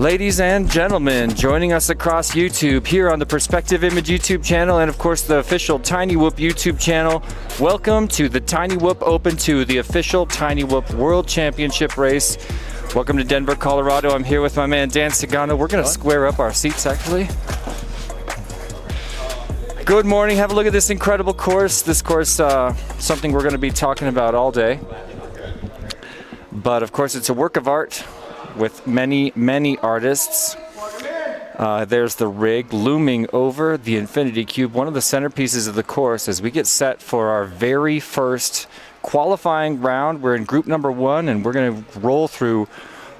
Ladies and gentlemen, joining us across YouTube here on the Perspective Image YouTube channel and of course the official Tiny Whoop YouTube channel, welcome to the Tiny Whoop Open 2, the official Tiny Whoop World Championship race. Welcome to Denver, Colorado. I'm here with my man Dan Sagano. We're going to square up our seats actually. Good morning. Have a look at this incredible course. This course, something we're going to be talking about all day. But of course it's a work of art with many artists. There's the rig looming over the infinity cube, one of the centerpieces of the course as we get set for our very first qualifying round. We're in group number 1 and we're going to roll through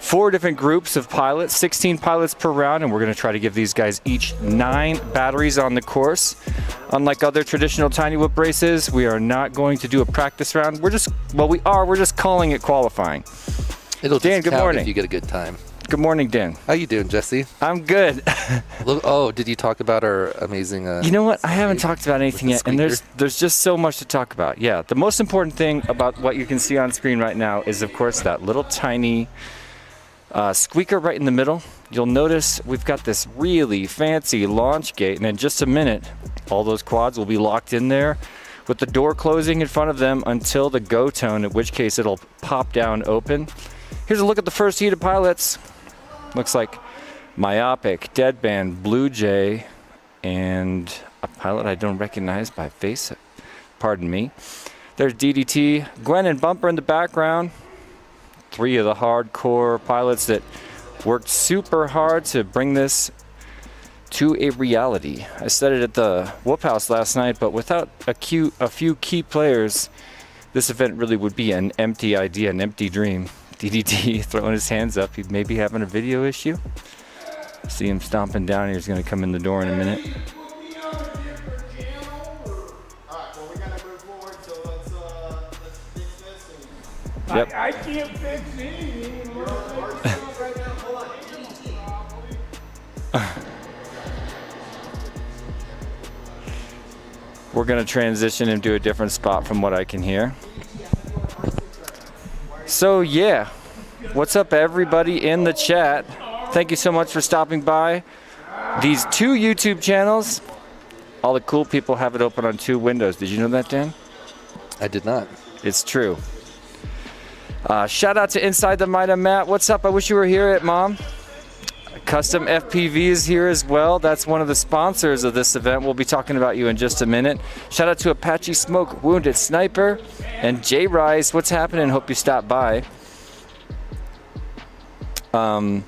4 different groups of pilots, 16 pilots per round, and we're going to try to give these guys each 9 batteries on the course. Unlike other traditional Tiny Whoop races, we are not going to do a practice round. We're just calling it qualifying. It'll Dan, just good morning. If you get a good time. Good morning, Dan. How you doing, Jesse? I'm good. Oh, did you talk about our amazing? You know what? I haven't talked about anything yet, and there's just so much to talk about. Yeah, the most important thing about what you can see on screen right now is, of course, that little tiny squeaker right in the middle. You'll notice we've got this really fancy launch gate, and in just a minute, all those quads will be locked in there with the door closing in front of them until the go tone, in which case it'll pop down open. Here's a look at the first heat of pilots. Looks like Myopic, Deadband, Blue Jay, and a pilot I don't recognize by face. Pardon me. There's DDT, Gwen and Bumper in the background. 3 of the hardcore pilots that worked super hard to bring this to a reality. I said it at the Whoop House last night, but without a few key players, this event really would be an empty idea, an empty dream. DDT throwing his hands up. He may be having a video issue. See him stomping down here. He's going to come in the door in a minute. Yep. I can't fix anything. We're going to transition into a different spot from what I can hear. So yeah, what's up everybody in the chat? Thank you so much for stopping by. These 2 YouTube channels, all the cool people have it open on 2 windows. Did you know that, Dan? I did not. It's true. Shout out to Inside the Mida Matt. What's up? I wish you were here at Mom. Custom FPV is here as well. That's one of the sponsors of this event. We'll be talking about you in just a minute. Shout out to Apache Smoke, Wounded Sniper, and Jay Rice. What's happening? Hope you stopped by. I'm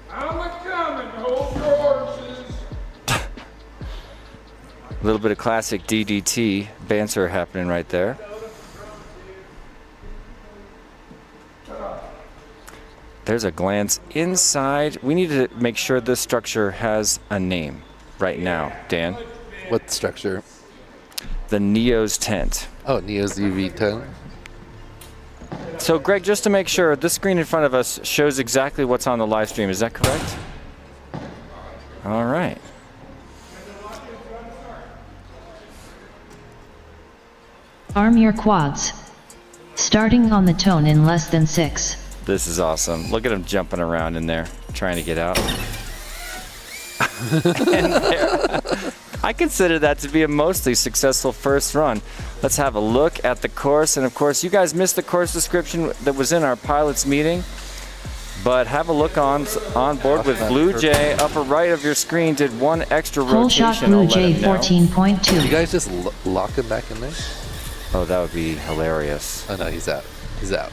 coming, hold your horses. A little bit of classic DDT banter happening right there. There's a glance inside. We need to make sure this structure has a name right now, Dan. What structure? The Neo's tent. Oh, Neo's UV tent. So Greg, just to make sure, this screen in front of us shows exactly what's on the live stream. Is that correct? All right. Arm your quads. Starting on the tone in less than 6. This is awesome. Look at him jumping around in there, trying to get out. And there. I consider that to be a mostly successful first run. Let's have a look at the course. And of course, you guys missed the course description that was in our pilots meeting. But have a look on board with Blue Jay. Upper right of your screen did 1 extra Full rotation. shot Blue Jay 14.2. You guys just lock him back in there? Oh, that would be hilarious. Oh no, he's out. He's out.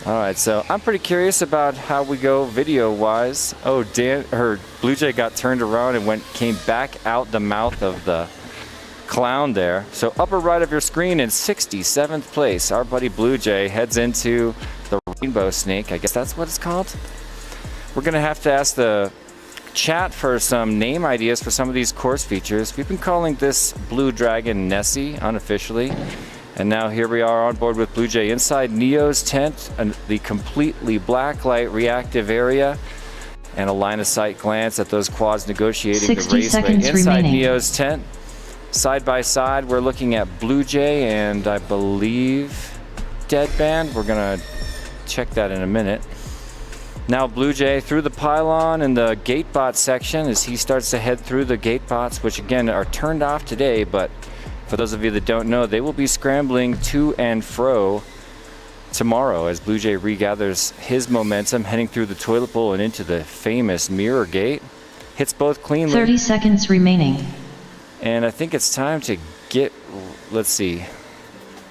All right, so I'm pretty curious about how we go video-wise. Oh, Blue Jay got turned around and came back out the mouth of the clown there. So upper right of your screen in 67th place, our buddy Blue Jay heads into the Rainbow Snake. I guess that's what it's called. We're gonna have to ask the chat for some name ideas for some of these course features. We've been calling this Blue Dragon Nessie unofficially. And now here we are on board with Blue Jay inside Neo's tent, and the completely black light reactive area, and a line of sight glance at those quads negotiating the raceway inside Neo's tent. Side by side, we're looking at Blue Jay and I believe Deadband. We're gonna check that in a minute. Now Blue Jay through the pylon in the gate bot section as he starts to head through the gate bots, which again are turned off today, but for those of you that don't know, they will be scrambling to and fro tomorrow as Blue Jay regathers his momentum, heading through the toilet bowl and into the famous mirror gate. Hits both cleanly. 30 seconds remaining. And I think it's time to get, let's see.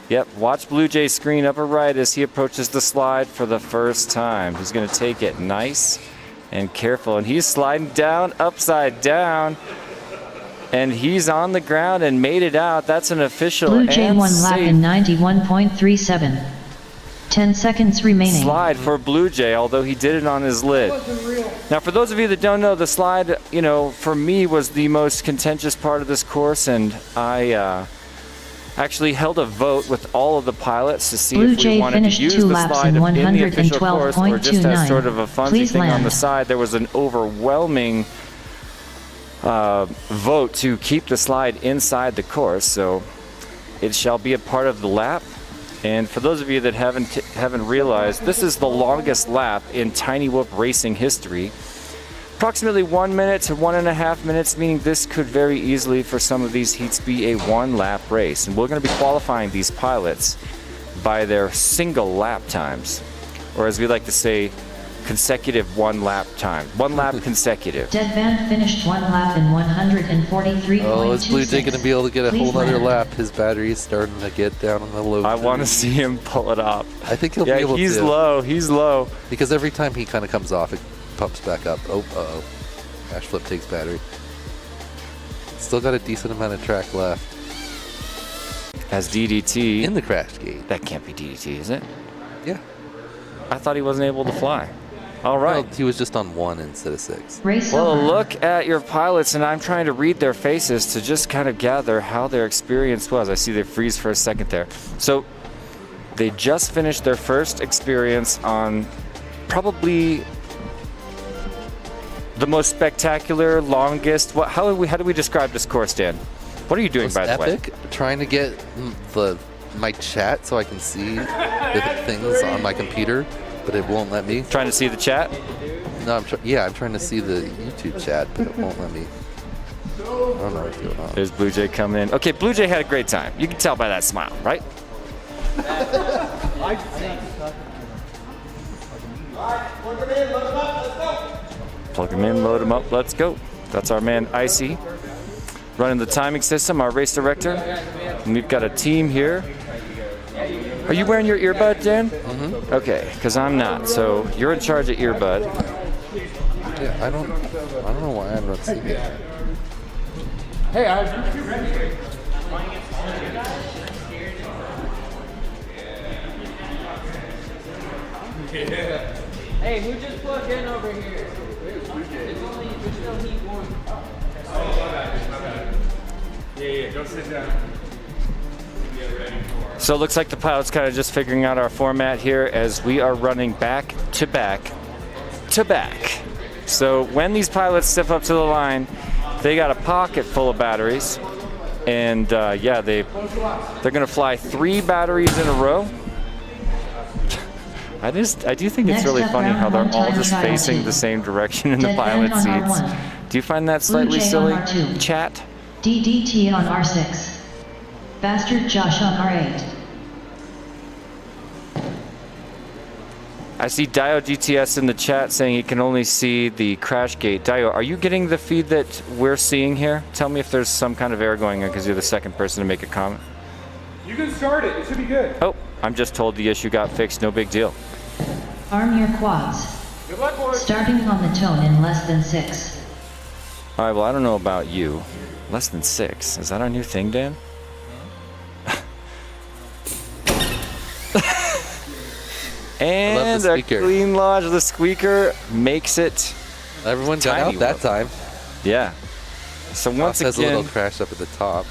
Yep, watch Blue Jay's screen upper right as he approaches the slide for the first time. He's going to take it nice and careful. And he's sliding down, upside down. And he's on the ground and made it out. That's an official Blue Jay and won lap safe in 91.37. 10 seconds remaining. slide for Blue Jay, although he did it on his lid. Now, for those of you that don't know, the slide, you know, for me was the most contentious part of this course, and I actually held a vote with all of the pilots to see Blue if we Jay wanted to finished use 2 the laps slide in in the official course or just as 112.29. sort of a funsy Please thing on land. the side. There was an overwhelming vote to keep the slide inside the course, so it shall be a part of the lap. And for those of you that haven't realized, this is the longest lap in Tiny Whoop racing history. Approximately 1 minute to 1.5 minutes, meaning this could very easily, for some of these heats, be a one-lap race. And we're going to be qualifying these pilots by their single lap times, or as we like to say, consecutive one-lap time. One lap consecutive. Deadband finished 1 lap in 143.26. Oh, is Blue Jay going to be able to get a Please whole other land. lap? His battery is starting to get down on the low. I want to see him pull it off. I think he'll be Yeah, able he's to. low. He's low. Because every time he kind of comes off, it pumps back up. Oh, uh-oh. Crash flip takes battery. Still got a decent amount of track left. As DDT. In the crash gate. That can't be DDT, is it? Yeah. I thought he wasn't able to fly. All right. Well, he was just on 1 instead of 6. Race Well, over. look at your pilots, and I'm trying to read their faces to just kind of gather how their experience was. I see they freeze for a second there. So they just finished their first experience on probably the most spectacular, longest. How do we describe this course, Dan? What are you doing, Most by the way? epic. Trying to get my chat so I can see the things on my computer, but it won't let me. Trying to see the chat? No, I'm trying to see the YouTube chat, but it won't let me. I don't know what's going on. There's Blue Jay coming in. Okay, Blue Jay had a great time. You can tell by that smile, right? Plug him in, load him up, let's go. That's our man Icy running the timing system, our race director. And we've got a team here. Are you wearing your earbud, Dan? Mm-hmm. Okay, because I'm not. So you're in charge of earbud. Yeah, I don't know why I'm not seeing it. Hey, who just plugged in over here? It's only still heat 1. Yeah, don't sit down. Get ready for So it looks like the pilot's kind of just figuring out our format here as we are running back to back to back. So when these pilots step up to the line, they got a pocket full of batteries. And yeah, they're going to fly 3 batteries in a row. I do think it's Next really up, funny round how they're one, all time just trial facing 2. the same direction in the Dead pilot end on seats. R1. Do you find that Blue slightly Jay on silly, R2. chat? DDT on R6. Bastard Josh on R8. I see Dio GTS in the chat saying he can only see the crash gate. Dio, are you getting the feed that we're seeing here? Tell me if there's some kind of error going on because you're the second person to make a comment. You can start it. It should be good. Oh, I'm just told the issue got fixed. No big deal. Arm your quads. Good luck, boys. Starting on the tone in less than 6. All right, well, I don't know about you. Less than 6. Is that our new thing, Dan? And the a squeaker. clean launch of the squeaker makes it. Everyone got Tiny out that Whoop. time. Yeah. So once Has a little again, crash up at the top.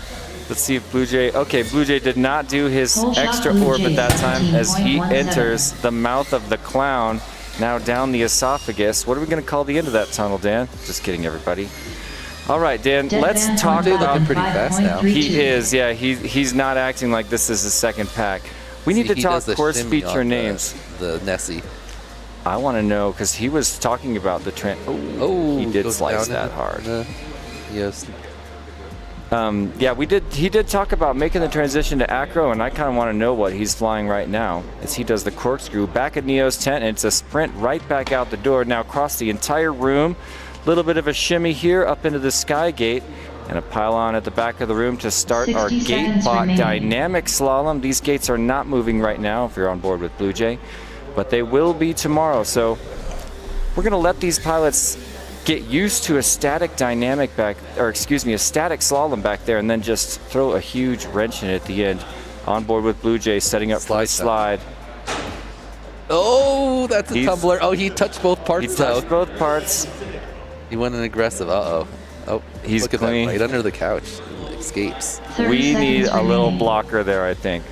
let's see if Blue Jay. Okay, Blue Jay did not do his Full shot extra Blue orbit Jay, that time as he 17.17. enters the mouth of the clown. Now down the esophagus. What are we going to call the end of that tunnel, Dan? Just kidding, everybody. All right, Dan, Dead let's band talk on looking about. pretty fast now. 5.32. He is, yeah. He's not acting like this is his second pack. We need to He talk does the course shimmy feature on names. The Nessie. I want to know because he was talking about the Oh, he did goes slice down that in hard. Yes. Yeah, he did talk about making the transition to acro, and I kind of want to know what he's flying right now as he does the corkscrew back at Neo's tent, and it's a sprint right back out the door, now across the entire room. Little bit of a shimmy here up into the sky gate, and a pylon at the back of the room to start our 60 gate seconds bot remaining. dynamic slalom. These gates are not moving right now if you're on board with Blue Jay, but they will be tomorrow. So we're going to let these pilots get used to a static dynamic a static slalom back there, and then just throw a huge wrench in it at the end. On board with Blue Jay, setting up for the slide. Oh, that's a tumbler. Oh, he touched both parts, He touched both parts. He went in aggressive. Uh-oh. Oh, He's look at clean. that, right under the couch. Escapes. 30 We need seconds a little remaining. blocker there, I think.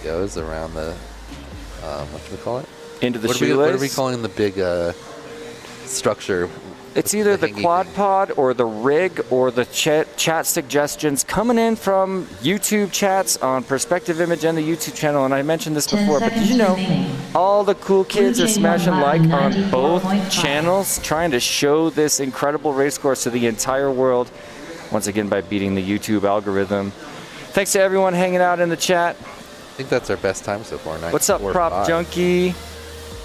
Goes around the, what do we call it? Into the What shoelace. are we calling the big structure? It's with either the hanging quad thing? pod or the rig or the chat suggestions coming in from YouTube chats on Perspective Image and the YouTube channel. And I mentioned this 10 before, but did seconds you know remaining. all the cool kids Blue are Jay smashing won like lap on both 94.5. channels, trying to show this incredible race course to the entire world, once again by beating the YouTube algorithm. Thanks to everyone hanging out in the chat. I think that's our best time so far. What's up, Prop 94.5. Junkie?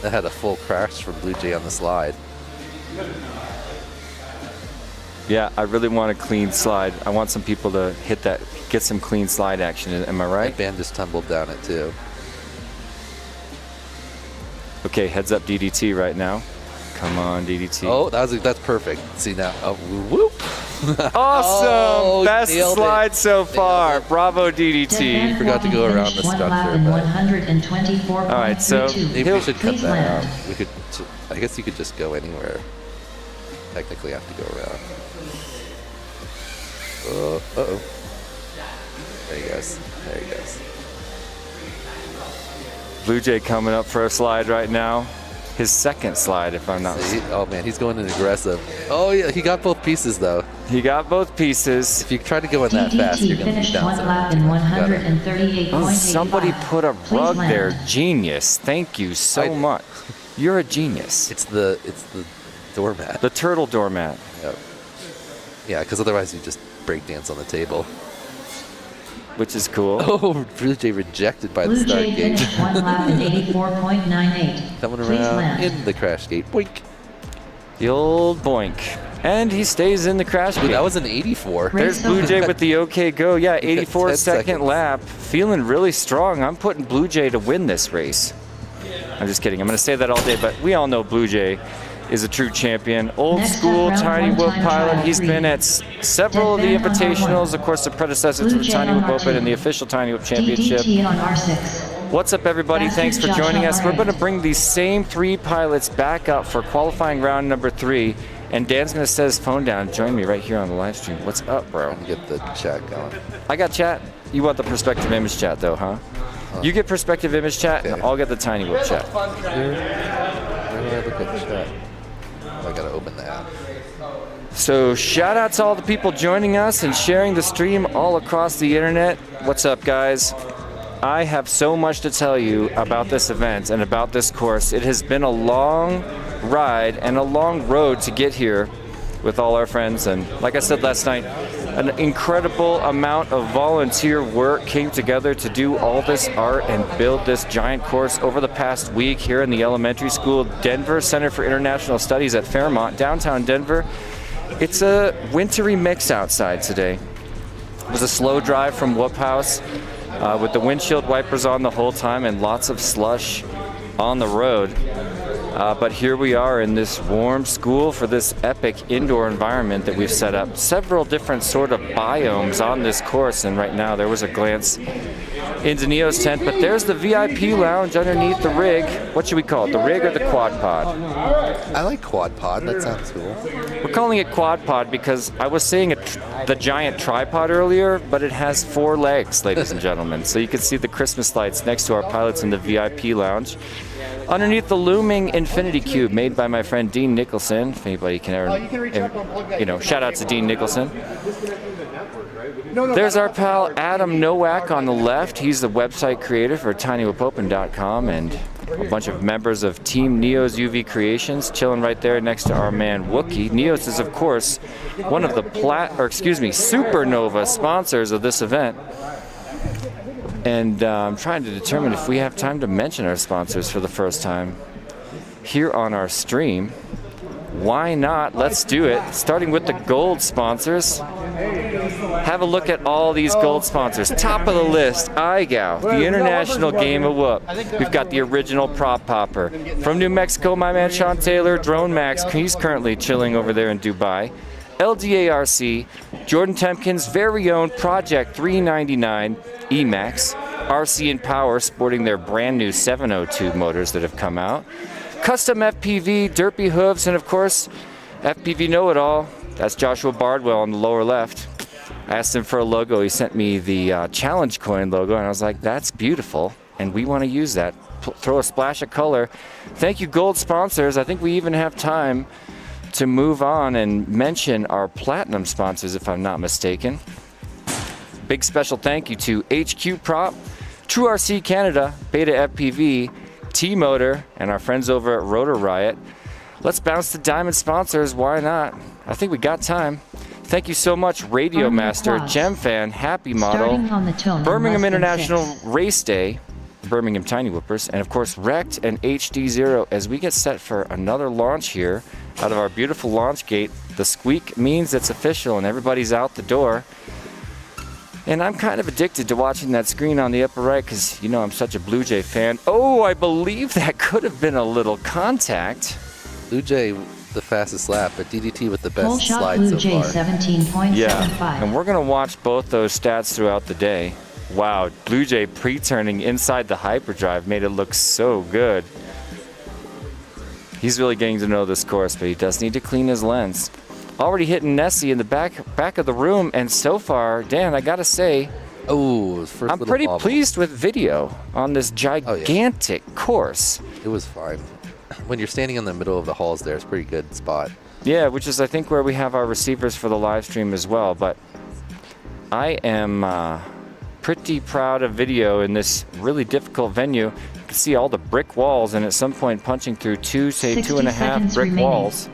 That had a full crash from Blue Jay on the slide. Yeah, I really want a clean slide. I want some people to hit that, get some clean slide action. Am I right? That band just tumbled down it too. Okay, heads up DDT right now. Come on, DDT. Oh, that's perfect. See now. Oh, whoop. Awesome! Oh, Best nailed it. slide so far. Nailed it. Bravo, DDT. Forgot to go around the One lap structure, in but- 124.32. All right, so Maybe we should cut Please that land. out. We could. I guess you could just go anywhere. Technically, have to go around. Uh-oh. There he goes. There he goes. Blue Jay coming up for a slide right now. His second slide, if I'm not mistaken. Oh man, he's going in aggressive. Oh yeah, he got both pieces though. He got both pieces. If you try to go in that fast, you're DDT going to be finished one bouncing. lap in 138.85. Oh, somebody put a Please rug land. there. Genius. Thank you so much. You're a genius. It's the doormat. The turtle doormat. Yep. Yeah, because otherwise you just break dance on the table. Which is cool. Oh, Blue Jay rejected by the Blue start Jay gate. finished one lap in 84.98. Coming Please around land. in the crash gate. Boink. The old boink. And he stays in the crash Ooh, gate. that was an 84. There's Blue Jay with the OK go. Yeah, 84 10 second seconds. lap. Feeling really strong. I'm putting Blue Jay to win this race. I'm just kidding. I'm going to say that all day, but we all know Blue Jay is a true champion. Old Next up, school round Tiny one Whoop time pilot. trial He's three. been at several of the Dead man on invitationals, R1. of course, the predecessor to Blue the Jay Tiny on Whoop Open R2. and the official Tiny Whoop Championship. DDT on R6. What's up, everybody? Fastest Thanks for Josh joining on us. We're R8. going to bring these same three pilots back up for qualifying round number 3. And Dan's going to set his phone down and join me right here on the live stream. What's up, bro? Trying to get the chat going. I got chat. You want the perspective image chat, though, huh? You get perspective image chat, and Okay. I'll get the Tiny Whoop chat. Where do I look at the chat? Oh, I gotta open the app. So shout out to all the people joining us and sharing the stream all across the internet. What's up, guys? I have so much to tell you about this event and about this course. It has been a long ride and a long road to get here with all our friends. And like I said last night, an incredible amount of volunteer work came together to do all this art and build this giant course over the past week here in the elementary school, Denver Center for International Studies at Fairmont, downtown Denver. It's a wintry mix outside today. It was a slow drive from Whoop House with the windshield wipers on the whole time and lots of slush on the road. But here we are in this warm school for this epic indoor environment that we've set up. Several different sort of biomes on this course, and right now there was a glance into Neo's tent, but there's the VIP lounge underneath the rig. What should we call it, the rig or the quad pod? I like quad pod. That sounds cool. We're calling it quad pod because I was saying the giant tripod earlier, but it has 4 legs, ladies and gentlemen. So you can see the Christmas lights next to our pilots in the VIP lounge. Underneath the looming infinity cube made by my friend Dean Nicholson. If anybody can ever, shout out to Dean Nicholson. There's our pal Adam Nowak on the left. He's the website creator for tinywhipopen.com and a bunch of members of Team Neos UV Creations chilling right there next to our man Wookie. Neos is, of course, one of the supernova sponsors of this event. And I'm trying to determine if we have time to mention our sponsors for the first time here on our stream. Why not? Let's do it. Starting with the gold sponsors. Have a look at all these gold sponsors. Top of the list, iGow, the International Game of Whoop. We've got the original Prop Popper. From New Mexico, my man Sean Taylor, Drone Max, he's currently chilling over there in Dubai. LDARC, Jordan Temkin's very own Project 399 Emax, RC and Power sporting their brand new 702 motors that have come out. Custom FPV, Derpy Hooves, and of course, FPV Know-It-All. That's Joshua Bardwell on the lower left. I asked him for a logo. He sent me the Challenge Coin logo, and I was like, that's beautiful, and we want to use that. Throw a splash of color. Thank you, gold sponsors. I think we even have time to move on and mention our platinum sponsors, if I'm not mistaken. Big special thank you to HQ Prop, True RC Canada, Beta FPV, T-Motor, and our friends over at Rotor Riot. Let's bounce the diamond sponsors. Why not? I think we got time. Thank you so much, Radio Master, Gem Fan, Happy Model, Birmingham International Race Day, Birmingham Tiny Whippers, and of course Wrecked and HD0 as we get set for another launch here out of our beautiful launch gate. The squeak means it's official and everybody's out the door. And I'm kind of addicted to watching that screen on the upper right because, you know, I'm such a Blue Jay fan. Oh, I believe that could have been a little contact. Blue Jay, the fastest lap, but DDT with the best Full shot slide Blue so Jay far. 17.75. Yeah, and we're going to watch both those stats throughout the day. Wow, Blue Jay pre-turning inside the hyperdrive made it look so good. He's really getting to know this course, but he does need to clean his lens. Already hitting Nessie in the back of the room, and so far, Dan, I gotta say, I'm pretty pleased with video on this gigantic course. It was fine. When you're standing in the middle of the halls there, it's a pretty good spot. Yeah, which is I think where we have our receivers for the live stream as well, but I am pretty proud of video in this really difficult venue. You can see all the brick walls, and at some point punching through 2.5 brick walls.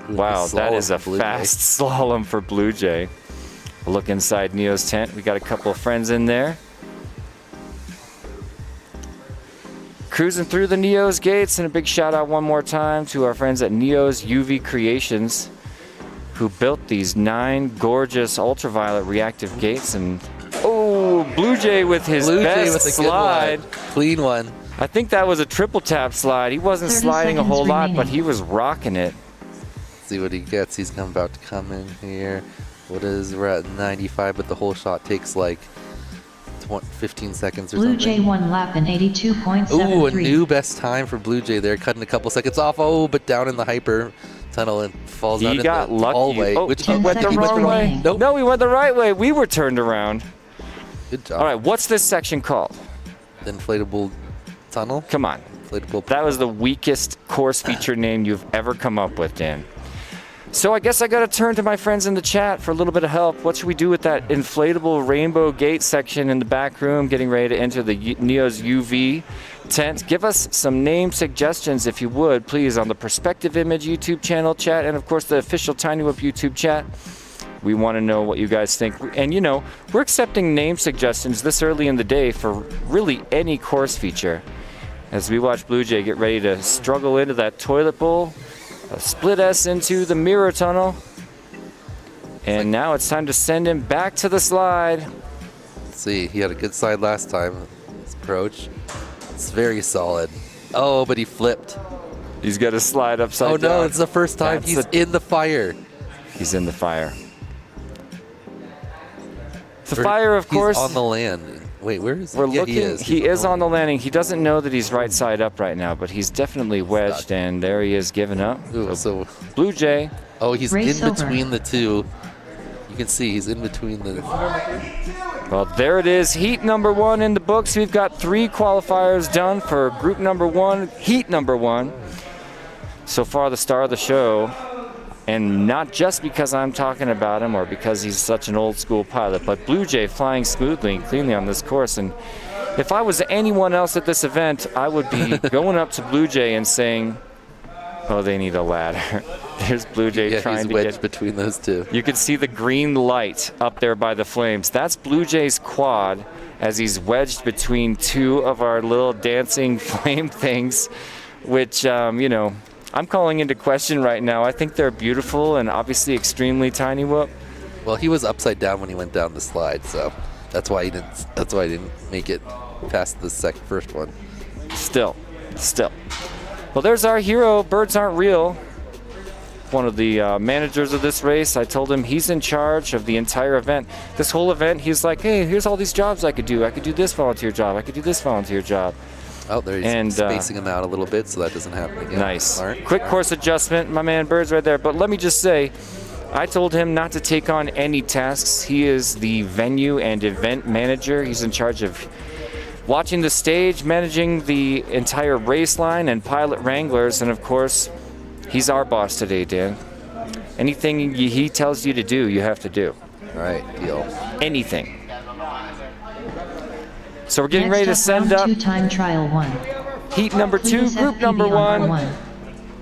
Wow, that is a fast slalom for Blue Jay. A look inside Neo's tent. We got a couple of friends in there. Cruising through the Neo's gates, and a big shout out one more time to our friends at Neo's UV Creations who built these 9 gorgeous ultraviolet reactive gates. And Blue Jay with his best slide. Clean one. I think that was a triple tap slide. He wasn't sliding a whole lot, but he was rocking it. See what he gets. He's about to come in here. We're at 95, but the whole shot takes like 15 seconds or Blue something. Jay 1 lap in 82.73. Ooh, a new best time for Blue Jay there, cutting a couple seconds off. But down in the hyper tunnel and falls out in the hallway. Which he went the wrong way. Nope. No, he went the right way. We were turned around. Good job. All right, what's this section called? The inflatable tunnel. Come on. Inflatable. That was the weakest course feature name you've ever come up with, Dan. So I guess I got to turn to my friends in the chat for a little bit of help. What should we do with that inflatable rainbow gate section in the back room, getting ready to enter the Neo's UV tent? Give us some name suggestions, if you would, please, on the Perspective Image YouTube channel chat and, of course, the official Tiny Whip YouTube chat. We want to know what you guys think. And, you know, we're accepting name suggestions this early in the day for really any course feature. As we watch Blue Jay get ready to struggle into that toilet bowl, a split S into the mirror tunnel. And now it's time to send him back to the slide. Let's see, he had a good slide last time. His approach. It's very solid. Oh, but he flipped. He's got to slide upside down. Oh no, it's the first time he's in the fire. He's in the fire. The fire, of course. He's on the land. Wait, where is he? We're looking. He is on the landing. He doesn't know that he's right side up right now, but he's definitely wedged, and there he is giving up. Ooh, so Blue Jay. Oh, he's in between the two. You can see he's in between the. Well, there it is. Heat number 1 in the books. We've got 3 qualifiers done for group number 1, heat number 1. So far, the star of the show. And not just because I'm talking about him or because he's such an old school pilot, but Blue Jay flying smoothly and cleanly on this course. And if I was anyone else at this event, I would be going up to Blue Jay and saying, oh, they need a ladder. There's Blue Jay trying to wedged get between those two. You can see the green light up there by the flames. That's Blue Jay's quad as he's wedged between 2 of our little dancing flame things, which, you know, I'm calling into question right now. I think they're beautiful and obviously extremely tiny whoop. Well, he was upside down when he went down the slide, so that's why he didn't. That's why he didn't make it past the first one. Still. Well, there's our hero. Birds aren't real. One of the managers of this race. I told him he's in charge of the entire event. This whole event, he's like, hey, here's all these jobs I could do. I could do this volunteer job. I could do this volunteer job. Oh, there he's spacing them out a little bit so that doesn't happen again. Nice. Smart. Quick course adjustment. My man Bird's right there. But let me just say, I told him not to take on any tasks. He is the venue and event manager. He's in charge of watching the stage, managing the entire race line and pilot wranglers. And of course, he's our boss today, Dan. Anything he tells you to do, you have to do. All right, deal. Anything. So we're getting Next ready to up, send round up 2 time trial 1. heat number 2, Please group FPV number on 1,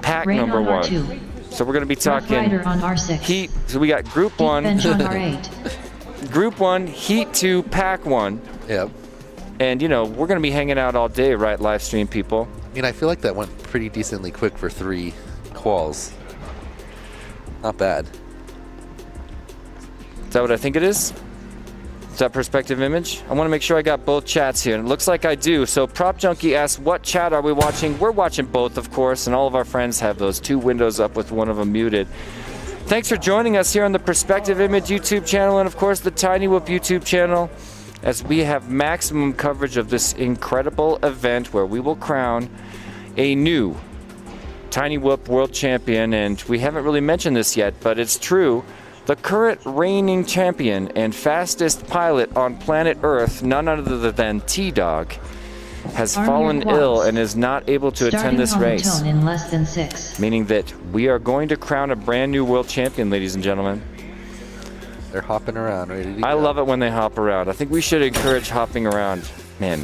pack Rain number on 1. R2. So we're going to be Rough Rider talking on R6. heat. So we got group Deep 1, Bench on R8. group 1, heat 2, pack 1. Yep. And you know, we're going to be hanging out all day, right, live stream people? I mean, I feel like that went pretty decently quick for 3 quals. Not bad. Is that what I think it is? Is that perspective image? I want to make sure I got both chats here. And it looks like I do. So Prop Junkie asks, what chat are we watching? We're watching both, of course, and all of our friends have those 2 windows up with one of them muted. Thanks for joining us here on the Perspective Image YouTube channel and, of course, the Tiny Whoop YouTube channel as we have maximum coverage of this incredible event where we will crown a new Tiny Whoop World Champion. And we haven't really mentioned this yet, but it's true. The current reigning champion and fastest pilot on planet Earth, none other than T-Dog, has fallen ill and is not able to attend this race. Starting on the tone in less than 6. Meaning that we are going to crown a brand new world champion, ladies and gentlemen. They're hopping around, ready to go. I love it when they hop around. I think we should encourage hopping around. Man,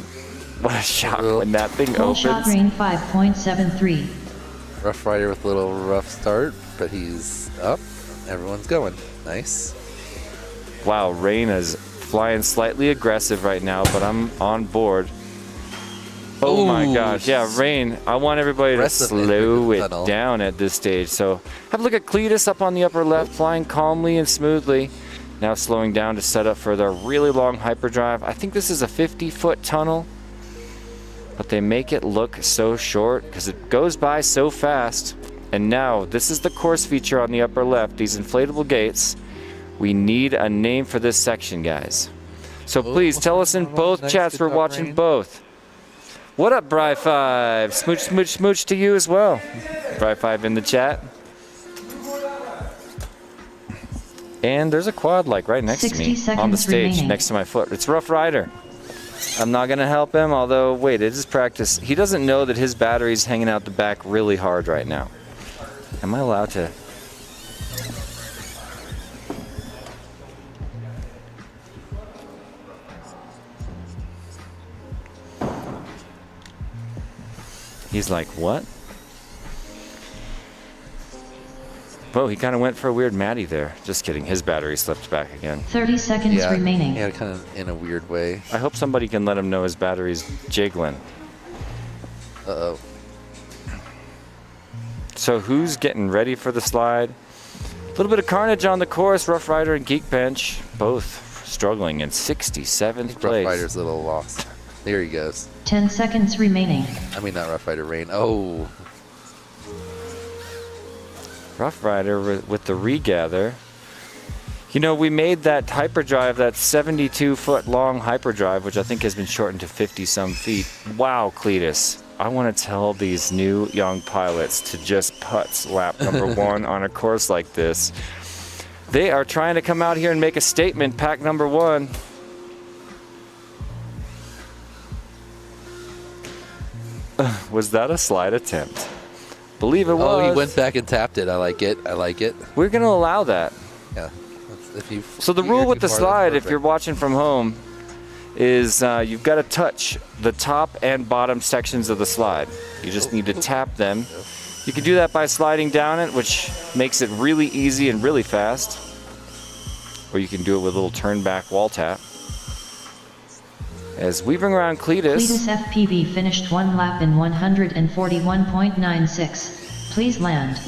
what a shock when that thing Full shot opens. rain 5.73. Rough Rider with a little rough start, but he's up. Everyone's going. Nice. Wow, Rain is flying slightly aggressive right now, but I'm on board. Oh my gosh, yeah, Rain, I want everybody to Aggressively slow through the it tunnel. down at this stage. So have a look at Cletus up on the upper left, flying calmly and smoothly. Now slowing down to set up for the really long hyperdrive. I think this is a 50-foot tunnel, but they make it look so short because it goes by so fast. And now, this is the course feature on the upper left, these inflatable gates. We need a name for this section, guys. So please tell us in both Nice, chats good we're job, watching Rain. both. What up, Bri5? Smooch, smooch, smooch to you as well. Bri5 in the chat. And there's a quad like right next to 60 me on the seconds stage, remaining. next to my foot. It's Rough Rider. I'm not going to help him, although, wait, it is practice. He doesn't know that his battery's hanging out the back really hard right now. Am I allowed to? He's like, what? Whoa, he kind of went for a weird Matty there. Just kidding, his battery slipped back again. 30 seconds Yeah, remaining. yeah, kind of in a weird way. I hope somebody can let him know his battery's jiggling. Uh-oh. So who's getting ready for the slide? A little bit of carnage on the course. Rough Rider and Geekbench both struggling in 67th Rough place. Rider's a little lost. There he goes. 10 seconds remaining. I mean, not Rough Rider, Rain. Oh. Rough Rider with the regather. You know, we made that hyperdrive, that 72-foot long hyperdrive, which I think has been shortened to 50-some feet. Wow, Cletus. I want to tell these new young pilots to just putz lap number 1 on a course like this. They are trying to come out here and make a statement, pack number 1. Was that a slide attempt? Believe it was. Oh, he went back and tapped it. I like it. I like it. We're going to allow that. Yeah. If you So the rule with the slide, if you're watching from home, is you've got to touch the top and bottom sections of the slide. You just need to tap them. You can do that by sliding down it, which makes it really easy and really fast. Or you can do it with a little turn back wall tap. As we bring around Cletus. Cletus FPV finished 1 lap in 141.96. Please land.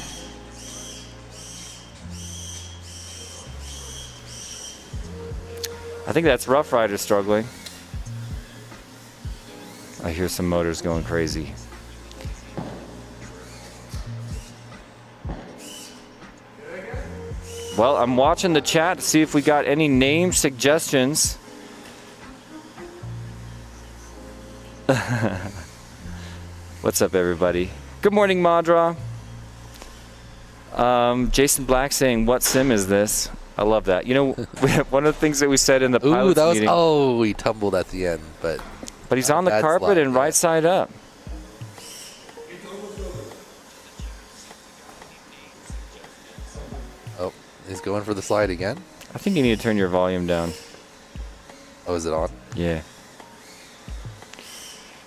I think that's Rough Rider struggling. I hear some motors going crazy. Well, I'm watching the chat to see if we got any name suggestions. What's up, everybody? Good morning, Madra. Jason Black saying, "What sim is this?" I love that. You know, one of the things that we said in the pilots meeting. Oh, he tumbled at the end, but he's on the carpet slide, and right side up. Oh, he's going for the slide again. I think you need to turn your volume down. Oh, is it on? Yeah.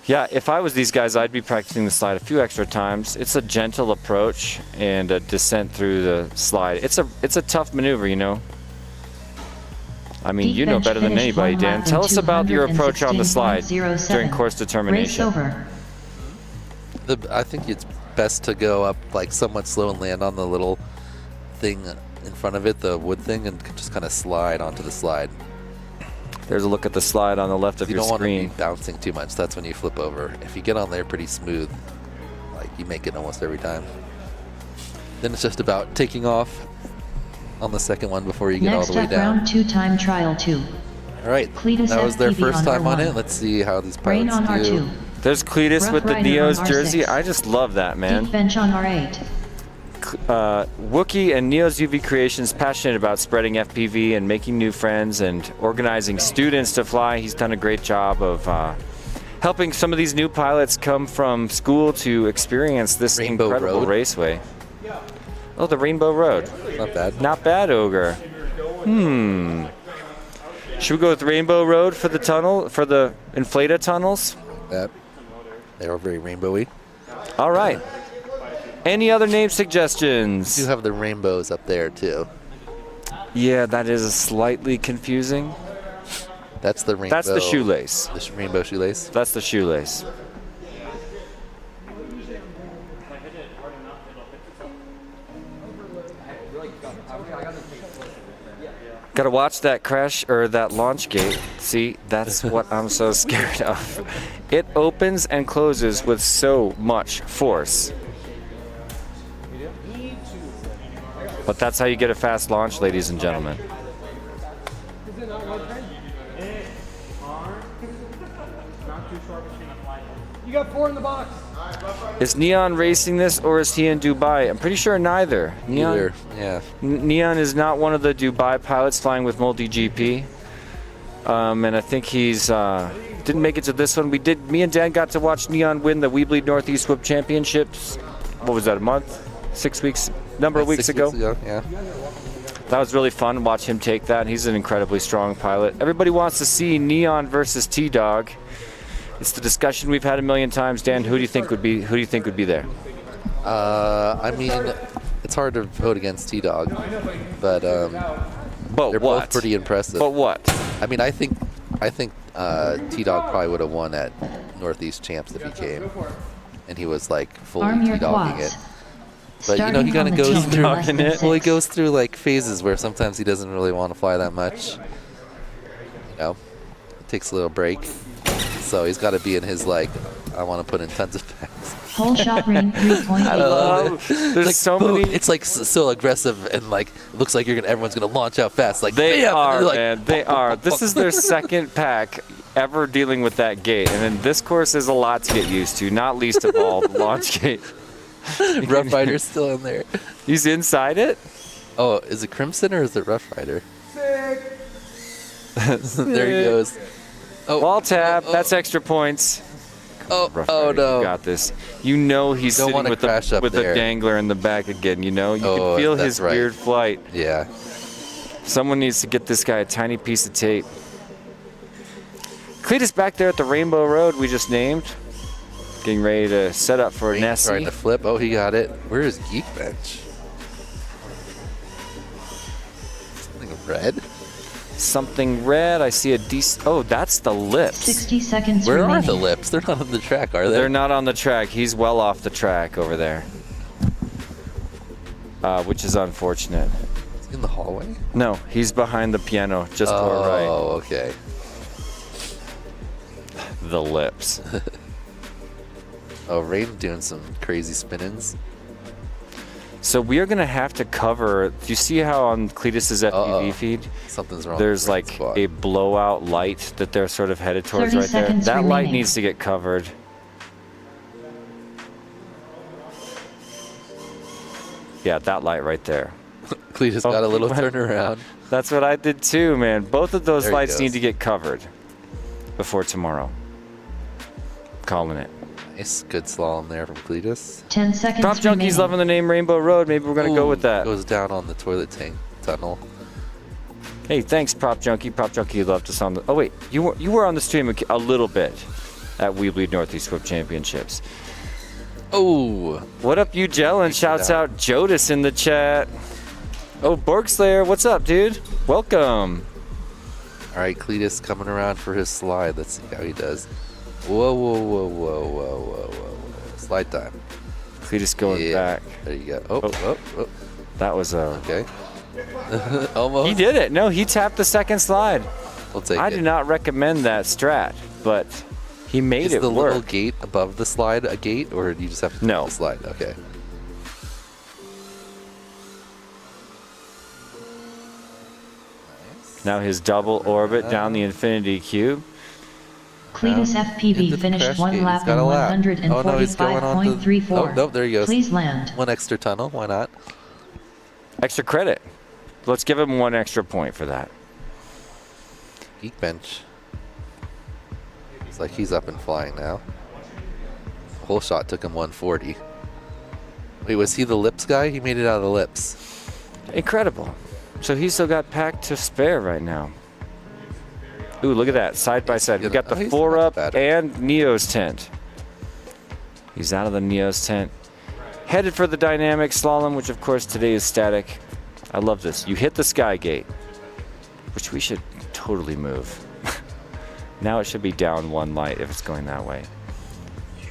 Yeah, if I was these guys, I'd be practicing the slide a few extra times. It's a gentle approach and a descent through the slide. It's a tough maneuver, you know. I mean, you know better than anybody, Dan. Tell us about your approach on the slide during course determination. Race over. I think it's best to go up like somewhat slow and land on the little thing in front of it, the wood thing, and just kind of slide onto the slide. There's a look at the slide on the left of your screen. You don't want to be bouncing too much. That's when you flip over. If you get on there pretty smooth, like you make it almost every time. Then it's just about taking off on the second one before you get all the way down. Next up, round 2 time trial 2. All right, Cletus that was their FPV on time on R1. it. Let's see how these Brain pilots on do. R2. There's Cletus Rough with the Rider Neo's on jersey. R6. I just love that, man. Deep bench on R8. Wookie and Neo's UV Creations passionate about spreading FPV and making new friends and organizing students to fly. He's done a great job of helping some of these new pilots come from school to experience this Rainbow incredible Road. raceway. Oh, the Rainbow Road. Not bad. Not bad, Ogre. Should we go with Rainbow Road for the tunnel, for the inflata tunnels? That they are very rainbowy. All right. Any other name You suggestions? do have the rainbows up there too. Yeah, that is slightly confusing. That's the rainbow. That's the shoelace. The rainbow shoelace. That's the shoelace. Gotta watch that crash or that launch gate. See, that's what I'm so scared of. It opens and closes with so much force. But that's how you get a fast launch, ladies and gentlemen. You got 4 in the box. Is Neon racing this or is he in Dubai? I'm pretty sure neither. Either. Yeah. Neon is not one of the Dubai pilots flying with multi-GP. And I think he's didn't make it to this one. Me and Dan got to watch Neon win the We Bleed Northeast Whip Championships. What was that, a month? 6 weeks? Number of weeks ago? Yeah. That was really fun to watch him take that. He's an incredibly strong pilot. Everybody wants to see Neon versus T-Dog. It's the discussion we've had a million times. Dan, who do you think would be there? I mean, it's hard to vote against T-Dog, but But they're what? both pretty impressive. But what? I mean, I think T-Dog probably would have won at Northeast Champs if he came, and he was like fully Arm your T-dogging quads. it. But you know, he kind of Starting goes on the through. tone, less than Well, he 6. goes through like phases where sometimes he doesn't really want to fly that much. You know, takes a little break. So he's got to be in his like, I want to put in tons of packs. Whole shot range 3.8. I love There's like, so boom. many. It's like so aggressive and like looks like everyone's gonna launch out fast. Like They bam! are, And like, man. They are. This is their second pack ever dealing with that gate. And then this course is a lot to get used to, not least of all the launch gate. Rough Rider's still in there. He's inside it? Oh, is it Crimson or is it Rough Rider? There he goes. Oh, Wall tap. oh. That's extra points. Rough oh Rider, no. You got this. You know he's Don't sitting wanna with crash up the there. dangler in the back again. You know, you Oh, can feel that's his right. weird flight. Yeah. Someone needs to get this guy a tiny piece of tape. Cletus back there at the Rainbow Road we just named. Getting ready to set up for Nessie. Trying to flip. Oh, he got it. Where is Geekbench? Something red? Something red. I see a decent. Oh, that's the lips. 60 seconds Where remaining. are the lips? They're not on the track, are they? They're not on the track. He's well off the track over there. Which is unfortunate. In the hallway? No, he's behind the piano, just to our right. Oh, okay. The lips. Oh, Rain's doing some crazy spin-ins. So we are going to have to cover. Do you see how on Cletus's FPV feed, Something's wrong. there's with like Rain's squad. a blowout light that they're sort of headed towards 30 right there? seconds That light remaining. needs to get covered. Yeah, that light right there. Cletus Oh, got a little he went- turnaround. That's what I did too, man. Both of those There he lights goes. need to get covered before tomorrow. Calling it. Nice. Good slalom there from Cletus. 10 seconds Prop Junkies remaining. loving the name Rainbow Road. Maybe we're going to go with that. Goes down on the toilet tank tunnel. Hey, thanks, Prop Junkie. Prop Junkie loved us on the. Oh wait, you were on the stream a little bit at Weebly Northeast Whip Championships. Oh, What up, you Jellin? Shouts out Jodis in the chat. Oh, Borgslayer, what's up, dude? Welcome. all right. Cletus coming around for his slide. Let's see how he does. Whoa, whoa, whoa, whoa, whoa, whoa, whoa. Slide time. Cletus going Yeah. back. There you go. Oh, Oh. oh, oh. That was a. Okay. Almost. He did it. No, he tapped the second slide. We'll take I it. do not recommend that strat, but he made Is it the little work. gate above the slide a gate, or do you just have to No. the slide? Okay. Now his double orbit down the infinity cube. Cletus Into FPV the finished crash one gate. lap He's got in a lap. Oh, no, he's going on to- 145.34. Oh, nope, there he goes. Please land. One extra tunnel. Why not? Extra credit. Let's give him 1 extra point for that. Geekbench. It's like he's up and flying now. Whole shot took him 140. Wait, was he the lips guy? He made it out of the lips. Incredible. So he's still got pack to spare right now. Ooh, look at that. Side by side. We got the he's 4 not up bad. and Neo's tent. He's out of the Neo's tent. Headed for the dynamic slalom, which of course today is static. I love this. You hit the sky gate, which we should totally move. Now it should be down 1 light if it's going that way.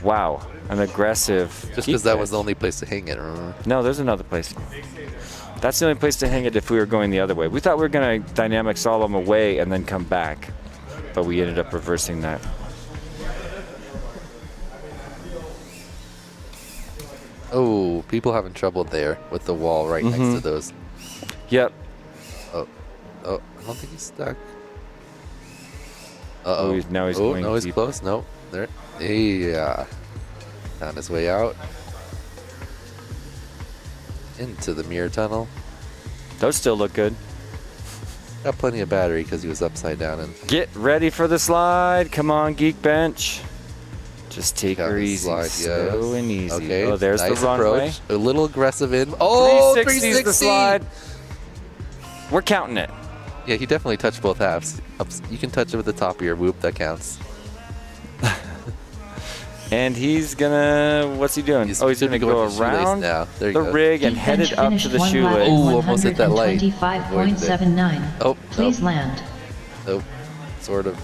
Wow. An aggressive. Just keep because that edge. was the only place to hang it, remember? No, there's another place. That's the only place to hang it if we were going the other way. We thought we were going to dynamic slalom away and then come back, but we ended up reversing that. Oh, people having trouble there with the wall right next to those. Yep. Oh, I don't think he's stuck. Oh, Uh-oh. now he's oh, going no, he's deep. close. No, there. Yeah. Found his way out. Into the mirror tunnel. Those still look good. Got plenty of battery because he was upside down and Get ready for the slide. Come on, Geekbench. Just take got her his easy. slide, Slow yes. and easy. Okay, Oh, there's nice the runway. approach. A little aggressive in. Oh, 360 is the slide. We're counting it. Yeah, he definitely touched both halves. You can touch it with the top of your whoop. That counts. And he's gonna. What's he doing? He's Oh, he's gonna gonna go go into shoelace around now. There you the go. rig and Geekbench headed up to finished the one lap in shoelace. Ooh, almost hit that light. 125.79. Oh, Please nope. land. Nope. Sort of.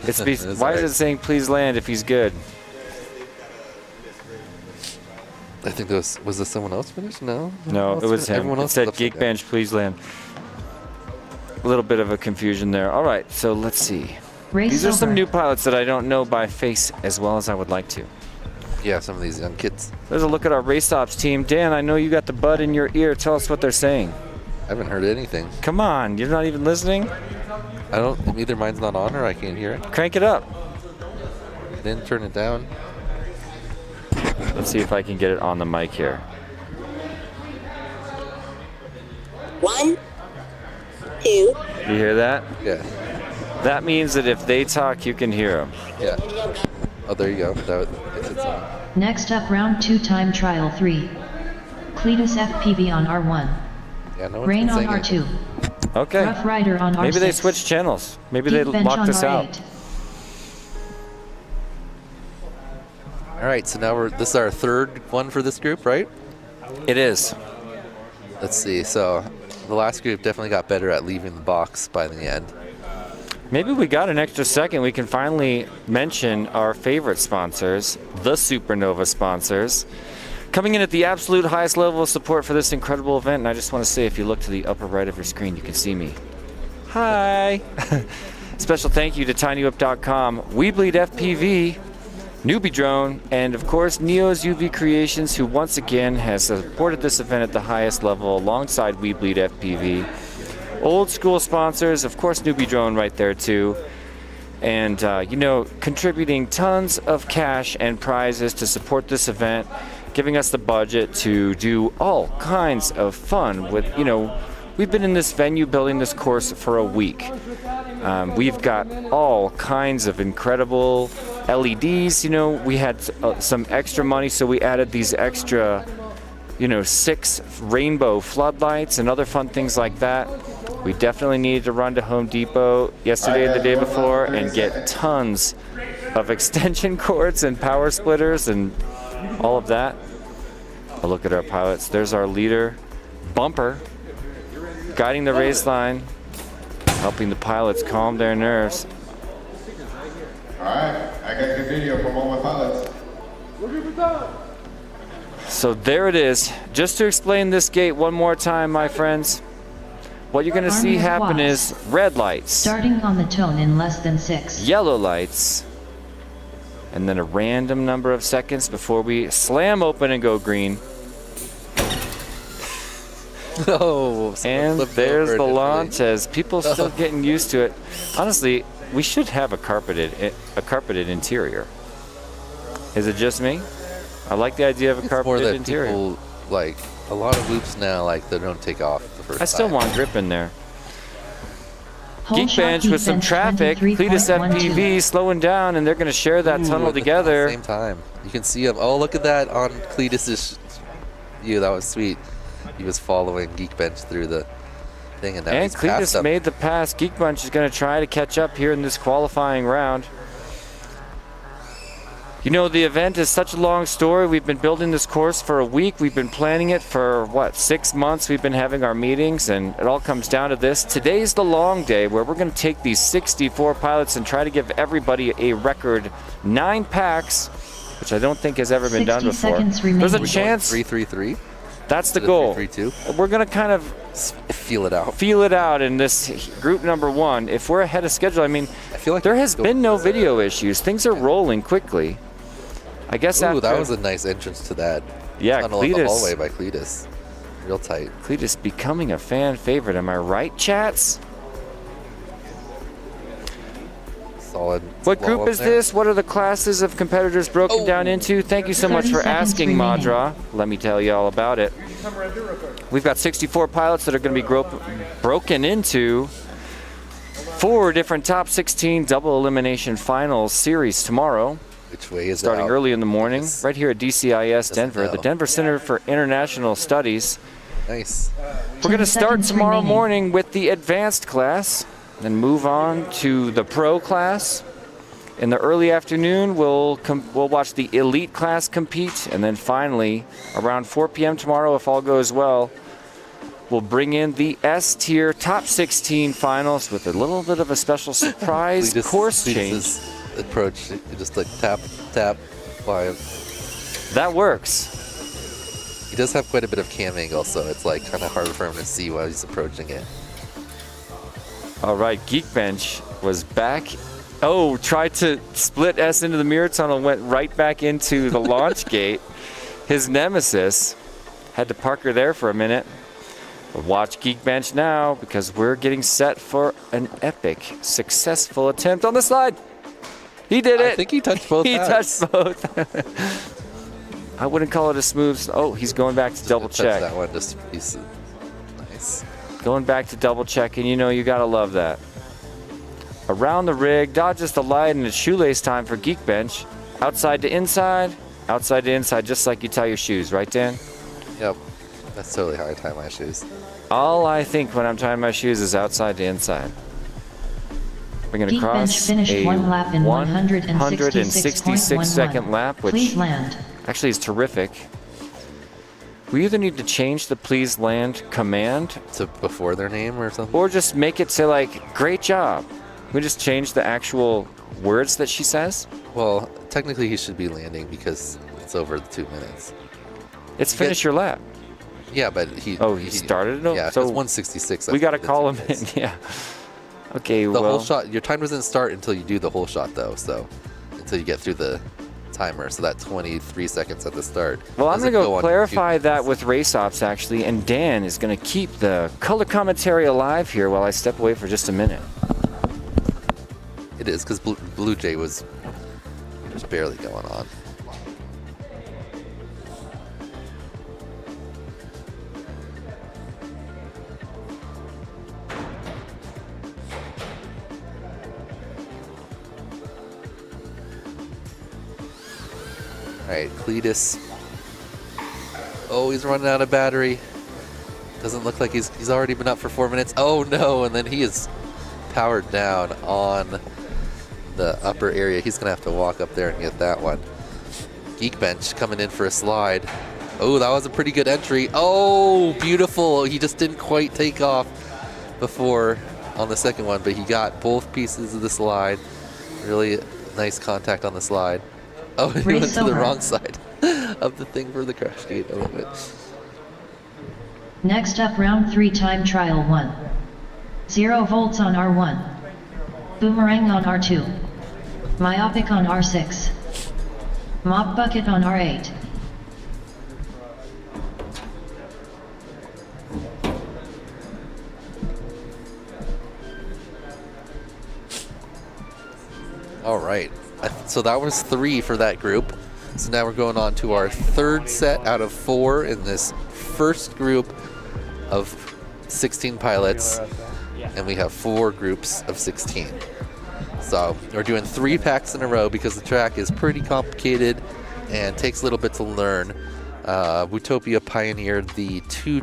It's It's why alright. is it saying please land if he's good? I think was this someone else finished? No. No, it was him. Everyone It else said was upside down. Geekbench, please land. A little bit of a confusion there. All right, so let's see. Race These are some over. new pilots that I don't know by face as well as I would like to. Yeah, some of these young kids. There's a look at our race ops team. Dan, I know you got the bud in your ear. Tell us what they're saying. I haven't heard anything. Come on, you're not even listening? I don't. Either mine's not on or I can't hear it. Crank it up. Then turn it down. Let's see if I can get it on the mic here. 1, 2, You hear that? Yeah. That means that if they talk, you can hear them. Yeah. Oh, there you go. That makes it sound. Next up, round 2 time trial 3. Cletus FPV on R1. Yeah, no one's Rain been on saying R2. Okay. Rough Rider on R6. Maybe they switched channels. Maybe they Geekbench locked on us out. R8. All right, so now this is our third one for this group, right? It is. Let's see. So the last group definitely got better at leaving the box by the end. Maybe we got an extra second. We can finally mention our favorite sponsors, the Supernova sponsors. Coming in at the absolute highest level of support for this incredible event, and I just want to say, if you look to the upper right of your screen, you can see me. Hi! Special thank you to tinywhip.com, We Bleed FPV, Newbie Drone, and of course Neo's UV Creations, who once again has supported this event at the highest level alongside We Bleed FPV. Old school sponsors, of course Newbie Drone right there too. And, you know, contributing tons of cash and prizes to support this event, giving us the budget to do all kinds of fun with, you know, we've been in this venue building this course for a week. We've got all kinds of incredible LEDs, you know, we had some extra money, so we added these extra, you know, 6 rainbow floodlights and other fun things like that. We definitely needed to run to Home Depot yesterday and the day before and get tons of extension cords and power splitters and all of that. A look at our pilots. There's our leader, Bumper, guiding the race line, helping the pilots calm their nerves. All right, I got the video from all my pilots. So there it is. Just to explain this gate one more time, my friends. What you're going to see happen is red lights, Starting on the tone in less than 6. yellow lights, and then a random number of seconds before we slam open and go green. Oh, And there's the launch as people still getting used to it. Honestly, we should have a carpeted interior. Is it just me? I like the idea of a It's more carpeted that interior. people, like, a lot of loops now, like, they don't take off the first I still time. want grip in there. Whole shot Geekbench with some Geekbench traffic. Cletus 23.12. FPV slowing down, and they're going to share that tunnel At the together. same time. You can see him. Oh, look at that on Cletus's view. That was sweet. He was following Geekbench through the thing, and now And he's passed Cletus him. made the pass. Geekbench is going to try to catch up here in this qualifying round. You know, the event is such a long story. We've been building this course for a week. We've been planning it for, 6 months? We've been having our meetings, and it all comes down to this. Today's the long day where we're going to take these 64 pilots and try to give everybody a record 9 packs, which I don't think has ever been done 60 before. seconds There's a remaining. chance. 3-3-3. That's the goal. 3-3-2. We're going to kind of Feel it out. feel it out in this group number 1. If we're ahead of schedule, I mean, I feel like there has go- been no video issues. Things are rolling quickly. I guess Ooh, after that was a nice entrance to that yeah, tunnel in the Cletus, hallway by Cletus. Real tight. Cletus becoming a fan favorite. Am I right, chats? Solid. What slow group up is there. this? What are the classes of competitors broken down into? Thank you so much 30 for seconds asking, remaining. Madra. Let me tell you all about it. We've got 64 pilots that are going to be broken into 4 different top 16 double elimination finals series tomorrow, Which way is starting it out? early in the morning, Yes. right here at DCIS Doesn't Denver, the know. Denver Center for International Studies. Nice. We're going to 10 start seconds tomorrow remaining. morning with the advanced class, then move on to the pro class. In the early afternoon, we'll watch the elite class compete, and then finally, around 4 p.m. tomorrow, if all goes well, we'll bring in the S-tier top 16 finals with a little bit of a special surprise course change. Cletus's approach, you just like tap, tap, by him. That works. He does have quite a bit of cam angle, so it's like kind of hard for him to see while he's approaching it. All right, Geekbench was back. Oh, tried to split S into the mirror tunnel, went right back into the launch gate. His nemesis had to park her there for a minute. But watch Geekbench now, because we're getting set for an epic, successful attempt on the slide. He did it. I think he touched both He pads. touched both. I wouldn't call it a smooth. Oh, he's going back to double Touch check. that one, just piece of, nice. Going back to double check, and you know you gotta love that. Around the rig, dodges the light, and it's shoelace time for Geekbench. Outside to inside just like you tie your shoes, right, Dan? Yep. That's totally how I tie my shoes. All I think when I'm tying my shoes is outside to inside. We're going to cross Geekbench finished a 1 lap in 166 second lap, which Please land. actually is terrific. We either need to change the please land command To before their name or something? or just make it say like, great job. We just change the actual words that she says. Well, technically he should be landing because it's over the 2 minutes. It's finish your lap. Yeah, but he started it? Yeah, So it's 166. We got to after the call 2 him in, minutes. yeah. Okay, The well. whole shot, your time doesn't start until you do the whole shot though, so until you get through the timer, so that 23 seconds at the start. Well, I'm doesn't going to go on clarify 2 that minutes. with race ops, actually, and Dan is going to keep the color commentary alive here while I step away for just a minute. It is, because Blue Jay was just barely going on. Alright, Cletus. Oh, he's running out of battery. Doesn't look like he's already been up for 4 minutes. Oh no, and then he is powered down on the upper area. He's gonna have to walk up there and get that one. Geekbench coming in for a slide. Oh, that was a pretty good entry. Oh, beautiful. He just didn't quite take off before on the second one, but he got both pieces of the slide. Really nice contact on the slide. Oh, he went to the wrong side of the thing for the crash gate. I love it. Next up, round 3 time trial 1. 0 volts on R1. Boomerang on R2. Myopic on R6. Mop bucket on R8. All right. So that was 3 for that group. So now we're going on to our third set out of 4 in this first group of 16 pilots. And we have 4 groups of 16. So we're doing 3 packs in a row because the track is pretty complicated and takes a little bit to learn. Wootopia pioneered the two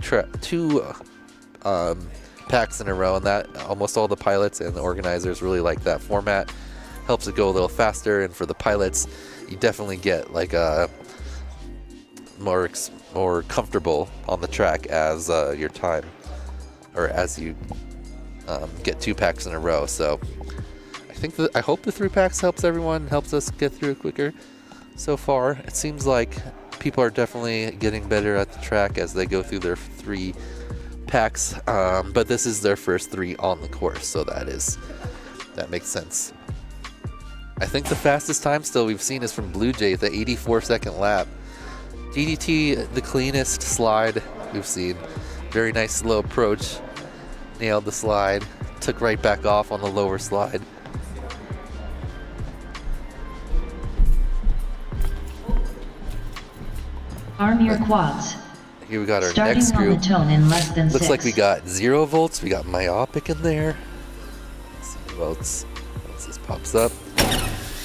packs in a row, and that almost all the pilots and the organizers really like that format. Helps it go a little faster, and for the pilots, you definitely get like a more comfortable on the track as your time, or as you get 2 packs in a row. So I hope the 3 packs helps everyone, helps us get through it quicker. So far, it seems like people are definitely getting better at the track as they go through their 3 packs. But this is their first 3 on the course, so that makes sense. I think the fastest time still we've seen is from Blue Jay, the 84-second lap. DDT, the cleanest slide we've seen. Very nice slow approach. Nailed the slide. Took right back off on the lower slide. Arm your quads. Here we got our Starting next on group. the tone in less than Looks 6. like we got 0 volts. We got myopic in there. 0 volts. Once this pops up.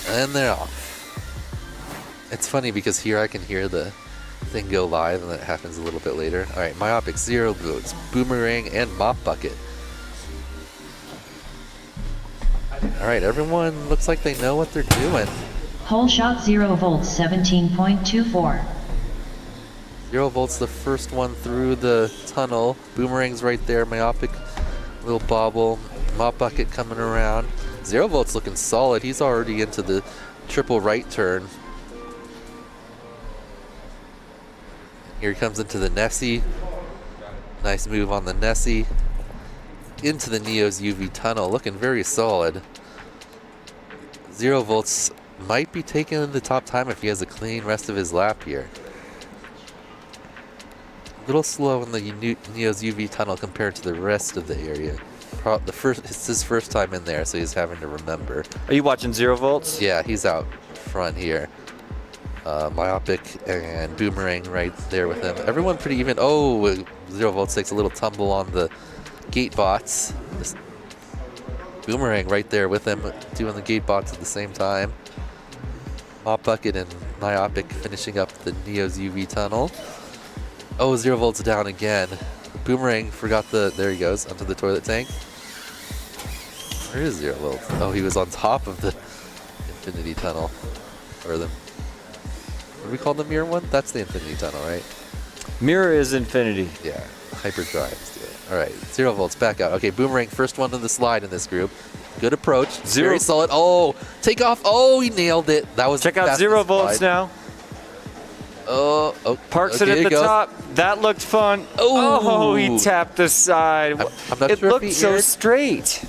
And they're off. It's funny because here I can hear the thing go live and then it happens a little bit later. Alright, myopic 0 volts. Boomerang and mop bucket. Alright, everyone looks like they know what they're doing. Whole shot 0 volts 17.24. 0 volts, the first one through the tunnel. Boomerang's right there. Myopic, little bobble. Mop bucket coming around. 0 volts looking solid. He's already into the triple right turn. Here he comes into the Nessie. Nice move on the Nessie. Into the Neo's UV tunnel. Looking very solid. 0 volts might be taking the top time if he has a clean rest of his lap here. A little slow in the Neo's UV tunnel compared to the rest of the area. It's his first time in there, so he's having to remember. Are you watching 0 volts? Yeah, he's out front here. Myopic and Boomerang right there with him. Everyone pretty even. Oh, 0 volts takes a little tumble on the gate bots. Boomerang right there with them doing the gate bots at the same time. Mop Bucket and Myopic finishing up the Neo's UV tunnel. Oh, 0 volts down again. Boomerang forgot there he goes, onto the toilet tank. Where is 0 volts? Oh, he was on top of the infinity tunnel. Or the, what do we call the mirror one? That's the infinity tunnel, right? Mirror is infinity. Yeah, hyperdrives do it. All right, 0 volts back out. Okay, Boomerang first one on the slide in this group. Good approach. Very solid. Oh, take off. Oh, he nailed it. That was check out 0 volts now. Oh, parks it at the top. That looked fun. Oh, he tapped the side. I'm not it sure looked if he so aired. Straight.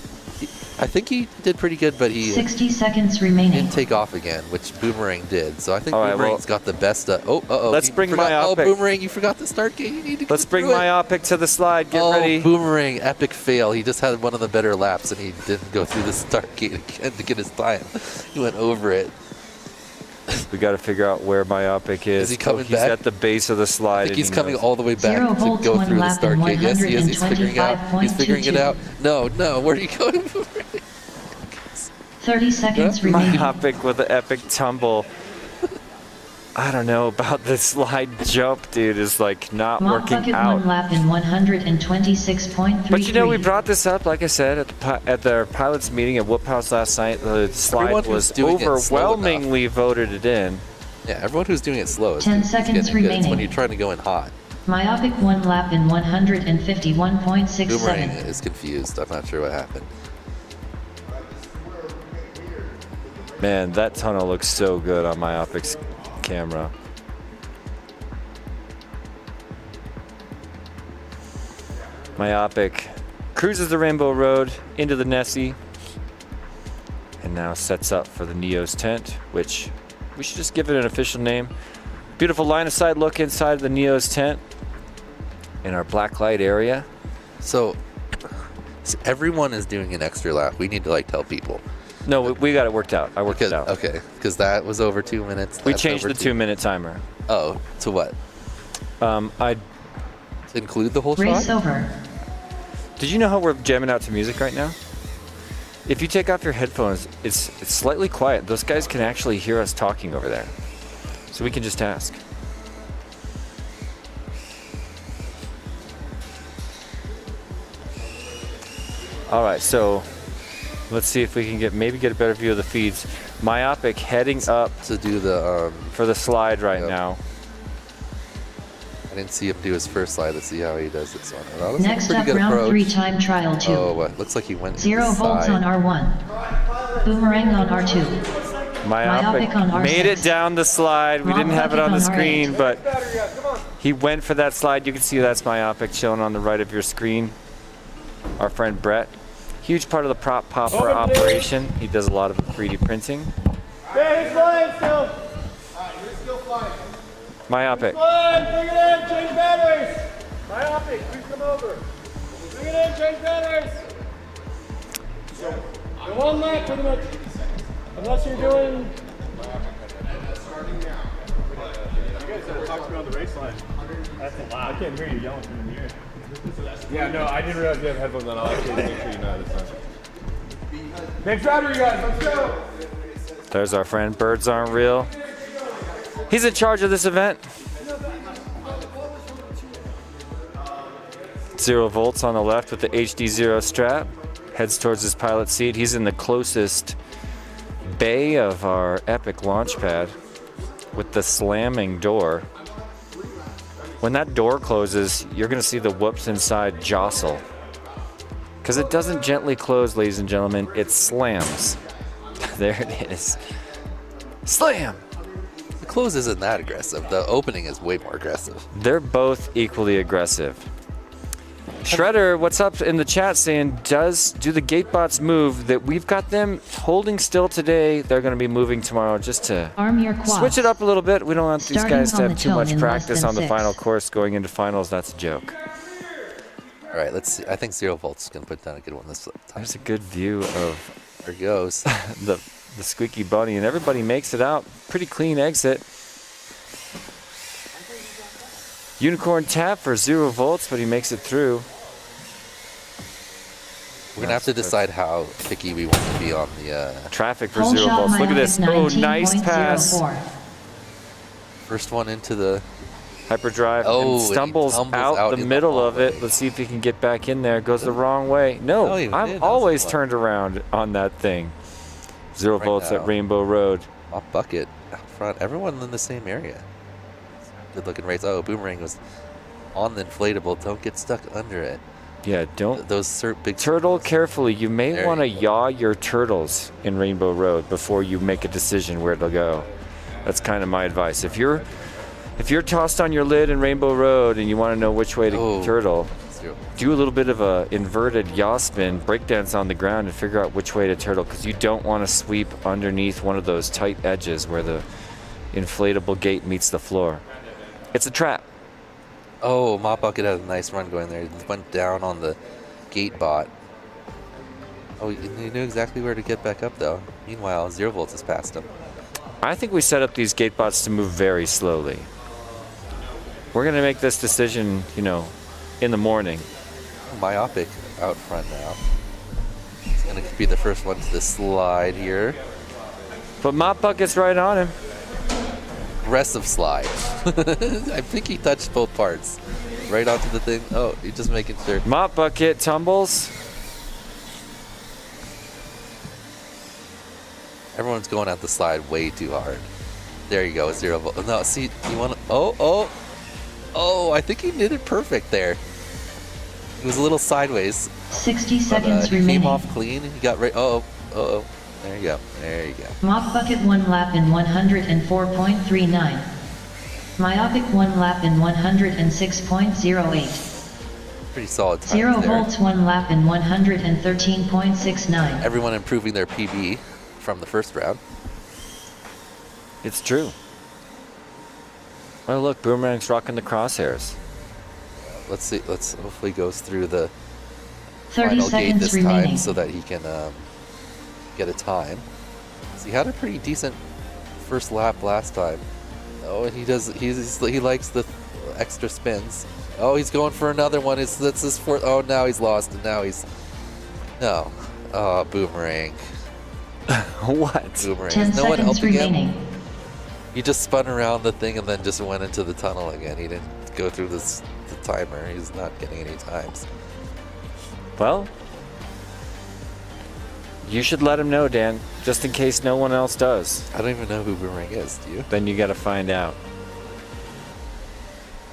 I think he did pretty good, but he 60 seconds remaining. didn't take off again, which Boomerang did. So I think All right, Boomerang's got the best. Let's bring Myopic. Oh, Boomerang, you forgot the start gate. You need to. Let's bring Myopic to the slide. Get ready. Boomerang, epic fail. He just had one of the better laps, and he didn't go through the start gate again to get his time. He went over it. We got to figure out where Myopic is. Is he coming he's back? at the base of the slide. I think he's coming all the way back 0 to volts, go 1 through the lap start and gate. Yes, he is. He's figuring it out. He's figuring it 125.22. out. No, where are you going, Boomerang? 30 seconds remaining. Myopic with an epic tumble. I don't know about the slide jump, dude. Is like not Mop working Bucket out. 1 lap in 126.33. But you know, we brought this up, like I said, at the pilots meeting at Whoop House last night. The slide Everyone who's was doing it slow overwhelmingly voted it in. Yeah, everyone who's doing it slow is 10 is seconds getting it good. It's remaining. when you're trying to go in hot. Myopic 1 lap in Boomerang 151.67. is confused. I'm not sure what happened. Man, that tunnel looks so good on Myopic's camera. Myopic cruises the Rainbow Road into the Nessie and now sets up for the Neo's tent, which we should just give it an official name. Beautiful line of sight look inside the Neo's tent in our black light area. So everyone is doing an extra lap. We need to tell people. No, we got it worked out. I worked it out. Okay, because that was over 2 minutes. We That's changed over the 2-minute timer. Oh, to what? I To include the whole Race shot? over. Did you know how we're jamming out to music right now? If you take off your headphones, it's slightly quiet. Those guys can actually hear us talking over there. So we can just ask. All right, so let's see if we can maybe get a better view of the feeds. Myopic heading up To do the for the slide right Yep. now. I didn't see him do his first slide. Let's see how he does this one. Oh, that's a Next pretty up, good round approach. 3 time trial 2. Oh, what? Looks like he went 0 to the volts side. on R1. Boomerang on R2. Myopic on made it R6. down the slide. We didn't have it on the Myopic on screen, R8. but he went for that slide. You can see that's Myopic showing on the right of your screen. Our friend Brett. Huge part of the prop popper operation. He does a lot of 3D printing. Hey, he's flying still. Myopic. Flying, bring it in, change batteries. Myopic, please come over. Bring it in, change batteries. So, one lap pretty much. Unless you're doing... You guys gotta talk to me on the race line. That's a lot. I can't hear you yelling from here. Yeah, no, I didn't realize you have headphones on. I'll actually make sure you know this time. Next driver, you guys, let's go! There's our friend Birds Aren't Real. He's in charge of this event. 0 volts on the left with the HD0 strap. Heads towards his pilot seat. He's in the closest bay of our epic launch pad with the slamming door. When that door closes, you're going to see the whoops inside jostle. Because it doesn't gently close, ladies and gentlemen. It slams. There it is. Slam! The close isn't that aggressive. The opening is way more aggressive. They're both equally aggressive. Shredder, what's up in the chat saying, do the gate bots move? That we've got them holding still today. They're going to be moving tomorrow just to Arm your quads. switch it up a little bit. We don't want these Starting guys to on have the too tone much in less practice than on the 6. final course going into finals. That's a joke. All right, let's see. I think 0 volts is going to put down a good one this time. There's a good view of There it goes. the squeaky bunny, and everybody makes it out. Pretty clean exit. Unicorn tap for 0 volts, but he makes it through. We're gonna have to decide how picky we want to be on the Traffic for Hole 0 shot volts. Look at this. Oh, myopic nice pass. 19.04. first one into the. Hyperdrive Oh, and and he stumbles tumbles out out the in the middle of it. hallway. Let's see if he can get back in there. Goes the wrong way. No, Oh, he did. I'm That's always fun. turned around on that thing. 0 Right volts now. at Rainbow Road. Mop bucket out front. Everyone in the same area. Good looking race. Oh, Boomerang was on the inflatable. Don't get stuck under it. Yeah, don't Those big turtle circles. carefully. You may There want to you go. yaw your turtles in Rainbow Road before you make a decision where to go. That's kind of my advice. If you're tossed on your lid in Rainbow Road and you want to know which way to Oh. turtle, 0. do a little bit of a inverted yaw spin, breakdance on the ground, and figure out which way to turtle, because you don't want to sweep underneath one of those tight edges where the inflatable gate meets the floor. It's a trap. Oh, Mop bucket has a nice run going there. He went down on the gate bot. Oh, he knew exactly where to get back up though. Meanwhile, 0 volts has passed him. I think we set up these gate bots to move very slowly. We're going to make this decision, in the morning. Myopic out front now. He's gonna be the first one to the slide here. But Mop Bucket's right on him. Aggressive slide. I think he touched both parts. Right onto the thing. Oh, he's just making sure. Mop Bucket tumbles. Everyone's going at the slide way too hard. There you go, 0 volt. No, see, you want to. Oh, I think he did it perfect there. He was a little sideways. 60 But, seconds he remaining. came off clean. He got right. Oh. There you go. There you go. Mop bucket 1 lap in 104.39. Myopic 1 lap in 106.08. Pretty solid time 0 there. volts 1 lap in 113.69. Everyone improving their PB from the first round. It's true. Oh, look, Boomerang's rocking the crosshairs. Let's see. Let's hopefully goes through the 30 final gate seconds this remaining. time so that he can get a time. So he had a pretty decent first lap last time. Oh, and he likes the extra spins. Oh, he's going for another one. That's his fourth. Oh, now he's lost, and now he's no. Oh, Boomerang. What? Boomerang. 10 Is no one seconds helping remaining. him? He just spun around the thing and then just went into the tunnel again. He didn't go through the timer. He's not getting any times. Well, you should let him know, Dan, just in case no one else does. I don't even know who Boomerang is. Do you? Then you got to find out.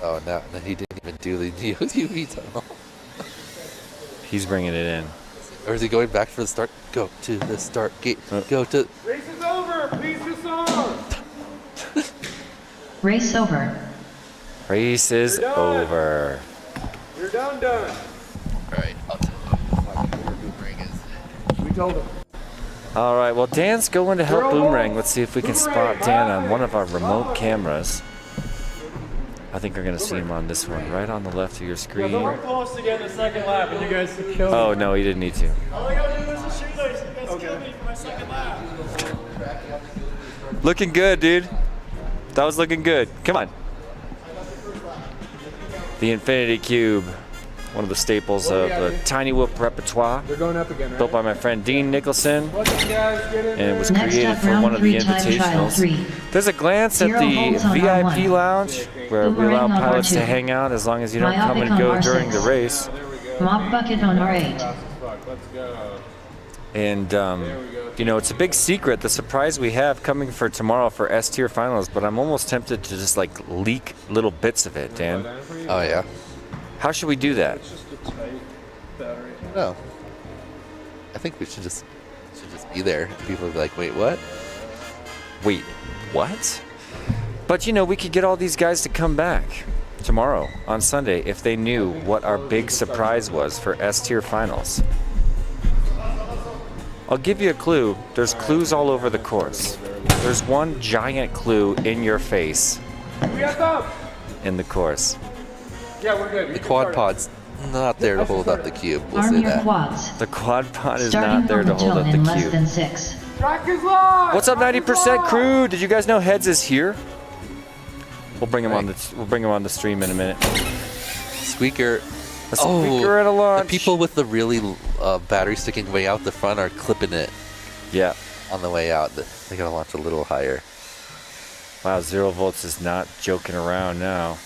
Oh, no, he didn't even do the UV tunnel. He's bringing it in. Or is he going back for the start? Go to the start gate. Go to. Race is over. Please disarm. Race over. Race is You're done. over. You're done. All right, I'll tell him where Boomerang is. We told him. All right, well, Dan's going to help Zero Boomerang. volts. Let's see if we can Boomerang, spot Dan on bye. one of our remote cameras. I think we're going to see him on this one, right on the left of your screen. We're close to getting the second lap, and you guys killed me. Oh, no, he didn't need to. All I gotta do is a shoelace. You guys killed me for my second lap. Looking good, dude. That was looking good. Come on. The Infinity Cube, one of the staples of the Tiny Whoop repertoire, They're going up again, right? built by my friend Dean Nicholson, Welcome, guys. Get in and it was Next created up, for round one of the 3 time trial invitationals. 3. There's a glance at 0 the volts on VIP R1. lounge, where we allow Boomerang on pilots to R2. hang out as long as you don't come Myopic and on go R6. during the race. Mop bucket on R8. Let's go. And, it's a big secret, the surprise we have coming for tomorrow for S-tier finals, but I'm almost tempted to just leak little bits of it, Dan. Oh yeah. How should we do that? No. I think we should just be there. People will be like, wait, what? Wait, what? But we could get all these guys to come back tomorrow on Sunday if they knew what our big surprise was for S-tier finals. I'll give you a clue. There's clues all over the course. There's one giant clue in your face We got them. in the course. Yeah, we're good. You The can quad start it. pod's not there to hold up the cube. We'll Arm say your that. quads. The quad pod is Starting not there from to the hold tone up in the less cube. than 6. Track is live. What's up, Track is 90% live. crew? Did you guys know Heads is here? We'll bring him on the stream in a minute. Squeaker. A squeaker at a launch. The people with the really battery sticking way out the front are clipping it Yeah. on the way out. They gotta launch a little higher. Wow, 0 volts is not joking around now.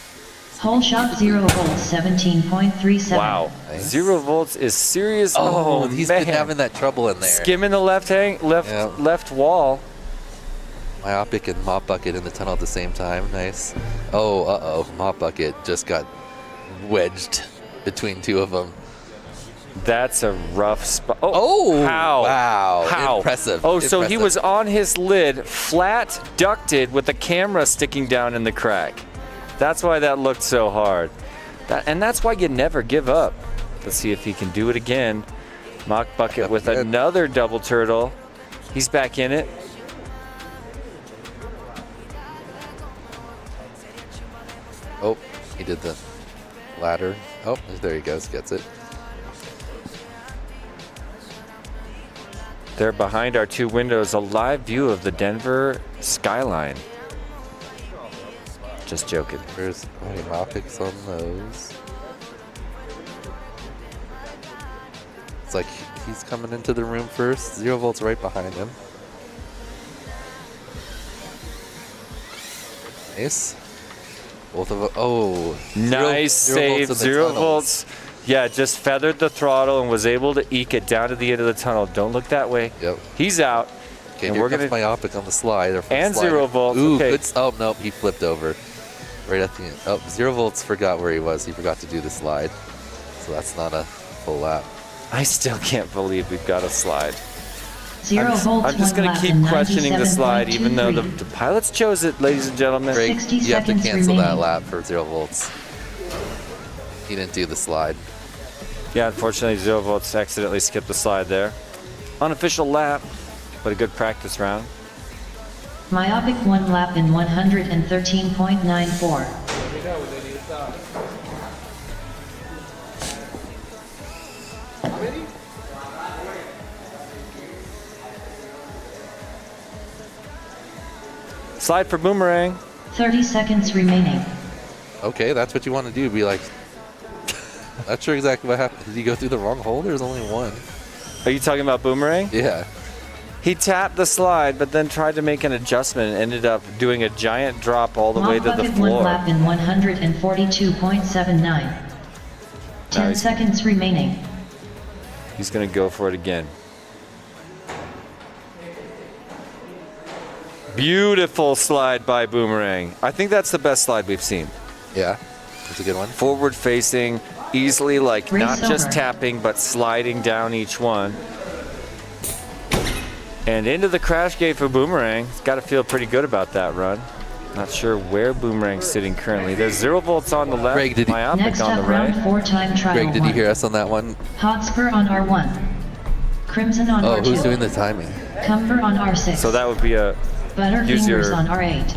Whole shot 0 volts 17.37. Wow. Nice. 0 volts is serious. Oh, he's man. been having that trouble in there. Skimming the left wall. Myopic and Mop Bucket in the tunnel at the same time. Nice. Oh, uh-oh. Mop Bucket just got wedged between two of them. That's a rough spot. Oh, how? wow. How? Impressive. Oh, so he Impressive. was on his lid, flat ducted with the camera sticking down in the crack. That's why that looked so hard. And that's why you never give up. Let's see if he can do it again. Mock Bucket with another double turtle. He's back in it. Oh, he did the ladder. Oh, there he goes. Gets it. There behind our two windows, a live view of the Denver skyline. Just joking. There's any Mopics on those. It's like he's coming into the room first. 0 volts right behind him. Nice. Both of them. Oh. Nice save. 0 tunnels. volts. Yeah, just feathered the throttle and was able to eke it down to the end of the tunnel. Don't look that way. Yep. He's out. Okay, and here we're comes gonna Myopic on the slide. Or and slider. 0 volts. Ooh, Okay. good. Oh, nope. He flipped over. Right at the end. Oh, 0 volts forgot where he was. He forgot to do the slide. So that's not a full lap. I still can't believe we've got a slide. 0 volts. I'm just going to keep questioning the slide, even though the pilots chose it, ladies and gentlemen. Greg, 60 you have to seconds cancel that remaining. lap for 0 volts. He didn't do the slide. Yeah, unfortunately, 0 volts accidentally skipped the slide there. Unofficial lap, but a good practice round. Myopic 1 lap in 113.94. Slide for Boomerang. 30 seconds remaining. Okay, that's what you want to do. Be like, not sure exactly what happened. Did he go through the wrong hole? There's only one. Are you talking about Boomerang? Yeah. He tapped the slide, but then tried to make an adjustment and ended up doing a giant drop all the way to the Bucket 1 floor. lap in 142.79. 10 Nice. seconds remaining. He's going to go for it again. Beautiful slide by Boomerang. I think that's the best slide we've seen. Yeah. That's a good one. Forward facing, easily, like Race not just over. tapping, but sliding down each one. And into the crash gate for Boomerang. He's got to feel pretty good about that run. Not sure where Boomerang's sitting currently. There's 0 volts on the left, Greg, did he- Myopic Next on the up, right. round 4 time trial Greg, did 1. you hear us on that one? Hotspur on R1. Crimson on Oh, R2. who's doing the timing? Cumber on R6. So that would be a use Butterfingers your- on R8.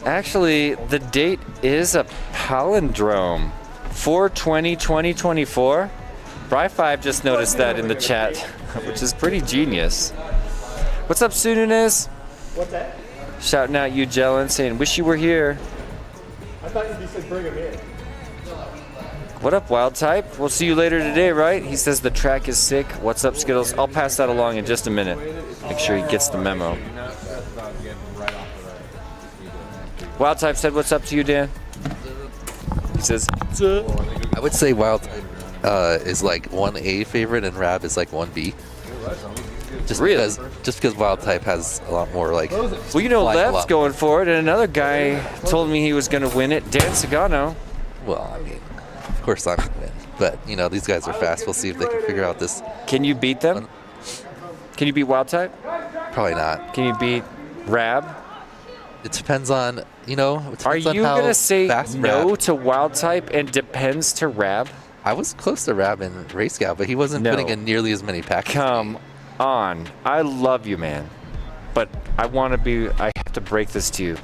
Actually, the date is a palindrome. 4/20/2024. Bry5 just noticed that in the chat, which is pretty genius. What's up, Sununez? What's that? Shouting out you, Jellin, saying, wish you were here. I thought you said bring him in. What up, Wild Type? We'll see you later today, right? He says the track is sick. What's up, Skittles? I'll pass that along in just a minute. Make sure he gets the memo. Wild Type said, what's up to you, Dan? He says, what's up? I would say Wild is like 1A favorite and Rab is like 1B. Just Really? because Wild Type has a lot more like. Well, you know, flying a Lev's lot. going for it, and another guy told me he was going to win it. Dan Sagano. Well, I mean, of course I'm gonna win, but you know these guys are fast. We'll see if they can figure out this. Can you beat them? Can you beat Wild Type? Probably not. Can you beat Rab? It depends on it Are depends on you how going to say fast no Rab. to Wild Type and depends to Rab? I was close to Rab in Race Scout, but he wasn't No. putting in nearly as many packs. Come on. I love you, man. But I have to break this to you.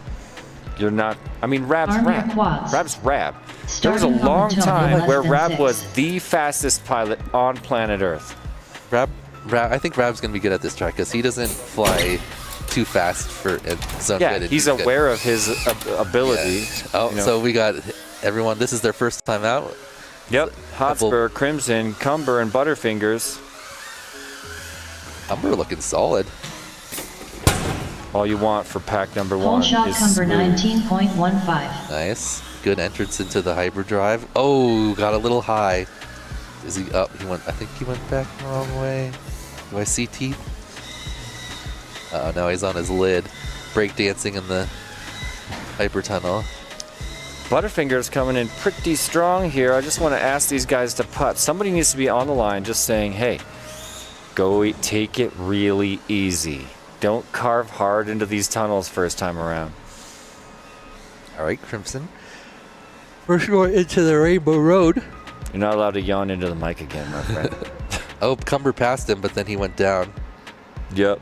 You're not, I mean, Rab's Arm your Rab. quads. Rab's Rab. There was a Starting on long the top, time less where than Rab 6. was the fastest pilot on planet Earth. Rab, I think Rab's gonna be good at this track because he doesn't fly too fast for zone Yeah, good. he's aware of his ability. Yeah. Oh, you know. so we got everyone. This is their first time out. Yep, Hotspur, Crimson, Cumber, and Butterfingers. Cumber looking solid. All you want for pack number Pole one shot is Cumber smooth. 19.15. Nice. Good entrance into the hyperdrive. Oh, got a little high. Is he up? He went. I think he went back the wrong way. Do I see teeth? Now he's on his lid. Breakdancing in the hyper tunnel. Butterfinger's coming in pretty strong here. I just want to ask these guys to putt. Somebody needs to be on the line just saying, hey, go take it really easy. Don't carve hard into these tunnels first time around. All right, Crimson. We're going into the Rainbow Road. You're not allowed to yawn into the mic again, my friend. Oh, Cumber passed him, but then he went down. Yep.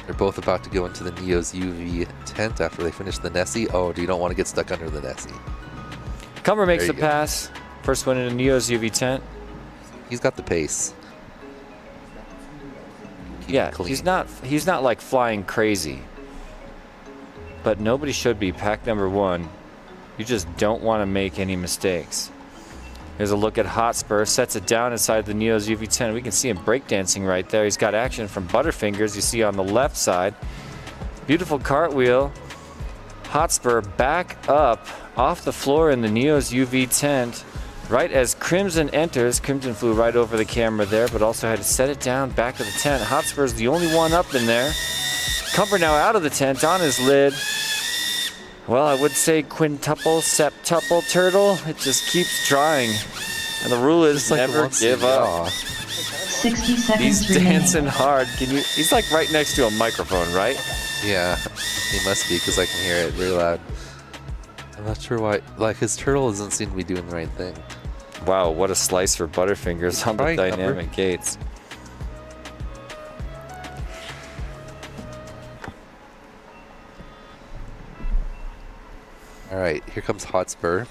They're both about to go into the Neo's UV tent after they finish the Nessie. Oh, you don't want to get stuck under the Nessie. Cumber makes There the you go. pass. First one into Neo's UV tent. He's got the pace. Keep Yeah, it clean. he's not like flying crazy. But nobody should be. Pack number one. You just don't want to make any mistakes. Here's a look at Hotspur. Sets it down inside the Neo's UV10. We can see him breakdancing right there. He's got action from Butterfingers. You see on the left side. Beautiful cartwheel. Hotspur back up off the floor in the Neo's UV tent. Right as Crimson enters. Crimson flew right over the camera there, but also had to set it down back of the tent. Hotspur's the only one up in there. Cumber now out of the tent on his lid. Well, I would say quintuple, septuple turtle. It just keeps trying. And the rule is Just like never once give in- up. Aw. 60 seconds He's remaining. dancing hard. He's like right next to a microphone, right? Yeah, he must be because I can hear it really loud. I'm not sure why. Like his turtle doesn't seem to be doing the right thing. Wow, what a slice for Butterfingers on the Right, Cumber. dynamic gates. All right, here comes Hotspur.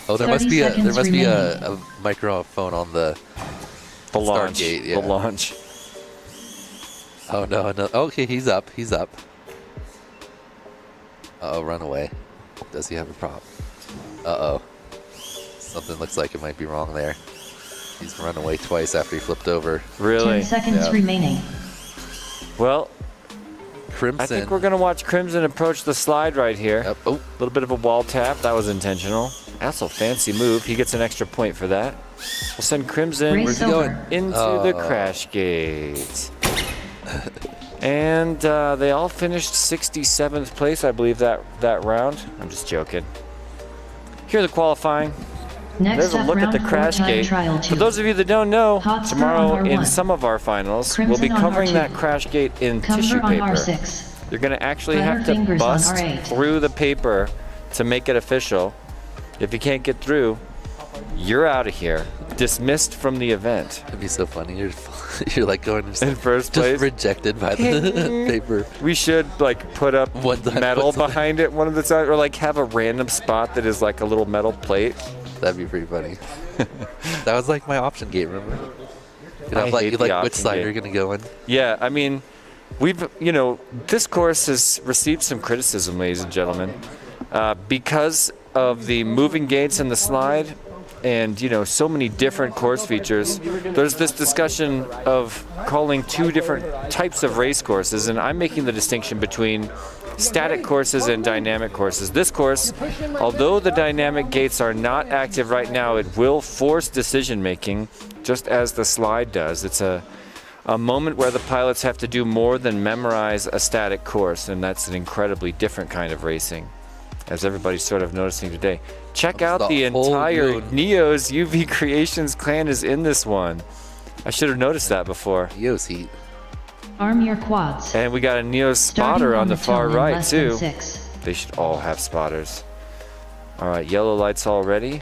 Oh, there 30 must be seconds a microphone on the. The launch. Stargate, yeah. The launch. Oh no, no. Okay, he's up. He's up. Uh-oh, run away. Does he have a prop? Uh-oh. Something looks like it might be wrong there. He's run away twice after he flipped over. Really? 10 seconds Yeah. remaining. Well, Crimson. I think we're going to watch Crimson approach the slide right here. Yep. Oh, A little bit of a wall tap. That was intentional. That's a fancy move. He gets an extra point for that. We'll send Crimson Race over. into the crash gate. And they all finished 67th place, I believe, that round. I'm just joking. Here are the qualifying. Next There's a up, look at round the 4 crash time gate. trial For 2. those of you that don't know, Hotspur tomorrow on in R1. some of our finals, we'll be Crimson on covering R2. that crash gate in Cumber tissue on paper. R6. You're going to actually have to Butterfingers on bust R8. through the paper to make it official. If you can't get through, you're out of here. Dismissed from the event. that'd be so funny. You're like going In first just place. rejected by the paper. We should like put up One time metal put something- behind it one of the times, or like have a random spot that is like a little metal plate. That'd be pretty funny. That was like my option gate, remember? You'd I have like, hate you'd the like which option side gate. you're gonna go in. Yeah, I mean, this course has received some criticism, ladies and gentlemen, because of the moving gates and the slide, and so many different course features. There's this discussion of calling two different types of race courses, and I'm making the distinction between static courses and dynamic courses. This course, although the dynamic gates are not active right now, it will force decision making, just as the slide does. It's a moment where the pilots have to do more than memorize a static course, and that's an incredibly different kind of racing, as everybody's sort of noticing today. Check out the the whole entire moon. Neo's UV Creations clan is in this one. I should have noticed that before. Neo's heat. Arm your quads. And we got a Neo Starting spotter on the far tongue in right less than too. 6. They should all have spotters. All right, yellow lights all ready.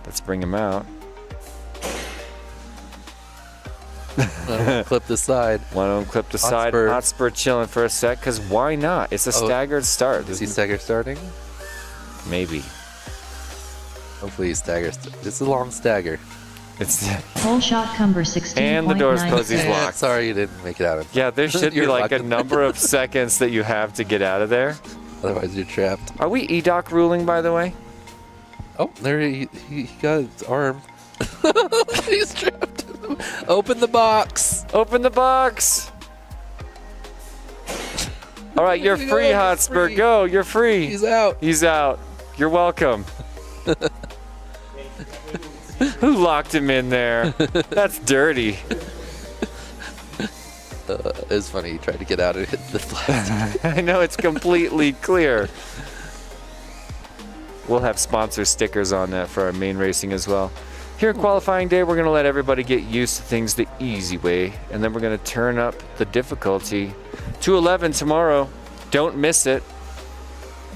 Let's bring them out. Clip the side. One of them clip the side. Hotspur. Hotspur chilling for a sec, because why not? It's a staggered start. Is he stagger starting? Maybe. Hopefully he staggers. It's a long stagger. It's Whole shot Cumber 16.96. And the door's closed. He's locked. Sorry you didn't make it out. Yeah, there should be You're like a locked. number of seconds that you have to get out of there. Otherwise you're trapped. Are we EDOC ruling, by the way? Oh, there he got his arm. He's trapped. Open the box. Open the box. All right, you're He's free, out, Hotspur. free. Go, you're free. He's out. He's out. You're welcome. Who locked him in there? That's dirty. It's funny. He tried to get out and hit the flat. I know it's completely clear. We'll have sponsor stickers on that for our main racing as well. Here at qualifying day, we're going to let everybody get used to things the easy way, and then we're going to turn up the difficulty to 11 tomorrow. Don't miss it.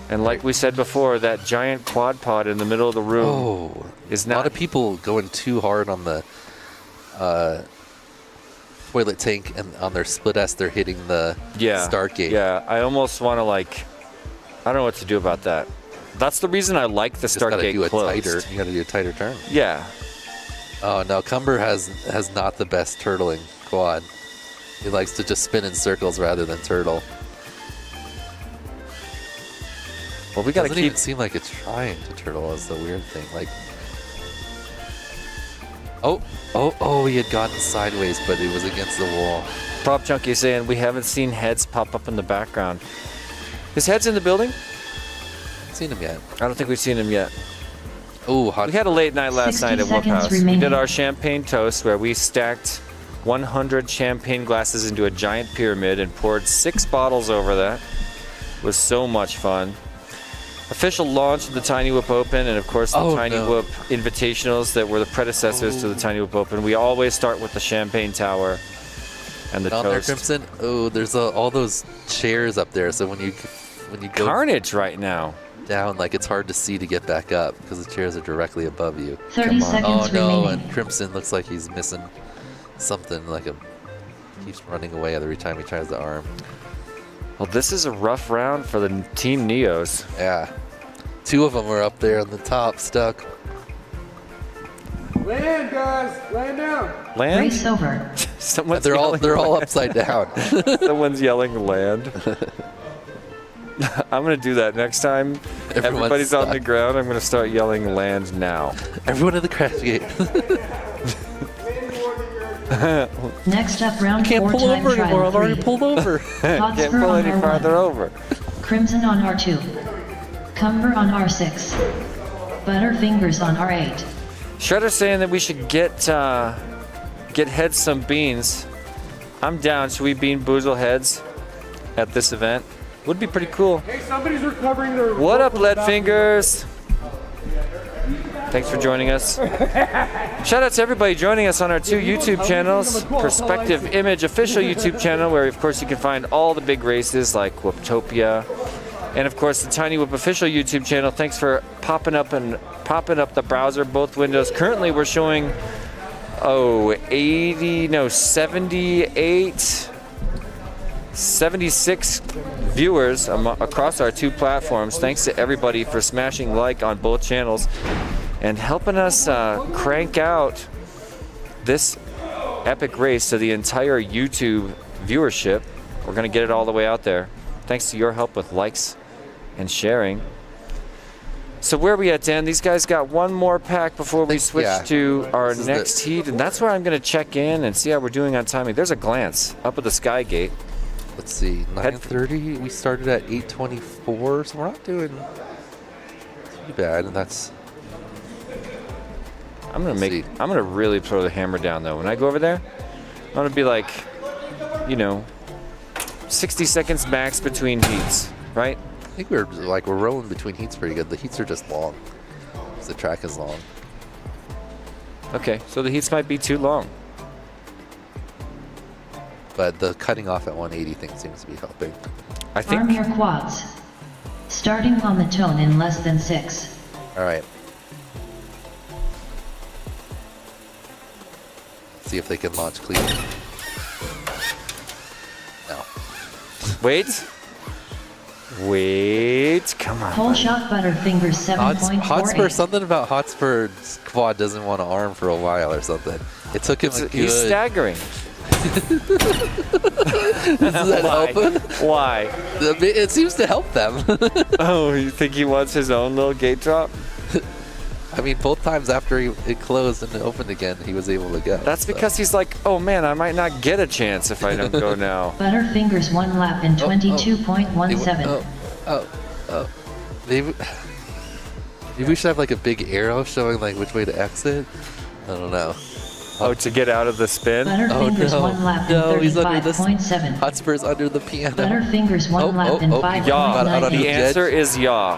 And like we said before, that giant quad pod in the middle of the room is A lot not. of people going too hard on the toilet tank and on their split S. They're hitting the start gate. Yeah, I almost want to I don't know what to do about that. That's the reason I like the Just start gotta gate do a closed. tighter. You got to do a tighter turn. Yeah. Oh no, Cumber has not the best turtling quad. He likes to just spin in circles rather than turtle. Well, we got to Doesn't keep. even seem like it's trying to turtle. Is the weird thing. Like, oh, he had gotten sideways, but it was against the wall. Prop Junkie saying we haven't seen heads pop up in the background. His head's in the building? Seen him yet? I don't think we've seen him yet. Oh, hot. We had a late night last 60 night at Whoop seconds House. We remaining. did our champagne toast where we stacked 100 champagne glasses into a giant pyramid and poured 6 bottles over that. It was so much fun. Official launch of the Tiny Whoop Open, and of course the Tiny Whoop Invitationals that were the predecessors to the Tiny Whoop Open. We always start with the champagne tower and the On there, toast. Crimson. Oh, there's all those chairs up there. So when you go Carnage right now. down, like it's hard to see to get back up because the chairs are directly above you. 30 Come on. seconds Oh no, remaining. and Crimson looks like he's missing something. Keeps running away every time he tries to arm. Well, this is a rough round for the Team Neos. Yeah, 2 of them are up there on the top, stuck. Land, guys. Land down. Land? Race over. Someone's They're all yelling upside down. Someone's yelling land. I'm going to do that next time. Everyone's Everybody's on the stuck. ground. I'm going to start yelling land now. Everyone at the crash gate. Next up, round Can't 4 pull time over anymore. trial I'm already 3. pulled over. Can't Hotspur pull on any farther R1. over. Crimson on R2. Cumber on R6. Butterfingers on R8. Shredder's saying that we should get heads some beans. I'm down. Should we bean boozle heads at this event? Would be pretty cool. Hey, somebody's recovering their. What up, lead fingers? Thanks for joining us. Shout out to everybody joining us on our 2 YouTube channels. Perspective Image official YouTube channel, where of course you can find all the big races like Whooptopia, and of course the Tiny Whoop official YouTube channel. Thanks for popping up the browser, both windows. Currently we're showing 76 viewers across our 2 platforms. Thanks to everybody for smashing like on both channels and helping us crank out this epic race to the entire YouTube viewership. We're going to get it all the way out there. Thanks to your help with likes and sharing. So where are we at, Dan? These guys got one more pack before we switch to our next heat, and that's where I'm going to check in and see how we're doing on timing. There's a glance up at the Sky Gate. Let's see, 9:30. We started at 8:24, so we're not doing too bad, and that's. I'm gonna really throw the hammer down though. When I go over there, I'm gonna be like, 60 seconds max between heats, right? I think we're rolling between heats pretty good. The heats are just long. 'Cause the track is long. Okay, so the heats might be too long. But the cutting off at 180 thing seems to be helping. I think. Arm your quads. Starting on the tone in less than 6. All right. See if they can launch clean. No. Wait. Wait, come on. Whole shot Butterfingers 7.48. Hotspur, something about Hotspur's quad doesn't want to arm for a while or something. It took him a good... He's staggering. Does that help him? Why? It seems to help them. Oh, you think he wants his own little gate drop? I mean, both times after it closed and it opened again, he was able to go. That's because he's like, oh man, I might not get a chance if I don't go now. Butterfingers 1 lap in 22.17. Maybe we should have like a big arrow showing like which way to exit. I don't know. Oh, to get out of the spin? Butterfingers 1 lap in he's under this. 35.7. Hotspur's under the piano. Butterfingers 1 lap in 5.98. Yaw. The answer is yaw.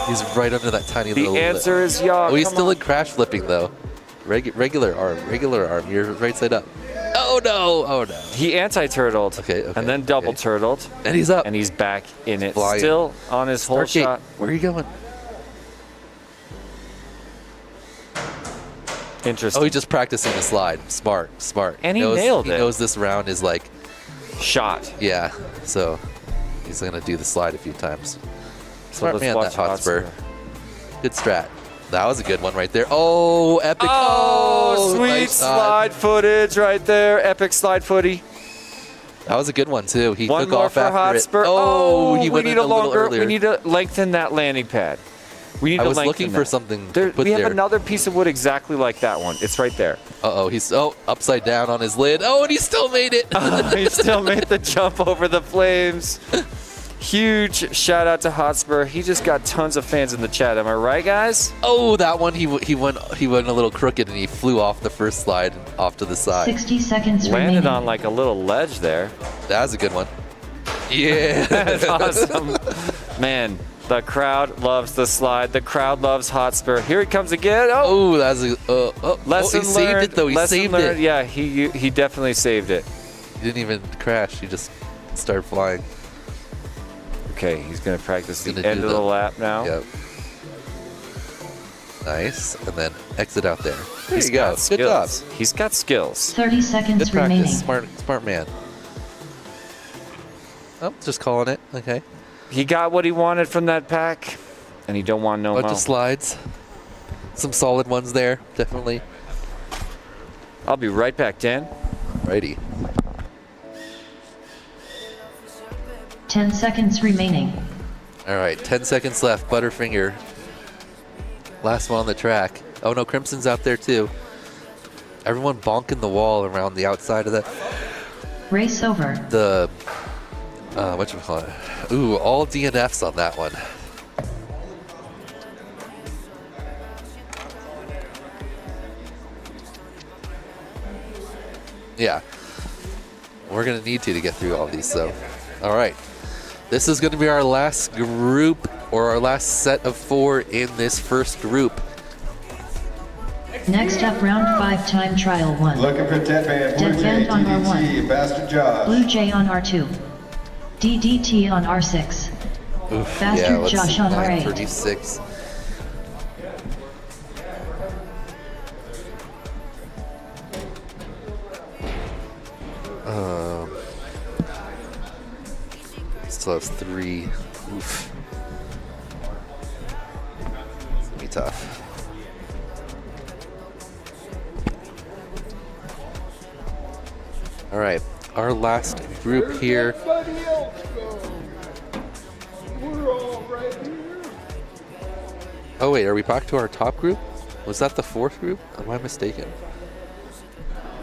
He's right under that tiny little... The answer is yaw. Oh, he's still in crash flipping though. Regular arm. You're right side up. Oh no! Oh no! He anti-turtled. Okay. And then double turtled. And he's up. And he's back in it. Flying. Still on his whole Stargate. shot. Where are you going? Interesting. Oh, he's just practicing the slide. Smart. And he nailed it. He knows this round is like... Shot. Yeah. So he's going to do the slide a few times. So Smart let's man, watch that Hotspur. Hotspur. Good strat. That was a good one right there. Oh, epic. Oh, sweet nice slide footage right there. Epic slide footy. That was a good one, too. He One took more off for after Hotspur. it. Oh, he we went need in a little longer. earlier. We need to lengthen that landing pad. We need I to was lengthen looking that. for something to put We have there. another piece of wood exactly like that one. It's right there. Uh-oh, he's upside down on his lid. Oh, and he still made it. He still made the jump over the flames. Huge shout out to Hotspur. He just got tons of fans in the chat. Am I right, guys? Oh, that one he went a little crooked and he flew off the first slide off to the side. 60 seconds Landed remaining. on like a little ledge there. That was a good one. Yeah. That's awesome. Man, the crowd loves the slide. The crowd loves Hotspur. Here he comes again. Oh, That's a lesson he learned. saved it though. He Lesson saved learned. it. Yeah, he definitely saved it. He didn't even crash. He just started flying. Okay, he's gonna practice the Gonna end do of the lap now. Yep. Nice. And then exit out there. There He's you go. got Good job. skills. He's got skills. 30 seconds Good practice. remaining. Smart man. Oh, just calling it. Okay. He got what he wanted from that pack, and he don't want no Bunch more. of slides. Some solid ones there, definitely. I'll be right back, Dan. Righty. 10 seconds remaining. All right, 10 seconds left. Butterfinger. Last one on the track. Oh no, Crimson's out there too. Everyone bonking the wall around the outside of Race over. the whatchamacallit? Ooh, all DNFs on that one. Yeah. We're gonna need to get through all these, so. All right. This is gonna be our last group, or our last set of 4 in this first group. Next up, round 5 time trial 1. Looking for Deadband, Blue Jay, Deadband on R1. DDT, Bastard Josh. Blue Jay on R2. DDT on R6. Oof, Bastard let's Josh see, on R8. 936. Still has 3. Oof. It's gonna be tough. All right, our last group here. Everybody else go. We're all right here. Oh wait, are we back to our top group? Was that the 4th group? Am I mistaken?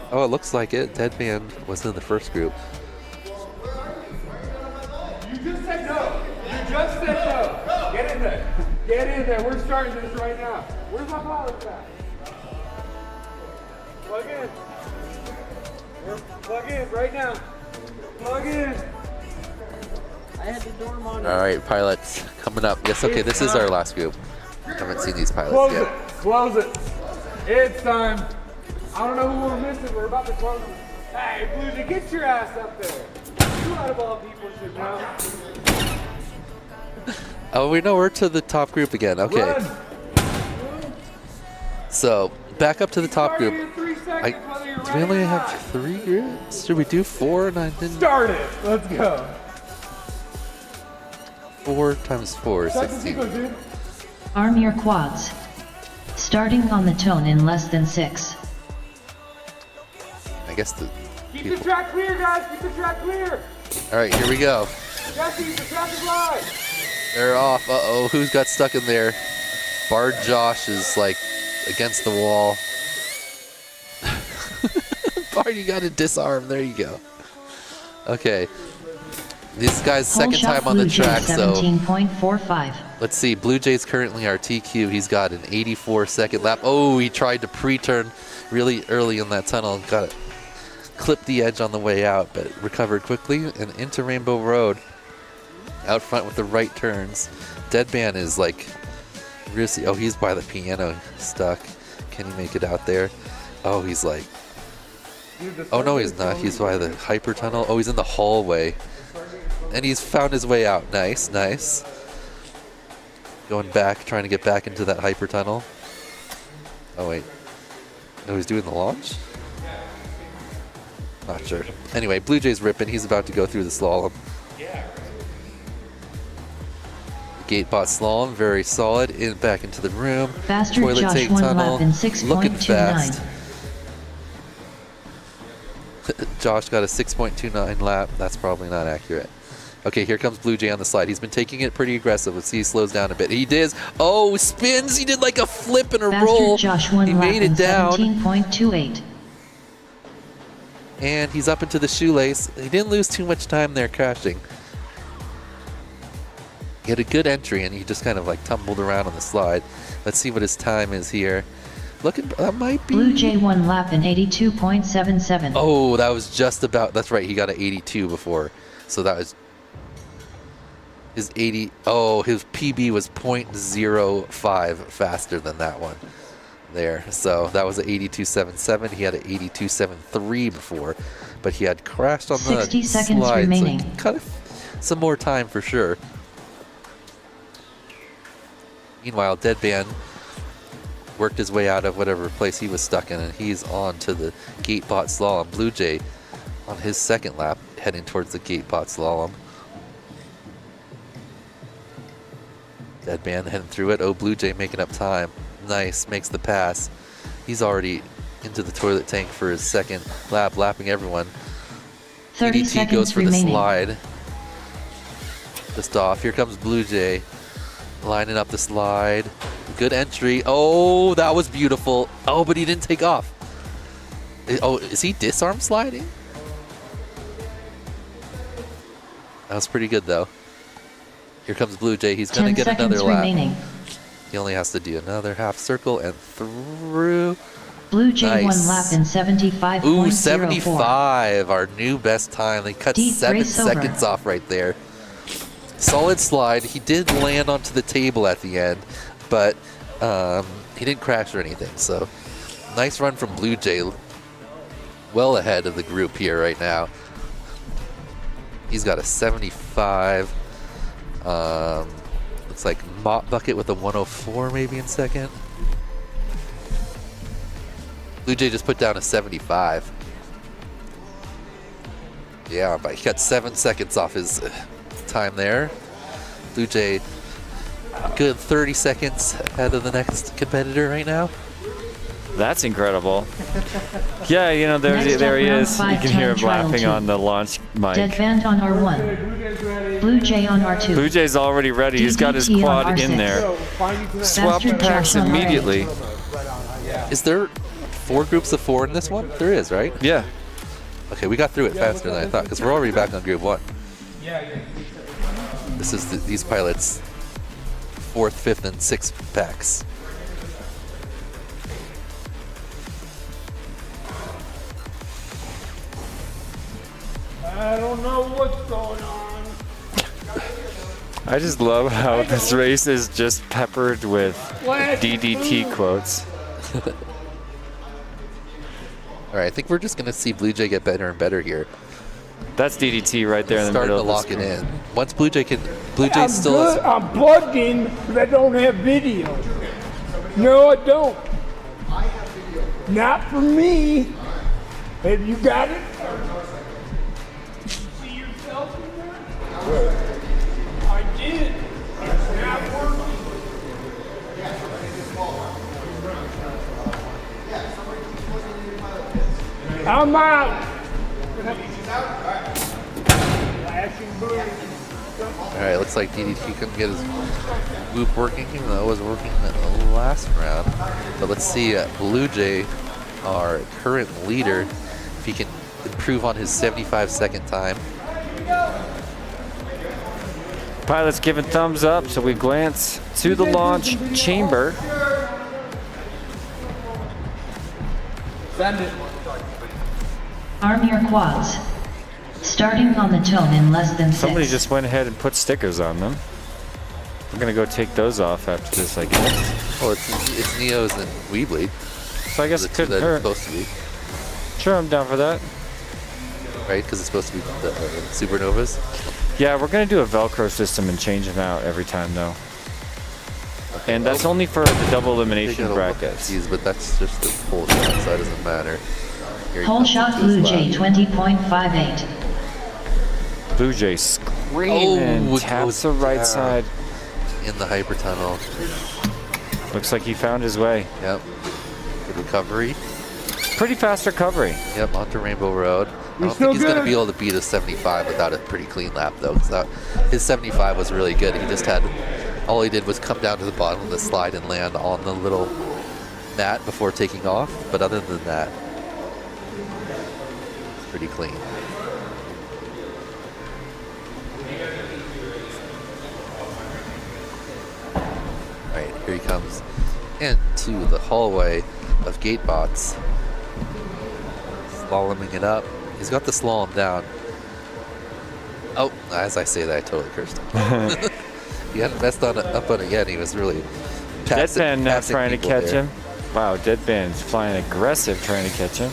Oh, it looks like it. Deadband was in the first group. You just said no. You just said no. Get in there. Get in there. We're starting this right now. Where's my pilot at? Plug in. Plug in right now. Plug in. I had the door monitor. All right, pilots coming up. Yes, okay, this is our last group. Haven't seen these pilots Close yet. it. Close it. It's time. I don't know who we're missing. We're about to close it. Hey, Bluesy, get your ass up there. You out of all people should know. Oh, we know we're to the top group again. Okay, Run. so back up to the top Starting group. in 3 seconds, whether you're Do we ready only or have not. 3 groups? Should we do 4? And I didn't. Start it. Let's go. 4 times 4 is 16. Arm your quads. Starting on the tone in less than 6. I guess the Keep people. the track clear, guys. Keep the track clear. All right, here we go. Jesse, the track is live. They're off. Uh-oh, who's got stuck in there? Bard Josh is like against the wall. Bard, you got to disarm. There you go. Okay. This guy's second time on the track, so 17.45. let's see. Blue Jay's currently our TQ. He's got an 84-second lap. Oh, he tried to pre-turn really early in that tunnel and got it. Clipped the edge on the way out, but recovered quickly and into Rainbow Road. Out front with the right turns. Deadban is like, really, oh, he's by the piano stuck. Can he make it out there? Oh, he's like, oh no, he's not. He's by the hyper tunnel. Oh, he's in the hallway. And he's found his way out. Nice, nice. Going back, trying to get back into that hyper tunnel. Oh wait. Oh, he's doing the launch? Not sure. Anyway, Blue Jay's ripping. He's about to go through the slalom. Gate bot slalom, very solid. Back into the room. Faster Toilet Josh tank 1 tunnel. lap in Looking fast. 6.29. Josh got a 6.29 lap. That's probably not accurate. Okay, here comes Blue Jay on the slide. He's been taking it pretty aggressive. Let's see, he slows down a bit. He did. Oh, spins. He did like a flip and a Faster roll. Josh 1 He lap made in it down. 17.28. And he's up into the shoelace. He didn't lose too much time there crashing. He had a good entry and he just kind of like tumbled around on the slide. Let's see what his time is here. Looking, that might be. Blue Jay 1 lap in 82.77. Oh, that was just about, that's right, he got an 82 before. So that was his 80, oh, his PB was 0.05 faster than that one there. So that was an 82.77. He had an 82.73 before, but he had crashed on the 60 seconds slide, remaining. so he cut some more time for sure. Meanwhile, Deadban worked his way out of whatever place he was stuck in, and he's on to the gate bot slalom. Blue Jay on his second lap, heading towards the gate bot slalom. Deadban heading through it. Oh, Blue Jay making up time. Nice, makes the pass. He's already into the toilet tank for his second lap, lapping everyone. 30 EDT seconds goes for remaining. the slide. Just off. Here comes Blue Jay. Lining up the slide. Good entry. Oh, that was beautiful. Oh, but he didn't take off. Oh, is he disarm sliding? That was pretty good, though. Here comes Blue Jay. He's going to 10 get another seconds lap. remaining. He only has to do another half circle and through. Blue Jay Nice. 1 lap in 75.04. Ooh, 75, our new best time. They cut Deep 7 race over. seconds off right there. Solid slide. He did land onto the table at the end, but he didn't crash or anything. So nice run from Blue Jay. Well ahead of the group here right now. He's got a 75. Looks like Mop Bucket with a 104 maybe in second. Blue Jay just put down a 75. Yeah, but he got 7 seconds off his time there. Blue Jay, good 30 seconds ahead of the next competitor right now. That's incredible. Yeah, you know, there Next he up, round is. You 5, can hear him trial laughing 2. on the launch mic. Deadband on R1. Blue Jay on R2. Blue Jay's already ready. He's got his DDT on quad in R6. there. Swap Faster packs Josh on R8. immediately. Is there 4 groups of 4 in this one? There is, right? Yeah. Okay, we got through it faster than I thought because we're already back on group 1. This is these pilots' 4th, 5th, and 6th packs. I don't know what's going on. I just love how this race is just peppered with DDT quotes. All right, I think we're just going to see Blue Jay get better and better here. That's DDT right there in the Starting middle to of the lock it screen. in. Once Blue Jay I'm still good. has, I'm plugged in, but I don't have video. No, I don't. Not for me. Have you got it? See yourself in there? I did. I'm out. All right, looks like DDT couldn't get his whoop working, even though it was working in the last round. But let's see, Blue Jay, our current leader, if he can improve on his 75-second time. Pilot's giving thumbs up, so we glance to the launch chamber. Send it. Arm your quads. Starting on the tone in less than 6. Somebody just went ahead and put stickers on them. We're gonna go take those off after this, I guess. Well, it's Neo's and Weebly. So I guess it couldn't hurt. It's supposed to be, Sure, I'm down for that. right? Because it's supposed to be the Supernovas. Yeah, we're gonna do a Velcro system and change them out every time, though. And that's only for the double elimination brackets. But that's just the full shot, so that doesn't matter. Here he Whole comes shot into his Blue Jay lap. 20.58. Blue Jay screaming, Oh, it taps goes the right down. side. In the hyper tunnel. Looks like he found his way. Yep. Good recovery. Pretty fast recovery. Yep, onto Rainbow Road. I don't think he's going to be able to beat a 75 without a pretty clean lap, though. Because his 75 was really good. He just had, all he did was come down to the bottom of the slide and land on the little mat before taking off. But other than that, it's pretty clean. All right, here he comes into the hallway of Gatebots. Slaloming it up. He's got the slalom down. Oh, as I say that, I totally cursed him. He hadn't messed up on it yet. He was really Deadpan now passing trying to people catch there. him. Wow, Deadpan's flying aggressive trying to catch him.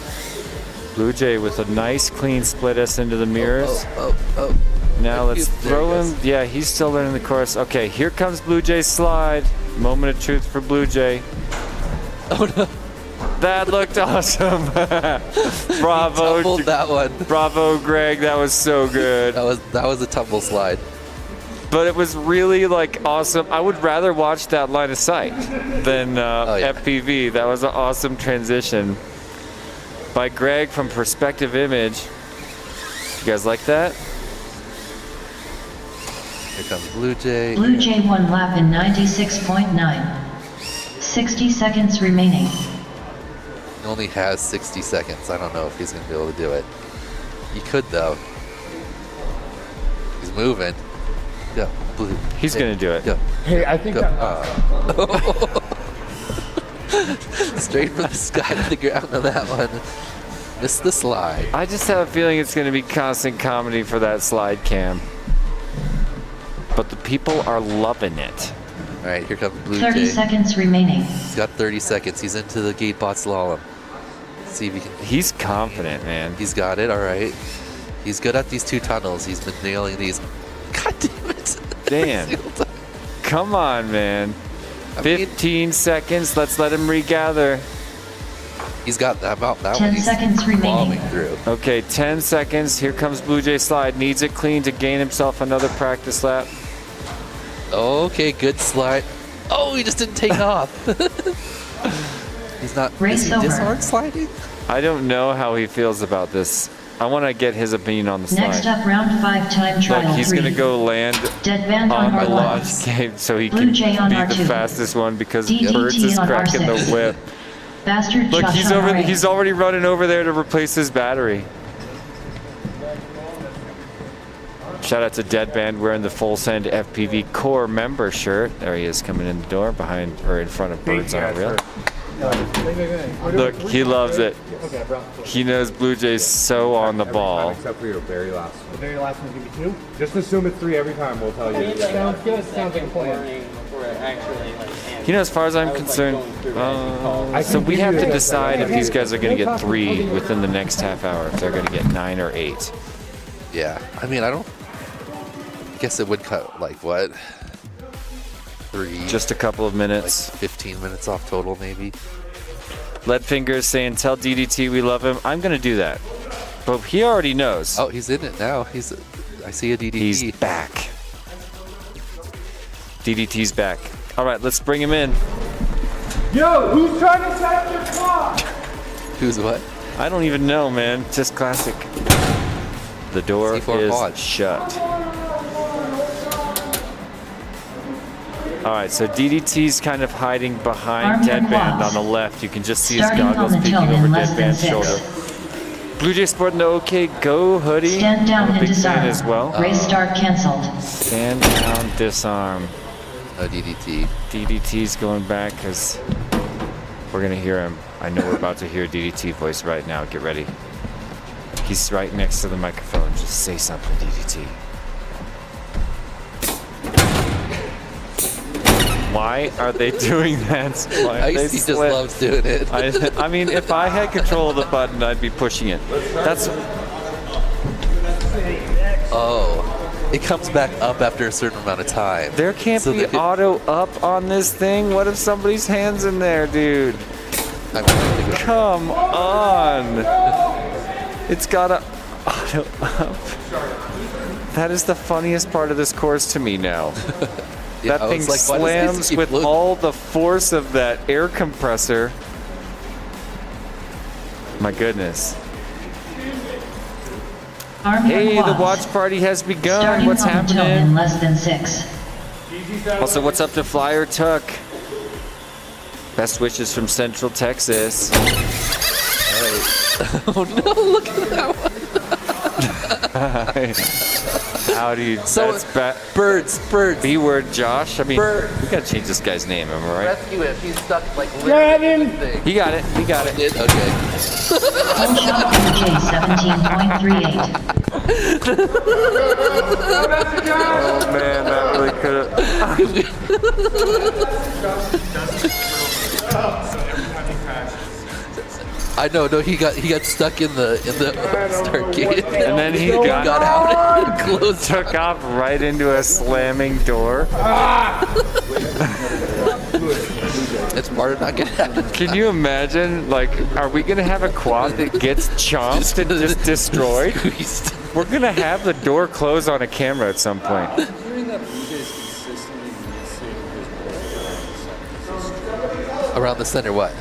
Blue Jay with a nice clean split us into the mirrors. Oh. Now let's There throw he him. goes. Yeah, he's still learning the course. Okay, here comes Blue Jay's slide. Moment of truth for Blue Jay. Oh no. That looked awesome. Bravo. Tumbled that one. Bravo, Greg. That was so good. That was a tumble slide. But it was really like awesome. I would rather watch that line of sight than yeah. FPV. That was an awesome transition by Greg from Perspective Image. You guys like that? Here comes Blue Jay. Blue Jay 1 lap in 96.9. 60 seconds remaining. He only has 60 seconds. I don't know if he's going to be able to do it. He could, though. He's moving. Go, Blue. He's going to do it. Go. Hey, I think Go. that. Straight from the sky to the ground on that one. Missed the slide. I just have a feeling it's going to be constant comedy for that slide cam. But the people are loving it. All right, here comes Blue 30 Jay. seconds remaining. He's got 30 seconds. He's into the Gatebot slalom. Let's see if he can. He's confident, man. He's got it. All right. He's good at these two tunnels. He's been nailing these. God damn it. Dan, come on, man. 15 seconds. Let's let him regather. He's got that about that 10 one. He's seconds remaining. bombing through. Okay, 10 seconds. Here comes Blue Jay slide. Needs it clean to gain himself another practice lap. Okay, good slide. Oh, he just didn't take off. He's not. Race is he over. disarm sliding? I don't know how he feels about this. I want to get his opinion on the slide. Next up, round 5 time trial Look, he's 3. going to go land Deadband on on my R1. launch game so he Blue can Jay on be the R2. fastest one because DDT Birds is on cracking the R6. whip. Bastard Look, Josh he's on over. R8. He's already running over there to replace his battery. Shout out to Deadband wearing the Full Send FPV Core member shirt. There he is coming in the door behind or in front of Birds on Reel. Look, he loves it. Okay, bro. He knows Blue Jay's so on the ball. Except for your very last one. The very last one's gonna be 2? Just assume it's 3 every time, we'll tell you. Sounds good. Sounds like a plan. Before it actually You know, as far as I'm concerned, so we have to decide if these guys are going to get 3 within the next half hour, if they're going to get 9 or 8. Yeah. I mean, I guess it would cut like what? 3. Just a couple of minutes. 15 minutes off total, maybe. Leadfingers saying, tell DDT we love him. I'm going to do that. But he already knows. Oh, he's in it now. I see a DDT. He's back. DDT's back. All right, let's bring him in. Yo, who's trying to set up your clock? Who's what? I don't even know, man. Just classic. The door C4 is pod. shut. All right, so DDT's kind of hiding behind Arm your Deadband quads. on the left. You can just see his Starting on goggles the peeking tilt over in less than Deadband's 6. shoulder. Blue Jay sporting the OK Go hoodie. Stand down I'm a and big fan disarm. as well. Race start cancelled. Stand down, disarm. No DDT. DDT's going back because we're going to hear him. I know we're about to hear DDT voice right now. Get ready. He's right next to the microphone. Just say something, DDT. Why are they doing that? Why are they Icy just split? loves doing it. I mean, if I had control of the button, I'd be pushing it. That's Oh, it comes back up after a certain amount of time. there can't So be they- auto up on this thing. What if somebody's hands in there, dude? I mean, Come on. It's got a auto up. That is the funniest part of this course to me now. yeah, That I thing was like, why does this slams keep with loading? all the force of that air compressor. My goodness. Arm your Hey, the quads. watch party has begun. Starting What's on the tilt in happening? less than 6. Also, what's up to Flyer Tuck? Best wishes from Central Texas. Oh no, look at that one. Howdy. So, That's birds. B word Josh. I mean, Bird. we gotta change this guy's name, am I right? Rescue him. He's stuck like literally in the thing. He got it. He got it. Did? Okay. Full shot from J 17.38. Oh man, that really could I know. No, he got stuck in the start gate. And then he got out and closed. took off right into a slamming door. It's part of not getting out. Can you imagine? Like, are we gonna have a quad that gets chomped and just destroyed? Squeezed. We're gonna have the door close on a camera at some point. Around the center, what?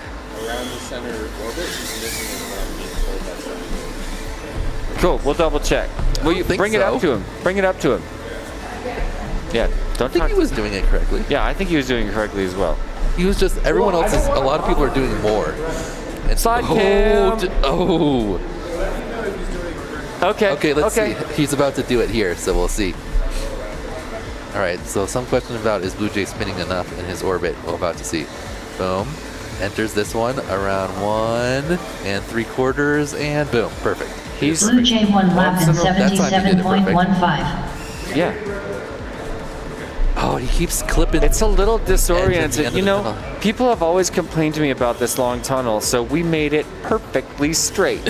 Cool. We'll double check. Will you think bring it up so. to him? Bring it up to him. Yeah. Don't I think talk. he was doing it correctly. Yeah, I think he was doing it correctly as well. He was just, everyone else is, a lot of people are doing more. And Side oh, cam. oh. Okay. Okay, let's see. He's about to do it here, so we'll see. All right, so some question about is Blue Jay spinning enough in his orbit? We're about to see. Boom. Enters this one around 1 3/4, and boom, perfect. He's Blue Jay 1 lap in That time he did it perfect. 77.15. yeah. Oh, he keeps clipping. It's a little Edge at the disoriented. end You of the know, tunnel. people have always complained to me about this long tunnel, so we made it perfectly straight.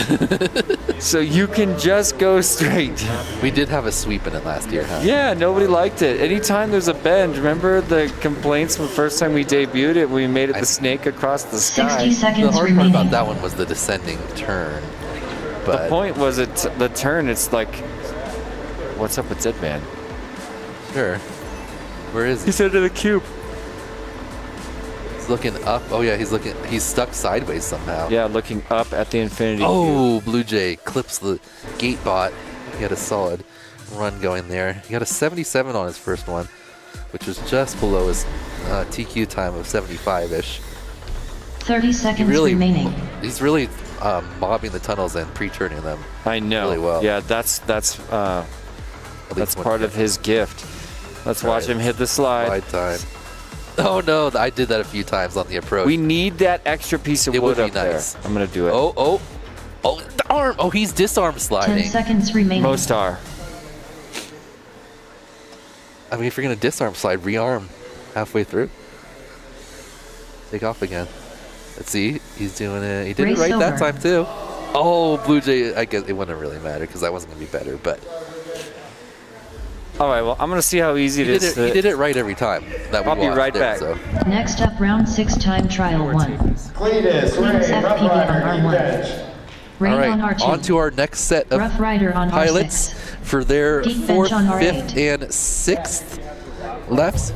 So you can just go straight. We did have a sweep in it last year, huh? Yeah, nobody liked it. Anytime there's a bend, remember the complaints from the first time we debuted it? We made it the snake across the 60 sky. The seconds hard part about remaining. that one was the descending turn. The But point was the turn. It's like, what's up with Deadman? sure. Where is he? He's into the cube. He's looking up. Oh yeah, he's stuck sideways somehow. Yeah, looking up at the infinity cube. Oh, Blue Jay clips the gate bot. He had a solid run going there. He got a 77 on his first one, which was just below his TQ time of 75-ish. 30 seconds remaining. He's really mobbing the tunnels and pre-turning them. I know. Really well. Yeah, that's At least one part of hit. his gift. Let's watch Right. him hit the slide. Slide time. Oh no, I did that a few times on the approach. We need that extra piece of It would wood be up nice. there. I'm gonna do it. Oh, the arm. Oh, he's disarm 10 sliding. seconds remaining. Most are. I mean, if you're gonna disarm slide, rearm halfway through. Take off again. Let's see. He's doing it. He did Race it right that over. time too. Oh, Blue Jay. I guess it wouldn't really matter because that wasn't gonna be better. But All right. Well, I'm gonna see how easy he it did is. it. He did it right every time. That we I'll be watched right it, back. So. Next up, round 6 time trial 1. Cletus, Cletus Ray, Rough FPV on Rider, R1. bench. Rain All right, on R2. on to our next set of Rough Rider on pilots R6. for their Deep bench 4th, on R8. 5th, and 6th lefts.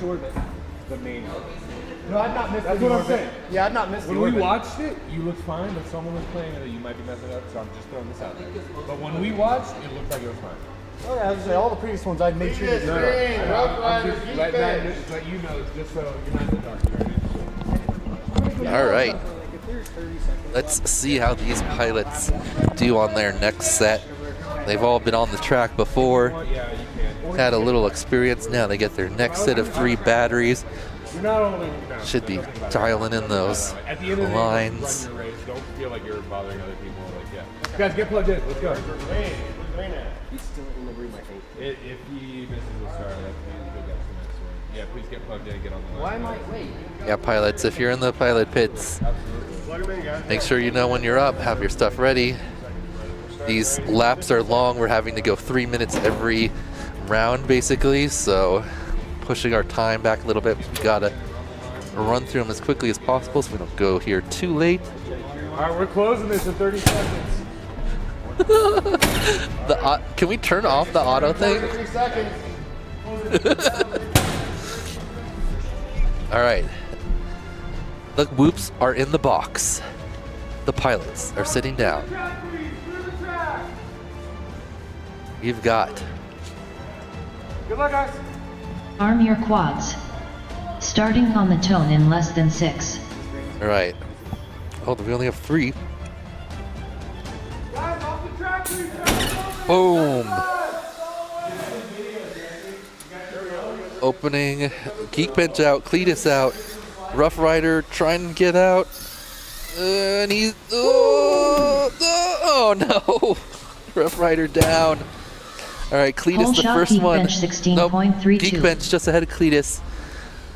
which orbit? The main orbit. No, I've not missed That's any what I'm orbit. saying. Yeah, I've not missed When the we orbit. watched it, you looked fine, but someone was playing that you might be messing up, so I'm just throwing this out there. But when we watched, it looked like it was fine. Oh, yeah, I was gonna say, all the previous ones I'd made sure to No, I'm just let you know, just so you're not in the dark. All right. Let's see how these pilots do on their next set. They've all been on the track before, Yeah, you can. had a little experience. Now they get their next set of 3 batteries. You're not only Should be dialing in those at the end of the lines. day, run your race. Don't feel like you're bothering other people. Like, yeah. Guys, get plugged in. Let's go. He's still in the room, I think. If he misses the start, that's he'll get to the next one. Yeah, please get plugged in and get on the line. Why am I, wait. Yeah, pilots, if you're in the pilot pits, make sure you know when you're up, have your stuff ready. These laps are long. We're having to go 3 minutes every round, basically, so pushing our time back a little bit. We gotta run through them as quickly as possible so we don't go here too late. All right, we're closing this in 30 seconds. Can we turn off the auto thing? 3 seconds. All right. The whoops are in the box. The pilots are sitting down. You've got Good luck, guys. Arm your quads. Starting on the tone in less than 6. all right. Oh, we only have 3. Guys, off the track, please. Boom. Opening. Geekbench out. Cletus out. Rough Rider trying to get out. And he's. Oh no. Rough Rider down. All right, Cletus Pole the shot first one. Geekbench Nope. 16.32. Geekbench just ahead of Cletus.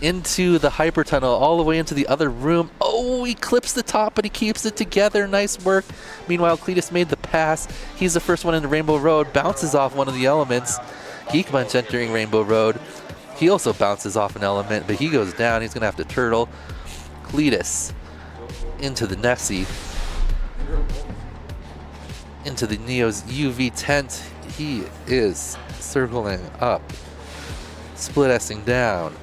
Into the hyper tunnel, all the way into the other room. Oh, he clips the top, but he keeps it together. Nice work. Meanwhile, Cletus made the pass. He's the first one into Rainbow Road. Bounces off one of the elements. Geekbench entering Rainbow Road. He also bounces off an element, but he goes down. He's going to have to turtle. Cletus into the Nessie. Into the Neo's UV tent. He is circling up. Split-essing down.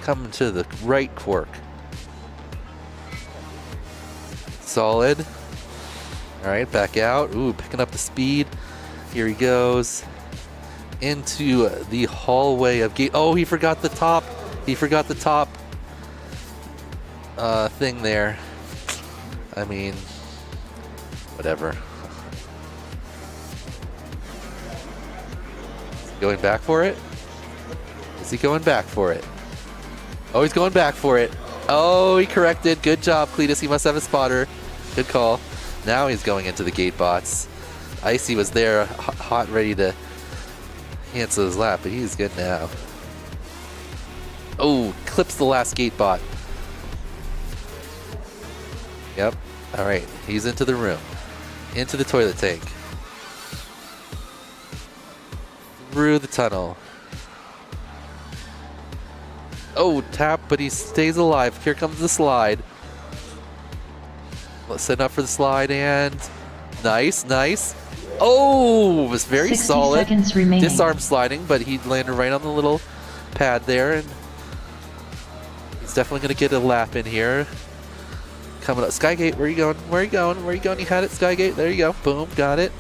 Coming to the right quark. Solid. All right, back out. Ooh, picking up the speed. Here he goes. Into the hallway of gate. Oh, he forgot the top. He forgot the top thing there. I mean, whatever. Going back for it? Is he going back for it? Oh, he's going back for it. Oh, he corrected. Good job, Cletus. He must have a spotter. Good call. Now he's going into the gate bots. Icy was there, hot, ready to cancel his lap, but he's good now. Oh, clips the last gate bot. Yep. All right, he's into the room. Into the toilet tank. Through the tunnel. Oh, tap, but he stays alive. Here comes the slide. Let's set up for the slide, and nice, nice. Oh, it was very 60 solid. seconds remaining. Disarm sliding, but he landed right on the little pad there, and he's definitely going to get a lap in here. Coming up, Skygate, where are you going? Where are you going? Where are you going? You had it, Skygate. There you go. Boom, got it.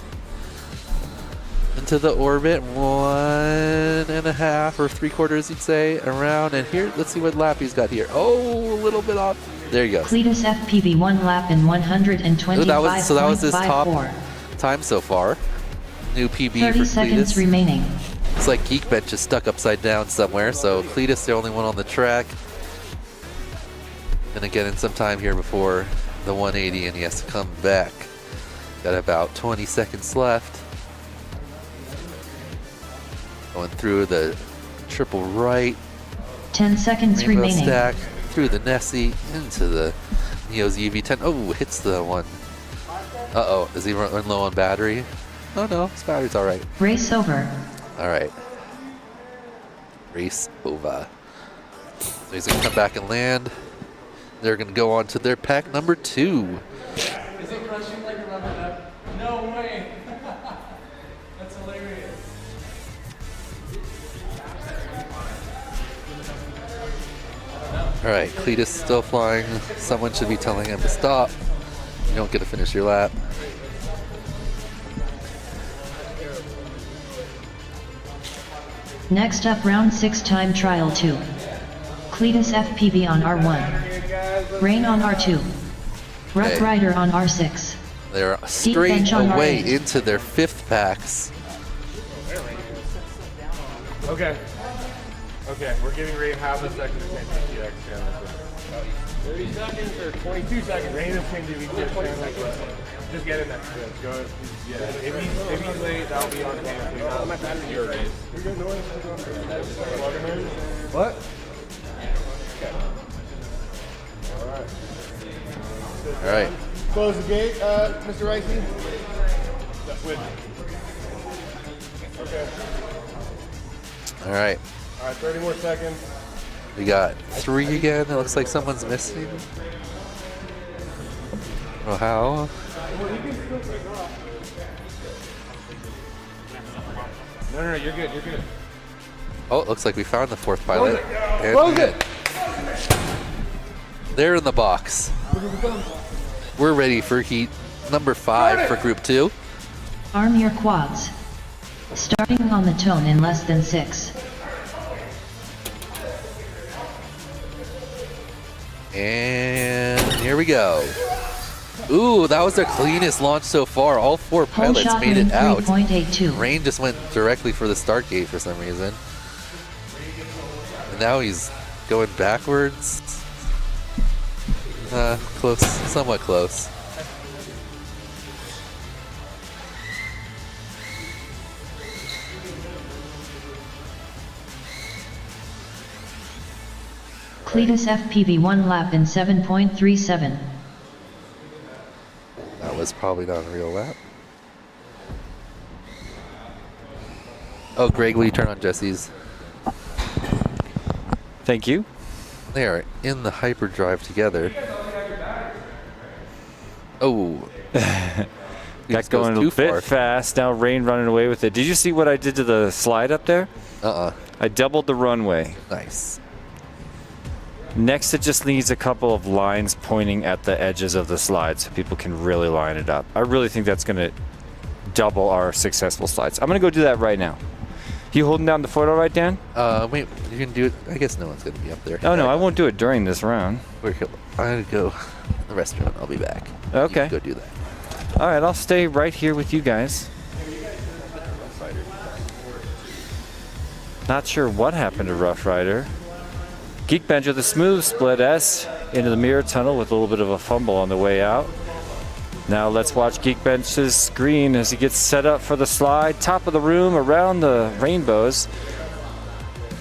Into the orbit, 1.5 or 3/4, you'd say, around. And here, let's see what lap he's got here. Oh, a little bit off. There you go. Cletus FPV 1 lap in 125.54. So that was his top time so far. New PB 30 for seconds Cletus. remaining. It's like Geekbench is stuck upside down somewhere, so Cletus the only one on the track. Gonna get in some time here before the 180, and he has to come back. Got about 20 seconds left. Going through the triple right. 10 seconds Rainbow remaining. stack, through the Nessie, into the Neo's UV10. Oh, hits the one. Uh-oh, is he running low on battery? Oh no, his battery's all right. Race over. All right. Race over. So he's gonna come back and land. They're gonna go on to their pack number 2. Is it crushing like a rubber duck? No way. That's hilarious. All right, Cletus still flying. Someone should be telling him to stop. You don't get to finish your lap. Next up, round 6 time trial 2. Cletus FPV on R1. Rain on R2. Rough Okay. Rider on R6. They're bench straight on away R8. into their 5th packs. Okay. Okay, we're giving Rain half a second to change the TX channel. 30 seconds or 22 seconds. Rain is changing the TX channel. Just get in there. Go. Yeah. If he's late, that'll be on him. That's your race. What? All right. Close the gate, Mr. Ricey. Okay. All right. All right, 30 more seconds. We got 3 again. It looks like someone's missing. Oh, how? No, you're good. You're good. Oh, it looks like we found the 4th pilot. And Close it! they're in the box. We're ready for heat number 5 for group 2. Arm your quads. Starting on the tone in less than 6. And here we go. Ooh, that was their cleanest launch so far. All 4 Whole pilots shot made lane it out. 3.82. Rain just went directly for the start gate for some reason. And now he's going backwards. Close, somewhat close. Cletus FPV 1 lap in 7.37. That was probably not a real lap. Oh, Greg, will you turn on Jesse's? Thank you. They are in the hyperdrive together. Oh. Got going a bit fast. Now Rain running away with it. Did you see what I did to the slide up there? I doubled the runway. Nice. Next, it just needs a couple of lines pointing at the edges of the slide so people can really line it up. I really think that's going to double our successful slides. I'm going to go do that right now. You holding down the photo right, Dan? Wait, you can do it. I guess no one's going to be up there. Oh, no, I won't do it during this round. I'm going to go to the restroom. I'll be back. Okay. You can go do that. All right, I'll stay right here with you guys. Not sure what happened to Rough Rider. Geekbench with a smooth split S into the mirror tunnel with a little bit of a fumble on the way out. Now let's watch Geekbench's screen as he gets set up for the slide. Top of the room around the rainbows.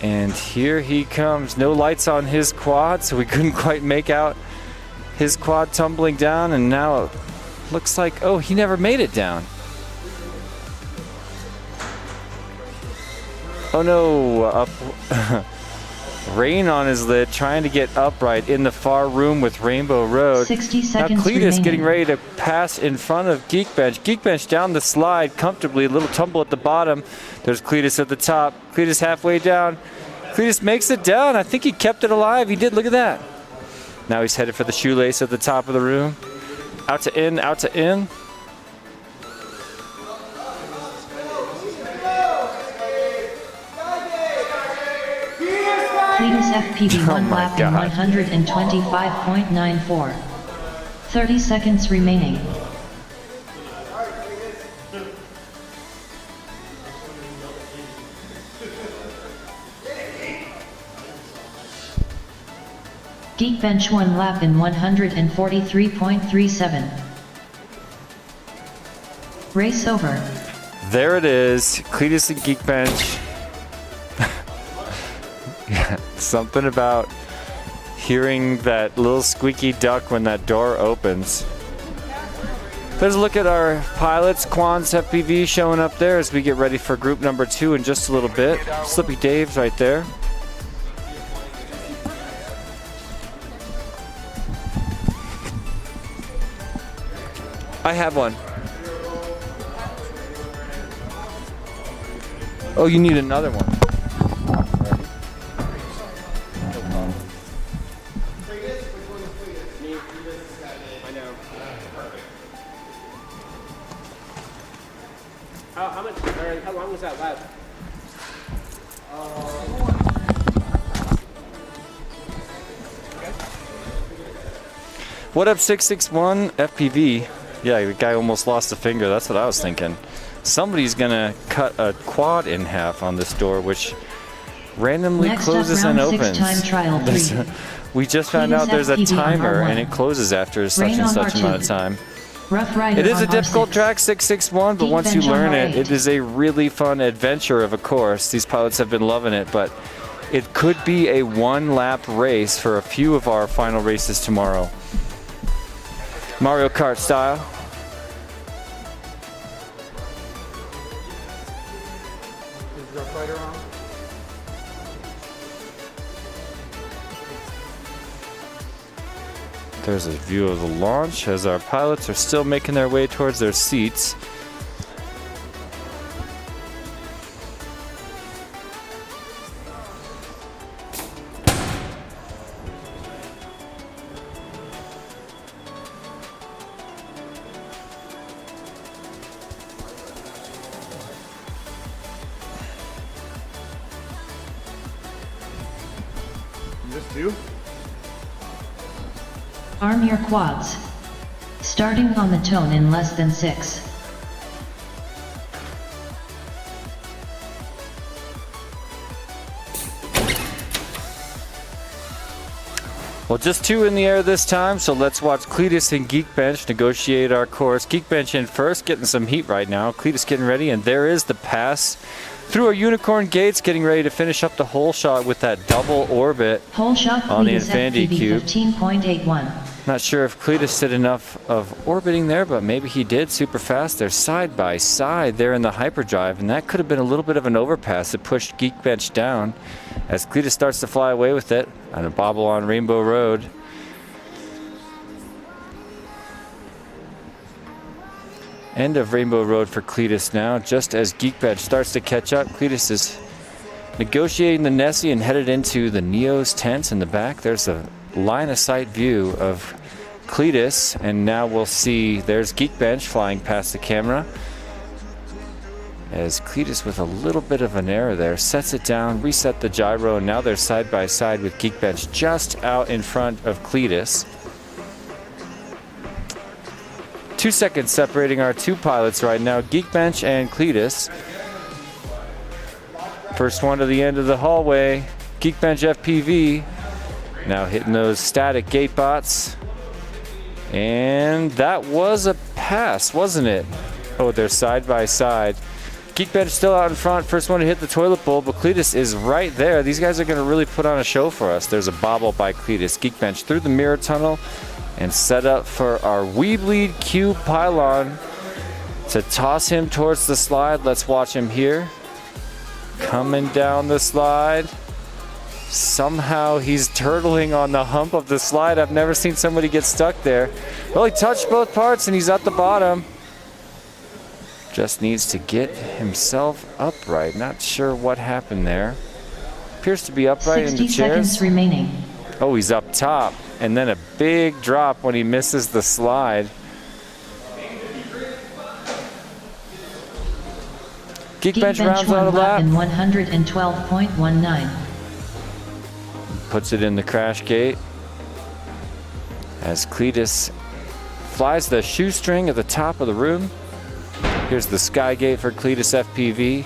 And here he comes. No lights on his quad, so we couldn't quite make out his quad tumbling down. And now it looks like, oh, he never made it down. Oh no, up. Rain on his lid, trying to get upright in the far room with Rainbow Road. 60 Now seconds Cletus remaining. getting ready to pass in front of Geekbench. Geekbench down the slide comfortably, a little tumble at the bottom. There's Cletus at the top. Cletus halfway down. Cletus makes it down. I think he kept it alive. He did, look at that. Now he's headed for the shoelace at the top of the room. Out to in, out to in. Cletus FPV 1 my lap in God. 125.94. 30 seconds remaining. Geekbench 1 lap in 143.37. Race over. There it is. Cletus and Geekbench. Yeah, something about hearing that little squeaky duck when that door opens. There's a look at our pilots, Quan's FPV showing up there as we get ready for group number 2 in just a little bit. Slippy Dave's right there. I have one. Oh, you need another one. I know. How much? Or how long was that left? What up, 661 FPV? Yeah, the guy almost lost a finger. That's what I was thinking. Somebody's gonna cut a quad in half on this door, which randomly Next closes up, and round opens. 6 time trial 3. We just found out there's a FPV on timer R1. and it closes after such Rain and on such R2. amount of time. Rough Rider It is on a difficult R6. track, 661, but Deep once you bench on learn it, R8. it is a really fun adventure of a course. These pilots have been loving it, but it could be a one-lap race for a few of our final races tomorrow. Mario Kart style. Is Rough Rider on? There's a view of the launch as our pilots are still making their way towards their seats. Just two? Arm your quads. Starting on the tone in less than 6. Well, just 2 in the air this time, so let's watch Cletus and Geekbench negotiate our course. Geekbench in first, getting some heat right now. Cletus getting ready, and there is the pass through our unicorn gates, getting ready to finish up the hole shot with that double orbit. Whole shot On the Cletus Infinity FPV Cube. 15.81. Not sure if Cletus did enough of orbiting there, but maybe he did super fast. They're side by side there in the hyperdrive, and that could have been a little bit of an overpass that pushed Geekbench down as Cletus starts to fly away with it on a bobble on Rainbow Road. End of Rainbow Road for Cletus now. Just as Geekbench starts to catch up, Cletus is negotiating the Nessie and headed into the Neo's tents in the back. There's a line of sight view of Cletus, and now we'll see there's Geekbench flying past the camera. As Cletus, with a little bit of an error there, sets it down, reset the gyro, and now they're side by side with Geekbench just out in front of Cletus. 2 seconds separating our two pilots right now, Geekbench and Cletus. First one to the end of the hallway, Geekbench FPV. Now hitting those static gate bots. And that was a pass, wasn't it? Oh, they're side by side. Geekbench still out in front, first one to hit the toilet bowl, but Cletus is right there. These guys are gonna really put on a show for us. There's a bobble by Cletus. Geekbench through the mirror tunnel and set up for our Weebleed Cube pylon to toss him towards the slide. Let's watch him here. Coming down the slide. Somehow he's turtling on the hump of the slide. I've never seen somebody get stuck there. Well, he touched both parts and he's at the bottom. Just needs to get himself upright. Not sure what happened there. Appears to be upright in the 60 chairs. seconds remaining. Oh, he's up top. And then a big drop when he misses the slide. Geekbench rounds out a lap. in 112.19. Puts it in the crash gate. As Cletus flies the shoestring at the top of the room. Here's the sky gate for Cletus FPV.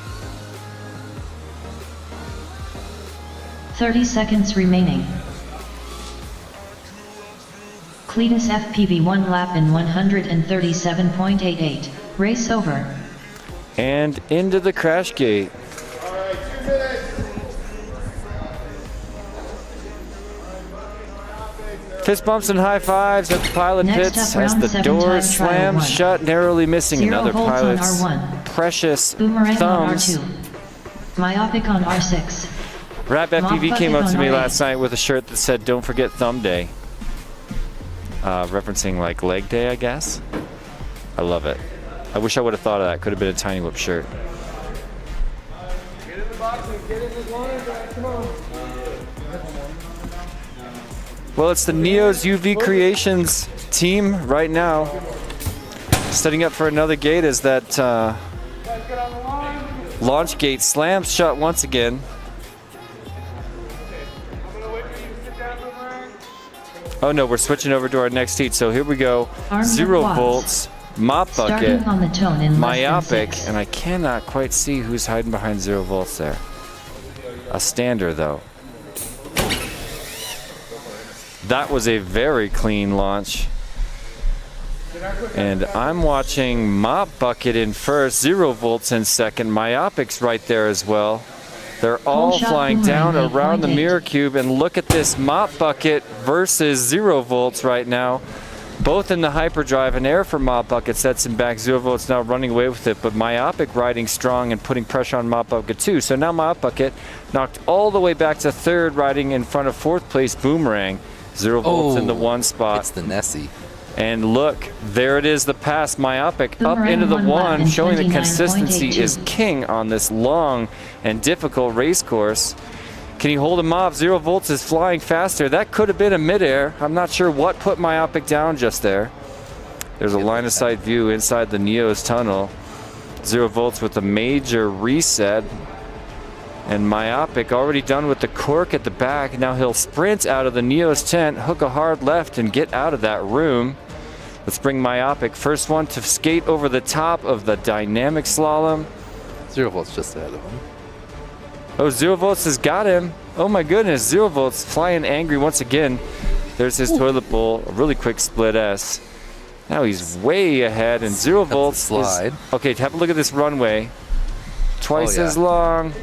30 seconds remaining. Cletus FPV 1 lap in 137.88. Race over. And into the crash gate. All right, 2 minutes. Fist bumps and high fives at the pilot Next pits up, as round the 7 door time trial slams 1. shut, narrowly missing 0 another volts on pilot's R1. precious Boomerang thumbs. on R2. Myopic on R6. Rap FPV came up to me on last night with a shirt that said, "Don't forget Thumb Day." Referencing like leg day, I guess. I love it. I wish I would have thought of that. Could have been a Tiny Whip shirt. Get in the box and get in the line, guys. Come on. Well, it's the Neo's UV Creations team right now. Setting up for another gate as that launch gate slams shut once again. Oh no, we're switching over to our next heat. So here we go. Arm 0 quads. volts, mop bucket, Starting on the tone in less than myopic, 6. and I cannot quite see who's hiding behind 0 volts there. A stander though. That was a very clean launch. And I'm watching mop bucket in first, 0 volts in second, myopic's right there as well. They're all shot flying boomerang down around the 8.8. mirror cube, and look at this mop bucket versus 0 volts right now. Both in the hyperdrive and air for mop bucket sets him back. 0 volts now running away with it, but myopic riding strong and putting pressure on mop bucket too. So now mop bucket knocked all the way back to third, riding in front of fourth place boomerang. 0 volts in the one spot. It's the Nessie. And look, there it is, the pass. Myopic up Boomerang into the one lap one, in showing that consistency 29.82. is king on this long and difficult race course. Can he hold him off? 0 volts is flying faster. That could have been a midair. I'm not sure what put Myopic down just there. There's a line of sight view inside the Neo's tunnel. 0 volts with a major reset. And Myopic already done with the cork at the back. Now he'll sprint out of the Neo's tent, hook a hard left, and get out of that room. Let's bring Myopic, first one to skate over the top of the dynamic slalom. 0 volts just ahead of him. Oh, 0 volts has got him. Oh my goodness, 0 volts flying angry once again. There's his toilet bowl, a really quick split S. Now he's way ahead, and 0 volts slide. Okay, have a look at this runway. Twice Oh, yeah. as long.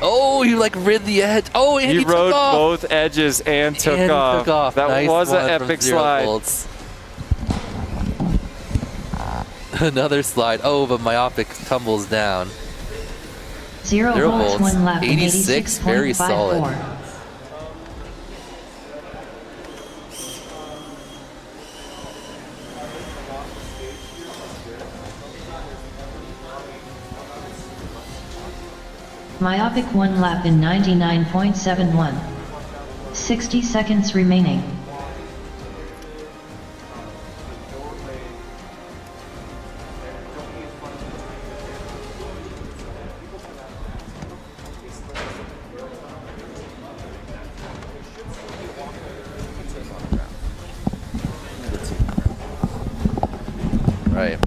Oh, you like rid the edge. Oh, and He he rode took off. both edges and took And he off. took off. That Nice was an one from epic 0 slide. volts. Another slide. Oh, but Myopic tumbles down. 0 0 volts, volts, 1 lap in 86, very solid. 86.54. Myopic 1 lap in 99.71. 60 seconds remaining. Right.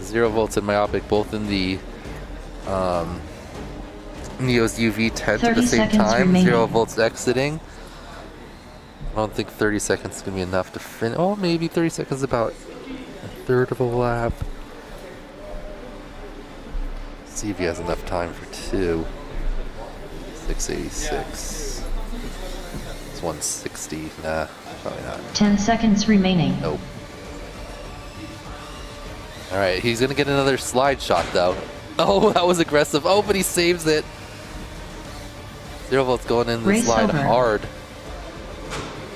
0 volts and Myopic both in the Neo's UV tent at the 30 same seconds time. remaining. 0 volts exiting. I don't think 30 seconds is going to be enough to finish. Oh, maybe 30 seconds, about a third of a lap. See if he has enough time for 2. 686. It's 160. Nah, probably not. 10 seconds remaining. Nope. All right, he's gonna get another slide shot though. Oh, that was aggressive. Oh, but he saves it. 0 volts going in the Race slide over. hard.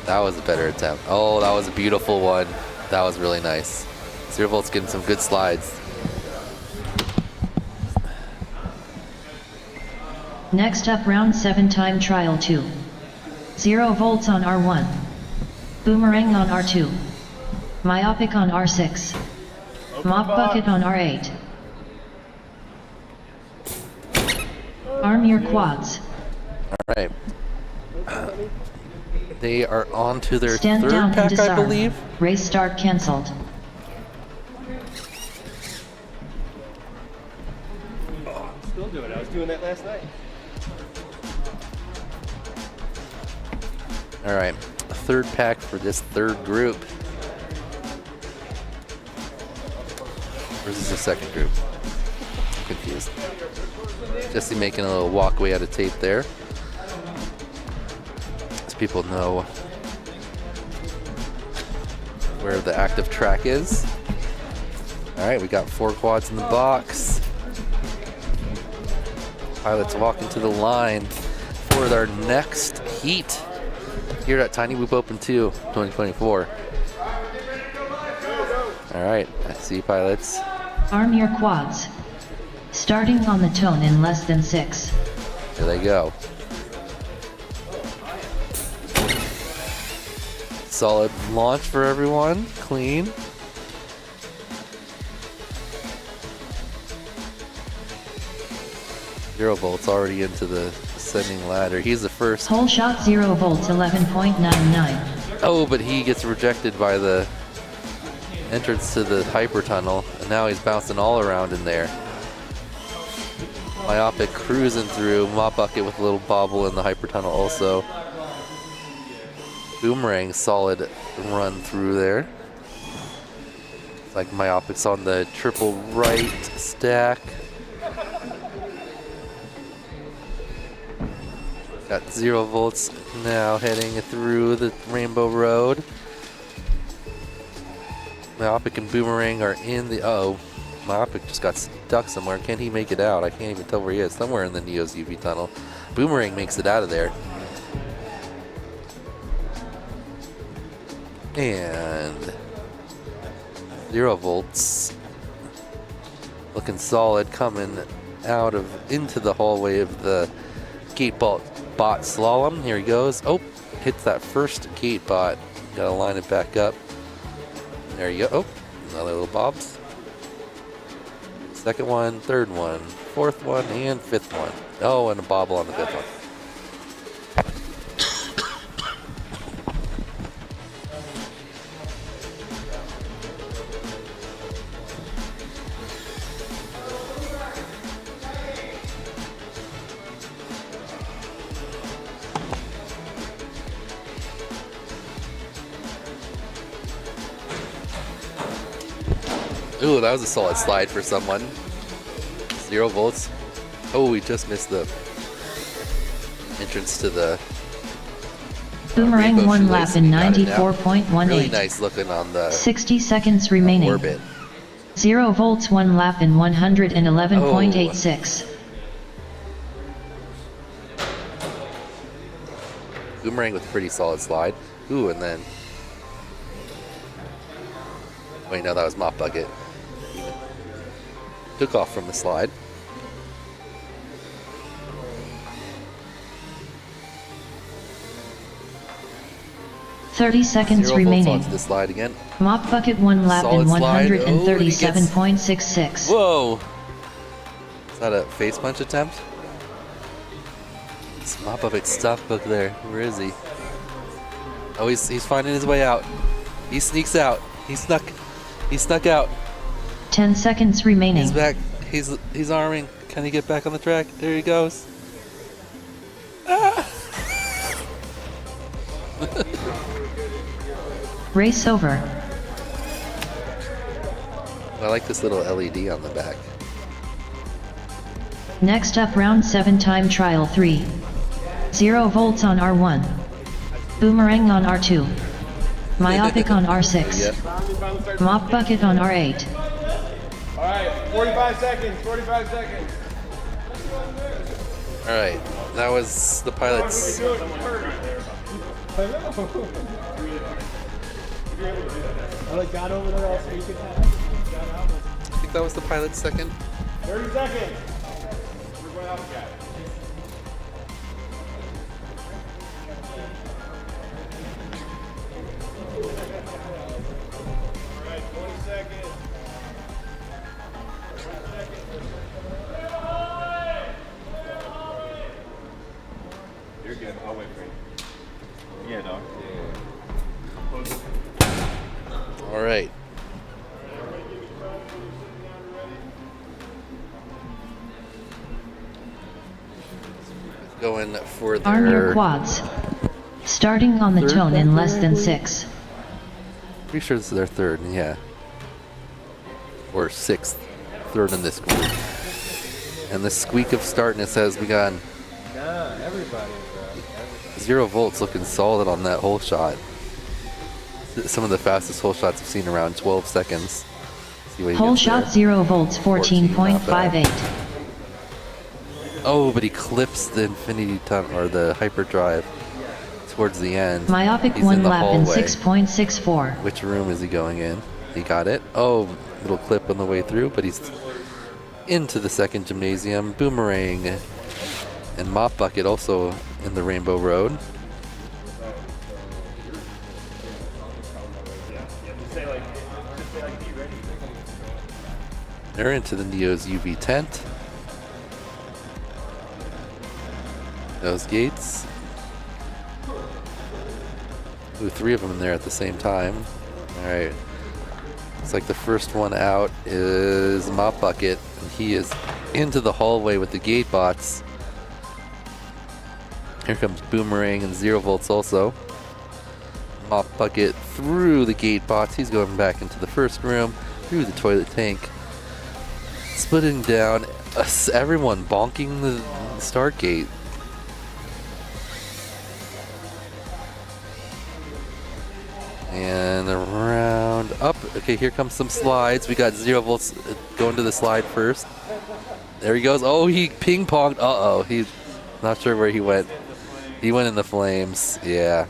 That was a better attempt. Oh, that was a beautiful one. That was really nice. 0 volts getting some good slides. Next up, round 7 time trial 2. 0 volts on R1. Boomerang on R2. Myopic on R6. Mop bucket on R8. Arm your quads. All right. They are on to their Stand third down and pack, I disarm. believe. Race start cancelled. Still doing it. I was doing that last night. All right, a third pack for this third group. Versus the second group. I'm confused. Jesse making a little walkway out of tape there. So people know where the active track is. All right, we got 4 quads in the box. Pilots walking to the line for our next heat here at Tiny Whoop Open 2 2024. All right, I see pilots. Arm your quads. Starting on the tone in less than 6. Here they go. Solid launch for everyone. Clean. Zero volts already into the ascending ladder. He's the first. Hole shot 0 volts 11.99. Oh, but he gets rejected by the entrance to the hyper tunnel, and now he's bouncing all around in there. Myopic cruising through. Mop bucket with a little bobble in the hyper tunnel also. Boomerang solid run through there. It's like Myopic's on the triple right stack. Got 0 volts now heading through the Rainbow Road. Myopic and Boomerang are in the, Myopic just got stuck somewhere. Can he make it out? I can't even tell where he is. Somewhere in the Neo's UV tunnel. Boomerang makes it out of there. And 0 volts. Looking solid coming out of, into the hallway of the gate bot slalom. Here he goes. Oh, hits that first gate bot. Gotta line it back up. There you go. Oh, another little bobs. Second one, third one, fourth one, and fifth one. Oh, and a bobble on the fifth one. Ooh, that was a solid slide for someone. 0 volts. Oh, we just missed the entrance to the Boomerang rainbow 1 lap shoelace. in He got it now. 94.18. Really nice looking on the 60 seconds remaining. orbit. 0 volts 1 lap in 111.86. Boomerang with a pretty solid slide. Ooh, and then... Wait, no, that was Mop Bucket. Took off from the slide. Thirty seconds 0 volts remaining. onto the slide again. Mop bucket 1 lap Solid in slide. Oh, and he 137.66. Whoa! Is that a face punch attempt? It's Mop Bucket stuck back there. Where is he? Oh, he's finding his way out. He sneaks out. He snuck out. 10 seconds remaining. He's back. He's arming. Can he get back on the track? There he goes. Ah! Race over. I like this little LED on the back. Next up, round 7 time trial 3. 0 volts on R1. Boomerang on R2. Myopic on R6. Yep. Mop bucket on R8. All right, 45 seconds, 45 seconds. All right, that was the pilot's. I got over there also. You could have. I think that was the pilot's second. 30 seconds. We're going out the gap. All right, 20 seconds. You're good. I'll wait for you. Yeah, dog. All right. Going for Arm your their. quads. Starting on the Third tone in less than lap, 6. Pretty sure this is their third, yeah. Or sixth. Third in this group. And the squeak of startness has begun. Nah, everybody, bro. 0 volts looking solid on that hole shot. Some of the fastest hole shots I've seen around 12 seconds. See what he Hole gets shot there. 0 volts 14.58. Oh, but he clips the infinity tunnel or the hyperdrive towards the end. Myopic He's 1 in the lap in hallway. 6.64. Which room is he going in? He got it. Oh, little clip on the way through, but he's into the second gymnasium. Boomerang and Mop Bucket also in the Rainbow Road. They're into the Neo's UV tent. Those gates. Ooh, 3 of them in there at the same time. All right. Looks like the first one out is Mop Bucket, and he is into the hallway with the gate bots. Here comes Boomerang and 0 volts also. Mop Bucket through the gate bots. He's going back into the first room, through the toilet tank. Splitting down, everyone bonking the start gate. And around up. Okay, here comes some slides. We got 0 volts going to the slide first. There he goes. Oh, he ping ponged. Uh-oh. He's not sure where he went. He went in the flames. Yeah.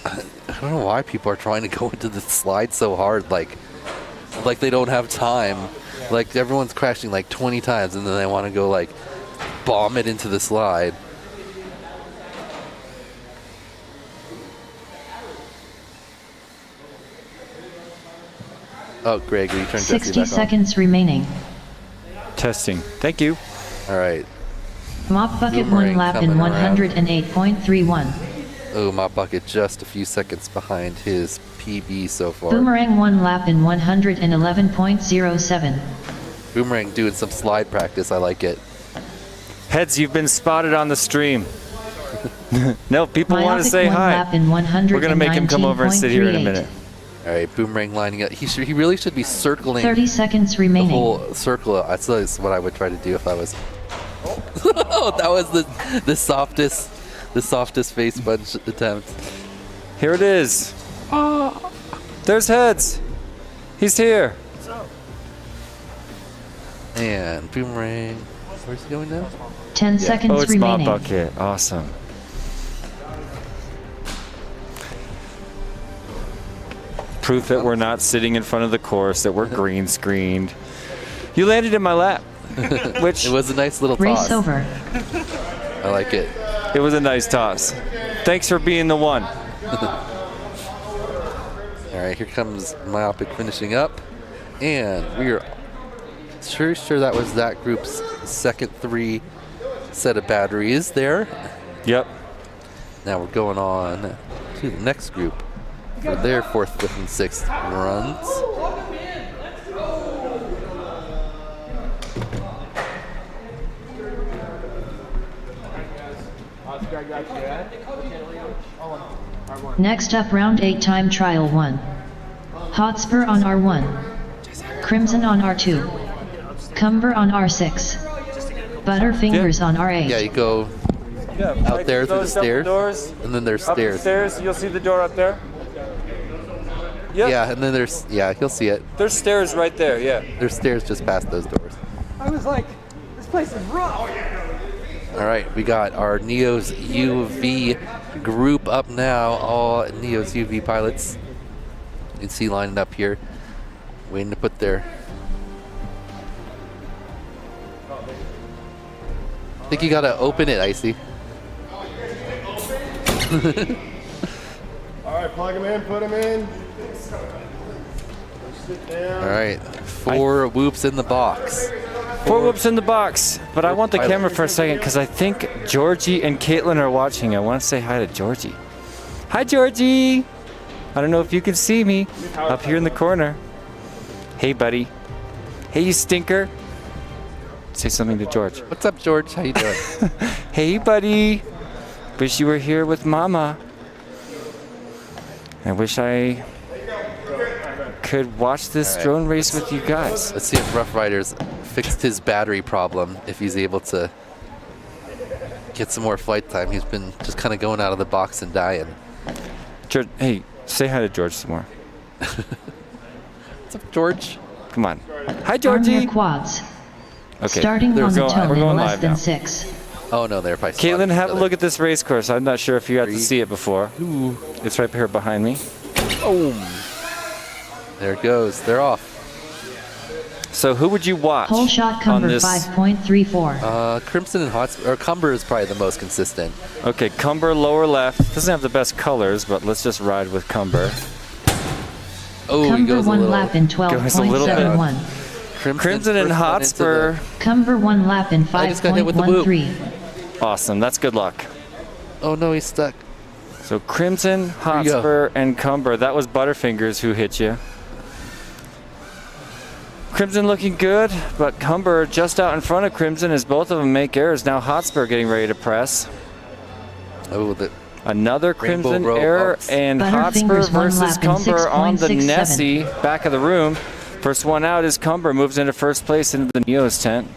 I don't know why people are trying to go into the slide so hard. Like they don't have time. Like everyone's crashing like 20 times and then they want to go like bomb it into the slide. Oh, Greg, will you turn Jesse 60 back seconds remaining. Testing. Thank you. on? All right. Mop Bucket Boomerang 1 lap in coming around. 108.31. Oh, Mop Bucket just a few seconds behind his PB so far. Boomerang 1 lap in 111.07. Boomerang doing some slide practice. I like it. Heads, you've been spotted on the stream. No, people want to Myopic say 1 hi. lap in We're going to make him come over and sit here in a 119.38. minute. All right, Boomerang lining up. He really should be circling 30 seconds the remaining. whole circle. That's what I would try to do if I was. Oh, that was the softest face punch attempt. Here it is. There's Heads. He's here. And Boomerang, where's he going now? 10 seconds Oh, it's Mop remaining. Bucket. Awesome. Proof that we're not sitting in front of the course, that we're green screened. You landed in my lap, which It was a nice little Race toss. over. I like it. it was a nice toss. Thanks for being the one. All right, here comes Myopic finishing up, and we are sure that was that group's second 3 set of batteries there. Yep. Now we're going on to the next group for their 4th, 5th, and 6th runs. Next up, round 8 time trial 1. Hotspur on R1. Crimson on R2. Cumber on R6. Butterfingers on R8. Yeah, you go out there through the stairs, Doors, and then there's up the stairs. stairs, you'll see the door up there. Yep. Yeah, and then there's, you'll see it. There's stairs right there, yeah. There's stairs just past those doors. I was like, this place is rough. All right, we got our Neo's UV group up now. All Neo's UV pilots. You can see lined up here, waiting to put their. I think you gotta open it, Icy. All right, plug them in, put them in. Sit down. All right, 4 whoops in the box. 4 whoops in the box, but I want the camera for a second because I think Georgie and Caitlin are watching. I want to say hi to Georgie. Hi, Georgie. I don't know if you can see me up here in the corner. Hey, buddy. Hey, you stinker. Say something to George. What's up, George? How you doing? Hey, buddy. Wish you were here with Mama. I wish I could watch this drone race with you guys. Let's see if Rough Riders fixed his battery problem, if he's able to get some more flight time. He's been just kind of going out of the box and dying. George, hey, say hi to George some more. What's up, George? Come on. Hi, Arm Georgie. your quads. Okay. Starting there on we the go. tone We're in going less live than now. 6. Oh no, they're probably. Caitlin, have a look at this race course. I'm not sure if you got to 3. see it before. Ooh. It's right here behind me. There it goes. They're off. So who would you watch Whole shot on Cumber this? 5.34. Crimson and Hotspur, or Cumber is probably the most consistent. Okay, Cumber lower left. Doesn't have the best colors, but let's just ride with Cumber. Oh, he Cumber goes a 1 little. lap in Goes a little bit. 12.71. Crimson and first one into Hotspur. Cumber 1 lap in I just got hit with the boot. 5.13. Awesome. That's good luck. Oh no, he's stuck. So Crimson, you go. Hotspur, and Cumber. That was Butterfingers who hit you. Crimson looking good, but Cumber just out in front of Crimson as both of them make errors. Now Hotspur getting ready to press. Oh, with it. Another Rainbow Crimson row error, ups. and Butterfingers Hotspur one versus lap in Cumber on the 6.67. Nessie, back of the room. First one out is Cumber, moves into first place into the Neo's tent.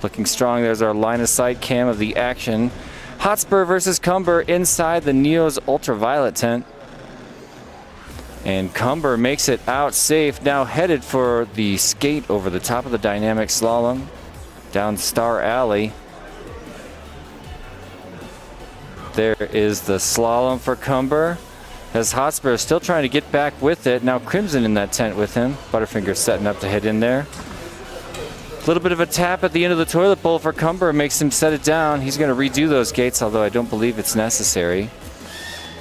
Looking strong, there's our line of sight cam of the action. Hotspur versus Cumber inside the Neo's ultraviolet tent. And Cumber makes it out safe, now headed for the skate over the top of the dynamic slalom down Star Alley. There is the slalom for Cumber. As Hotspur is still trying to get back with it. Now Crimson in that tent with him. Butterfinger setting up to hit in there. A little bit of a tap at the end of the toilet bowl for Cumber makes him set it down. He's going to redo those gates, although I don't believe it's necessary.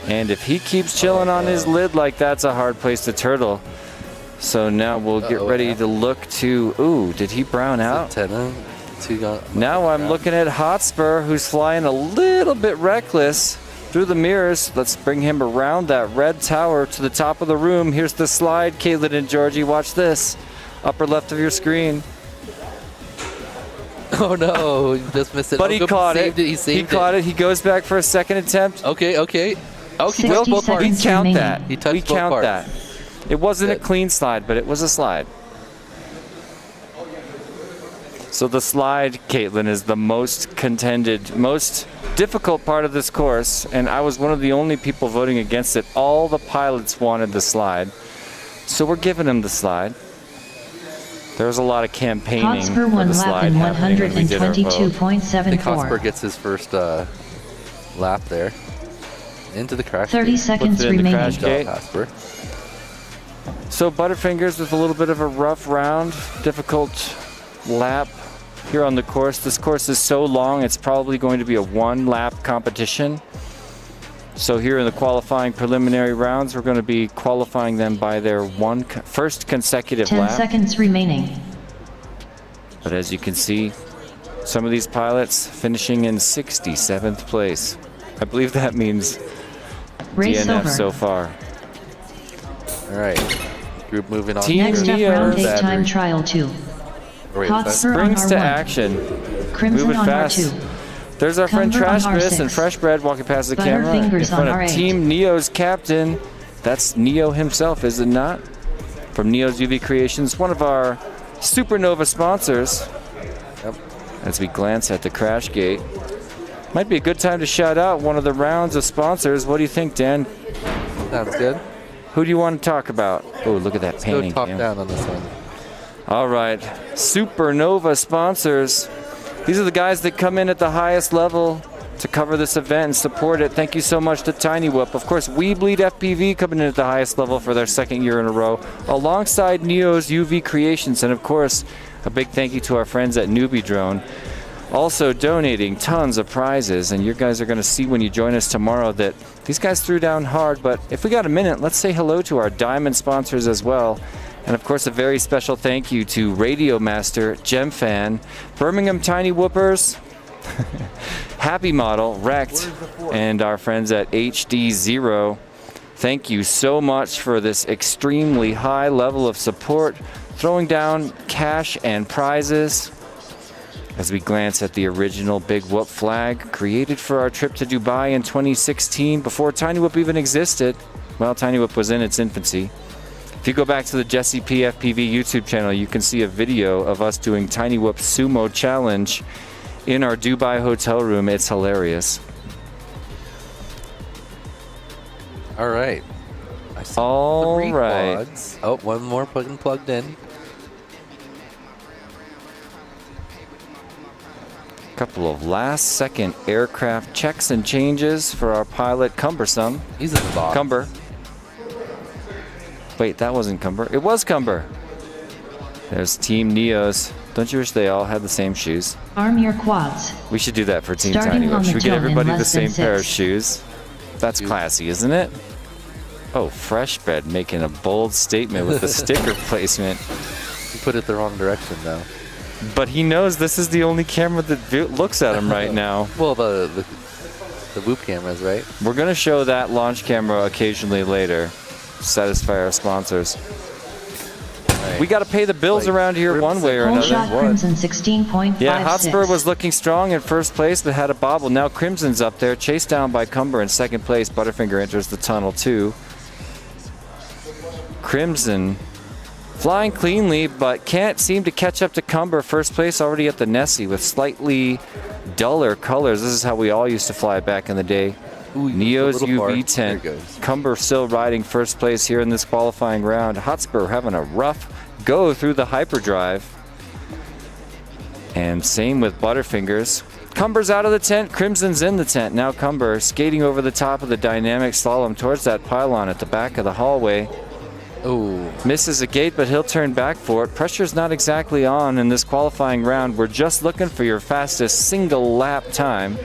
And if he keeps chilling on his lid like that's a hard place to turtle. So now we'll get ready to look to... Ooh, did he brown out? Now I'm looking at Hotspur, who's flying a little bit reckless through the mirrors. Let's bring him around that red tower to the top of the room. Here's the slide, Caitlin and Georgie. Watch this. Upper left of your screen. Oh no, he just missed it. But he caught it. He saved it. He caught it. He goes back for a second attempt. Okay. Oh, he 60 touched both parts. We seconds count remaining. that. He touched We both count parts. that. It wasn't a Good. clean slide, but it was a slide. So the slide, Caitlin, is the most contended, most difficult part of this course, and I was one of the only people voting against it. All the pilots wanted the slide, so we're giving them the slide. There was a lot of campaigning Hotspur for 1 the lap slide in happening when we did our vote. I think Hotspur 122.74. gets his first lap there. Into the crash. 30 gate. seconds Puts it in the remaining. crash Good gate. job, Hotspur. So Butterfingers with a little bit of a rough round, difficult lap here on the course. This course is so long, it's probably going to be a one-lap competition. So here in the qualifying preliminary rounds, we're going to be qualifying them by their first consecutive 10 lap. seconds remaining. But as you can see, some of these pilots finishing in 67th place. I believe that means Race DNF over. so far. All right. Group moving on. Team Next up, Neo round 8 battery. time trial 2. Wait, Hotspur on Springs to R1. action. Crimson Moving on fast. R2. There's our friend Cumber on Trashbus R6. and Fresh Bread walking past the camera in Butterfingers front on of R8. Team Neo's captain. That's Neo himself, is it not? From Neo's UV Creations, one of our Supernova sponsors. Yep. As we glance at the crash gate. Might be a good time to shout out one of the rounds of sponsors. What do you think, Dan? Sounds good. Who do you want to talk about? Oh, look at that Go painting. top Cam. down on this one. All right, Supernova sponsors. These are the guys that come in at the highest level to cover this event and support it. Thank you so much to Tiny Whoop. Of course, We Bleed FPV coming in at the highest level for their second year in a row, alongside Neo's UV Creations, and of course, a big thank you to our friends at Newbie Drone. Also donating tons of prizes, and you guys are going to see when you join us tomorrow that these guys threw down hard. But if we got a minute, let's say hello to our diamond sponsors as well. And of course, a very special thank you to Radio Master, GemFan, Birmingham Tiny Whoopers, Happy Model, Wrecked, and our friends at HD Zero. Thank you so much for this extremely high level of support, throwing down cash and prizes. As we glance at the original Big Whoop flag, created for our trip to Dubai in 2016, before Tiny Whoop even existed. Well, Tiny Whoop was in its infancy. If you go back to the Jesse P FPV YouTube channel, you can see a video of us doing Tiny Whoop Sumo Challenge in our Dubai hotel room. It's hilarious. All right. I saw All three right. quads. Oh, one more plugged in. Couple of last-second aircraft checks and changes for our pilot, Cumbersome. He's in the box. Cumber. Wait, that wasn't Cumber. It was Cumber. There's Team Neos. Don't you wish they all had the same shoes? Arm your quads. We should do that for Team Starting Tiny Whoop. on the Should we get tone in everybody the less than same pair of 6. shoes? That's classy, isn't it? Oh, Fresh Bed making a bold statement with the sticker placement. You put it the wrong direction though. But he knows this is the only camera that looks at him right now. Well, the Whoop cameras, right? We're going to show that launch camera occasionally later. Satisfy our sponsors. Right. We got to pay the bills Like around here one way or Pole another. shot Crimson 16.56. Yeah, Hotspur was looking strong in first place, but had a bobble. Now Crimson's up there, chased down by Cumber in second place. Butterfinger enters the tunnel too. Crimson flying cleanly, but can't seem to catch up to Cumber. First place already at the Nessie with slightly duller colors. This is how we all used to fly back in the day. Ooh, Neo's a little far. UV There it tent. goes. Cumber still riding first place here in this qualifying round. Hotspur having a rough go through the hyperdrive. And same with Butterfingers. Cumber's out of the tent, Crimson's in the tent. Now Cumber skating over the top of the dynamic slalom towards that pylon at the back of the hallway. Oh, Misses a gate, but he'll turn back for it. Pressure's not exactly on in this qualifying round. We're just looking for your fastest single lap time.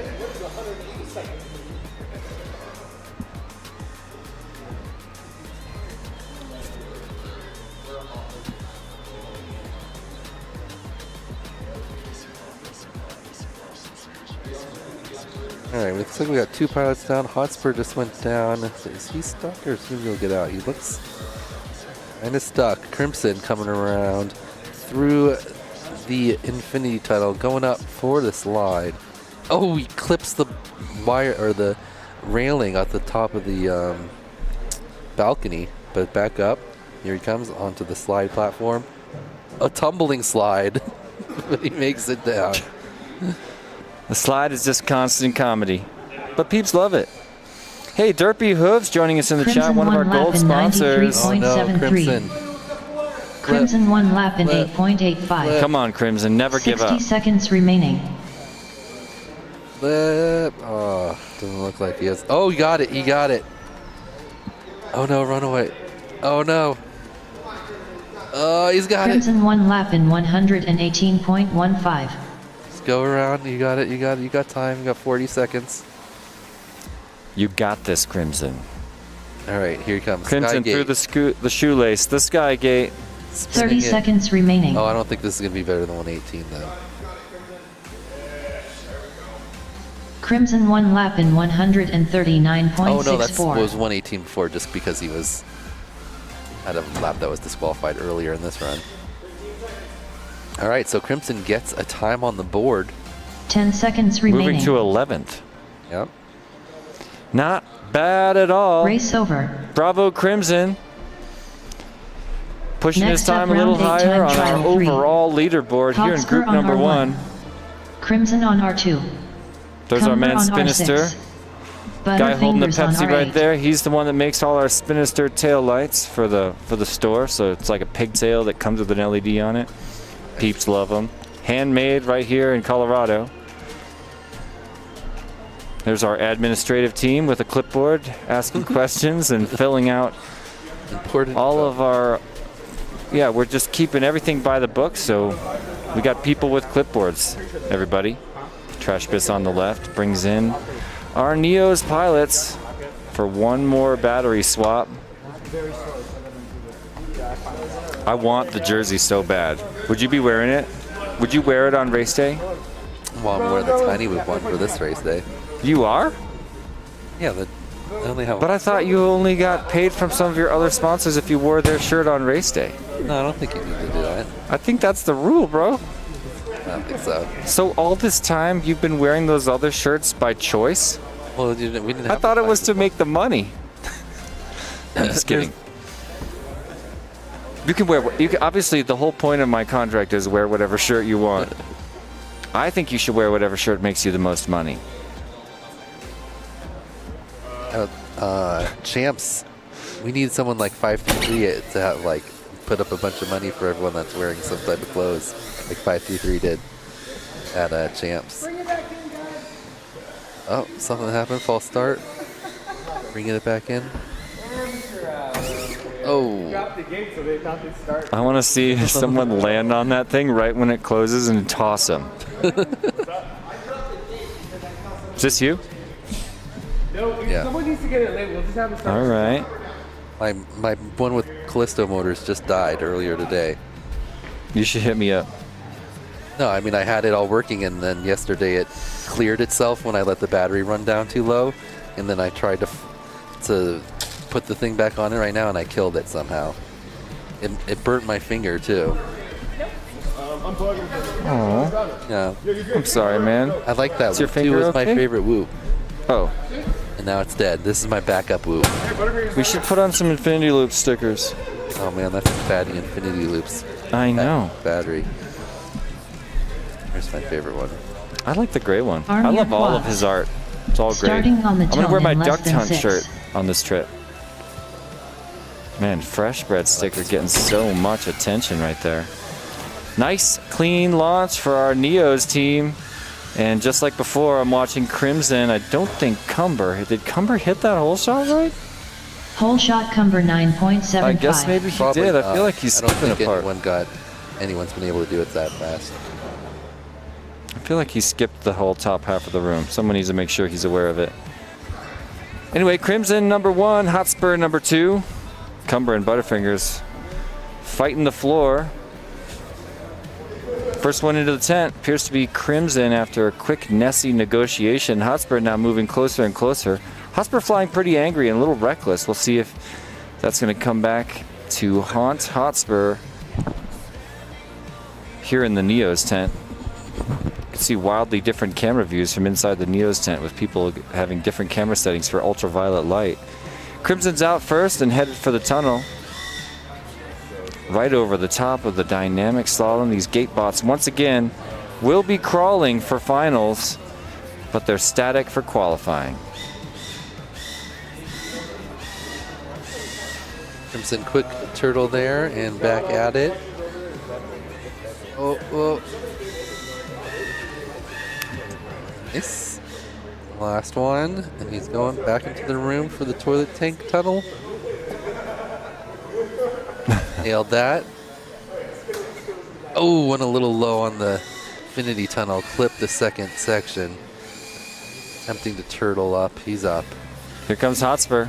all right. Looks like we got 2 pilots down. Hotspur just went down. Is he stuck or is he gonna get out? He looks kind of stuck. Crimson coming around through the Infinity Tunnel, going up for the slide. Oh, he clips the wire or the railing at the top of the balcony, but back up. Here he comes onto the slide platform. A tumbling slide, but he makes it down. The slide is just constant comedy, but peeps love it. Hey, Derpy Hooves joining us in the chat, Crimson one of our one lap gold in sponsors. 93. Oh no, 0.73. Crimson. Crimson 1 lap in Flip. 8.85. Come on, Crimson, never give 60 up. seconds remaining. Flip. Oh, doesn't look like he is. Oh, he got it. He got it. Oh no, run away. Oh no. Oh, he's got it. Crimson 1 lap in 118.15. Just go around. You got it. You got it. You got time. You got 40 seconds. You got this, Crimson. All right, here he comes. Crimson Skygate. through the shoelace, the Skygate. 30 30 seconds remaining. Oh, I don't think this is going to be better than 118, though. Crimson 1 lap in 139.64. Oh, no, that was 118 before just because he was had a lap that was disqualified earlier in this run. All right, so Crimson gets a time on the board. 10 seconds remaining. Moving to 11th. Yep. Not bad at all. Race over. Bravo, Crimson. Pushing his Next up, time a little round 8 higher time on trial our 3. overall leaderboard here in Hotspur group on number R1. 1. Crimson on R2. There's our Cumber man on Spinister. R6. Guy holding the Butterfingers on Pepsi right R8. there. He's the one that makes all our Spinister tail lights for the store. So it's like a pigtail that comes with an LED on it. Peeps love them. Handmade right here in Colorado. There's our administrative team with a clipboard asking questions and filling out Important. all of our, yeah, we're just keeping everything by the book. So we got people with clipboards, everybody. Trash Bits on the left brings in our Neo's pilots for one more battery swap. I want the jersey so bad. Would you be wearing it? Would you wear it on race day? Well, I'm wearing the tiny whip one for this race day. You are? Yeah, I only have. But I thought you only got paid from some of your other sponsors if you wore their shirt on race day. No, I don't think you need to do that. I think that's the rule, bro. I don't think so. So all this time you've been wearing those other shirts by choice? Well, we didn't. I Have thought it to was find to make the money. I'm just kidding. You can wear. You can, obviously, the whole point of my contract is wear whatever shirt you want. I think you should wear whatever shirt makes you the most money. Champs, we need someone like 533 to have like put up a bunch of money for everyone that's wearing some type of clothes, like 533 did at Champs. Oh, something happened. False start. Bringing it back in. Oh. Dropped the gate so they thought they'd start. I want to see someone land on that thing right when it closes and toss him. Is this you? No, Yeah. someone needs to get it labeled. We'll just have them start. All right. My one with Callisto motors just died earlier today. You should hit me up. No, I mean I had it all working, and then yesterday it cleared itself when I let the battery run down too low, and then I tried to put the thing back on it right now, and I killed it somehow. It burnt my finger too. Aw. Yeah, I'm sorry, man. I like that. Is your Whoop finger too. Was my okay? favorite whoop, Oh, and now it's dead. This is my backup whoop. we should put on some Infinity Loop stickers. Oh man, that's a fatty Infinity Loops I know. battery. Here's my favorite one. I like the gray one. Arm I your love all of quads. his art. It's all great. Starting on the I'm gonna tone wear my in less Duck than Hunt 6. shirt on this trip. Man, Fresh Bread sticker getting so much attention right there. Nice, clean launch for our Neos team. And just like before, I'm watching Crimson. I don't think Cumber. Did Cumber hit that hole shot right? Whole shot Cumber 9.75. I guess maybe he Probably did. I not. feel like he's I don't skipping think apart. anyone's been able to do it that fast. I feel like he skipped the whole top half of the room. Someone needs to make sure he's aware of it. Anyway, Crimson number 1, Hotspur number 2. Cumber and Butterfingers fighting the floor. First one into the tent appears to be Crimson after a quick Nessie negotiation. Hotspur now moving closer and closer. Hotspur flying pretty angry and a little reckless. We'll see if that's going to come back to haunt Hotspur here in the Neos tent. You can see wildly different camera views from inside the Neos tent with people having different camera settings for ultraviolet light. Crimson's out first and headed for the tunnel. Right over the top of the dynamic slalom. These gate bots once again will be crawling for finals, but they're static for qualifying. Crimson quick turtle there and back at it. Oh. Nice. Last one, and he's going back into the room for the toilet tank tunnel. Nailed that. Oh, went a little low on the Infinity Tunnel. Clipped the second section. Attempting to turtle up. He's up. Here comes Hotspur.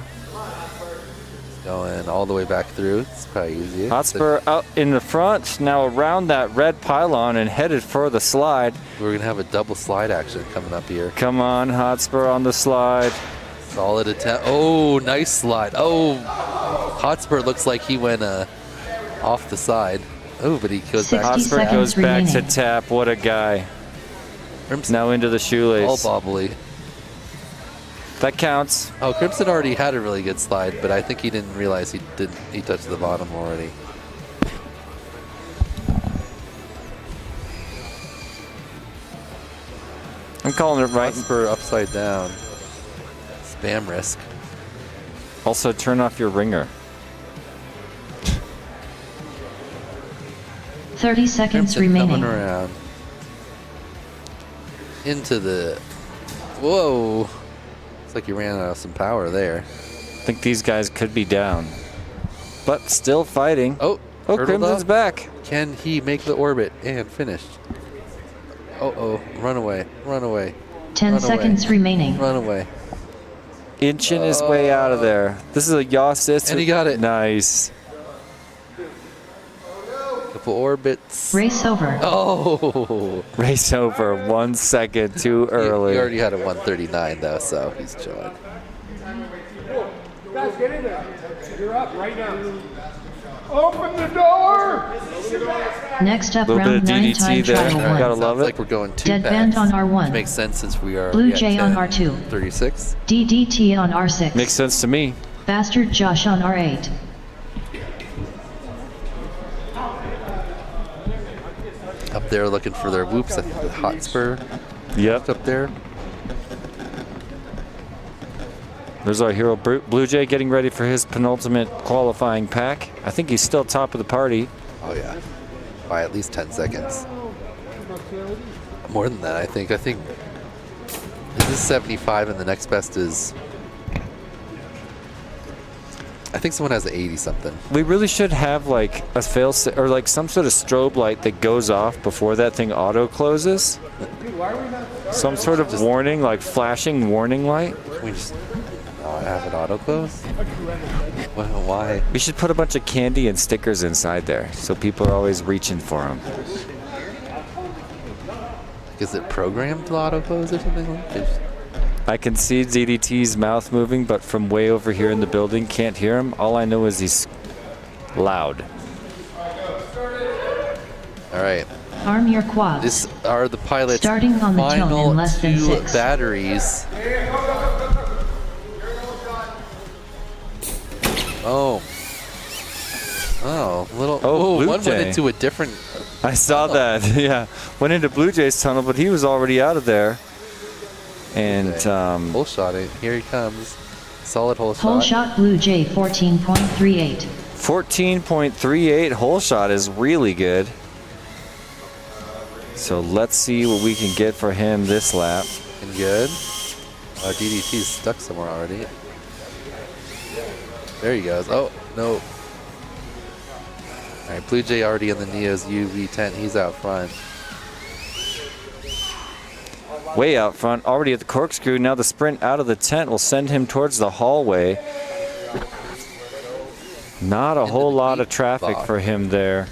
Going all the way back through. It's probably easy. Hotspur out in the front, now around that red pylon and headed for the slide. We're going to have a double slide action coming up here. Come on, Hotspur on the slide. Solid attempt. Oh, nice slide. Oh, Hotspur looks like he went off the side. Oh, but he goes back. 60 Hotspur seconds goes back to remaining. tap. What a guy. Crimson Now into the all shoelace. bobbly. That counts. Oh, Crimson already had a really good slide, but I think he didn't realize he touched the bottom already. I'm calling it right. Hotspur upside down. Spam risk. Also, turn off your ringer. 30 seconds Crimson remaining. coming around. Into the... Whoa. Looks like he ran out of some power there. I think these guys could be down. But still fighting. Oh, Oh, turtled Crimson's up. back. Can he make the orbit and finish? Oh, run away, run away, 10 Run away. seconds remaining. run away. Inching his way out of there. This is a yaw assist. And he got it. Nice. Couple orbits. Race over. Oh, Race over 1 second too early. He already had a 139 though, so he's chilling. Guys, get in there. You're up right now. Open the door! Next up, Little bit of round 9 DDT time there. trial Gotta 1. love Sounds it. like we're going 2 Dead packs, band on R1. which makes sense since we are Blue at Jay on 10, R2. 36. DDT on R6. Makes sense to me. Bastard Josh on R8. Up there looking for their whoops. I think the Hotspur Yep. up there. There's our hero Blue Jay getting ready for his penultimate qualifying pack. I think he's still top of the party. Oh yeah, by at least 10 seconds. More than that, I think. This is 75, and the next best is. I think someone has an 80 something. We really should have like a fail or like some sort of strobe light that goes off before that thing auto closes. Some sort of warning, like flashing warning light. Can we just not have it auto close? Well, why? We should put a bunch of candy and stickers inside there, so people are always reaching for them. Is it programmed to auto pose or something like that? I can see DDT's mouth moving, but from way over here in the building, can't hear him. All I know is he's loud. All right. Arm your quads. This are the pilot's Starting on the tone final in less than 2 6. batteries. Oh. Oh, little. Oh, Blue one Jay. went into a different. I saw that. Yeah, went into Blue Jay's tunnel, but he was already out of there. And Hole shot it. Here he comes. Solid hole shot. Hole shot Blue Jay 14.38. 14.38 hole shot is really good. So let's see what we can get for him this lap. And good. DDT's stuck somewhere already. There he goes. Oh, no. All right, Blue Jay already in the Neo's UV tent. He's out front. Way out front, already at the corkscrew. Now the sprint out of the tent will send him towards the hallway. Not a whole lot of traffic for him there.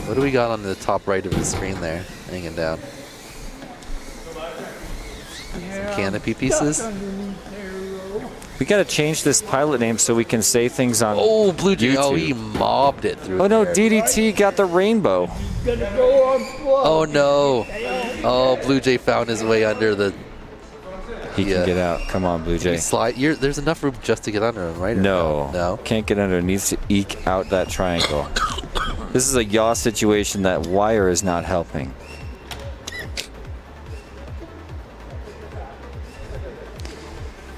What do we got on the top right of the screen there, hanging down? Some canopy pieces. We gotta change this pilot name so we can say things on Oh, Blue Jay! YouTube. Oh, he mobbed it through. Oh no, there. DDT got the rainbow. Oh no! Oh, Blue Jay found his way under the. He can get out. Come on, Blue Jay. Slide. There's enough room just to get under him, right? Or No, no. can't get under. Needs to eke out that triangle. This is a yaw situation. That wire is not helping.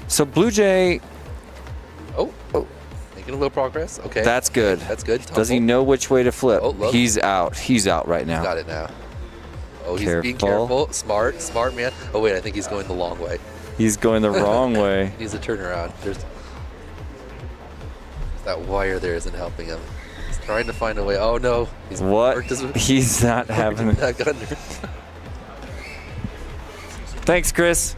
So Blue Jay, Oh, making a little progress. Okay. that's good. That's good. Does he know which way to flip? Oh, look. He's out. He's out right now. Got it now. Oh, he's being Careful. careful. Smart man. Oh wait, I think he's going the long way. He's going the wrong way. Needs a turnaround. There's that wire there isn't helping him. He's trying to find a way. Oh no. He's What? worked his- He's not having it. back under. Thanks, Chris.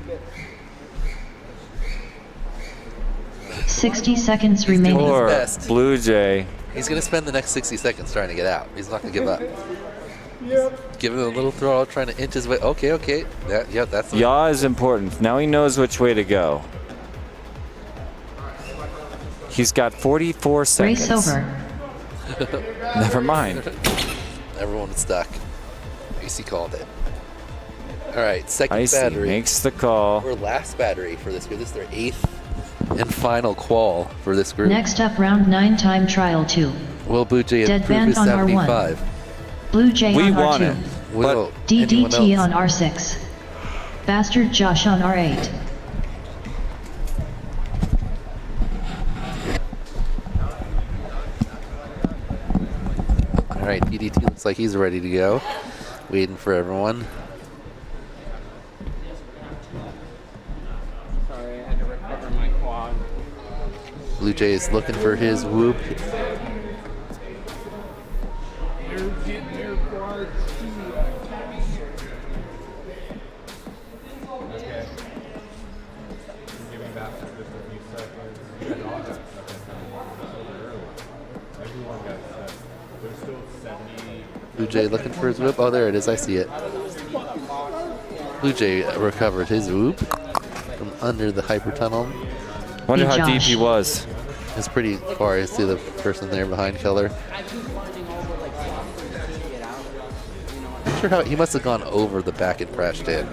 60 seconds remaining. Poor best. Blue Jay. He's gonna spend the next 60 seconds trying to get out. He's not gonna give up. Give him a little throttle, trying to inch his way. Okay. Yeah, that's the Yaw is important. Now he knows which way to go. He's got 44 seconds. Race over. Never mind. Everyone's stuck. AC called it. All right, second Icy battery. makes the call. Or last battery for this group. This is their 8th and final qual for this group. Next up, round 9 time trial 2. Will Blue Jay Dead improve band his on R1. 75? Blue Jay We on want R2. it. Will DDT anyone on else? R6. Bastard Josh on R8. All right, DDT looks like he's ready to go. Waiting for everyone. Sorry, I had to recover my quad. Blue Jay is looking for his whoop. You're getting your quads too. Okay. Giving back just a few seconds. You guys all got stuck in time. Everyone got stuck. There's still 70. Blue Jay looking for his whoop. Oh, there it is. I see it. Blue Jay recovered his whoop from under the hyper tunnel. Wonder Hey, how deep Josh. he was. It's pretty far. I see the person there behind Keller. Not sure how he must have gone over the back and crashed in.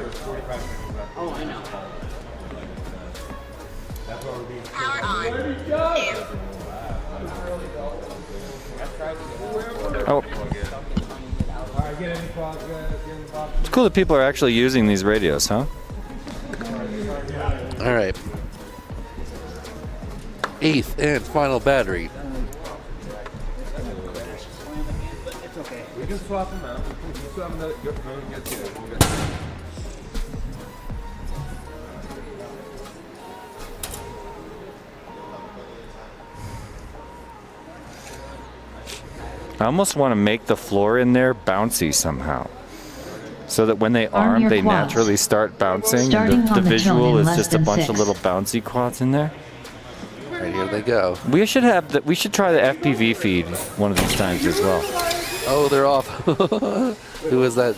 Oh, I know. Oh. It's cool that people are actually using these radios, huh? All right. 8th and final battery. We can swap them out. We can swap them out. We'll get to it. I almost want to make the floor in there bouncy somehow. So that when they Arm arm, your they quads. naturally start bouncing. Starting The on the visual tone in is less just a than bunch 6. of little bouncy quads in there. Right here, they go. We should have the, we should try the FPV feed one of these times as well. Oh, they're off. Who was that?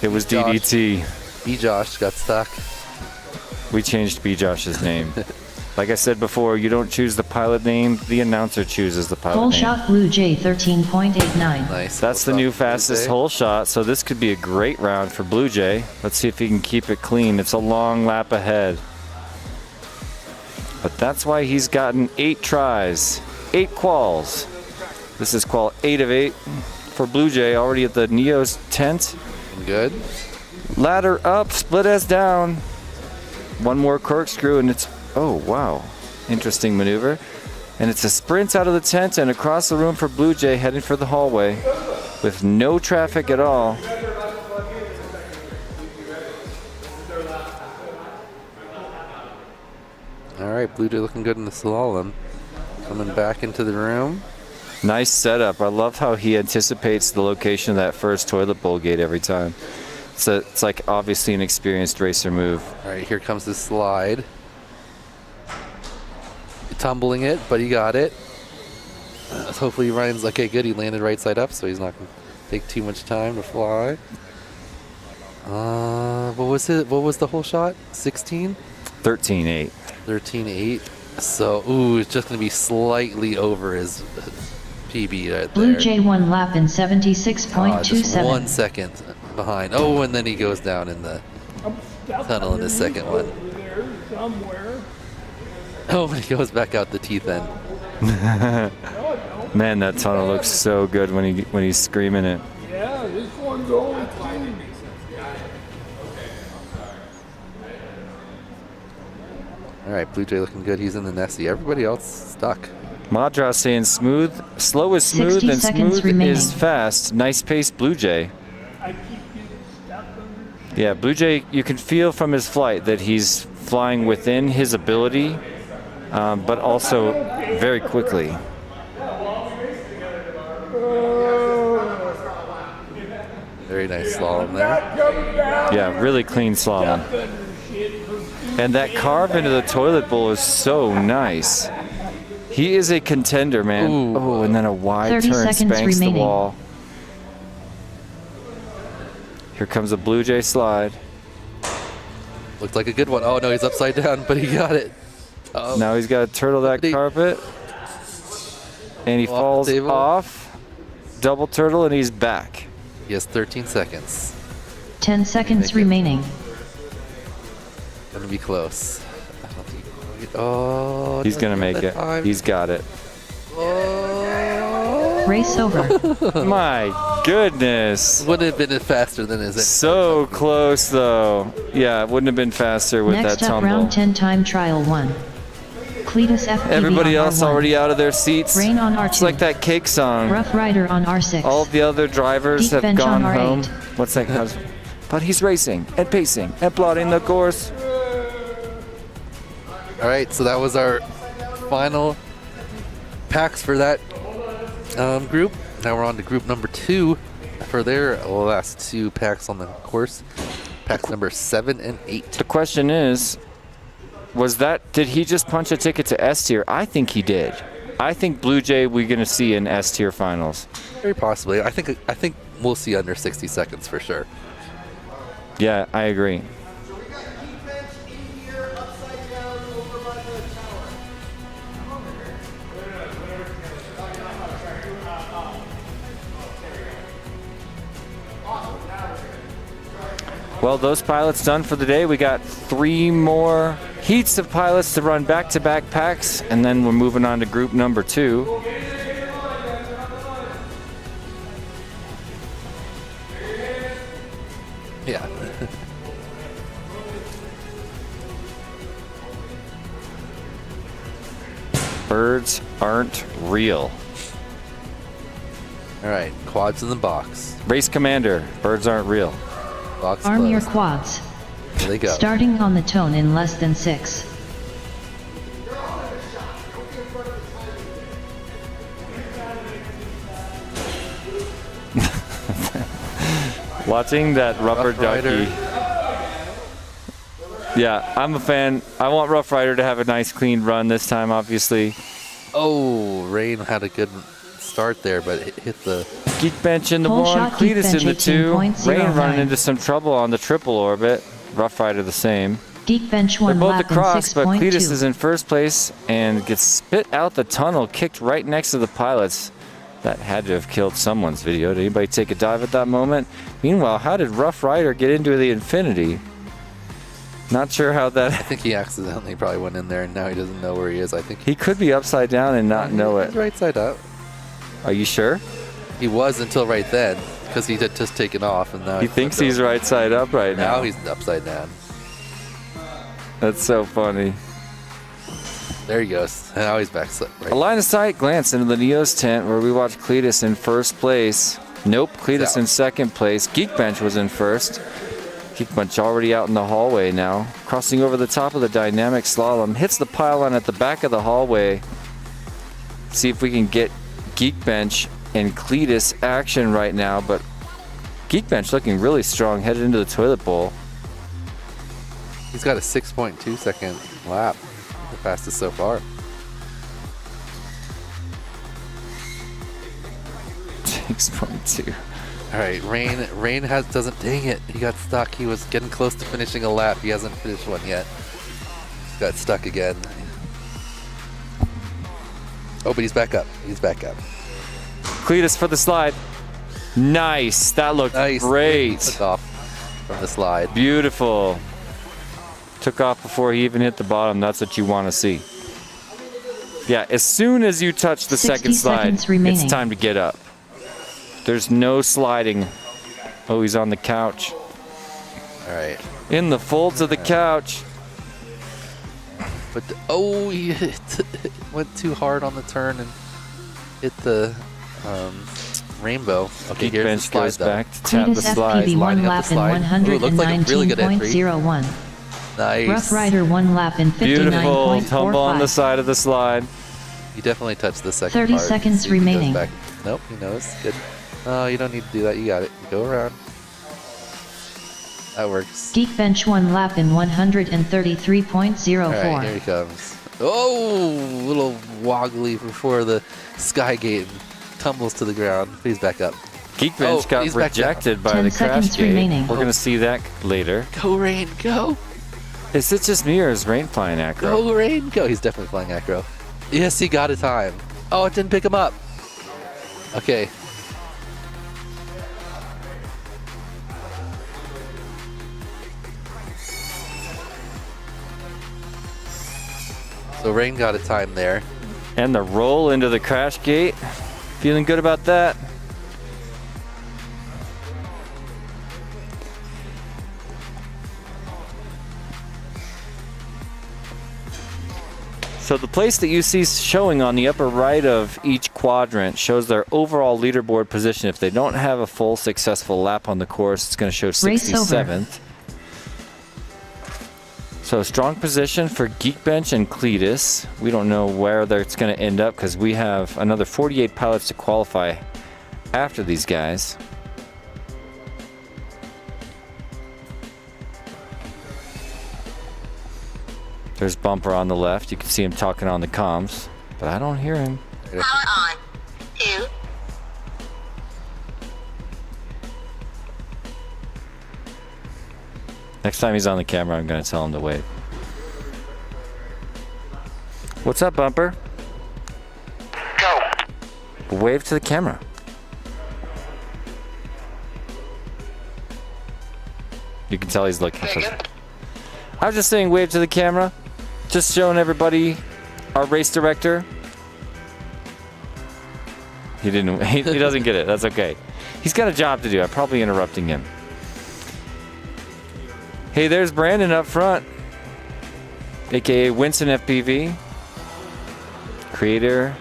It was Josh. DDT. B. Josh got stuck. We changed B. Josh's name. Like I said before, you don't choose the pilot name, the announcer chooses the pilot Hole name. shot Blue Jay 13.89. Nice. That's the new fastest hole shot, so this could be a great round for Blue Jay. Let's see if he can keep it clean. It's a long lap ahead. But that's why he's gotten 8 tries, 8 quals. This is qual 8 of 8 for Blue Jay, already at the Neo's tent. Good. Ladder up, split S down. One more corkscrew and it's, oh wow, interesting maneuver. And it's a sprint out of the tent and across the room for Blue Jay, heading for the hallway with no traffic at all. All right, Blue Jay looking good in the slalom. Coming back into the room. Nice setup. I love how he anticipates the location of that first toilet bowl gate every time. It's like obviously an experienced racer move. All right, here comes the slide. Tumbling it, but he got it. Hopefully Ryan's okay. Good, he landed right side up, so he's not going to take too much time to fly. What was it? What was the whole shot? 16? 13.8. 13.8. So, ooh, it's just going to be slightly over his PB right Blue there. Jay 1 lap in 76.27. Just 1 second behind. Oh, and then he goes down in the tunnel in his second one. There somewhere. Oh, and he goes back out the teeth end. Man, that tunnel looks so good when he's screaming it. Yeah, this one's only clean. All right, Blue Jay looking good. He's in the Nessie. Everybody else stuck. Madra saying smooth, slow is smooth 60 and seconds smooth remaining. is fast. Nice pace, Blue Jay. I keep getting stuck under. Yeah, Blue Jay, you can feel from his flight that he's flying within his ability, but also very quickly. Very nice slalom there. Yeah, really clean slalom. And that carve into the toilet bowl is so nice. He is a contender, man. Ooh. Oh, and then a wide 30 turn seconds spanks remaining. the wall. Here comes a Blue Jay slide. Looked like a good one. Oh, no, he's upside down, but he got it. Oh, Now he's got to turtle that He- carpet. And he Off the falls table. off. Double turtle, and he's back. he has 13 seconds. 10 seconds Make it. remaining. Gonna be close. I don't think oh, He's going to make it. time. He's got it. Oh. Race over. My goodness. Would have been faster than his. So close, though. Yeah, it wouldn't have been faster with Next that up, tumble. round 10 time trial 1. Cletus FPV Everybody on else R1. already out of their seats. Rain on R2. It's like that cake song. Rough Rider on R6. All of the other drivers Deep have bench gone on R8. home. What's that? But he's racing and pacing and plotting the course. All right, so that was our final packs for that group. Now we're on to group number 2 for their last 2 packs on the course. Packs number 7 and 8. The question is, did he just punch a ticket to S tier? I think he did. I think Blue Jay we're going to see in S tier finals. Very possibly. I think we'll see under 60 seconds for sure. Yeah, I agree. Well, those pilots done for the day. We got 3 more heats of pilots to run back-to-back packs, and then we're moving on to group number 2. Yeah. Birds aren't real. All right, quads in the box. Race Commander, birds aren't real. Box Arm your closed. quads. There they go. Starting on the tone in less than 6. Watching that rubber Rough Rider. ducky. Yeah, I'm a fan. I want Rough Rider to have a nice clean run this time, obviously. Oh, Rain had a good start there, but it hit the... Geekbench in the Pole 1, shot, Cletus in the Geekbench 2. Rain 18.09. running into some trouble on the triple orbit. Rough Rider the same. Geekbench They're 1 both lap in across, but Cletus is 6.2. in first place and gets spit out the tunnel, kicked right next to the pilots. That had to have killed someone's video. Did anybody take a dive at that moment? Meanwhile, how did Rough Rider get into the Infinity? Not sure how I that... think he accidentally probably went in there, and now he doesn't know where he is. I think He could be upside down and not know he's it. right side up. Are you sure? He was until right then, because he had just taken off, and now He thinks flipped he's over. right side up right now. Now he's upside down. That's so funny. There he goes. Now he's back. Right. A line of sight glance into the Neos tent where we watched Cletus in first place. Nope, Cletus in second place. Geekbench was in first. Geekbench already out in the hallway now. Crossing over the top of the dynamic slalom. Hits the pylon at the back of the hallway. See if we can get Geekbench and Cletus action right now, but Geekbench looking really strong headed into the toilet bowl. He's got a 6.2 second lap. The fastest so far. 6.2. All right, Rain doesn't. Dang it! He got stuck. He was getting close to finishing a lap. He hasn't finished one yet. Got stuck again. Oh, but he's back up. He's back up. Cletus for the slide. Nice. That looked Nice. great. Took off from the slide. Beautiful. Took off before he even hit the bottom. That's what you want to see. Yeah, as soon as you touch the 60 second slide, seconds remaining. it's time to get up. There's no sliding. Oh, he's on the couch. All right. In the folds of the couch. But he went too hard on the turn and hit the rainbow. Okay, here's the Geekbench slide goes though. back to tap the Cletus slide. FPV 1 Sliding up lap the in slide. Ooh, looks like a really good entry. 119.01. Nice. Rough Rider 1 lap in Beautiful. Tumble on the 59.45. side of the slide. He definitely touched the second 30 part. seconds See if he goes remaining. back. Nope, he knows. Good. Oh, you don't need to do that. You got it. Go around. That works. Geekbench 1 lap in 133.04. All right, here he comes. Oh, little woggly before the sky gate and tumbles to the ground. He's back up. Geekbench got he's back down. rejected by 10 the crash seconds gate. remaining. We're going to see that later. Go, Rain, go. Is it just me or is Rain flying acro? Go, Rain, go. He's definitely flying acro. Yes, he got a time. Oh, it didn't pick him up. Okay. So Rain got a time there. And the roll into the crash gate. Feeling good about that. So the place that you see showing on the upper right of each quadrant shows their overall leaderboard position. If they don't have a full successful lap on the course, it's going to show Race over. 67th. So strong position for Geekbench and Cletus. We don't know where it's going to end up because we have another 48 pilots to qualify after these guys. There's Bumper on the left. You can see him talking on the comms, but I don't hear him. Power on. 2. Next time he's on the camera, I'm going to tell him to wave. What's up, Bumper? Go. Wave to the camera. You can tell he's looking for. I was just saying wave to the camera. Just showing everybody our race director. He didn't. He doesn't get it. That's okay. He's got a job to do. I'm probably interrupting him. Hey, there's Brandon up front, aka Winston FPV, creator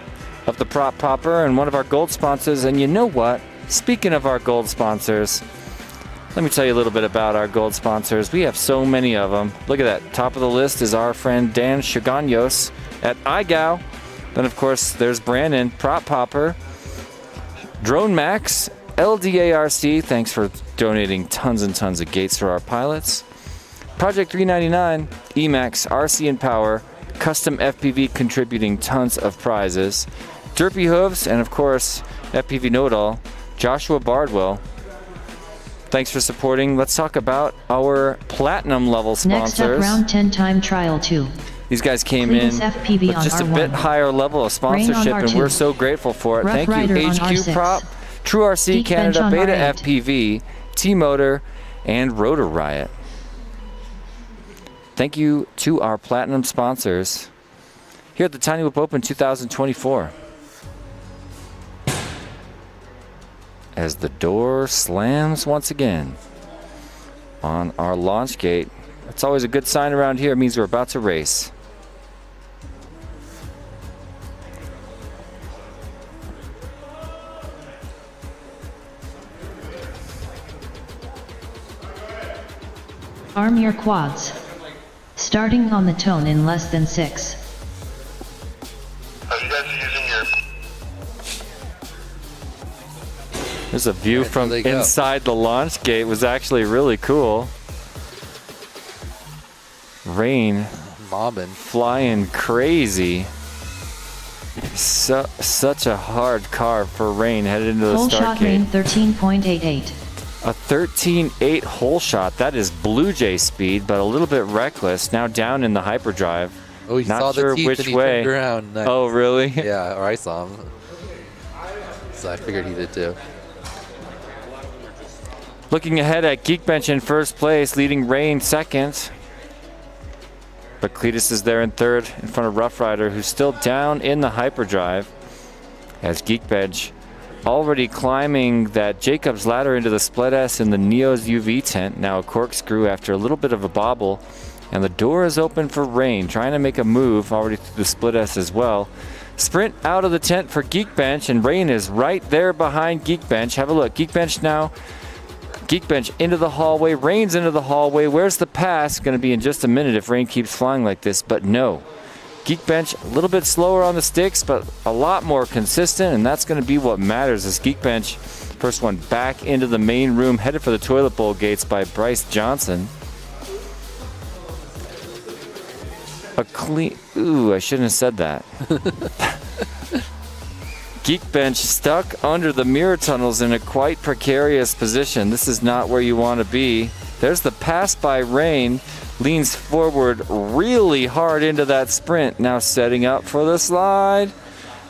of the Prop Popper and one of our gold sponsors. And you know what? Speaking of our gold sponsors, let me tell you a little bit about our gold sponsors. We have so many of them. Look at that. Top of the list is our friend Dan Shiganyos at iGow. Then, of course, there's Brandon, Prop Popper, Drone Max, LDARC. Thanks for donating tons and tons of gates for our pilots. Project 399, Emax, RC and Power, Custom FPV contributing tons of prizes. Derpy Hooves, and of course, FPV Know-It-All, Joshua Bardwell. Thanks for supporting. Let's talk about our platinum level sponsors. Next up, round 10 time trial 2. These guys came Cletus in FPV with on just a R1. bit higher level of sponsorship, and R2. we're so grateful for it. Rough Thank you, Rider on HQ R6. Prop, True RC Geek Bench Canada, on Beta R8. FPV, T-Motor, and Rotor Riot. Thank you to our platinum sponsors here at the Tiny Whip Open 2024. As the door slams once again on our launch gate. It's always a good sign around here. It means we're about to race. Arm your quads. Starting on the tone in less than 6. You guys are using your There's a view Right, from there they go. inside the launch gate. Was actually really cool. Rain Mobbing. flying crazy. Such a hard car for Rain headed into the Full start shot rain gate. 13.88. A 13.8 hole shot. That is Blue Jay speed, but a little bit reckless. Now down in the hyperdrive. Oh, he Not saw sure the teeth which and he way. turned around. Nice. Oh, really? Yeah, or I saw him. So I figured he did too. Looking ahead at Geekbench in first place, leading Rain second. But Cletus is there in third in front of Rough Rider, who's still down in the hyperdrive. As Geekbench already climbing that Jacob's ladder into the Split S in the Neo's UV tent. Now a corkscrew after a little bit of a bobble. And the door is open for Rain, trying to make a move already through the Split S as well. Sprint out of the tent for Geekbench, and Rain is right there behind Geekbench. Have a look. Geekbench now. Geekbench into the hallway. Rain's into the hallway. Where's the pass? Going to be in just a minute if Rain keeps flying like this, but no. Geekbench a little bit slower on the sticks, but a lot more consistent, and that's going to be what matters as Geekbench, first one back into the main room, headed for the toilet bowl gates by Bryce Johnson. A clean... Ooh, I shouldn't have said that. Geekbench stuck under the mirror tunnels in a quite precarious position. This is not where you want to be. There's the pass by Rain. Leans forward really hard into that sprint. Now setting up for the slide.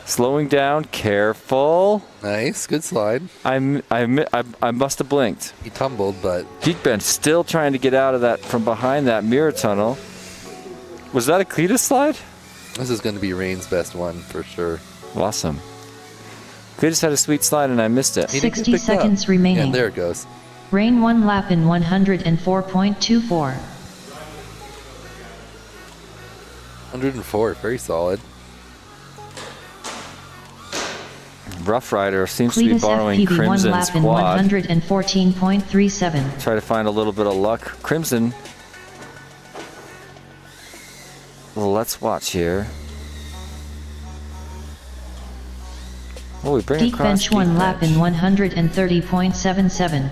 Slowing down. Careful. Nice, good slide. I must have blinked. He tumbled, but Geekbench still trying to get out of that from behind that mirror tunnel. Was that a Cletus slide? this is going to be Rain's best one for sure. Awesome. Cletus had a sweet slide and I missed it. He didn't get 60 picked up. seconds remaining. And there it goes. Rain 1 lap in 104.24. 104, very solid. Rough Rider seems to be Cletus borrowing FPV 1 Crimson's lap in quad. 114.37. Try to find a little bit of luck. Crimson. Well, let's watch here. Oh, we bring across Geekbench 1 lap in Geekbench. 130.77.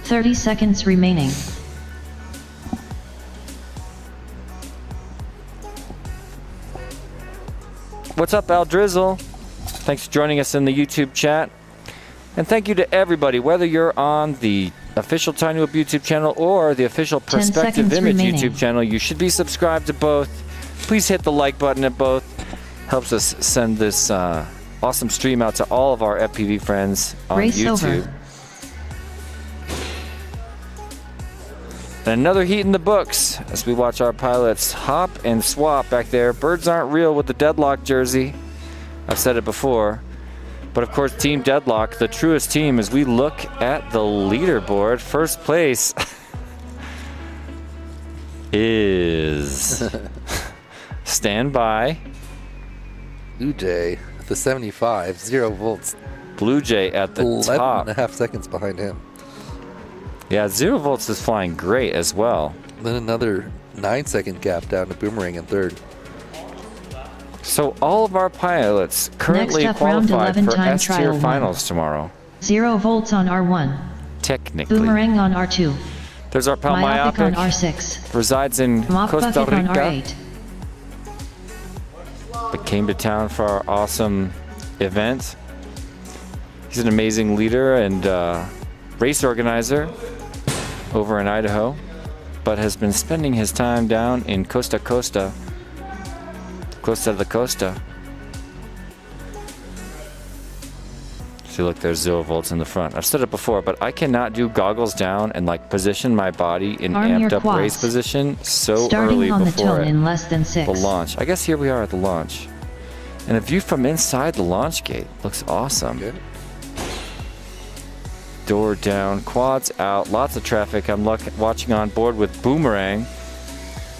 30 seconds remaining. What's up, Al Drizzle? Thanks for joining us in the YouTube chat. And thank you to everybody, whether you're on the official Tiny Whip YouTube channel or the official 10 Perspective seconds Image remaining. YouTube channel. You should be subscribed to both. Please hit the like button at both. Helps us send this awesome stream out to all of our FPV friends on Race YouTube. over. And another heat in the books as we watch our pilots hop and swap back there. Birds aren't real with the Deadlock jersey. I've said it before. But of course, Team Deadlock, the truest team, as we look at the leaderboard. First place is stand by. Blue Jay, the 75, 0 volts. Blue Jay at the 11 top. and a half seconds behind him. Yeah, 0 volts is flying great as well. Then another 9-second gap down to Boomerang in third. So all of our pilots currently Next up, round qualified 11 for time S-tier trial one. finals tomorrow. 0 volts on R1. Technically. Boomerang on R2. There's our pal Myopic on Myopic. R6. Resides in Mop Costa Bucket on Rica. R8. Opic came to town for our awesome event. He's an amazing leader and race organizer over in Idaho, but has been spending his time down in Costa de la Costa. See, look, there's 0 volts in the front. I've said it before, but I cannot do goggles down and like position my body in Arm your amped up quads. race position so Starting early on the before tone in less than 6. the launch. I guess here we are at the launch. And a view from inside the launch gate looks awesome. Good. Door down, quads out, lots of traffic. I'm watching on board with Boomerang.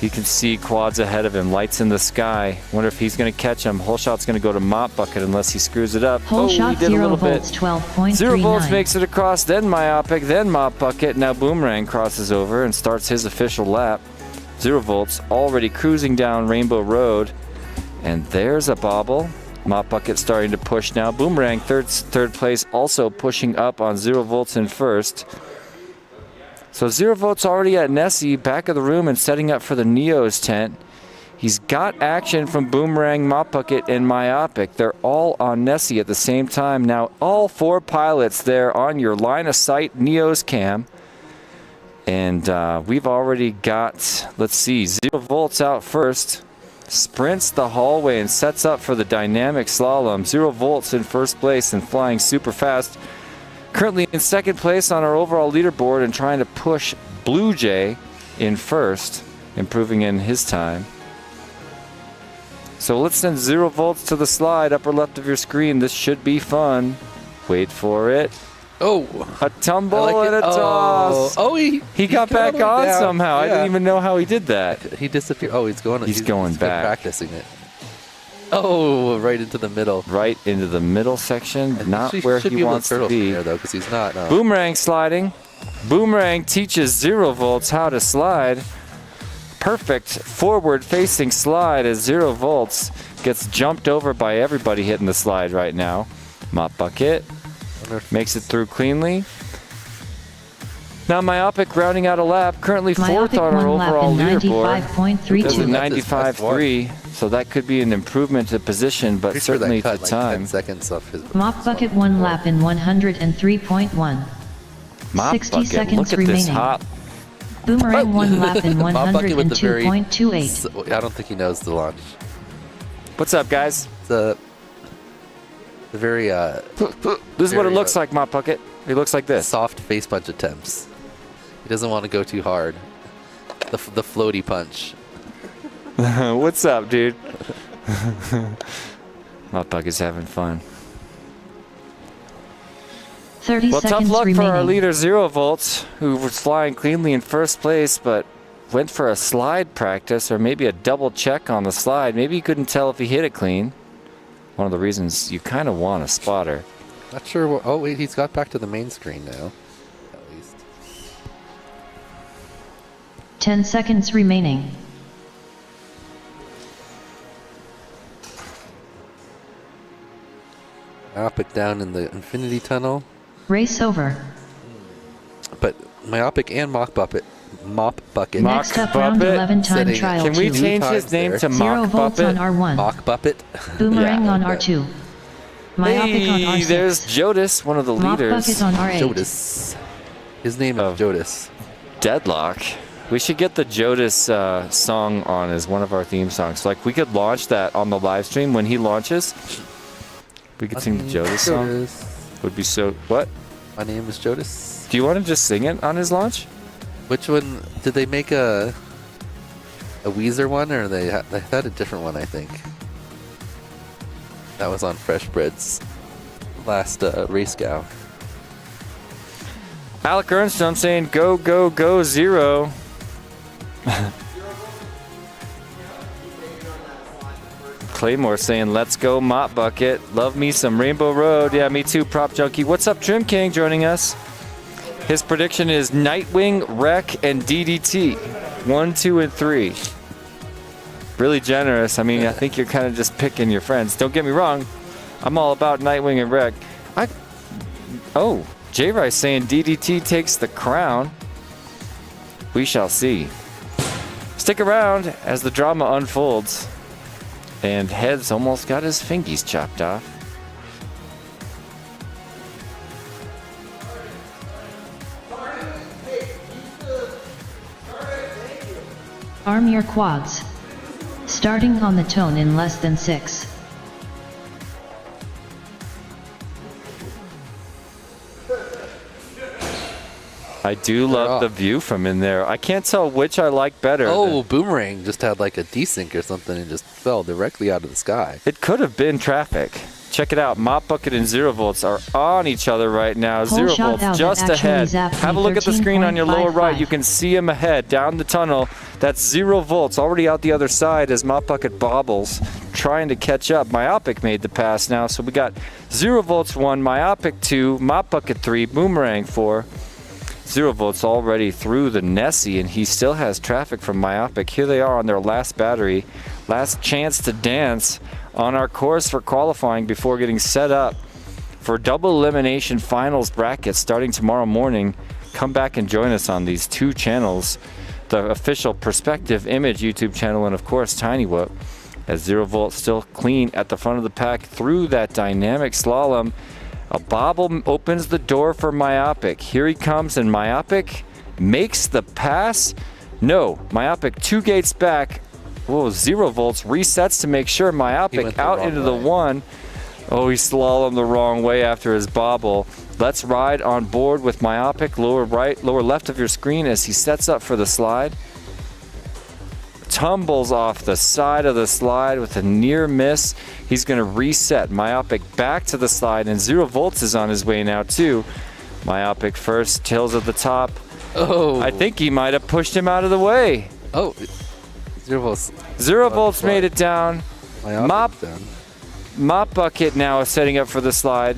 You can see quads ahead of him, lights in the sky. Wonder if he's going to catch him. Whole shot's going to go to Mop Bucket unless he screws it up. Whole he shot did a 0 little volts, bit. 12.39. 0 volts makes it across, then Myopic, then Mop Bucket. Now Boomerang crosses over and starts his official lap. 0 volts already cruising down Rainbow Road. And there's a bobble. Mop Bucket starting to push now. Boomerang third place, also pushing up on 0 volts in first. So 0 volts already at Nessie, back of the room and setting up for the Neo's tent. He's got action from Boomerang, Mop Bucket, and Myopic. They're all on Nessie at the same time. Now all 4 pilots there on your line of sight Neo's cam. And we've already got, let's see, 0 volts out first. Sprints the hallway and sets up for the dynamic slalom. 0 volts in first place and flying super fast. Currently in second place on our overall leaderboard and trying to push Blue Jay in first, improving in his time. So let's send 0 volts to the slide, upper left of your screen. This should be fun. Wait for it. Oh, A tumble like and it. a toss. Oh, he got got all back the way on down. somehow. I Yeah. didn't even know how he did that. He disappeared. Oh, he's going He's been back. practicing it. Oh, right into the middle. Right into the middle section, not where should he be able wants to turtle from be. there, though, because he's not. Boomerang sliding. Boomerang teaches 0 volts how to slide. Perfect forward-facing slide as 0 volts gets jumped over by everybody hitting the slide right now. Mop Bucket makes it through cleanly. Now Myopic rounding out a lap, currently 4th Myopic on our 1 lap overall in leaderboard. 95.32. There's a That's his best 95.3, so that could be an improvement to position, but Pretty sure certainly that to cut like time. 10 seconds off his. Mop Bucket 1 lap in 103.1. Mop 60 Bucket, seconds look at this remaining. hop. Boomerang 1 lap in Mop Bucket with the very. 102.28. I don't think he knows the launch. What's up, guys? The very This is what it looks like, Mop Bucket. It looks like this. soft face punch attempts. He doesn't want to go too hard. The floaty punch. What's up, dude? Mop Bucket's having fun. 30 Well, tough seconds luck remaining. for our leader, 0 volts, who was flying cleanly in first place, but went for a slide practice or maybe a double check on the slide. Maybe he couldn't tell if he hit it clean. One of the reasons you kind of want a spotter. Not sure. Oh wait, he's got back to the main screen now. At least. 10 seconds remaining. Myopic down in the infinity tunnel, Race over. but Myopic and Mop Bucket. Next up, round Bucket. 11 time Setting- trial Can we 2. change his times name there. to 0 Mock volts on Bucket? R1. Mock Buppet. Boomerang Yeah, on okay. R2. Myopic on Hey, R6. there's Jodis, one of the Mop leaders. Bucket on R8. Jodis. His name Oh. is Jodis. Deadlock. We should get the Jodis song on as one of our theme songs. Like, we could launch that on the live stream when he launches. We could sing the Jodis song. Jodis. Would be so... What? My name is Jodis. Do you want to just sing it on his launch? Which one did they make a Weezer one, or they had a different one? I think that was on Fresh Bread's last race gal. Alec Ernstone saying, go, go, go, 0. Claymore saying, let's go, Mop Bucket. Love me some Rainbow Road. Yeah, me too, Prop Junkie. What's up, Trim King joining us? His prediction is Nightwing, Wreck, and DDT. 1, 2, and 3. Really generous. I mean, I think you're kind of just picking your friends. Don't get me wrong. I'm all about Nightwing and Wreck. Oh, J-Rice saying DDT takes the crown. We shall see. Stick around as the drama unfolds. And Heads almost got his fingies chopped off. Arm your quads. Starting on the tone in less than 6. I do love the view from in there. I can't tell which I like better. Oh, Boomerang just had like a desync or something and just fell directly out of the sky. It could have been traffic. Check it out. Mop Bucket and 0 volts are on each other right now. 0 volts just ahead. Have a look at the screen on your lower right. You can see him ahead down the tunnel. That's 0 volts already out the other side as Mop Bucket bobbles, trying to catch up. Myopic made the pass now. So we got 0 volts 1, Myopic 2, Mop Bucket 3, Boomerang 4. 0 volts already through the Nessie, and he still has traffic from Myopic. Here they are on their last battery. Last chance to dance on our course for qualifying before getting set up for double elimination finals brackets starting tomorrow morning. Come back and join us on these 2 channels, the official Perspective Image YouTube channel and of course Tiny Whoop, as 0 volts still clean at the front of the pack through that dynamic slalom. A bobble opens the door for Myopic. Here he comes, and Myopic makes the pass. No, Myopic 2 gates back. Whoa, 0 volts resets to make sure Myopic out into the 1. Oh, he slalomed the wrong way after his bobble. Let's ride on board with Myopic. Lower right, lower left of your screen as he sets up for the slide. Tumbles off the side of the slide with a near miss. He's going to reset. Myopic back to the slide, and 0 volts is on his way now too. Myopic first, tails at the top. Oh. I think he might have pushed him out of the way. Oh. 0 volts. 0 volts made it down. Down. Mop Bucket now is setting up for the slide.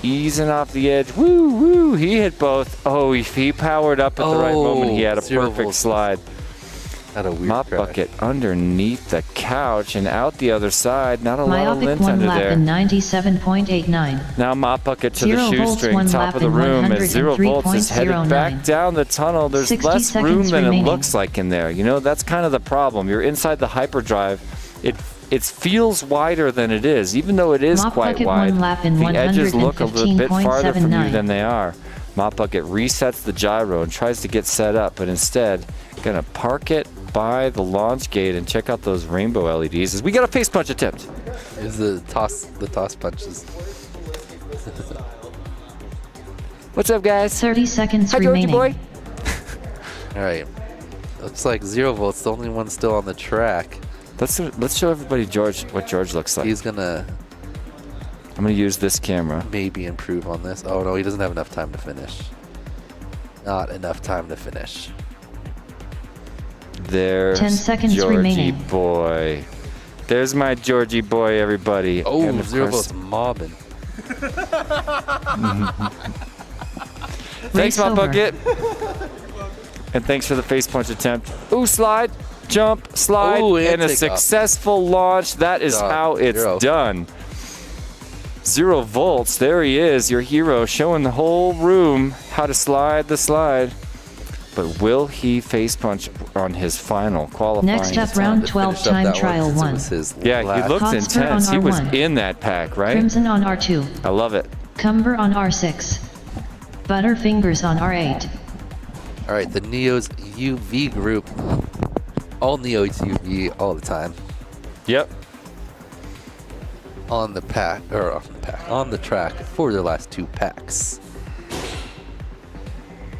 Easing off the edge. Woo, woo. He hit both. Oh, he powered up at the right moment. He had a perfect slide. Had a weird Mop crash. Bucket underneath the couch and out the other side. Not a lot of Myopic lint 1 under lap there. in 97.89. Now Mop Bucket to the 0 volts, shoestring, 1 top lap of the in room as 0 volts is headed 103.09. back down the tunnel. There's 60 less room seconds than remaining. it looks like in there. You know, that's kind of the problem. You're inside the hyperdrive. It feels wider than it is, even though it is Mop quite Bucket wide. 1 lap in The edges look a little bit farther from you 115.79. than they are. Mop Bucket resets the gyro and tries to get set up, but instead gonna park it by the launch gate and check out those rainbow LEDs as we get a face punch attempt. Is the toss punches. What's up, guys? 30 seconds Hi, Georgie remaining. boy. All right. Looks like 0 volts, the only one still on the track. Let's show everybody what George looks like. He's gonna I'm gonna use this camera. maybe improve on this. Oh no, he doesn't have enough time to finish. Not enough time to finish. There's 10 seconds Georgie remaining. boy. There's my Georgie boy, everybody. Oh, And of 0 course- volts mobbing. Thanks, Race Mop over. Bucket. And thanks for the face punch attempt. Ooh, slide, jump, slide, Ooh, and and a take off. successful launch. That is Done. how it's 0. done. 0 volts. There he is, your hero, showing the whole room how to slide the slide. But will he face punch on his final qualifying? Next up, time? round To 12 finish up time that trial since it 1. was his Yeah, he last- looked Hotspur intense. on He was R1. in that pack, right? Crimson on R2. I love it. Cumber on R6. Butterfingers on R8. All right, the Neo's UV group. All Neo's UV all the time. Yep. On the track for their last 2 packs.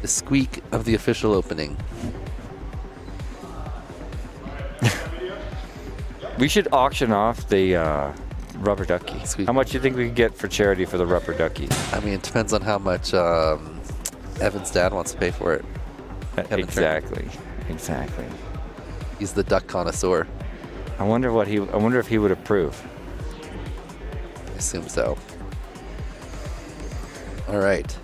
The squeak of the official opening. We should auction off the rubber ducky. Sweet. How much do you think we could get for charity for the rubber ducky? I mean, it depends on how much Evan's dad wants to pay for it. Kevin Exactly. He's the duck connoisseur. I wonder if he would approve. I assume so. All right.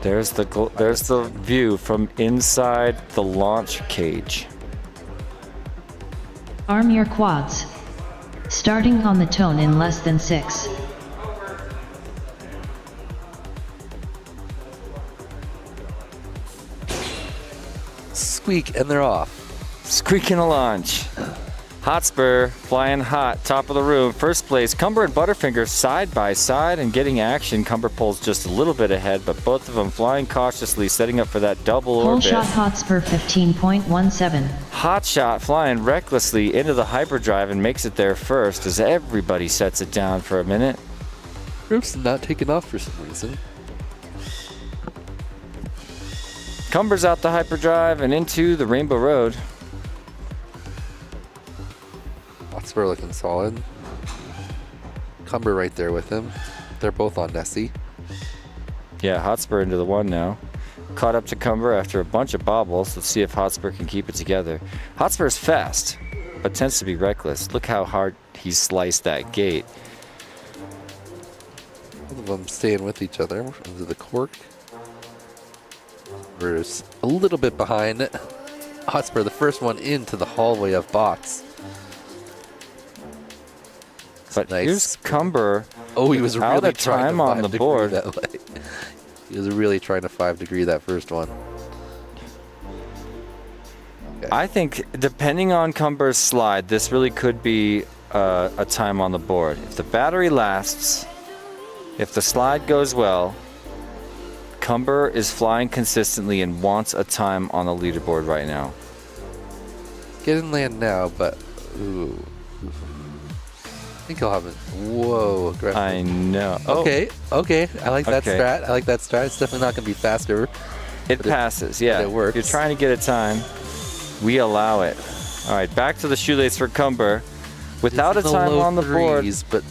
There's the view from inside the launch cage. Arm your quads. Starting on the tone in less than 6. Squeak, and they're off. Squeaking a launch. Hotspur flying hot, top of the room, first place. Cumber and Butterfinger side by side and getting action. Cumber pulls just a little bit ahead, but both of them flying cautiously, setting up for that double Whole orbit. shot Hotspur 15.17. Hot shot flying recklessly into the hyperdrive and makes it there first as everybody sets it down for a minute. Oops, not taking off for some reason. Cumber's out the hyperdrive and into the Rainbow Road. Hotspur looking solid. Cumber right there with him. They're both on Nessie. Yeah, Hotspur into the one now. Caught up to Cumber after a bunch of bobbles. Let's see if Hotspur can keep it together. Hotspur's fast, but tends to be reckless. Look how hard he sliced that gate. Both of them staying with each other into the cork. Cumber's a little bit behind. Hotspur, the first one into the hallway of bots. But Nice. here's Cumber. Oh, he was Without really a trying time to on the 5 degree board. that way. He was really trying to 5 degree that first one. Okay. I think depending on Cumber's slide, this really could be a time on the board. If the battery lasts, if the slide goes well, Cumber is flying consistently and wants a time on the leaderboard right now. Get in land now, but ooh. I think he'll have it. Whoa, aggressive. I know. Oh, Okay, okay. I like that Okay. strat. I like that strat. It's definitely not going to be faster. it but passes. Yeah, it works. You're trying to get a time. We allow it. All right, back to the shoelace for Cumber. Without a It's in time low on the board. threes, but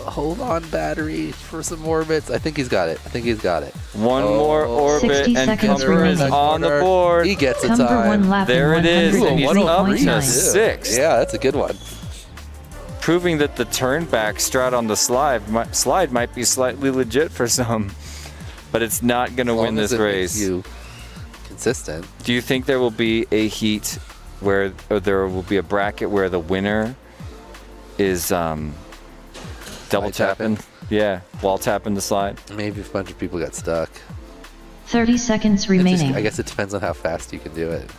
hold on, battery, for some orbits. I think he's got it. I think he's got it. One more orbit 60 and seconds Cumber is remaining. on the board. He gets a Cumber time. one lap There in it is, and he's up to 103.9. sixth. Yeah, that's a good one. Proving that the turn back strat on the slide might be slightly legit for some, but it's not going to As win long as this it makes race. you consistent. Do you think there will be a heat where, or there will be a bracket where the winner is double Slide tapping? tapping? Yeah, wall tapping the slide. Maybe if a bunch of people got stuck. 30 seconds It just- remaining. I guess it depends on how fast you can do it.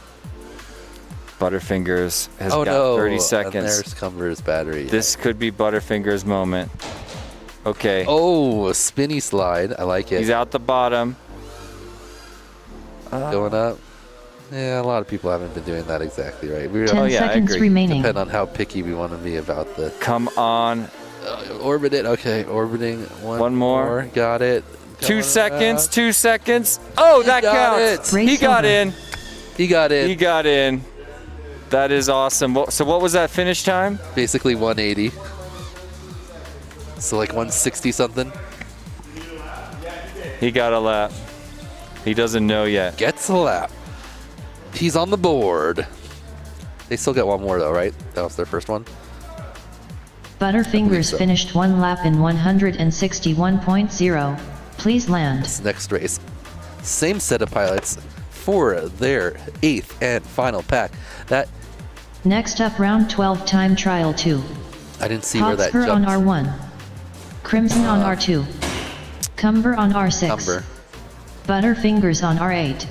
Butterfingers has Oh got no! 30 And seconds. there's Cumber's battery. This could be Butterfingers' moment. Okay, Oh, a spinny slide. I like it. he's out the bottom. Going up. Yeah, a lot of people haven't been doing that exactly right. We 10 yeah, I seconds agree. remaining. depend on how picky we want to be about the Come on. orbit it. Okay, orbiting. One more. Got it. 2 Going seconds, up. 2 seconds. Oh, He that got counts. it. He Race got over. in. He got it. He got in. That is awesome. So what was that finish time? Basically 180. So like 160 something. He got a lap. He doesn't know yet. Gets a lap. He's on the board. They still get one more though, right? That was their first one. Butterfingers so. finished one lap in 161.0. Please land. This next race. Same set of pilots for their 8th and final pack. That Next up, round 12 time trial 2. I didn't see where that Hotspur on jumped. R1. Crimson on R2. Cumber on R6. Cumber. Butterfingers on R8.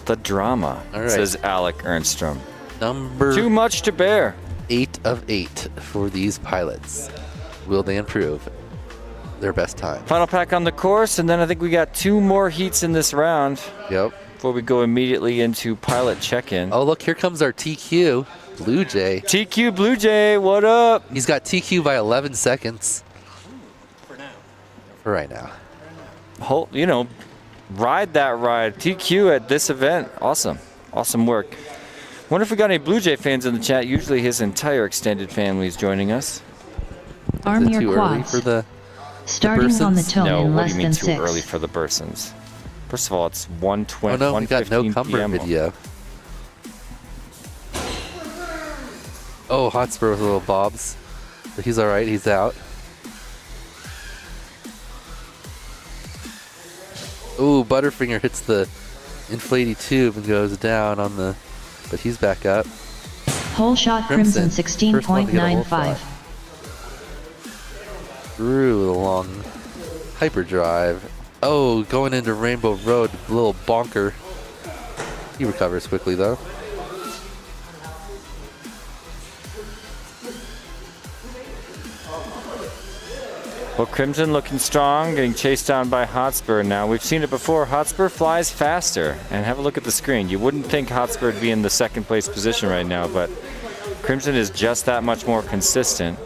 The drama, All right. says Alec Ernstrom. Number Too much to bear. 8 of 8 for these pilots. Will they improve their best time? Final pack on the course, and then I think we got 2 more heats in this round Yep. before we go immediately into pilot check-in. Oh, look, here comes our TQ, Blue Jay. TQ Blue Jay, what up? He's got TQ by 11 seconds. For now. For right now. Ride that ride. TQ at this event. Awesome. Awesome work. Wonder if we got any Blue Jay fans in the chat. Usually his entire extended family is joining us. Arm Is it your too early quads. for the Starting on the Bursons? tone No, in what less do you mean than too 6. early for the Bursons? First of all, it's 1:20. Oh no, we got no 1:15 Cumber PM. video. Oh, Hotspur with little bobs. But he's alright, he's out. Ooh, Butterfinger hits the inflaty tube and goes down on the... But he's back up. Whole shot Crimson First one to get a whole 16.95. shot. through the long hyperdrive. Oh, going into Rainbow Road, a little bonker. He recovers quickly though. Well, Crimson looking strong, getting chased down by Hotspur now. We've seen it before. Hotspur flies faster. And have a look at the screen. You wouldn't think Hotspur would be in the second place position right now, but Crimson is just that much more consistent.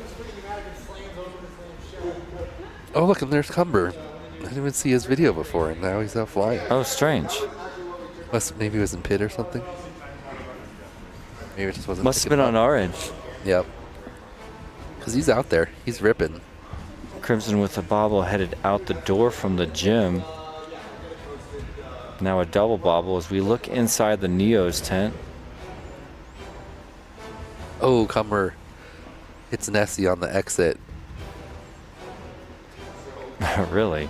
Oh, look, and there's Cumber. I didn't even see his video before, and now he's out flying. Oh, strange. Maybe he was in pit or something. Maybe it just wasn't. Must have been on our end. Yep. Because he's out there. He's ripping. Crimson with the bobble headed out the door from the gym. Now a double bobble as we look inside the Neo's tent. Oh, Cumber hits Nessie on the exit. Really?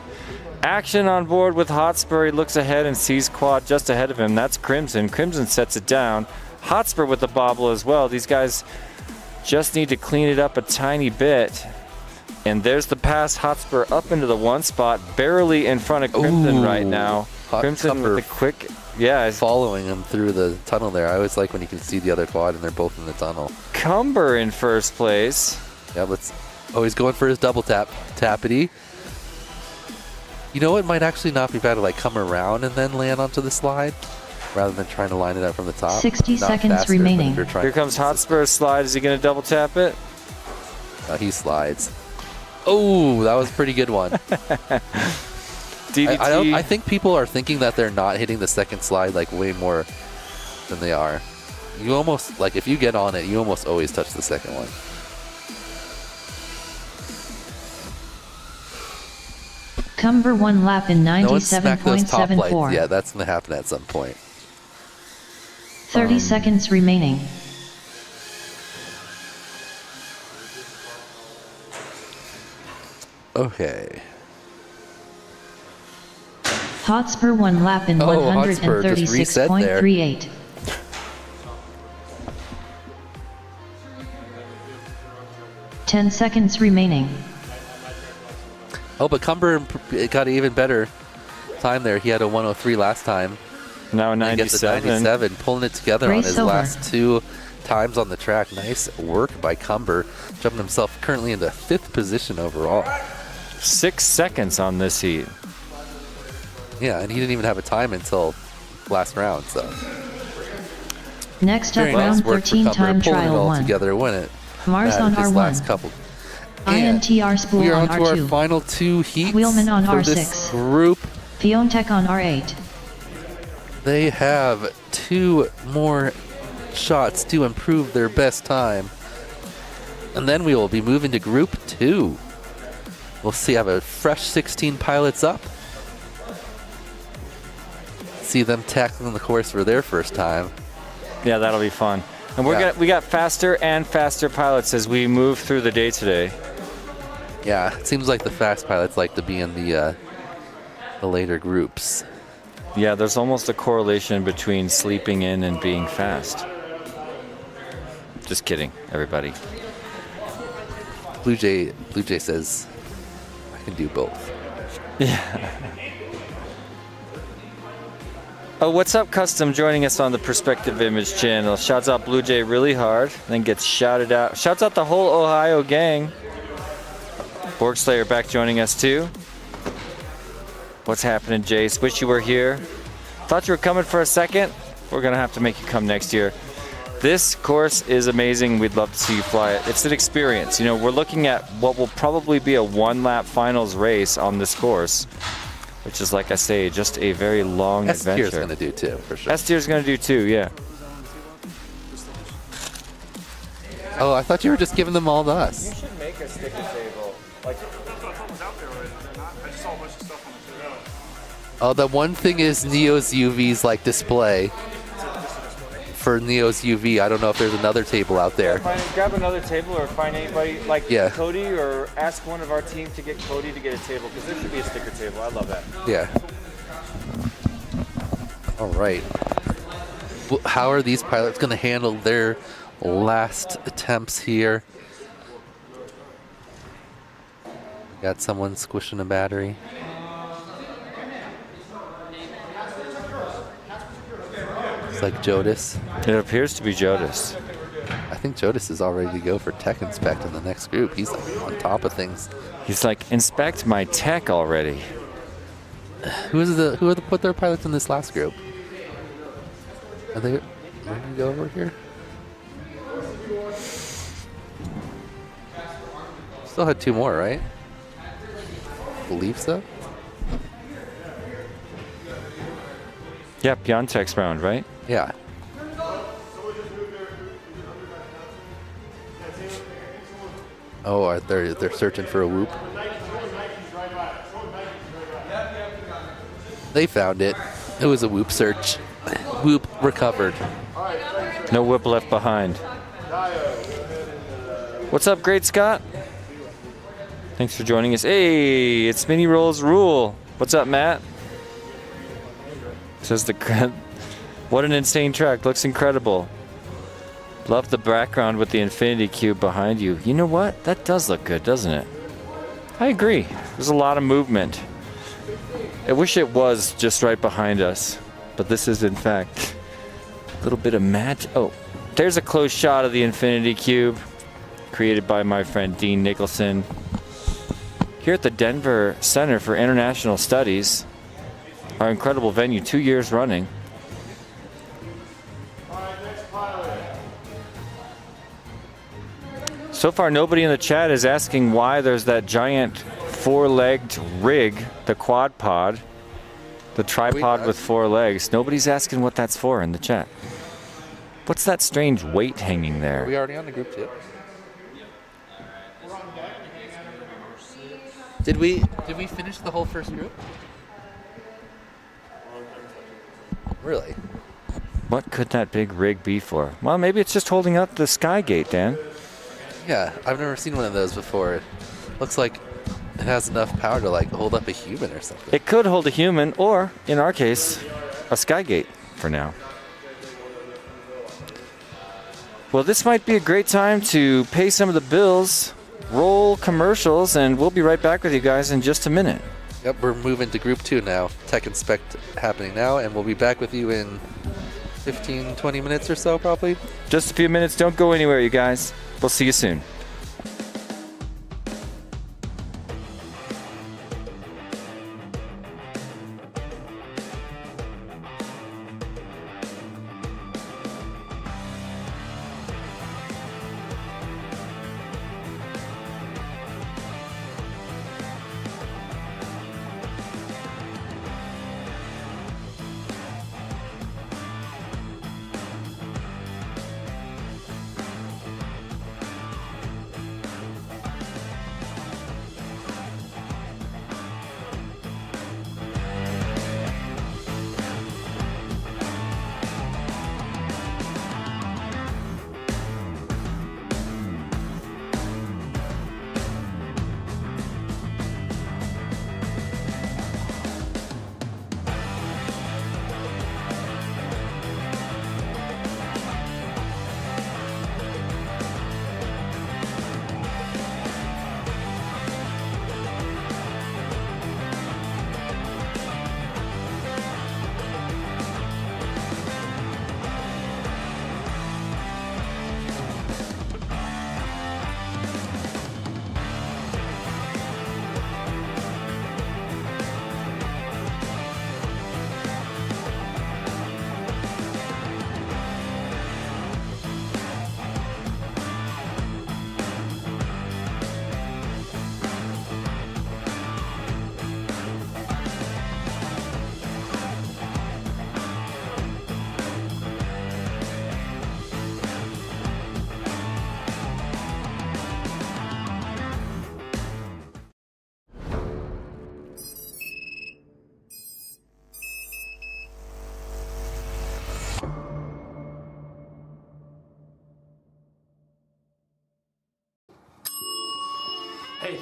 Action on board with Hotspur. He looks ahead and sees Quad just ahead of him. That's Crimson. Crimson sets it down. Hotspur with the bobble as well. These guys just need to clean it up a tiny bit. And there's the pass. Hotspur up into the one spot, barely in front of Crimson right now. Crimson with the quick, yeah. Following him through the tunnel there. I always like when you can see the other quad and they're both in the tunnel. Cumber in first place. Yeah, oh, he's going for his double tap. Tappity. You know, it might actually not be bad to like come around and then land onto the slide rather than trying to line it up from the top. 60 Not seconds faster, remaining. Here comes Hotspur's slide. Is he going to double tap it? He slides. Oh, that was a pretty good one. DDT. I think people are thinking that they're not hitting the second slide like way more than they are. You almost, like if you get on it, you almost always touch the second one. Cumber one lap in No one smacked those top lights. 97.74. Yeah, that's going to happen at some point. 30 seconds remaining. Okay. Hotspur one lap in Hotspur just reset there. 136.38. Ten seconds remaining. Oh, but Cumber got an even better time there. He had a 103 last time. Now a And gets a 97. 97, pulling it together Race on his over. last two times on the track. Nice work by Cumber, jumping himself currently into 5th position overall. 6 seconds on this heat. Yeah, and he didn't even have a time until last round, so. Next up, Very nice round work for 13 Cumber, time pulling it trial all 1. together, win it. Mars on His last R1. couple. And INTR spool we are on on to our R2. final 2 heats Wheelman on for R6. this group. Fiontech on R8. They have 2 more shots to improve their best time. And then we will be moving to Group 2. We'll see, have a fresh 16 pilots up. See them tackling the course for their first time. Yeah, that'll be fun. And we got faster and faster pilots as we move through the day today. Yeah, it seems like the fast pilots like to be in the later groups. Yeah, there's almost a correlation between sleeping in and being fast. Just kidding, everybody. Blue Jay says, I can do both. Yeah. Oh, what's up, Custom? Joining us on the Perspective Image channel. Shouts out Blue Jay really hard, then gets shouted out. Shouts out the whole Ohio gang. Borg Slayer back joining us too. What's happening, Jace? Wish you were here. Thought you were coming for a second. We're gonna have to make you come next year. This course is amazing. We'd love to see you fly it. It's an experience. You know, we're looking at what will probably be a 1-lap finals race on this course, which is, like I say, just a very long adventure. S-Tier's going to do too, for sure. S-Tier's going to do too, yeah. Oh, I thought you were just giving them all to us. You should make a sticker table. Like, Oh, the one thing is Neo's UV's like display. For Neo's UV, I don't know if there's another table out there. grab another table or find anybody like Yeah. Cody, or ask one of our team to get Cody to get a table, because there should be a sticker table. I love that. Yeah. All right. Well, how are these pilots going to handle their last attempts here? Got someone squishing a battery. It's like Jodis. It appears to be Jodis. I think Jodis is all ready to go for tech inspect in the next group. He's like on top of things. He's like, inspect my tech already. Who are the put their pilots in this last group? Are they ready to go over here? Still had 2 more, right? Believe so. Yeah, Piontek's round, right? Yeah. Oh, they're searching for a whoop. They found it. It was a whoop search. Whoop recovered. No whip left behind. What's up, Great Scott? Thanks for joining us. Hey, it's Mini Rolls Rule. What's up, Matt? Says the what an insane track. Looks incredible. Love the background with the infinity cube behind you. You know what? That does look good, doesn't it? I agree. There's a lot of movement. I wish it was just right behind us, but this is in fact a little bit of magic. Oh, there's a close shot of the infinity cube created by my friend Dean Nicholson here at the Denver Center for International Studies, our incredible venue, 2 years running. So far, nobody in the chat is asking why there's that giant 4-legged rig, the quad pod, the tripod with 4 legs. Nobody's asking what that's for in the chat. What's that strange weight hanging there? Are we already on the group 2? Did we finish the whole first group? Really? What could that big rig be for? Well, maybe it's just holding up the Skygate, Dan. Yeah, I've never seen one of those before. It looks like it has enough power to like hold up a human or something. It could hold a human, or in our case, a Skygate for now. Well, this might be a great time to pay some of the bills, roll commercials, and we'll be right back with you guys in just a minute. Yep, we're moving to group 2 now. Tech inspect happening now, and we'll be back with you in 15, 20 minutes or so, probably. Just a few minutes. Don't go anywhere, you guys. We'll see you soon.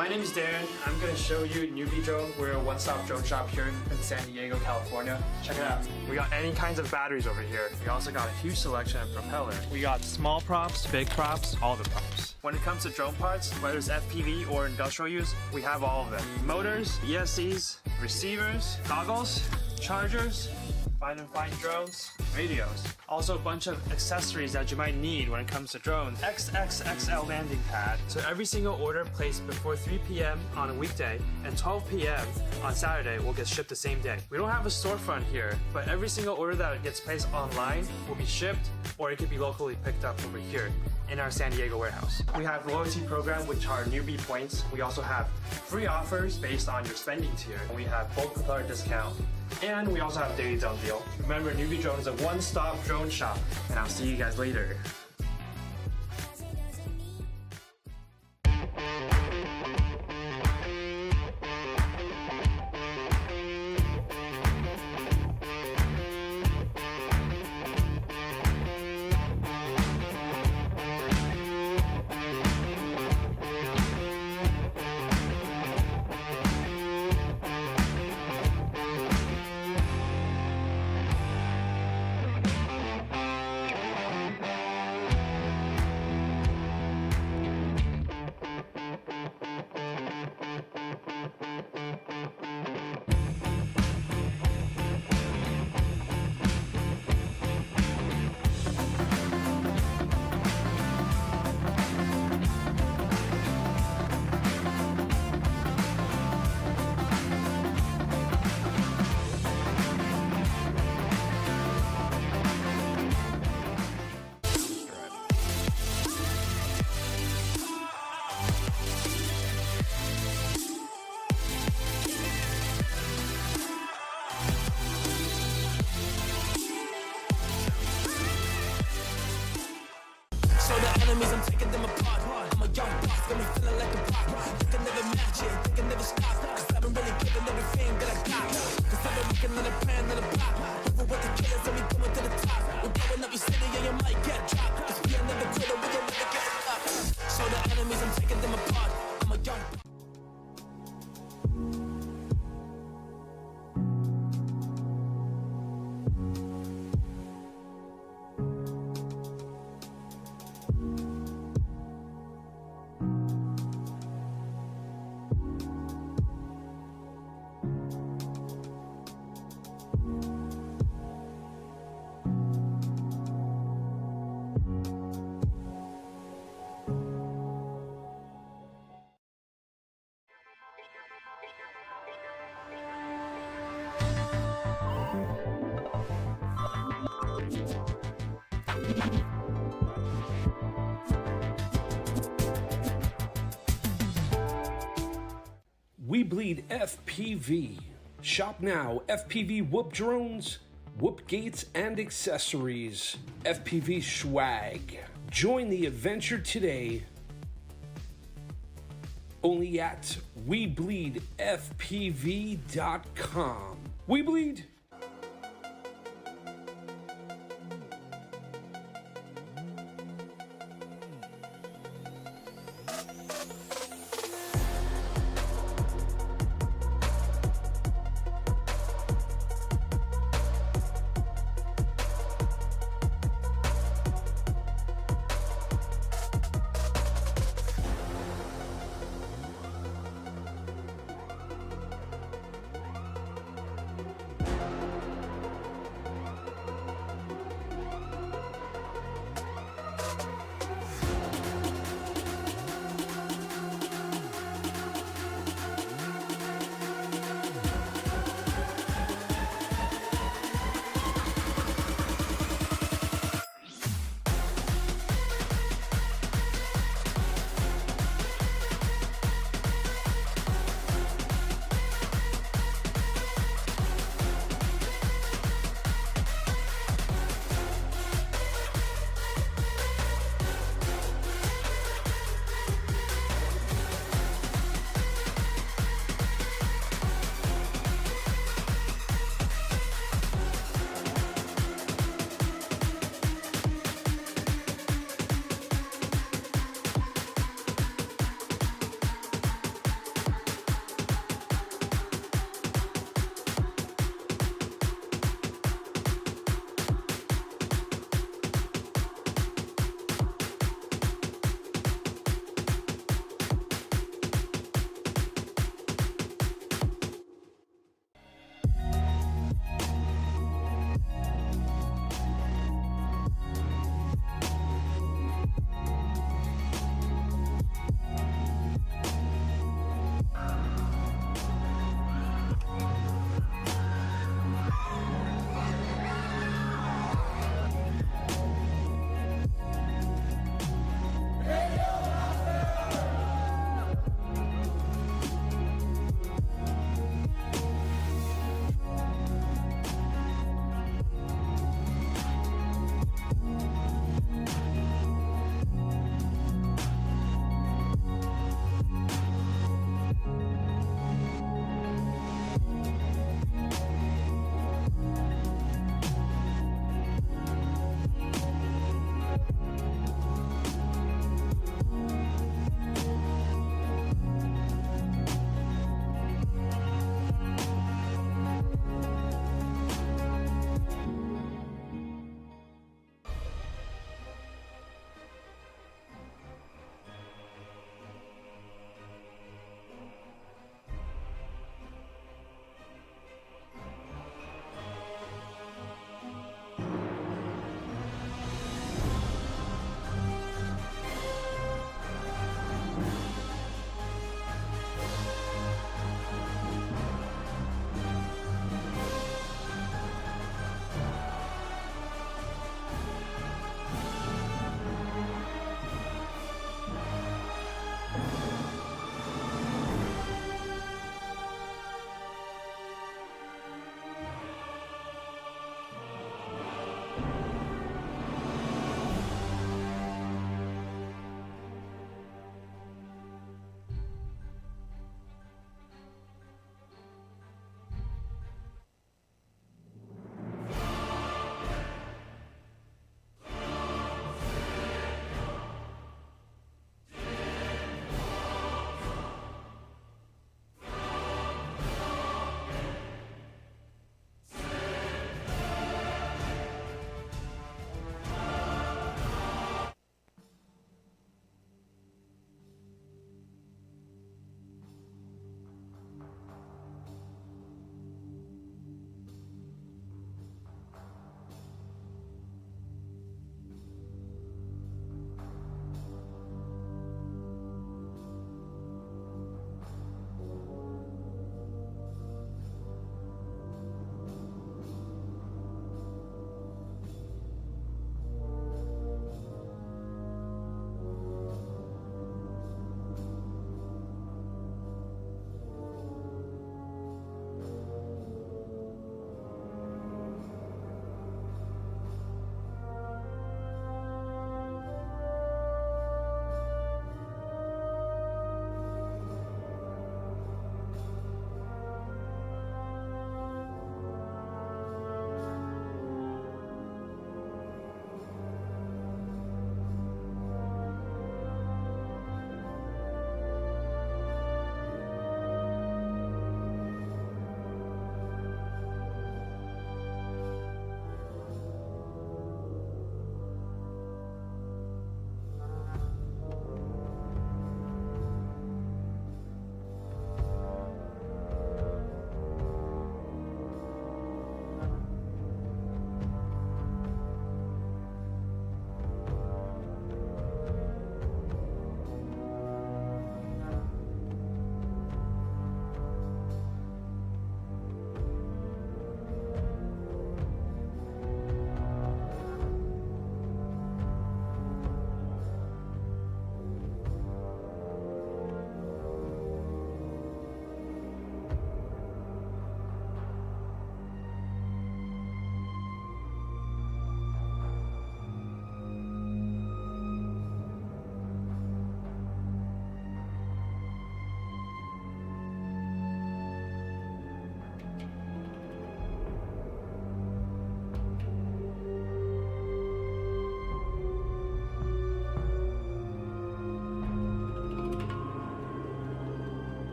My name is Darren. I'm going to show you Newbie Drone. We're a one-stop drone shop here in San Diego, California. Check it out. We got any kinds of batteries over here. We also got a huge selection of propeller. We got small props, big props, all the props. When it comes to drone parts, whether it's FPV or industrial use, we have all of them. Motors, ESCs, receivers, goggles, chargers, fine drones, radios. Also a bunch of accessories that you might need when it comes to drones. XXXL landing pad. So every single order placed before 3 p.m. on a weekday and 12 p.m. on Saturday will get shipped the same day. We don't have a storefront here, but every single order that gets placed online will be shipped, or it could be locally picked up over here in our San Diego warehouse. We have loyalty program, which are newbie points. We also have free offers based on your spending tier. We have bulk propeller discount, and we also have daily zone deal. Remember, Newbie Drone is a one-stop drone shop, and I'll see you guys later. I'm taking them apart. I'm a young boss, got me feeling like a pop. You can never match it, you can never stop. Cause I've been really giving everything that I got. Cause I've been working on a plan and a plot. Over with the killers and we going to the top. We're blowing up your city and you might get dropped. Cause we are never quitter, we don't never give up. So the enemies, I'm taking them apart. I'm a young We bleed FPV. Shop now. FPV whoop drones, whoop gates, and accessories. FPV swag. Join the adventure today. Only at WeBleedFPV.com. We bleed.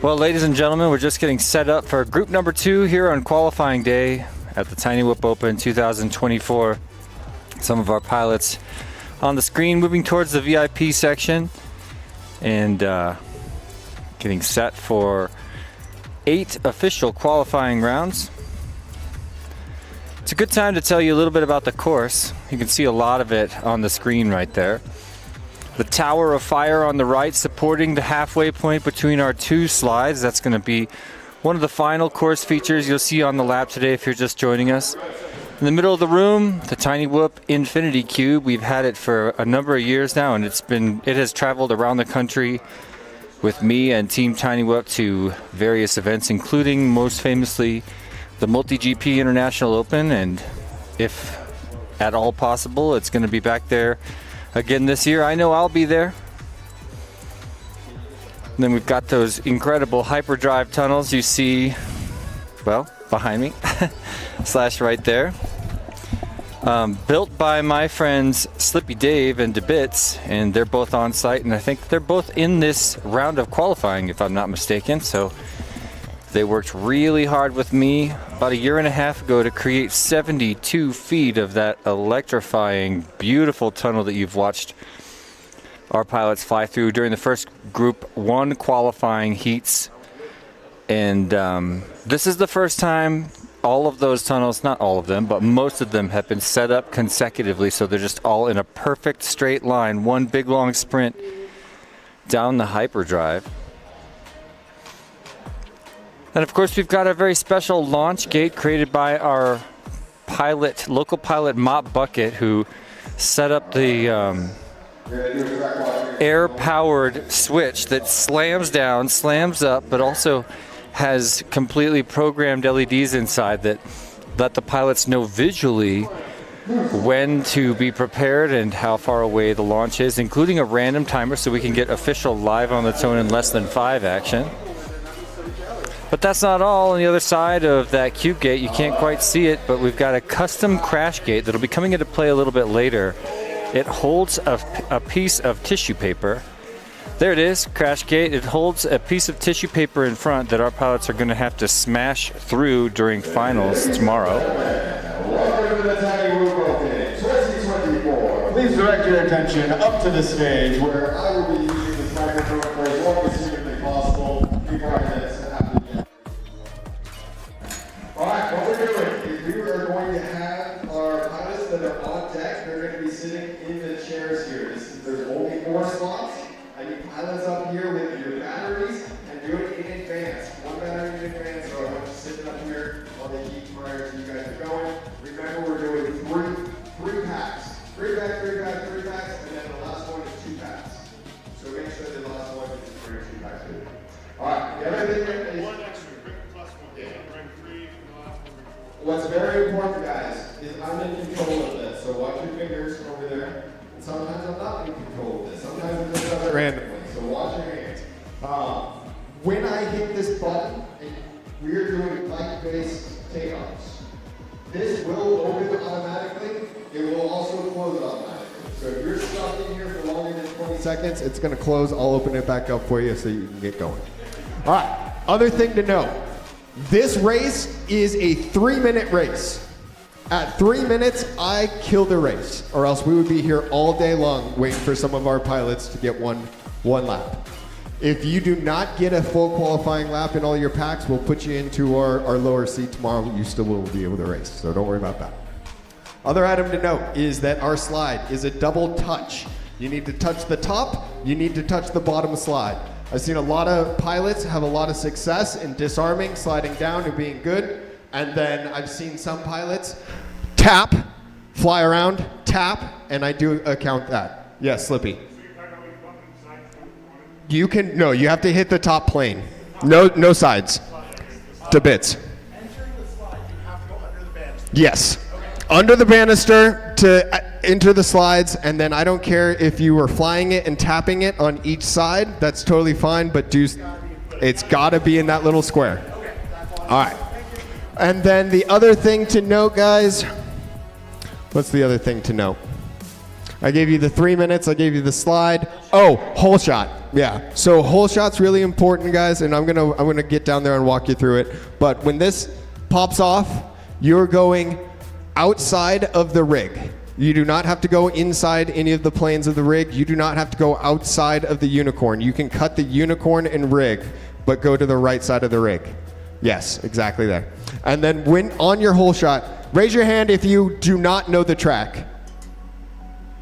Well, ladies and gentlemen, we're just getting set up for group number 2 here on qualifying day at the Tiny Whoop Open 2024. Some of our pilots on the screen moving towards the VIP section and getting set for 8 official qualifying rounds. It's a good time to tell you a little bit about the course. You can see a lot of it on the screen right there. The Tower of Fire on the right supporting the halfway point between our 2 slides. That's going to be one of the final course features you'll see on the lap today if you're just joining us. In the middle of the room, the Tiny Whoop Infinity Cube. We've had it for a number of years now, and it has traveled around the country with me and Team Tiny Whoop to various events, including most famously the Multi-GP International Open, and if at all possible, it's going to be back there again this year. I know I'll be there. And then we've got those incredible hyperdrive tunnels you see, well, behind me, slash right there. Built by my friends Slippy Dave and DeBits, and they're both on site, and I think they're both in this round of qualifying, if I'm not mistaken. So they worked really hard with me about a year and a half ago to create 72 feet of that electrifying, beautiful tunnel that you've watched our pilots fly through during the first Group 1 qualifying heats. And this is the first time all of those tunnels, not all of them, but most of them have been set up consecutively, so they're just all in a perfect straight line, one big long sprint down the hyperdrive. And of course, we've got a very special launch gate created by our pilot, local pilot Mop Bucket, who set up the air-powered switch that slams down, slams up, but also has completely programmed LEDs inside that let the pilots know visually when to be prepared and how far away the launch is, including a random timer so we can get official live on the tone in less than 5 action. But that's not all. On the other side of that cube gate, you can't quite see it, but we've got a custom crash gate that'll be coming into play a little bit later. It holds a piece of tissue paper. There it is, crash gate. It holds a piece of tissue paper in front that our pilots are going to have to smash through during finals tomorrow. Welcome to the Tiny Whoop Open 2024. Please direct your attention up to the stage where I will be using this microphone for as long as humanly possible before I get to have to get. Alright, what we're doing is we are going to have our pilots that are on deck. They're going to be sitting in the chairs here. There's only 4 slots. I need pilots up here with your batteries and do it in advance. 1 battery in advance, so I want you sitting up here on the heat prior to you guys are going. Remember, we're doing three packs. 3 packs, 3 packs, 3 packs, and then the last one is 2 packs. So make sure that the last one is 3 or 2 packs. Alright, the other thing is 1 extra, plus 1. Yeah. Bring 3 from the last one. What's very important, guys, is I'm in control of this. So watch your fingers over there. And sometimes I'm not in control of this. Sometimes it just does it randomly. So watch your hands. When I hit this button, we're doing bike-based takeoffs. This will open automatically. It will also close automatically. So if you're stuck in here for longer than 20 seconds, it's going to close. I'll open it back up for you so you can get going. All right. Other thing to note. This race is a 3-minute race. At 3 minutes, I kill the race, or else we would be here all day long waiting for some of our pilots to get one lap. If you do not get a full qualifying lap in all your packs, we'll put you into our lower seat tomorrow. You still will be able to race, so don't worry about that. Other item to note is that our slide is a double touch. You need to touch the top, you need to touch the bottom slide. I've seen a lot of pilots have a lot of success in disarming, sliding down, and being good. And then I've seen some pilots tap, fly around, tap, and I do account that. Yes, Slippy. You can, no, you have to hit the top plane. No sides. To bits. Entering the slide, you have to go under the banister. Yes. Under the banister to enter the slides, and then I don't care if you were flying it and tapping it on each side. That's totally fine, but it's got to be in that little square. All right. And then the other thing to note, guys, what's the other thing to note? I gave you the 3 minutes, I gave you the slide. Oh, hole shot. Yeah. So hole shot's really important, guys, and I'm gonna get down there and walk you through it. But when this pops off, you're going outside of the rig. You do not have to go inside any of the planes of the rig. You do not have to go outside of the unicorn. You can cut the unicorn and rig, but go to the right side of the rig. Yes, exactly there. And then when on your hole shot, raise your hand if you do not know the track.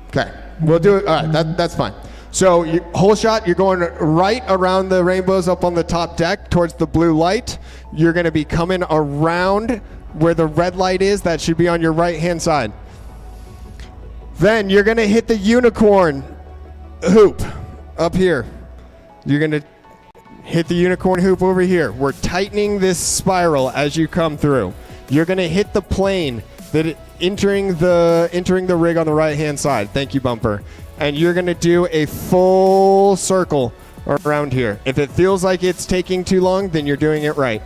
Okay, we'll do it. All right, that's fine. So hole shot, you're going right around the rainbows up on the top deck towards the blue light. You're going to be coming around where the red light is. That should be on your right hand side. Then you're going to hit the unicorn hoop up here. You're going to hit the unicorn hoop over here. We're tightening this spiral as you come through. You're going to hit the plane that entering the rig on the right hand side. Thank you, Bumper. And you're going to do a full circle around here. If it feels like it's taking too long, then you're doing it right.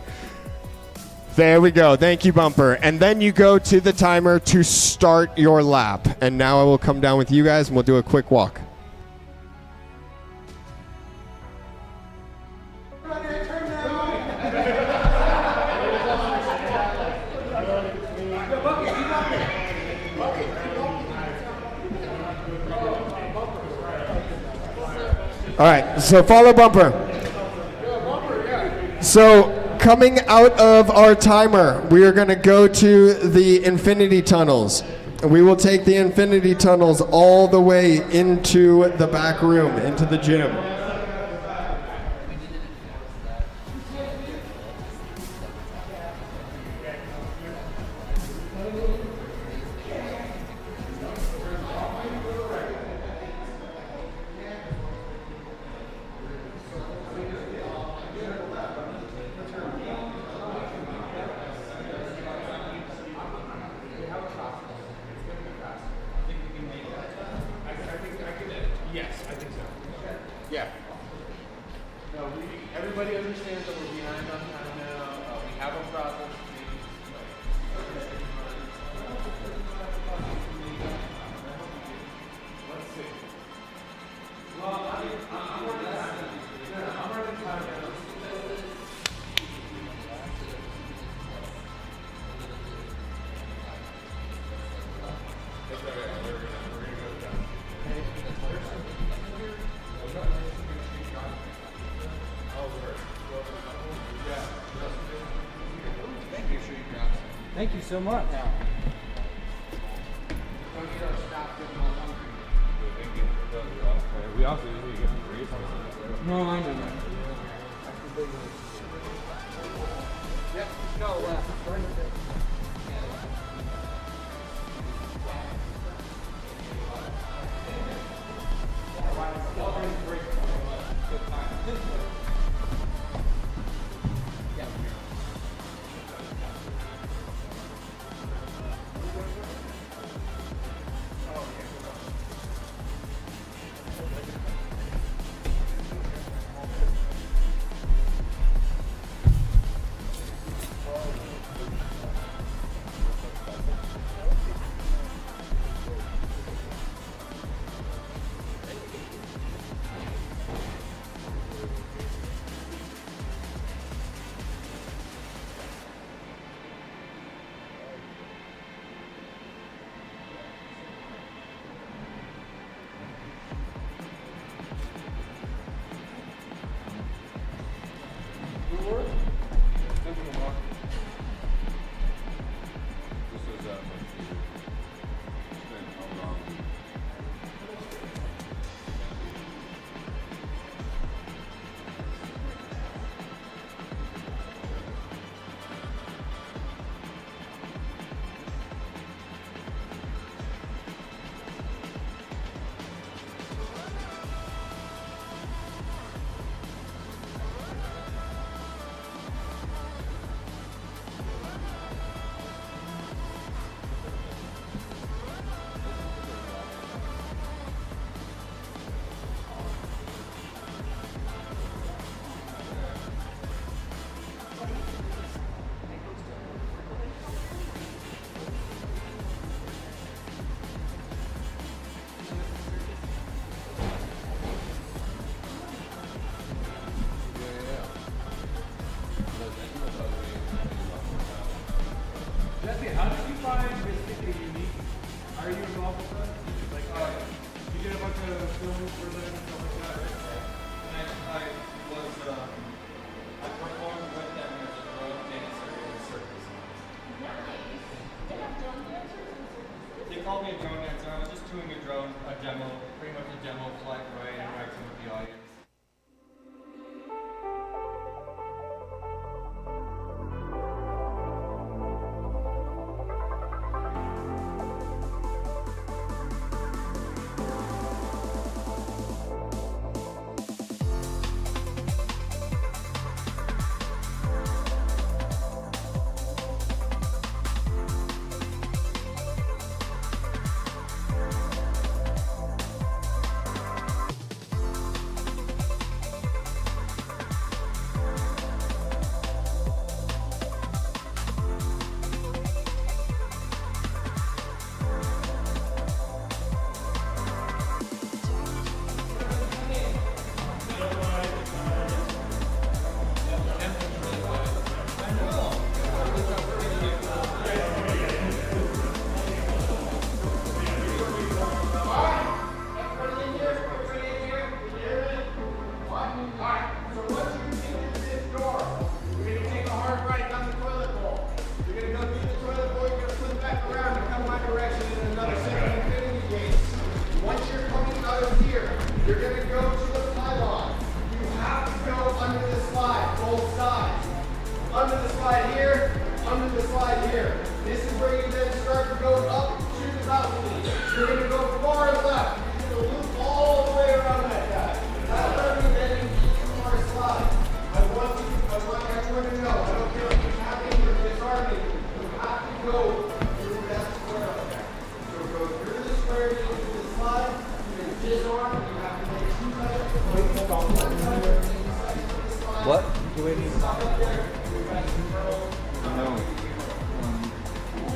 There we go. Thank you, Bumper. And then you go to the timer to start your lap. And now I will come down with you guys and we'll do a quick walk. All right, so follow Bumper. So coming out of our timer, we are going to go to the infinity tunnels. We will take the infinity tunnels all the way into the back room, into the gym. Everybody understands that we're behind on time now. We have a process. Let's see. Well, I'm running time. I'm running time now. That's all right. We're gonna go down. Thank you so much. We also usually get the race. No, I know. Yep, go left. called me a drone dancer. I was just doing a drone, a demo, pretty much a demo flight where I interacted with the audience. What?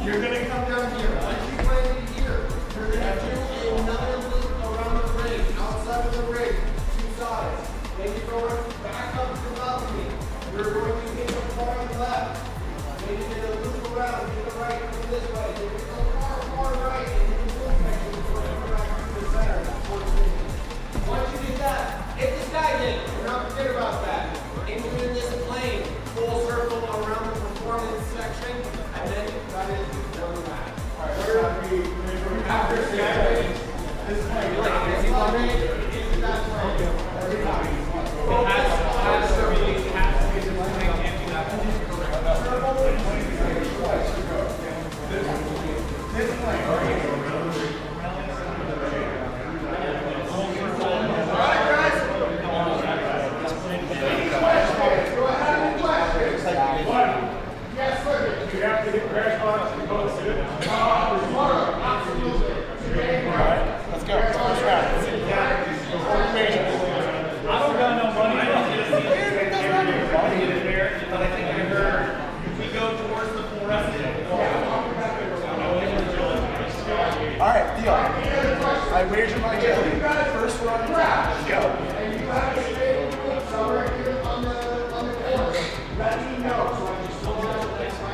You're going to come down here. Once you land here, you're going to do another loop around the ring, outside of the ring, two sides. Then you're going back up to the balcony. You're going to take a far left. Then you're going to loop around, take a right, go this way. Then you're going to go far, far right, and you can loop back and go back to the center. That's what it's doing. Once you get that, hit the sky again. Do not forget about that. Into this plane, full circle around the performance section, and then that is one lap. Alright, after this is that plane. Every time. It has to be the plane empty that this plane. Alright guys. Yes, sir. You have to get crash box and go sit. Absolutely. Alright, let's go. First round. I don't got no money. But I think I heard if we go towards the fluorescent. Alright, deal. I wager my jelly. First run. Let's go. And you have to stay somewhere here on the corner. Let me know. So I just don't have to place my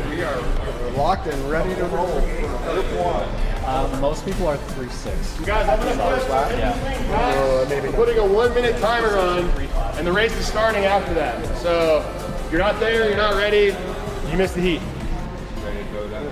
We are locked and ready to roll for group one. Most people are 3-6. You guys have enough time? Yeah. Maybe putting a 1 minute timer on, and the race is starting after that. So if you're not there, you're not ready, you missed the heat. Ready to go down.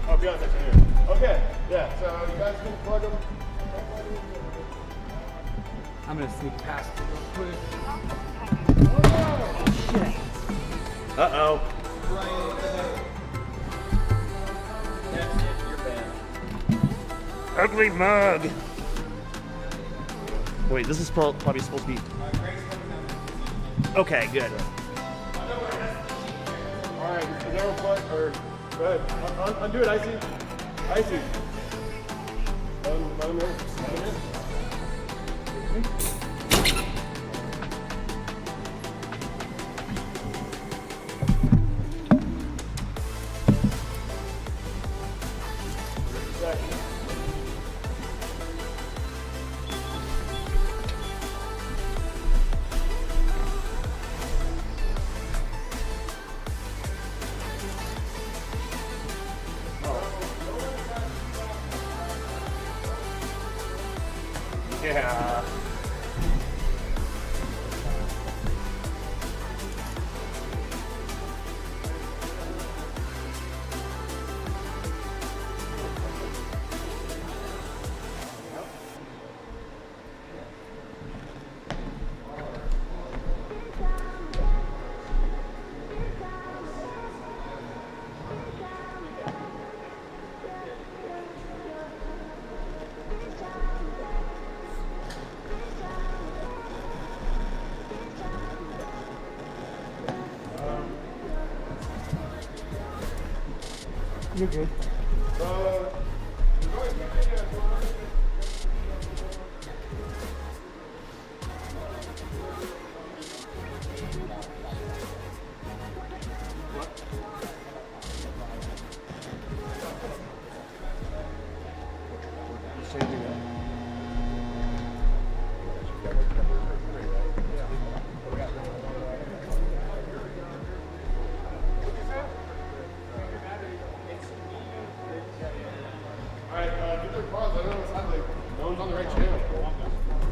I'll be honest, I can hear you. Okay, yeah, so you guys can plug them. I'm gonna sneak past it real quick. Uh-oh. Ugly mug. Wait, this is probably supposed to be. Okay, good. All right, is everyone put or good? Undo it, Icy. Icy. Let him in. Yeah. You're good.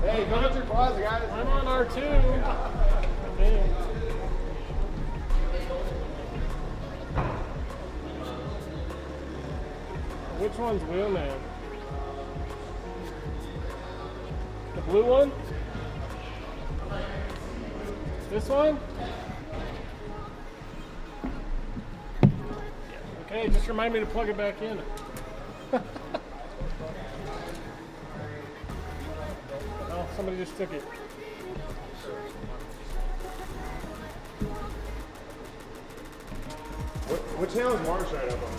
Hey, come at your quads, guys. I'm on R2. Damn. Which one's Wheelman? The blue one? This one? Okay, just remind me to plug it back in. Oh, somebody just took it. What channel is Marsh right up on?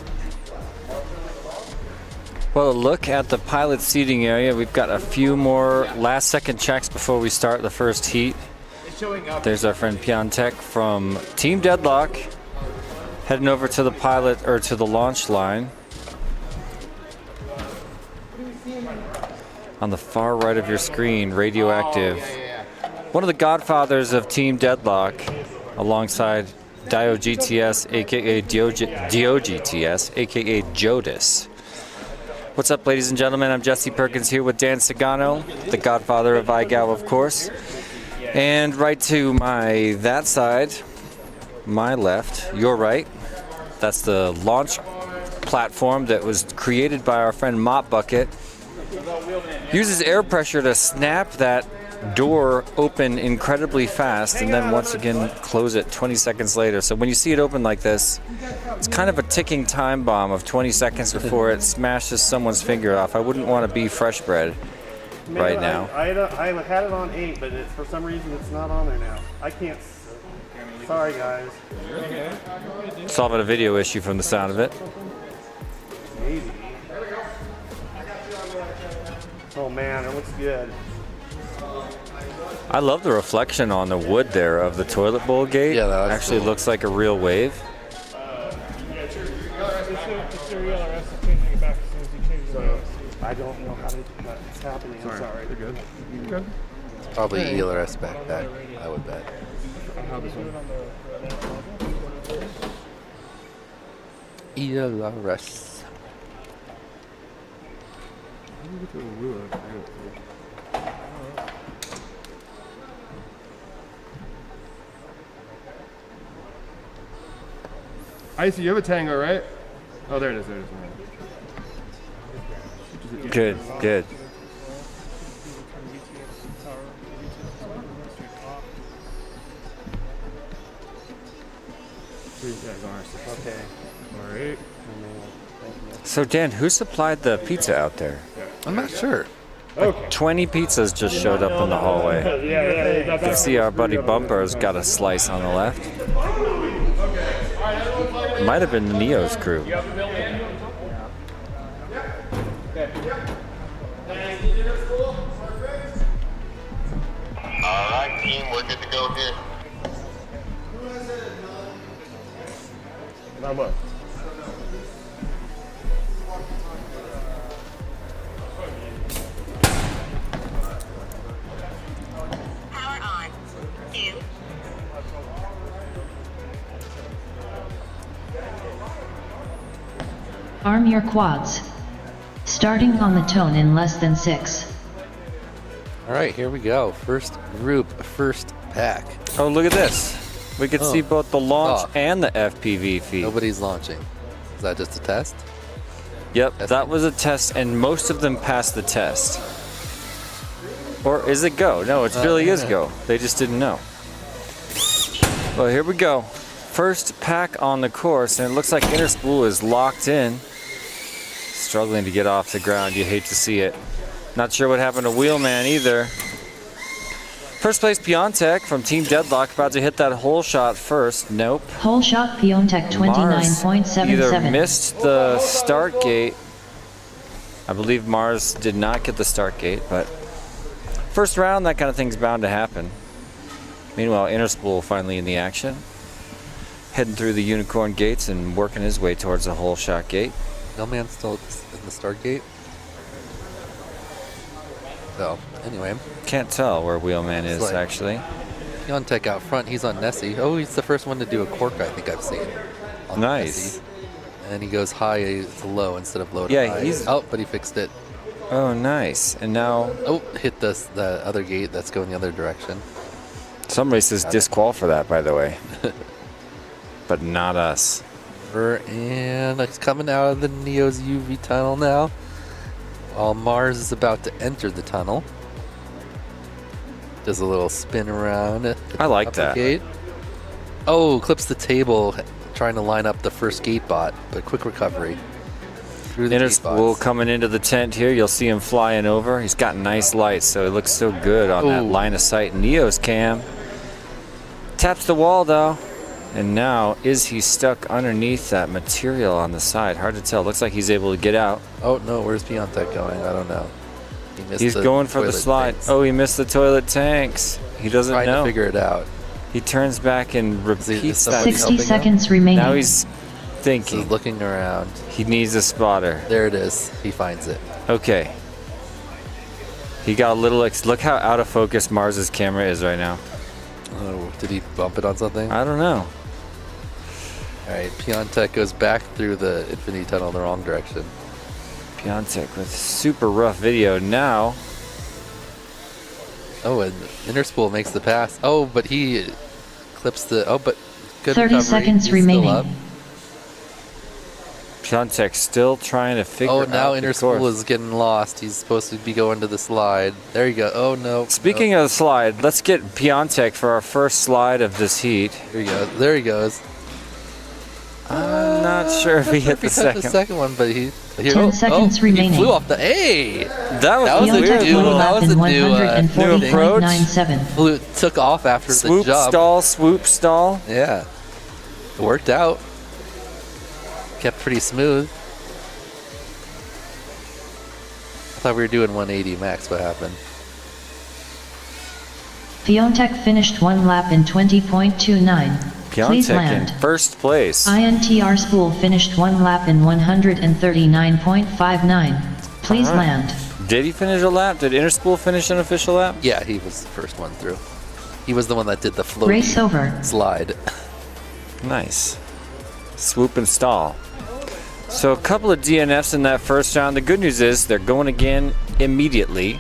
Well, a look at the pilot seating area. We've got a few more last second checks before we start the first heat. There's our friend Piontek from Team Deadlock heading over to the pilot or to the launch line. On the far right of your screen, Radioactive. One of the godfathers of Team Deadlock alongside Dio GTS, aka DioGTS, aka Jodis. What's up, ladies and gentlemen? I'm Jesse Perkins here with Dan Sagano, the godfather of iGal, of course. And right to that side, my left, your right, that's the launch platform that was created by our friend Mop Bucket. Uses air pressure to snap that door open incredibly fast and then once again close it 20 seconds later. So when you see it open like this, it's kind of a ticking time bomb of 20 seconds before it smashes someone's finger off. I wouldn't want to be fresh bread right now. I had it on 8, but for some reason it's not on there now. I can't. Sorry, guys. Solving a video issue from the sound of it. Maybe. Oh man, it looks good. I love the reflection on the wood there of the toilet bowl gate. Yeah, that actually cool. looks like a real wave. I don't know how it's happening. I'm sorry. You're good. You're good. Probably ELRS backpack, I would bet. ELRS. Icy, you have a Tango, right? Oh, there it is. There it is. Good, good. Okay. All right. So Dan, who supplied the pizza out there? I'm not sure. Like 20 pizzas just showed up in the hallway. Yeah. You can see our buddy Bumper's got a slice on the left. Might have been the Neo's crew. Alright, team, we're good to go here. Not much. Power on. 2. Arm your quads. Starting on the tone in less than 6. All right, here we go. First group, first pack. Oh, look at this. We could see both the launch Oh. and the FPV feed. Nobody's launching. Is that just a test? Yep, that was a test, and most of them passed the test. Or is it go? No, it really is go. They just didn't know. Well, here we go. First pack on the course, and it looks like Interspool is locked in. Struggling to get off the ground. You hate to see it. Not sure what happened to Wheelman either. First place Piontek from Team Deadlock, about to hit that hole shot first. Nope. Hole shot Piontek Mars either 29.77. missed the start gate. I believe Mars did not get the start gate, but first round, that kind of thing's bound to happen. Meanwhile, Interspool finally in the action. Heading through the unicorn gates and working his way towards the hole shot gate. No man still in the start gate. So, anyway. Can't tell where Wheelman is, like- actually. Piontek out front, he's on Nessie. Oh, he's the first one to do a cork I think I've seen. On Nice. Nessie. And he goes high to low instead of low to Yeah, high. he's- Oh, but he fixed it. Oh, nice. And now Oh, hit the other gate that's going the other direction. somebody says disqual for that, by the way. But not us. And it's coming out of the Neo's UV tunnel now. While Mars is about to enter the tunnel. Does a little spin around at the I like top of the that. gate. Oh, clips the table trying to line up the first gate bot, but quick recovery. Through the gate Interspool bots. coming into the tent here. You'll see him flying over. He's got nice lights, so it looks so good on that Ooh. line of sight. Neo's cam. Taps the wall, though. And now, is he stuck underneath that material on the side? Hard to tell. Looks like he's able to get out. Oh no, where's Piontek going? I don't know. He missed He's the going for the toilet slide. tanks. Oh, he missed the toilet tanks. He doesn't Trying know. to figure it out. He turns back and repeats that. somebody 60 helping him? seconds remaining. Now he's thinking. He's looking around. He needs a spotter. There it is. He finds it. Okay. He got a little. Look how out of focus Mars's camera is right now. Oh, did he bump it on something? I don't know. All right, Piontek goes back through the Infinity Tunnel the wrong direction. Piontek with super rough video now. Oh, and Interspool makes the pass. Oh, but he clips the. Oh, but good 30 recovery. seconds He's remaining. Still up. Piontek still trying to figure Oh, out now the Interspool course. is getting lost. He's supposed to be going to the slide. There you go. Oh no. Speaking of the slide, let's get Piontek for our first slide of this heat. There you go. There he goes. I'm not sure if he hit the touched second. the second one, but he. Here, 10 seconds remaining. He flew off the. Hey! That was a Piontek new. one That lap was in a new approach. 140.97. Flew, took off after Swoop the jump. stall, swoop stall. Yeah. It worked out. Kept pretty smooth. I thought we were doing 180 max. What happened? Piontek finished one lap in 20.29. Please Piontek land. in first place. INTR Spool finished one lap in 139.59. Please All right. land. Did he finish a lap? Did Interspool finish an official lap? Yeah, he was the first one through. He was the one that did the floaty Race over. slide. Nice. Swoop and stall. So a couple of DNFs in that first round. The good news is they're going again immediately.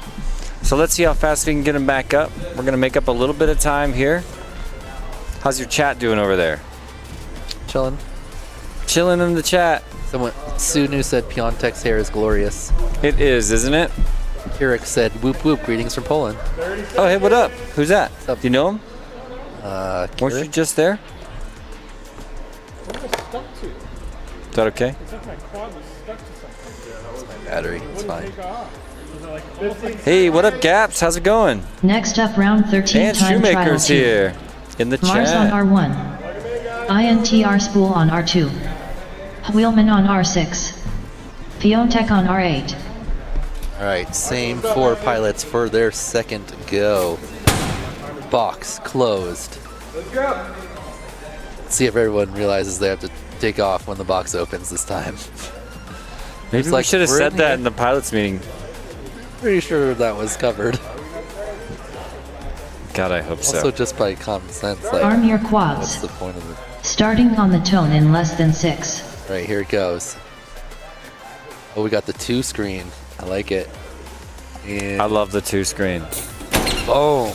So let's see how fast we can get them back up. We're going to make up a little bit of time here. How's your chat doing over there? Chilling. Chilling in the chat. Someone, Sunu said Piontek's hair is glorious. It is, isn't it? Eric said, whoop whoop, greetings from Poland. Oh, hey, what up? Who's that? up? Do you know him? Weren't you Eric? just there? that okay? It's like my quad was stuck to something. My battery, it's fine. Take off. Was it like 15? Hey, what up, Gaps? How's it going? Next up, round 13 And time trial Shoemaker's 2. here in the Mars on chat. R1. INTR spool on R2. Wheelman on R6. Piontech on R8. All right, same 4 pilots for their second go. Box closed. Let's go. Let's see if everyone realizes they have to take off when the box opens this time. Maybe It's we like should have we're said in that here. in the pilots meeting. Pretty sure that was covered. God, I hope so. Also, just by common sense, like, Arm your what's quads. the point of it? Starting on the tone in less than 6. Right, here it goes. Oh, we got the 2 screen. I like it. And I love the 2 screen. boom.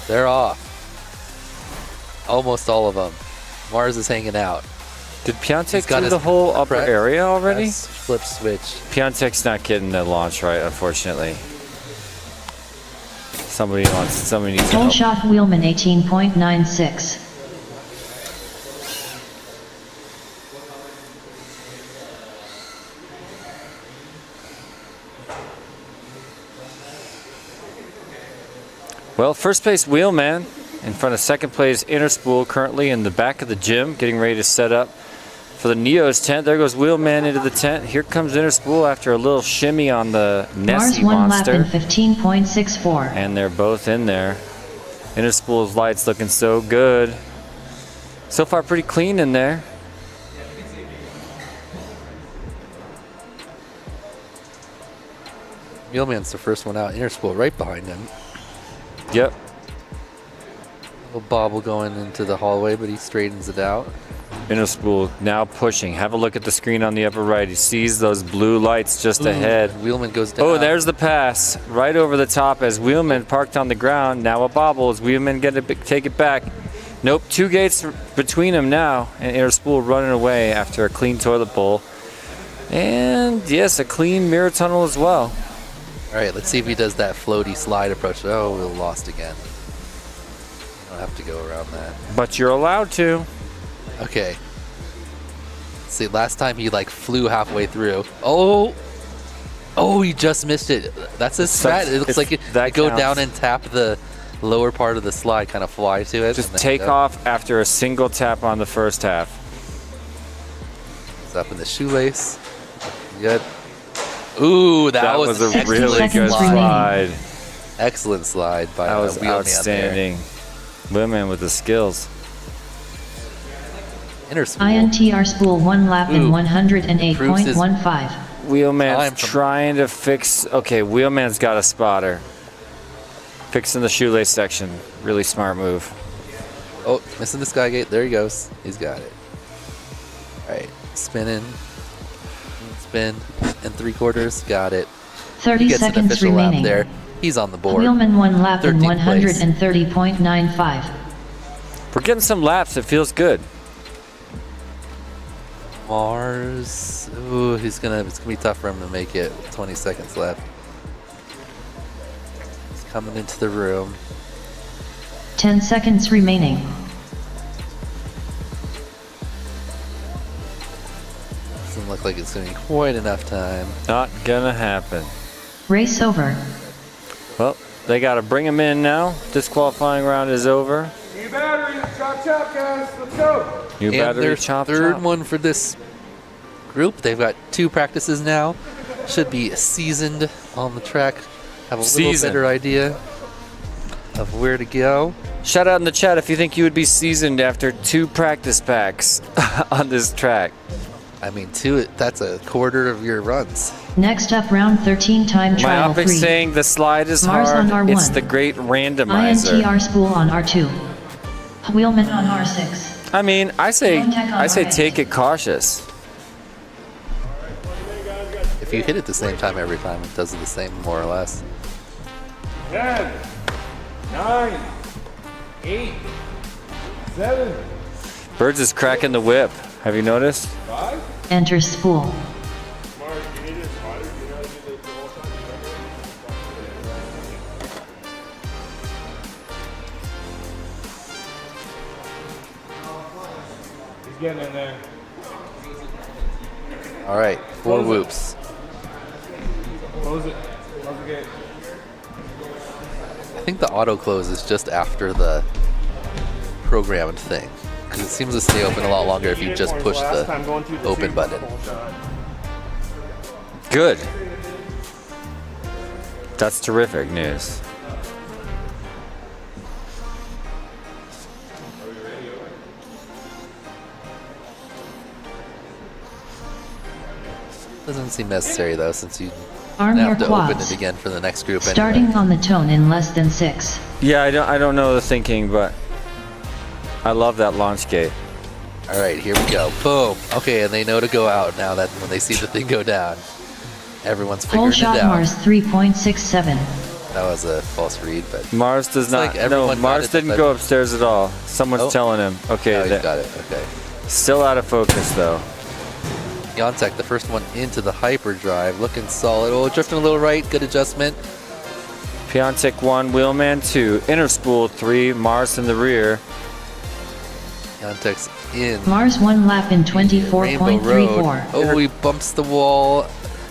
They're off. Almost all of them. Mars is hanging out. Did Piontech He's got do his the whole upper prep. area already? Press, flip switch. Piontech's not getting the launch right, unfortunately. Somebody needs to Full help. shot Wheelman 18.96. Well, first place Wheelman in front of second place Interspool, currently in the back of the gym, getting ready to set up for the Neo's tent. There goes Wheelman into the tent. Here comes Interspool after a little shimmy on the Mars Nessie 1 lap in monster. 15.64. And they're both in there. Interspool's lights looking so good. So far pretty clean in there. Wheelman's the first one out. Interspool right behind him. Yep. Little bobble going into the hallway, but he straightens it out. Interspool now pushing. Have a look at the screen on the upper right. He sees those blue lights just ahead. Wheelman goes down. Oh, there's the pass. Right over the top as Wheelman parked on the ground. Now a bobble as Wheelman take it back. Nope, 2 gates between them now. And Interspool running away after a clean toilet bowl. And yes, a clean mirror tunnel as well. All right, let's see if he does that floaty slide approach. Oh, we lost again. I'll have to go around that. But you're allowed to. Okay. See, last time he like flew halfway through. Oh, he just missed it. That's his strat. It looks like you go down and tap the lower part of the slide, kind of fly to it. Just take off after a single tap on the first half. It's up in the shoelace. Good. Ooh, that was a really good slide. Excellent slide by That was Wheelman outstanding. Wheelman with the skills. INTR spool 1 lap in 108.15. Wheelman's trying to fix. Okay, Wheelman's got a spotter. Fixing the shoelace section. Really smart move. Oh, missing the sky gate. There he goes. He's got it. All right, spinning. Spin and 3/4. Got it. 30 he gets an seconds official remaining. lap there. He's on the board. Wheelman 1 lap in 13th place. 130.95. We're getting some laps. It feels good. Mars. Ooh, it's gonna be tough for him to make it. 20 seconds left. He's coming into the room. 10 seconds remaining. Doesn't look like it's gonna be quite enough time. Not gonna happen. Race over. Well, they gotta bring him in now. This qualifying round is over. New batteries, chop chop, guys. Let's go. New And battery, their chop third chop. one for this group. They've got 2 practices now. Should be seasoned on the track. Have a little better idea of where to go. Shout out in the chat if you think you would be seasoned after 2 practice packs on this track. I mean, that's a quarter of your runs. Next up, round 13 time trial Myopic's 3. saying the slide is Mars hard. on R1. It's the great randomizer. INTR spool on R2. Wheelman on R6. I mean, I say R8. take it cautious. If you hit it the same time every time, it does it the same more or less. 10, 9, 8, 7, Birds is cracking the whip. Have you noticed? 5. Enter spool. Mark, you need a spotter? Do you know how to do the whole time? He's getting in there. All right, 4 whoops. Close it. Close the gate. I think the auto close is just after the programmed thing, because it seems to stay open a lot longer if you just push the open button. Good. That's terrific news. Doesn't seem necessary though, since you Arm your have to open quads. it again for the next group. Starting anyway. on the tone in less than 6. Yeah, I don't know the thinking, but I love that launch gate. All right, here we go. Boom. Okay, and they know to go out now that when they see the thing go down. Everyone's Full figuring it shot out. Mars 3.67. That was a false read, but Mars does it's not. like No, everyone Mars got it, didn't but- go upstairs at all. Someone's Oh. telling him. Okay, Oh, you that- got it. Okay. still out of focus though. Yontek, the first one into the hyperdrive, looking solid. Oh, drifting a little right, good adjustment. Piontek 1, Wheelman 2, Inner Spool 3, Mars in the rear. Yontek's in. Mars 1 lap in Rainbow 24.34. Road. Oh, he bumps the wall,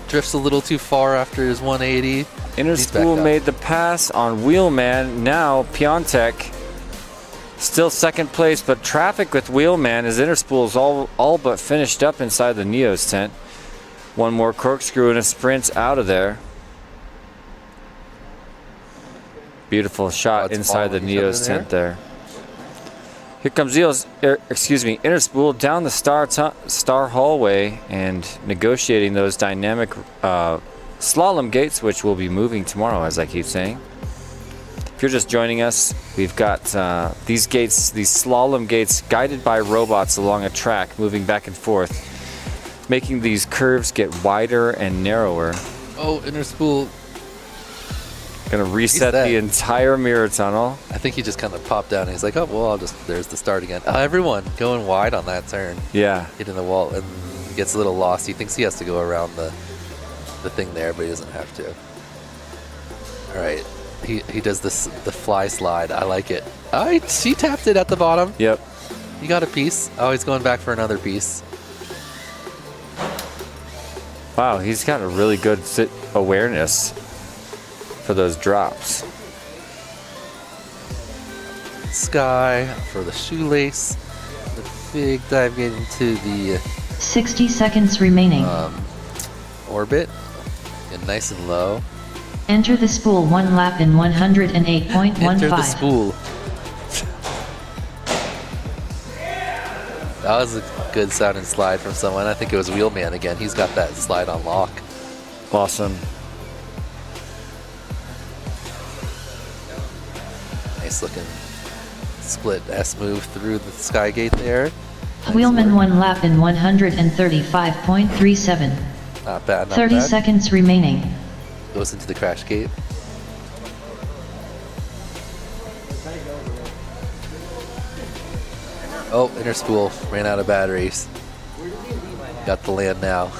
drifts a little too far after his 180. Inner He's back Spool up. made the pass on Wheelman. Now Piontek still second place, but traffic with Wheelman. His Inner Spool is all but finished up inside the Neo's tent. One more corkscrew and a sprint out of there. Beautiful shot Quads inside the following each other Neo's tent there. Here comes Inner Spool down the star hallway and negotiating those dynamic slalom gates, which will be moving tomorrow, as I keep saying. If you're just joining us, we've got these gates, these slalom gates, guided by robots along a track, moving back and forth, making these curves get wider and narrower. Oh, Inner Spool. Gonna reset dead. the entire mirror tunnel. I think he just kind of popped down and he's like, oh, well, there's the start again. Everyone going wide on that turn. Yeah. Hitting the wall and gets a little lost. He thinks he has to go around the thing there, but he doesn't have to. All right. He does the fly slide. I like it. He tapped it at the bottom. Yep. He got a piece. Oh, he's going back for another piece. Wow, he's got a really good awareness for those drops. Sky for the shoelace. The big dive getting to the 60 seconds remaining. orbit. And nice and low. Enter the spool 1 lap in 108.15. Enter the spool. That was a good sounding slide from someone. I think it was Wheelman again. He's got that slide on lock. Awesome. Nice looking split S move through the sky gate there. Wheelman 1 lap in 135.37. Not bad, not 30 bad. seconds remaining. Goes into the crash gate. Oh, Inner Spool ran out of batteries. Got the land now.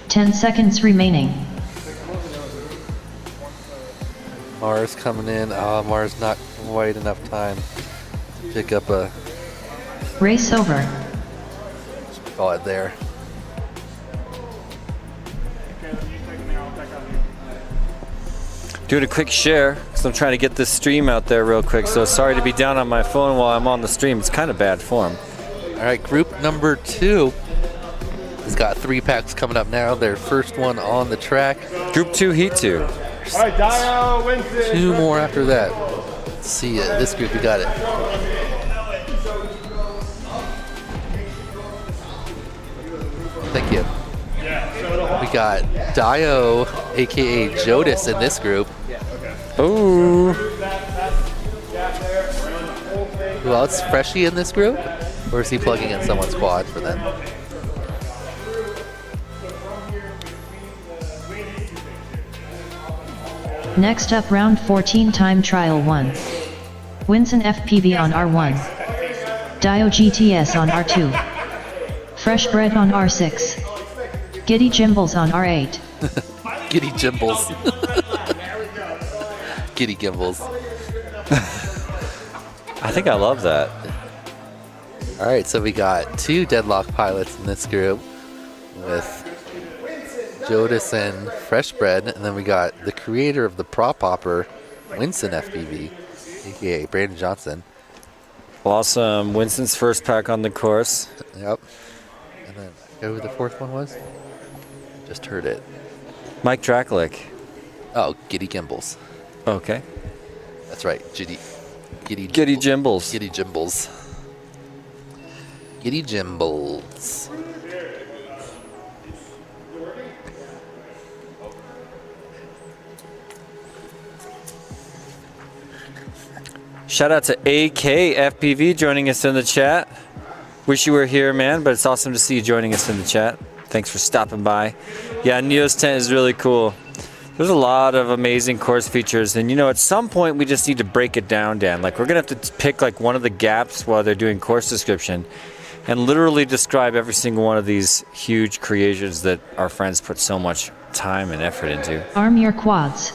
10 seconds remaining. Mars coming in. Oh, Mars not quite enough time to pick up a Race over. spot there. Doing a quick share because I'm trying to get this stream out there real quick. So sorry to be down on my phone while I'm on the stream. It's kind of bad form. All right, group number 2 has got 3 packs coming up now. Their first one on the track. Group 2, Heat 2. All right, Dio wins it. 2 more after that. Let's see this group, we got it. Thank you. We got Dio, aka Jodis, in this group. Ooh. Who else? Freshie in this group? Or is he plugging in someone's quad for them? Next up, round 14, time trial 1. Wins an FPV on R1. Dio GTS on R2. Fresh Bread on R6. Giddy Gimbals on R8. Giddy Gimbals. Giddy Gimbals. I think I love that. All right, so we got 2 deadlock pilots in this group with Jodis and Fresh Bread, and then we got the creator of the prop hopper, Winston FPV, aka Brandon Johnson. Awesome. Winston's first pack on the course. Yep. And then, who the 4th one was? Just heard it. Mike Drakalik. Oh, Giddy Gimbals. Okay. That's right, Giddy Gimbles. Giddy Gimbals. Giddy Gimbals. Shout out to AK FPV joining us in the chat. Wish you were here, man, but it's awesome to see you joining us in the chat. Thanks for stopping by. Yeah, Neo's tent is really cool. There's a lot of amazing course features, and you know, at some point we just need to break it down, Dan. Like, we're gonna have to pick like one of the gaps while they're doing course description and literally describe every single one of these huge creations that our friends put so much time and effort into. Arm your quads.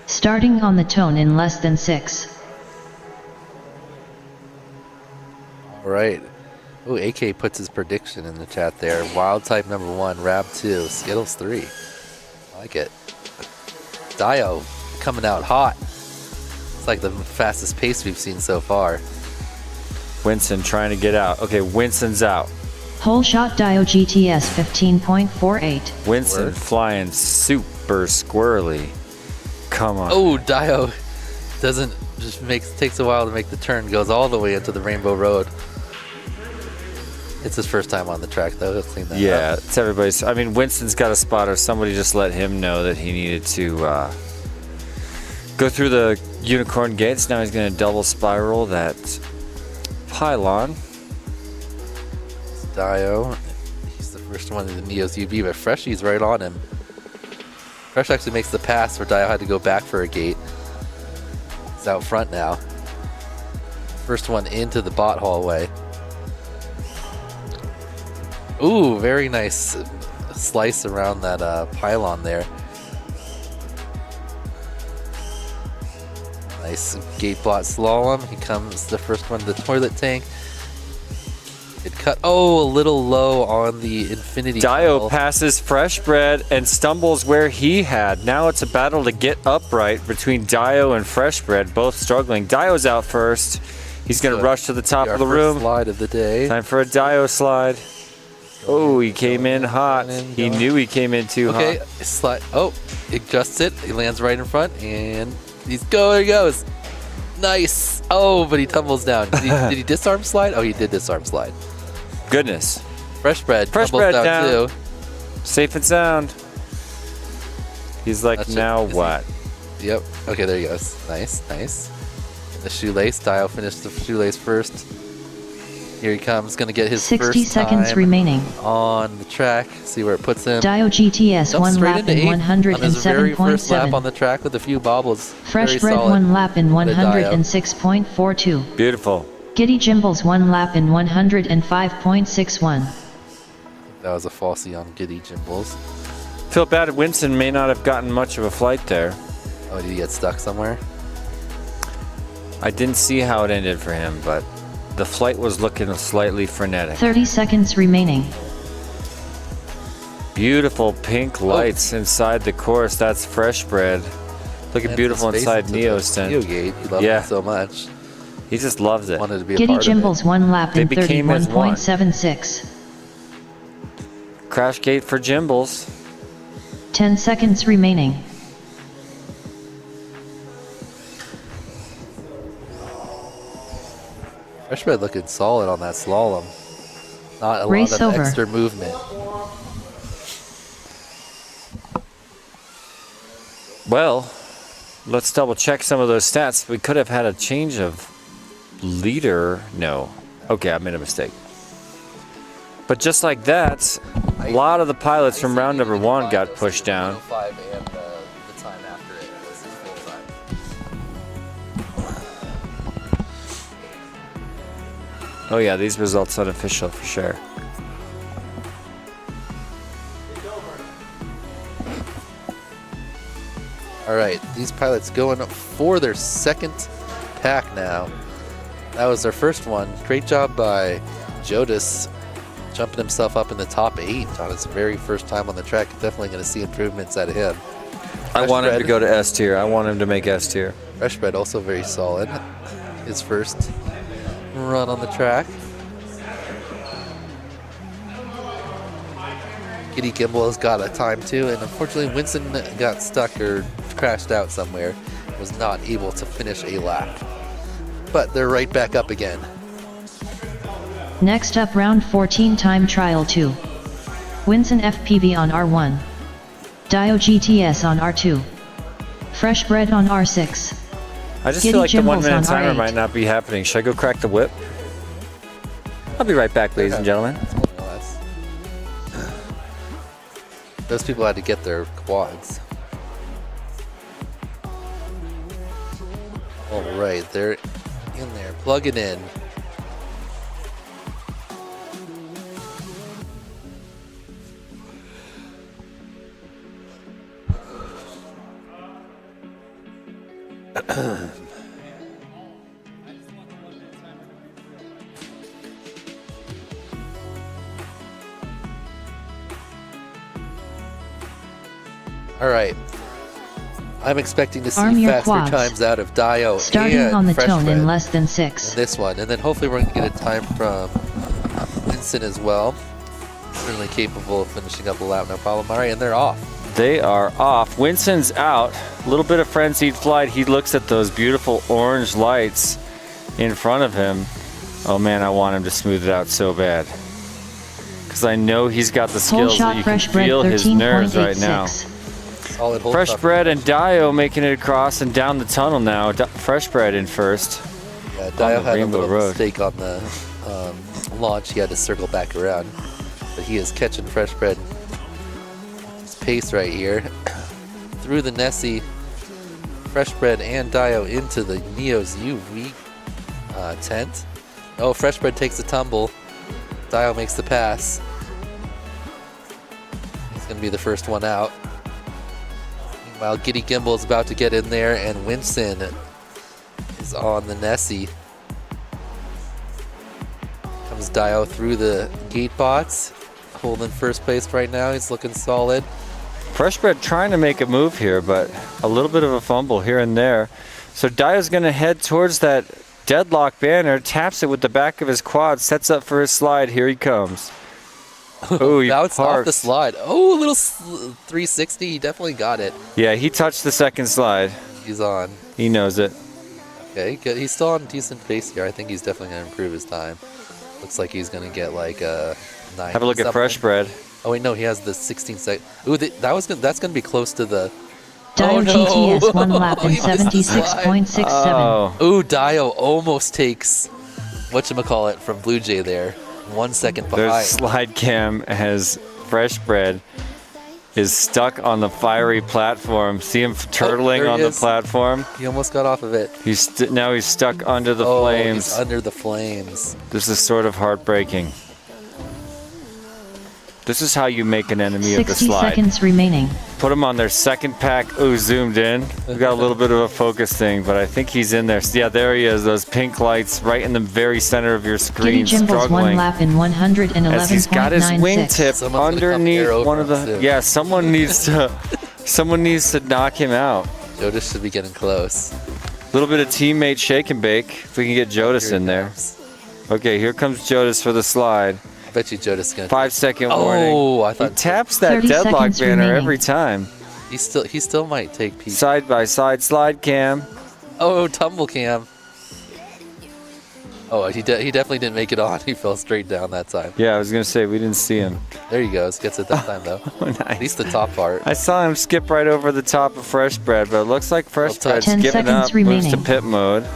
Starting on the tone in less than 6. All right. Oh, AK puts his prediction in the chat there. Wild type number 1, Rab 2, Skittles 3. I like it. Dio coming out hot. It's like the fastest pace we've seen so far. Winston trying to get out. Okay, Winston's out. Whole shot Dio GTS 15.48. Winston flying super squirrely. Come on. Oh, Dio doesn't just takes a while to make the turn, goes all the way into the Rainbow Road. It's his first time on the track, though. He'll clean that up. Yeah, it's everybody's. I mean, Winston's got a spotter. Somebody just let him know that he needed to go through the unicorn gates. Now he's going to double spiral that pylon. Dio, he's the first one in the Neo's UV, but Freshy's right on him. Fresh actually makes the pass where Dio had to go back for a gate. He's out front now. First one into the bot hallway. Ooh, very nice slice around that pylon there. Nice gate bot slalom. He comes the first one to the toilet tank. It cut, a little low on the infinity. Dio tunnel. passes Fresh Bread and stumbles where he had. Now it's a battle to get upright between Dio and Fresh Bread, both struggling. Dio's out first. He's going to rush to the top of the room. Slide of the day. Time for a Dio slide. Oh, he came in hot. He knew he came in too hot. Okay, slide. Oh, it adjusts it. He lands right in front, and there he goes. Nice. Oh, but he tumbles down. Did he disarm slide? Oh, he did disarm slide. Goodness. Fresh Bread Fresh tumbles Bread down too. Safe and sound. He's like, now what? Yep. Okay, there he goes. Nice, nice. The shoelace. Dio finished the shoelace first. Here he comes, gonna get his 60 first seconds time remaining. on the track. See where it puts him. Dio GTS Jumps 1 straight lap into in 8th on his very first lap on 107.7. the track with a few bobbles. Fresh Very Bread solid. 1 lap in What a Dio. 106.42. Beautiful. Giddy Gimbals 1 lap in 105.61. That was a falsie on Giddy Gimbals. Feel bad Winston may not have gotten much of a flight there. Oh, did he get stuck somewhere? I didn't see how it ended for him, but the flight was looking slightly frenetic. 30 seconds remaining. Beautiful pink lights inside the course. That's Fresh Bread. Looking beautiful inside Neo's tent. Neo gate. He loved it so much. He just loves it. Wanted to be a Giddy part of it. Gimbals 1 lap They in became as one. 31.76. Crash gate for Gimbals. 10 seconds remaining. Fresh Bread looking solid on that slalom. Not a Race lot of over. extra movement. Well, let's double check some of those stats. We could have had a change of leader. No. Okay, I made a mistake. But just like that, a lot of the pilots from round number 1 got pushed down. 5 and the time after it was his full time. Oh yeah, these results unofficial for sure. All right, these pilots going for their second pack now. That was their first one. Great job by Jodis jumping himself up in the top 8 on his very first time on the track. Definitely going to see improvements out of him. I want him to go to S tier. I want him to make S tier. Fresh Bread also very solid. His first run on the track. Giddy Gimbal has got a time too, and unfortunately Winston got stuck or crashed out somewhere. Was not able to finish a lap. But they're right back up again. Next up, round 14 time trial 2. Winston FPV on R1. Dio GTS on R2. Fresh Bread on R6. I just Giddy feel like the 1 Gimbals minute on timer R8. might not be happening. Should I go crack the whip? I'll be right back, ladies and gentlemen. Those people had to get their quads. All right, they're in there. Plug it in. All right. I'm expecting to see Arm your faster quads. times out of Dio Starting and on the Fresh tone Bread in less than 6. this one, and then hopefully we're going to get a time from Winston as well. Certainly capable of finishing up a lap, no problem. All right, and they're off. They are off. Winston's out. A little bit of frenzied flight. He looks at those beautiful orange lights in front of him. Oh man, I want him to smooth it out so bad. Because I know he's got the Whole skills that shot you can Fresh Bread feel his nerves right now. 13.86. Solid hold Fresh up. Bread and Dio making it across and down the tunnel now. Fresh Bread in first. Yeah, Dio on the had a Rainbow little Road. mistake on the launch. He had to circle back around. But he is catching Fresh Bread. His pace right here. Through the Nessie. Fresh Bread and Dio into the Neo's UV tent. Oh, Fresh Bread takes the tumble. Dio makes the pass. He's going to be the first one out. Meanwhile, Giddy Gimbal is about to get in there, and Winston is on the Nessie. Comes Dio through the gate bots. Holding first place right now. He's looking solid. Fresh Bread trying to make a move here, but a little bit of a fumble here and there. So Dio's going to head towards that deadlock banner, taps it with the back of his quad, sets up for his slide. Here he comes. Oh, he bounced off the parked. slide. Oh, a little 360. He definitely got it. Yeah, he touched the second slide. He's on. He knows it. Okay, good. He's still on decent pace here. I think he's definitely going to improve his time. Looks like he's going to get like a 9. Have a look at Fresh Bread. Oh wait, no, he has the 16 second. Ooh, that's going to be close to the. Dio GTS 1 lap in He missed the slide. 76.67. Oh, Ooh, Dio almost takes whatchamacallit from Blue Jay there. 1 second there's behind. slide cam as Fresh Bread is stuck on the fiery platform. See him turtling there he on the is. platform? He almost got off of it. Now he's stuck under the Oh, flames. he's under the flames. This is sort of heartbreaking. This is how you make an enemy of the 60 slide. seconds remaining. Put him on their second pack. Ooh, zoomed in. We got a little bit of a focus thing, but I think he's in there. Yeah, there he is. Those pink lights right in the very center of your Giddy screen, Gimbals 1 struggling. lap in As he's got his 111.96. wingtip Someone's gonna come underneath air over one of him the. soon. Yeah, someone needs to knock him out. Jodis should be getting close. A little bit of teammate shake and bake. If we can get Jodis Here in it there. comes. Okay, here comes Jodis for the slide. I bet you Jodis is going to. 5-second warning. Oh, I He thought taps that 30 deadlock seconds banner remaining. every time. he still might take Pete. Side by side slide cam. Oh, tumble cam. Oh, he definitely didn't make it on. He fell straight down that time. Yeah, I was gonna say we didn't see him. There he goes. Gets it that time though. Oh, At nice. least the top part. I saw him skip right over the top of Fresh Bread, but it looks like Fresh Well, Bread's 10 giving seconds up, moves to remaining. pit mode.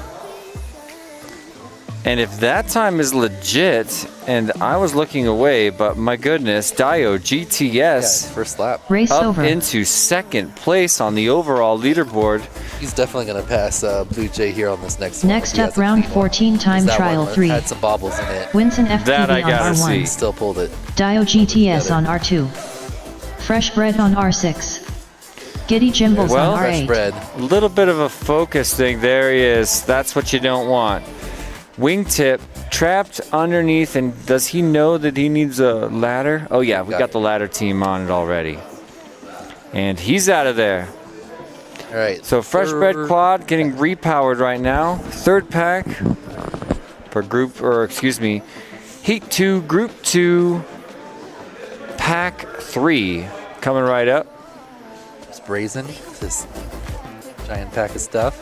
And if that time is legit, and I was looking away, but my goodness, Dio Yeah, GTS first lap. Race up over. into second place on the overall leaderboard. He's definitely going to pass Blue Jay here on this next one. Next if he up, has a round clean one. 14 time That trial one 3. had some bobbles in it. Winston FPV That I on gotta R1. see. Still pulled it. Dio GTS on R2. Fresh Bread on R6. Giddy Gimbals Well, on Fresh R8. bread. A little bit of a focus thing. There he is. That's what you don't want. Wingtip trapped underneath, and does he know that he needs a ladder? Oh yeah, we got the ladder team on it already. And he's out of there. All right. So Fresh Bread Quad getting repowered right now. Third pack for group, or excuse me, Heat 2, Group 2, Pack 3 coming right up. It's brazen. This giant pack of stuff.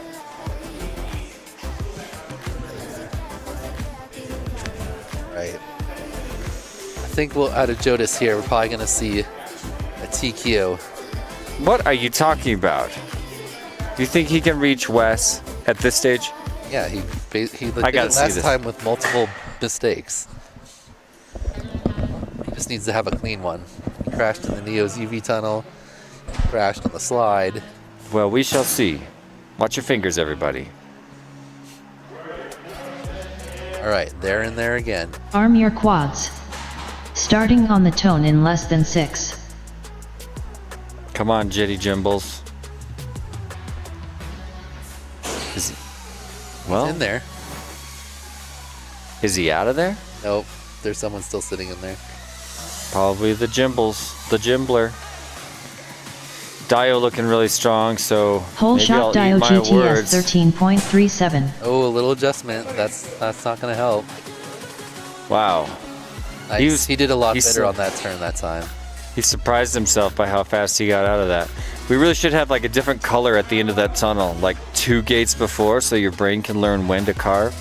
Right. I think we'll, out of Jodis here, we're probably going to see a TQ. What are you talking about? Do you think he can reach Wes at this stage? Yeah, he did I gotta it see last this. time with multiple mistakes. He just needs to have a clean one. He crashed in the Neo's UV tunnel, crashed on the slide. Well, we shall see. Watch your fingers, everybody. All right, they're in there again. Arm your quads. Starting on the tone in less than 6. Come on, Jitty Jimbles. Is he? Well, He's in there. Is he out of there? Nope, there's someone still sitting in there. Probably the Jimbles, the Jimbler. Dio looking really strong, so Whole maybe shot I'll Dio eat my GTS words. 13.37. Oh, a little adjustment. That's not going to help. Wow. Nice. He did a lot he better on that turn that time. He surprised himself by how fast he got out of that. We really should have like a different color at the end of that tunnel, like 2 gates before, so your brain can learn when to carve.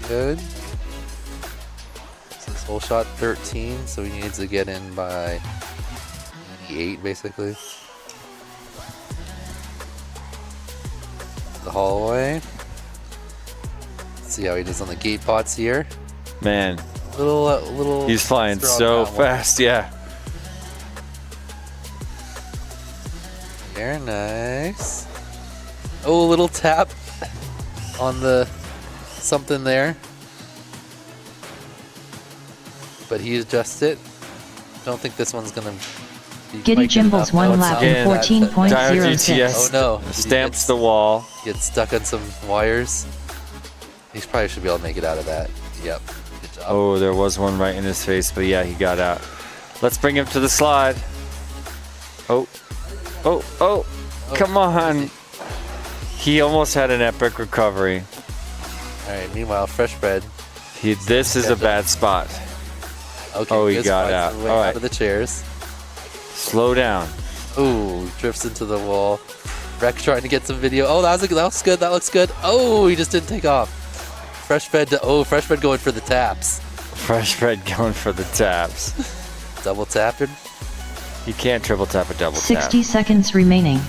Good. So this whole shot 13, so he needs to get in by 88 basically. The hallway. Let's see how he does on the gate pots here. Man, Little. he's flying strong so down one. fast, yeah. Very nice. Oh, a little tap on the something there. But he adjusts it. Don't think this one's gonna be Giddy quite good Jimbles enough. 1 No, lap it's in not. 14.06. Oh no. Stamps the wall. Gets stuck on some wires. He probably should be able to make it out of that. Yep. Good job. Oh, there was one right in his face, but yeah, he got out. Let's bring him to the slide. Oh, come on. He almost had an epic recovery. All right, meanwhile, Fresh Bread. This is a bad spot. Okay, Oh, he good got spot. out. Way All out right. of the chairs. Slow down. Ooh, drifts into the wall. Rex trying to get some video. Oh, that looks good. That looks good. Oh, he just didn't take off. Fresh Bread Fresh Bread going for the taps. Fresh Bread going for the taps. Double tapping. You can't triple tap a double 60 tap. seconds remaining.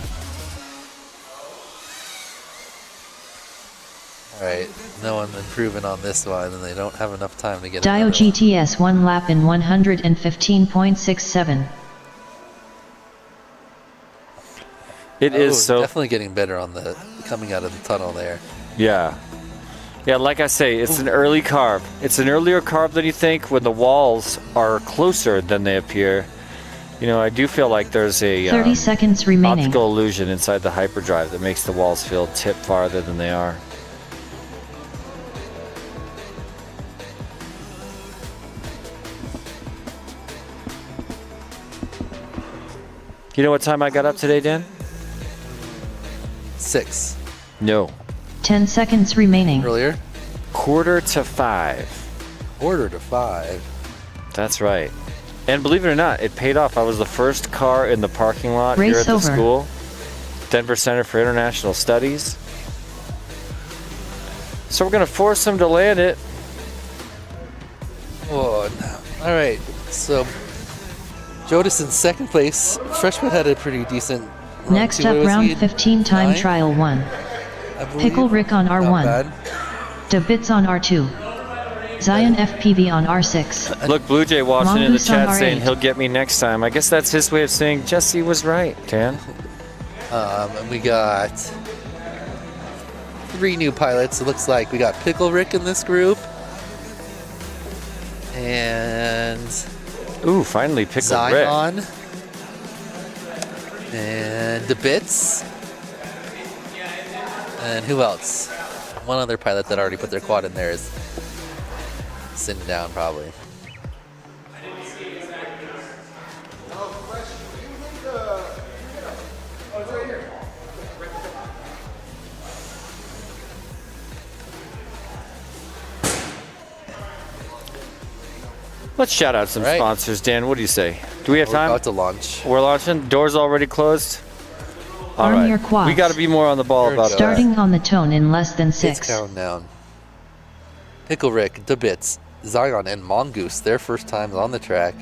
All right, no one improving on this one, and they don't have enough time to get Dio another one. GTS 1 lap in 115.67. It is so definitely getting better on the coming out of the tunnel there. Yeah. Yeah, like I say, it's an early carve. It's an earlier carve than you think when the walls are closer than they appear. You know, I do feel like there's a 30 seconds remaining. optical illusion inside the hyperdrive that makes the walls feel tip farther than they are. You know what time I got up today, Dan? 6. No. 10 seconds remaining. Earlier? 4:45. 4:45. That's right. And believe it or not, it paid off. I was the first car in the parking lot Race here at the over. school. Denver Center for International Studies. So we're going to force him to land it. Oh, no. All right, so Jodis in second place. Freshman had a pretty decent run Next too. up, What was round he? 15 time 9? trial 1. I believe. Pickle Rick on Not R1. bad. DeBits on R2. Zion FPV on R6. Look, Blue Jay watching in the Mongoose on chat saying R8. he'll get me next time. I guess that's his way of saying Jesse was right, Dan. And we got 3 new pilots. It looks like we got Pickle Rick in this group. And Ooh, finally Pickle Rick. Zion. And DeBits. And who else? One other pilot that already put their quad in there is sitting down probably. Let's shout out some sponsors, Dan. What do you say? Do we have time? We're about to launch. We're launching. Doors already closed. All Arm right. your quads. We got to be more on the ball about that. Starting on the tone in less than 6. It's counting down. Pickle Rick, DeBits, Zion, and Mongoose, their first times on the track.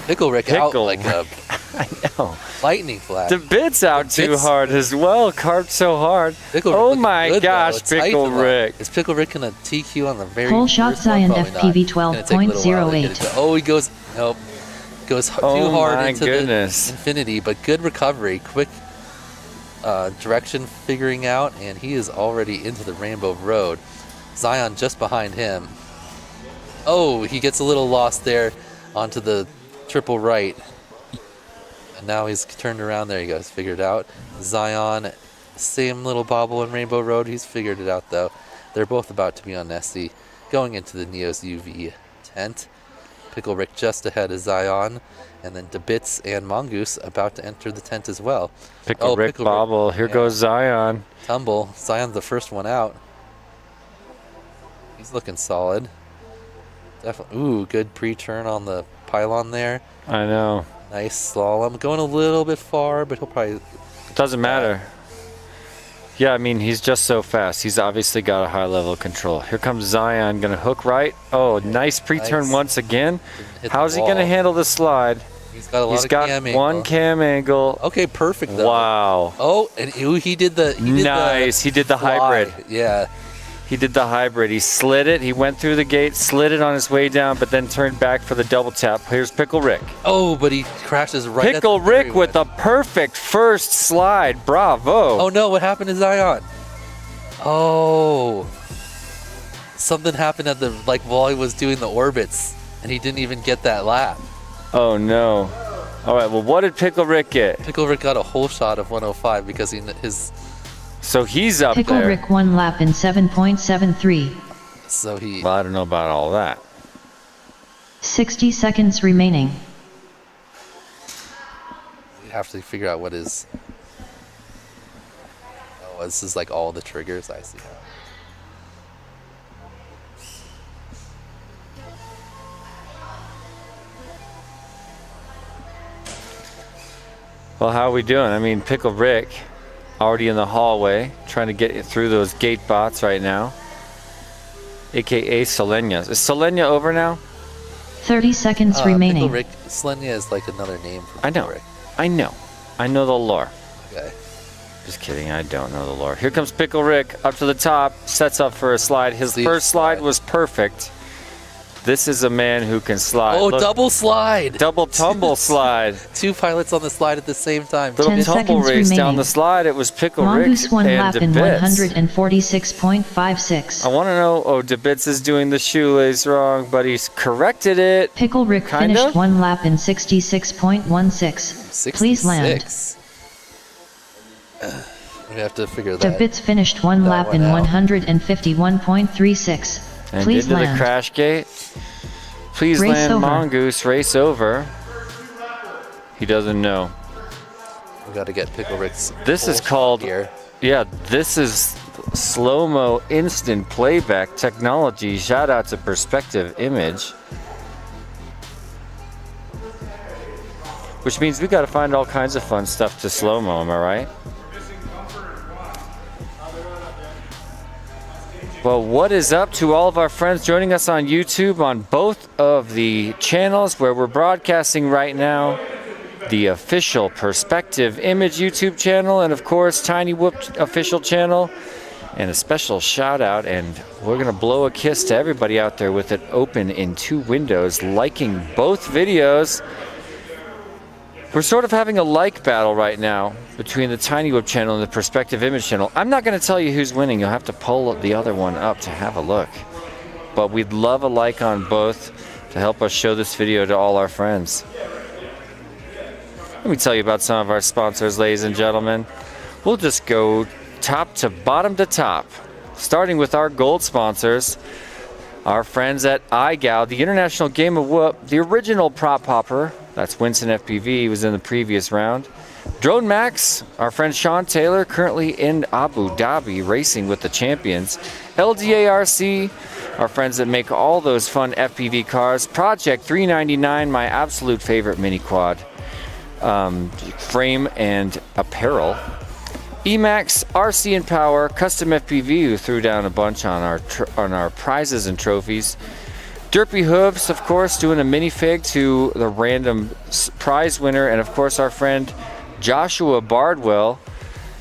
Pickle Rick out like a I know. lightning flash. The bit's out too hard as well. Carved so hard. Pickle Oh Rick my good, gosh, though. It's tight Pickle for that. Rick. Is Pickle Rick going to TQ on the very Whole shot first one? Zion Probably not. FPV It's gonna take a little while to get it 12.08. go- Oh, he goes, nope. Goes too Oh hard my into goodness. the infinity, but good recovery. Quick direction figuring out, and he is already into the Rainbow Road. Zion just behind him. Oh, he gets a little lost there onto the triple right. And now he's turned around. There he goes. Figured it out. Zion, same little bobble in Rainbow Road. He's figured it out, though. They're both about to be on Nessie, going into the Neos UV tent. Pickle Rick just ahead of Zion. And then DeBits and Mongoose about to enter the tent as well. Pickle Rick bobble. Here goes Zion. Tumble. Zion's the first one out. He's looking solid. Definitely. Ooh, good pre-turn on the pylon there. I know. Nice slalom. Going a little bit far, but he'll probably... Doesn't matter. Yeah, I mean, he's just so fast. He's obviously got a high level of control. Here comes Zion. Going to hook right. Oh, nice pre-turn Nice. once again. Hit How's the he going to wall. handle the slide? He's got a lot He's of got cam one angle. cam angle. Okay, perfect though. Wow. Oh, and he did the Nice. He did the fly. hybrid. Yeah. He did the hybrid. He slid it. He went through the gate, slid it on his way down, but then turned back for the double tap. Here's Pickle Rick. Oh, but he crashes right Pickle at the Rick very with a perfect first slide. Bravo. Oh no, what happened to Zion? Oh. Something happened at the while he was doing the orbits and he didn't even get that lap. Oh no. All right, well, what did Pickle Rick get? Pickle Rick got a whole shot of 105 because his So he's up Pickle there. Rick 1 lap in 7.73. so he Well, I don't know about all that. 60 seconds remaining. you have to figure out what is. Oh, this is like all the triggers. I see. Well, how are we doing? I mean, Pickle Rick already in the hallway, trying to get through those gate bots right now. AKA Selenia. Is Selenia over now? 30 seconds remaining. Pickle Rick, Slenia is like another name for I know. Pickle Rick. I know. I know the lore. Okay. Just kidding, I don't know the lore. Here comes Pickle Rick up to the top, sets up for a slide. His See first the slide slide. was perfect. This is a man who can slide. Oh, Look, double slide! double tumble slide. Two pilots on the slide at the same time. Little 10 tumble seconds race down remaining. the slide. It was Pickle Mongoose Rick 1 and lap in DeBits. 146.56. I want to know, oh, DeBits is doing the shoelace wrong, but he's corrected it. Pickle Rick Kinda? finished 1 lap in 66.16. Please land. 66. We have to figure that. DeBits finished 1 that lap one in out. 151.36. And Please into the land. crash gate. Please Race land, over. Mongoose. Race over. He doesn't know. We got to get Pickle Rick's. This full is shot called, here. yeah, this is slow-mo instant playback technology. Shout out to Perspective Image. Which means we got to find all kinds of fun stuff to slow-mo, am I right? Well, what is up to all of our friends joining us on YouTube on both of the channels where we're broadcasting right now? The official Perspective Image YouTube channel, and of course, Tiny Whoop official channel. And a special shout out, and we're gonna blow a kiss to everybody out there with it open in 2 windows, liking both videos. We're sort of having a like battle right now between the Tiny Whoop channel and the Perspective Image channel. I'm not going to tell you who's winning. You'll have to pull the other one up to have a look. But we'd love a like on both to help us show this video to all our friends. Let me tell you about some of our sponsors, ladies and gentlemen. We'll just go top to bottom to top, starting with our gold sponsors, our friends at iGal, the International Game of Whoop, the original prop popper. That's Winston FPV, was in the previous round. Drone Max, our friend Sean Taylor, currently in Abu Dhabi racing with the champions. LDARC, our friends that make all those fun FPV cars. Project 399, my absolute favorite mini quad frame and apparel. Emax, RC and Power, Custom FPV, who threw down a bunch on our prizes and trophies. Derpy Hooves, of course, doing a minifig to the random prize winner, and of course our friend Joshua Bardwell.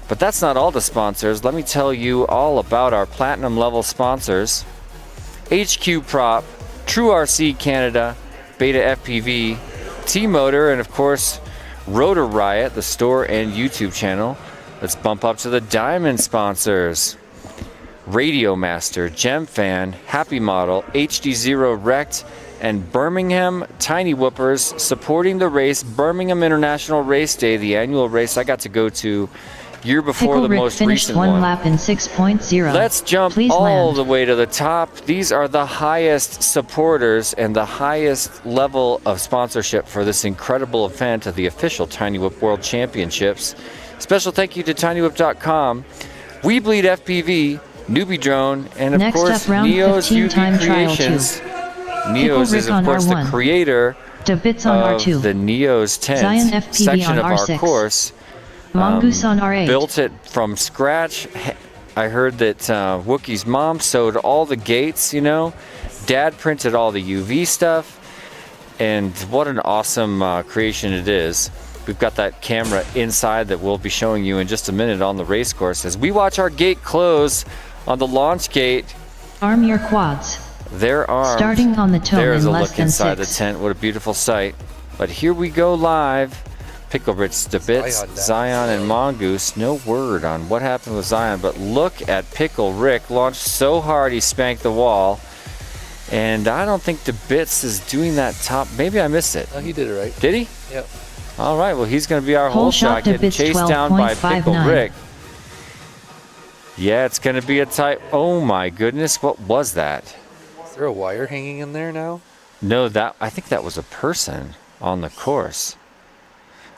But that's not all the sponsors. Let me tell you all about our platinum level sponsors. HQ Prop, True RC Canada, Beta FPV, T-Motor, and of course Rotor Riot, the store and YouTube channel. Let's bump up to the diamond sponsors. Radio Master, Gem Fan, Happy Model, HD0 Rect, and Birmingham Tiny Whoopers supporting the race. Birmingham International Race Day, the annual race I got to go to year before Pickle the Rick most finished recent one one. lap in 6.0. Let's jump Please all land. the way to the top. These are the highest supporters and the highest level of sponsorship for this incredible event of the official Tiny Whip World Championships. Special thank you to tinywhip.com, We Bleed FPV, Newbie Drone, and of Next course up, round Neo's 15 UV time trial Creations. 2. Neo's is Rick of on course the R1. creator DeBits on of R2. the Neo's tent Zion FPV section on of our R6. course. Mongoose on R8. Built it from scratch. I heard that Wookie's mom sewed all the gates, you know. Dad printed all the UV stuff. And what an awesome creation it is. We've got that camera inside that we'll be showing you in just a minute on the race course as we watch our gate close on the launch gate. Arm your quads. They're armed. Starting on the tone There's in a less look than inside 6. the tent. What a beautiful sight. But here we go live. Pickle Rich, DeBits, Zion, and Mongoose. No word on what happened with Zion, but look at Pickle Rick. Launched so hard he spanked the wall. And I don't think DeBits is doing that top. Maybe I missed it. No, he did it right. Did he? Yep. All right, well, he's going to be our whole shot, getting DeBits chased down by Pickle 12.59. Rick. Yeah, it's going to be a tight. Oh my goodness, what was that? Is there a wire hanging in there now? No, I think that was a person on the course.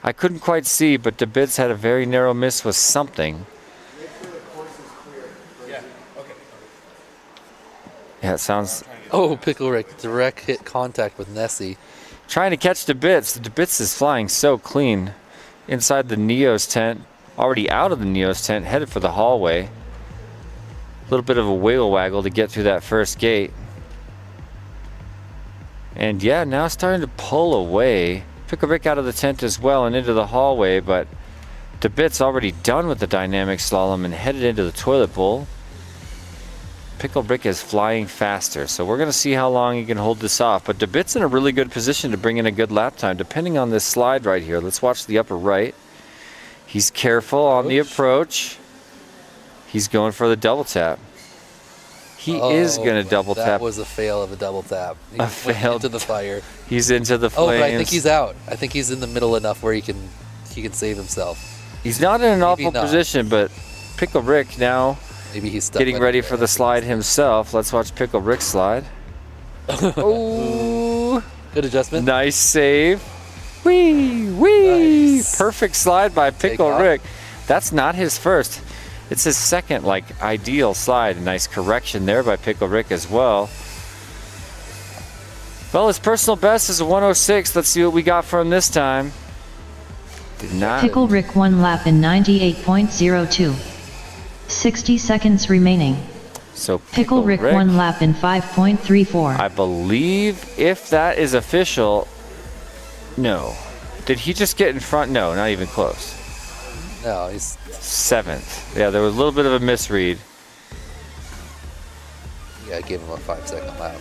I couldn't quite see, but DeBits had a very narrow miss with something. Yeah, it sounds. Oh, Pickle Rick, direct hit contact with Nessie. Trying to catch DeBits. DeBits is flying so clean inside the Neo's tent. Already out of the Neo's tent, headed for the hallway. A little bit of a wiggle waggle to get through that first gate. And yeah, now starting to pull away. Pickle Rick out of the tent as well and into the hallway, but DeBits already done with the dynamic slalom and headed into the toilet bowl. Pickle Rick is flying faster, so we're going to see how long he can hold this off. But DeBits in a really good position to bring in a good lap time, depending on this slide right here. Let's watch the upper right. He's careful on the approach. He's going for the double tap. He is going to double tap. That was a fail of a double tap. He went into the fire. He's into the Oh, flames. but I think he's out. I think he's in the middle enough where he can save himself. He's not in an Maybe awful not. position, but Pickle Rick now Maybe he's stuck getting right ready there. for the slide himself. Let's watch Pickle Rick slide. Oh, good adjustment. Nice save. Wee, wee. Nice. Perfect slide by Pickle off. Rick. That's not his first. It's his second, ideal slide. A nice correction there by Pickle Rick as well. Well, his personal best is a 106. Let's see what we got from him this time. Did not. Pickle Rick 1 lap in 98.02. 60 seconds remaining. So Pickle Rick 1 lap in 5.34. I believe if that is official, no. Did he just get in front? No, not even close. No, he's 7th. Yeah, there was a little bit of a misread. Yeah, I gave him a 5-second lap.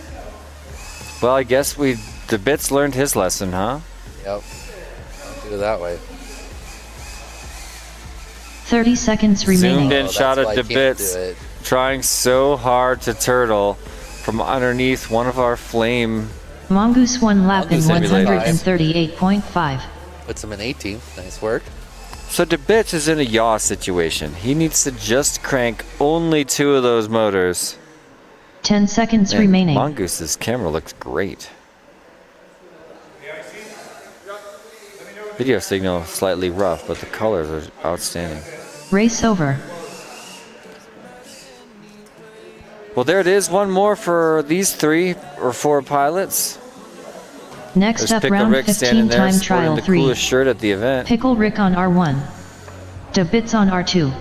Well, I guess DeBits learned his lesson, huh? Yep. I'll do it that way. 30 seconds remaining. Zoomed in shot that's of why I can't do it. DeBits trying so hard to turtle from underneath one of our flame. Mongoose 1 lap in Mongoose simulator. 138.5. Puts him in 18th. Nice work. So DeBitz is in a yaw situation. He needs to just crank only 2 of those motors. 10 seconds Man, remaining. Mongoose's camera looks great. Video signal slightly rough, but the colors are outstanding. Race over. Well, there it is. One more for these 3 or 4 pilots. Next There's up, Pickle round Rick 15 standing there, time sporting trial the 3. coolest shirt at the event. Pickle Rick on R1. DeBitz on R2.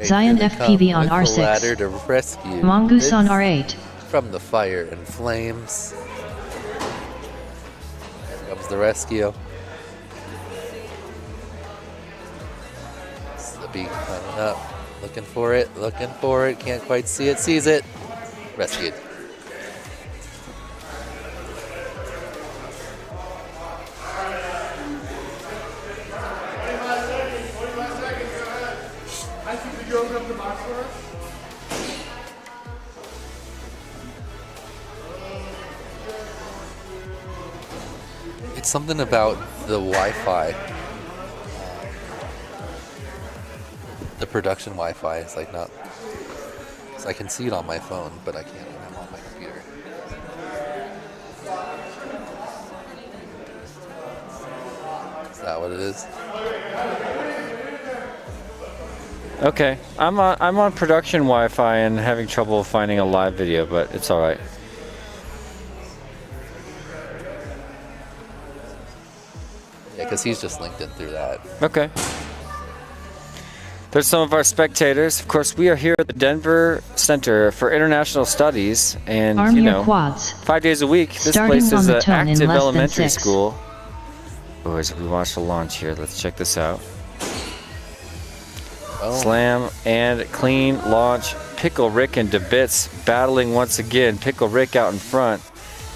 Zion FPV on With the ladder R6. to rescue Mongoose on Bits R8. from the fire and flames. Here comes the rescue. Slippy climbing up, looking for it, can't quite see it, sees it. Rescued. It's something about the Wi-Fi, the production Wi-Fi. It's like not. So I can see it on my phone, but I can't when I'm on my computer. Is that what it is? Okay, I'm on production Wi-Fi and having trouble finding a live video, but it's all right. Yeah, because he's just linked in through that. Okay. There's some of our spectators. Of course, we are here at the Denver Center for International Studies, and Arm you your know, quads. 5 days a week. This Starting place on is the an tone in active less than elementary 6. school. Boys, we watched the launch here. Let's check this out. Oh. Slam and clean launch. Pickle Rick and DeBitz battling once again. Pickle Rick out in front.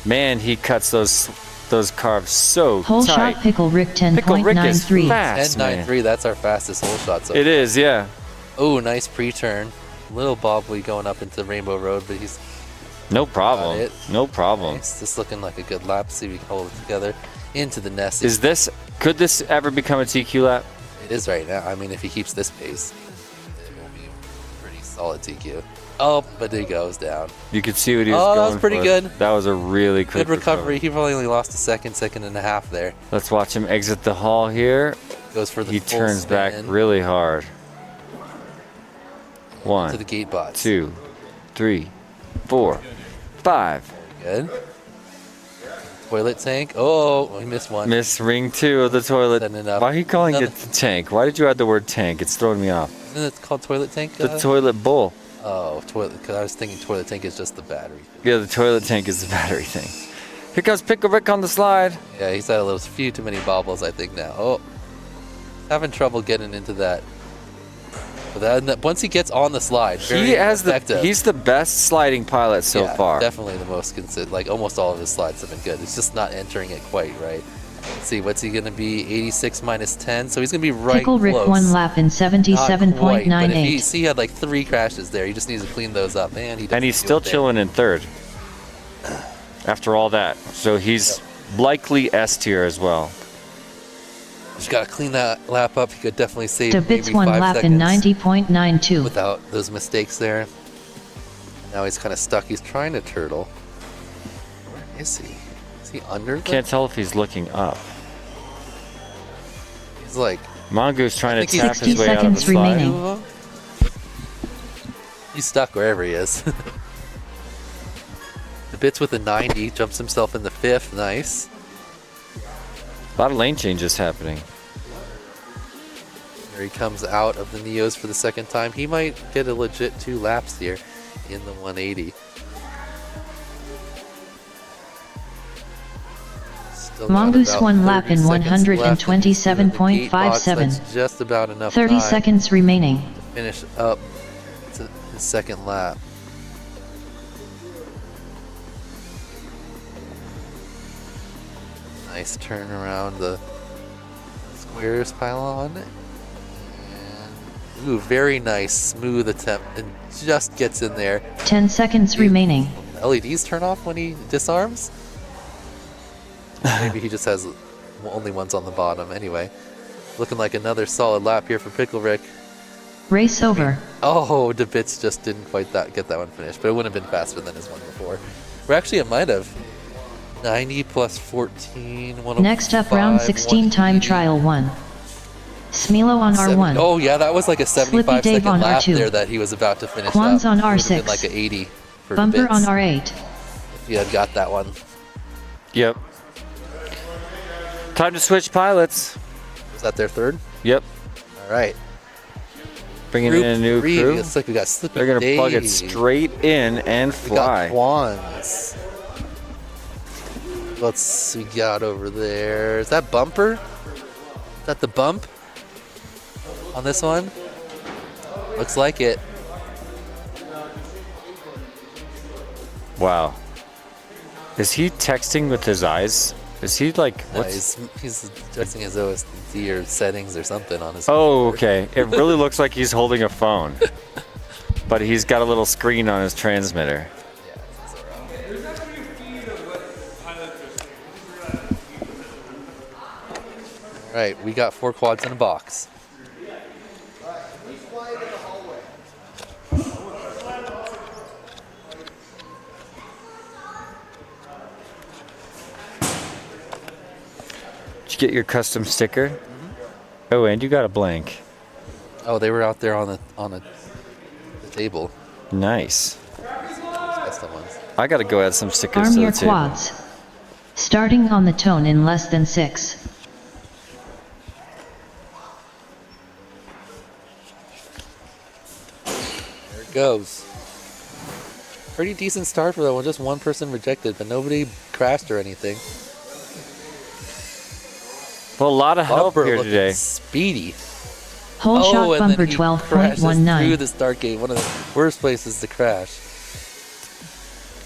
Man, he cuts those carves so Whole tight. shot Pickle Rick Pickle Rick is 10.93. fast, man. 10.93, that's our fastest hole shot so It is, yeah. Oh, nice pre-turn. Little bobbly going up into Rainbow Road, but he's No problem. it. No problem. nice. This looking like a good lap. See if we can hold it together into the nest. Could this ever become a TQ lap? It is right now. I mean, if he keeps this pace, it will be pretty solid TQ. Oh, but he goes down. You could see what he was going for. that was pretty good. That was a really quick Good recovery. He probably only lost a second and a half there. Let's watch him exit the hall here. Goes for the He full turns back spin. really hard. To 1, the gate bots. 2, 3, 4, 5. Good. Toilet tank. Oh, he missed one. Miss ring 2 of the toilet. Setting it up. Why are you calling Another- it the tank? Why did you add the word tank? It's throwing me off. Isn't it called toilet tank? The toilet bowl. Oh, toilet. Because I was thinking toilet tank is just the battery. Yeah, the toilet tank is the battery thing. Here comes Pickle Rick on the slide. Yeah, he's had a little few too many bobbles, I think now. Oh, having trouble getting into that. But then, once he gets on the slide, very effective. He's the best sliding pilot so Yeah, far. Definitely the most considered. Like almost all of his slides have been good. It's just not entering it quite right. Let's see, what's he going to be? 86 minus 10. So he's going to be right Pickle Rick close. 1 lap in Not quite, but if 77.98. he had like 3 crashes there. He just needs to clean those up, man. And he's still chilling in 3rd after all that. So he's likely S tier as well. Just got to clean that lap up. He could definitely save DeBitz maybe 1 5 lap seconds in 90.92. without those mistakes there. Now he's kind of stuck. He's trying to turtle. Where is he? Is he under? Can't tell if he's looking up. He's like Mongoose trying to I think tap his way out of the 60 slide. seconds remaining. He's stuck wherever he is. DeBitz with a 90 jumps himself in the 5th. Nice. A lot of lane changes happening. Here he comes out of the Neos for the 2nd time. He might get a legit 2 laps here in the 180. Still got Mongoose about 1 lap 30 in seconds left. 127.57. That's just about enough 30 time seconds remaining. to finish up to his 2nd lap. Nice turn around the squares pylon. And, ooh, very nice, smooth attempt, and just gets in there. 10 seconds remaining. LEDs turn off when he disarms? Maybe he just has only ones on the bottom. Anyway, Looking like another solid lap here for Pickle Rick. Race over. Oh, DeBits just didn't quite get that one finished, but it wouldn't have been faster than his one before. Or actually, it might have. 90 plus 14, 105, Next up, round 16 time trial 1. Smilo on R1. Oh, yeah, that was like a 75 Dave second on lap R2. there that he was about to finish Quans up. on It would've R6. been like an 80 for Bumper DeBits on R8. if he had got that one. Yep. Time to switch pilots. Was that their third? Yep. All right. Bringing Group in a new three, crew. looks like we got Slippy They're gonna Dave. plug it straight in and We got fly. Quans. What's we got over there? Is that bumper? Is that the bump on this one? Looks like it. Wow. Is he texting with his eyes? Is he like No, what's? he's adjusting his OSD or settings or something on his. Oh, okay. It really looks like he's holding a phone, but he's got a little screen on his transmitter. All right, we got 4 quads in a box. Did you get your custom sticker? Oh, and you got a blank. Oh, they were out there on the table. Nice. Custom ones. I got to go add some stickers Arm to your the table. quads. Starting on the tone in less than 6. There it goes. Pretty decent start for that one. Just one person rejected, but nobody crashed or anything. Well, a lot of help Bumper here looking today. Speedy. Whole shot and bumper then he crashes 12.19. through the start gate. One of the worst places to crash.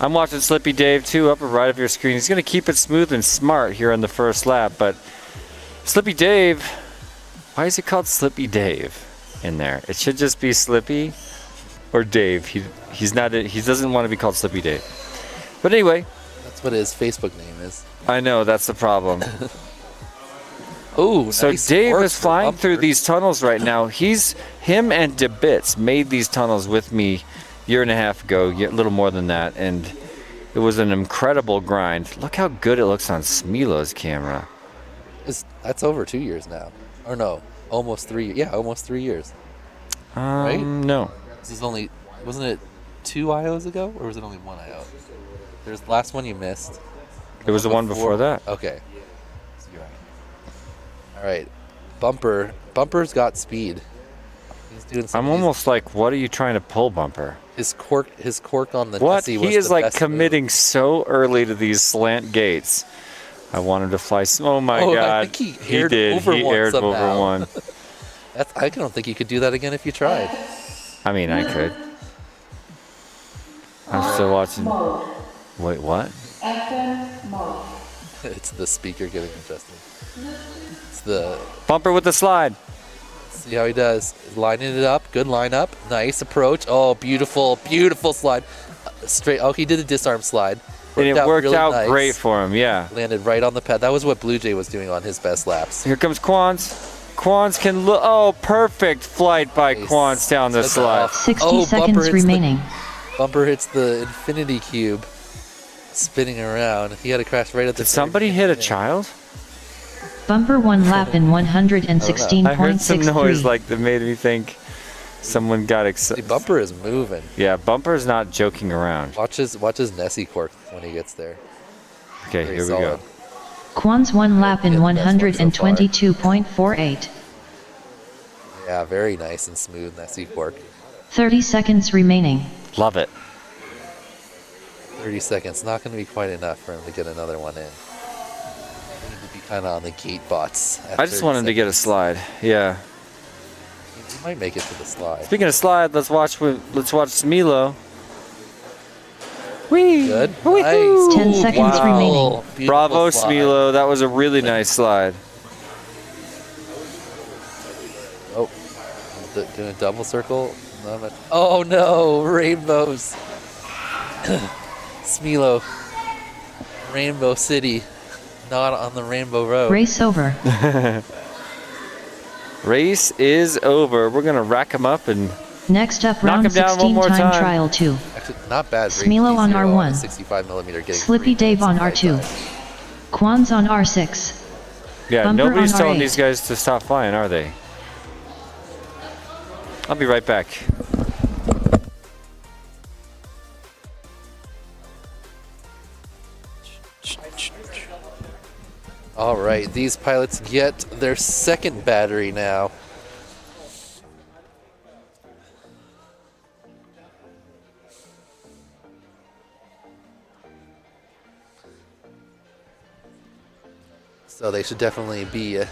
I'm watching Slippy Dave too, upper right of your screen. He's going to keep it smooth and smart here on the first lap, but Slippy Dave, why is it called Slippy Dave in there? It should just be Slippy or Dave. He doesn't want to be called Slippy Dave. But anyway, That's what his Facebook name is. I know that's the problem. Oh, So nice Dave work is for flying Bumper. through these tunnels right now. Him and DeBits made these tunnels with me a year and a half ago, a little more than that, and it was an incredible grind. Look how good it looks on Smilo's camera. That's over 2 years now. Or no, almost 3 years. Yeah, almost 3 years. Right? No. This is only, wasn't it 2 IOs ago? Or was it only 1 IO? There's the last one you missed. It was the one before that. Okay. So you're right. All right. Bumper's got speed. He's doing some. I'm almost like, what are you trying to pull, Bumper? His cork on the What? Nessie was He is the like best committing move. so early to these slant gates. I want him to fly. Oh my Oh, I God. think he aired did. over He one aired over somehow. one. I don't think you could do that again if you tried. I mean, I could. I'm still watching. Wait, what? It's the speaker getting adjusted. It's the. Bumper with the slide. See how he does. Lining it up. Good lineup. Nice approach. Oh, beautiful, beautiful slide. Straight. Oh, he did a disarm slide. And it worked really out nice. great for him, yeah. Landed right on the pad. That was what Blue Jay was doing on his best laps. Here comes Quans. Quans can look. Oh, perfect flight by Quans down the That's slide. off. 60 Bumper seconds hits remaining. Bumper hits the infinity cube, spinning around. He had to crash right at the. Did somebody hit a child? Bumper 1 lap in I heard some noise 116.63. like that made me think someone got excited. Bumper is moving. Yeah, Bumper's not joking around. Watch his Nessie cork when he gets there. Okay, Very here we solid. go. Quans 1 lap in Yeah, best one so far. 122.48. Yeah, very nice and smooth Nessie cork. 30 seconds remaining. Love it. 30 seconds, not going to be quite enough for him to get another one in. We need to be kind of on the gate bots. at I just 30 want him to get a seconds. slide. Yeah. He might make it to the slide. Speaking of slide, let's watch Smilo. Whee! Good. Woohoo! Nice. 10 seconds Wow. remaining. Beautiful Bravo, slide. Smilo. That was a really nice slide. Oh, doing a double circle. Oh no, rainbows. Smilo. Rainbow City. Not on the Rainbow Road. Race over. Race is over. We're gonna rack them up and Next up, knock round him down one 16 more time time. trial 2. Actually, not bad. Smilo on R1. 65mm getting Slippy 3 Dave on minutes R2. of flight Quans on R6. Yeah, Bumper nobody's on telling R8. these guys to stop flying, are they? I'll be right back. All right, these pilots get their second battery now. So they should definitely be a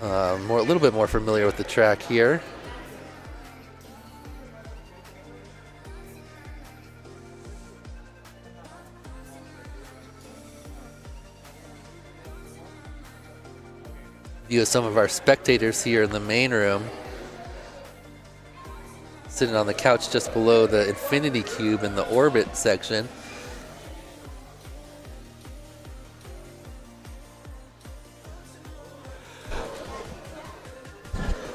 little bit more familiar with the track here. View of some of our spectators here in the main room, sitting on the couch just below the infinity cube in the orbit section.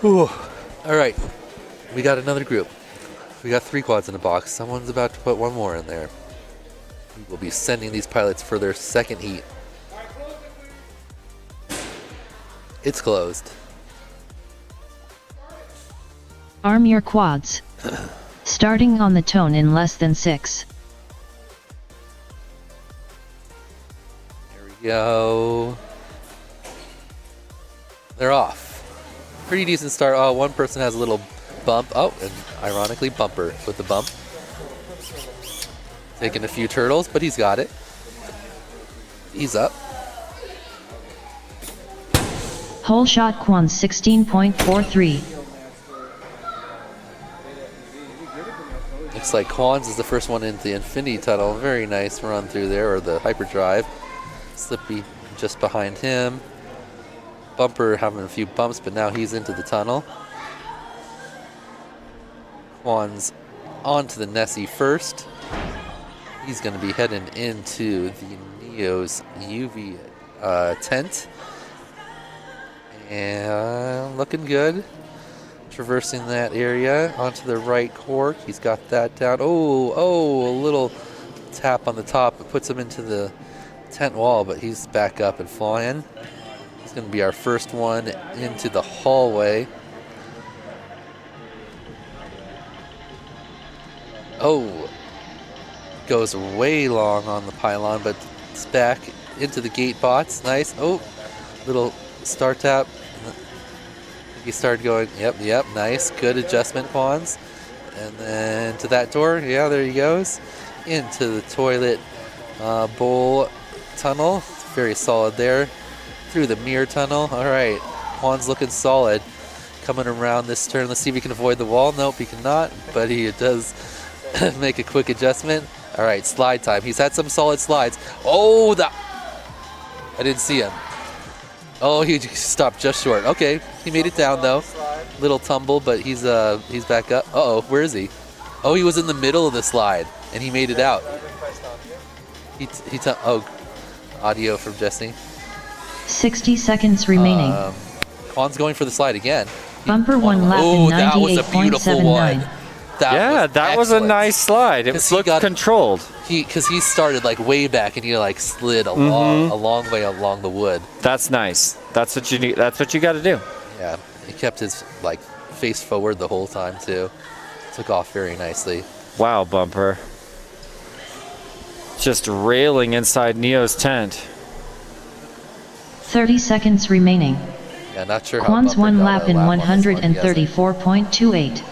Ooh. All right, we got another group. We got 3 quads in a box. Someone's about to put one more in there. We will be sending these pilots for their second heat. It's closed. Arm your quads. Starting on the tone in less than 6. Here we go. They're off. Pretty decent start. Oh, one person has a little bump. Oh, and ironically, bumper with the bump. Taking a few turtles, but he's got it. He's up. Whole shot Quans 16.43. Looks like Quans is the first one into the Infinity Tunnel. Very nice run through there, or the hyperdrive. Slippy just behind him. Bumper having a few bumps, but now he's into the tunnel. Quans onto the Nessie first. He's going to be heading into the Neo's UV tent. And looking good. Traversing that area onto the right cork. He's got that down. Oh, a little tap on the top. It puts him into the tent wall, but he's back up and flying. He's going to be our first one into the hallway. Oh, goes way long on the pylon, but it's back into the gate bots. Nice. Oh, little start tap. He started going, yep, nice. Good adjustment, Quans. And then to that door, yeah, there he goes. Into the toilet bowl tunnel. It's very solid there. Through the mirror tunnel. All right, Quans looking solid. Coming around this turn. Let's see if he can avoid the wall. Nope, he cannot, but he does make a quick adjustment. All right, slide time. He's had some solid slides. Oh, I didn't see him. Oh, he stopped just short. Okay, he made it down though. Little tumble, but he's back up. Uh-oh, where is he? Oh, he was in the middle of the slide, and he made it out. Oh, audio from Jesse. 60 seconds remaining. Quan's going for the slide again. Bumper 1 lap Oh, in that was a beautiful one. 98.79. That was a nice slide. It looked controlled. Because he started like way back and he like slid a long way along the wood. That's nice. That's what you need. That's what you got to do. Yeah, he kept his like face forward the whole time too. Took off very nicely. Wow, Bumper. Just railing inside Neo's tent. 30 seconds remaining. Yeah, not sure how Quans Bumper 1 got lap a in lap on this one. He hasn't. 134.28.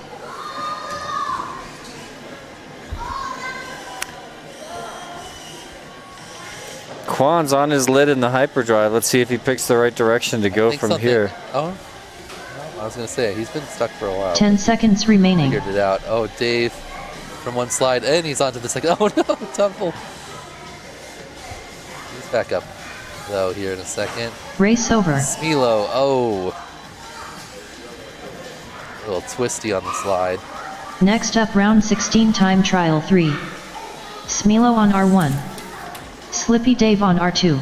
Quan's on his lid in the hyperdrive. Let's see if he picks the right direction to go from here. Oh, I was going to say, he's been stuck for a while. 10 seconds remaining. Figured it out. Oh, Dave from one slide, and he's onto the second. Oh, no, tumble. He's back up, though, here in a second. Race over. Smilo, oh. A little twisty on the slide. Next up, round 16 time trial 3. Smilo on R1. Slippy Dave on R2.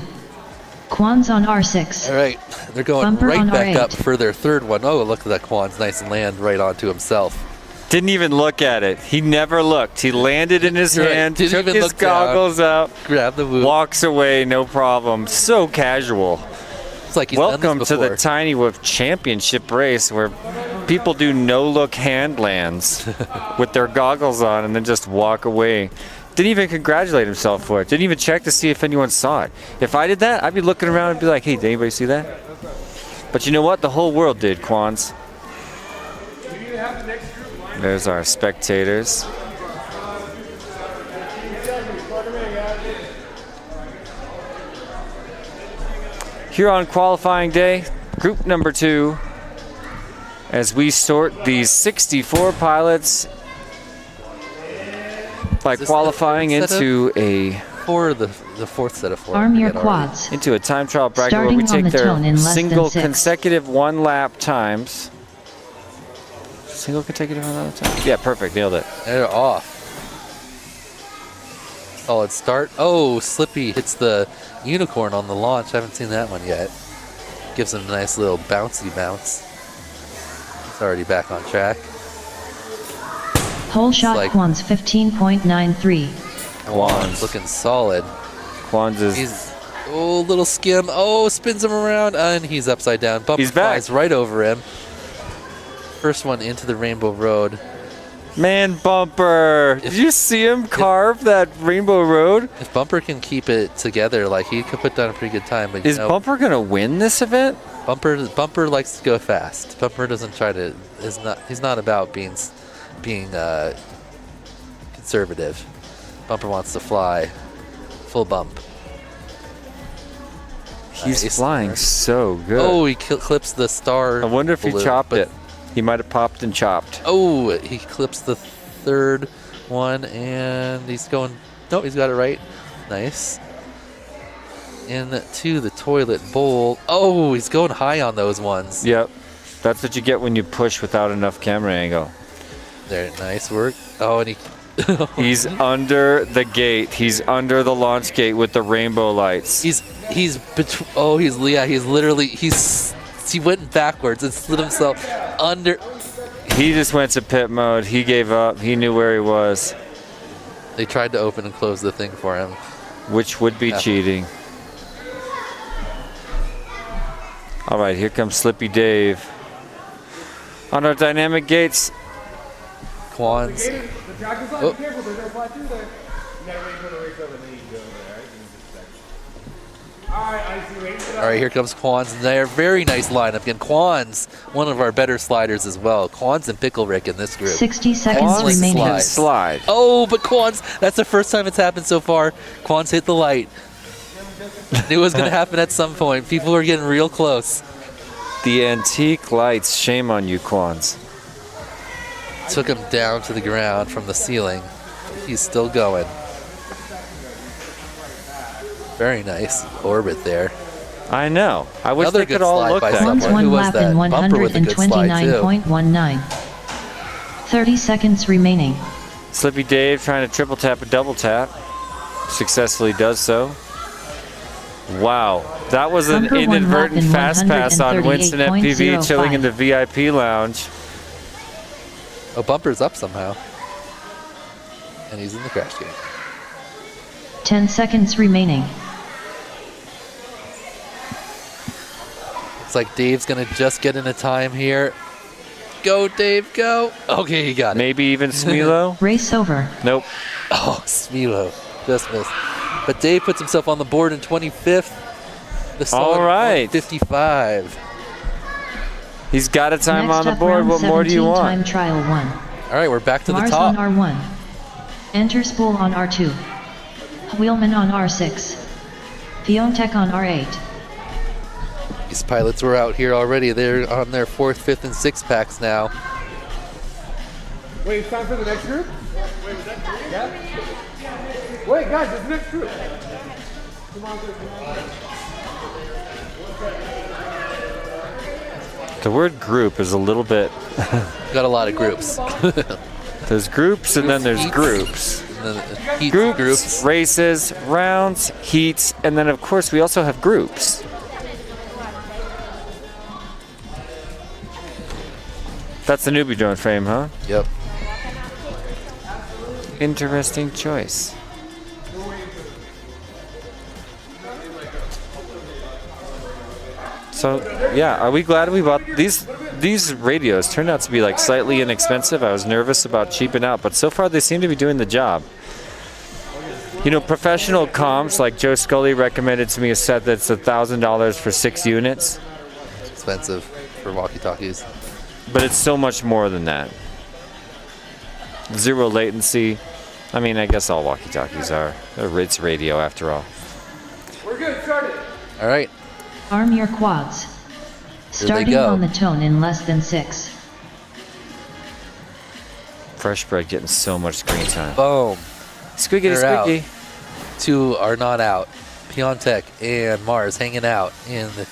Quan's on R6. All right, they're going Bumper right on back R8. up for their third one. Oh, look at that. Quan's nice and land right onto himself. Didn't even look at it. He never looked. He landed in his You're right. hand, Didn't took even his look down. goggles out, Grab the whoop. walks away, no problem. So casual. It's like he's done this Welcome to the before. Tiny Whip Championship race where people do no-look hand lands with their goggles on and then just walk away. Didn't even congratulate himself for it. Didn't even check to see if anyone saw it. If I did that, I'd be looking around and be like, hey, did anybody see that? But you know what? The whole world did, Quans. There's our spectators. Here on qualifying day, group number 2, as we sort these 64 pilots by qualifying into a the fourth set of 4. Arm your quads. into a time trial bracket Starting where we on take the their tone in less than single 6. consecutive 1 lap times. Single consecutive 1 lap time? Yeah, perfect. Nailed it. They're off. Solid start. Oh, Slippy hits the unicorn on the launch. I haven't seen that one yet. Gives him a nice little bouncy bounce. He's already back on track. Whole shot like- Quan's 15.93. Quan's looking solid. Quan's is... He's, oh, little skim. Oh, spins him around, and he's upside down. Bumper He's back. flies right over him. First one into the Rainbow Road. Man, Bumper! Did you see him carve that Rainbow Road? If Bumper can keep it together, like, he could put down a pretty good time. But Is Bumper gonna win this event? Bumper likes to go fast. Bumper doesn't try to. He's not about being conservative. Bumper wants to fly, full bump. He's Nice. flying so good. Oh, he clips the star. I wonder if he balloon, chopped but- it. He might have popped and chopped. Oh, he clips the third one, and he's going. No, he's got it right. Nice. Into the toilet bowl. Oh, he's going high on those ones. Yep. That's what you get when you push without enough camera angle. There, nice work. Oh, and he. He's under the gate. He's under the launch gate with the rainbow lights. He went backwards and slid himself under. He just went to pit mode. He gave up. He knew where he was. They tried to open and close the thing for him. Which would be cheating. All right, here comes Slippy Dave. On our dynamic gates. Quans. The track is on. Oh. Be careful, they're gonna fly through there. You gotta wait for the race over and then you go over there, right? Give me just a second. Alright, I see. Wait for that. All right, here comes Quans and there. Very nice lineup. Again, Quans, one of our better sliders as well. Quans and Pickle Rick in this group. 60 seconds Quans remaining. Slide. Oh, but Quans, that's the first time it's happened so far. Quans hit the light. Knew it was going to happen at some point. People were getting real close. The antique lights. Shame on you, Quans. Took him down to the ground from the ceiling. He's still going. Very nice orbit there. I know. I wish Another they good could all slide look by that Quan's someone. way. Who one was lap that? in Bumper with a good slide, too. 129.19. 30 seconds remaining. Slippy Dave trying to triple tap a double tap. Successfully does so. Wow. That was an Bumper one lap inadvertent in fast pass on Winston FPV 138.05. chilling in the VIP lounge. Oh, Bumper's up somehow. And he's in the crash gate. 10 seconds remaining. Looks like Dave's going to just get in a time here. Go, Dave, go. Okay, he got it. Maybe even Smilo? Race over. Nope. Oh, Smilo. Just missed. But Dave puts himself on the board in 25th. The solid All right. 55. He's got a time Next on the up, board. round What more do you 17 want? Time trial 1. All right, we're back to Mars the top. on R1. Enter Spool on R2. Wheelman on R6. Piontech on R8. These pilots were out here already. They're on their 4th, 5th, and 6th packs now. Wait, it's time for the next group? Wait, was that three? Yeah? Wait, guys, it's the next group. Come on, The word group is a little bit... Got a lot of groups. There's groups and then there's Eats. groups. Heats, groups, races, rounds, heats, and then of course we also have groups. That's the newbie drone frame, huh? Yep. Interesting choice. So yeah, are we glad we bought these? These radios turned out to be like slightly inexpensive. I was nervous about cheaping out, but so far they seem to be doing the job. You know, professional comms like Joe Scully recommended to me a set that's $1,000 for 6 units. It's expensive for walkie-talkies. But it's so much more than that. 0 latency. I mean, I guess all walkie-talkies are. It's radio after all. We're good, started. All right. Arm your quads. Starting on the tone in less than 6. Fresh bread getting so much screen time. Boom. Squeaky, squeaky. 2 are not out. Piontek and Mars hanging out in the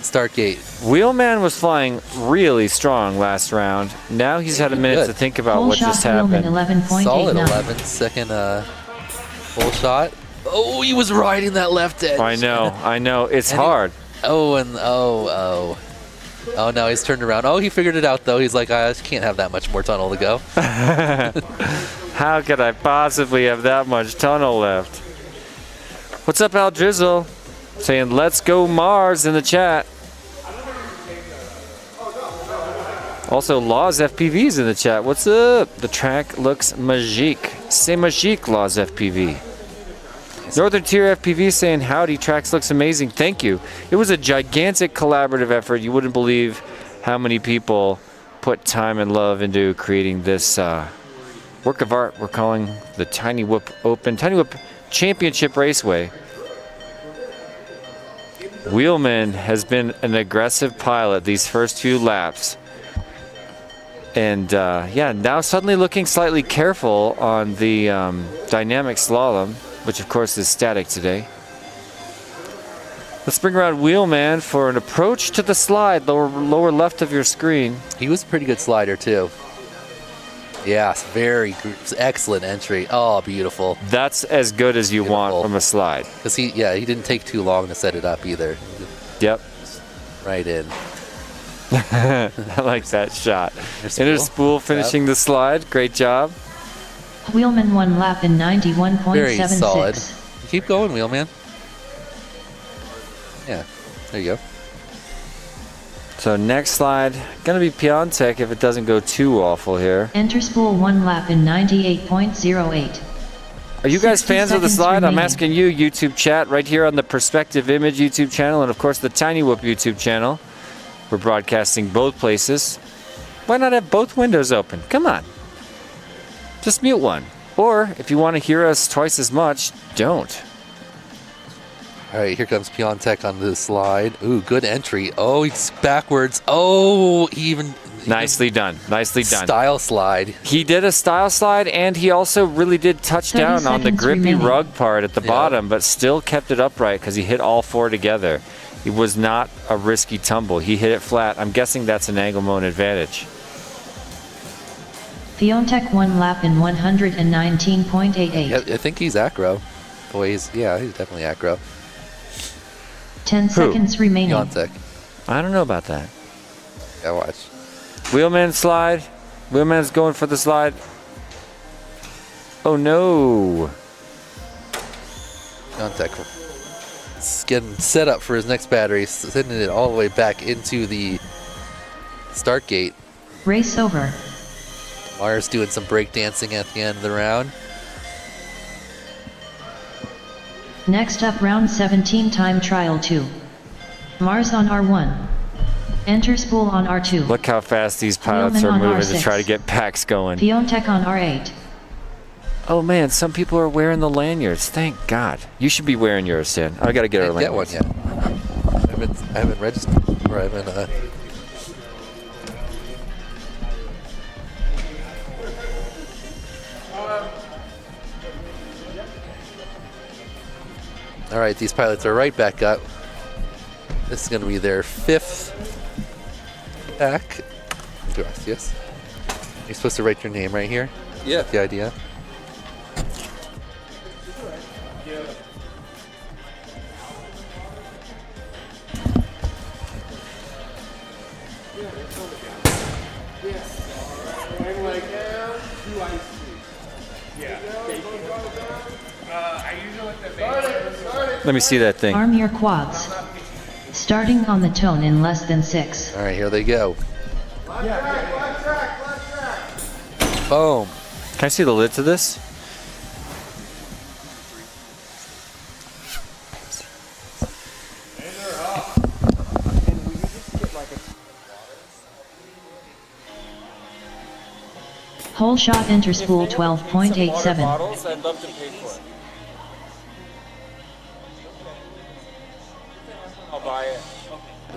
start gate. Wheelman was flying really strong last round. Now he's had a minute to think about what just happened. Solid 11. Second full shot. Oh, he was riding that left edge. I know. It's hard. Oh no, he's turned around. Oh, he figured it out though. He's like, I just can't have that much more tunnel to go. How could I possibly have that much tunnel left? What's up, Al Drizzle? Saying, let's go Mars in the chat. Also, Laws FPV's in the chat. What's up? The track looks magique. C'est magique, Laws FPV. Northern Tier FPV saying, howdy, tracks looks amazing. Thank you. It was a gigantic collaborative effort. You wouldn't believe how many people put time and love into creating this work of art we're calling the Tiny Whoop Open, Tiny Whoop Championship Raceway. Wheelman has been an aggressive pilot these first few laps. And yeah, now suddenly looking slightly careful on the dynamic slalom, which of course is static today. Let's bring around Wheelman for an approach to the slide, lower left of your screen. He was a pretty good slider too. Yes, very excellent entry. Oh, beautiful. That's as good as you want from a slide. Because he didn't take too long to set it up either. Yep. Right in. I like that shot. Inner spool finishing the slide. Great job. Wheelman 1 lap in 91.76. Very solid. Keep going, Wheelman. Yeah, there you go. So next slide, gonna be Piontek if it doesn't go too awful here. Enter spool 1 lap in 98.08. Are you guys fans of the slide? remaining. I'm asking you, YouTube chat, right here on the Perspective Image YouTube channel and of course the Tiny Whoop YouTube channel. We're broadcasting both places. Why not have both windows open? Come on. Just mute one. Or if you want to hear us twice as much, don't. All right, here comes Piontek on the slide. Ooh, good entry. Oh, he's backwards. Oh, nicely done. Nicely done. Style slide. He did a style slide, and he also really did touch down on the grippy rug part at the bottom, but still kept it upright because he hit all 4 together. It was not a risky tumble. He hit it flat. I'm guessing that's an angle mode advantage. Piontek 1 lap in 119.88. Yeah, I think he's acro. The way he's definitely acro. 10 seconds remaining. Piontek. I don't know about that. Yeah, watch. Wheelman slide. Wheelman's going for the slide. Oh no. Piontek getting set up for his next battery, sending it all the way back into the start gate. Race over. Mars doing some break dancing at the end of the round. Next up, round 17, time trial 2. Mars on R1. Enter spool on R2. Look how fast these pilots Wheelman are on moving R6. to try to get packs going. Piontek on R8. Oh man, some people are wearing the lanyards. Thank God. You should be wearing yours, Dan. I gotta get our lanyards. Get one yet. I haven't registered, or I haven't. All right, these pilots are right back up. This is going to be their 5th pack. Gracias. You're supposed to write your name right here. Yeah. The idea. Let me see that thing. Arm your quads. Starting on the tone in less than 6. All right, here they go. Boom. Can I see the lid to this? Whole shot interspool 12.87. I'd love to pay for it. I'll buy it.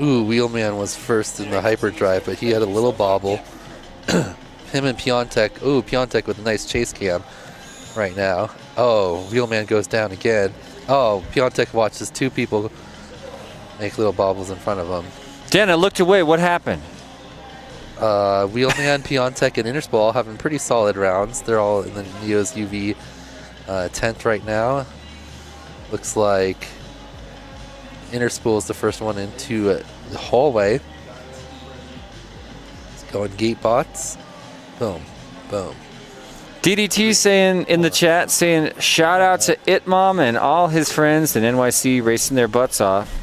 Ooh, Wheelman was first in the hyperdrive, but he had a little bobble. Him and Piontek. Ooh, Piontek with a nice chase cam right now. Oh, Wheelman goes down again. Oh, Piontek watches two people make little bobbles in front of him. Dan, I looked away. What happened? Wheelman, Piontek, and Interspool all having pretty solid rounds. They're all in the Neos UV 10th right now. Looks like Interspool is the first one into the hallway. It's going gate bots. Boom, boom. DDT saying in the chat, saying shout out to Itmom and all his friends in NYC racing their butts off.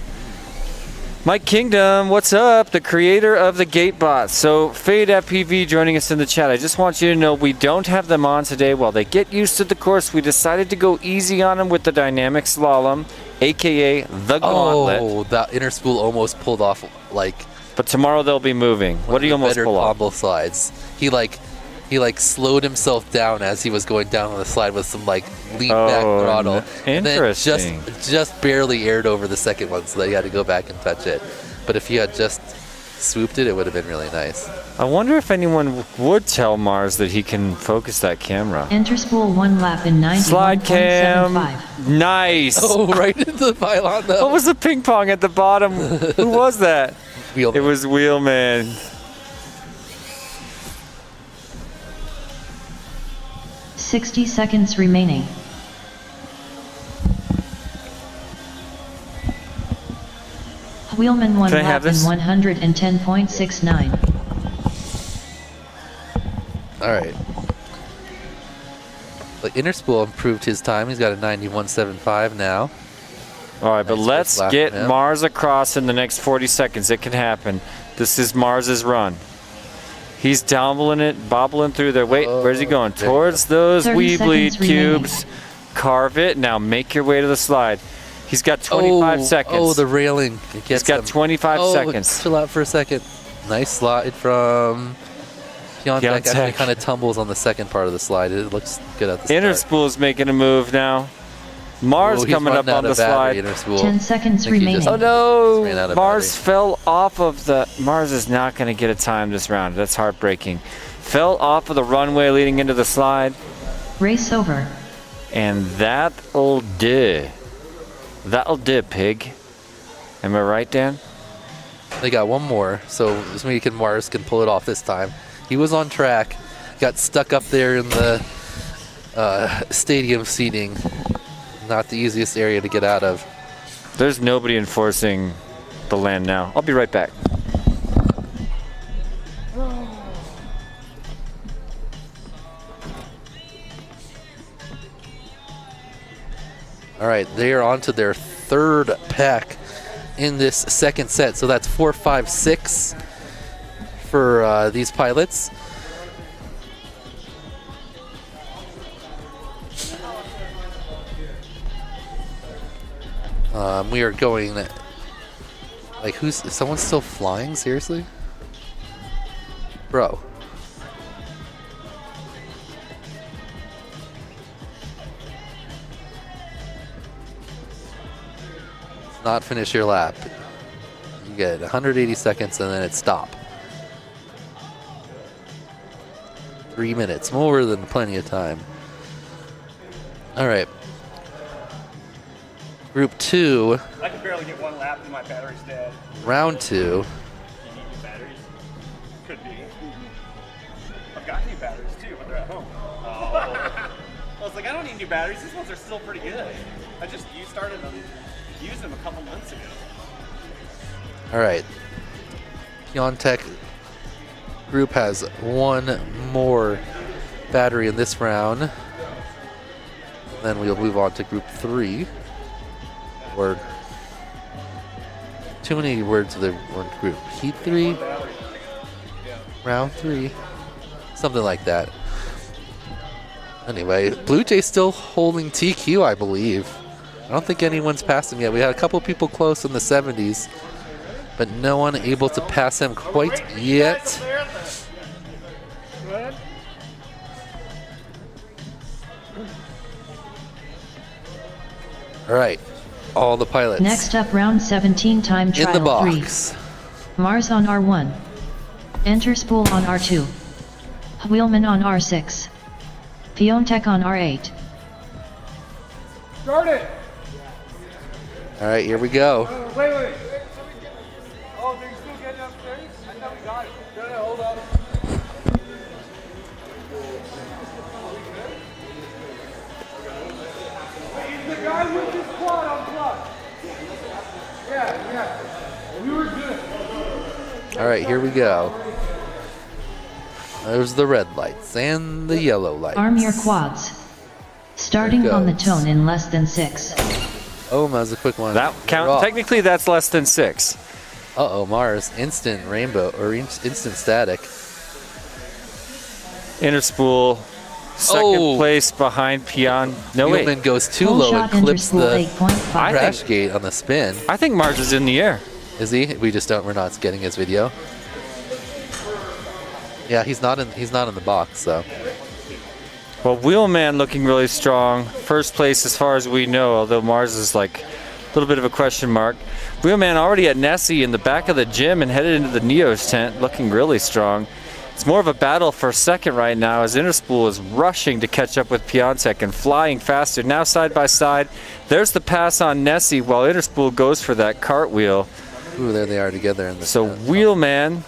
Mike Kingdom, what's up? The creator of the GateBot. So Fade FPV joining us in the chat. I just want you to know we don't have them on today. While they get used to the course, we decided to go easy on them with the dynamic slalom, aka the gauntlet. Oh, that Interspool almost pulled off like. But tomorrow they'll be moving. What do you almost pull off? Combo slides. He slowed himself down as he was going down on the slide with some like lean back throttle. Interesting. And then just barely aired over the second one, so they had to go back and touch it. But if he had just swooped it, it would have been really nice. I wonder if anyone would tell Mars that he can focus that camera. Interspool 1 lap in 91.75. Slide cam. Nice. Oh, right into the pylon though. What was the ping pong at the bottom? Who was that? Wheelman. It was Wheelman. 60 seconds remaining. Wheelman 1 Can I lap have in this? 110.69. All right. But Interspool improved his time. He's got a 91.75 now. All right, but Nice let's first lap get from him. Mars across in the next 40 seconds. It can happen. This is Mars's run. He's bobbling through there. Wait, where's he going? there you Towards those 30 Weebly seconds remaining. cubes. Carve it. Now make your way to the slide. He's got 25 seconds. Oh, the railing. He's got 25 seconds. Chill out for a second. Nice slide from Piontek. Actually Piontek. kind of tumbles on the second part of the slide. It looks good at the start. Interspool's making a move now. Mars He's coming up running out on the of battery, slide. Interspool. 10 seconds I think he just remaining. Oh ran out no! of Mars battery. fell off of the. Mars is not going to get a time this round. That's heartbreaking. Fell off of the runway leading into the slide. Race over. And that'll do. That'll do, pig. Am I right, Dan? They got one more, so Mars can pull it off this time. He was on track, got stuck up there in the stadium seating. Not the easiest area to get out of. There's nobody enforcing the land now. I'll be right back. All right, they are on to their third pack in this second set. So that's 4, 5, 6 for these pilots. We are going, like, is someone still flying? Seriously? Bro. Not finish your lap. You get 180 seconds and then it's stop. 3 minutes, more than plenty of time. All right. Group 2, I can barely get one lap and my battery's dead. round 2. Do you need new batteries? Could be. I've got new batteries too, but they're at home. Oh. I was like, I don't need new batteries. These ones are still pretty good. You started them, used them a couple months ago. All right. Piontek group has one more battery in this round. And then we'll move on to group 3. Or too many words of the word group. Heat 3, round 3, something like that. Anyway, Blue Jay's still holding TQ, I believe. I don't think anyone's passed him yet. We had a couple people close in the 70s, but no one able to pass him quite yet. All right, all the pilots. Next up, round 17, time trial in the box. 3. Mars on R1. Enter spool on R2. Wheelman on R6. Piontech on R8. Start it! All right, here we go. Wait. Oh, they're still getting upstairs? I thought we got it. No, hold up. Wait, is the guy with this quad on quad? Yeah. We were good. All right, here we go. There's the red lights and the yellow lights. Arm your quads. Starting on the tone in less than 6. Oh, that was a quick one. That count. Technically, that's less than 6. Uh-oh, Mars. Instant rainbow, or instant static. Interspool. Second place behind Pion. No, wait. Wheelman goes too Full low shot and clips the 8.5. crash gate on the spin. I think Mars is in the air. Is he? We're not getting his video. Yeah, he's not in the box, so. Well, Wheelman looking really strong. First place as far as we know, although Mars is like a little bit of a question mark. Wheelman already at Nessie in the back of the gym and headed into the Neo's tent, looking really strong. It's more of a battle for second right now as Interspool is rushing to catch up with Piontech and flying faster. Now side by side, there's the pass on Nessie while Interspool goes for that cartwheel. Ooh, there they are together in the So Wheelman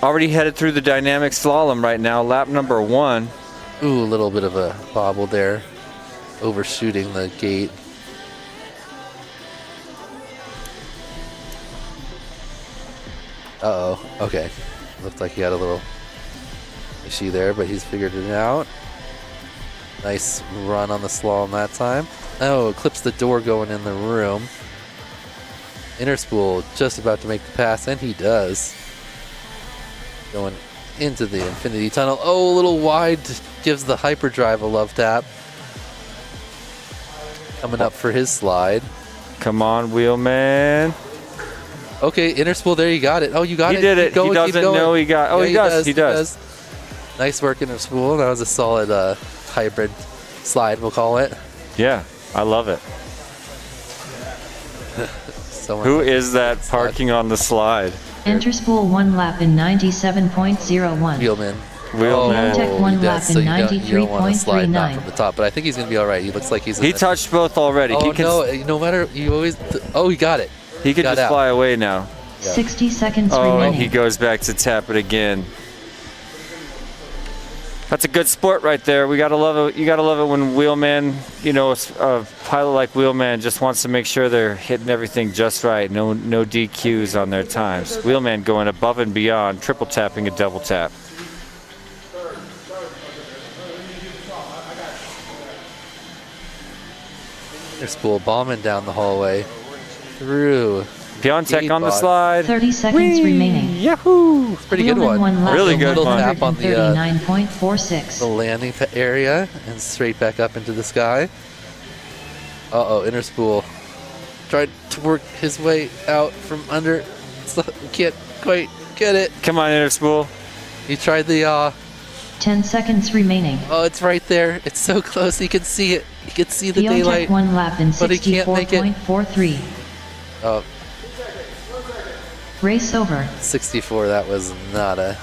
already headed through the dynamic slalom right now, lap number 1. Ooh, a little bit of a bobble there, overshooting the gate. Uh-oh, okay. Looked like he had a little issue there, but he's figured it out. Nice run on the slalom that time. Oh, it clips the door going in the room. Interspool just about to make the pass, and he does. Going into the infinity tunnel. Oh, a little wide, gives the hyperdrive a love tap. Coming up for his slide. Come on, Wheelman. Okay, Interspool, there you got it. Oh, you got it. He did it. He doesn't know he got. Oh, yeah, he does. Nice work, Interspool. That was a solid hybrid slide, we'll call it. Yeah, I love it. Who is that parking on the slide? Interspool 1 lap in 97.01. Wheelman. Piontech 1 lap in you don't want to slide not 93.39. from the top, but I think he's going to be all right. He looks like he's. He touched both already. Oh, He can, no, no matter, you always. Oh, he got it. he could got just out. fly away now. 60 seconds Oh, remaining. he goes back to tap it again. That's a good sport right there. We gotta love it. You gotta love it when Wheelman, a pilot like Wheelman just wants to make sure they're hitting everything just right. No DQs on their times. Wheelman going above and beyond, triple tapping a double tap. Interspool bombing down the hallway through. Piontech on the Box. slide. 30 seconds remaining. Yahoo! Pretty good Wheelman one. lap Really in good one. Tap on the 139.46. landing area and straight back up into the sky. Uh-oh, Interspool tried to work his way out from under. Can't quite get it. Come on, Interspool. He tried the 10 seconds remaining. Oh, it's right there. It's so close. He can see it. He can see the Piontech daylight. 1 lap in but he can't make it. 64.43. Oh, Race over. 64. That was not a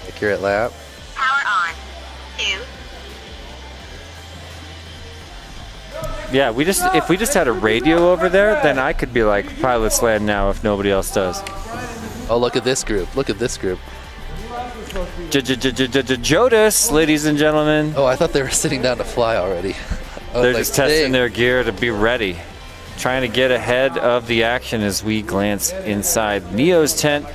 accurate lap. Power on. 2. Yeah, if we just had a radio over there, then I could be like pilots land now if nobody else does. Oh, look at this group. Look at this group. Jodas, ladies and gentlemen. Oh, I thought they were sitting down to fly already. They're just testing their gear to be ready. Trying to get ahead of the action as we glance inside Neo's tent.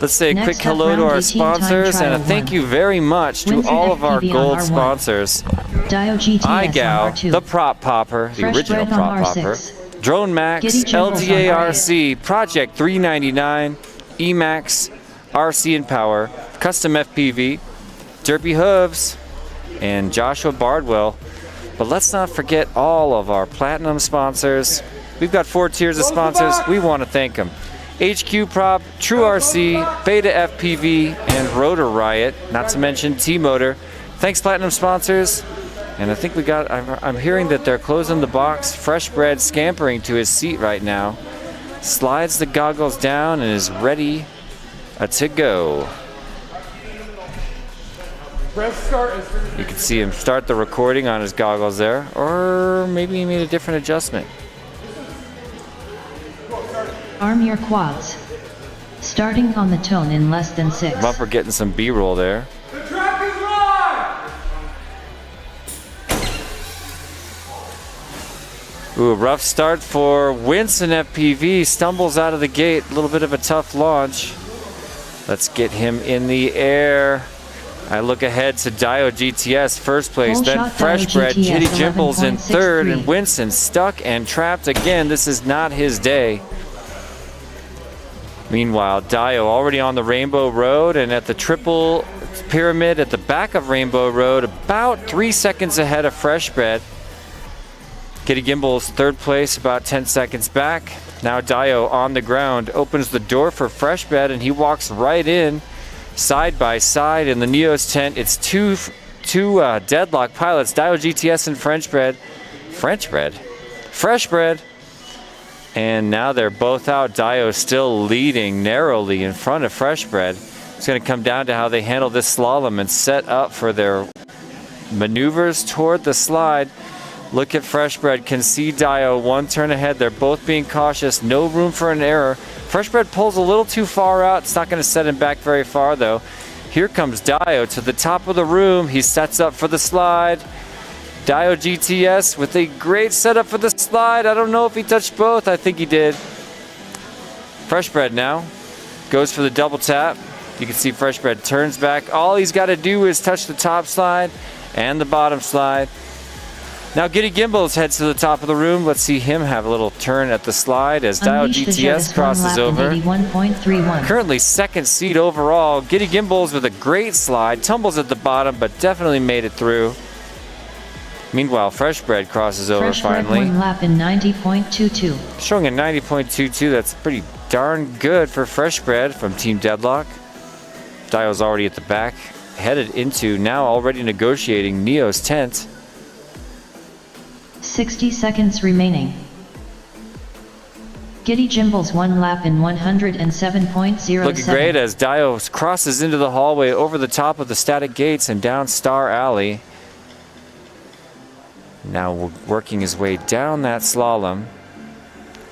Let's say a Next quick up, hello to round our 18 time sponsors and a trial thank one. you very much to Windsor all of our FPV on gold R1. sponsors. Dio GTS on iGal, R2. the Prop Popper, the Fresh original Bread on Prop Popper. R6. Drone Max, Giddy Gimbals on LDARC, Project 399, Emax, RC and Power, Custom FPV, Derpy Hooves, and Joshua Bardwell. But let's not forget all of our platinum sponsors. We've got 4 tiers of sponsors. We want to thank them. HQ Prop, True RC, Beta FPV, and Rotor Riot, not to mention T-Motor. Thanks, platinum sponsors. And I think we got, I'm hearing that they're closing the box. Fresh Bread scampering to his seat right now. Slides the goggles down and is ready to go. Press start. You can see him start the recording on his goggles there, or maybe he made a different adjustment. Arm your quads. Starting on the tone in less than 6. Bumper getting some B-roll there. The track is live! Ooh, a rough start for Winston FPV. Stumbles out of the gate. A little bit of a tough launch. Let's get him in the air. I look ahead to Dio GTS first place, Full then shot Fresh Dio Bread, GTS, Kitty Jimbles in 11.63. third, and Winston stuck and trapped again. This is not his day. Meanwhile, Dio already on the Rainbow Road and at the triple pyramid at the back of Rainbow Road, about 3 seconds ahead of Fresh Bread. Kitty Gimbals third place, about 10 seconds back. Now Dio on the ground opens the door for Fresh Bread and he walks right in. Side by side in the Neo's tent, it's two deadlock pilots, Dio GTS and Fresh Bread. And now they're both out. Dio still leading narrowly in front of Fresh Bread. It's going to come down to how they handle this slalom and set up for their maneuvers toward the slide. Look at Fresh Bread, can see Dio 1 turn ahead. They're both being cautious, no room for an error. Fresh Bread pulls a little too far out. It's not going to set him back very far though. Here comes Dio to the top of the room. He sets up for the slide. Dio GTS with a great setup for the slide. I don't know if he touched both. I think he did. Fresh Bread now goes for the double tap. You can see Fresh Bread turns back. All he's got to do is touch the top slide and the bottom slide. Now Giddy Gimbals heads to the top of the room. Let's see him have a little turn at the slide as Dio Unleash the GTS Jevis crosses 1 lap over. in 81.31. Currently second seat overall. Giddy Gimbals with a great slide. Tumbles at the bottom, but definitely made it through. Meanwhile, Fresh Bread crosses over Fresh Bread finally. 1 lap in 90.22. Showing a 90.22. That's pretty darn good for Fresh Bread from Team Deadlock. Dio's already at the back, headed into now already negotiating Neo's tent. 60 seconds remaining. Giddy Gimbals 1 lap in 107.07. Looking great as Dio crosses into the hallway over the top of the static gates and down Star Alley. Now working his way down that slalom.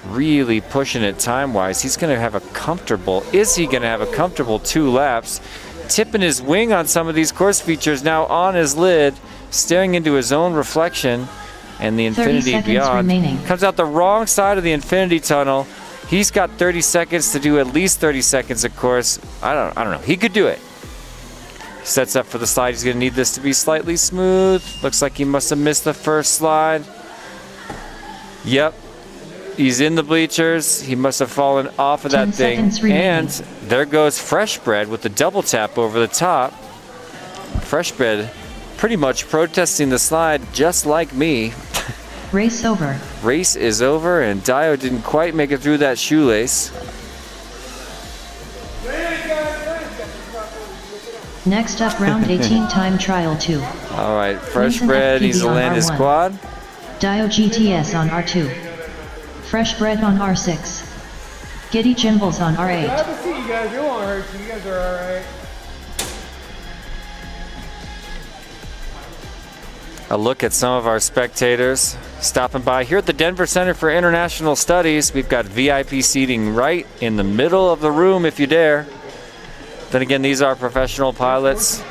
Really pushing it time-wise. He's going to have a comfortable, is he going to have a comfortable 2 laps? Tipping his wing on some of these course features, now on his lid, staring into his own reflection. And the infinity beyond remaining. comes out the wrong side of the infinity tunnel. He's got 30 seconds to do at least 30 seconds of course. I don't know. He could do it. Sets up for the slide. He's going to need this to be slightly smooth. Looks like he must have missed the first slide. Yep. He's in the bleachers. He must have fallen off of that thing. And there goes Fresh Bread with the double tap over the top. Fresh Bread pretty much protesting the slide just like me. Race over. Race is over and Dio didn't quite make it through that shoelace. Next up, round 18 time trial 2. All right, Fresh Winston Bread needs to FPV on land his R1. quad. Dio GTS on R2. Fresh Bread on R6. Giddy Gimbals on R8. Glad to see you guys. You won't hurt you. You guys are alright. A look at some of our spectators stopping by here at the Denver Center for International Studies. We've got VIP seating right in the middle of the room if you dare. Then again, these are professional pilots.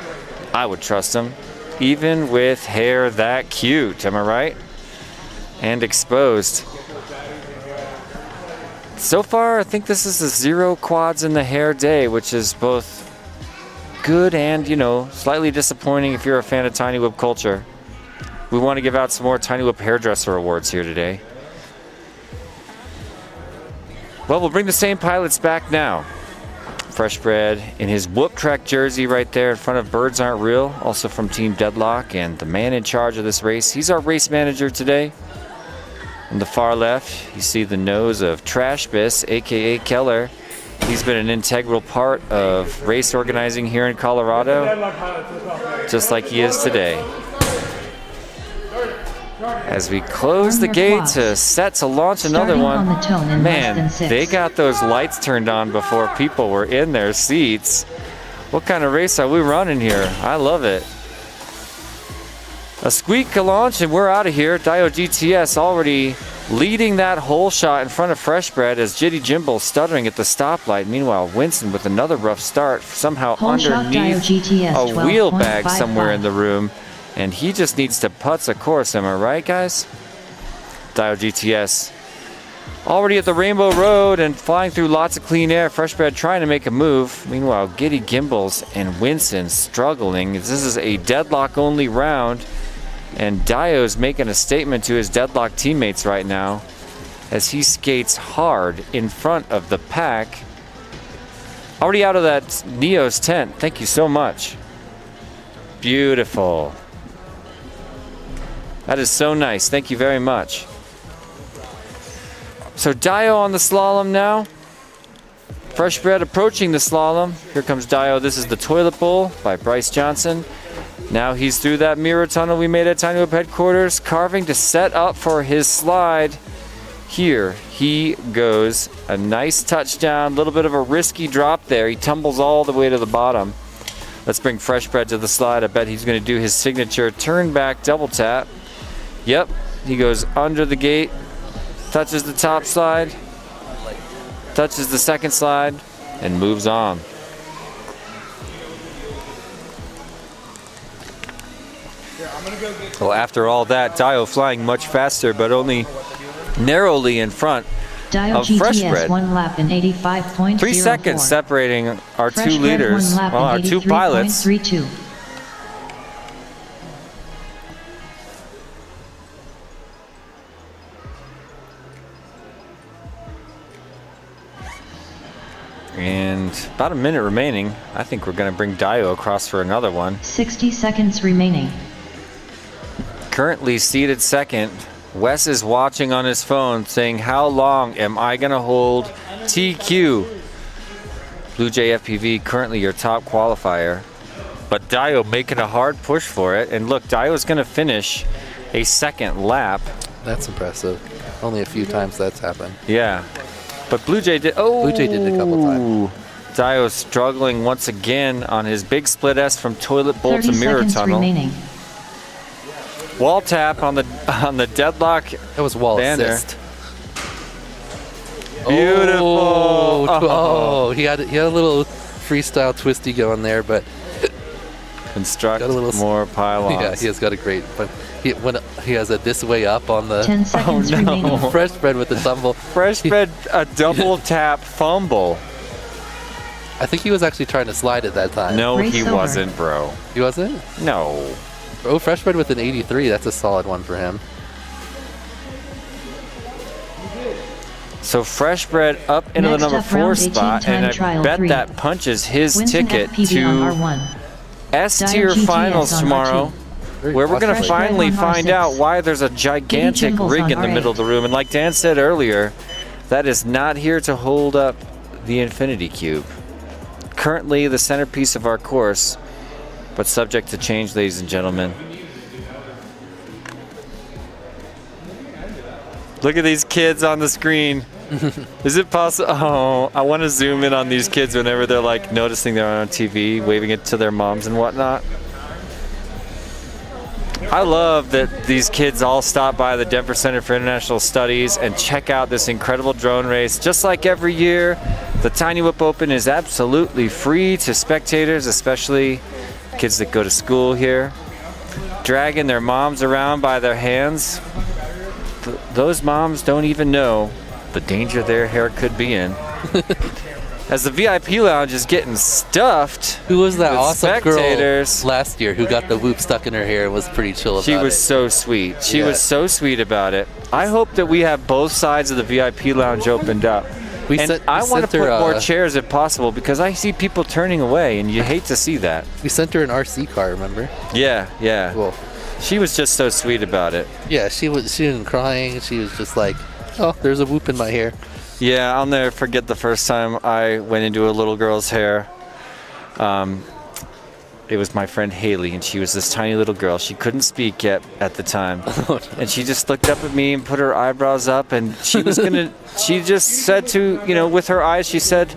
I would trust them, even with hair that cute, am I right? And exposed. so far, I think this is a 0 quads in the hair day, which is both good and, you know, slightly disappointing if you're a fan of Tiny Whip culture. We want to give out some more Tiny Whip hairdresser awards here today. Well, we'll bring the same pilots back now. Fresh Bread in his Whoop Trek jersey right there in front of Birds Aren't Real, also from Team Deadlock, and the man in charge of this race. He's our race manager today. On the far left, you see the nose of Trashbiss, aka Keller. He's been an integral part of race organizing here in Colorado, just like he is today. As we close the gate to set to launch another one, man, they got those lights turned on before people were in their seats. What kind of race are we running here? I love it. A squeak, a launch, and we're out of here. Dio GTS already leading that hole shot in front of Fresh Bread as Jitty Jimble stuttering at the stoplight. Meanwhile, Winston with another rough start, somehow underneath a wheel bag somewhere in the room. And he just needs to putz a course, am I right, guys? Dio GTS already at the Rainbow Road and flying through lots of clean air. Fresh Bread trying to make a move. Meanwhile, Giddy Gimbals and Winston struggling. This is a deadlock only round. And Dio's making a statement to his deadlock teammates right now as he skates hard in front of the pack. Already out of that Neo's tent. Thank you so much. Beautiful. That is so nice. Thank you very much. So Dio on the slalom now. Fresh Bread approaching the slalom. Here comes Dio. This is the Toilet Bowl by Bryce Johnson. Now he's through that mirror tunnel we made at Tiny Whip headquarters, carving to set up for his slide. Here he goes. A nice touchdown. A little bit of a risky drop there. He tumbles all the way to the bottom. Let's bring Fresh Bread to the slide. I bet he's going to do his signature turn back double tap. Yep, he goes under the gate, touches the top slide, touches the second slide, and moves on. Well, after all that, Dio flying much faster, but only narrowly in front Dio of Fresh GTS Bread. 1 lap in 85.04. 3 seconds separating our Fresh two Bread leaders, 1 lap well, our in two pilots. 83.32. And about a minute remaining. I think we're going to bring Dio across for another one. 60 seconds remaining. Currently seated second. Wes is watching on his phone saying, how long am I going to hold TQ? Blue Jay FPV currently your top qualifier. But Dio making a hard push for it. And look, Dio's going to finish a second lap. That's impressive. Only a few times that's happened. Yeah. But Blue Jay did. Oh, Blue Jay did it a couple times. Dio struggling once again on his big split S from Toilet Bowl to mirror tunnel. Remaining. Wall tap on the deadlock. That was wall banner. assist. Beautiful. Oh, he had a little freestyle twisty going there, but construct got a little more pylons. Yeah, he has got a great. But when he has a this way up on the 10 seconds remaining. Fresh Bread with the tumble. Fresh Bread a double tap fumble. I think he was actually trying to slide it that time. No, Race he over. wasn't, bro. He wasn't? No. Oh, Fresh Bread with an 83. That's a solid one for him. So Fresh Bread up into Next the number up, 4 round 18 spot, time and I trial bet 3. that punches his Winston ticket FPV on to R1. S-tier Dio GTS finals on tomorrow, Very where we're going to possibly. finally Fresh Bread on find R6. out why there's a gigantic Jimbles rig on in the R8. middle of the room. And like Dan said earlier, that is not here to hold up the Infinity Cube. Currently the centerpiece of our course, but subject to change, ladies and gentlemen. Look at these kids on the screen. Is it possible? Oh, I want to zoom in on these kids whenever they're like noticing they're on TV, waving it to their moms and whatnot. I love that these kids all stop by the Denver Center for International Studies and check out this incredible drone race. Just like every year, the Tiny Whip Open is absolutely free to spectators, especially kids that go to school here. Dragging their moms around by their hands. Those moms don't even know the danger their hair could be in. As the VIP lounge is getting stuffed. Who was that with awesome spectators. girl last year who got the whoop stuck in her hair and was pretty chill about it? She was so sweet. She was so sweet about it. I hope that we have both sides of the VIP lounge opened up. I want to put more chairs if possible because I see people turning away and you hate to see that. We sent her an RC car, remember? Yeah, yeah. Cool. She was just so sweet about it. Yeah, she wasn't crying. She was just like, oh, there's a whoop in my hair. Yeah, I'll never forget the first time I went into a little girl's hair. It was my friend Haley, and she was this tiny little girl. She couldn't speak yet at the time. And she just looked up at me and put her eyebrows up, and she just said to, with her eyes, she said,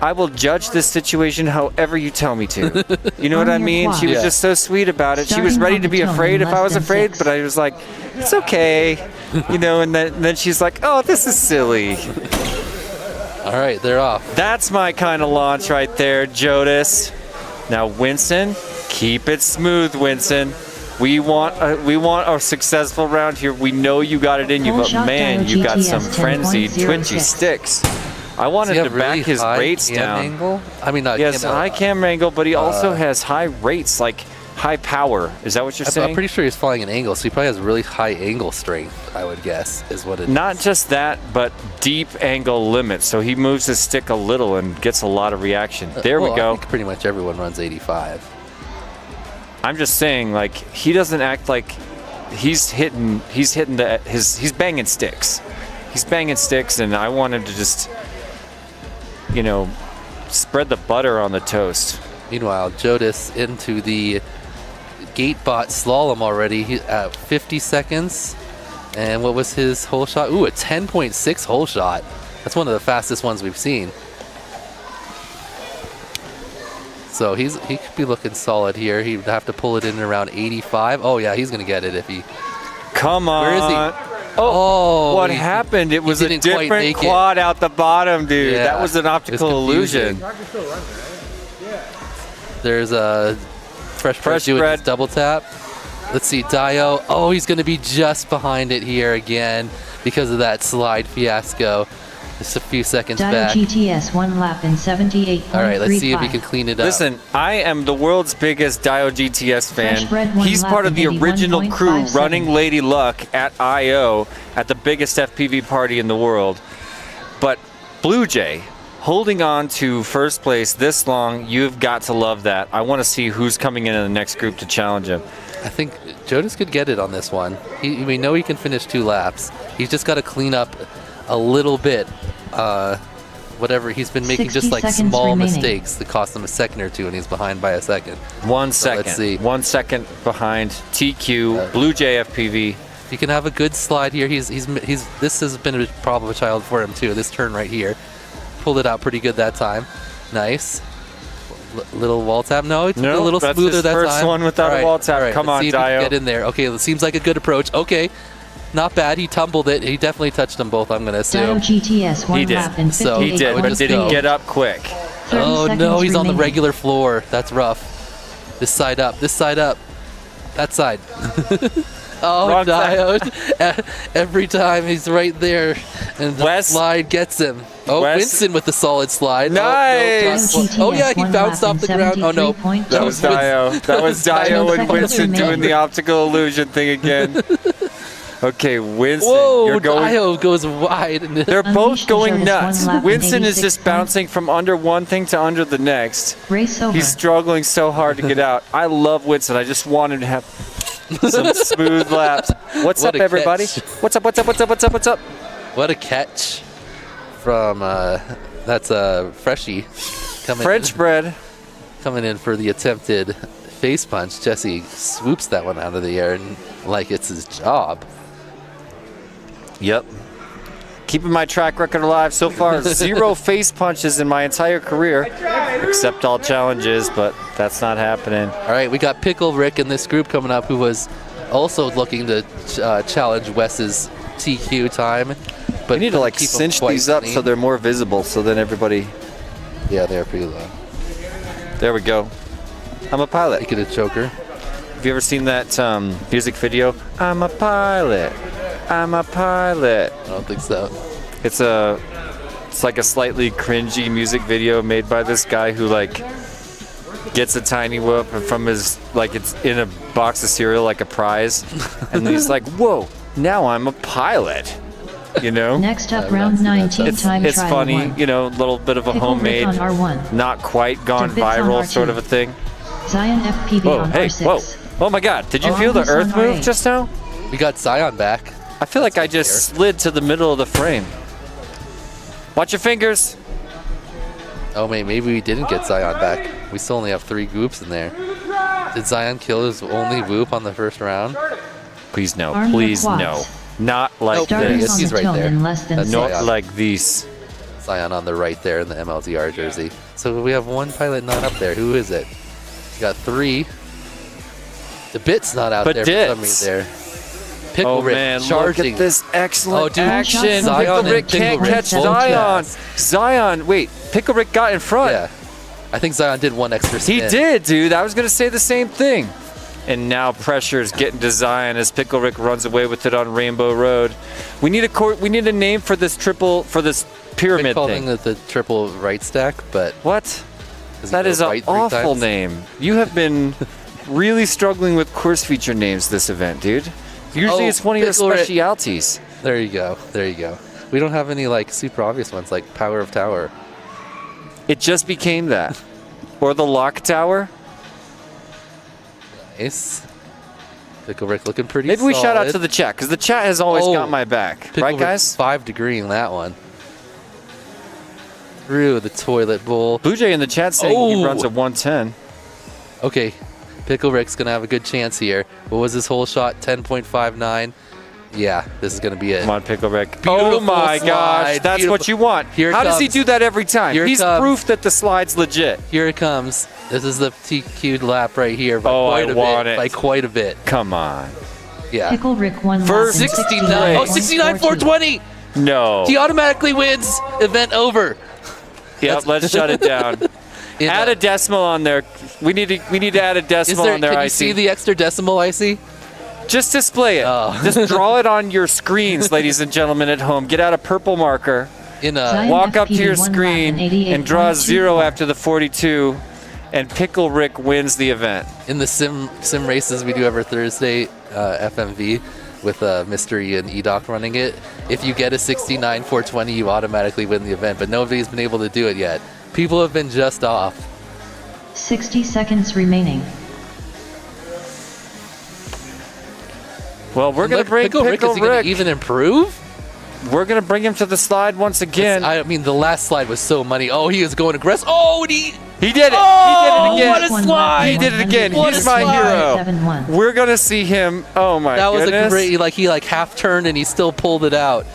I will judge this situation however you tell me to. You know what I mean? She was just so sweet about it. She was ready to be afraid if I was afraid, but I was like, it's okay. And then she's like, oh, this is silly. All right, they're off. That's my kind of launch right there, Jodis. Now, Winston, keep it smooth, Winston. We want a successful round here. We know you got it in you, but man, you got some frenzied, twitchy sticks. I wanted to back his rates down. Angle? I mean, yes, high camera angle, but he also has high rates, like high power. Is that what you're saying? I'm pretty sure he's flying an angle, so he probably has really high angle strength, I would guess, is what it is. Not just that, but deep angle limit. So he moves his stick a little and gets a lot of reaction. There we go. I think pretty much everyone runs 85. I'm just saying, like, he doesn't act like he's banging sticks. He's banging sticks, and I want him to just, spread the butter on the toast. Meanwhile, Jodis into the Gatebot slalom already at 50 seconds. And what was his hole shot? Ooh, a 10.6 hole shot. That's one of the fastest ones we've seen. So he could be looking solid here. He would have to pull it in around 85. Oh yeah, he's gonna get it if he. Come on. Where is he? Oh, what happened? It was a different quad out the bottom, dude. Yeah, that was an optical illusion. There's a fresh bread doing his double tap. Let's see, Dio. Oh, he's going to be just behind it here again because of that slide fiasco. Just a few seconds back. GTS 1 lap in 78.35. All right, let's see if we can clean it up. Listen, I am the world's biggest Dio GTS fan. He's part of the original crew running Lady Luck at I.O. at the biggest FPV party in the world. But Blue Jay, holding on to first place this long, you've got to love that. I want to see who's coming in the next group to challenge him. I think Jodis could get it on this one. We know he can finish 2 laps. He's just got to clean up a little bit. Whatever he's been making, just like small mistakes that cost him a second or two, and he's behind by a second. 1 second. Let's see. 1 second behind TQ Blue Jay FPV. He can have a good slide here. This has been a problem child for him too. This turn right here, pulled it out pretty good that time. Nice. Little wall tap. No, it's a little smoother that time. First one without a wall tap. Come on, Dio. Get in there. Okay, it seems like a good approach. Okay, not bad. He tumbled it. He definitely touched them both, I'm going to assume. GTS 1 lap in 58. He did, but didn't get up quick. Oh no, he's on the regular floor. That's rough. This side up. This side up. That side. Oh, Dio. Every time he's right there, and the slide gets him. Oh, Winston with the solid slide. Nice. Oh yeah, he bounced off the ground. Oh no, that was Dio. That was Dio and Winston doing the optical illusion thing again. Okay, Winston. Whoa, you're going. Dio goes wide. They're both going nuts. Winston is just bouncing from under one thing to under the next. He's struggling so hard to get out. I love Winston. I just want him to have some smooth laps. What's up, everybody? What's up? What's up? What's up? What's up? What's up? What a catch from that's a freshie coming. French bread coming in for the attempted face punch. Jesse swoops that one out of the air and like it's his job. Yep. Keeping my track record alive so far. 0 face punches in my entire career, except all challenges, but that's not happening. All right, we got Pickle Rick in this group coming up, who was also looking to challenge Wes's TQ time. But we need to like cinch these up so they're more visible, so then everybody. Yeah, they're pretty low. There we go. I'm a pilot. You get a choker. Have you ever seen that music video? I'm a pilot. I'm a pilot. I don't think so. It's like a slightly cringy music video made by this guy who like gets a tiny whoop and from his, like it's in a box of cereal like a prize, and then he's like, whoa, now I'm a pilot. You know? Next up, round 19 time it's trial funny, 1. you know, a little bit of a Pickle Rick homemade, on R1. not quite gone Defense on viral R2. sort of a thing. Zion FPV Whoa, on hey, R6. whoa. Oh my god, did you feel the Almost on earth move R8. just now? We got Zion back. I feel like I just slid to the middle of the frame. Watch your fingers. Oh, maybe we didn't get Zion back. We still only have 3 goops in there. Did Zion kill his only whoop on the first round? Please no, Arm please quads. no. Not like Starters this. on He's the right tone there. in less than That's 6. Not Zion. like these. Zion on the right there in the MLTR jersey. So we have 1 pilot not up there. Who is it? We got 3. The bit's not out But there for some Dits. reason there. Pickle Oh Rick man, charging. look at this excellent Oh, dude. action. Zion Pickle and Rick Pickle can't Rick catch both Zion. fast. Zion, wait, Pickle Rick got in front. Yeah. I think Zion did 1 extra spin. He did, dude. I was going to say the same thing. And now pressure is getting to Zion as Pickle Rick runs away with it on Rainbow Road. We need a name for this pyramid calling thing. it the triple right stack, but What? does he That go is an right 3 awful times? name. You have been really struggling with course feature names this event, dude. Usually Oh, it's one of your Pickle Rick. specialities. There you go. There you go. We don't have any like super obvious ones like Power of Tower. It just became that. Or the Lock Tower. Nice. Pickle Rick looking pretty Maybe we shout out solid. to the chat, because the chat has always Oh, got my back. Pickle Right, Rick guys? 5 degreeing that one. Through the toilet bowl. Blue Jay in the chat saying he Oh. runs a 110. Okay, Pickle Rick's gonna have a good chance here. What was his whole shot? 10.59. Yeah, this is gonna be it. Come on, Pickle Rick. Beautiful Oh my gosh, slide. that's Beautiful. what you want. Here it How does he comes. do that every time? Here it He's comes. proof that the slide's legit. Here it comes. This is the TQ'd lap right here by Oh, quite I a want bit. it. By quite a bit. Come on. Yeah. Pickle Rick won First lap in 69. Oh, 69 420. No. He automatically wins. Event over. Yep, let's shut it down. Add a decimal on there. We need to add a Is decimal there, on there, can you Icy. see the extra decimal, Icy? Just display it. Oh. Just draw it on your screens, ladies and gentlemen at home. Get out a purple marker. Zion Walk up to FPV your won lap screen in and draw 0 88.24. after the 42, and Pickle Rick wins the event. In the sim races we do every Thursday, FMV, with Mystery and EDOC running it, if you get a 69 420, you automatically win the event, but nobody's been able to do it yet. People have been just off. 60 seconds remaining. Well, we're And going look, to bring Pickle Rick, is he gonna even improve? We're going to bring him to the slide once again. I mean, the last slide was so money. Oh, he was going aggressive. Oh, and he did it. Oh, he did it again. what a slide. He did it again. What He's a my slide. hero. We're going to see him. Oh, my that was goodness. a great, like, he like half turned and he still pulled it out.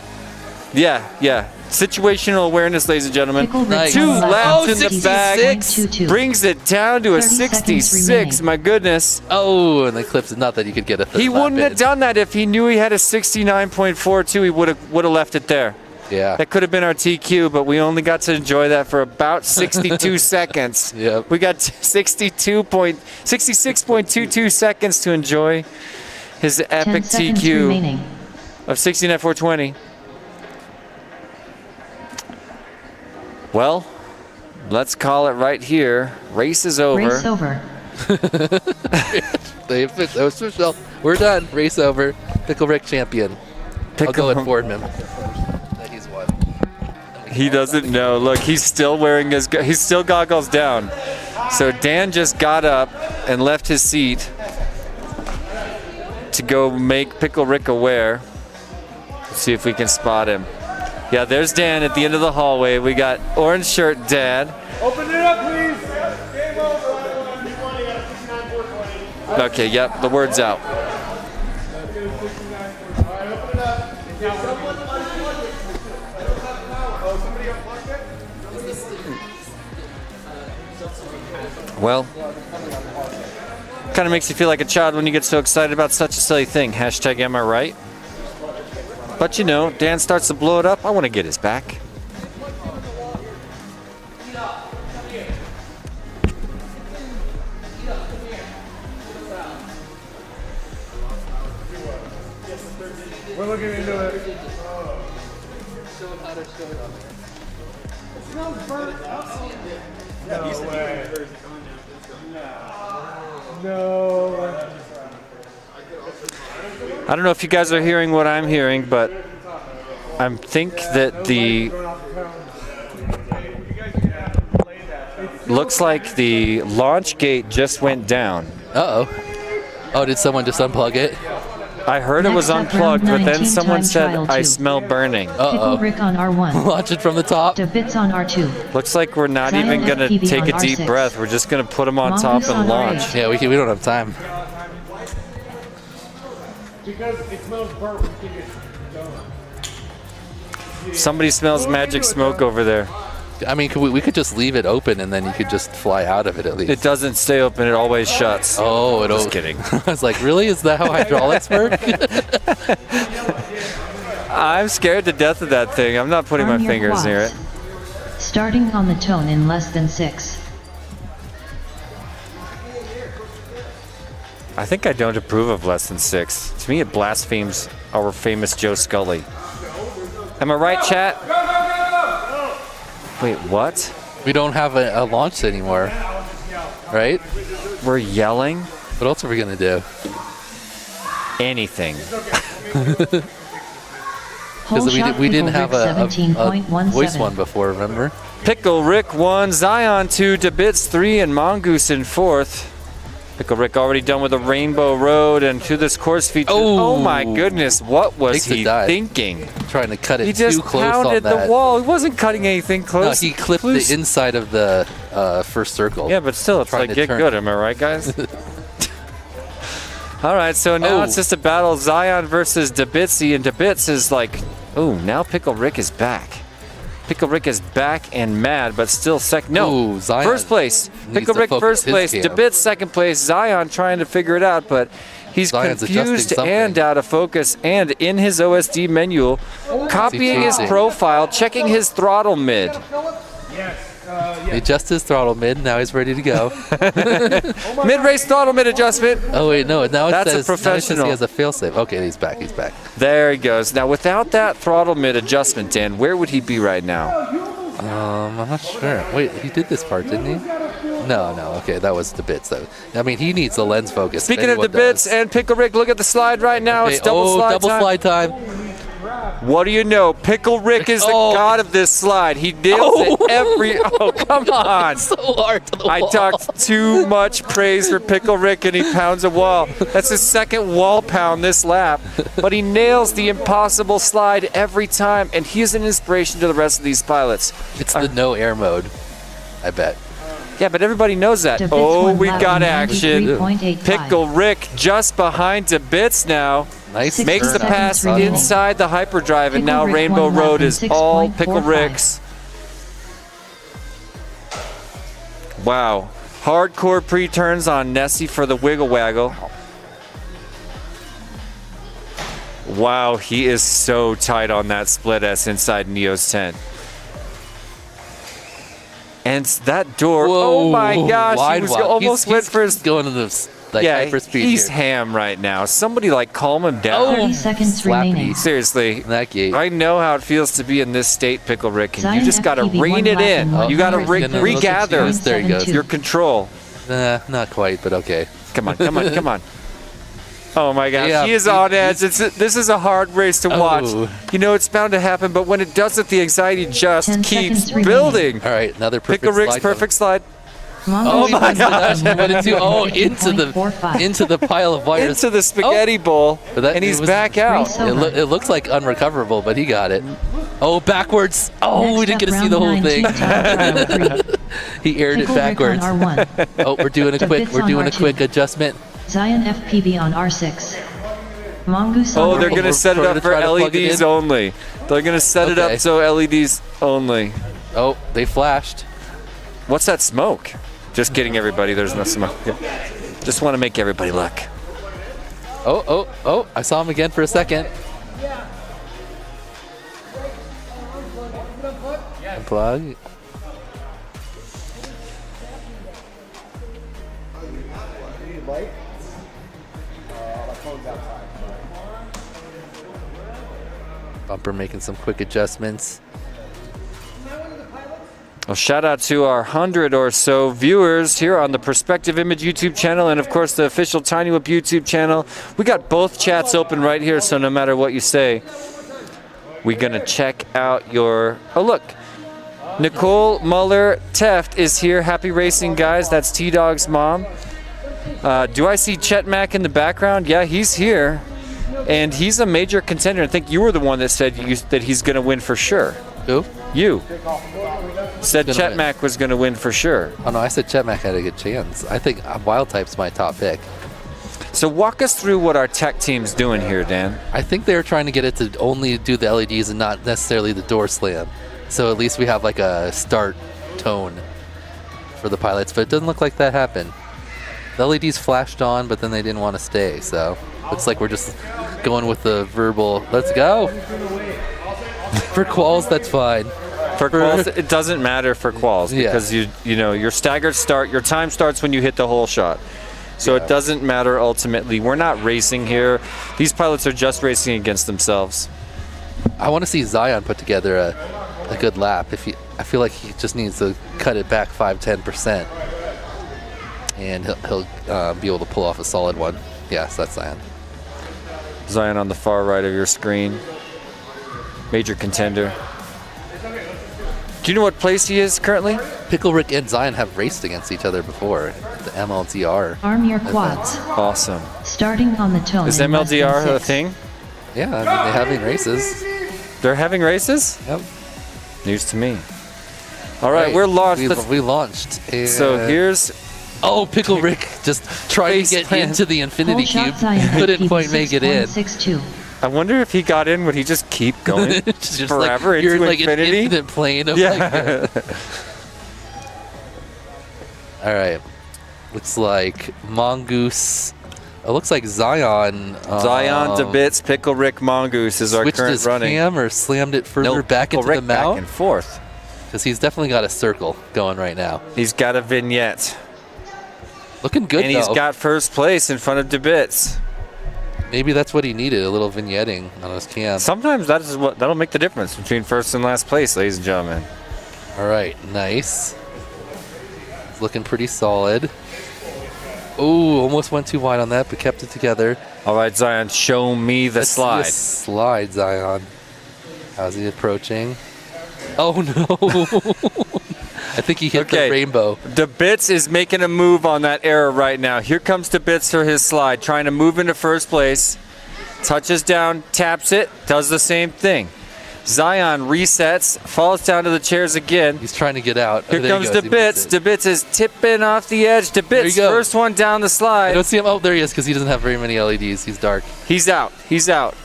Yeah. Situational awareness, ladies and gentlemen. Pickle Rick Nice. 2 won lap laps in the 66. bag. 66.22. Brings it down to a 30 seconds 66. remaining. My goodness. Oh, and the clips, not that you could get a third He lap wouldn't in. have done that if he knew he had a 69.42. He would have left it there. Yeah. That could have been our TQ, but we only got to enjoy that for about 62 seconds. Yep. We got 66.22 seconds to enjoy his 10 epic seconds TQ remaining. of 69.420. Well, let's call it right here. Race is over. Race over. That was official. We're done. Race over. Pickle Rick champion. I'll go with Boardman. That he's won. He doesn't know. Look, he's still wearing he's still goggles down. So Dan just got up and left his seat to go make Pickle Rick aware. Let's see if we can spot him. Yeah, there's Dan at the end of the hallway. We got orange shirt Dad. Open it up, please. Game over. Okay, yep, the word's out. Well, kind of makes you feel like a child when you get so excited about such a silly thing. Hashtag am I right? But you know, Dan starts to blow it up. I want to get his back. We're looking into it. show him how to show it on there. No way. No. I don't know if you guys are hearing what I'm hearing, but I think that looks like the launch gate just went down. Uh-oh. Oh, did someone just unplug it? I heard it was Next up, unplugged, round but then 19 someone time said, trial I 2. smell burning. Pickle Rick on R1. Launch it from the top. To bits on R2. Looks like we're not Zion even going to FPV take on a deep R6. breath. We're just going to put them on Mongoose top and on launch. R8. Yeah, we don't have time. Because it smells burnt, we think it's done. Somebody smells magic smoke over there. I mean, we could just leave it open and then you could just fly out of it at least. It doesn't stay open. It always shuts. Oh, Just kidding. I was like, really? Is that how hydraulics work? I'm scared to death of that thing. I'm not putting my Arm your fingers quads. near it. Starting on the tone in less than 6. I think I don't approve of less than 6. To me, it blasphemes our famous Joe Scully. Am I right, chat? Wait, what? We don't have a launch anymore, right? We're yelling? What else are we going to do? Anything. Because we didn't have a voice one before, remember? Pickle Rick 1, Zion 2, Debits 3, and Mongoose in 4th. Pickle Rick already done with a Rainbow Road and to this course feature. Oh my goodness, what was Takes a he dive. thinking? Trying to cut it He too just close on pounded that. the wall. He wasn't cutting anything close. No, he clipped the inside of the first circle. Yeah, but still, it's Trying like, to get turn good, it. am I right, guys? All right, so now it's just a battle Zion versus Debitsy, and Debits is like, ooh, now Pickle Rick is back. Pickle Rick is back and mad, but still second. No, Ooh, Zion first place. needs Pickle to Rick focus first his place. game. Debits second place. Zion trying to figure it out, but he's Zion's adjusting confused something. and out of focus. And in his OSD menu, copying his chasing? profile, checking his throttle mid. He adjusts his throttle mid. Now he's ready to go. Mid-race throttle mid adjustment. Oh wait, no. Now it That's a says professional. he has a failsafe. Okay, he's back. He's back. There he goes. Now, without that throttle mid adjustment, Dan, where would he be right now? I'm not sure. Wait, he did this part, didn't he? No. Okay, that was the bits. I mean, he needs the lens focus. Speaking of the bits and Pickle Rick, look at the slide right now. Okay, It's double slide double time. slide time. What do you know? Pickle Rick is the god of this slide. He nails it every. Oh, come on! So hard to the I wall. talked too much praise for Pickle Rick, and he pounds a wall. That's his second wall pound this lap, but he nails the impossible slide every time, and he is an inspiration to the rest of these pilots. It's the no air mode, I bet. Yeah, but everybody knows that. Debits Oh, won we lap got action. 93.85. Pickle Rick just behind Debits now. Nice. Makes the turn. pass seconds remaining. inside the hyperdrive, and Pickle now Rick Rainbow won lap Road in is all Pickle 6.45. Rick's. Wow. Hardcore pre-turns on Nessie for the Wiggle Waggle. Wow, he is so tight on that split S inside Neo's tent. And that door, Whoa, oh my gosh, wide, he was wide. almost He's went for his going to the hyper speed he's here. ham right now. Somebody like calm him down. 30 seconds remaining. Seriously, that gate. I know how it feels to be in this state, Pickle Rick, and Zion you just got to FPV rein one it lap in. in You got to 100. regather There he goes. your control. Not quite, but okay. Come on, come on, come on. Oh my gosh, Yeah, he is on edge. This is a hard race to watch. Oh. You know it's bound to happen, but when it doesn't, the anxiety just 10 keeps seconds remaining. building. All right, another perfect Pickle Rick's slide. perfect slide. Oh my gosh! He went into $1.45. into the pile of wires. Into the spaghetti bowl, But that- and it he's was- back out. Race over. It looks like unrecoverable, but he got it. Oh, backwards! Oh, we didn't Next get to up, see the whole round 9 thing. time trial 3. He aired it Pickle Rick on backwards. R1. Oh, we're doing a quick. Debits We're on doing a R2. quick adjustment. Zion FPV on R6. Mongoose on Oh, they're R8. gonna set it We're up gonna for try to plug it LEDs in. only. They're gonna set it Okay. up so LEDs only. Oh, they flashed. What's that smoke? Just kidding, everybody. There's no smoke. Yeah. Just want to make everybody look. Oh! I saw him again for a second. Unplug. Bumper making some quick adjustments. Well, shout out to our 100 or so viewers here on the Perspective Image YouTube channel and, of course, the official Tiny Whip YouTube channel. We got both chats open right here, so no matter what you say, we're going to check out your... Oh, look. Nicole Muller-Teft is here. Happy racing, guys. That's T-Dog's mom. Do I see Chet Mack in the background? Yeah, he's here. And he's a major contender. I think you were the one that said that he's going to win for sure. Who? You. Said Chet Mack was going to win for sure. Oh, no, I said Chet Mack had a good chance. I think Wild Type's my top pick. So walk us through what our tech team's doing here, Dan. I think they're trying to get it to only do the LEDs and not necessarily the door slam. So at least we have like a start tone for the pilots, but it doesn't look like that happened. The LEDs flashed on, but then they didn't want to stay, so looks like we're just going with the verbal, let's go. For quals, that's fine. For quals, it doesn't matter for quals because you know your staggered start, your time starts when you hit the hole shot. So it doesn't matter ultimately. We're not racing here. These pilots are just racing against themselves. I want to see Zion put together a good lap. I feel like he just needs to cut it back 5-10%, and he'll be able to pull off a solid one. Yes, that's Zion. Zion on the far right of your screen. Major contender. Do you know what place he is currently? Pickle Rick and Zion have raced against each other before at the MLDR. Arm your quads. Awesome. Starting on the tone. Is MLDR a thing? Yeah, I mean, they're having races. They're having races? Yep. News to me. All right, we're launched. We launched. So here's... Oh, Pickle Rick just trying to get into the Infinity Cube. Couldn't quite make it in. I wonder if he got in, would he just keep going just forever like, into you're like infinity? An infinite plane of All right. Looks like Mongoose. It looks like Zion. Zion to bits. Pickle Rick Mongoose is our current his running. Cam or slammed it further back into Rick the mount. back and forth. Because he's definitely got a circle going right now. He's got a vignette. Looking good, and he's got first place in front of DeBits. Maybe that's what he needed, a little vignetting on his cam. Sometimes that'll make the difference between first and last place, ladies and gentlemen. All right, nice. It's looking pretty solid. Oh, almost went too wide on that, but kept it together. All right, Zion, show me the slide. Slide, Zion. How's he approaching? Oh, no. I think he hit the rainbow. DeBits is making a move on that error right now. Here comes DeBits for his slide, trying to move into first place. Touches down, taps it, does the same thing. Zion resets, falls down to the chairs again. He's trying to get out. Here comes DeBits. DeBits is tipping off the edge. DeBits, first one down the slide. I don't see him. Oh, there he is, because he doesn't have very many LEDs. He's dark. He's out. He's out.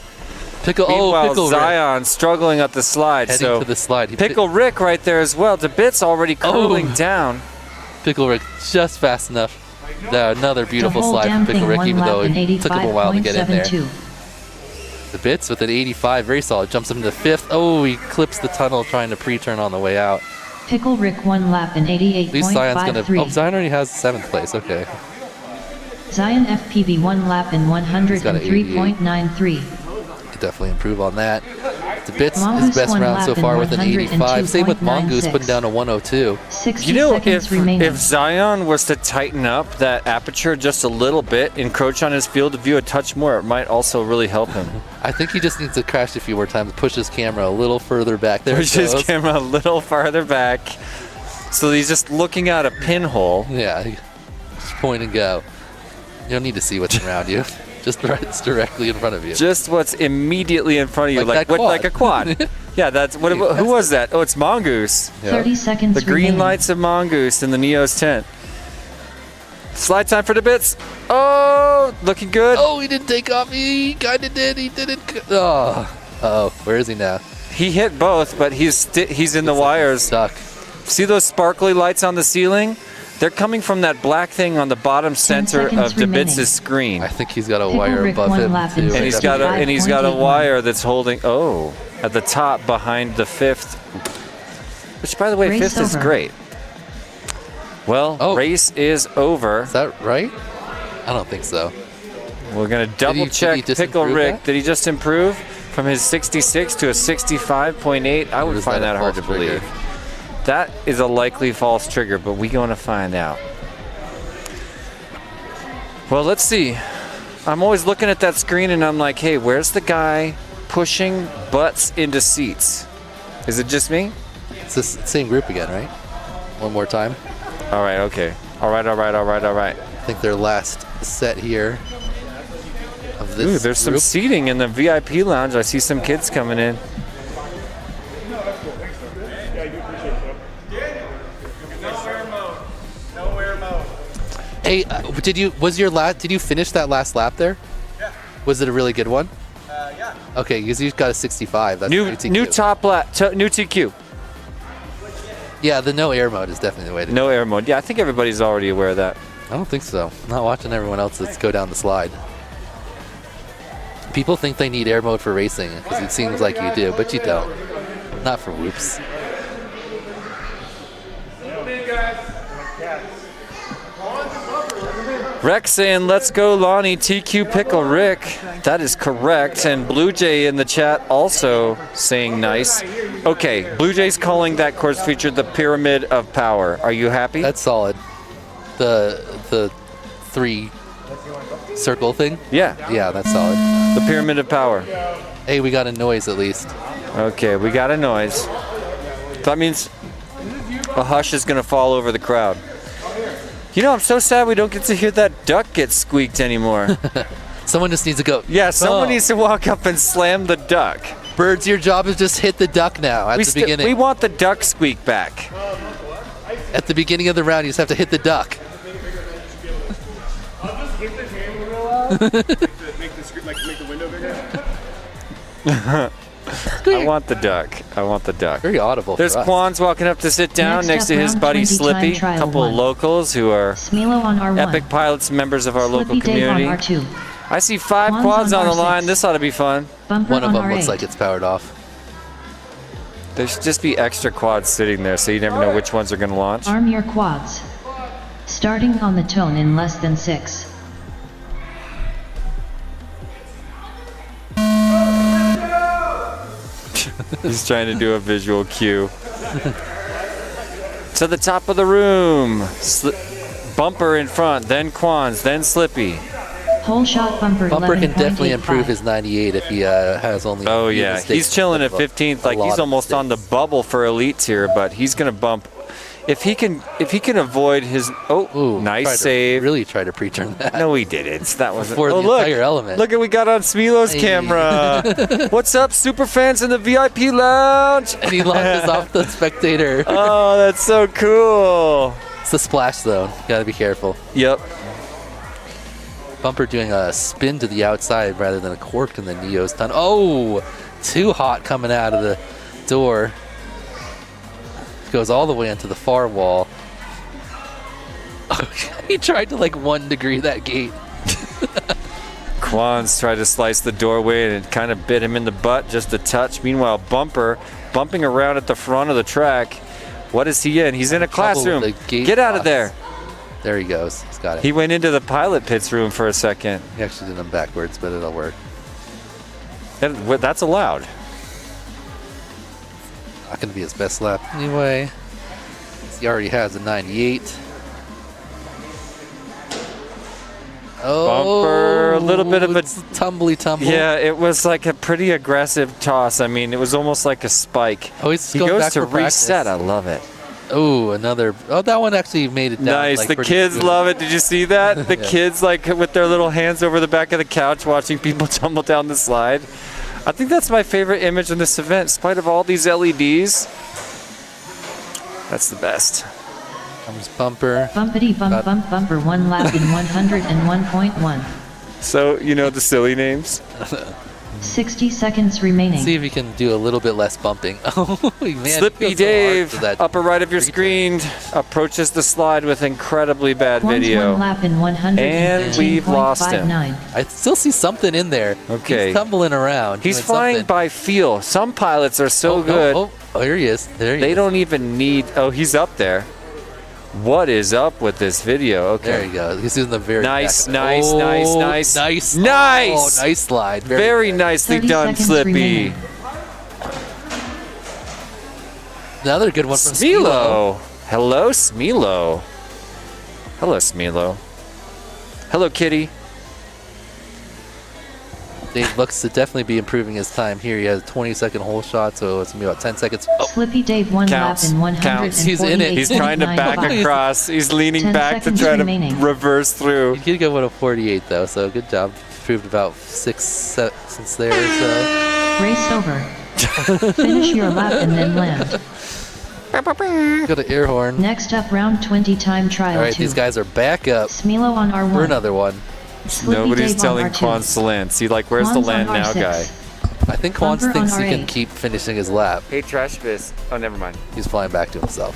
Meanwhile, Pickle Zion struggling up the slide. Heading to the slide. Pickle Rick right there as well. DeBits already curling down. Pickle Rick just fast enough. Another beautiful slide from Pickle Rick, even though it took him a while to get in there. DeBits with an 85, very solid. Jumps him to fifth. Oh, he clips the tunnel trying to pre-turn on the way out. Pickle Rick 1 lap in 88.53. At least Zion's going to... Oh, Zion already has 7th place. Okay. Zion FPV 1 lap in 103.93. Definitely improve on that. DeBits his best round so far with an 85. Same with Mongoose putting down a 102. You know, if Zion was to tighten up that aperture just a little bit, encroach on his field of view a touch more, it might also really help him. I think he just needs to crash a few more times, push his camera a little further back. There push his camera a little farther back. So he's just looking at a pinhole. Yeah, just point and go. You don't need to see what's around you. Just it's directly in front of you. Just what's immediately in front of you, like a quad. Yeah, that's what. Who was that? Oh, it's Mongoose. Yeah. 30 seconds. The green lights of Mongoose in the Neo's tent. Slide time for DeBits. Oh, looking good. Oh, he didn't take off. He kind of did. He didn't. Oh, where is he now? He hit both, but he's in the wires. Stuck. See those sparkly lights on the ceiling? They're coming from that black thing on the bottom center of DeBits' screen. I think he's got a wire above him too. And he's got a wire that's holding at the top behind the fifth. Which, by the way, fifth is great. Well, race is over. Is that right? I don't think so. We're gonna double check Pickle Rick. Did he just improve From his 66 to a 65.8, I would find that hard to believe. That is a likely false trigger, but we're going to find out. Well, let's see. I'm always looking at that screen and I'm like, hey, where's the guy pushing butts into seats? Is it just me? It's the same group again, right? One more time. All right, okay. All right. I think their last set here of this Ooh, there's some group. seating in the VIP lounge. I see some kids coming in. Hey, did you finish that last lap there? Yeah. Was it a really good one? Yeah. Okay, because you got a 65. That's New top lap, new TQ. Yeah, the no air mode is definitely the way to No air mode. Yeah, I think everybody's already aware of that. I don't think so. I'm not watching everyone else go down the slide. People think they need air mode for racing because it seems like you do, but you don't. Not for whoops. Rex saying, let's go, Lonnie. TQ Pickle Rick. That is correct. And Blue Jay in the chat also saying nice. Okay, Blue Jay's calling that course feature the Pyramid of Power. Are you happy? That's solid. The 3 circle thing? Yeah. Yeah, that's solid. The Pyramid of Power. Hey, we got a noise at least. Okay, we got a noise. That means a hush is going to fall over the crowd. You know, I'm so sad we don't get to hear that duck get squeaked anymore. Someone just needs to go. Yeah, someone needs to walk up and slam the duck. Birds, your job is just hit the duck now at the beginning. We want the duck squeak back. At the beginning of the round, you just have to hit the duck. I'll just hit the camera real loud. make the window bigger. I want the duck. I want the duck. Very audible. There's Quan's walking up to sit down next to his buddy Slippy. A couple of locals who are Epic Pilots, members of our local community. I see 5 quads on the line. This ought to be fun. One of them looks like it's powered off. There should just be extra quads sitting there, so you never know which ones are going to launch. Arm your quads. Starting on the tone in less than 6. He's trying to do a visual cue. To the top of the room. Bumper in front, then Quans, then Slippy. Whole shot bumper. Bumper can definitely improve his 98 if he has only. Oh yeah, he's chilling at 15th. Like he's almost on the bubble for elites here, but he's gonna bump. If he can avoid his nice save. Really try to pre-turn that. No, he didn't. That wasn't. For the entire element. Look at we got on Smilo's camera. What's up, super fans in the VIP lounge? And he launches off the spectator. Oh, that's so cool. It's the splash zone. Gotta be careful. Yep. Bumper doing a spin to the outside rather than a cork in the Neo's tunnel. Oh, too hot coming out of the door. Goes all the way into the far wall. He tried to like 1 degree that gate. Quans tried to slice the doorway and it kind of bit him in the butt just a touch. Meanwhile, Bumper bumping around at the front of the track. What is he in? He's in a classroom. Get out of there. There he goes. He's got it. He went into the pilot pits room for a second. He actually did them backwards, but it'll work. That's allowed. Not going to be his best lap anyway. He already has a 98. Oh, Bumper, a little bit of a tumbly tumble. Yeah, it was like a pretty aggressive toss. I mean, it was almost like a spike. Oh, he goes back to for reset. practice. I love it. Oh, another. Oh, that one actually made it down. Nice. Like, the kids good. love it. Did you see that? The Yeah. kids like with their little hands over the back of the couch watching people tumble down the slide. I think that's my favorite image in this event. In spite of all these LEDs, that's the best. Comes Bumper. Bumpity bump bump bumper 1 lap in 101.1. So, you know the silly names? 60 seconds remaining. See if he can do a little bit less bumping. Oh, man. Slippy Dave, upper right of your screen, approaches the slide with incredibly bad Quan's video. 1 lap in 113.59. And we've lost him. I still see something in there. Okay. He's tumbling around. He's doing flying something. by feel. Some pilots are so good. Oh, here he is. There he They is. don't even need. Oh, he's up there. What is up with this video? Okay. There you go. He's in the very nice, back. nice, Oh, nice, nice, nice. nice. Oh, nice slide. Very nicely 30 done, seconds Slippy. remaining. Another good one from Smilo. Hello, Smilo. Hello, Smilo. Hello, Kitty. Dave looks to definitely be improving his time here. He has a 20-second hole shot, so it's going to be about 10 seconds. Oh. Slippy Dave one Counts. lap in 148. Counts. He's in it. He's trying to back across. He's leaning 10 back to seconds try remaining. to reverse through. He did go with a 48, though, so good job. Improved about 6 seconds there, so. Race over. Finish your lap and then land. Go to air horn. Next up, round 20 time trial All right, 2. these guys are back up Smilo on R1. for another one. Slippy Nobody's Dave telling on R2. Quans to land. See, like, where's the Quans on land now R6. guy? I think Quans Bumper thinks on he can R8. keep finishing his lap. Hey, Trash Fist. Oh, never mind. He's flying back to himself.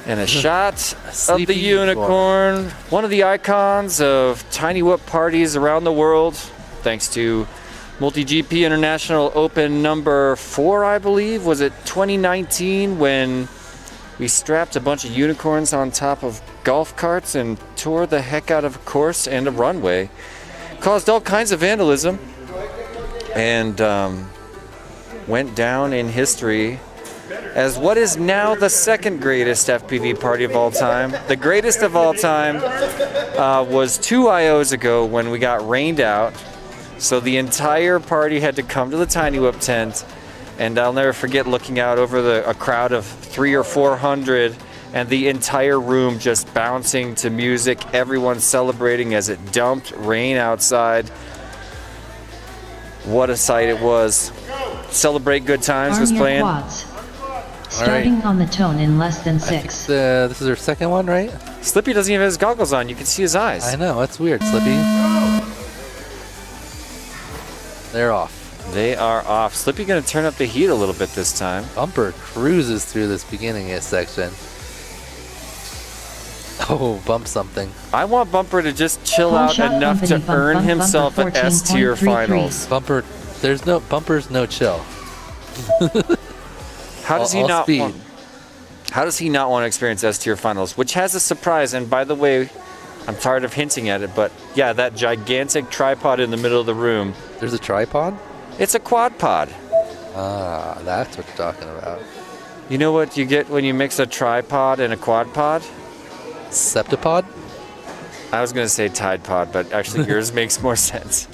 And a shot of Sleepy the unicorn, one of the icons of tiny whoop parties around the world, thanks to Multi-GP International Open number 4, I believe. Was it 2019 when we strapped a bunch of unicorns on top of golf carts and tore the heck out of a course and a runway? Caused all kinds of vandalism and went down in history as what is now the second greatest FPV party of all time. The greatest of all time was 2 IOs ago when we got rained out. So the entire party had to come to the Tiny Whip tent, and I'll never forget looking out over a crowd of 300 or 400 and the entire room just bouncing to music, everyone celebrating as it dumped rain outside. What a sight it was. Celebrate Good Times Arm was your playing. quads. Starting on the tone in less than 6. This is our second one, right? Slippy doesn't even have his goggles on. You can see his eyes. I know, that's weird, Slippy. They're off. They are off. Slippy going to turn up the heat a little bit this time. Bumper cruises through this beginning section. Oh, bump something. I want Bumper to just chill Full out shot enough company to bump, earn bump, himself bumper an S tier 14.33. finals. Bumper, Bumper's no chill. How does he all not speed. want? How does he not want to experience S tier finals? Which has a surprise. And by the way, I'm tired of hinting at it, but yeah, that gigantic tripod in the middle of the room. There's a tripod? It's a quad pod. Ah, that's what you're talking about. You know what you get when you mix a tripod and a quad pod? Septipod? I was going to say Tide Pod, but actually yours makes more sense.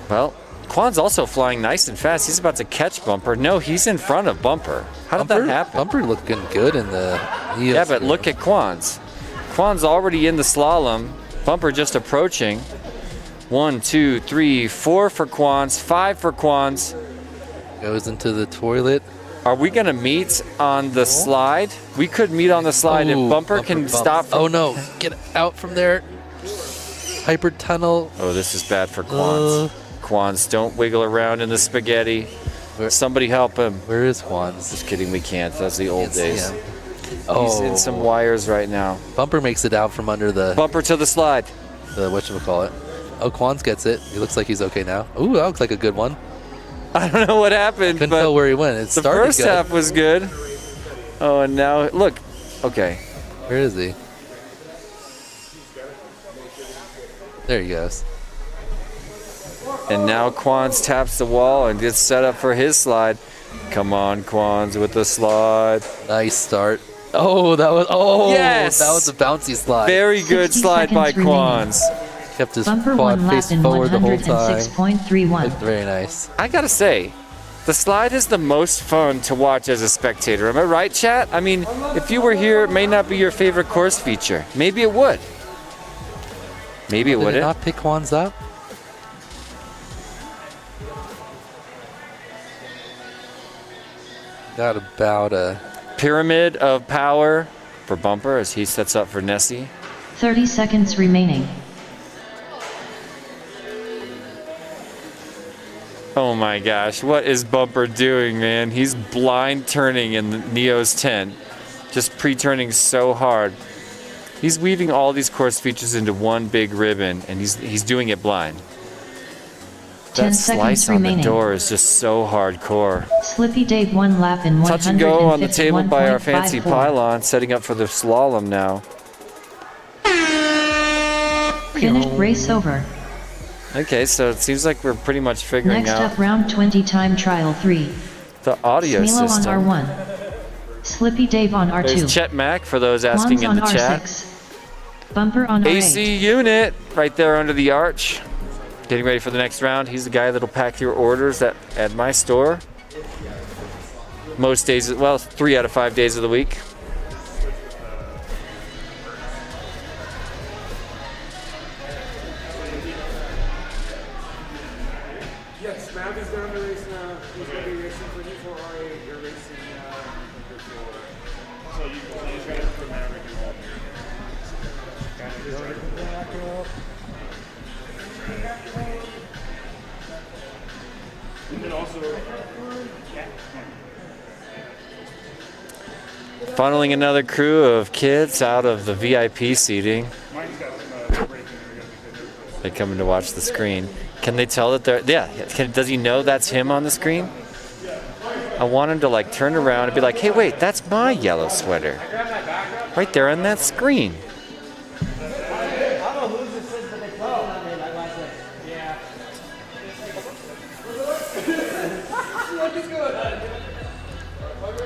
Well, Quan's also flying nice and fast. He's about to catch Bumper. No, he's in front of Bumper. How did that happen? Bumper looking good in the... Yeah, but look at Quan's. Quan's already in the slalom. Bumper just approaching. 1, 2, 3, 4 for Quan's, 5 for Quan's. Goes into the toilet. Are we going to meet on the slide? We could meet on the slide Ooh, if Bumper can bumps. stop. Oh no, get out from there. Hyper tunnel. Oh, this is bad for Quan's. Quan's, don't wiggle around in the spaghetti. Somebody help him. Where is Quan's? Just kidding, we can't. That's the old days. Oh. He's in some wires right now. Bumper makes it out from under the... Bumper to the slide. The whatchamacallit. Oh, Quan's gets it. He looks like he's okay now. Ooh, that looks like a good one. I don't know what happened, Couldn't but tell where he went. It the started first good. half was good. Oh, and now, look. Okay. Where is he? There he goes. And now Quans taps the wall and gets set up for his slide. Come on, Quans, with the slide. Nice start. Oh, that was... Oh, yes! That was a bouncy slide. Very good slide by Quans. Kept his Bumper quad one lap facing in forward the whole time. 106.31. Looked very nice. I gotta say, the slide is the most fun to watch as a spectator. Am I right, chat? I mean, if you were here, it may not be your favorite course feature. Maybe it would. Maybe it Did wouldn't. not pick Quans up? Got about a... Pyramid of power for Bumper as he sets up for Nessie. 30 seconds remaining. Oh my gosh, what is Bumper doing, man? He's blind turning in Neo's tent. Just pre-turning so hard. He's weaving all these course features into one big ribbon, and he's doing it blind. 10 seconds slice on the remaining. door is just so hardcore. Slippy Dave 1 lap in 151.54. Touch and go on the table by our fancy pylon, setting up for the slalom now. Finished, race over. Okay, so it seems like we're pretty much figuring Next out up, round 20 time trial 3. the audio Smilo system. on R1. Slippy Dave on R2. There's Chet Mack for those asking Mons in the on chat. R6. Bumper on R8. AC unit right there under the arch. Getting ready for the next round. He's the guy that'll pack your orders at my store. Most days, well, 3 out of 5 days of the week. Yes, Mav is down to race now. He's going to be racing for you for R8. You're racing for So you can try to put Maverick involved. And then also, Funneling another crew of kids out of the VIP seating. They come in to watch the screen. Can they tell that they're, does he know that's him on the screen? I want him to like turn around and be like, hey wait, that's my yellow sweater. Right there on that screen.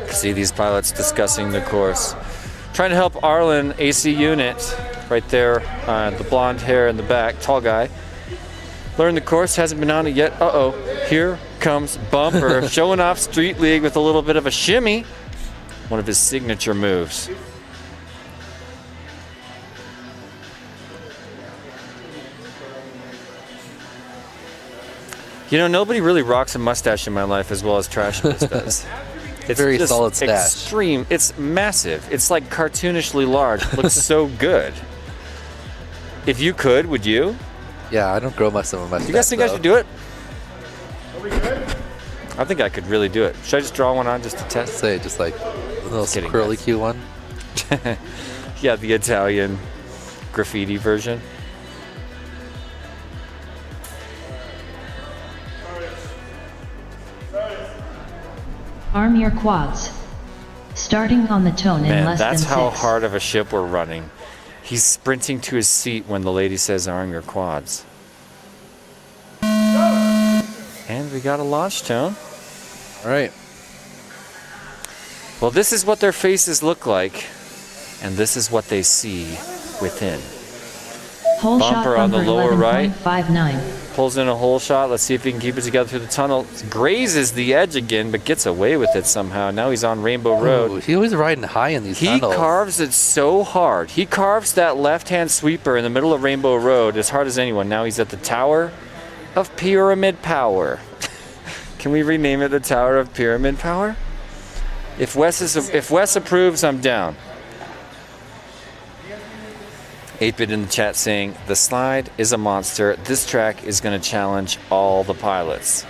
See these pilots discussing the course. Trying to help Arlen, AC unit, right there, the blonde hair in the back, tall guy. Learn the course, hasn't been on it yet. Uh-oh, here comes Bumper, showing off Street League with a little bit of a shimmy. One of his signature moves. You know, nobody really rocks a mustache in my life as well as Trashless does. It's very just solid stash. Extreme. It's massive. It's like cartoonishly large. It looks so good. If you could, would you? Yeah, I don't grow much of a mustache. You guys think I should do it? I think I could really do it. Should I just draw one on just to test? Say just like a little Kidding, curly guys. Q one. Yeah, the Italian graffiti version. Arm your quads. Starting on the tone in Man, less than that's 6. how hard of a ship we're running. He's sprinting to his seat when the lady says arm your quads. And we got a launch tone. All right. Well, this is what their faces look like, and this is what they see within. Hole Bumper shot on the bumper lower right. 11.59. Pulls in a hole shot. Let's see if he can keep it together through the tunnel. Grazes the edge again, but gets away with it somehow. Now he's on Rainbow Road. Ooh, he always riding high in these He tunnels. carves it so hard. He carves that left-hand sweeper in the middle of Rainbow Road as hard as anyone. Now he's at the Tower of Pyramid Power. Can we rename it the Tower of Pyramid Power? If Wes approves, I'm down. 8-Bit in the chat saying, the slide is a monster. This track is going to challenge all the pilots.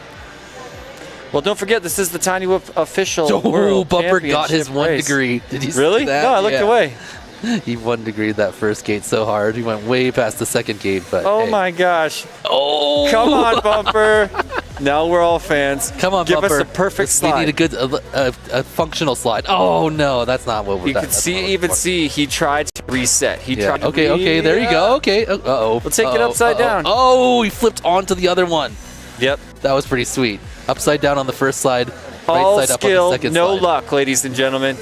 Well, don't forget, this is the Tiny Whoop official World Bumper got his Championship 1 race. degree. Did you Really? see that? No, I looked Yeah. away. He 1 degreed that first gate so hard. He went way past the second gate, but Oh hey. my gosh. Oh! Come on, Bumper. Now we're all fans. Come on, Give Bumper. us a perfect We slide. need a good, a functional slide. Oh no, that's not what we're. You could see he tried to reset. He Yeah. tried to Okay, there you go. Okay. Uh-oh. We'll take it upside down. Oh, he flipped onto the other one. Yep. That was pretty sweet. Upside down on the first slide. All right side up on skill, the second no slide. luck, ladies and gentlemen.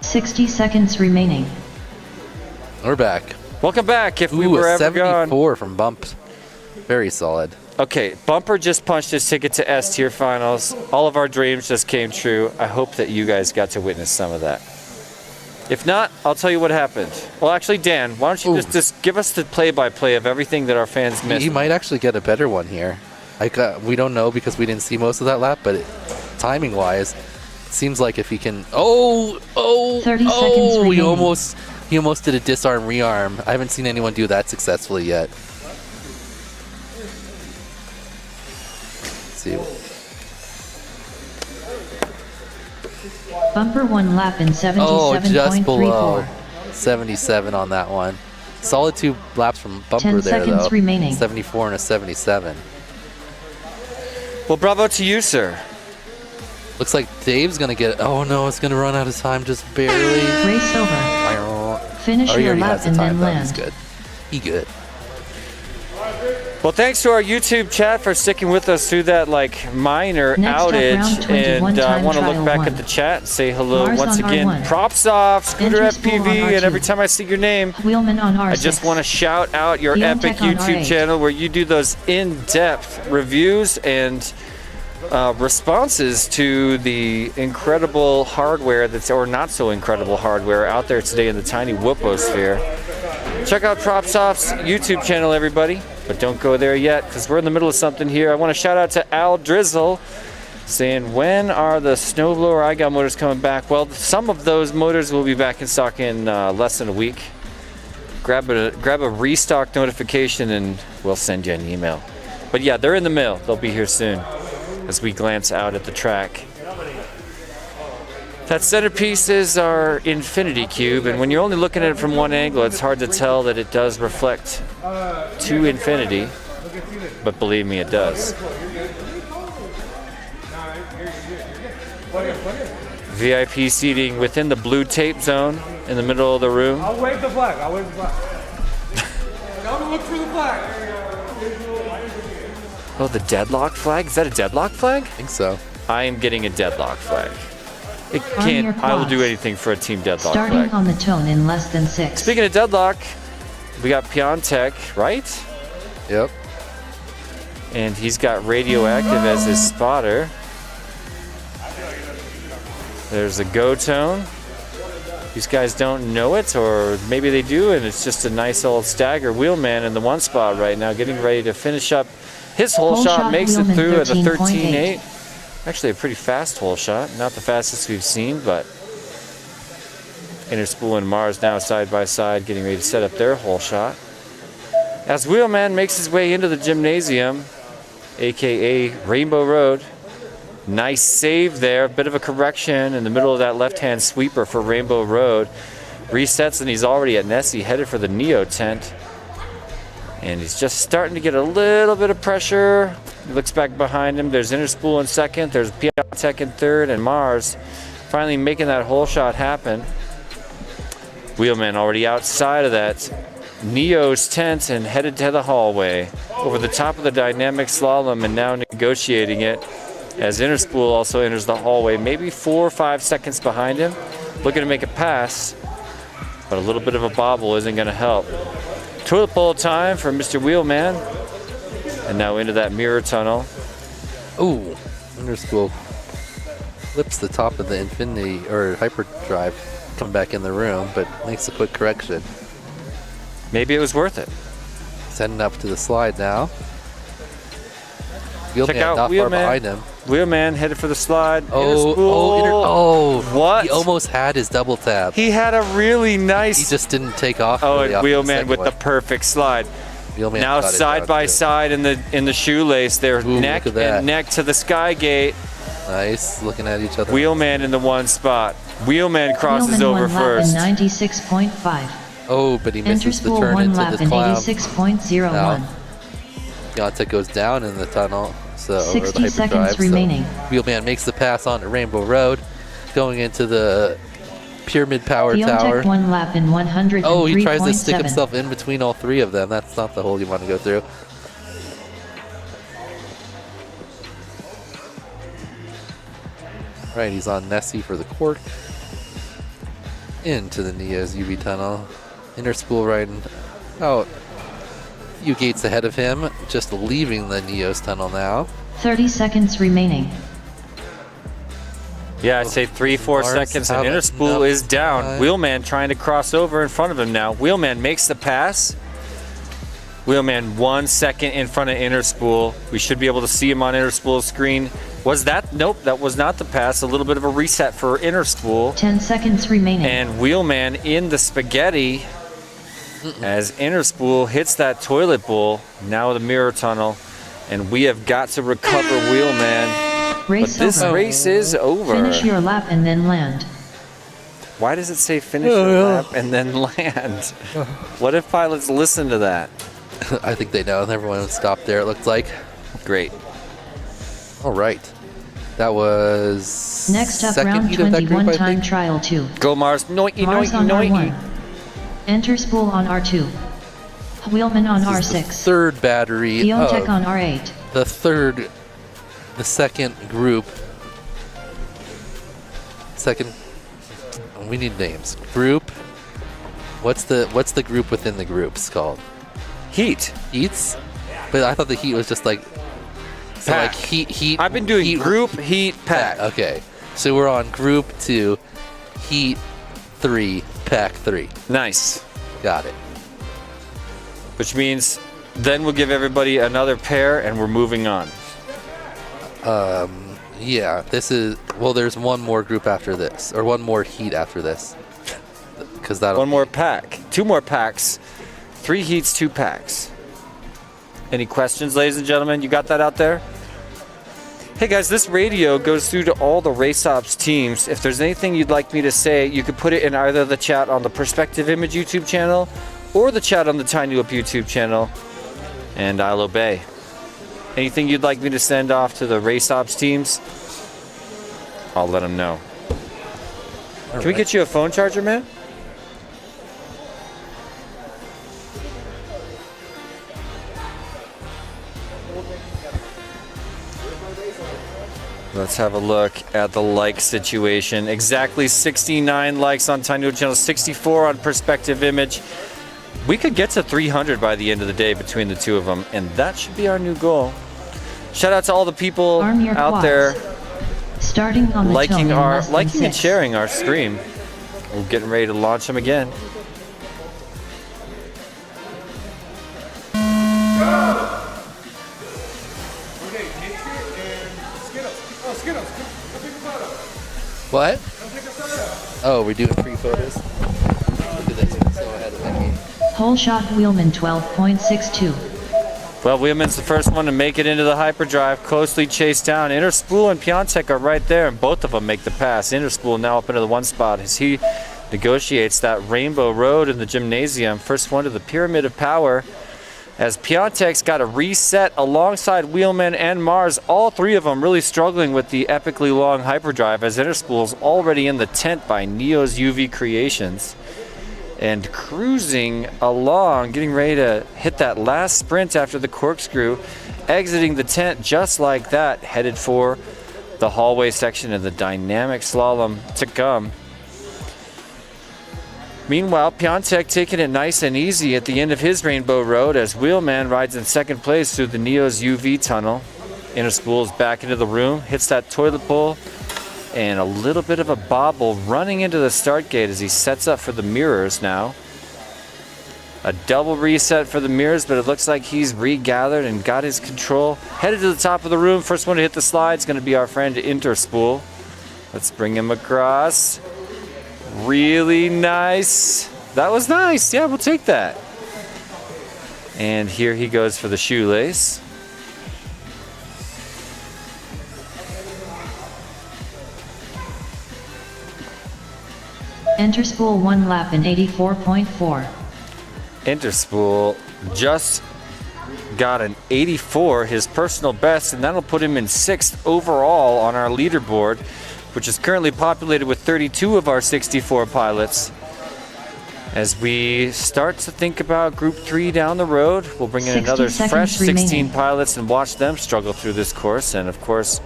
"60 seconds remaining. We're back. Welcome back. If we Ooh, were a ever 74 gone. from Bump. Very solid. Okay, Bumper just punched his ticket to S tier finals. All of our dreams just came true. I hope that you guys got to witness some of that. If not, I'll tell you what happened. Well, actually, Dan, why don't you just give us the play-by-play of everything that our fans missed? He might actually get a better one here. We don't know because we didn't see most of that lap, but timing-wise, it seems like if he can... 30 seconds remaining. He almost did a disarm rearm. I haven't seen anyone do that successfully yet. Let's see. Bumper 1 lap in 77.34. Oh, just below 77 on that one. Solid 2 laps from Bumper 10 there, seconds though. remaining. 74 and a 77. Well, bravo to you, sir. Looks like Dave's going to get... Oh, no, it's going to run out of time just barely. Race over. Finish your lap and then land. He's good. He good. Well, thanks to our YouTube chat for sticking with us through that minor Next up, outage. round 21, And I want to time look back trial at the chat and say hello Mars once on again. R1. Props off, Scooter Enter spool on FPV, and R2. every time I see your name, Wheelman on R6. I just want to shout out your epic Leontech on YouTube R8. channel where you do those in-depth reviews and responses to the incredible hardware or not so incredible hardware out there today in the tiny whooposphere. Check out PropSoft's YouTube channel, everybody, but don't go there yet because we're in the middle of something here. I want to shout out to Al Drizzle saying, when are the snowblower iGal motors coming back? Well, some of those motors will be back in stock in less than a week. Grab a restock notification and we'll send you an email. But yeah, they're in the mail. They'll be here soon as we glance out at the track. That centerpiece is our infinity cube, and when you're only looking at it from one angle, it's hard to tell that it does reflect to infinity, but believe me, it does. VIP seating within the blue tape zone in the middle of the room. I'll wave the flag. I'll wave the flag. Don't look for the flag. Oh, the deadlock flag? Is that a deadlock flag? I think so. I am getting a deadlock flag. It On your can't. I will do quads. anything for a team deadlock Starting flag. on the tone in less than 6. Speaking of deadlock, we got Piontek, right? Yep. And he's got Radioactive as his spotter. There's a go tone. These guys don't know it, or maybe they do, and it's just a nice old stagger. Wheelman in the one spot right now, getting ready to finish up his hole shot. Makes it Wheelman through at a 13.8. 13.8. Actually, a pretty fast hole shot. Not the fastest we've seen, but Interspool and Mars now side by side, getting ready to set up their hole shot. As Wheelman makes his way into the gymnasium, aka Rainbow Road. Nice save there, a bit of a correction in the middle of that left-hand sweeper for Rainbow Road. Resets and he's already at Nessie, headed for the Neo tent. And he's just starting to get a little bit of pressure. He looks back behind him. There's Interspool in second, there's Piontek in third, and Mars finally making that hole shot happen. Wheelman already outside of that Neo's tent and headed to the hallway. Over the top of the dynamic slalom and now negotiating it. As Interspool also enters the hallway, maybe 4 or 5 seconds behind him, looking to make a pass, but a little bit of a bobble isn't going to help. Toilet bowl time for Mr. Wheelman, and now into that mirror tunnel. Ooh, Interspool flips the top of the Infinity or Hyperdrive, come back in the room, but makes a quick correction. Maybe it was worth it. He's heading up to the slide now. Check out not far behind him. Wheelman headed for the slide. What? He What? almost had his double tap. He had a really nice. He just didn't take off. Oh, really and off the Wheelman second with one. the perfect slide. Wheelman Now got it side down, by too. side in the shoelace. They're Ooh, neck look at that. and neck to the sky gate. Nice, looking at each other. Wheelman in the one spot. Wheelman crosses Wheelman over one lap first. in 96.5. Oh, but he misses the Interspool turn one into lap the in cloud. 86.01. Now, Piontek goes down in the tunnel. So, or 60 the seconds hyperdrive, remaining. So Wheelman makes the pass onto Rainbow Road, going into the Pyramid Power Tower. Piontek one lap in 103.7. Oh, he tries to stick himself in between all three of them. That's not the hole you want to go through. Right, he's on Nessie for the cork. Into the Neo's UV tunnel. Interspool riding out. Few gates ahead of him, just leaving the Neo's tunnel now. 30 seconds remaining. Yeah, I'd say 3-4 Mars seconds, and have Interspool enough is down. time. Wheelman trying to cross over in front of him now. Wheelman makes the pass. Wheelman 1 second in front of Interspool. We should be able to see him on Interspool's screen. Was that? Nope, that was not the pass. A little bit of a reset for Interspool. 10 seconds remaining. And Wheelman in the spaghetti as Interspool hits that toilet bowl. Now the mirror tunnel. And we have got to recover Wheelman. Race But this over. race is over. Finish your lap and then land. Why does it say finish your lap and then land? What if pilots listen to that? I think they know. Everyone stopped there, it looked like. Great. All right. That was Next up, second round heat of that group, 21 I time think. trial 2. Go Mars. Noiki, Mars noiki, on noiki. R1. Interspool on R2. Wheelman on This is the R6. third battery Biontech of on R8. the second group. Second. We need names. Group. What's the group within the groups called? Heat. Heats? But I thought the heat was just like. So Pack. like heat. I've been doing group, heat, pack. Okay. So we're on group 2, heat 3, pack 3. Nice. Got it. Which means then we'll give everybody another pair and we're moving on. Yeah, this is, well, there's one more group after this, or one more heat after this. Because that'll. One more pack. 2 more packs. 3 heats, 2 packs. Any questions, ladies and gentlemen? You got that out there? Hey guys, this radio goes through to all the Race Ops teams. If there's anything you'd like me to say, you could put it in either the chat on the Perspective Image YouTube channel or the chat on the Tiny Whip YouTube channel, and I'll obey. Anything you'd like me to send off to the Race Ops teams, I'll let them know. Can we get you a phone charger, man? Let's have a look at the like situation. Exactly 69 likes on Tiny Whip channel, 64 on Perspective Image. We could get to 300 by the end of the day between the two of them, and that should be our new goal. Shout out to all the people Arm your out quads. there Starting on the liking tone in our less than liking and 6. sharing our stream. We're getting ready to launch them again. Okay, Nature and Skittles. Oh, Skittles, come pick a photo. What? Come pick a photo. Oh, we're doing free photos? Look at this. So ahead of me. Whole shot Wheelman 12.62. Well, Wheelman's the first one to make it into the hyperdrive, closely chased down. Interspool and Piontek are right there, and both of them make the pass. Interspool now up into the 1 spot as he negotiates that rainbow road in the gymnasium. First one to the Pyramid of Power, as Piontek's got a reset alongside Wheelman and Mars. All 3 of them really struggling with the epically long hyperdrive, as Interspool's already in the tent by Neo's UV Creations. And cruising along, getting ready to hit that last sprint after the corkscrew, exiting the tent just like that, headed for the hallway section of the dynamic slalom to come. Meanwhile, Piontek taking it nice and easy at the end of his rainbow road as Wheelman rides in second place through the Neo's UV tunnel. Interspool is back into the room, hits that toilet bowl, and a little bit of a bobble running into the start gate as he sets up for the mirrors now. A double reset for the mirrors, but it looks like he's regathered and got his control. Headed to the top of the room. First one to hit the slide is going to be our friend Interspool. Let's bring him across. Really nice. That was nice. Yeah, we'll take that. And here he goes for the shoelace. Interspool 1 lap in 84.4. Interspool just got an 84, his personal best, and that'll put him in 6th overall on our leaderboard, which is currently populated with 32 of our 64 pilots. As we start to think about Group 3 down the road, we'll bring in 60 another seconds fresh 16 remaining. pilots and watch them struggle through this course. And of course,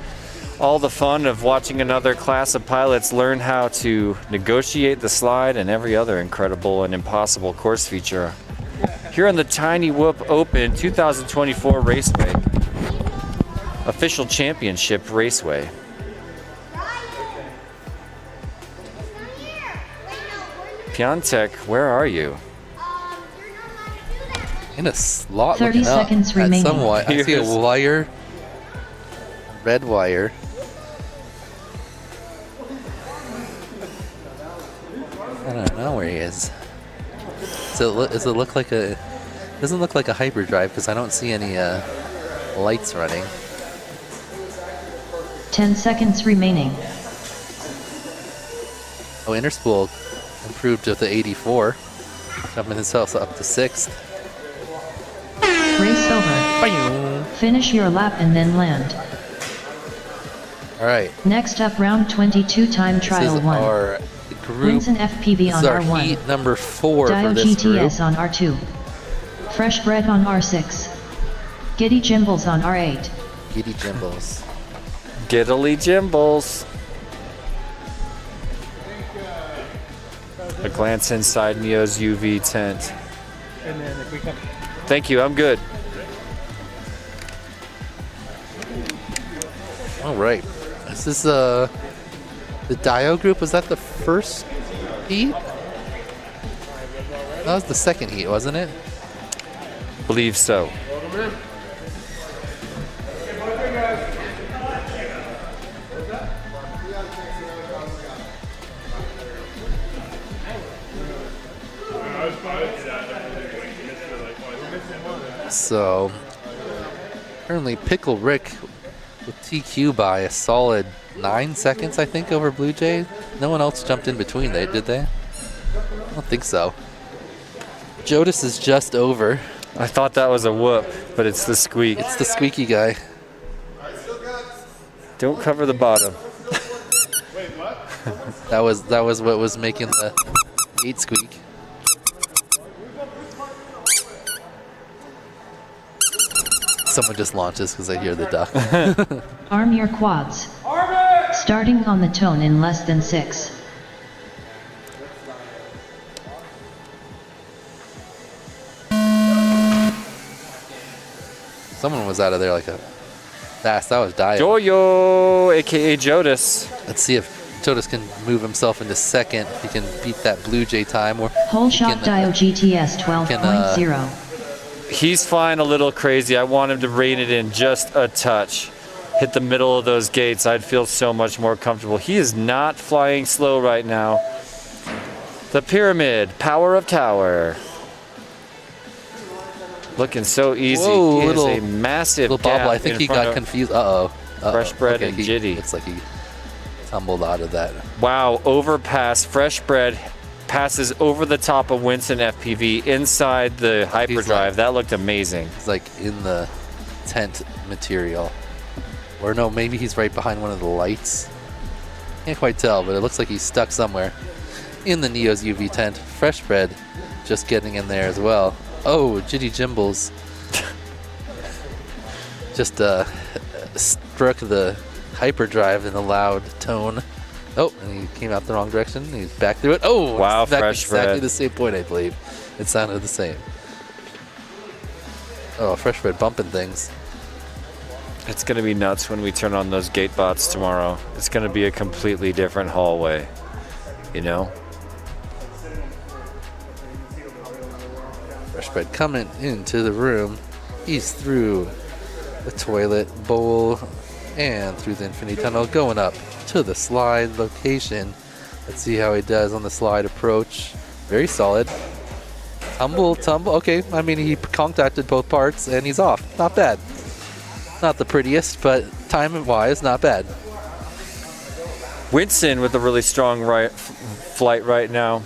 all the fun of watching another class of pilots learn how to negotiate the slide and every other incredible and impossible course feature here on the Tiny Whoop Open 2024 Raceway. Official Championship Raceway. Piontek, where are you? In a slot. 30 looking up seconds at remaining. some wire. I see a wire. Red wire. I don't know where he is. Does it look like a? Doesn't look like a hyperdrive because I don't see any lights running. 10 seconds remaining. Oh, Interspool improved with the 84, jumping himself up to 6th. Race over. Finish your lap and then land. All right. Next up, round 22 time trial This is 1. our group. Wins an FPV This on is our R1. heat number 4 Dio for this group. GTS on R2. Fresh Bread on R6. Giddy Jimbles on R8. Giddy Jimbles. Giddly Jimbles. A glance inside Neo's UV tent. And then if we come. Thank you, I'm good. All right. This is the Dio group. Was that the first heat? That was the second heat, wasn't it? Believe so. So, currently Pickle Rick with TQ by a solid 9 seconds, I think, over Blue Jay. No one else jumped in between, did they? I don't think so. Jodis is just over. I thought that was a whoop, but it's the squeak. It's the squeaky guy. Don't cover the bottom. That was what was making the 8 squeak. Someone just launches because I hear the duck. Arm your quads. Starting on the tone in less than 6. Someone was out of there like a fast. That was Dio. Joyo, aka Jodis. Let's see if Jodis can move himself into second. If he can beat that Blue Jay time. Or Whole shot Dio GTS 12.0. He's flying a little crazy. I want him to rein it in just a touch. Hit the middle of those gates. I'd feel so much more comfortable. He is not flying slow right now. The pyramid, power of tower. Looking so easy. Whoa, he little, is a massive little bobble. gap I think in he front got of confused. Uh-oh. Fresh Bread Okay, and Jitty. Looks like he tumbled out of that. Wow, overpass. Fresh Bread passes over the top of Winston FPV inside the hyperdrive. That looked amazing. He's like in the tent material. Or no, maybe he's right behind one of the lights. Can't quite tell, but it looks like he's stuck somewhere in the Neo's UV tent. Fresh Bread just getting in there as well. Oh, Jitty Jimbles just struck the hyperdrive in a loud tone. Oh, and he came out the wrong direction. He's back through it. Oh, wow, Fresh Bread. Exactly the same point, I believe. It sounded the same. Oh, Fresh Bread bumping things. It's going to be nuts when we turn on those gate bots tomorrow. It's going to be a completely different hallway, you know? Fresh Bread coming into the room. He's through the toilet bowl and through the infinity tunnel, going up to the slide location. Let's see how he does on the slide approach. Very solid. Tumble. Okay, I mean, he contacted both parts and he's off. Not bad. Not the prettiest, but time-wise, not bad. Winston with a really strong flight right now.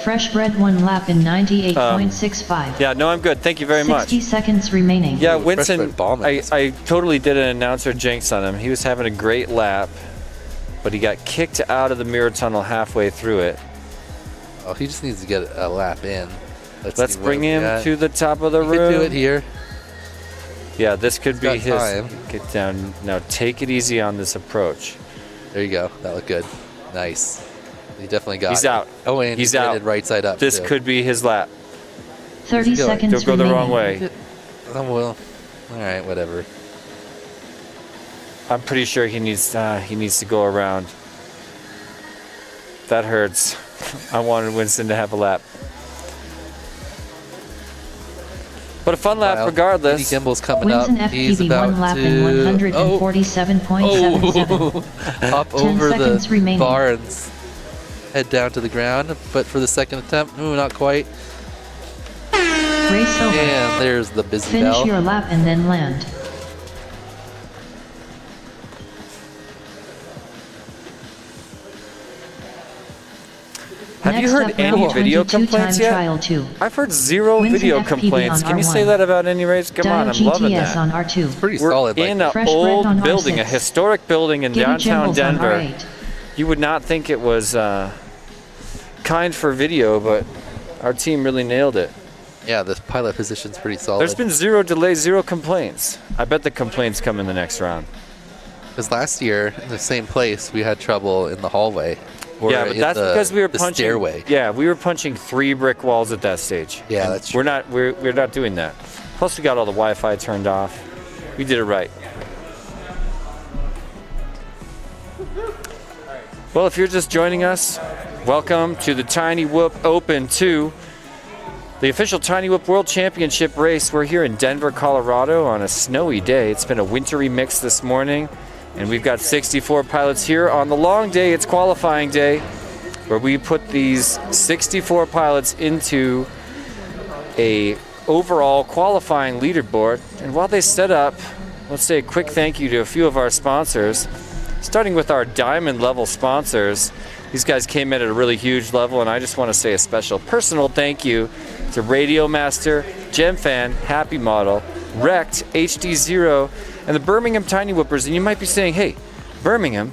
Fresh Bread 1 lap in 98.65. Yeah, no, I'm good. Thank you very much. 60 seconds remaining. Yeah, Winston, I totally did an announcer jinx on him. He was having a great lap, but he got kicked out of the mirror tunnel halfway through it. Oh, he just needs to get a lap in. Let's bring him to the top of the room. He could do it here. Yeah, this could be his. Time. Get down. Now take it easy on this approach. There you go. That looked good. Nice. He definitely got He's it. out. Oh, and he's he out. did it right side up. This too. could be his lap. 30 seconds Don't go the wrong way. Oh, well. All right, whatever. I'm pretty sure he needs to go around. That hurts. I wanted Winston to have a lap. But a fun lap regardless. Eddie Gimbel's coming Winston up. He's FPV about one lap in to 147.77. hop 10 over seconds the remaining. bar and head down to the ground. But for the second attempt, not quite. Race over. And there's the busy Finish bell. your lap and then land. Have you Next heard up, any round video 22 complaints time yet? trial 2. I've heard zero Winston video FPV complaints. on Can you R1. say that about any race? Come on, I'm loving GTS that. on R2. Pretty We're solid. in Like an Fresh bread old on building, a R6. historic building in Gibby downtown Gimbals on Denver. R8. You would not think it was kind for video, but our team really nailed it. Yeah, the pilot position's pretty solid. There's been zero delays, zero complaints. I bet the complaints come in the next round. Because last year, in the same place, we had trouble in the hallway. Or Yeah, but in that's because we were the punching. stairway. Yeah, we were punching 3 brick walls at that stage. Yeah, And that's true. we're not doing that. Plus, we got all the Wi-Fi turned off. We did it right. Well, if you're just joining us, welcome to the Tiny Whoop Open 2, the official Tiny Whoop World Championship race. We're here in Denver, Colorado on a snowy day. It's been a wintry mix this morning, and we've got 64 pilots here on the long day. It's qualifying day, where we put these 64 pilots into a overall qualifying leaderboard. And while they set up, let's say a quick thank you to a few of our sponsors, starting with our diamond level sponsors. These guys came in at a really huge level, and I just want to say a special personal thank you to Radio Master, GemFan, Happy Model, Wrecked, HD0, and the Birmingham Tiny Whoopers. And you might be saying, hey, Birmingham?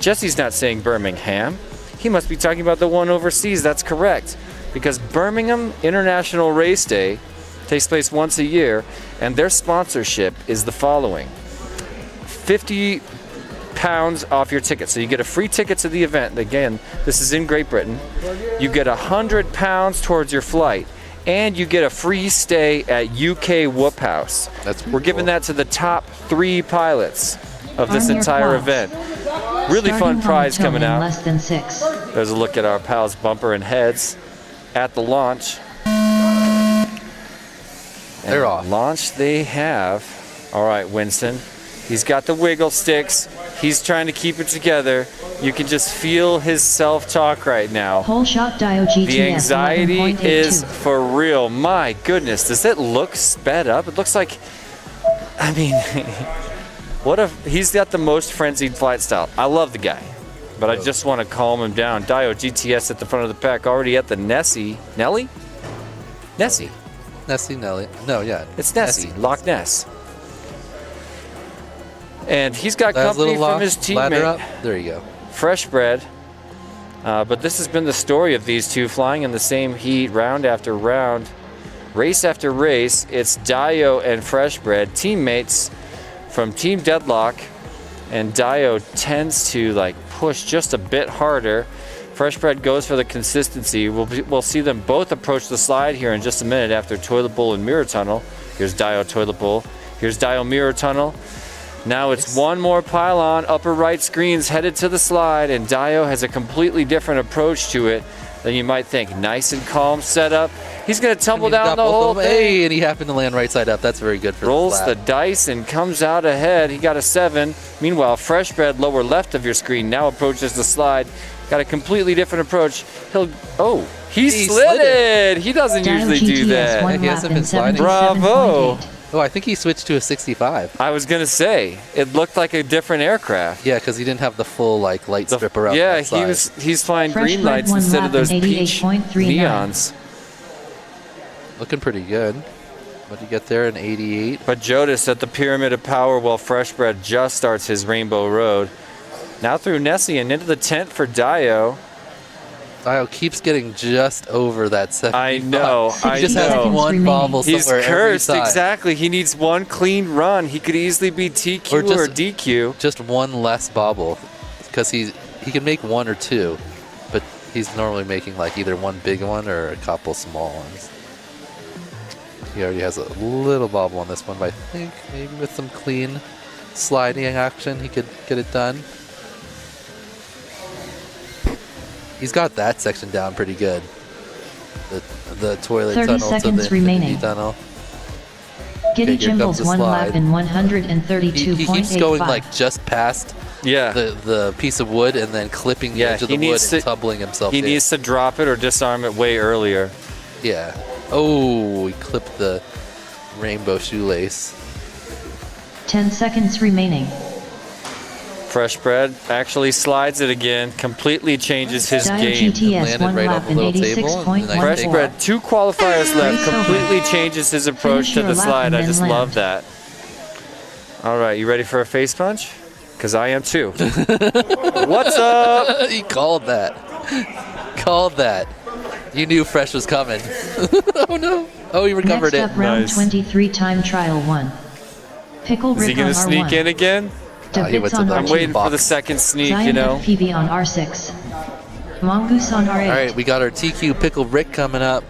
Jesse's not saying Birmingham. He must be talking about the one overseas. That's correct, because Birmingham International Race Day takes place once a year, and their sponsorship is the following. 50 pounds off your ticket. So you get a free ticket to the event. Again, this is in Great Britain. You get 100 pounds towards your flight, and you get a free stay at UK Whoop House. We're giving that to the top 3 pilots of this Arm your entire quads. event. Really Starting fun on prize its own coming in out. Less than 6. There's a look at our pals Bumper and Heads at the launch. They're off. Launch they have. All right, Winston. He's got the wiggle sticks. He's trying to keep it together. You can just feel his self-talk right now. Whole shot Dio GTS The anxiety 11.82. is for real. My goodness, does it look sped up? It looks like, I mean, what if he's got the most frenzied flight style. I love the guy, but I just want to calm him down. Dio GTS at the front of the pack, already at the Nessie. Nelly? Nessie. Nessie, Nelly. No, yeah. It's Nessie, Loch Ness. And he's got company from his Ladder up. teammate, There you go. Fresh Bread. But this has been the story of these two flying in the same heat, round after round, race after race. It's Dio and Fresh Bread, teammates from Team Deadlock, and Dio tends to like push just a bit harder. Fresh Bread goes for the consistency. We'll see them both approach the slide here in just a minute after Toilet Bowl and Mirror Tunnel. Here's Dio Toilet Bowl. Here's Dio Mirror Tunnel. Now it's one more pylon, upper right screens headed to the slide, and Dio has a completely different approach to it than you might think. Nice and calm setup. He's going to tumble down the whole thing. Hey, and he happened to land right side up. That's very good for Rolls the the dice and comes out ahead. He got a 7. Meanwhile, Fresh Bread, lower left of your screen, now approaches the slide. Got a completely different approach. He slid it. He doesn't Dio usually do GTS that. one He hasn't lap in been sliding. 77.8. Bravo. Oh, I think he switched to a 65. I was going to say, it looked like a different aircraft. Yeah, because he didn't have the full like light strip around. Yeah, that side. he's flying Fresh green Bread lights one instead lap of those in peach 88.39. neons. Looking pretty good. What did he get there? An 88. But Jodis at the Pyramid of Power while Fresh Bread just starts his Rainbow Road. Now through Nessie and into the tent for Dio. Dio keeps getting just over that 70. I know, He just has one bobble He's somewhere cursed, every time. exactly. He needs one clean run. He could easily be TQ or, DQ. Just one less bobble, because he can make 1 or 2, but he's normally making like either one big one or a couple small ones. He already has a little bobble on this one, but I think maybe with some clean sliding action he could get it done. He's got that section down pretty good. The toilet 30 tunnel to the seconds infinity remaining. tunnel. Giddy Okay, here comes Jimbles the 1 lap slide. in 132.85. He keeps going like just past the piece of wood and then clipping the edge of the wood and tumbling himself He in. needs to drop it or disarm it way earlier. Yeah. Oh, he clipped the rainbow shoelace. 10 seconds remaining. Fresh Bread actually slides it again, completely changes his Dio game. GTS 1 lap in 86.14. Fresh Bread, 2 qualifiers left, Race over. completely changes his approach Finish to your the lap slide. and I then just land. love that. All right, you ready for a face punch? Because I am too. What's up? He called that. Called that. You knew Fresh was coming. Oh no. Oh, he recovered Next up, round 23 time trial 1. Pickle Is he Rick going on to sneak R1. in again? Debits on I'm R2. waiting for the second sneak, Zion you know. FPV on R6. Mongoose on R8. All right, we got our TQ Pickle Rick coming up.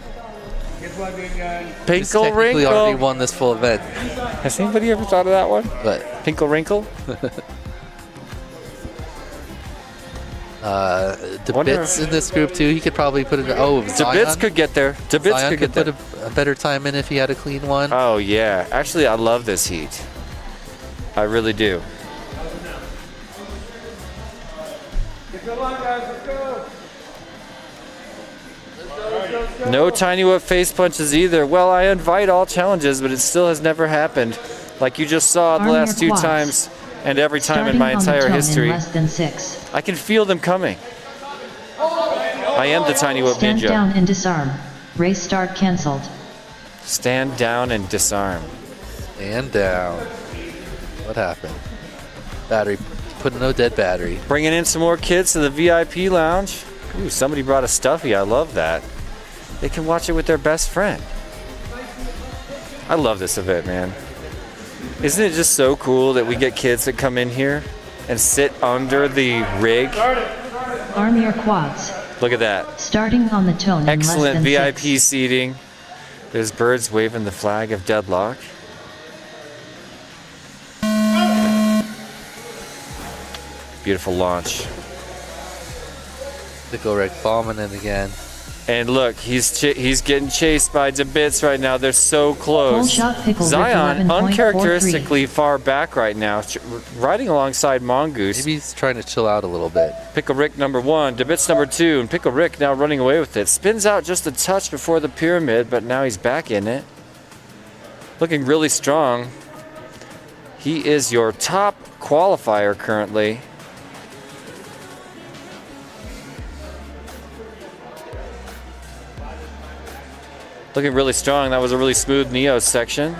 He's Pinkle technically Wrinkle. already won this full event. Has anybody ever thought of that one? But Pinkle Wrinkle? Debits in this group too. He could probably put it. Oh, Zion. Debits could get there. Debits Zion could get there. put a better time in if he had a clean one. Oh, yeah. Actually, I love this heat. I really do. Come on, guys, let's go. No Tiny Whip face punches either. Well, I invite all challenges, but it still has never happened. Like you just saw the Arm last your 2 quads. times and every time in Starting my on the entire tone history. in less than 6. I can feel them coming. I am the Tiny Whip Stand Ninja. down and disarm. Race start cancelled. Stand down and disarm. And down. What happened? Battery. Putting no dead battery. Bringing in some more kids to the VIP lounge. Ooh, somebody brought a stuffy. I love that. They can watch it with their best friend. I love this event, man. Isn't it just so cool that we get kids that come in here and sit under the rig? Arm your quads. Look at that. Starting on the tone in less Excellent than VIP 6. seating. There's birds waving the flag of deadlock. Beautiful launch. Pickle Rick bombing it again. And look, he's getting chased by Debits right now. They're so close. Full shot Pickle Rick Zion, 11.43. uncharacteristically far back right now, riding alongside Mongoose. Maybe he's trying to chill out a little bit. Pickle Rick number 1, Debits number 2, and Pickle Rick now running away with it. Spins out just a touch before the pyramid, but now he's back in it. Looking really strong. He is your top qualifier currently. Looking really strong. That was a really smooth Neo section.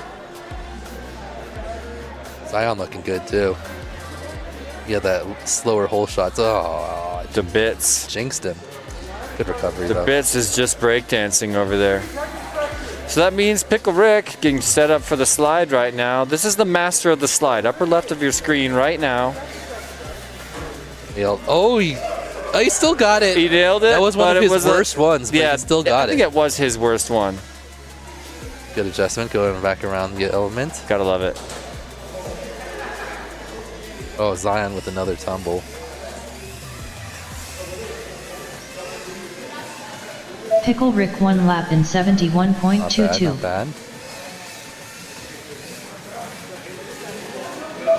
Zion looking good too. Yeah, that slower hole shots. Oh, Debits. Jinxed him. Good recovery The though. Bits is just breakdancing over there. So that means Pickle Rick getting set up for the slide right now. This is the master of the slide. Upper left of your screen right now. Oh, he still got it. He nailed it. That was one but of it his was worst ones, but he still got I think it. it was his worst one. Good adjustment going back around the element. Gotta love it. Oh, Zion with another tumble. Pickle Rick 1 lap in 71.22. Not bad.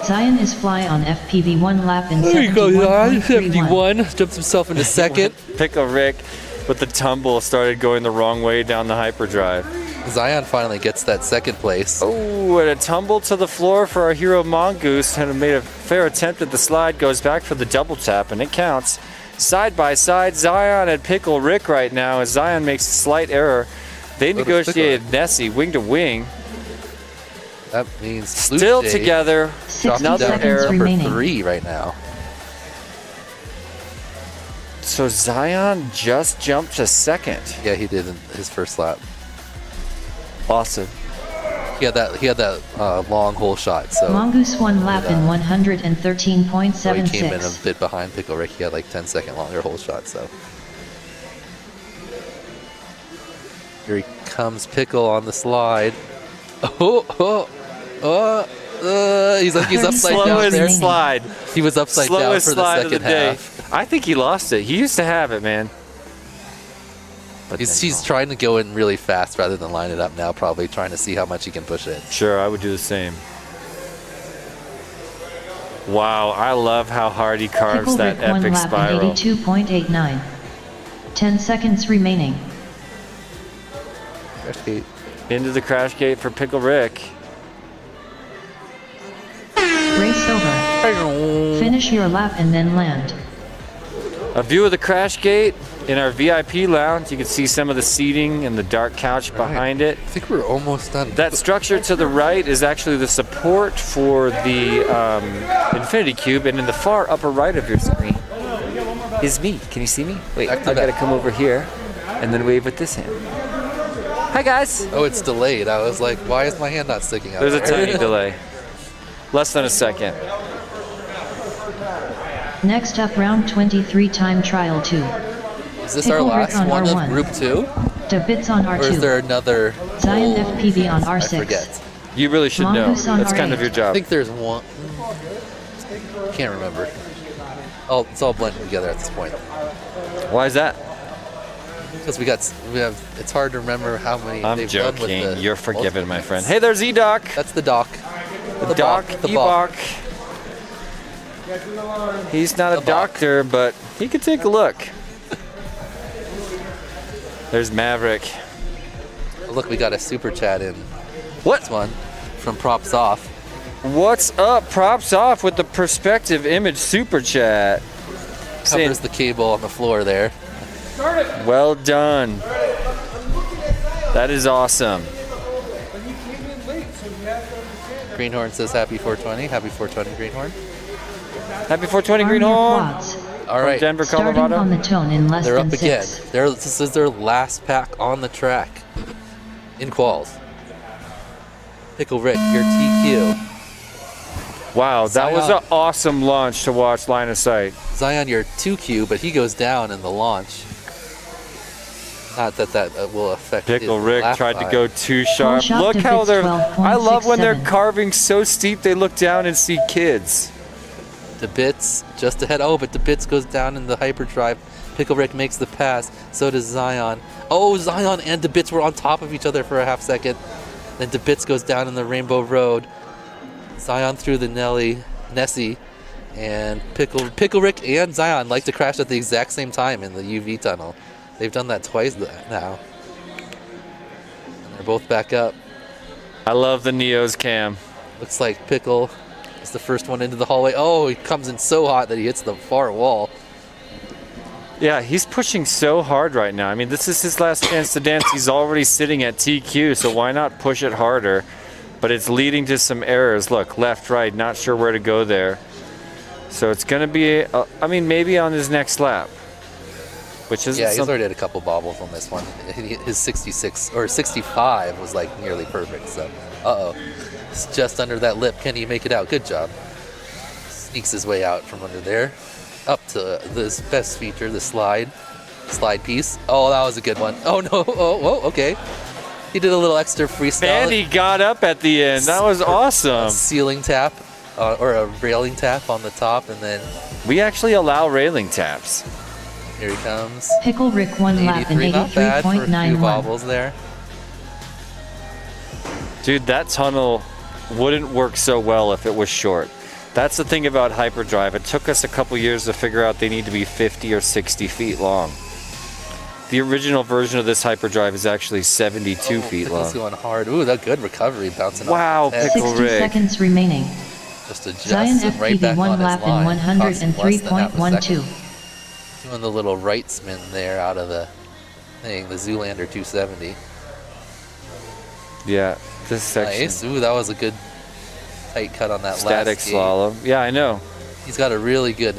Zion is fly on FPV 1 lap in There you go, Zion. 71.31. 71. Jumps himself into second. Pickle Rick with the tumble started going the wrong way down the hyperdrive. Zion finally gets that second place. Oh, and a tumble to the floor for our hero Mongoose, and made a fair attempt at the slide, goes back for the double tap, and it counts. Side by side, Zion and Pickle Rick right now, as Zion makes a slight error. They negotiated Nessie wing to wing. That means Still Luce together. 60 dropping down seconds number remaining. 3 right now. So Zion just jumped to second. Yeah, he did in his first lap. Awesome. He had that long hole shot. So Mongoose 1 lap in so he came in a 113.76. bit behind Pickle Rick. He had like 10-second longer hole shot. So here he comes, Pickle on the slide. He's upside down there. Slowest slide. He was upside down Slowest for the slide of second the day. half. I think he lost it. He used to have it, man. But He's trying to go in really fast rather than line it up now, probably trying to see how much he can push it. Sure, I would do the same. Wow, I love how hard he carves Pickle that Rick 1 epic lap spiral. in 82.89. 10 seconds remaining. Crash gate. Into the crash gate for Pickle Rick. Race over. Finish your lap and then land. A view of the crash gate in our VIP lounge. You can see some of the seating and the dark couch behind it. I think we're almost done. That structure to the right is actually the support for the Infinity Cube, and in the far upper right of your screen is me. Can you see me? Wait, I gotta come over here and then wave with this hand. Hi guys. Oh, it's delayed. I was like, why is my hand not sticking out? There's a tiny delay. Less than a second. Next up, round 23, time trial 2. Is this Pickle our Rick last on one R1. of group 2? Debits on R2. Or is there another? Zion FPV on R6. I forget. You really should know. Mongoose on That's kind of R8. your job. I think there's one. Can't remember. Oh, it's all blended together at this point. Why is that? Because we have. It's hard to remember how many. I'm they've done joking. with the You're forgiven, my multiple. friend. Hey, there's E-Doc. That's the doc. The doc, the E-Bach. He's not a doctor, but he could take a look. There's Maverick. Oh, look, we got a super chat in. What? This one from Props Off. What's up? Props off with the perspective image super chat. Covers the cable on the floor there. Well done. That is awesome. Greenhorn says happy 420. Happy 420, Greenhorn. Happy 420, Arm your Greenhorn. quads. All right. Denver, Starting Colorado. on the tone in less They're than up again. 6. This is their last pack on the track in quals. Pickle Rick, your TQ. Wow, that was an awesome launch to watch line of sight. Zion, your 2Q, but he goes down in the launch. Not that will affect Pickle his Rick lap tried to time. go too sharp. shot Look to how bits they're. 12.67. I love when they're carving so steep they look down and see kids. The Bits just ahead. Oh, but the Bits goes down in the hyperdrive. Pickle Rick makes the pass. So does Zion. Oh, Zion and the Bits were on top of each other for a half second. Then the Bits goes down in the Rainbow Road. Zion through the Nessie. And Pickle Rick and Zion like to crash at the exact same time in the UV tunnel. They've done that twice now. And they're both back up. I love the Neo's cam. Looks like Pickle is the first one into the hallway. Oh, he comes in so hot that he hits the far wall. Yeah, he's pushing so hard right now. I mean, this is his last chance to dance. He's already sitting at TQ, so why not push it harder? But it's leading to some errors. Look, left, right, not sure where to go there. So it's going to be, I mean, maybe on his next lap. Which is Yeah, he's already had a couple bobbles on this one. His 66 or 65 was like nearly perfect. So, it's just under that lip. Can he make it out? Good job. Sneaks his way out from under there, up to this best feature, the slide piece. Oh, that was a good one. Oh no! Oh, whoa, okay. He did a little extra freestyle. And he got up at the end. That was awesome. A ceiling tap or a railing tap on the top, and then we actually allow railing taps. Here he comes. Pickle Rick 1 lap in 83, not bad for a few 83.91. bobbles there. Dude, that tunnel wouldn't work so well if it was short. That's the thing about hyperdrive. It took us a couple years to figure out they need to be 50 or 60 feet long. The original version of this hyperdrive is actually 72 feet Pickle's long. going hard. Ooh, that good recovery bouncing Wow, off his head. Pickle 60 Rick. seconds remaining. Just adjusts Zion him right FPV back 1 on his lap in line. Costs him less than half a 103.12. second. Doing the little right spin there out of the thing, the Zoolander 270. Yeah, this section. Nice. Ooh, that was a good tight cut on that Static last gate. slalom. Yeah, I know. He's got a really good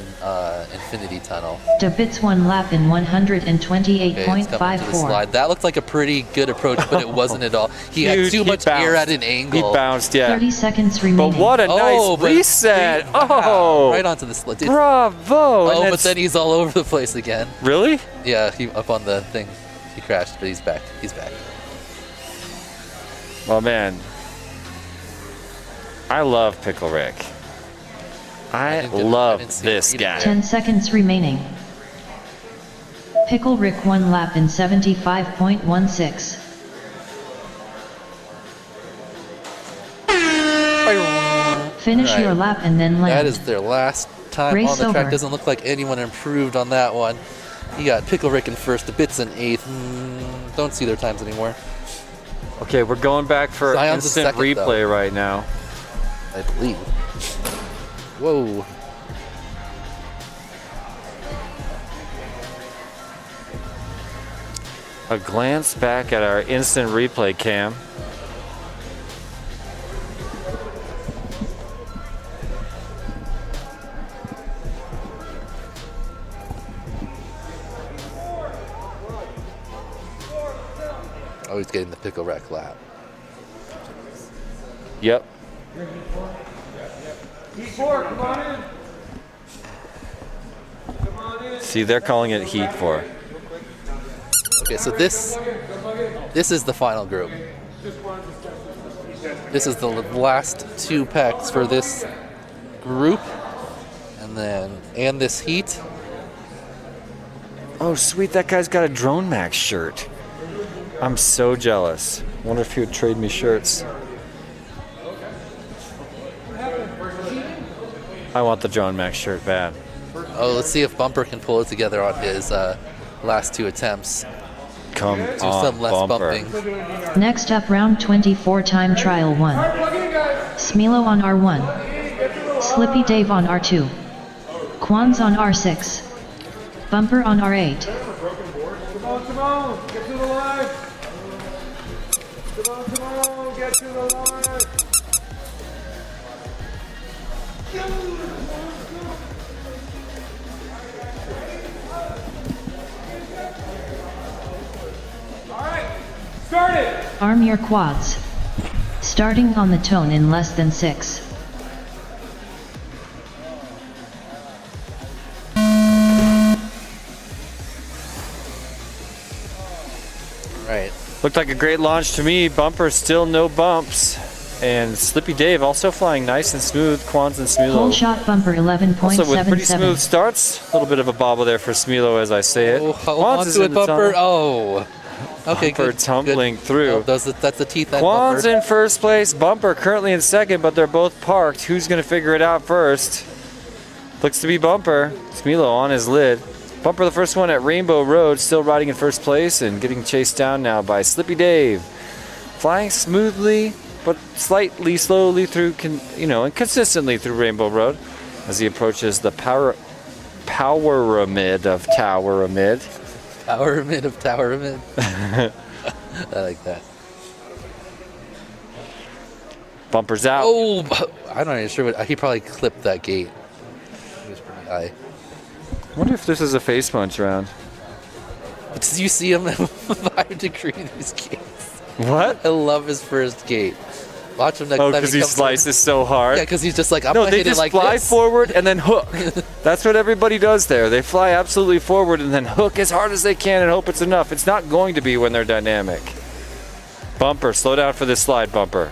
infinity tunnel. Debits 1 lap in Okay, it's coming to the 128.54. slide. That looked like a pretty good approach, but it wasn't at all. He had Dude, too he much air bounced. at an He angle. bounced, yeah. 30 seconds remaining. But what a nice but reset. wow, Oh, right onto the slide. bravo. Oh, And but that's- then he's all over the place again. Really? Yeah, he up on the thing. He crashed, but he's back. He's back. Well, man, I love Pickle Rick. I didn't love see this him guy. 10 seconds remaining. Pickle Rick 1 lap in 75.16. Finish Right. your lap and then land. That is their last time Race on the track. over. Doesn't look like anyone improved on that one. You got Pickle Rick in first, the Bits in eighth. Don't see their times anymore. Okay, we're going back for Zion's in instant second, replay though. right now. I believe. Whoa. A glance back at our instant replay cam. Oh, he's getting the Pickle Rick lap. Yep. Heat 4, come on in. Come on in. See, they're calling it Heat 4. Okay, so this is the final group. This is the last two packs for this group, and this heat. Oh, sweet, that guy's got a Drone Max shirt. I'm so jealous. Wonder if he would trade me shirts. I want the Drone Max shirt bad. Oh, let's see if Bumper can pull it together on his last two attempts. Come Do on, some less Bumper. bumping. Next up, round 24 time trial 1. Smilo on R1. Slippy Dave on R2. Quans on R6. Bumper on R8. Come on, get to the line. Come on, get to the line. All right, start it. Arm your quads. Starting on the tone in less than 6. Right. Looked like a great launch to me. Bumper still no bumps. And Slippy Dave also flying nice and smooth. Quans and Smilo. Whole shot bumper Also with pretty smooth 11.77. starts. A little bit of a bobble there for Smilo as I say it. Oh, hold Quans on is to it, in the Bumper. tunnel. Oh. Okay, Bumper good. tumbling good. through. Oh, that's the teeth end, Quans Bumper. in first place. Bumper currently in second, but they're both parked. Who's going to figure it out first? Looks to be Bumper. Smilo on his lid. Bumper the first one at Rainbow Road, still riding in first place and getting chased down now by Slippy Dave. Flying smoothly, but slightly slowly through, and consistently through Rainbow Road as he approaches the Poweramid of Toweramid. Toweramid of Toweramid. I like that. Bumper's out. Oh, I'm not even sure what. He probably clipped that gate. He was pretty high. I wonder if this is a face punch round. But did you see him at 5 degree these gates? What? I love his first gate. Watch him next Oh, time. because he comes slices so hard? Yeah, because he's just like, I'm No, gonna they hit it just like fly this. forward and then hook. That's what everybody does there. They fly absolutely forward and then hook as hard as they can and hope it's enough. It's not going to be when they're dynamic. Bumper, slow down for this slide, Bumper.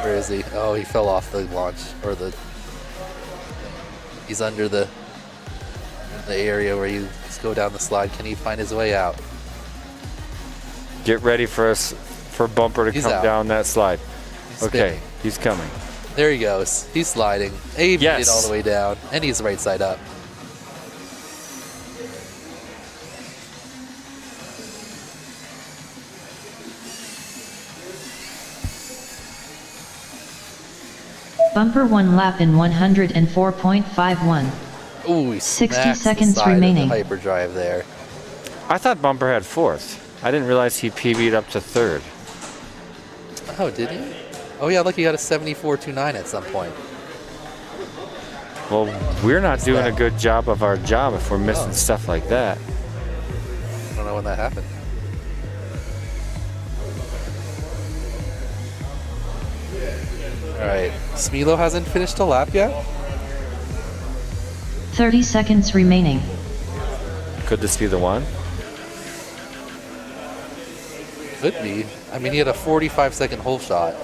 Where is he? Oh, he fell off the launch, or the. He's under the area where you just go down the slide. Can he find his way out? Get ready for Bumper to He's come out. down that slide. He's Okay, spinning. he's coming. There he goes. He's sliding. He made Yes. it all the way down, and he's right side up. Bumper 1 lap in 104.51. Ooh, he 60 smacks seconds the side remaining. Of the hyperdrive there. I thought Bumper had fourth. I didn't realize he PB'd up to third. Oh, did he? Oh yeah, look, he got a 74.29 at some point. Well, we're not doing a good job of our job if we're missing stuff like that. I don't know when that happened. All right, Smilo hasn't finished a lap yet. 30 seconds remaining. Could this be the one? Could be. I mean, he had a 45-second hole shot.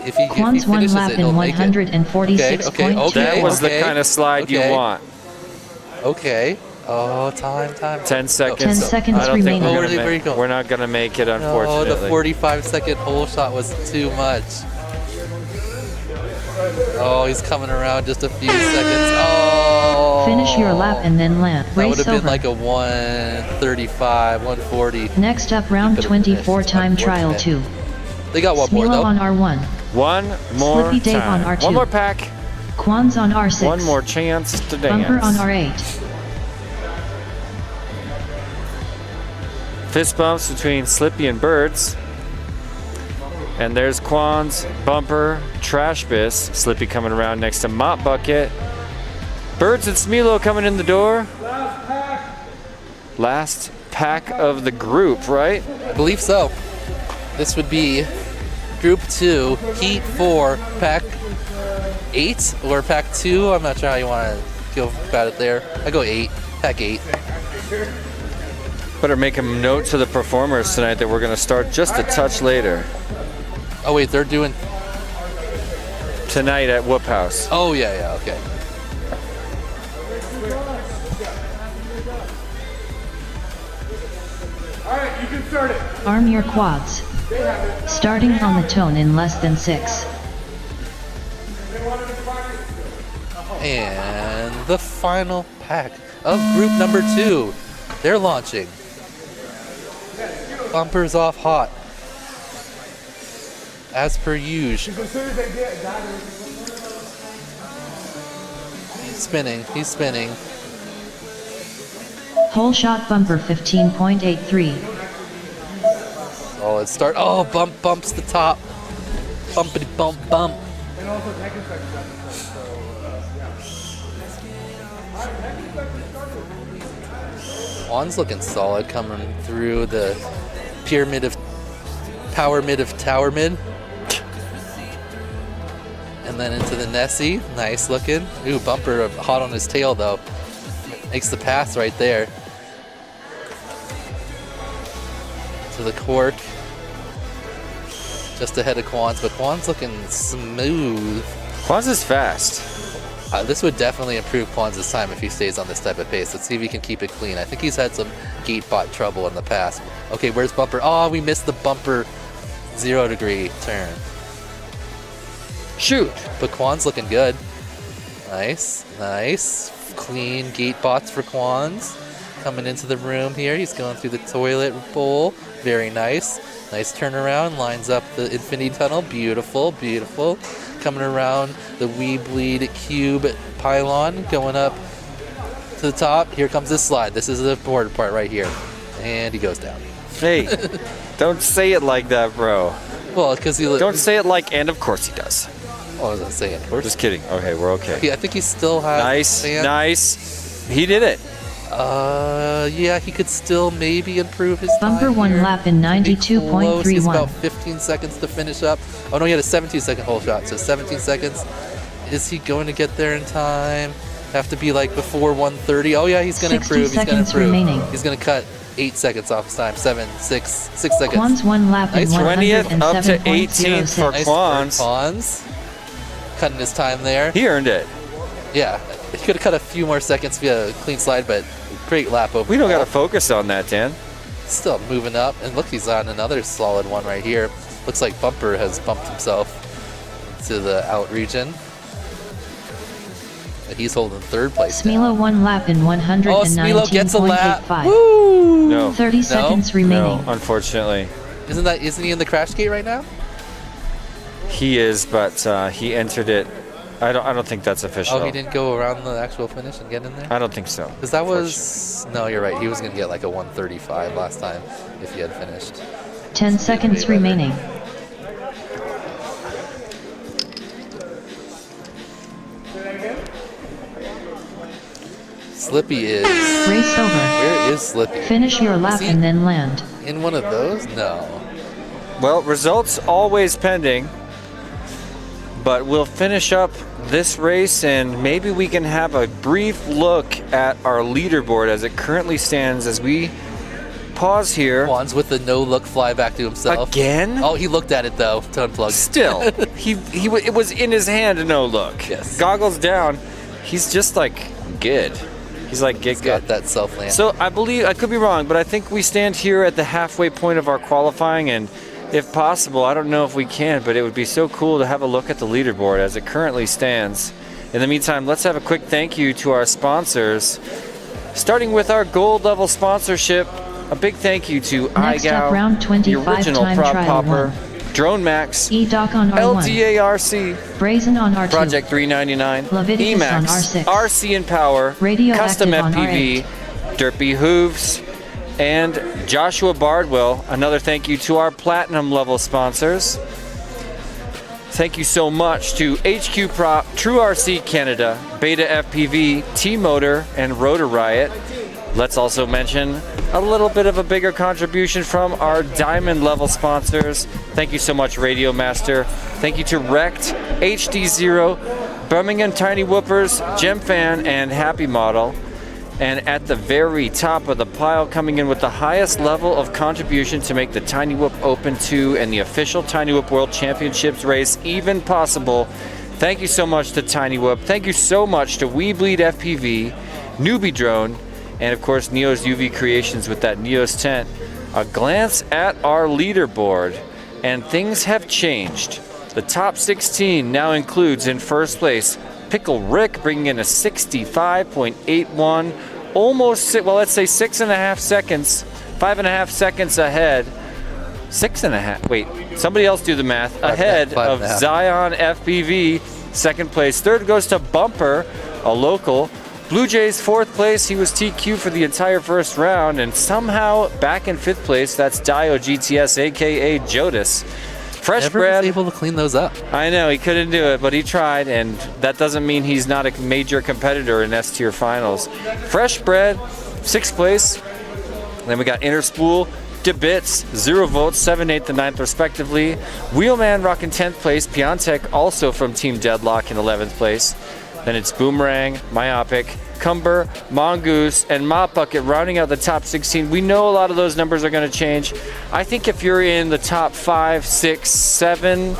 If he Quans 1 finishes lap it, in he'll make it. 146.2. Okay. That was the kind of slide you want. Okay. Oh, time. 10 seconds. 10 seconds I don't remaining. think Oh, where you go? we're not gonna make it, Oh, unfortunately. the 45-second hole shot was too much. Oh, he's coming around just a few seconds. Oh. Finish your lap and then land. That would Race have been over. like a 135, 140. Next up, round Could've 24 finished, time trial unfortunate. 2. They got one more Smilo though. on R1. One more Slippy Dave time. on R2. One more pack. Quans on R6. One more chance to dance. Bumper on R8. Fist bumps between Slippy and Birds. And there's Quan's Bumper, Trash Bis. Slippy coming around next to Mop Bucket. Birds and Smilo coming in the door. Last pack of the group, right? I believe so. This would be Group 2, Heat 4, Pack 8 or Pack 2. I'm not sure how you want to go about it there. I go 8, Pack 8. Better make a note to the performers tonight that we're going to start just a touch later. Oh wait, they're doing tonight at Whoop House. Oh yeah, okay. All right, you can start it. Arm your quads. Starting on the tone in less than 6. And the final pack of group number 2. They're launching. Bumpers off hot. As per usual. He's spinning. Whole shot bumper 15.83. Solid start. Oh, bumps the top. Bumpity bump. Juan's looking solid coming through the pyramid of power mid of tower mid. And then into the Nessie. Nice looking. Ooh, bumper hot on his tail though. Makes the pass right there. To the cork. Just ahead of Quan's, but Quan's looking smooth. Quan's is fast. This would definitely improve Quan's time if he stays on this type of pace. Let's see if he can keep it clean. I think he's had some gate bot trouble in the past. Okay, where's bumper? Oh, we missed the bumper 0 degree turn. Shoot. But Quan's looking good. Nice. Clean gate bots for Quan's. Coming into the room here. He's going through the toilet bowl. Very nice. Nice turnaround. Lines up the infinity tunnel. Beautiful. Coming around the Weebleed cube pylon. Going up to the top. Here comes this slide. This is the board part right here. And he goes down. Hey, don't say it like that, bro. Well, because he... Don't say it like, and of course he does. Oh, I wasn't saying it. Of course. Just kidding. Okay, we're okay. Yeah, I think he still has... Nice. He did it. Yeah, he could still maybe improve his Bumper time 1 here. lap in He's 92.31. about 15 seconds to finish up. Oh no, he had a 17-second hole shot, so 17 seconds. Is he going to get there in time? Have to be like before 1:30. Oh yeah, he's going to improve. He's going to improve. Remaining. He's going to cut 8 seconds off his time. 6 seconds. Quan's 1 lap in 20th up to 18th for107.06. Quan's. Cutting his time there. He earned it. Yeah, he could have cut a few more seconds via a clean slide, but great lap overall. We don't got to focus on that, Dan. Still moving up, and look, he's on another solid one right here. Looks like Bumper has bumped himself to the out region. And he's holding third place now. Smilo 1 lap in 119.85. Oh, Smilo gets a lap. Woo! No. 30 seconds remaining. No, unfortunately. Isn't he in the crash gate right now? He is, but he entered it. I don't think that's official. Oh, he didn't go around the actual finish and get in there? I don't think so. Because that was... No, you're right. He was going to get like a 135 last time if he had finished. 10 seconds remaining. Slippy is... Race over. Where is Slippy? Finish your lap and then land. In one of those? No. Well, results always pending. But we'll finish up this race and maybe we can have a brief look at our leaderboard as it currently stands as we pause here. Juan's with the no-look fly back to himself. Again? Oh, he looked at it though to unplug. Still, it was in his hand, no look. Yes. Goggles down. He's just like good. He's like, get good. Got that self-land. So I believe, I could be wrong, but I think we stand here at the halfway point of our qualifying, and if possible, I don't know if we can, but it would be so cool to have a look at the leaderboard as it currently stands. In the meantime, let's have a quick thank you to our sponsors. Starting with our gold level sponsorship, a big thank you to Next up, round the 25 original time prop trial popper, 1. Drone Max, E-Doc on R1. LDARC, Brazen on R2. Project 399, Leviticus on Emacs, R6. RC and Power, Radioactive Custom on FPV, Derpy Hooves, and Joshua Bardwell. Another thank you to our platinum level sponsors. Thank you so much to HQ Prop, True RC Canada, Beta FPV, T-Motor, and Rotor Riot. Let's also mention a little bit of a bigger contribution from our diamond level sponsors. Thank you so much, Radio Master. Thank you to Wrecked, HD0, Birmingham Tiny Whoopers, Gem Fan, and Happy Model. And at the very top of the pile, coming in with the highest level of contribution to make the Tiny Whoop Open 2 and the official Tiny Whoop World Championships race even possible. Thank you so much to Tiny Whoop. Thank you so much to We Bleed FPV, Newbie Drone, and of course Neo's UV Creations with that Neo's tent. A glance at our leaderboard, and things have changed. The top 16 now includes in first place Pickle Rick, bringing in a 65.81, almost, well, let's say 6.5 seconds, 5.5 seconds ahead. 6.5, wait, somebody else do the math. Ahead of Zion FPV, second place. Third goes to Bumper, a local. Blue Jays fourth place, he was TQ for the entire first round, and somehow back in fifth place, that's Dio GTS, aka Jodis. Fresh Bread was able to clean those up. I know, he couldn't do it, but he tried, and that doesn't mean he's not a major competitor in S-tier finals. Fresh Bread, sixth place. Then we got Interspool, DeBits, 0 votes, 7th, 8th, and 9th respectively. Wheelman rocking 10th place, Piontek also from Team Deadlock in 11th place. Then it's Boomerang, Myopic, Cumber, Mongoose, and Mop Bucket rounding out the top 16. We know a lot of those numbers are going to change. I think if you're in the top 5, 6, 7,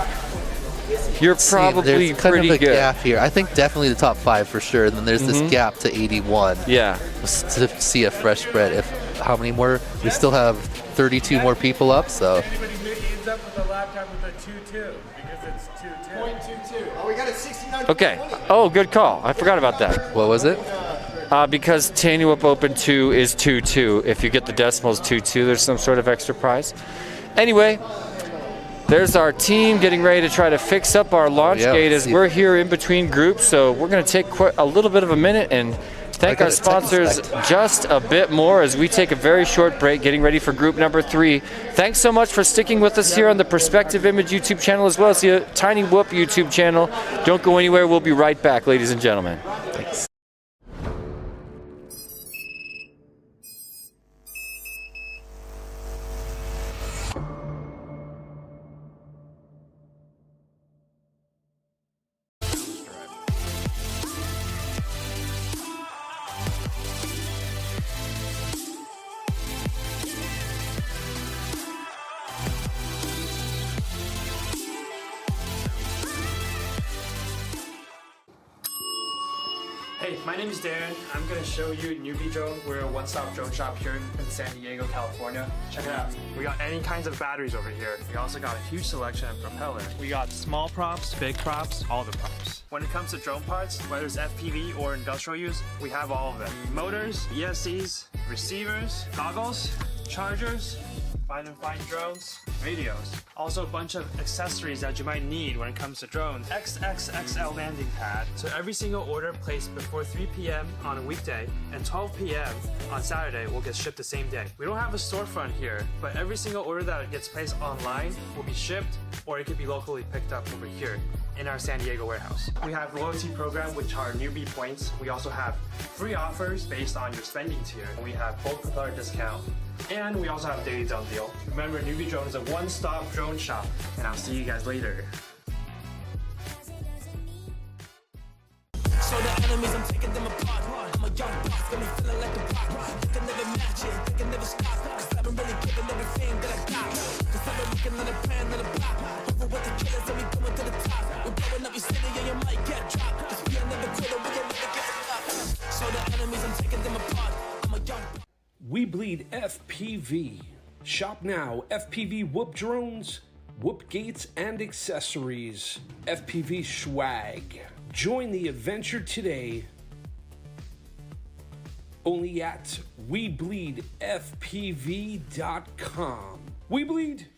you're probably there's kind pretty of a good. gap here. I think definitely the top 5 for sure. And then there's this gap to 81. Yeah. To see a Fresh Bread. How many more? We still have 32 more people up, so. Anybody ends up with a laptop with a 2.2 because it's 2.2. Oh, we got a 69. Okay. Oh, good call. I forgot about that. What was it? Because Tiny Whoop Open 2 is 2-2. If you get the decimals 2-2, there's some sort of extra prize. Anyway, there's our team getting ready to try to fix up our launch gate as we're here in between groups. So we're going to take a little bit of a minute and thank our sponsors just a bit more as we take a very short break getting ready for group number 3. Thanks so much for sticking with us here on the Perspective Image YouTube channel as well as the Tiny Whoop YouTube channel. Don't go anywhere. We'll be right back, ladies and gentlemen. Thanks. Hey, my name is Darren. I'm going to show you Newbie Drone. We're a one-stop drone shop here in San Diego, California. Check it out. We got any kinds of batteries over here. We also got a huge selection of propeller. We got small props, big props, all the props. When it comes to drone parts, whether it's FPV or industrial use, we have all of them. Motors, ESCs, receivers, goggles, chargers, find drones, radios. Also a bunch of accessories that you might need when it comes to drones. XXXL landing pad. So every single order placed before 3 p.m. on a weekday and 12 p.m. on Saturday will get shipped the same day. We don't have a storefront here, but every single order that gets placed online will be shipped, or it could be locally picked up over here in our San Diego warehouse. We have loyalty program, which are newbie points. We also have free offers based on your spending tier. We have bulk propeller discount, and we also have daily zone deal. Remember, Newbie Drone is a one-stop drone shop, and I'll see you guys later. So the enemies, I'm taking them apart. I'm a young boss, got me feeling like a pop. They can never match it, they can never stop. Cause I've been really giving everything that I got. Cause I've been looking at a plan, at a pop. Over with the killers, and we going to the top. We're blowing up your city, and you might get dropped. Cause we are never quitting, we can never give up. So the enemies, I'm taking them We bleed FPV. Shop now. FPV whoop drones, whoop gates, and accessories. FPV swag. Join the adventure today. Only at WeBleedFPV.com. We bleed.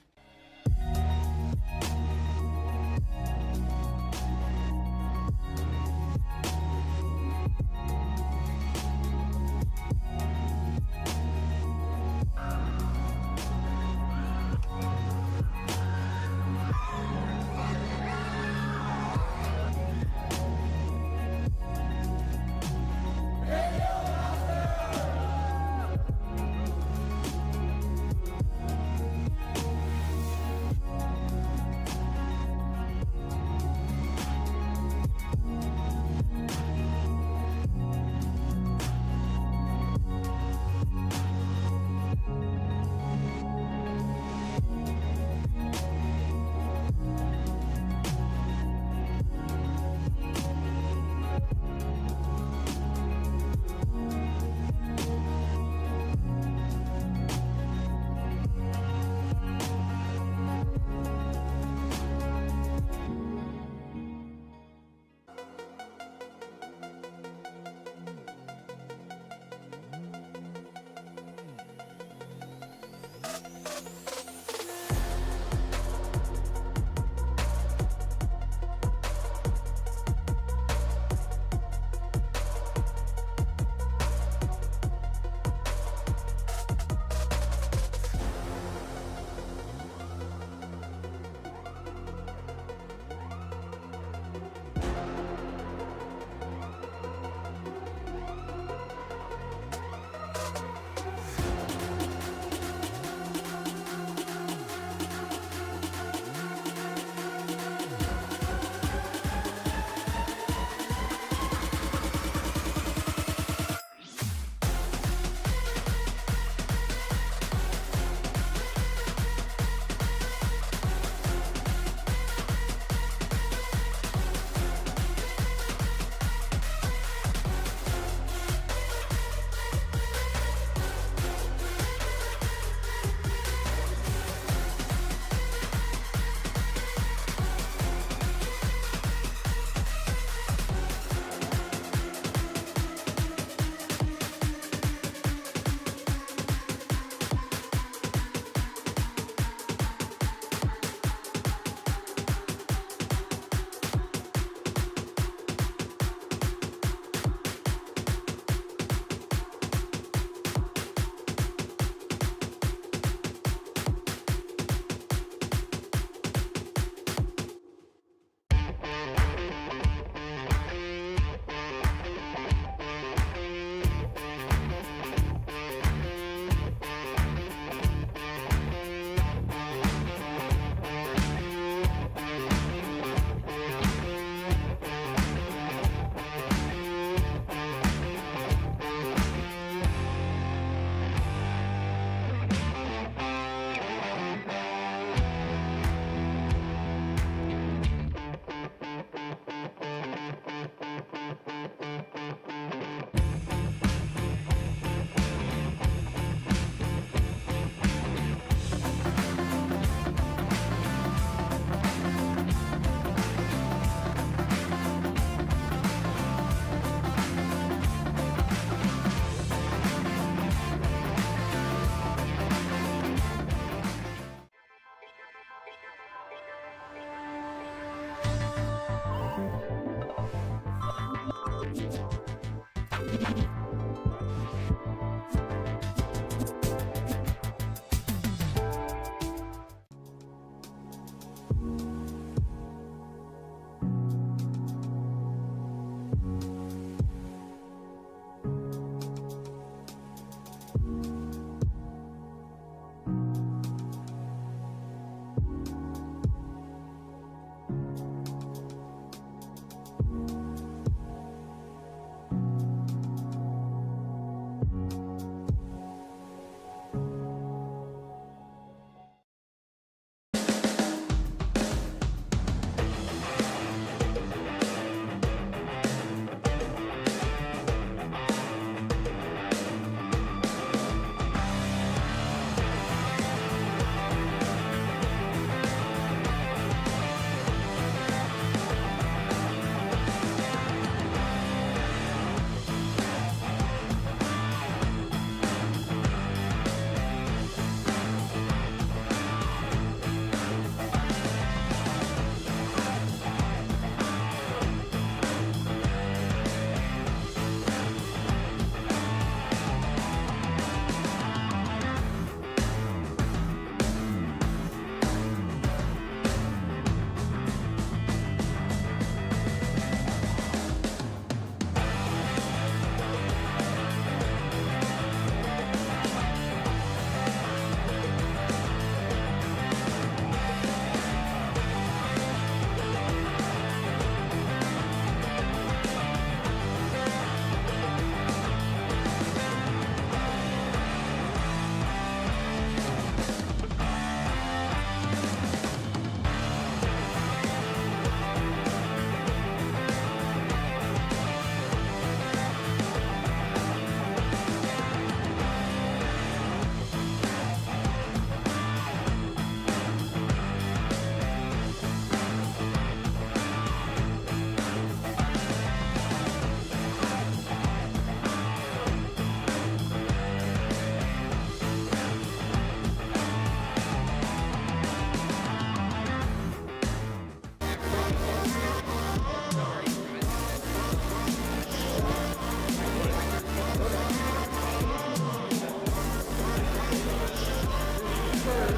Is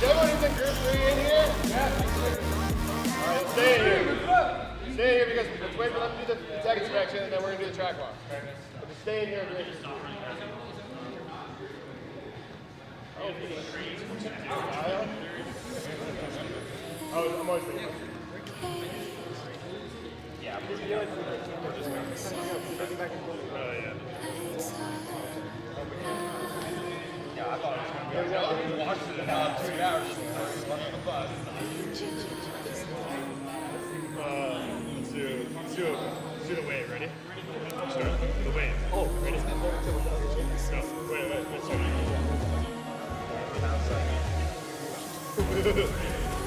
everyone who's in group 3 in here? Yeah. Alright, stay here. Stay here because let's wait for them to do the tech inspection and then we're going to do the track walk. But just stay in here. Oh, I'm always thinking. Yeah, I'm just doing it. Oh, yeah. Yeah, I thought it was going to be. I watched it in 2 hours. On the bus. Let's do the wave. Ready? Start the wave. Oh, ready? No, wait. Start.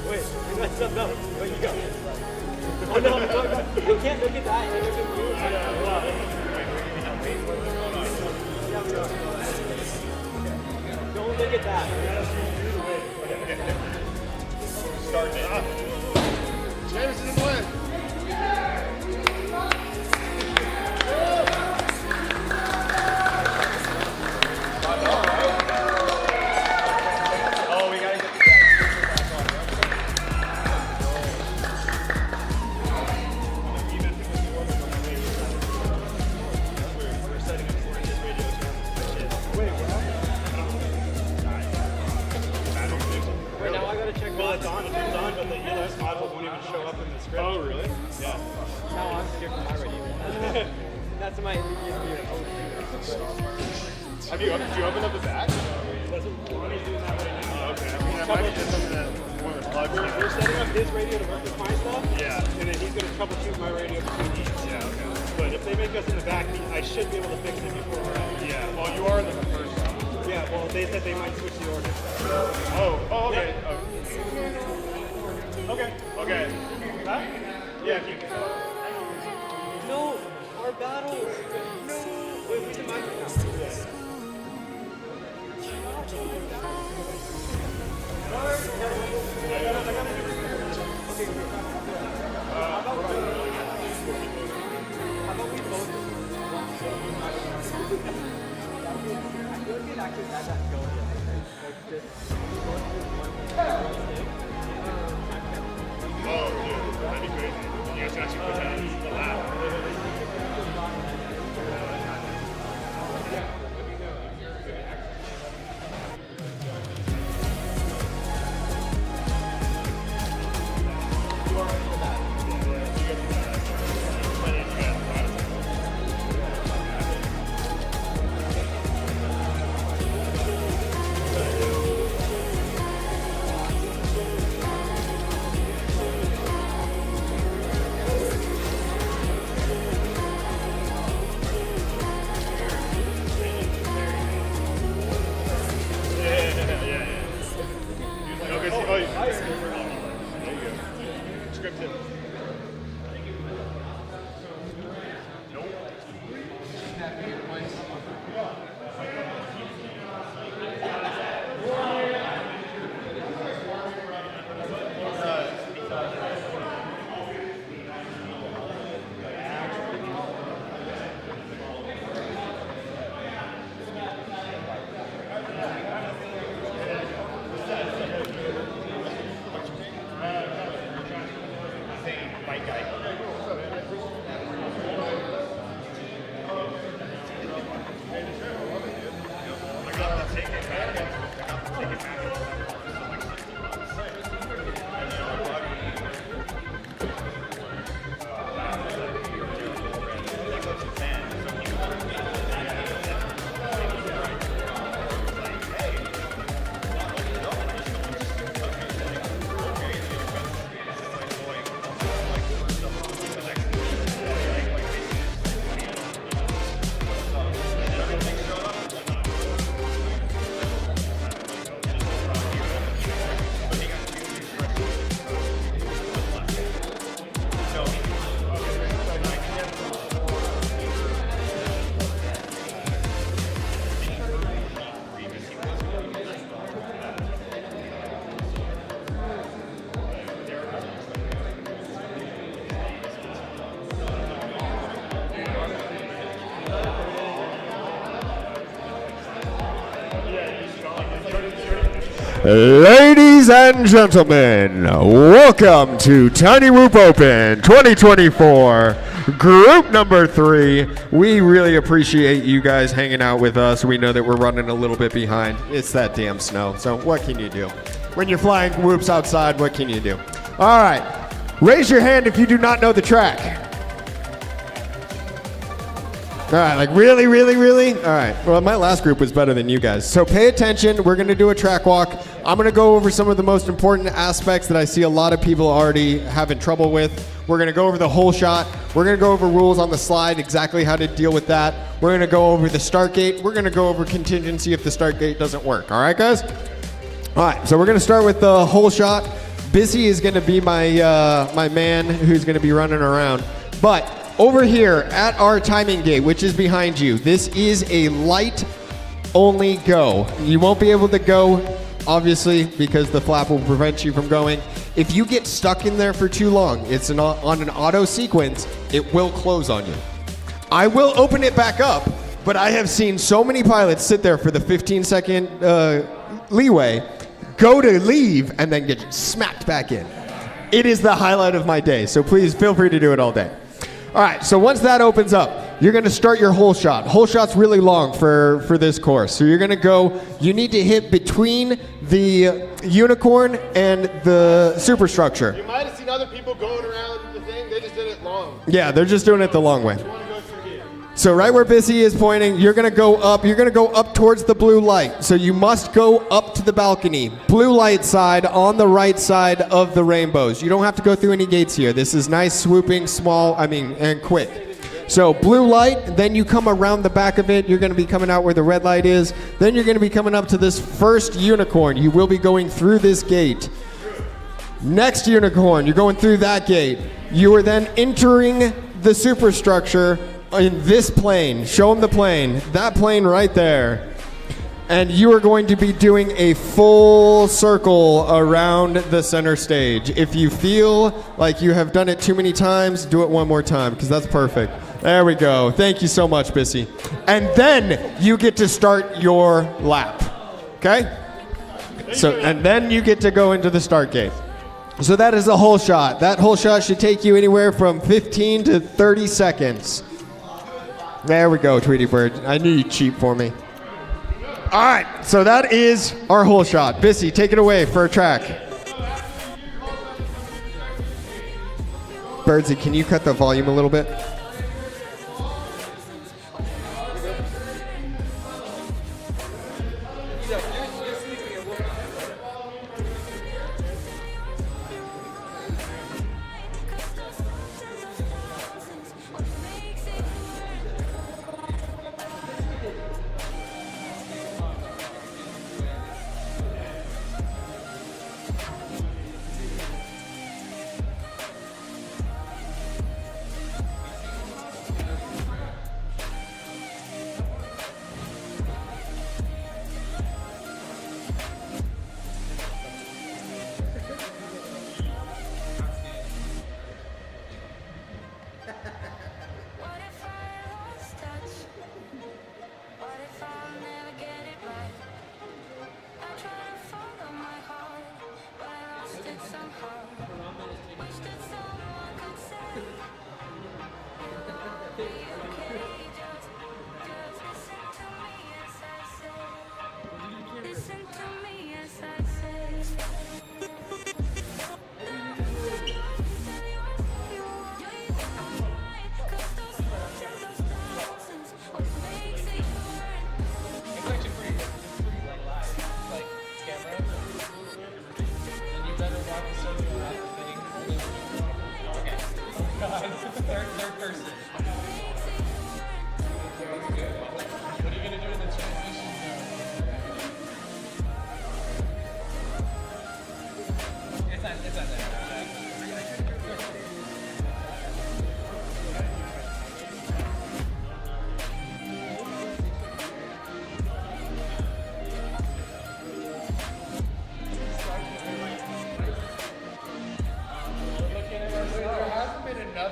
Wait, you got something else. Where you go? Oh no, you can't look at that. Look at you. Don't look at that. Start it. James is in the way. Oh, we gotta get the We're setting up for this radio turn. Wait, what Right now I gotta check. Well, it's on, but the ELS module won't even show up in the script. Oh, really? Yeah. Now I'm scared for my radio. That's my Did you open up the back? That's what he's doing that right now. Okay. I mean, that might be just something that one of the plugs. We're setting up his radio to work with my stuff. Yeah. And then he's gonna troubleshoot my radio between these. Yeah, okay. But if they make us in the back, I should be able to fix it before we're out. Yeah, well, you are in the first one. Yeah, well, they said they might switch the order. Oh, okay. Okay. Okay. Huh? Yeah, keep it. No, our battles. No. Wait, we can mic it now. Oh, dude, that'd be crazy. You guys actually put that in the lab. Ladies and gentlemen, welcome to Tiny Whoop Open 2024, group number 3. We really appreciate you guys hanging out with us. We know that we're running a little bit behind. It's that damn snow, so what can you do? When you're flying whoops outside, what can you do? All right, raise your hand if you do not know the track. All right, like really? All right, well, my last group was better than you guys. So pay attention, we're gonna do a track walk. I'm gonna go over some of the most important aspects that I see a lot of people already having trouble with. We're gonna go over the whole shot. We're gonna go over rules on the slide, exactly how to deal with that. We're gonna go over the start gate. We're gonna go over contingency if the start gate doesn't work, all right, guys? All right, so we're gonna start with the whole shot. Busy is gonna be my man who's gonna be running around. But over here at our timing gate, which is behind you, this is a light only go. You won't be able to go, obviously, because the flap will prevent you from going. If you get stuck in there for too long, it's on an auto sequence, it will close on you. I will open it back up, but I have seen so many pilots sit there for the 15-second leeway, go to leave, and then get smacked back in. It is the highlight of my day, so please feel free to do it all day. All right, so once that opens up, you're gonna start your whole shot. Whole shot's really long for this course. So you're gonna go, you need to hit between the unicorn and the superstructure. You might have seen other people going around the thing, they just did it long. Yeah, they're just doing it the long way. So right where Busy is pointing, you're gonna go up towards the blue light. So you must go up to the balcony. Blue light side on the right side of the rainbows. You don't have to go through any gates here. This is nice, swooping, and quick. So blue light, then you come around the back of it. You're gonna be coming out where the red light is. Then you're gonna be coming up to this first unicorn. You will be going through this gate. Next unicorn, you're going through that gate. You are then entering the superstructure in this plane. Show them the plane. That plane right there. And you are going to be doing a full circle around the center stage. If you feel like you have done it too many times, do it one more time, because that's perfect. There we go. Thank you so much, Bissy. And then you get to start your lap. Okay? So, and then you get to go into the start gate. So that is a whole shot. That whole shot should take you anywhere from 15 to 30 seconds. There we go, Tweety Bird. I knew you'd cheat for me. All right, so that is our whole shot. Bissy, take it away for a track. Birdsy, can you cut the volume a little bit?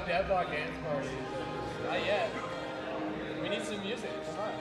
Deadlock dance parties. Not yet. We need some music. Come on.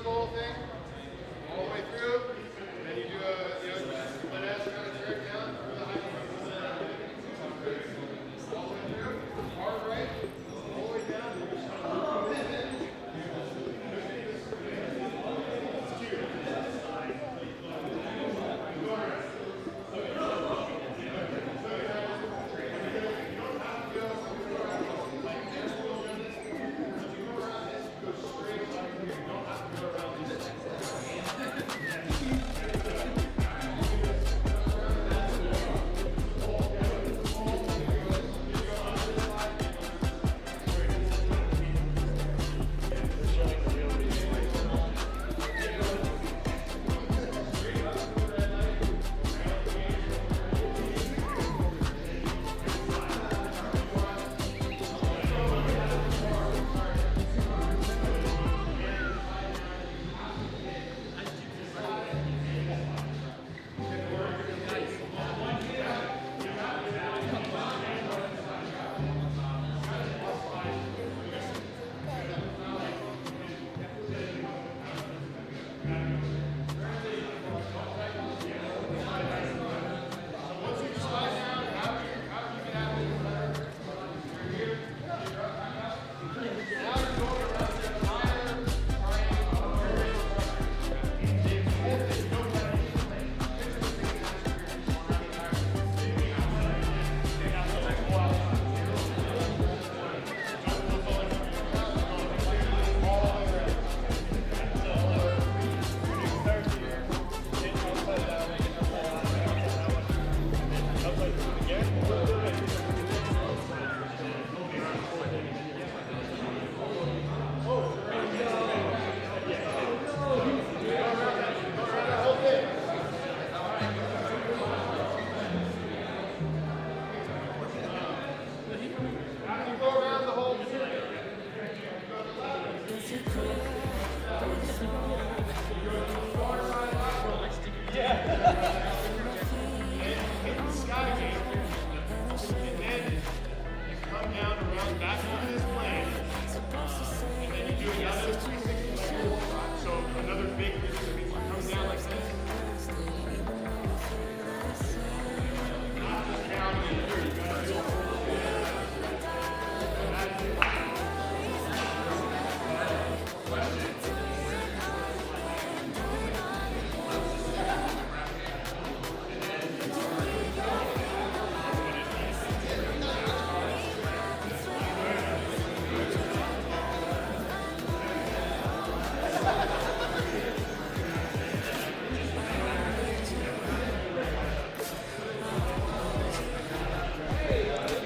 flip the whole thing all the way through, and then you do a split edge kind of turn down through the high all the way through, hard right, all the way down, and you just kind of move it in.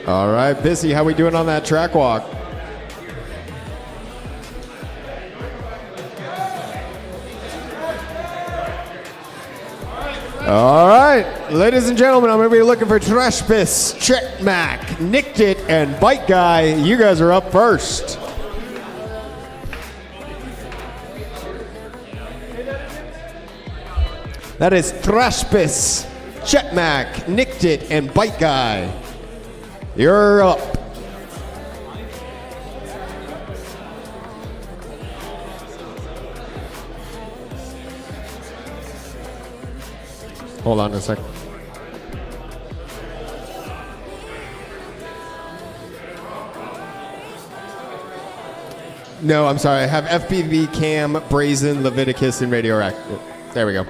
All right, Bissy, how we doing on that track walk? All right, ladies and gentlemen, I'm going to be looking for Trashpiss, Check Mac, Nicked It, and Bite Guy. You guys are up first. That is Trashpiss, Check Mac, Nicked It, and Bite Guy. You're up. Hold on a second. No, I'm sorry. I have FPV, Cam, Brazen, Leviticus, and Radioactive. There we go.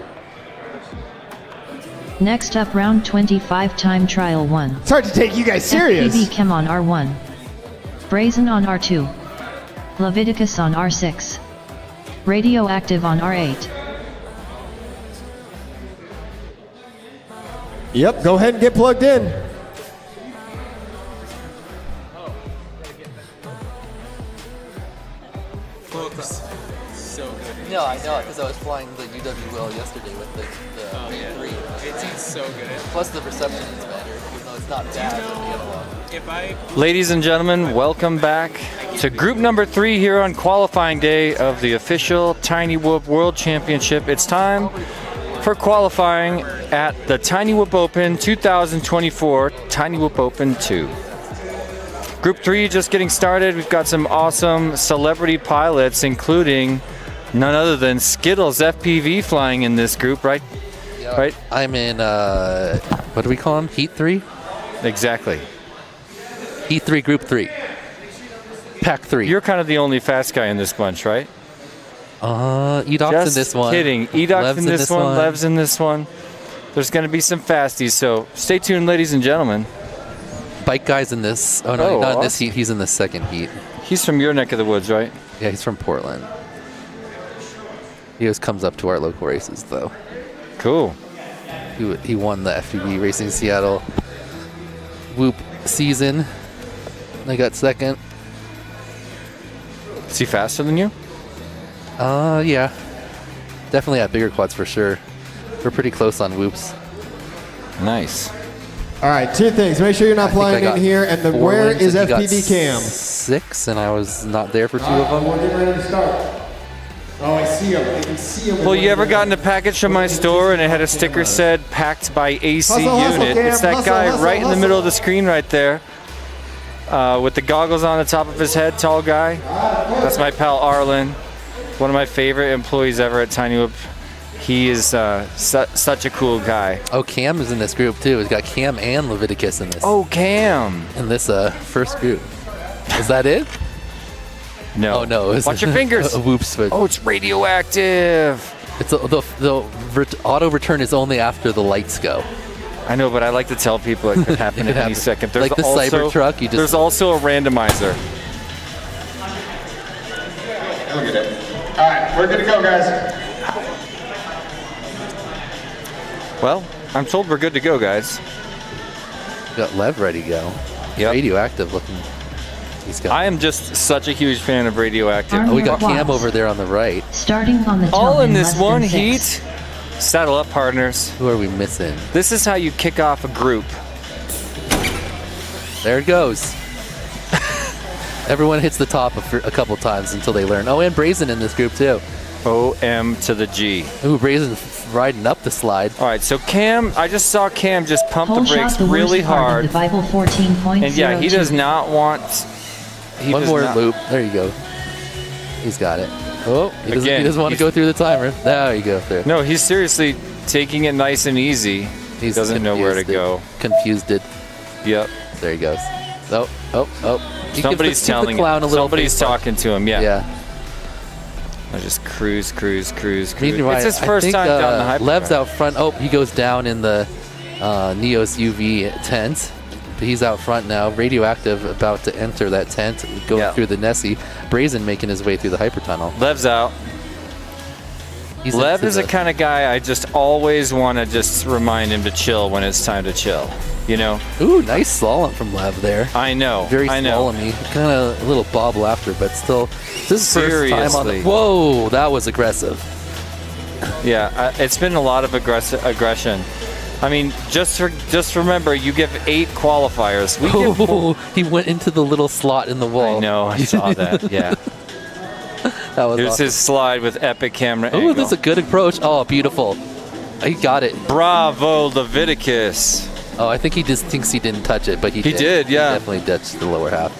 Next up, round 25, time trial 1. It's hard to take you guys serious. FPV Chem on R1. Brazen on R2. Leviticus on R6. Radioactive on R8. Yep, go ahead and get plugged in. So good. No, I know it because I was flying the UW Will yesterday with the 3. It seems so good. Plus the reception is better, even though it's not bad. Ladies and gentlemen, welcome back to group number 3 here on qualifying day of the official Tiny Whoop World Championship. It's time for qualifying at the Tiny Whoop Open 2024 Tiny Whoop Open 2. Group 3 just getting started. We've got some awesome celebrity pilots, including None other than Skittles FPV flying in this group, right? Yeah. Right? I'm in, what do we call him? Heat 3? Exactly. Heat 3, Group 3. Pack 3. You're kind of the only fast guy in this bunch, right? Edoc's in this one. Kidding. Edoc's in this one. Lev's in this one. There's going to be some fasties, so stay tuned, ladies and gentlemen. Bike guy's in this. Oh, no, not in this heat. He's in the second heat. He's from your neck of the woods, right? Yeah, he's from Portland. He always comes up to our local races, though. Cool. He won the FPV Racing Seattle Whoop season. I got second. Is he faster than you? Yeah. Definitely at bigger quads for sure. We're pretty close on whoops. Nice. All right, two things. Make sure you're not flying in here. And then where is FPV Cam? 6, and I was not there for 2 of them. We're getting ready to start. Oh, I see him. I can see him. Well, you ever gotten a package from my store and it had a sticker said packed by AC unit? It's that guy right in the middle of the screen right there with the goggles on the top of his head, tall guy. That's my pal Arlen, one of my favorite employees ever at Tiny Whoop. He is such a cool guy. Oh, Cam is in this group too. He's got Cam and Leviticus in this. Oh, Cam. In this first group. Is that it? No. Oh, no. Watch your fingers. A whoop switch. Oh, it's radioactive. It's the auto return is only after the lights go. I know, but I like to tell people it could happen at any second. There's like the also, Cybertruck, there's also a randomizer. Look at it. All right, we're good to go, guys. Well, I'm told we're good to go, guys. Got Lev ready to go. Yep. Radioactive looking. He's got. I am just such a huge fan of radioactive. Oh, we got Cam over there on the right. Starting on the top All in less this than one 6. heat. Saddle up, partners. Who are we missing? This is how you kick off a group. There it goes. Everyone hits the top a couple times until they learn. Oh, and Brazen in this group too. OM to the G. Ooh, Brazen riding up the slide. All right, so Cam, I just saw Cam just pump Pole the brakes shot the really worst part of hard. the Bible 14.02. And yeah, he does not want. One more loop. There you go. He's got it. Oh, he doesn't want to go through the timer. There you go. There. No, he's seriously taking it nice and easy. He doesn't know where to go. Confused it. Yep. There he goes. Oh. Somebody's telling him. Somebody's talking to him. Yeah. Yeah. I just cruise. Meanwhile, It's his first time down the hyper. Lev's out front. Oh, he goes down in the Neos UV tent. He's out front now. Radioactive about to enter that tent, going through the Nessie. Brazen making his way through the hyper tunnel. Lev's out. Lev is the kind of guy I just always want to just remind him to chill when it's time to chill. You know? Ooh, nice slalom from Lev there. I know. Very slalomy. Kind of a little bobble after, but still. This is first time on the. Whoa, that was aggressive. Yeah, it's been a lot of aggression. I mean, just remember, you give 8 qualifiers. We give more. He went into the little slot in the wall. I know, I saw that. Yeah. That was Here's awesome. his slide with epic camera angle. Oh, that's a good approach. Oh, beautiful. He got it. Bravo, Leviticus. Oh, I think he just thinks he didn't touch it, but he did. Yeah. He definitely touched the lower half.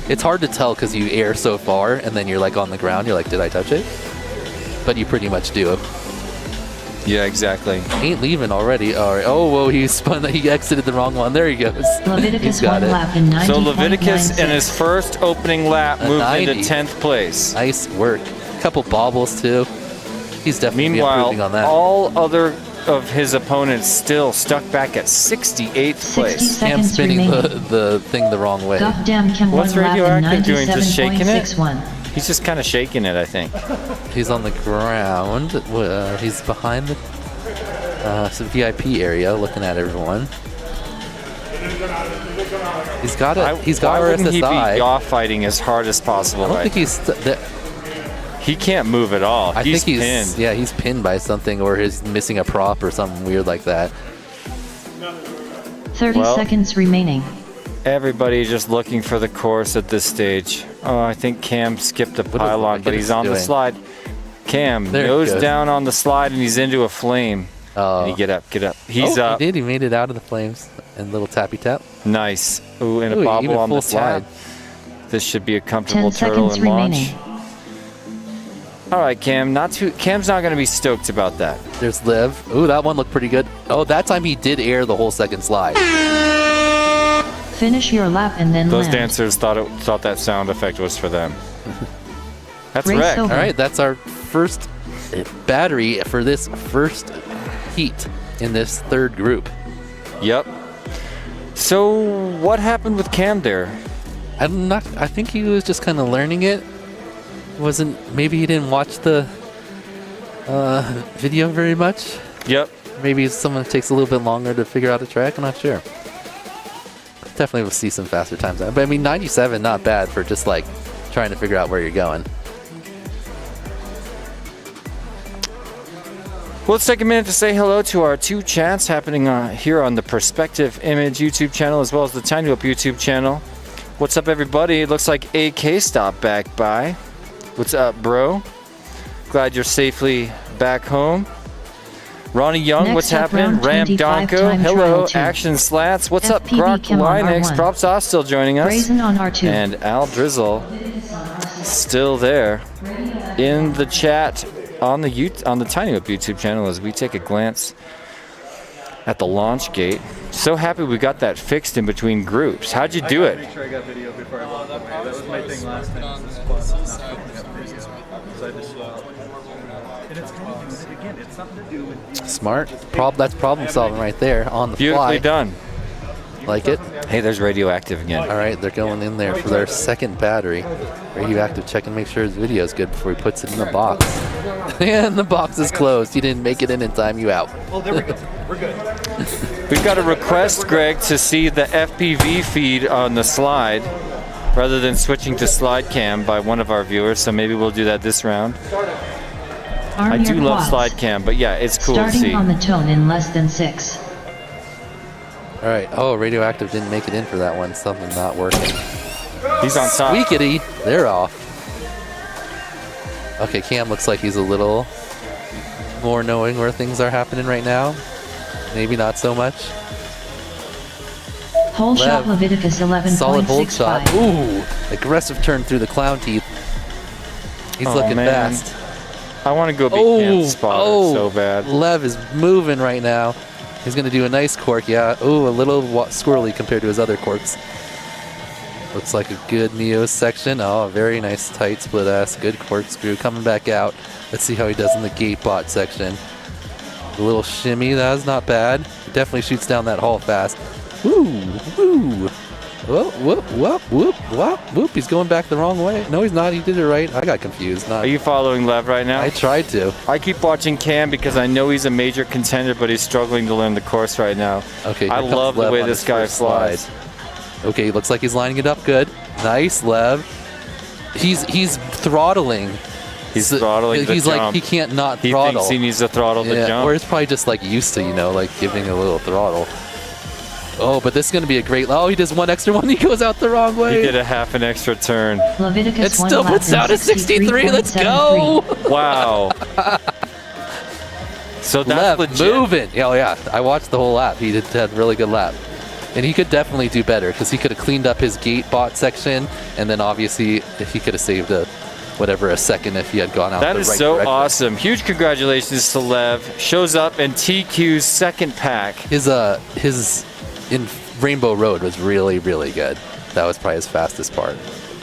It's hard to tell because you air so far, and then you're like on the ground. You're like, did I touch it? But you pretty much do. Yeah, exactly. Ain't leaving already. All right. Oh, whoa, he spun. He exited the wrong one. There he goes. Leviticus He's got one it. lap in 90.96. So Leviticus in his first opening lap moved 90. into 10th place. Nice work. Couple bobbles too. He's definitely improving on Meanwhile, that. all other of his opponents still stuck back at 68th place. Cam spinning the thing the wrong way. Goddamn Cam What's one lap in Radioactive doing? Just shaking it? 97.61. He's just kind of shaking it, I think. He's on the ground. He's behind the some VIP area, looking at everyone. He's got it. He's got Why our wouldn't he be SSI. yaw fighting as hard as possible? I don't think he's. He can't move at all. I He's think pinned. Yeah, he's pinned by something, or he's missing a prop or something weird like that. 30 seconds remaining. Everybody just looking for the course at this stage. Oh, I think Cam skipped a pylon, but he's on the slide. Cam nose down on the slide, and he's into a flame. Oh. And get up. He's up. He did. He made it out of the flames. And little tappy tap. Nice. Ooh, and a Ooh, bobble even on the full slide. tap. This should be a comfortable 10 turtle seconds and launch. remaining. All right, Cam. Cam's not going to be stoked about that. There's Liv. Ooh, that one looked pretty good. Oh, that time he did air the whole second slide. Finish your lap and then Those land. dancers thought that sound effect was for them. That's Race wrecked. over. All right, that's our first battery for this first heat in this third group. Yep. So what happened with Cam there? I think he was just kind of learning it. Maybe he didn't watch the video very much. Yep. Maybe someone takes a little bit longer to figure out a track. I'm not sure. Definitely will see some faster times. But I mean, 97, not bad for just like trying to figure out where you're going. Well, let's take a minute to say hello to our two chats happening here on the Perspective Image YouTube channel as well as the Tiny Whip YouTube channel. What's up, everybody? It looks like AK stopped back by. What's up, bro? Glad you're safely back home. Ronnie Young, Next what's up, happening? round Ram 25 Donko, time hello. trial two. Action Slats, what's up? FPV Grok Kim on Winex, R1. Props Off still joining us. Brazen on R2. And Al Drizzle still there in the chat on the Tiny Whip YouTube channel as we take a glance at the launch gate. So happy we got that fixed in between groups. How'd you do it? Make sure I got video before I walked away. That was my thing last time. This spot not picking up video. So I just and it's kind of doing it again. It's something to do with Smart. That's problem solving right there on the Beautifully fly. done. Like it? Hey, there's Radioactive again. All right, they're going in there for their second battery. Radioactive, check and make sure his video is good before he puts it in the box. And the box is closed. You didn't make it in time. You out. Oh, there we go. We're good. We've got a request, Greg, to see the FPV feed on the slide rather than switching to slide cam by one of our viewers, so maybe we'll do that this round. Arm I do your love quads. slide cam, but yeah, it's cool to Starting see. on the tone in less than 6. All right. Oh, Radioactive didn't make it in for that one. Something not working. He's on top. Squeakity. They're off. Okay, Cam looks like he's a little more knowing where things are happening right now. Maybe not so much. Whole shot Leviticus 11.65. Solid hold shot. Ooh, aggressive turn through the clown teeth. He's Oh, looking man. fast. I want to go be camp spotter so bad. Lev is moving right now. He's going to do a nice cork, yeah. Ooh, a little squirrely compared to his other corks. Looks like a good Neo section. Oh, very nice tight split ass. Good corkscrew coming back out. Let's see how he does in the gate bot section. A little shimmy, that was not bad. He definitely shoots down that hall fast. Woo, woo. Whoop, whoop, whoop, whoop, whoop, whoop. He's going back the wrong way. No, he's not. He did it right. I got confused. Are you following Lev right now? I tried to. I keep watching Cam because I know he's a major contender, but he's struggling to learn the course right now. Okay, I here comes love the Lev way on this his guy first flies. slide. Okay, looks like he's lining it up good. Nice, Lev. He's throttling. He's throttling the He's jump. like, he can't not He throttle. thinks he needs to throttle the jump. Or it's probably just like used to, like giving a little throttle. Oh, but this is going to be a great... Oh, he does one extra one. He goes out the wrong way. He did a half an extra turn. Leviticus It still puts out a 63. Let's go. Wow. So that's Lev legit. moving. Oh, yeah. I watched the whole lap. He had a really good lap. And he could definitely do better because he could have cleaned up his gate bot section. And then obviously he could have saved a second if he had gone out That the is right so direction. awesome. Huge congratulations to Lev. Shows up in TQ's second pack. His in Rainbow Road was really, really good. That was probably his fastest part.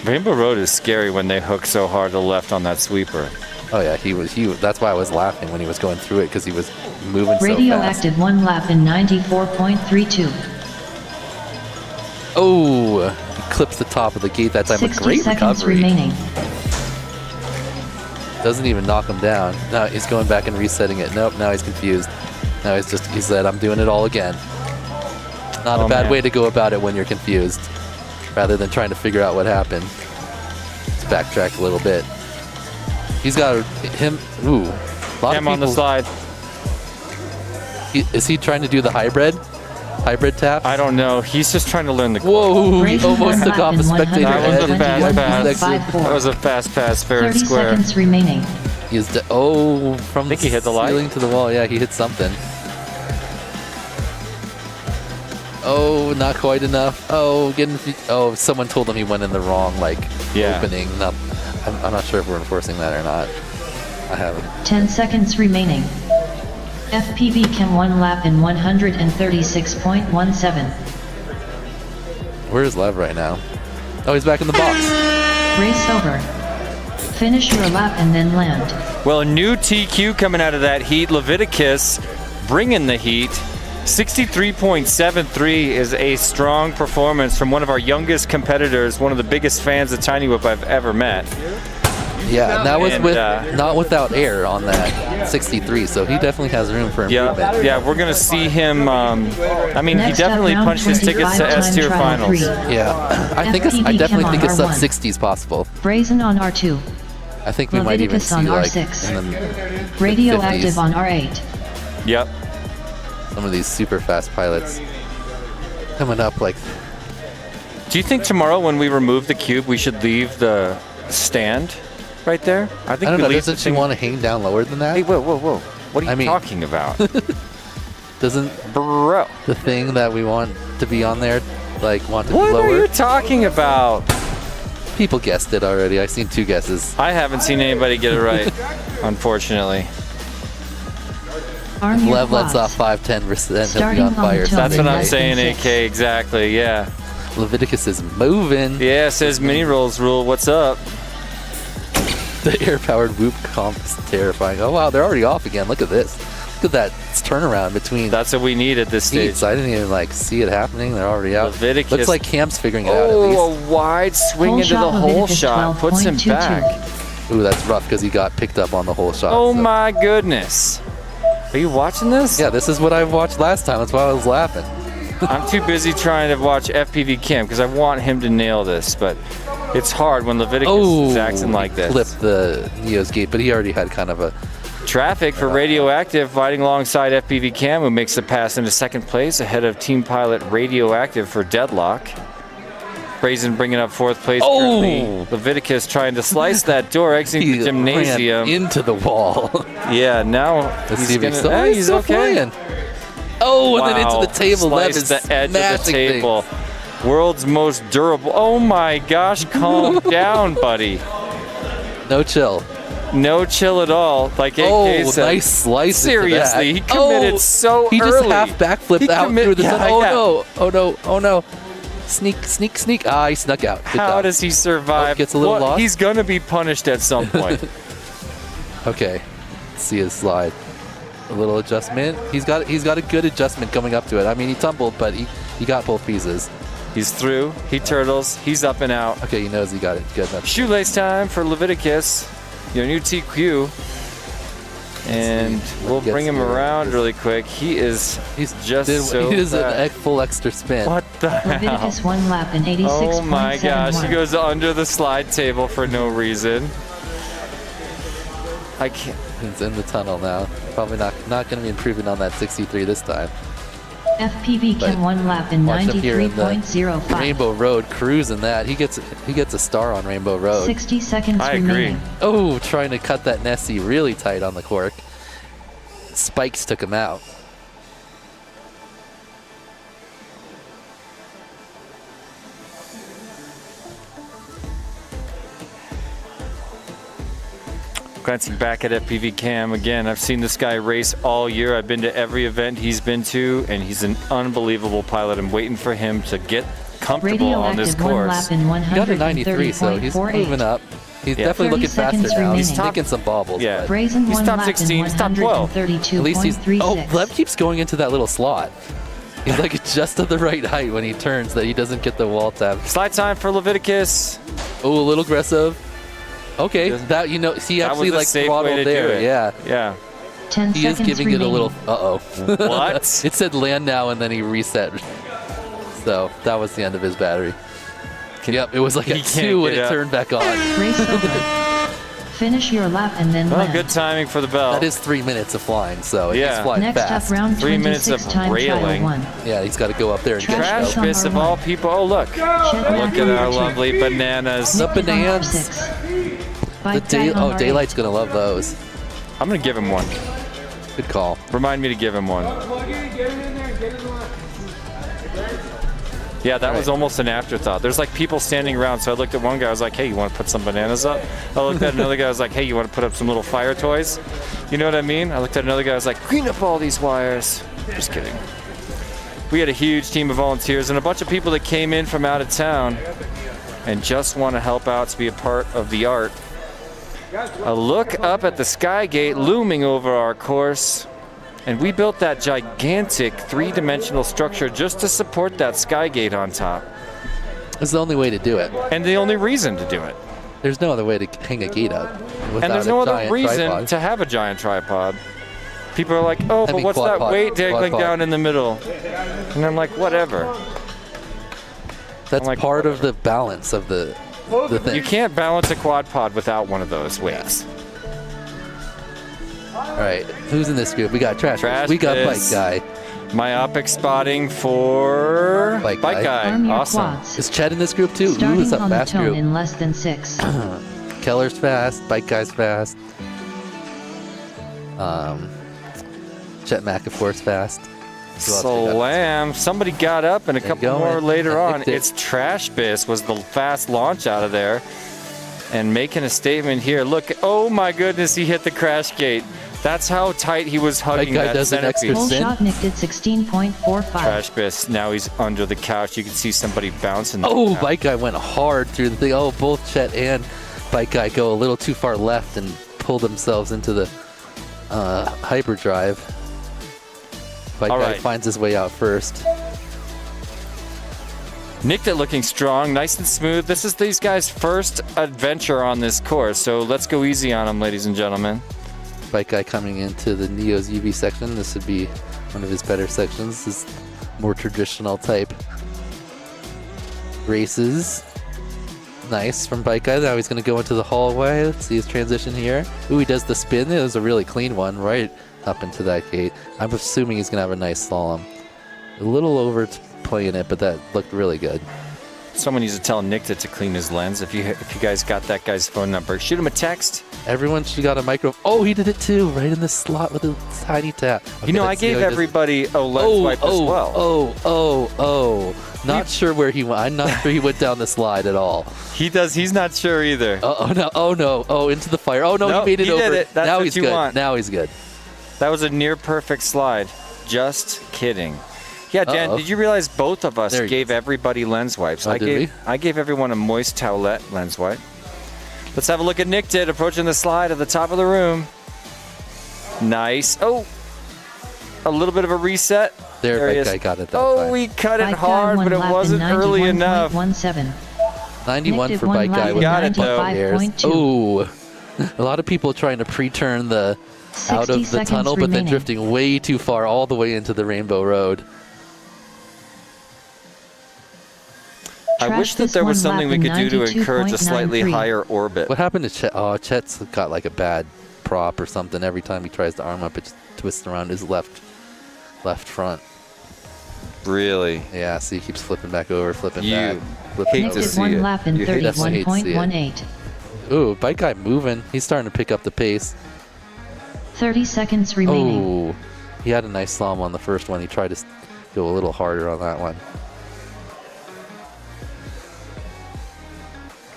Rainbow Road is scary when they hook so hard to the left on that sweeper. Oh yeah, he was. That's why I was laughing when he was going through it because he was moving so fast. Radioactive 1 lap in 94.32. Oh, he clips the top of the gate that time. 60 A great seconds recovery. remaining. Doesn't even knock him down. Now he's going back and resetting it. Nope, now he's confused. Now he said, I'm doing it all again. Not a bad way to go about it when you're confused. Rather than trying to figure out what happened. Let's backtrack a little bit. He's got him. Ooh. Him on the slide. Is he trying to do the hybrid tap? I don't know. He's just trying to learn the Whoa, he almost took off a spectator. That was a fast pass. 121.54. That was a fast pass, fair and 30 square. seconds remaining. From I think he hit the light. ceiling to the wall. Yeah, he hit something. Oh, not quite enough. Oh, someone told him he went in the wrong opening. I'm not sure if we're enforcing that or not. I haven't. 10 seconds remaining. FPV Chem 1 lap in 136.17. Where's Lev right now? Oh, he's back in the box. Race over. Finish your lap and then land. Well, a new TQ coming out of that heat. Leviticus bringing the heat. 63.73 is a strong performance from one of our youngest competitors, one of the biggest fans of Tiny Whip I've ever met. Yeah, and that was with not without air on that 63, so he definitely has room for improvement. Yeah, we're gonna see him. I mean, he definitely punched his tickets to S tier finals. Yeah, I definitely think it's sub 60s possible. Brazen on R2. I think we might even see on like R6. in the Radioactive 50s. on R8. Yep. Some of these super fast pilots coming up like. Do you think tomorrow when we remove the cube, we should leave the stand right there? I don't know. Doesn't she want to hang down lower than that? Hey, whoa! What are you talking about? Doesn't the thing that we want to be on there like want to be What lower? are you talking about? People guessed it already. I've seen 2 guesses. I haven't seen anybody get it right, unfortunately. If Lev lets off 5-10%, he'll be on fire. That's what I'm saying, AK. Exactly. Yeah. Leviticus is moving. Yeah, says mini rolls rule. What's up? The air-powered whoop comp is terrifying. Oh wow, they're already off again. Look at this. Look at that turnaround between. That's what we need at this stage. I didn't even like see it happening. They're already out. Leviticus. Looks like Cam's figuring it out at least. Oh, a wide swing Hole into shot, the hole Leviticus shot. Puts him 12.22. back. Ooh, that's rough because he got picked up on the whole shot. Oh my goodness. Are you watching this? Yeah, this is what I watched last time. That's why I was laughing. I'm too busy trying to watch FPV Cam because I want him to nail this, but it's hard when Leviticus is acting like this. Flipped the Neo's gate, but he already had kind of a traffic for Radioactive fighting alongside FPV Cam, who makes the pass into second place ahead of team pilot Radioactive for Deadlock. Brazen bringing up 4th place currently. Leviticus trying to slice that door, exiting the gymnasium. Ran into the wall. Yeah, now he's gonna. He's still okay. flying. Oh, and then into the table. Sliced the edge of the table. World's most durable. Oh my gosh, calm down, buddy. No chill. No chill at all. Like AK said. Nice slice. Seriously, he committed so he early. Just half backflipped out through the sun. No. Oh no. Oh no. Sneak. Ah, he snuck out. Good How job. does he survive? Gets a little lost. He's gonna be punished at some point. Okay. Let's see his slide. A little adjustment. He's got a good adjustment coming up to it. I mean, he tumbled, but he got both pieces. He's through. He turtles. He's up and out. Okay, he knows he got it. Good enough. Shoelace time for Leviticus. Your new TQ. And we'll bring him around really quick. He's just so He does fast. a full extra spin. What the hell? Leviticus 1 lap in 86.71. Oh my gosh, he goes under the slide table for no reason. I can't. He's in the tunnel now. Probably not going to be improving on that 63 this time. FPV Chem 1 lap in Watch him here in the 93.05. Rainbow Road cruising that. He gets a star on Rainbow Road. 60 seconds remaining. Oh, trying to cut that Nessie really tight on the cork. Spikes took him out. Glancing back at FPV Cam again, I've seen this guy race all year. I've been to every event he's been to, and he's an unbelievable pilot. I'm waiting for him to get comfortable on this course. He got a 93, so he's moving up. He's definitely looking faster now. He's taking some bobbles. Yeah, Brazen he's 1 top lap 16, in he's top 12. At least he's. Oh, Lev keeps going into that little slot. He's like just at the right height when he turns that he doesn't get the wall tap. Slide time for Leviticus. Oh, a little aggressive. Okay, that he actually like throttled there. Yeah. 10 he is seconds giving remaining. it a little. What? It said land now, and then he reset. So that was the end of his battery. Yep, it was like a 2 when it turned back on. Race over. Finish your lap and then Well, land. good timing for the bell. That is 3 minutes of flying, so he's Yeah. flying Next fast. up, round 3 minutes of 26 time trial railing. 1. Yeah, he's got to go up there and Trash get bits of all people. Oh, look. Look at our lovely bananas. The bananas. Daylight's going to love those. I'm going to give him one. Good call. Remind me to give him one. Yeah, that Right. was almost an afterthought. There's like people standing around, so I looked at one guy, I was like, hey, you want to put some bananas up? I looked at another guy, I was like, hey, you want to put up some little fire toys? You know what I mean? I looked at another guy, I was like, clean up all these wires. Just kidding. We had a huge team of volunteers and a bunch of people that came in from out of town and just want to help out to be a part of the art. A look up at the Skygate looming over our course. And we built that gigantic three-dimensional structure just to support that Skygate on top. It's the only way to do it. And the only reason to do it. There's no other way to hang a gate up. And there's no other giant reason tripod. to have a giant tripod. People are like, oh, but what's that weight dangling down in the middle? And I'm like, whatever. That's like, part of the balance of the thing. You can't balance a quad pod without one of those weights. All right, who's in this group? We got Trash. We got Bike Guy. Myopic spotting for Bike Guy. Arm your Awesome. quads. Is Chet in this group too? Ooh, Starting it's a on the fast tone group. in less than 6. Keller's fast. Bike Guy's fast. Chet McAfee's fast. Slam. Somebody got up and a couple more later on. It. It's Trash Biss was the fast launch out of there. And making a statement here. Look, oh my goodness, he hit the crash gate. That's how tight he was hugging that centerpiece. Full shot nicked at 16.45. Trash Biss, now he's under the couch. You can see somebody bouncing. Oh, Bike Guy went hard through the thing. Oh, both Chet and Bike Guy go a little too far left and pull themselves into the hyperdrive. Bike Guy finds his way out first. Nicked it looking strong, nice and smooth. This is these guys' first adventure on this course, so let's go easy on them, ladies and gentlemen. Bike Guy coming into the Neo's UV section. This would be one of his better sections. This is more traditional type races. Nice from Bike Guy. Now he's going to go into the hallway. Let's see his transition here. Ooh, he does the spin. It was a really clean one right up into that gate. I'm assuming he's going to have a nice slalom. A little over playing it, but that looked really good. Someone needs to tell Nick to clean his lens. If you guys got that guy's phone number, shoot him a text. Everyone should got a micro. Oh, he did it too, right in the slot with a tiny tap. Okay, you know, I gave everybody a lens wipe as well. Not sure where he went. I'm not sure he went down the slide at all. He does. He's not sure either. Oh no. Oh, into the fire. Oh no, nope, he made it over. Did it. That's now what he's you good. want. Now he's good. That was a near perfect slide. Just kidding. Yeah, Dan, did you realize both of us gave everybody lens wipes? I gave everyone a moist towelette lens wipe. Let's have a look at Nick did approaching the slide at the top of the room. Nice. Oh, a little bit of a reset. There Bike Guy got it that time. We cut it hard, but it wasn't early enough. 91 for Bike Guy with got it though. Oh, a lot of people trying to pre-turn the out of the tunnel, but then drifting way too far all the way into the Rainbow Road. I wish that there was something we could do to encourage a slightly higher orbit. What happened to Chet? Oh, Chet's got like a bad prop or something. Every time he tries to arm up, it just twists around his left front. Really? Yeah, see, he keeps flipping back over, flipping you back. Flipping hate to see it. Lap in You definitely hate to see it. 31.18. Ooh, Bike Guy moving. He's starting to pick up the pace. 30 seconds remaining. Oh, he had a nice slalom on the first one. He tried to go a little harder on that one.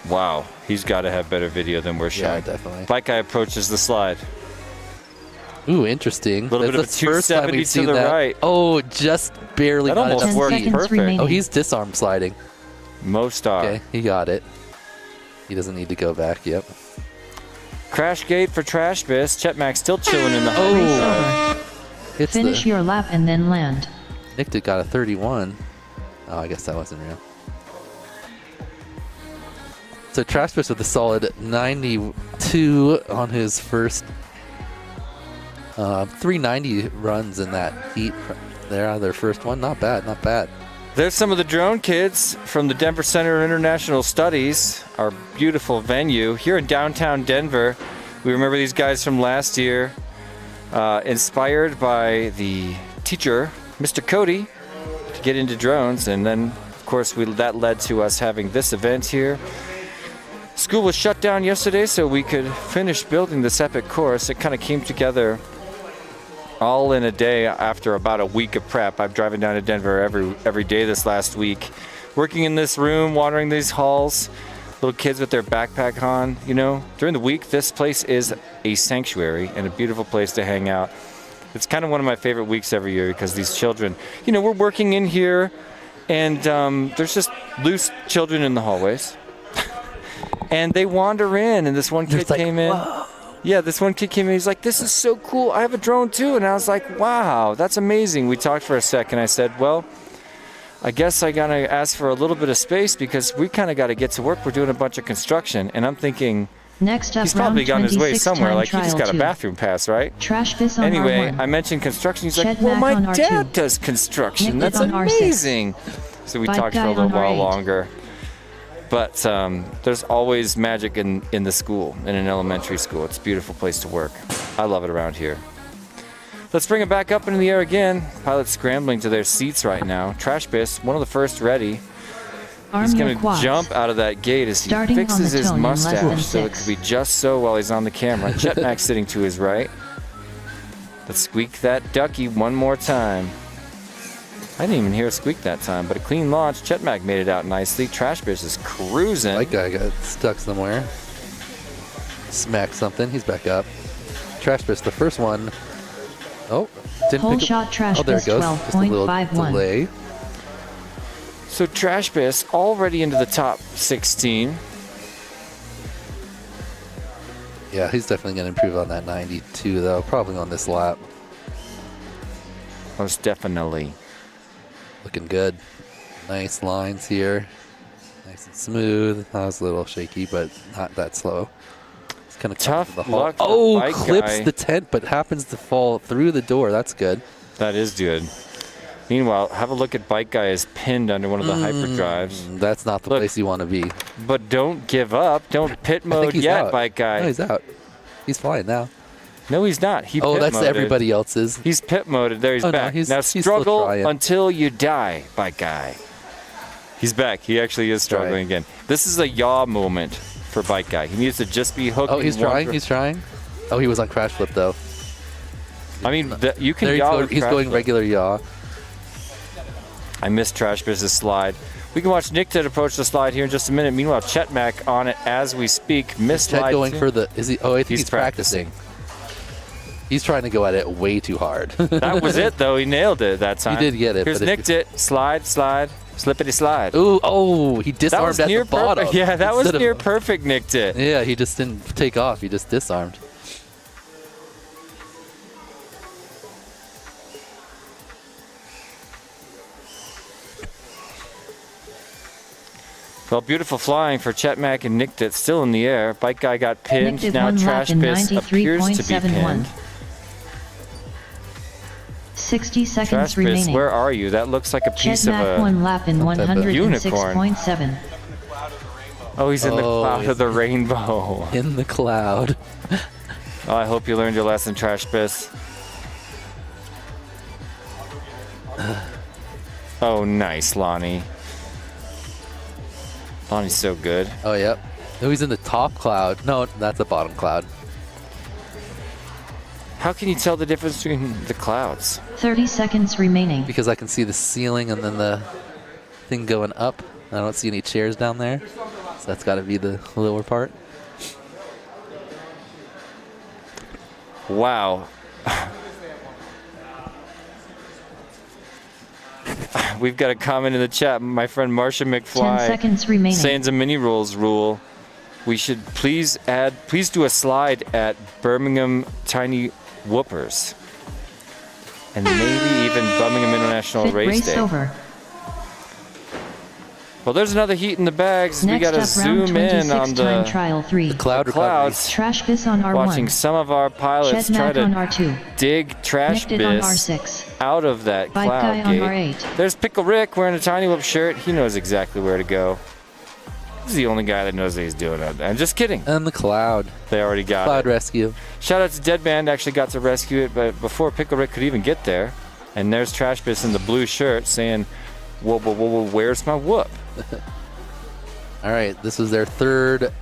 Wow, he's got to have better video than we're showing. Yeah, definitely. Bike Guy approaches the slide. Ooh, interesting. A little bit of a 270 to the right. Oh, just barely that got almost it. worked perfect. Remaining. Oh, he's disarm sliding. Most are. Okay, he got it. He doesn't need to go back. Yep. Crash gate for Trash Biss. Chetmac still chilling in the Hits Finish your lap and then land. Nick got a 31. Oh, I guess that wasn't real. So Trash Biss with a solid 92 on his first 390 runs in that heat there, their first one. Not bad, not bad. There's some of the drone kids from the Denver Center of International Studies, our beautiful venue here in downtown Denver. We remember these guys from last year, inspired by the teacher, Mr. Cody, to get into drones. And then, of course, that led to us having this event here. School was shut down yesterday so we could finish building this epic course. It kind of came together all in a day after about a week of prep. I'm driving down to Denver every day this last week. working in this room, watering these halls, little kids with their backpack on, you know. During the week, this place is a sanctuary and a beautiful place to hang out. It's kind of one of my favorite weeks every year because these children, you know, we're working in here and there's just loose children in the hallways. And they wander in, and this one kid came in. Whoa. Yeah, this one kid came in. He's like, "This is so cool. I have a drone too." And I was like, "Wow, that's amazing." We talked for a second. I said, "Well, I guess I gotta ask for a little bit of space because we kind of got to get to work. We're doing a bunch of construction." And I'm thinking, next up, he's probably got his way somewhere. Like he just got a 2. bathroom pass, right? Trash bis on Anyway, R1. I mentioned construction. He's like, Shed "Well, back my on dad R2. does construction. Nicked That's on R6. amazing." So we Bike talked for a guy little on while R8. longer. But there's always magic in the school, in an elementary school. It's a beautiful place to work. I love it around here. Let's bring it back up into the air again. Pilots scrambling to their seats right now. Trash bis, one of the first ready. He's going to jump out of that gate as he fixes his mustache so it could be just so while he's on the camera. Jetmac sitting to his right. Let's squeak that ducky one more time. I didn't even hear a squeak that time, but a clean launch. Chetmac made it out nicely. Trash bis is cruising. That guy got stuck somewhere. Smacked something. He's back up. Trash bis, the first one. Oh, didn't Whole pick up. shot trash Oh, there bis it goes. Just a little 12.51. delay. So Trash bis already into the top 16. Yeah, he's definitely going to improve on that 92, though. Probably on this lap. Most definitely. Looking good. Nice lines here. Nice and smooth. That was a little shaky, but not that slow. It's kind of tough the luck. Oh, Bike clips guy. the tent, but happens to fall through the door. That's good. That is good. Meanwhile, have a look at Bike Guy is pinned under one of the hyperdrives. That's not the place you want to be. But don't give up. Don't pit I think mode he's yet, out. Bike Guy. No, he's out. He's flying now. No, he's not. He Oh, pit that's moded. everybody else's. He's pit moded. There, he's Oh, no, back. he's Now still struggle trying. until you die, Bike Guy. He's back. He actually is struggling again. This is a yaw moment for Bike Guy. He needs to just be hooked. Oh, he's trying. He's trying. Oh, he was on crash flip though. I mean, you can There yaw. he's going regular yaw. I missed Trash Biz's slide. We can watch Nick Ted approach the slide here in just a minute. Meanwhile, Chetmac on it as we speak. Missed Ted slide. going too. for the. Is he? Oh, I think he's practicing. He's trying to go at it way too hard. That was it, though. He nailed it that time. He did get it. Here's but Nicked it. Slide, slide, slippity slide. Ooh, oh, he disarmed that was at near the bottom. Yeah, that was instead near of- perfect. Nicked it. Yeah, he just didn't take off. He just disarmed. Well, beautiful flying for Chetmac and Nicked it. Still in the air. Bike Guy got pinned. Nicked it Now one lap Trash in Biz appears to be 93.71. pinned. 60 seconds Trash Biz, remaining. where are you? That looks like a piece of Chetmac a one lap in unicorn. 106.7. Oh, he's in the Oh, cloud he's of the rainbow. In the cloud. Oh, I hope you learned your lesson, Trash Biz. Oh, nice, Lonnie. Lonnie's so good. Oh, yep. No, he's in the top cloud. No, that's the bottom cloud. How can you tell the difference between the clouds? 30 seconds remaining. Because I can see the ceiling and then the thing going up. I don't see any chairs down there. So that's got to be the lower part. Wow. We've got a comment in the chat. My friend Marcia McFly 10 seconds remaining. saying the mini rules rule. We should please do a slide at Birmingham Tiny Whoopers. And maybe even Birmingham International Fit Race race Day. over. Well, there's another heat in the bags. We Next got to up, round zoom in 26 on time the trial 3. Cloud clouds. Trash Biz on R1. Watching some of our pilots try Chetmac on to R2. dig Trash Nicked it on Biz R6. out of that Bike cloud Guy on gate. R8. There's Pickle Rick wearing a Tiny Whoop shirt. He knows exactly where to go. He's the only guy that knows what he's doing out there. I'm just kidding. And the cloud. They already got Cloud it. rescue. Shout out to Deadband, actually got to rescue it, but before Pickle Rick could even get there. And there's Trash Biz in the blue shirt saying, whoa, whoa, whoa, whoa, where's my whoop? All right, this is their third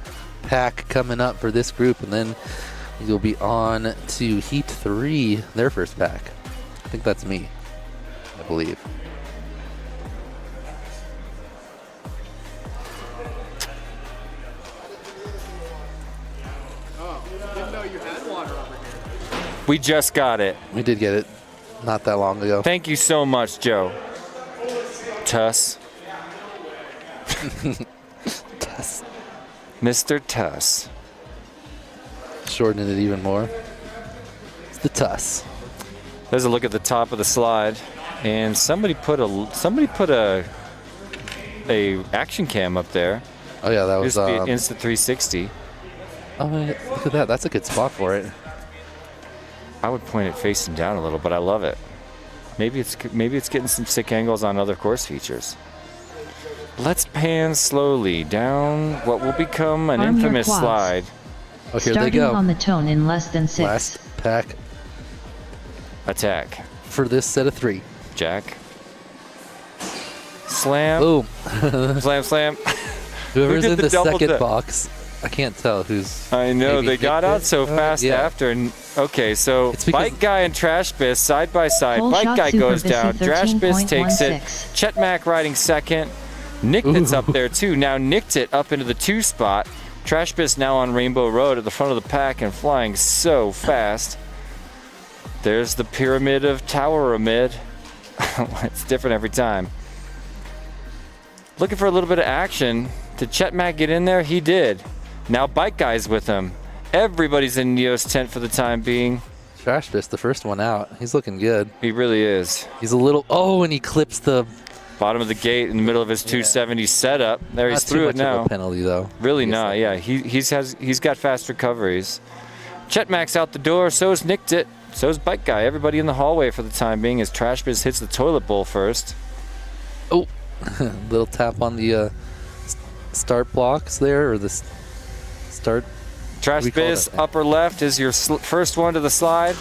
pack coming up for this group, and then you'll be on to Heat 3, their first pack. I think that's me, I believe. We just got it. We did get it not that long ago. Thank you so much, Joe. Tuss. Tuss. Mr. Tuss. Shortening it even more. It's the Tuss. There's a look at the top of the slide, and somebody put a action cam up there. Oh yeah, that was used to be an Insta 360. Oh, look at that. That's a good spot for it. I would point it facing down a little, but I love it. Maybe it's getting some sick angles on other course features. Let's pan slowly down what will become an Arm your infamous quads. slide. Oh, here Starting they go. on the tone in less than 6. Last pack Attack. for this set of 3. Jack. Slam. Boom. Slam, slam. Whoever's did in the the double second dip? box, I can't tell who's. I know, maybe they got Victor? out so fast Yeah. after. And okay, so It's because- Bike Guy and Trash Biz side by side. Full Bike shot Guy Super goes Bissy down. Trash Biz takes it. 13.16. Chet Mack riding second. Nicked it's up there too. Now nicked it up into the 2 spot. Trash Biz now on Rainbow Road at the front of the pack and flying so fast. There's the pyramid of Toweramid. It's different every time. Looking for a little bit of action. Did Chet Mack get in there? He did. Now Bike Guy's with him. Everybody's in Neo's tent for the time being. Trash Fist, the first one out. He's looking good. He really is. He's a little. Oh, and he clips the bottom of the gate in the middle of his 270 setup. There, he's Not too through much it now. of a penalty though. Really not. Yeah, he's got fast recoveries. Chet Mack's out the door. So's Nicked It. So's Bike Guy. Everybody in the hallway for the time being as Trash Biz hits the toilet bowl first. Oh, little tap on the start blocks there, or the start. Trash Biz upper left is your first one to the slide.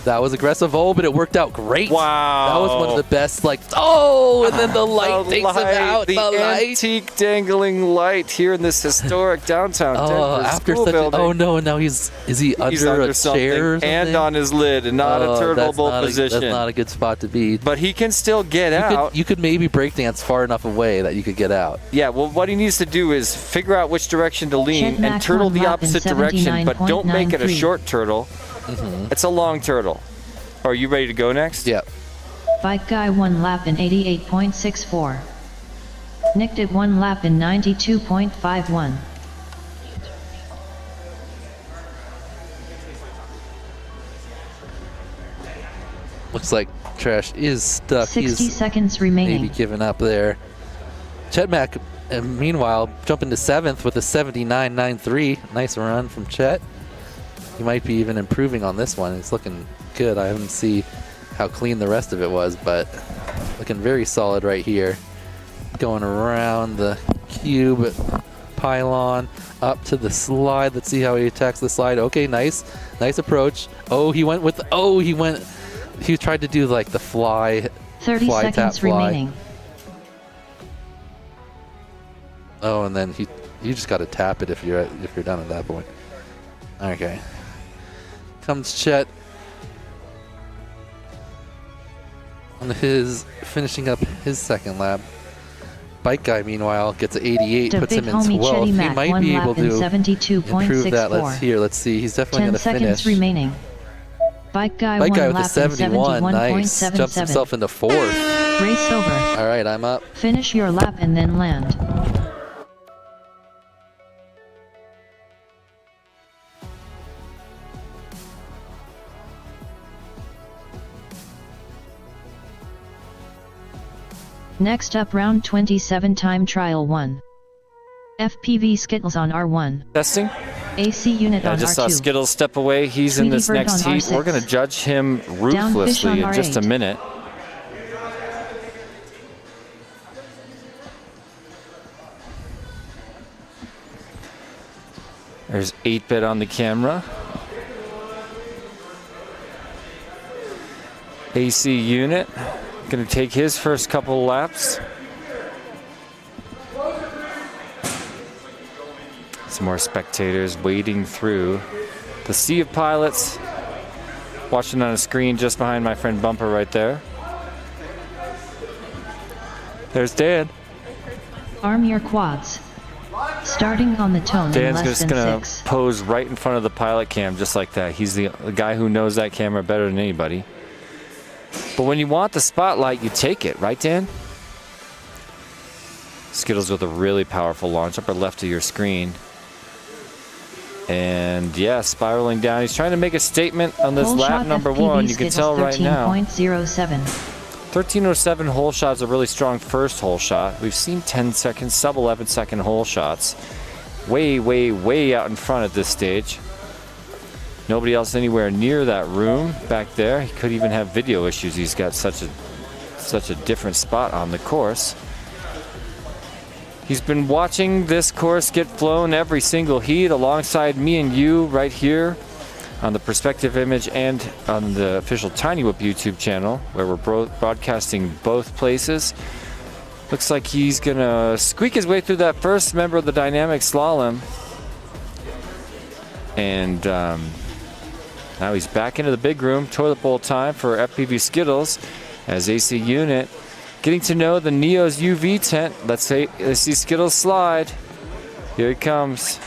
That was aggressive. Oh, but it worked out great. Wow. That was one of the best. Like, oh, and then the light takes him out. The light. antique dangling light here in this historic downtown Denver after school such building. oh no, and now is he under a something chair or something? and on his lid and not a turtle position. That's not a good spot to be. But he can still get out. You could maybe breakdance far enough away that you could get out. Yeah, well, what he needs to do is figure out which direction to lean Chet and turtle Mack the won lap in opposite direction, but don't make it a 79.93. short turtle. It's a long turtle. Are you ready to go next? Yep. Bike Guy 1 lap in 88.64. Nicked It 1 lap in 92.51. Looks like Trash is stuck. 60 He's seconds remaining. maybe giving up there. Chet Mack, meanwhile, jumping to 7th with a 79.93. Nice run from Chet. He might be even improving on this one. It's looking good. I haven't seen how clean the rest of it was, but looking very solid right here. Going around the cube pylon up to the slide. Let's see how he attacks the slide. Okay, nice approach. Oh, he tried to do like the fly 30 fly seconds tap fly. remaining. Oh, and then you just got to tap it if you're done at that point. Okay. Comes Chet on his finishing up his second lap. Bike Guy, meanwhile, gets an 88, The puts big him in homie 12th. Chetty He Mack might 1 be lap able in to 72.64. improve that. Let's see. He's definitely 10 going to seconds finish. remaining. Bike Guy Bike 1 Guy with lap a 71. in Nice. Jumps 71.77. himself into 4th. Race over. All right, I'm up. Finish your lap and then land. Next up, round 27, time trial 1. FPV Skittles on R1. Testing. AC unit I on just R2. saw Skittles step away. He's in this Tweety Bird next on heat. R6. We're going to judge him Downfish ruthlessly on in just a R8. minute. There's 8-bit on the camera. AC unit going to take his first couple laps. Some more spectators wading through the sea of pilots. Watching on a screen just behind my friend Bumper right there. There's Dan. Arm your quads. Starting on the tone in Dan's less just than gonna 6. pose right in front of the pilot cam just like that. He's the guy who knows that camera better than anybody. But when you want the spotlight, you take it, right, Dan? Skittles with a really powerful launch, upper left of your screen. And yeah, spiraling down. He's trying to make a statement on this Hole lap shot number FPV 1. You can Skittles tell right now. 13.07. 1307 hole shot's a really strong first hole shot. We've seen 10 second, sub 11 second hole shots. Way, way, way out in front at this stage. Nobody else anywhere near that room back there. He could even have video issues. He's got such a different spot on the course. He's been watching this course get flown every single heat alongside me and you right here on the perspective image and on the official Tiny Whoop YouTube channel, where we're broadcasting both places. Looks like he's gonna squeak his way through that first member of the dynamic slalom. And now he's back into the big room. Toilet bowl time for FPV Skittles as AC Unit getting to know the Neo's UV tent. Let's see Skittles slide. Here he comes.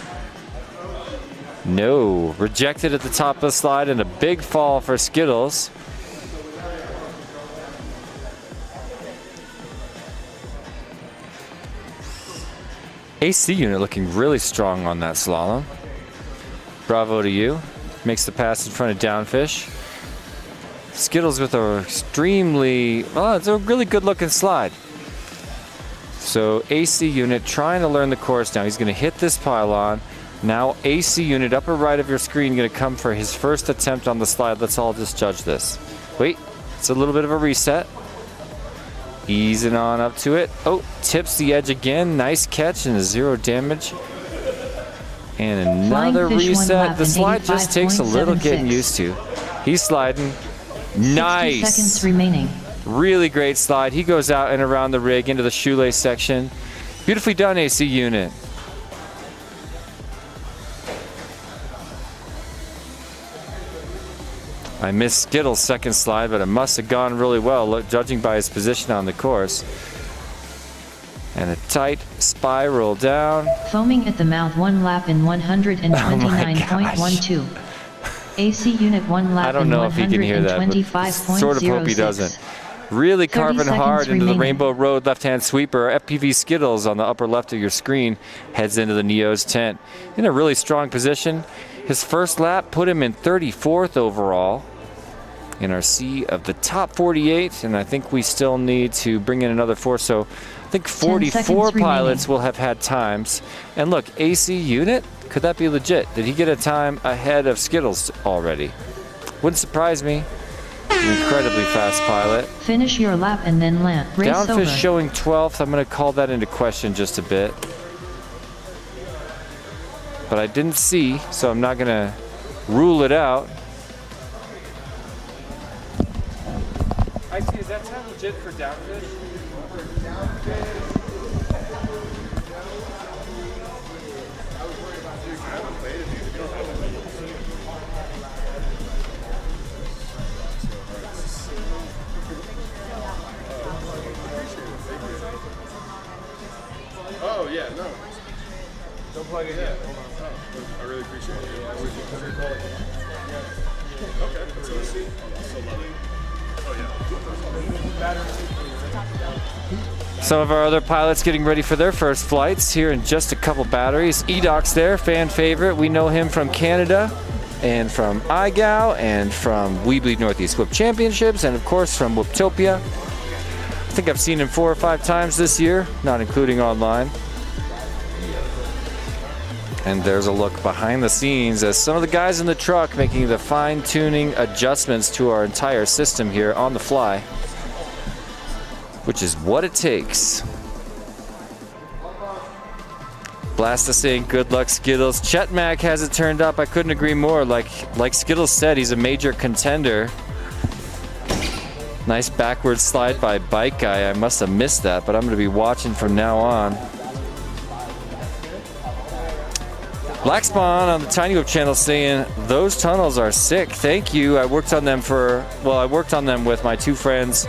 No, rejected at the top of the slide and a big fall for Skittles. AC Unit looking really strong on that slalom. Bravo to you. Makes the pass in front of Downfish. Skittles with a it's a really good looking slide. So AC Unit trying to learn the course now. He's going to hit this pylon. Now AC Unit, upper right of your screen, going to come for his first attempt on the slide. Let's all just judge this. Wait, it's a little bit of a reset. Easing on up to it. Oh, tips the edge again. Nice catch and 0 damage. And another reset. The slide just takes a little getting used to. He's sliding. Nice. 60 seconds remaining. Really great slide. He goes out and around the rig into the shoelace section. Beautifully done, AC Unit. I missed Skittles' second slide, but it must have gone really well, judging by his position on the course. And a tight spiral down. Foaming at the mouth, 1 lap in 129.12. AC Unit 1 lap I don't know if he can hear that, but sort of hope he doesn't. Really carving hard into the Rainbow Road left-hand sweeper. FPV Skittles on the upper left of your screen heads into the Neo's tent. In a really strong position. His first lap put him in 34th overall in our sea of the top 48, and I think we still need to bring in another 4, so I think 44 pilots will have had times. And look, AC Unit, could that be legit? Did he get a time ahead of Skittles already? Wouldn't surprise me. An incredibly fast pilot. Finish your lap and then land. Race Downfish over. showing 12th. I'm going to call that into question just a bit. But I didn't see, so I'm not going to rule it out. I see. Is that time legit for Downfish? Oh, yeah, no. Don't plug it yet. Hold on. Oh, I really appreciate it. Okay, let's go see. So lovely. Oh, yeah. Some of our other pilots getting ready for their first flights here in just a couple batteries. Edoc's there, fan favorite. We know him from Canada and from IGAO and from We Bleed Northeast Whoop Championships and, of course, from Whooptopia. I think I've seen him 4 or 5 times this year, not including online. And there's a look behind the scenes as some of the guys in the truck making the fine-tuning adjustments to our entire system here on the fly, which is what it takes. Blast us in, good luck Skittles. Chet Mack has it turned up. I couldn't agree more. Like Skittles said, he's a major contender. Nice backward slide by Bike Guy. I must have missed that, but I'm going to be watching from now on. Black Spawn on the Tiny Whoop channel saying, those tunnels are sick. Thank you. I worked on them with my 2 friends,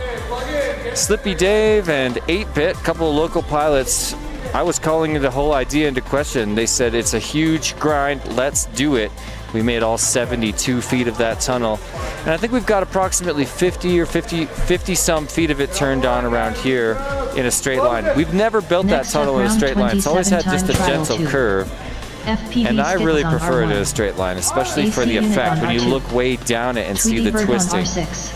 Slippy Dave and 8-Bit, a couple of local pilots I was calling the whole idea into question. They said it's a huge grind, let's do it. We made all 72 feet of that tunnel. And I think we've got approximately 50 some feet of it turned on around here in a straight line. We've never built Next that tunnel up, in a round straight line. It's always had 27 just a time trial gentle 2. curve. FPV And I really skittles on prefer it R1. in a straight line, especially for AC the unit effect on when you R2. look way down it and see Tweety the bird on twisting. R6.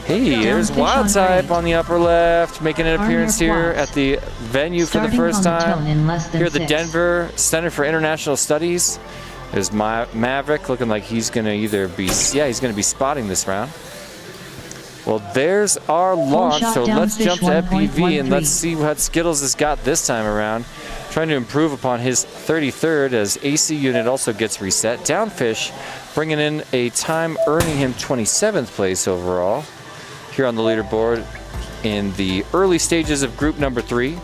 Hey, there's Downfish Wild on Type R8. on the upper left, making an Arm appearance your here quads. at the venue for the Starting first on the time. tone in less than Here at the 6. Denver Center for International Studies. There's Maverick looking like he's going to either be, he's going to be spotting this round. Well, there's our launch, shot so let's downfish jump to FPV 1.13. and let's see what Skittles has got this time around. Trying to improve upon his 33rd as AC unit also gets reset. Downfish bringing in a time earning him 27th place overall here on the leaderboard in the early stages of group number 3.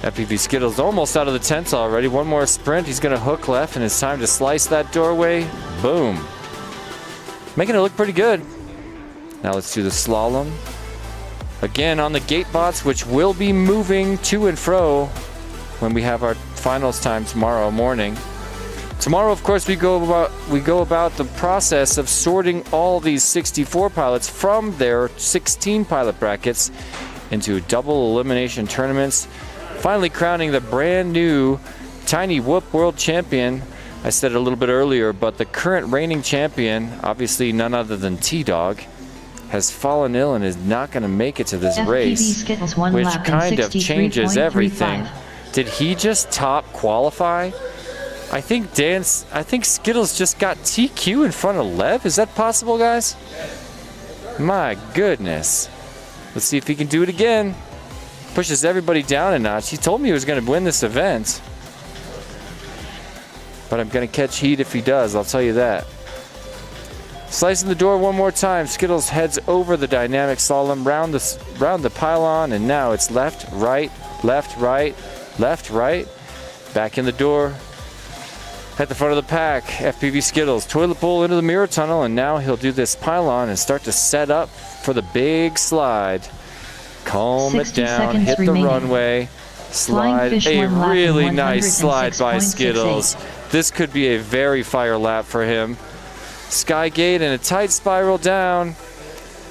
FPV Skittles almost out of the tent already. One more sprint. He's going to hook left, and it's time to slice that doorway. Boom. Making it look pretty good. Now let's do the slalom. Again on the gate bots, which will be moving to and fro when we have our finals time tomorrow morning. Tomorrow, of course, we go about the process of sorting all these 64 pilots from their 16 pilot brackets into double elimination tournaments. Finally crowning the brand new Tiny Whoop World Champion. I said it a little bit earlier, but the current reigning champion, obviously none other than T-Dog, has fallen ill and is not going to make it to this FPV race, Skittles one which lap in kind of changes everything. 63.35. Did he just top qualify? I think Skittles just got TQ in front of Lev. Is that possible, guys? My goodness. Let's see if he can do it again. Pushes everybody down a notch. He told me he was going to win this event. But I'm going to catch heat if he does, I'll tell you that. Slicing the door one more time. Skittles heads over the dynamic slalom, round the pylon, and now it's left, right, left, right, left, right. Back in the door. At the front of the pack, FPV Skittles. Toilet bowl into the mirror tunnel, and now he'll do this pylon and start to set up for the big slide. Calm it down, hit the runway, slide. A really nice slide by Skittles. This could be a very fire lap for him. Skygate and a tight spiral down.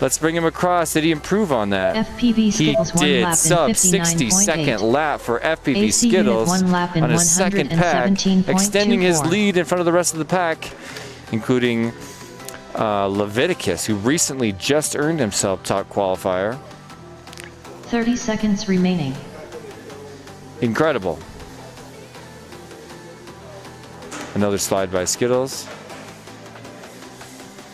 Let's bring him across. Did he improve on that? FPV Skittles He did. one lap Sub in 59.8 lap for FPV AC unit Skittles one lap in on his second pack, 117.24. extending his lead in front of the rest of the pack, including Leviticus, who recently just earned himself top qualifier. 30 seconds remaining. Incredible. Another slide by Skittles.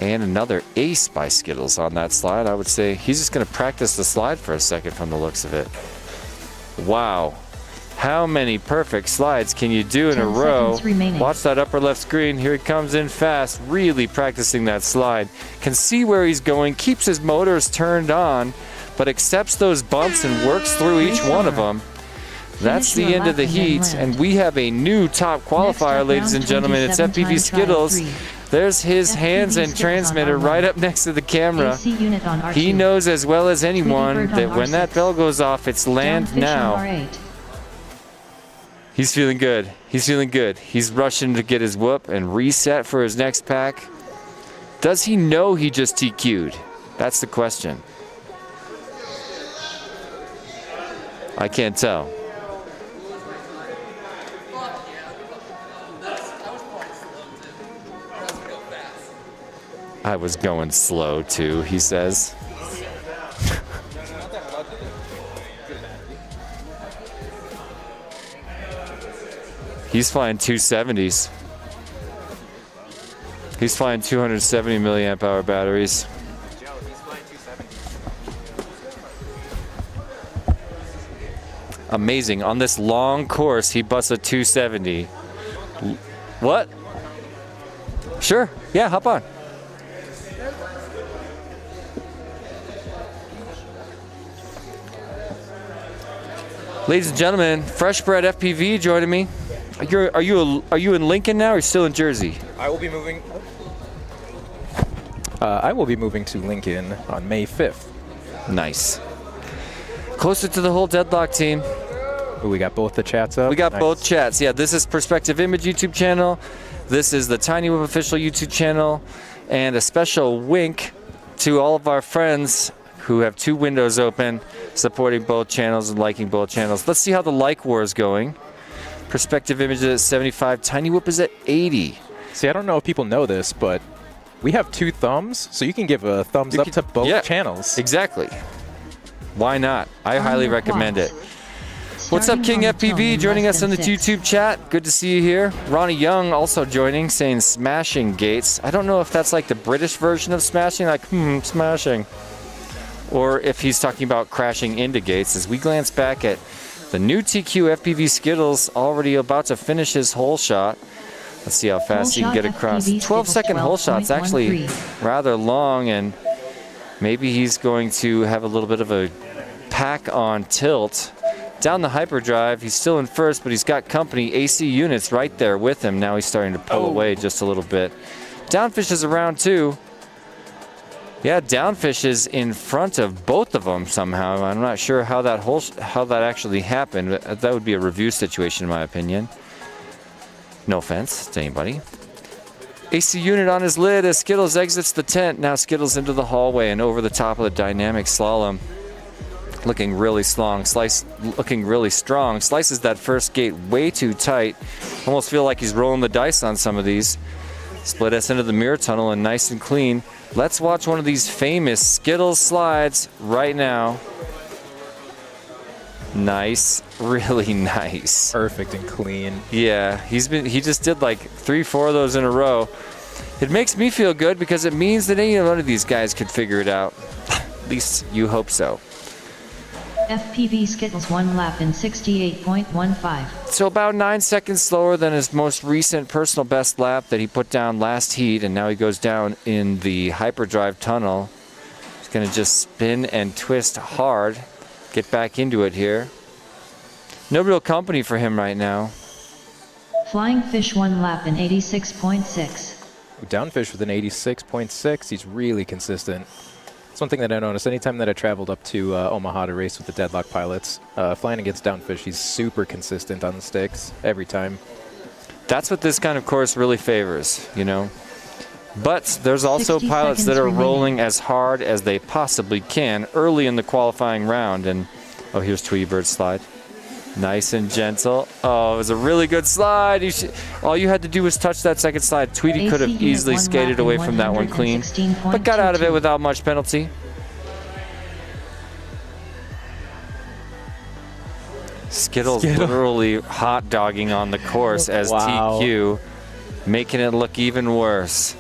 And another ace by Skittles on that slide. I would say he's just going to practice the slide for a second from the looks of it. Wow. How many perfect slides can you do in a 10 row? seconds remaining. Watch that upper left screen. Here he comes in fast, really practicing that slide. Can see where he's going, keeps his motors turned on, but accepts those bumps and works through each one of them. That's the end of the heat, and we have a new top qualifier, ladies and gentlemen. It's FPV Skittles. There's his hands and transmitter right up next to the camera. He knows as well as anyone that when that bell goes off, it's land now. He's feeling good. He's feeling good. He's rushing to get his whoop and reset for his next pack. Does he know he just TQ'd? That's the question. I can't tell. I was going slow too, he says. He's flying 270s. He's flying 270 milliamp hour batteries. Amazing. On this long course, he busts a 270. What? Sure. Yeah, hop on. Ladies and gentlemen, Fresh Bread FPV joining me. Are you in Lincoln now or are you still in Jersey? I will be moving. I will be moving to Lincoln on May 5th. Nice. Closer to the whole deadlock team. Ooh, we got both the chats up. We got both chats. Yeah, this is Perspective Image YouTube channel. This is the Tiny Whip official YouTube channel. And a special wink to all of our friends who have 2 windows open, supporting both channels and liking both channels. Let's see how the like war is going. Perspective Image is at 75. Tiny Whip is at 80. See, I don't know if people know this, but we have 2 thumbs, so you can give a thumbs up to both channels. Exactly. Why not? I highly recommend it. What's up, King FPV, joining us on the YouTube chat. Good to see you here. Ronnie Young also joining, saying smashing gates. I don't know if that's like the British version of smashing, like, smashing. Or if he's talking about crashing into gates. As we glance back at the new TQ FPV Skittles, already about to finish his hole shot. Let's see how fast he can get across. 12-second hole shot's actually rather long, and maybe he's going to have a little bit of a pack on tilt. Down the hyperdrive, he's still in first, but he's got company. AC units right there with him. Now he's starting to pull away just a little bit. Downfish is around 2. Yeah, Downfish is in front of both of them somehow. I'm not sure how that actually happened. That would be a review situation, in my opinion. No offense to anybody. AC unit on his lid as Skittles exits the tent. Now Skittles into the hallway and over the top of the dynamic slalom. Looking really strong. Slice looking really strong. Slices that first gate way too tight. Almost feel like he's rolling the dice on some of these. Split S into the mirror tunnel and nice and clean. Let's watch one of these famous Skittles slides right now. Nice, really nice. Perfect and clean. Yeah, he just did like 3-4 of those in a row. It makes me feel good because it means that any one of these guys could figure it out. At least you hope so. FPV Skittles 1 lap in 68.15. So about 9 seconds slower than his most recent personal best lap that he put down last heat, and now he goes down in the hyperdrive tunnel. He's going to just spin and twist hard. Get back into it here. No real company for him right now. Flying Fish 1 lap in 86.6. Downfish with an 86.6. He's really consistent. It's one thing that I noticed. Anytime that I traveled up to Omaha to race with the Deadlock pilots, flying against Downfish, he's super consistent on the sticks every time. That's what this kind of course really favors, you know. But there's also pilots that are rolling as hard as they possibly can early in the qualifying round. And oh, here's Tweety Bird's slide. Nice and gentle. Oh, it was a really good slide. All you had to do was touch that second slide. Tweety could have easily skated away from that one clean, but got out of it without much penalty. Skittles literally hot dogging on the course as TQ, making it look even worse.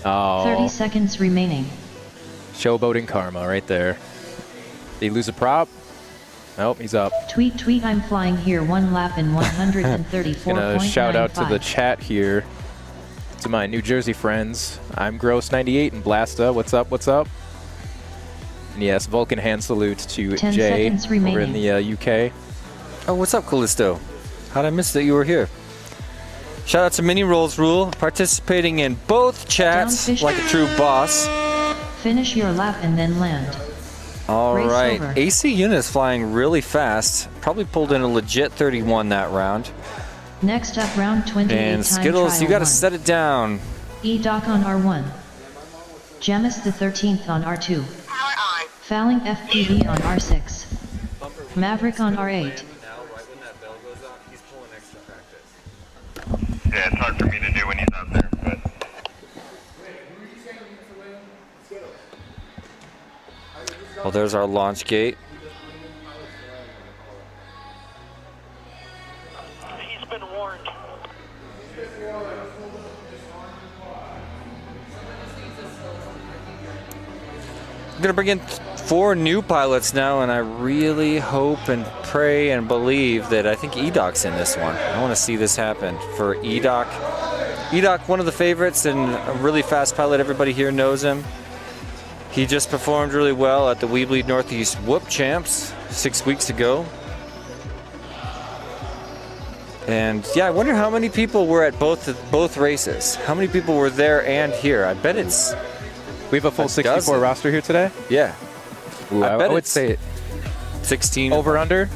Oh. 30 seconds remaining. Showboating karma right there. Did he lose a prop? Nope, he's up. Tweet, I'm flying here 1 lap in 134.95. Gonna shout out to the chat here. To my New Jersey friends. I'm Gross98 and Blasta. What's up? What's up? And yes, Vulcan hand salute to 10 Jay seconds over remaining. in the UK. Oh, what's up, Callisto? How'd I miss that you were here? Shout out to Mini Rolls Rule, participating in both chats Downfish. like a true boss. Finish your lap and then land. All Race right, over. AC unit is flying really fast. Probably pulled in a legit 31 that round. Next up, round 28. And Skittles, you got to set it down. E-Doc on R1. Jemis the 13th on R2. Fouling FPV on R6. Maverick on R8. Yeah, it's hard for me to do when he's out there, but... Well, there's our launch gate. He's been warned. I'm going to bring in 4 new pilots now, and I really hope and pray and believe that I think E-Doc's in this one. I want to see this happen for E-Doc. E-Doc, one of the favorites and a really fast pilot. Everybody here knows him. He just performed really well at the Weebly Northeast Whoop Champs 6 weeks ago. And yeah, I wonder how many people were at both races. How many people were there and here? I bet it's. We have a full 64 roster here today. Yeah. Ooh, I bet would it's say 16. over under.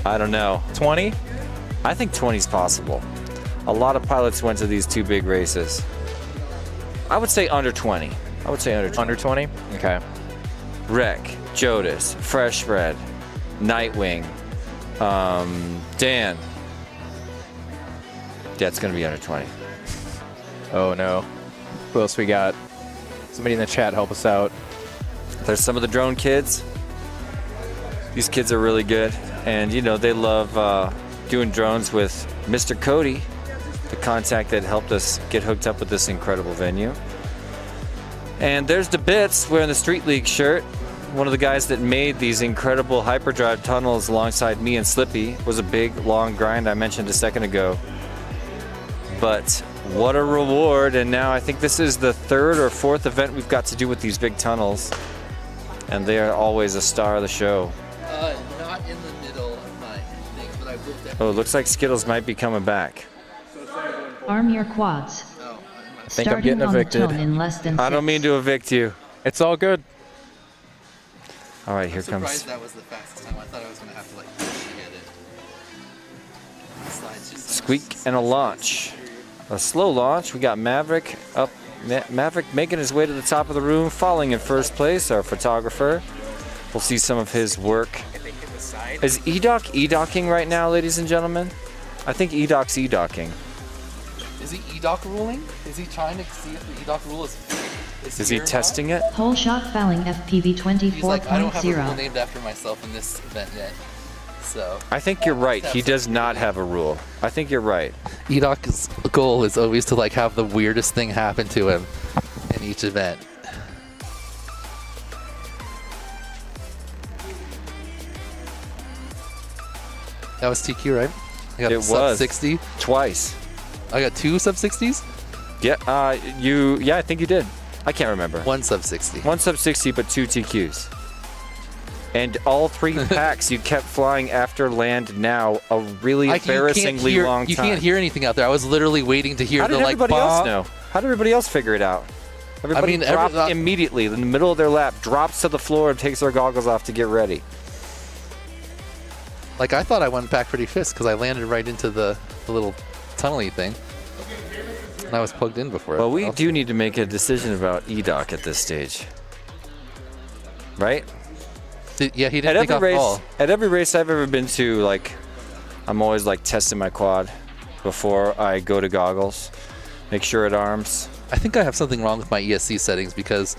I don't know. 20. I think 20 is possible. A lot of pilots went to these two big races. I would say under 20. I would say under 20. Under 20. Okay. Rec, Jodis, Fresh Bread, Nightwing, Dan. Yeah, it's going to be under 20. Oh, no. Who else we got? Somebody in the chat help us out. There's some of the drone kids. These kids are really good. And, you know, they love doing drones with Mr. Cody, the contact that helped us get hooked up with this incredible venue. And there's the Bits wearing the Street League shirt. One of the guys that made these incredible hyperdrive tunnels alongside me and Slippy. Was a big, long grind I mentioned a second ago. But what a reward. And now I think this is the third or fourth event we've got to do with these big tunnels. And they are always a star of the show. Not in the middle of my thing, but I will definitely. Oh, it looks like Skittles might be coming back. Arm your quads. I think I'm getting evicted. In less than I don't mean to evict you. It's all good. All right, here I'm comes. surprised that was the fastest time. I thought I was going to have to like get it. Slides just Squeak and a launch. A slow launch. We got Maverick up. Maverick making his way to the top of the room, falling in first place, our photographer. We'll see some of his work. Is E-Doc E-Docking right now, ladies and gentlemen? I think E-Doc's E-Docking. Is he E-Doc ruling? Is he trying to see if the E-Doc rule is Is he testing it? Whole shot fouling FPV 24.0. He's like, I don't have a rule named after myself in this event yet. So I think you're right. He does not have a rule. I think you're right. E-Doc's goal is always to like have the weirdest thing happen to him in each event. That was TQ, right? I got It a was. sub 60 twice. I got 2 sub 60s. Yeah, yeah, I think you did. I can't remember. 1 sub 60. 1 sub 60, but 2 TQs. And all 3 packs you kept flying after land now a really embarrassingly long time. You can't hear anything out there. I was literally waiting to hear How the did like everybody bomb. else know? How did everybody else figure it out? Everybody dropped immediately in the middle of their lap, drops to the floor and takes their goggles off to get ready. Like I thought I went back pretty fast because I landed right into the little tunnel-y thing. And I was plugged in before. Well, we do need to make a decision about E-Doc at this stage. Right? Yeah, he didn't take off all. At every race I've ever been to, like, I'm always like testing my quad before I go to goggles. Make sure it arms. I think I have something wrong with my ESC settings because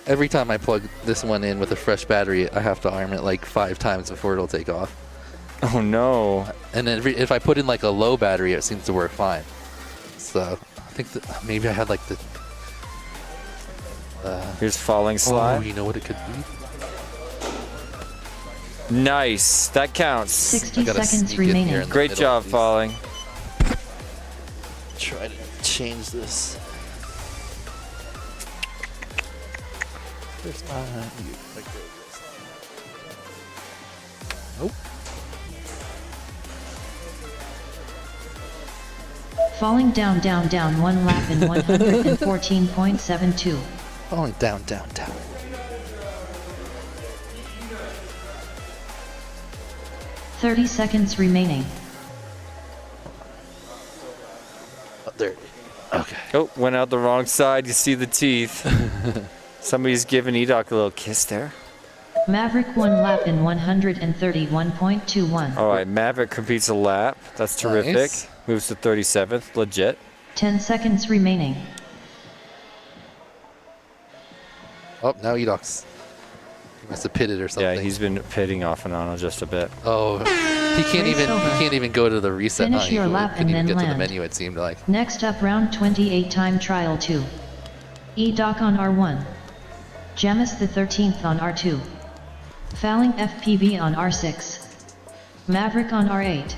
every time I plug this one in with a fresh battery, I have to arm it like 5 times before it'll take off. Oh no. And then if I put in like a low battery, it seems to work fine. So I think that maybe I had like the... Here's falling slide. Oh, you know what it could be? Nice. That counts. 60 seconds remaining. Great job, falling. Try to change this. There's my... Nope. Falling down 1 lap in 114.72. Falling down. 30 seconds remaining. Oh, there. Okay. Oh, went out the wrong side. You see the teeth. Somebody's giving E-Doc a little kiss there. Maverick 1 lap in 131.21. All right, Maverick competes a lap. That's terrific. Nice. Moves to 37th. Legit. 10 seconds remaining. Oh, now E-Doc's. He must have pitted or something. Yeah, he's been pitting off and on just a bit. Oh, he can't even go to the reset. Finish your lap couldn't and even then get to the land. menu. It seemed like. Next up, round 28 time trial 2. E-Doc on R1. Jamis the 13th on R2. Fouling FPV on R6. Maverick on R8.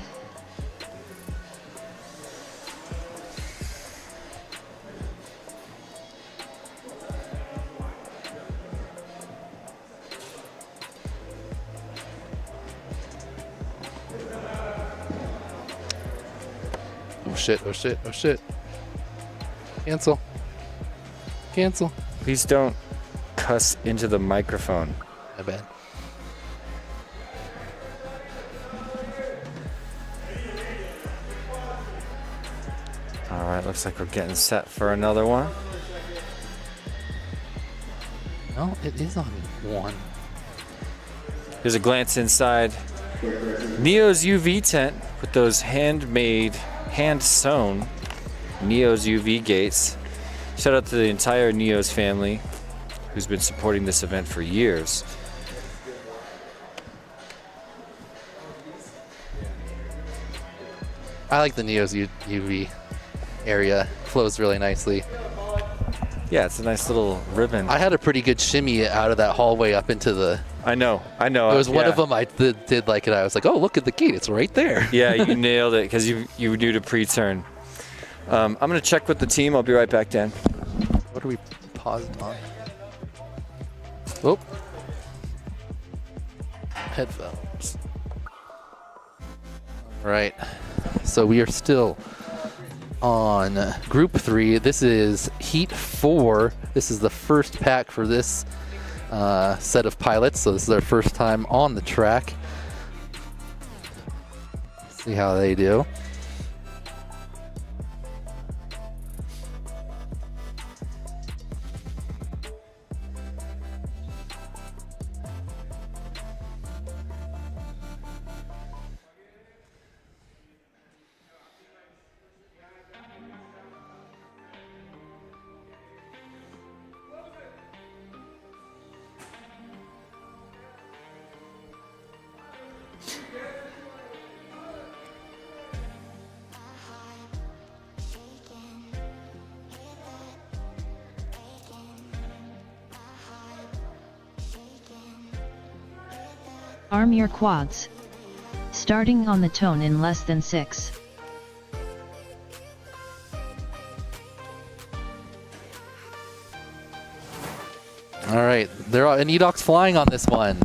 shit, oh shit, oh shit. Cancel. Cancel. Please don't cuss into the microphone. I bet. All right, looks like we're getting set for another one. No, it is on 1. Here's a glance inside Neo's UV tent with those handmade, hand-sewn Neo's UV gates. Shout out to the entire Neo's family who's been supporting this event for years. I like the Neo's UV area. Flows really nicely. Yeah, it's a nice little ribbon. I had a pretty good shimmy out of that hallway up into the... I know. There was one of them I did like it. I was like, oh, look at the gate. It's right there. Yeah, you nailed it because you knew to pre-turn. I'm going to check with the team. I'll be right back, Dan. What are we paused on? Oh. Headphones. All right. So we are still on Group 3. This is Heat 4. This is the first pack for this set of pilots. So this is their first time on the track. See how they do. Arm your quads. Starting on the tone in less than 6. All right, they're all, and Edoc's flying on this one.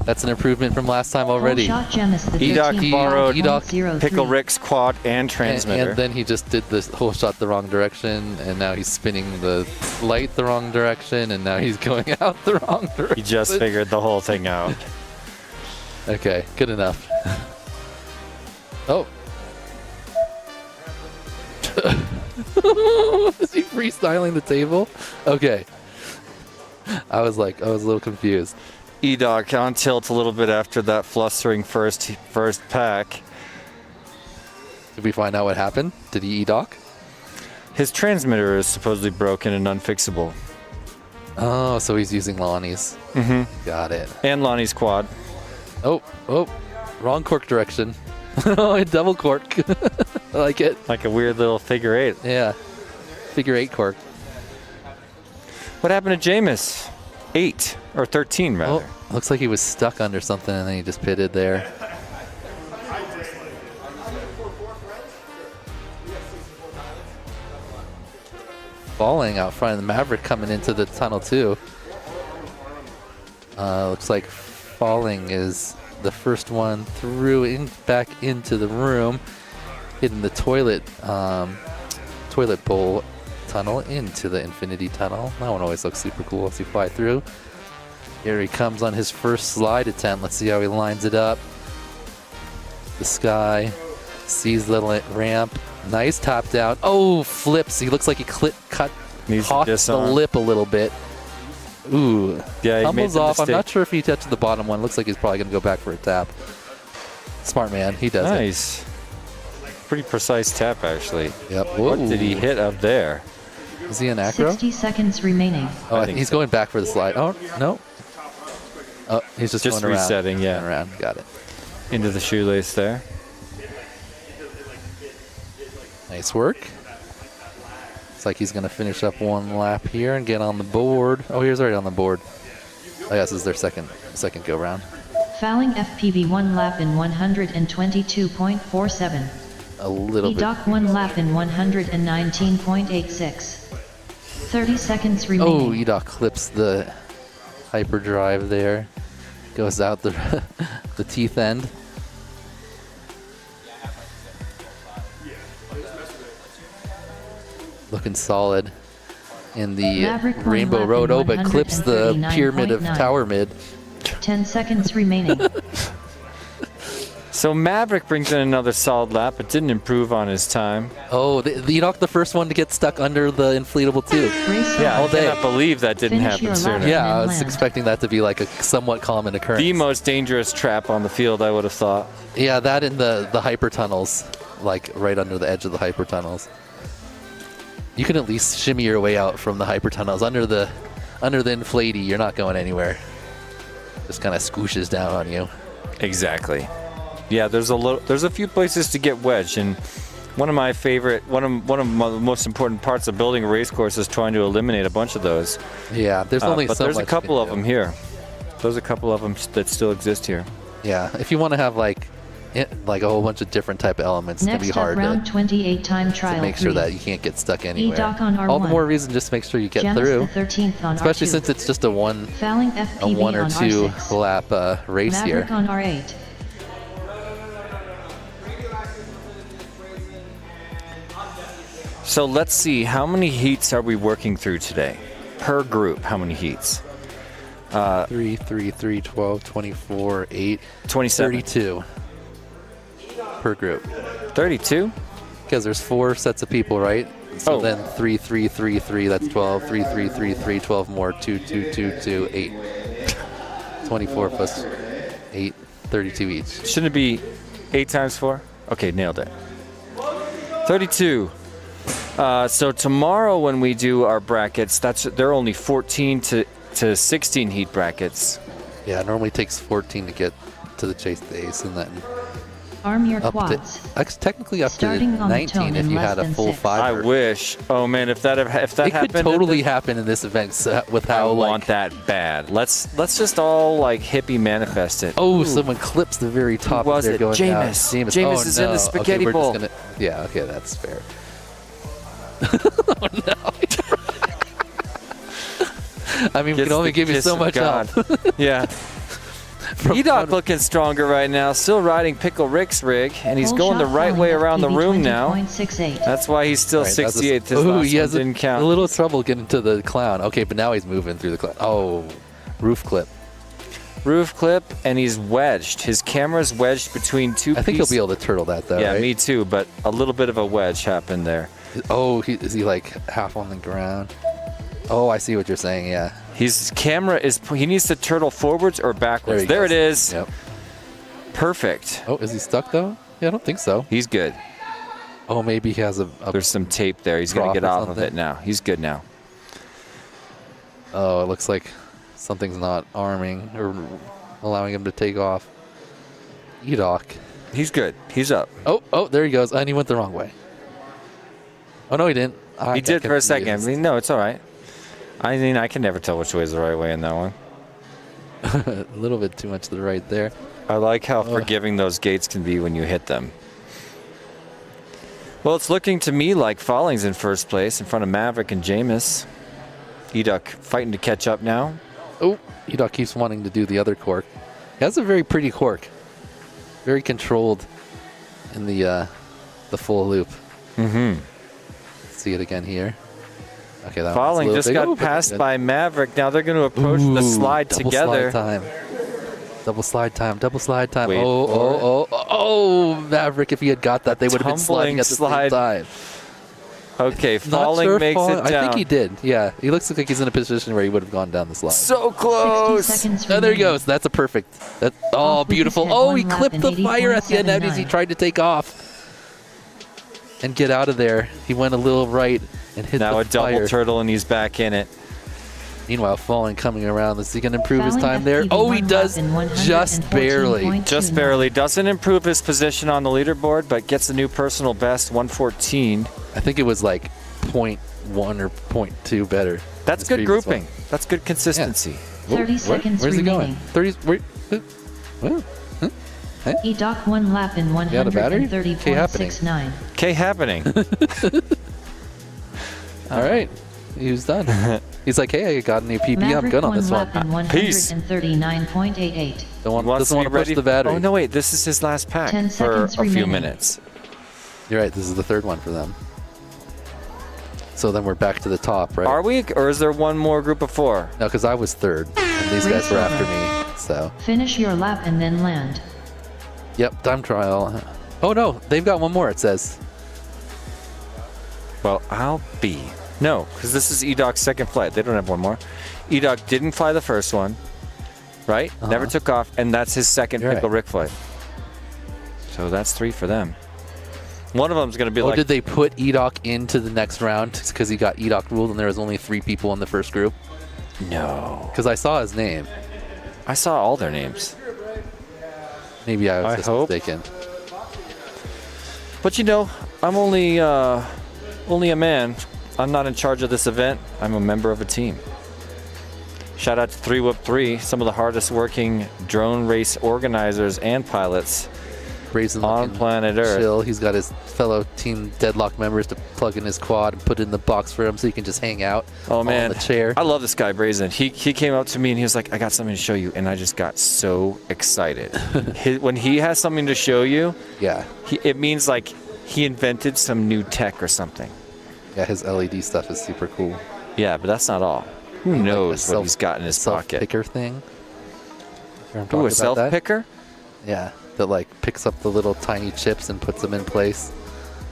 That's an improvement from last time already. Edoc borrowed Pickle Rick's quad and transmitter. And then he just did this whole shot the wrong direction, and now he's spinning the light the wrong direction, and now he's going out the wrong direction. He just figured the whole thing out. Okay, good enough. Oh. Is he freestyling the table? Okay. I was a little confused. Edoc on tilt a little bit after that flustering first pack. Did we find out what happened? Did he Edoc? His transmitter is supposedly broken and unfixable. Oh, so he's using Lonnie's. Mm-hmm. Got it. And Lonnie's quad. Oh, wrong cork direction. Oh, a double cork. I like it. Like a weird little figure 8. Yeah. Figure 8 cork. What happened to Jameis? 8 or 13 rather. Oh, looks like he was stuck under something and then he just pitted there. Falling out front, the Maverick coming into the tunnel too. Looks like Falling is the first one through back into the room, hitting the toilet bowl tunnel into the infinity tunnel. That one always looks super cool as he fly through. Here he comes on his first slide attempt. Let's see how he lines it up. The sky, sees the ramp. Nice top down. Oh, flips. He looks like he caught the lip a little bit. Ooh. Yeah, he tumbles made the off. mistake. I'm not sure if he touched the bottom one. Looks like he's probably going to go back for a tap. Smart man. He does it. Nice. Pretty precise tap, actually. Yep. What Whoa. did he hit up there? Is he an acro? 60 seconds remaining. Oh, he's going back for the slide. Oh, no. Oh, he's just going around. Resetting, yeah. Going around. Got it. Into the shoelace there. Nice work. Looks like he's going to finish up one lap here and get on the board. Oh, he was already on the board. I guess this is their second go round. Fouling FPV 1 lap in 122.47. A little bit. Edoc 1 lap in 119.86. 30 seconds remaining. Oh, Edoc clips the hyperdrive there. Goes out the looking solid in the Maverick one Rainbow lap Road. in Oh, but clips the pyramid of 139.9. Tower Mid. 10 seconds remaining. So Maverick brings in another solid lap, but didn't improve on his time. Oh, Enoch the first one to get stuck under the inflatable too. Yeah, all I day. cannot believe that didn't Finish happen your sooner. lap. Yeah, I and was land. expecting that to be like a somewhat common occurrence. The most dangerous trap on the field, I would have thought. Yeah, that in the hyper tunnels, like right under the edge of the hyper tunnels. You can at least shimmy your way out from the hyper tunnels. Under the inflatey, you're not going anywhere. Just kind of squooshes down on you. Exactly. Yeah, there's a few places to get wedged, and one of the most important parts of building a race course is trying to eliminate a bunch of those. Yeah, there's only but so there's much a couple of them here. There's a couple of them that still exist here. Yeah, if you want to have like a whole bunch of different type of elements, it can be Next up, hard round to 28 time trial make sure 3. that you can't get stuck anywhere. E-Doc on R1. All the more reason just make sure you get Gems through. the 13th on Especially R2. since it's just a one FPV or on two R6. lap race Maverick here. on R8. So let's see, how many heats are we working through today? Per group, how many heats? 3, 12, 24, 8, 27. 32 per group. 32? Because there's 4 sets of people, right? So then 3, 3, 3, 3, that's 12. 3, 3, 3, 3, 12 more. 2, 2, 2, 2, 8. 24 plus 8, 32 each. Shouldn't it be 8 times 4? Okay, nailed it. 32. So tomorrow when we do our brackets, they're only 14 to 16 heat brackets. Yeah, it normally takes 14 to get to the chase days, and then Arm your up quads. to technically up to Starting on the 19 tone if in you less had a than full 6. 5. I wish. Oh man, if that It happened, could totally happen in this event with I how want that bad. Let's just all like hippie manifest it. Oh, someone clips the very top. Who was as they're it? going down. Jameis. Jameis. Jameis Oh, is in the no. spaghetti okay, we're bowl. just gonna, yeah, okay, that's fair. Oh no. I mean, we Gets can only the give you kiss so of much God. help. Yeah. E-Doc looking stronger right now, still riding Pickle Rick's rig, and he's Full going the shot right flying way around the FPV room now. 20.68. That's why he's still Right, that's 68th. His ooh, last he one has didn't count. a little trouble getting to the clown. Okay, but now he's moving through the clown. Oh, roof clip. Roof clip, and he's wedged. His camera's wedged between two I think he'll pieces. be able to turtle that though, Yeah, right? me too, but a little bit of a wedge happened there. Oh, is he like half on the ground? Oh, I see what you're saying, yeah. His camera he needs to turtle forwards or backwards. There it is. Yep. Perfect. Oh, is he stuck though? Yeah, I don't think so. He's good. Oh, maybe he has a There's some tape there. He's going to get prop or off of something. it now. He's good now. Oh, it looks like something's not arming or allowing him to take off. E-Doc. He's good. He's up. Oh, there he goes. And he went the wrong way. Oh, no, he didn't. He did for a second. I mean, no, it's all right. I mean, I can never tell which way is the right way in that one. A little bit too much to the right there. I like how forgiving those gates can be when you hit them. Well, it's looking to me like Falling's in first place in front of Maverick and Jameis. E-Duck fighting to catch up now. Oh, E-Doc keeps wanting to do the other cork. He has a very pretty cork. Very controlled in the full loop. Mm-hmm. See it again here. Okay, that Falling one's a just little got big. passed by Maverick. Now they're going to approach the slide double together. Slide time. Double slide time. Double slide time. Wait Oh, Maverick, if he had got that, they would have been sliding at the same time. Okay, Not Falling sure makes Falling- it down. I think he did. Yeah, he looks like he's in a position where he would have gone down the slide. So close. 60 seconds Oh, there he remaining. goes. That's a perfect. Oh, beautiful. hit Oh, one he lap clipped in the fire at the end as he 80.79. tried to take off and get out of there. He went a little right and hit Now the a double fire. turtle and he's back in it. Meanwhile, Falling coming around. Is he going to improve his Falling time there? FPV Oh, he one does lap in just barely. 114.29. Just barely. Doesn't improve his position on the leaderboard, but gets a new personal best, 114. I think it was like 0.1 or 0.2 better. That's good grouping. That's good consistency. 30 seconds Where's he remaining. going? 30. Where? Well, huh? E-Doc one lap in You out of battery? Okay, happening. 130.69. Okay, happening. All right. He was done. He's like, hey, I got a new PB. I'm Maverick good on one this one. lap in Peace. 139.88. Doesn't Wants want to be push ready. the battery. Oh, no, wait. This is his last pack 10 for seconds a few remaining. minutes. You're right. This is the third one for them. So then we're back to the top, right? Are we? Or is there one more group of 4? No, because I was 3rd, and these guys were after me, so. Finish your lap and then land. Yep, time trial. Oh no, they've got one more, it says. Well, I'll be. No, because this is E-Doc's second flight. They don't have one more. E-Doc didn't fly the first one, right? Never took off, and that's his second Pickle Rick flight. So that's 3 for them. One of them's going to be like... did they put E-Doc into the next round because he got E-Doc ruled and there was only 3 people in the first group? No. Because I saw his name. I saw all their names. Maybe I was just mistaken. But you know, I'm only a man. I'm not in charge of this event. I'm a member of a team. Shout out to 3Whoop3, some of the hardest working drone race organizers and pilots on planet Earth. Chill. He's got his fellow team Deadlock members to plug in his quad and put it in the box for him so he can just hang out on the chair. I love this guy, Brazen. He came up to me and he was like, I got something to show you. And I just got so excited. When he has something to show you, it means like he invented some new tech or something. Yeah, his LED stuff is super cool. Yeah, but that's not all. Who knows what he's got in his pocket? Picker thing. Ooh, a self-picker? Yeah, that like picks up the little tiny chips and puts them in place.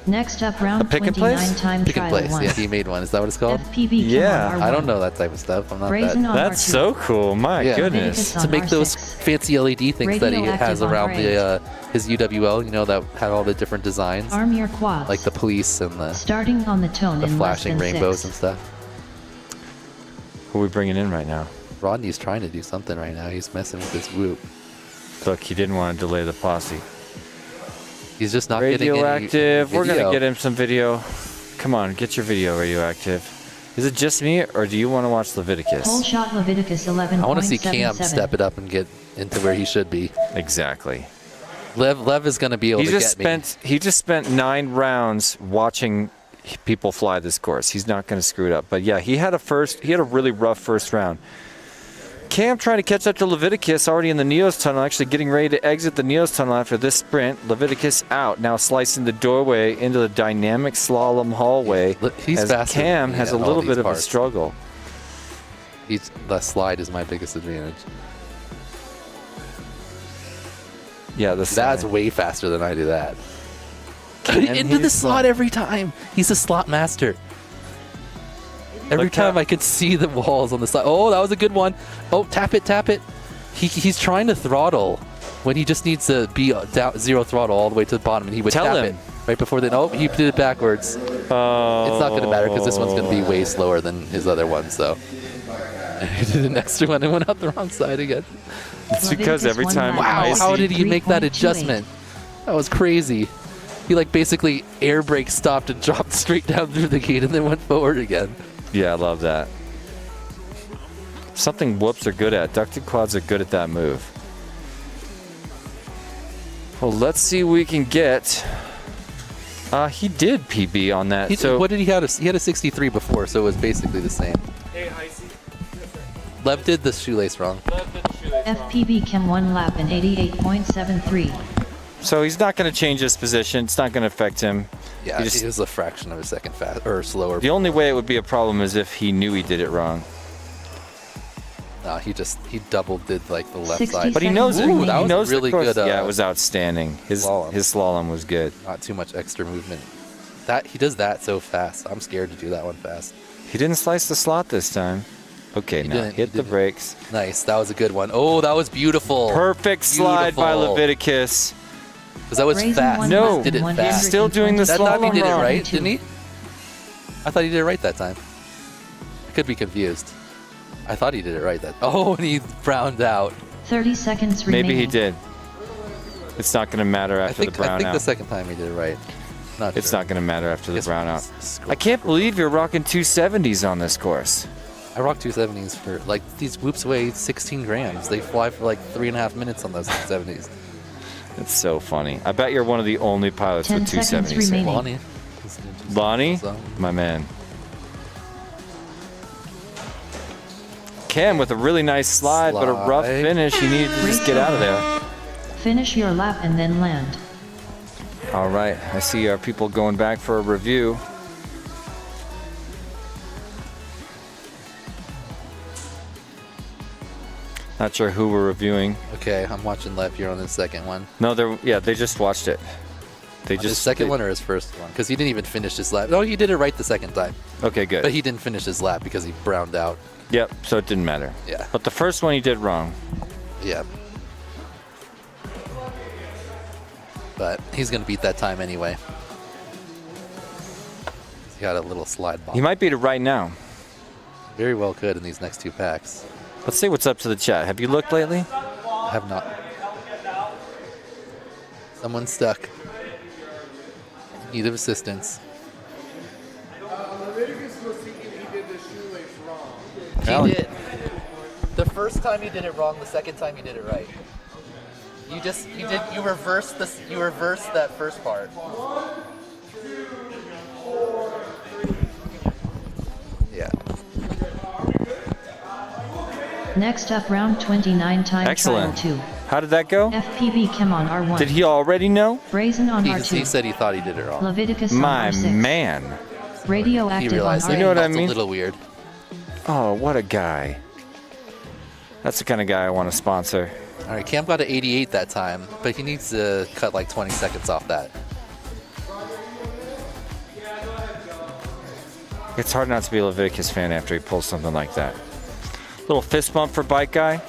Next up, round 29 time Pick and trial place. 1. Yeah, he made one. Is that what it's called? FPV Yeah. I don't know that type of stuff. I'm not Brazen on That's R2. so cool. My goodness. To make those fancy LED things that he has Radioactive on around the his UWL, you know, that had all the different designs. Arm your quads. Like the police and the Starting on the tone in flashing less than rainbows 6. and stuff. Who are we bringing in right now? Rodney's trying to do something right now. He's messing with his whoop. Look, he didn't want to delay the posse. He's just not getting any Radioactive. We're going to video. get him some video. Come on, get your video, Radioactive. Is it just me, or do you want to watch Leviticus? Whole shot Leviticus 11.77. I want to see Cam step it up and get into where he should be. Exactly. Lev is going to be able to get me. He just spent 9 rounds watching people fly this course. He's not going to screw it up. But yeah, he had a really rough first round. Cam trying to catch up to Leviticus, already in the Neos tunnel, actually getting ready to exit the Neos tunnel after this sprint. Leviticus out, now slicing the doorway into the dynamic slalom hallway. He's as faster Cam than me has a at all little these bit of a parts. struggle. The slide is my biggest advantage. Yeah, that's way faster than I do that. Cam Into the hits slot every time. He's a slot master. Every time I could see the walls on the side. Oh, that was a good one. Oh, tap it, tap it. He's trying to throttle when he just needs to be down, 0 throttle all the way to the bottom, and he would Tell tap him. it right before then. Oh, he did it backwards. Oh. It's not going to matter because this one's going to be way slower than his other one. So he did an extra one and went out the wrong side again. It's because every time Wow, how did he make that adjustment? That was crazy. He like basically air brake stopped and dropped straight down through the gate and then went forward again. Yeah, I love that. Something whoops are good at. Ducted quads are good at that move. Well, let's see what we can get. He did PB on that. What did he have? He had a 63 before, so it was basically the same. Lev did the shoelace wrong. FPV Chem 1 lap in 88.73. So he's not going to change his position. It's not going to affect him. Yeah, he was a fraction of a second fast or slower. The only way it would be a problem is if he knew he did it wrong. No, he double did like the left 60 side. But he knows it. Ooh, that He was knows really the course. good. Yeah, it was outstanding. His slalom was good. Not too much extra movement. That he does that so fast. I'm scared to do that one fast. He didn't slice the slot this time. Okay, now hit the brakes. Nice, that was a good one. Oh, that was beautiful. Perfect slide by Leviticus. Because that was Brazen fast. one No, lap in did it fast. he's still doing the That time he slalom did it wrong. right, didn't he? I thought he did it right that time. I could be confused. I thought he did it right that. Oh, and he browned out. 30 seconds remaining. Maybe he did. It's not going to matter after the brown I think out. the second time he did it right. It's not going to matter after the Guess brown we'll out. just I can't believe you're rocking 270s on this course. I rock 270s for like these whoops weigh 16 grams. They fly for like 3.5 minutes on those 270s. It's so funny. I bet you're one of the only pilots 10 with seconds 270s. remaining. Lonnie. Lonnie, my man. Cam with a really nice slide, but a rough Slide. finish. He needed to just get out of there. Finish your lap and then land. All right, I see our people going back for a review. Not sure who we're reviewing. Okay, I'm watching Lev here on the second one. No, they just watched it. They On just his second one or his first one? Because he didn't even finish his lap. No, he did it right the second time. Okay, good. But he didn't finish his lap because he browned out. Yep, so it didn't matter. Yeah. But the first one he did wrong. Yeah. But he's going to beat that time anyway. He got a little slide bomb. He might beat it right now. Very well could in these next 2 packs. Let's see what's up to the chat. Have you looked lately? I have not. Someone's stuck. Need of assistance. Leviticus was thinking he did the shoelace wrong. He did. The first time he did it wrong, the second time he did it right. You reversed that first part. Yeah. Next up, round 29, time Excellent. trial 2. How did that go? FPV Chem on R1. Did he already know? Brazen on R2. He said he thought he did it wrong. Leviticus on My R6. man. Radioactive He realized on that You know what I felt mean? a little weird. Oh, what a guy. That's the kind of guy I want to sponsor. All right, Cam got an 88 that time, but he needs to cut like 20 seconds off that. It's hard not to be a Leviticus fan after he pulls something like that. Little fist bump for Bike Guy.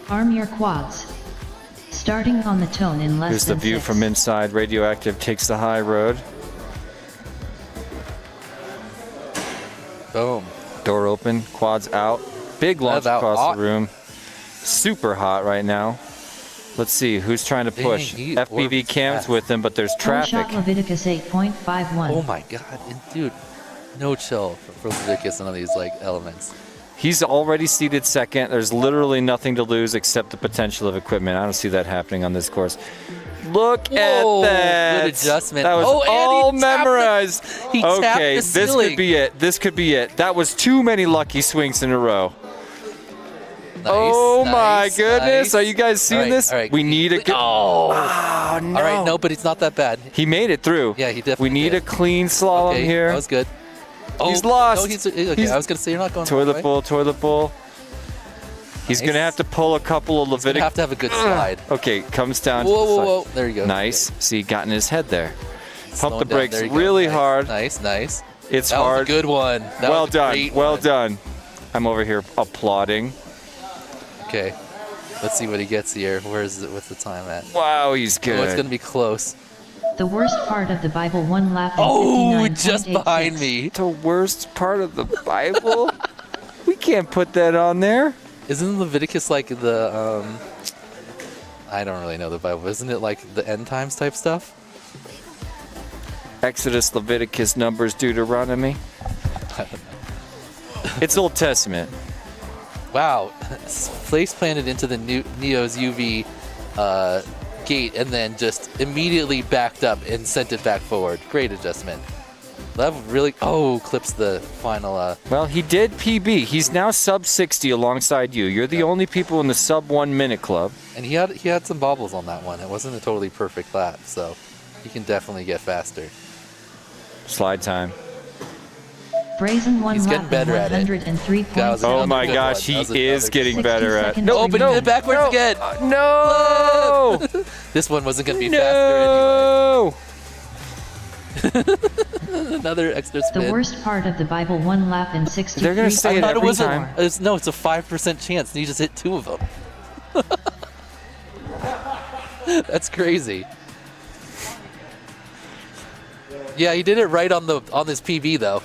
Arm your quads. Starting on the tone in less Here's the than view 6. from inside. Radioactive takes the high road. Boom. Door open, quads out. Big launch Out across hot. the room. Super hot right now. Let's see who's trying to push. he FPV works Cam's fast. with him, but there's Shot traffic. Leviticus 8.51. Oh my god, and dude, no chill for Leviticus and all these like elements. He's already seated second. There's literally nothing to lose except the potential of equipment. I don't see that happening on this course. Look Whoa, at that. good adjustment. That was Oh, and he all tapped memorized. he tapped Okay, the this ceiling. could be it. This could be it. That was too many lucky swings in a row. Nice, Oh my nice, goodness. nice. Are you guys seeing All right, this? all right. We need a good. Oh. No. All right, no, but it's not that bad. He made it through. Yeah, he definitely We need did. a clean slalom Okay, here. that was good. Oh, He's lost. No, okay, He's- I was gonna say you're not going all the Toilet way. bowl, toilet bowl. He's Nice. gonna have to pull a couple of He's gonna Levitic. have to have a good slide. Okay, comes down. Whoa, to the whoa, side. whoa! There you go. Nice. See, got in his head there. Pump Slowing the down. brakes There you go. really Nice, hard. Nice, nice. It's That hard. was a good one. That Well was a done. great Well one. done. I'm over here applauding. Okay, let's see what he gets here. Where is it? What's the time at? Wow, he's good. Oh, it's gonna be close. The worst part of the Bible, 1 lap and Oh, 59.86. just behind me. The worst part of the Bible? We can't put that on there. Isn't Leviticus like the I don't really know the Bible. Isn't it like the end times type stuff? Exodus, Leviticus, Numbers, Deuteronomy. It's Old Testament. Wow, place planted into the Neo's UV gate and then just immediately backed up and sent it back forward. Great adjustment. That really clips the final. Well, he did PB. He's now sub 60 alongside you. You're the only people in the sub 1 minute club. And he had some bobbles on that one. It wasn't a totally perfect lap, so he can definitely get faster. Slide time. Brazen 1 He's lap getting better at it. 103.7. Oh my gosh, he is getting better at it. No, but he did it backwards again. No! This one wasn't going to be faster anyway. Another extra spin. The worst part of the Bible, 1 lap and 63. They're gonna say it I thought every was time. it's a 5% chance, and you just hit 2 of them. That's crazy. Yeah, he did it right on this PB though.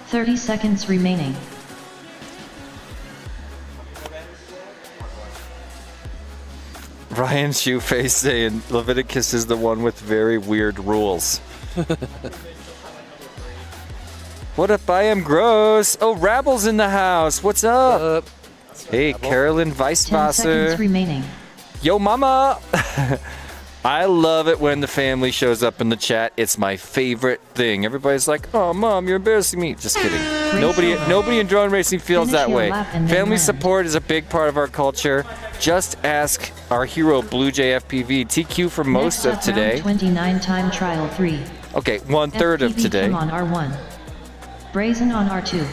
30 seconds remaining. Ryan Shoeface saying Leviticus is the one with very weird rules. What up, I am gross. Oh, Rabble's in the house. What's up? Hey, Carolyn 10 seconds Weisswasser. remaining. Yo, mama. I love it when the family shows up in the chat. It's my favorite thing. Everybody's like, "Oh, mom, you're embarrassing me." Just kidding. Nobody in drone racing feels Finish that your way. lap and then Family land. support is a big part of our culture. Just ask our hero Blue Jay FPV TQ for most Next of up, today. round 29, time trial 3. Okay, 1/3 of FPV today. Chem on R1. Brazen on R2.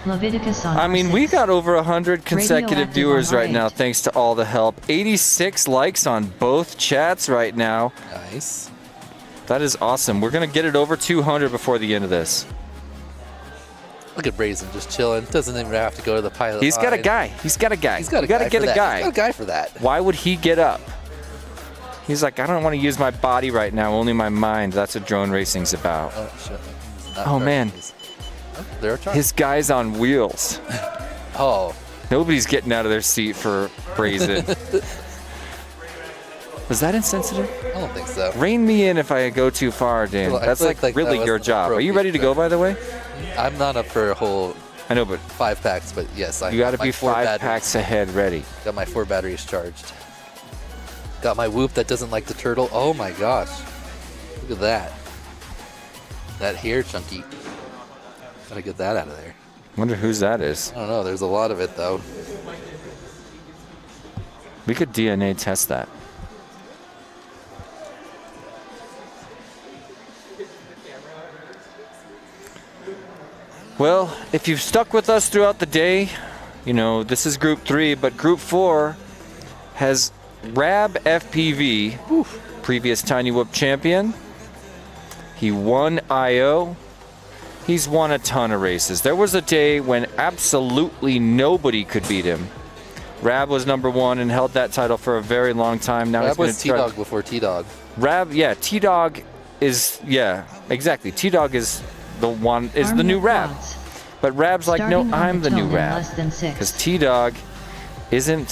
Leviticus on I mean, we got over 100 consecutive Radioactive viewers on right now, R8. thanks to all the help. 86 likes on both chats right now. Nice. That is awesome. We're going to get it over 200 before the end of this. Look at Brazen just chilling. Doesn't even have to go to the pilot He's got a line. guy. He's got a guy. He's got a You gotta guy get for a that. guy. He's got a guy for that. Why would he get up? He's like, I don't want to use my body right now, only my mind. That's what drone racing's about. Oh, shit. Not Oh, man. Oh, there are charges. His guy's on wheels. Oh. Nobody's getting out of their seat for Brazen. Was that insensitive? I don't think so. Rein me in if I go too far, Dan. Well, I That's feel like like really that your wasn't job. Are you ready to go, by the way? I'm not up for a whole I know, but 5 packs, but yes, I you got to got my be 4 5 batteries. packs ahead ready. Got my 4 batteries charged. Got my whoop that doesn't like the turtle. Oh my gosh. Look at that. That hair chunky. Gotta get that out of there. Wonder whose that is. I don't know. There's a lot of it though. We could DNA test that. Well, if you've stuck with us throughout the day, you know, this is Group 3, but Group 4 has Rab FPV, previous Tiny Whoop champion. He won IO. He's won a ton of races. There was a day when absolutely nobody could beat him. Rab was #1 and held that title for a very long time. Now Rab he's going was to try. T-Dog before T-Dog. Rab, yeah, T-Dog is, yeah, exactly. T-Dog is the one, is the new Rab. But Rab's like, no, Starting on I'm the new tone in Rab. less than 6. Because T-Dog isn't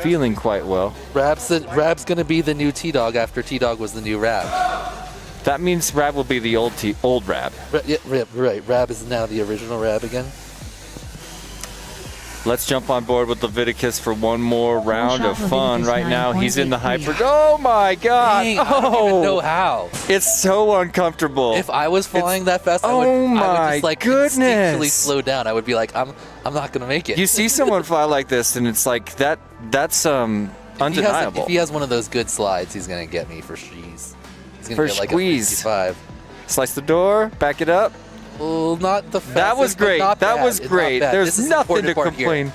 feeling quite well. Rab's gonna be the new T-Dog after T-Dog was the new Rab. That means Rab will be the old Rab. Yeah, right. Rab is now the original Rab again. Let's jump on board with Leviticus for one more round of shot fun. Leviticus Right now, he's in the 9.83. hyper. Oh my God! Dang, I don't even know how. It's so uncomfortable. If I was flying that fast, I would just like instinctually goodness. slow down. I would be like, I'm not gonna make it. You see someone fly like this, and it's like that's undeniable. If he has one of those good slides, he's gonna get me for squeeze. He's gonna For get like squeeze. a 55. Slice the door, back it up. Well, not the fastest, That was but great. not That bad. was It's great. not bad. There's This is the nothing to important part here. complain.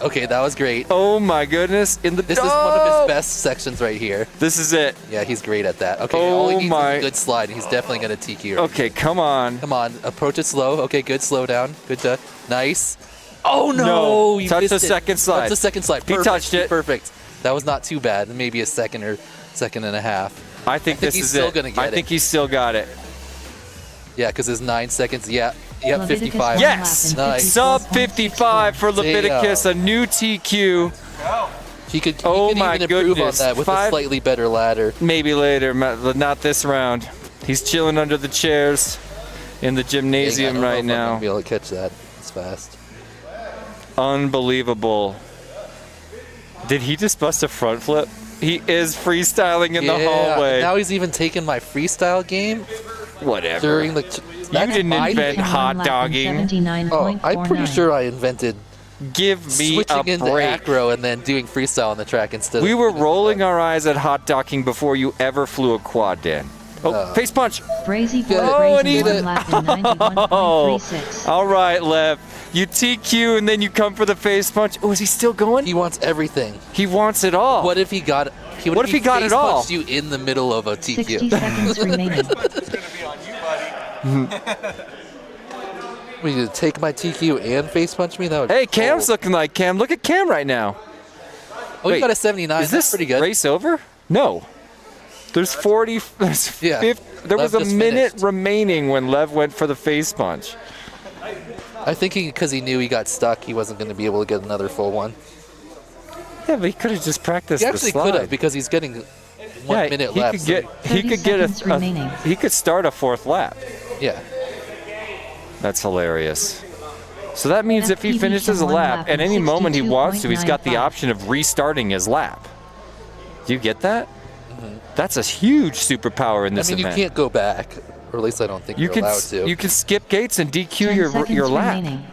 Okay, that was great. Oh my goodness! In the This is one of his best sections right here. This is it. Yeah, he's great at that. Okay, Oh all he needs my- is a good slide. He's definitely gonna TQ. Okay, come on. Come on, approach it slow. Okay, good, slow down. Good, nice. Oh no! No, You touch missed the it. second slide. Touch the second slide. He Perfect. touched it. Perfect. That was not too bad. Maybe a second or second and a half. I think this he's is still it. gonna get I think it. he's still got it. Yeah, because his 9 seconds. Yeah, Leviticus 55. Yes! Nice. Sub 55 for Leviticus, a new TQ. He could Oh even my improve on goodness. that with a 5 slightly better ladder. Maybe later, not this round. He's chilling under the chairs in the gymnasium Dang, I right don't know if I'm now. gonna be able to catch that as fast. Unbelievable. Did he just bust a front flip? He is freestyling in the hallway. Now he's even taking my freestyle game. Whatever. During the. You That's didn't my invent thing. hot dogging. Oh, I'm pretty sure I invented Give me switching a into break. acro and then doing freestyle on the track instead. We of were rolling our eyes at hot docking before you ever flew a quad, Dan. Oh, face punch. Brazy Get it. Oh, and Brazy he won did. lap in 91.36. All right, Lev. You TQ and then you come for the face punch. Oh, is he still going? He wants everything. He wants it all. What if he got? What if he got it all? Face punched you in the middle of a TQ. 60 seconds remaining. Will you take my TQ and face punch me? That would Hey, Cam's looking like Cam. Look at Cam right now. Oh, Wait, you got a 79. Is That's this pretty good. race over? No. There's 40. There's Yeah, 50, there Lev was a just minute finished. remaining when Lev went for the face punch. I think because he knew he got stuck, he wasn't going to be able to get another full one. Yeah, but he could have just practiced He the actually slide. could have because he's getting 1 minute he left. Could get, so he could get 30 seconds remaining. he could start a 4th lap. yeah. That's hilarious. So that means if he FPV finishes a from one lap, lap at in any moment he wants to, he's got the 62.95. option of restarting his lap. Do you get that? Mm-hmm. That's a huge superpower in this I mean, event. you can't go back, or at least I don't think You you're can allowed to. you can skip gates and 10 DQ your seconds lap. remaining.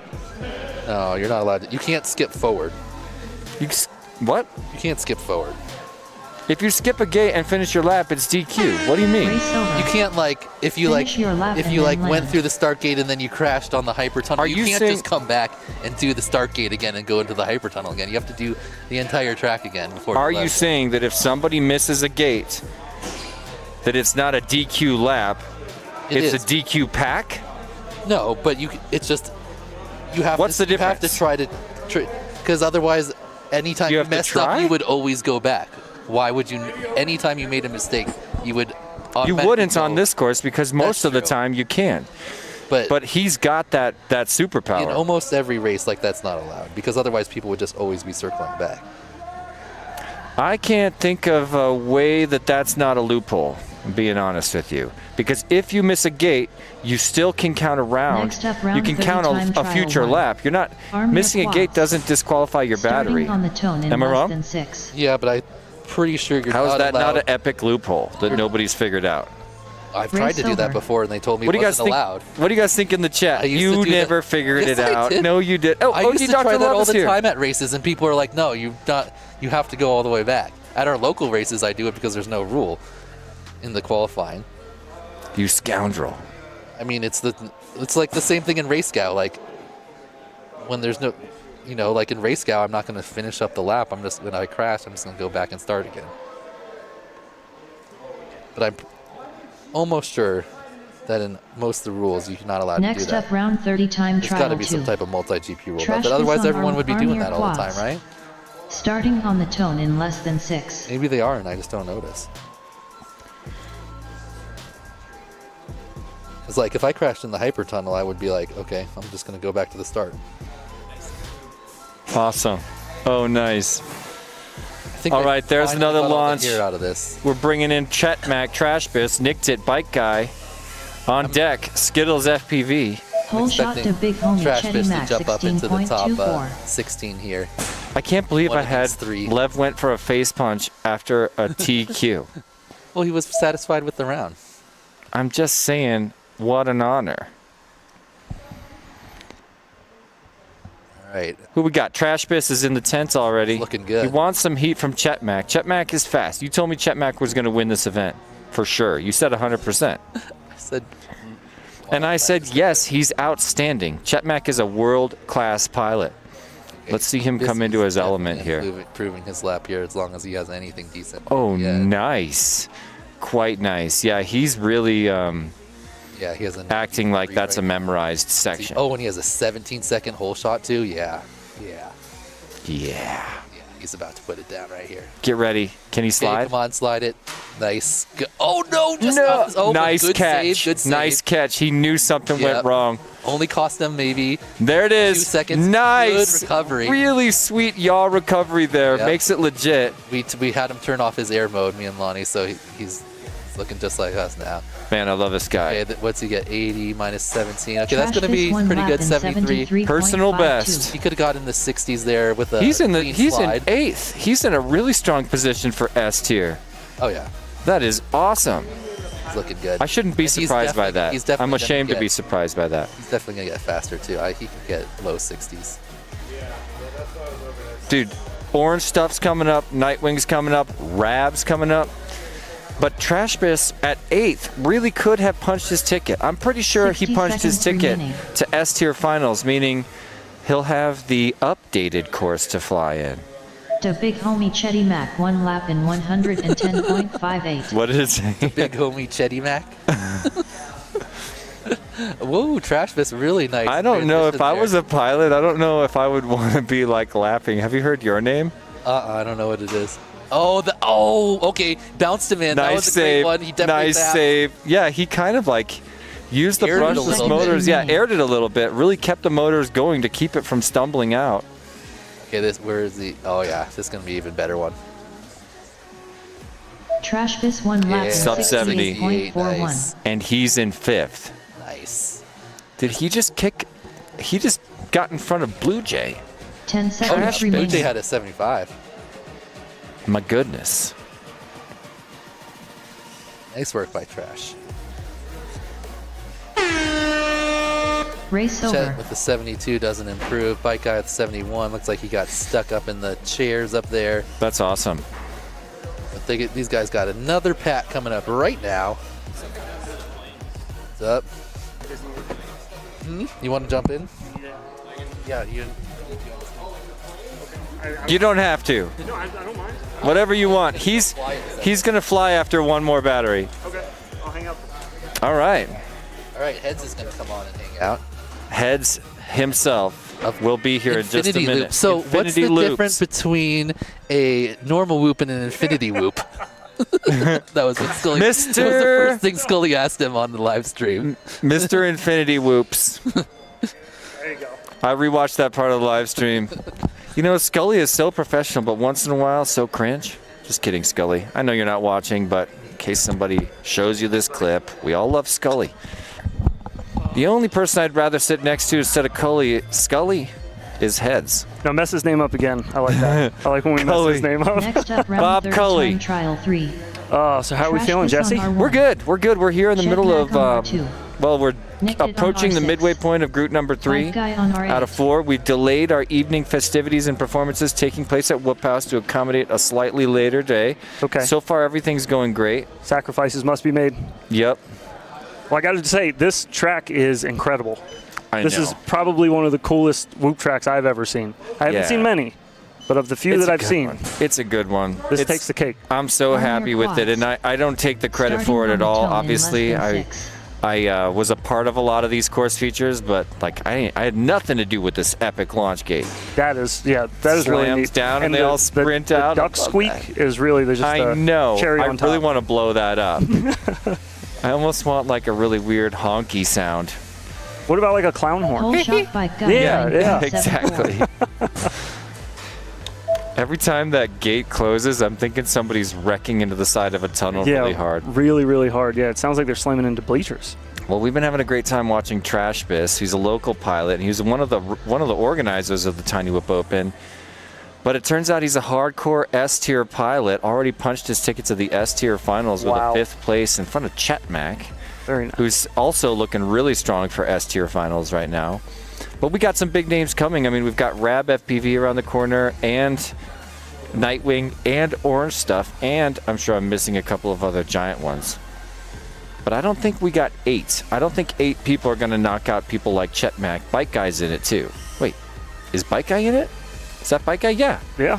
No, you're not allowed to. You can't skip forward. What? You can't skip forward. If you skip a gate and finish your lap, it's DQ. What do you mean? You can't like if you Finish your lap if and you then went land. through the start gate and then you crashed on the hyper tunnel. Are You you can't saying- just come back and do the start gate again and go into the hyper tunnel again. You have to do the entire track again before. Are you you left. saying that if somebody misses a gate, that it's not a DQ lap, it's is. a DQ pack? No, but it's just you have. What's to, the You have to difference? try to, because otherwise, anytime You you have to messed up, try? you would always go back. Why would you? Anytime you made a mistake, you would. You automatically wouldn't on go. this course because most of the time you can. But he's got that superpower. In almost every race, like that's not allowed because otherwise people would just always be circling back. I can't think of a way that that's not a loophole, I'm being honest with you. Because if you miss a gate, you still can count a round. Next up, round You can 30 count time a trial future 1. lap. You're not Arm your missing a gate quads. doesn't disqualify your battery. Starting on the tone in Am I less wrong? than 6. Yeah, but I'm pretty sure you're How is not that allowed. not an epic loophole that nobody's figured out? I've tried to do that before, and they told me What it do you guys wasn't think? allowed. What do you guys think in the chat? used to You do that- never figured Yes, it I out. did. No, you did. Oh, I OG used to Dr. try that Love all is the here. time at races, and people are like, "No, you have to go all the way back." At our local races, I do it because there's no rule in the qualifying. You scoundrel. I mean, it's like the same thing in race scout. Like when there's no, like in race scout, I'm not going to finish up the lap. When I crash, I'm just going to go back and start again. But I'm almost sure that in most of the rules, you're not allowed Next to do that. up, round 30 time There's got trial to be 2. some type of multi-GP rule, Trash but otherwise this on everyone would be arm doing your that all the time, quads. right? Starting on the tone in less than 6. Maybe they are, and I just don't notice. It's like if I crashed in the hyper tunnel, I would be like, okay, I'm just going to go back to the start. Awesome. Oh, nice. think All I right, there's finally another got all the launch. gear out of this. We're bringing in Chet Mac, Trash Biss, Nicked It, Bike Guy. On deck, Skittles FPV. Whole shot to big homie Trash Chetty Biss to Mac jump up into the top 16.24. 16 here. I can't believe One I had against three. Lev went for a face punch after a TQ. Well, he was satisfied with the round. I'm just saying, what an honor. All right. Who we got? Trash Biss is in the tent already. Looking good. He wants some heat from Chet Mac. Chet Mac is fast. You told me Chet Mac was going to win this event. For sure. You said 100%. I said... And I said, yes, he's outstanding. Chet Mac is a world-class pilot. Let's see him come into his element here. Proving his lap here as long as he has anything decent. Oh, nice. Quite nice. Yeah, he's really yeah, he has acting like that's a memorized section. Oh, and he has a 17-second hole shot too? Yeah. Yeah. He's about to put it down right here. Get ready. Can he slide? Okay, come on, slide it. Nice. Oh, no. Just No. off his open. Nice Good catch. Save, good save. Nice catch. He knew something went Yep. wrong. Only cost them maybe There it is. 2 seconds. Nice. Good recovery. Really sweet yaw recovery there. Yep. Makes it legit. We had him turn off his air mode, me and Lonnie, so he's looking just like us now. Man, I love this guy. Okay, what's he get? 80 minus 17. Okay, that's Trash going to be this one pretty lap good. in 73. Personal best. He could have got in the 60s there with a He's in clean in slide. 8th. He's in a really strong position for S tier. Oh, yeah. That is awesome. He's looking good. I shouldn't be And he's surprised by definitely- that. he's definitely I'm gonna ashamed to get- be surprised by that. He's definitely going to get faster, too. He could get low 60s. Dude, Orange Stuff's coming up, Nightwing's coming up, Rab's coming up. But Trash Biss at 8th really could have punched his ticket. I'm pretty sure he 60 punched his seconds ticket remaining. to S tier finals, meaning he'll have the updated course to fly in. To big homie Chetty Mac 1 lap in 110.58. What did it say? Big homie Chetty Mac. Whoa, Trash Biss, really nice. I don't know if transition I there. was a pilot. I don't know if I would want to be like laughing. Have you heard your name? I don't know what it is. Okay, bounced him in. That was a save. great one. He definitely Nice tapped. save. Yeah, he kind of like used the Aired it a brushless little motors. bit. Yeah, aired it a little bit. Really kept the motors going to keep it from stumbling out. Okay, where is the? Oh yeah, this is gonna be an even better one. Trash Biss 1 lap in Sub 70. 68.41. Nice. And he's in 5th. Nice. Did he just kick? He just got in front of Blue Jay. 10 Oh, seconds Blue remaining. Jay had a 75. My goodness. Nice work by Trash. Race Chet over. with the 72 doesn't improve. Bike Guy with 71 looks like he got stuck up in the chairs up there. That's awesome. With These guys got another pat coming up right now. What's up? You want to jump in? Yeah, You don't have to. No, I don't mind. Whatever you want. He's going to fly after one more battery. Okay, I'll hang out. All right. All right, Heads is going to come on and hang out. Heads himself will be here in just a minute. Loop. So what's the difference between a normal whoop and an infinity whoop? That was what Scully. That was the first thing Scully asked him on the live stream. Mr. Infinity Whoops. There you go. I rewatched that part of the live stream. You know, Scully is so professional, but once in a while, so cringe. Just kidding, Scully. I know you're not watching, but in case somebody shows you this clip, we all love Scully. The only person I'd rather sit next to instead of Scully is Heads. Now mess his name up again. I like that. I like when we mess his name up. Next up, round Bob third, Cully. time trial 3. So how are we Trash feeling, this on Jesse? R1. We're good. We're good. We're here in the Jet middle lag of, on R2. well, we're Nicked it on approaching the R6. midway point of group number 3 Five guy on R8. out of 4. We've delayed our evening festivities and performances taking place at Whoop House to accommodate a slightly later day. Okay. So far, everything's going great. Sacrifices must be made. Yep. Well, I got to say, this track is incredible. This know. is probably one of the coolest whoop tracks I've ever seen. I haven't Yeah. seen many, but of the few It's that a I've good seen, one. It's a good one. this takes the cake. I'm so On your happy with it, and I don't take the credit Starting for it on at the all. toe in Obviously, less than 6. I was a part of a lot of these course features, but like I had nothing to do with this epic launch gate. That is really Slams neat. down and they all sprint the out. duck I love squeak that. is really just I a know. cherry I on top. really want to blow that up. I almost want like a really weird honky sound. What about like a clown horn? Whole shot by gun. Yeah, Exactly. Every time that gate closes, I'm thinking somebody's wrecking into the side of a tunnel really hard. Really, really hard. Yeah, it sounds like they're slamming into bleachers. Well, we've been having a great time watching Trash Biss. He's a local pilot, and he was one of the organizers of the Tiny Whip Open. But it turns out he's a hardcore S-tier pilot. Already punched his ticket to the S-tier finals with a 5th place in front of Chet Mack, Very nice. who's also looking really strong for S-tier finals right now. But we got some big names coming. I mean, we've got Rab FPV around the corner, and Nightwing, and Orange Stuff, and I'm sure I'm missing a couple of other giant ones. But I don't think we got 8. I don't think 8 people are going to knock out people like Chet Mack. Bike Guy's in it too. Wait, is Bike Guy in it? Is that Bike Guy? Yeah. Yeah.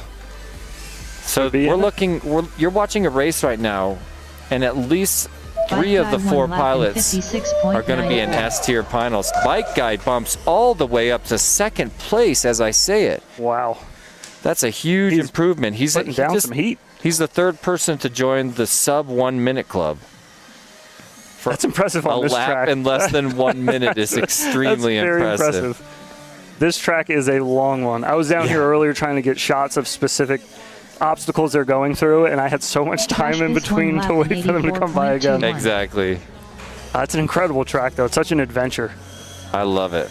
So you're watching a race right now, and at least 3 of the 4 pilots are going to be in S-tier finals. Bike Guy bumps all the way up to 2nd place as I say it. Wow. That's a huge improvement. He's putting down some heat. He's the 3rd person to join the sub 1 minute club. That's impressive on a this lap track. in less than 1 minute is extremely That's very impressive. This track is a long one. I was down here earlier trying to get shots of specific obstacles they're going through, and I had so much time in between to wait for them to come by again. Exactly. It's an incredible track, though. It's such an adventure. I love it.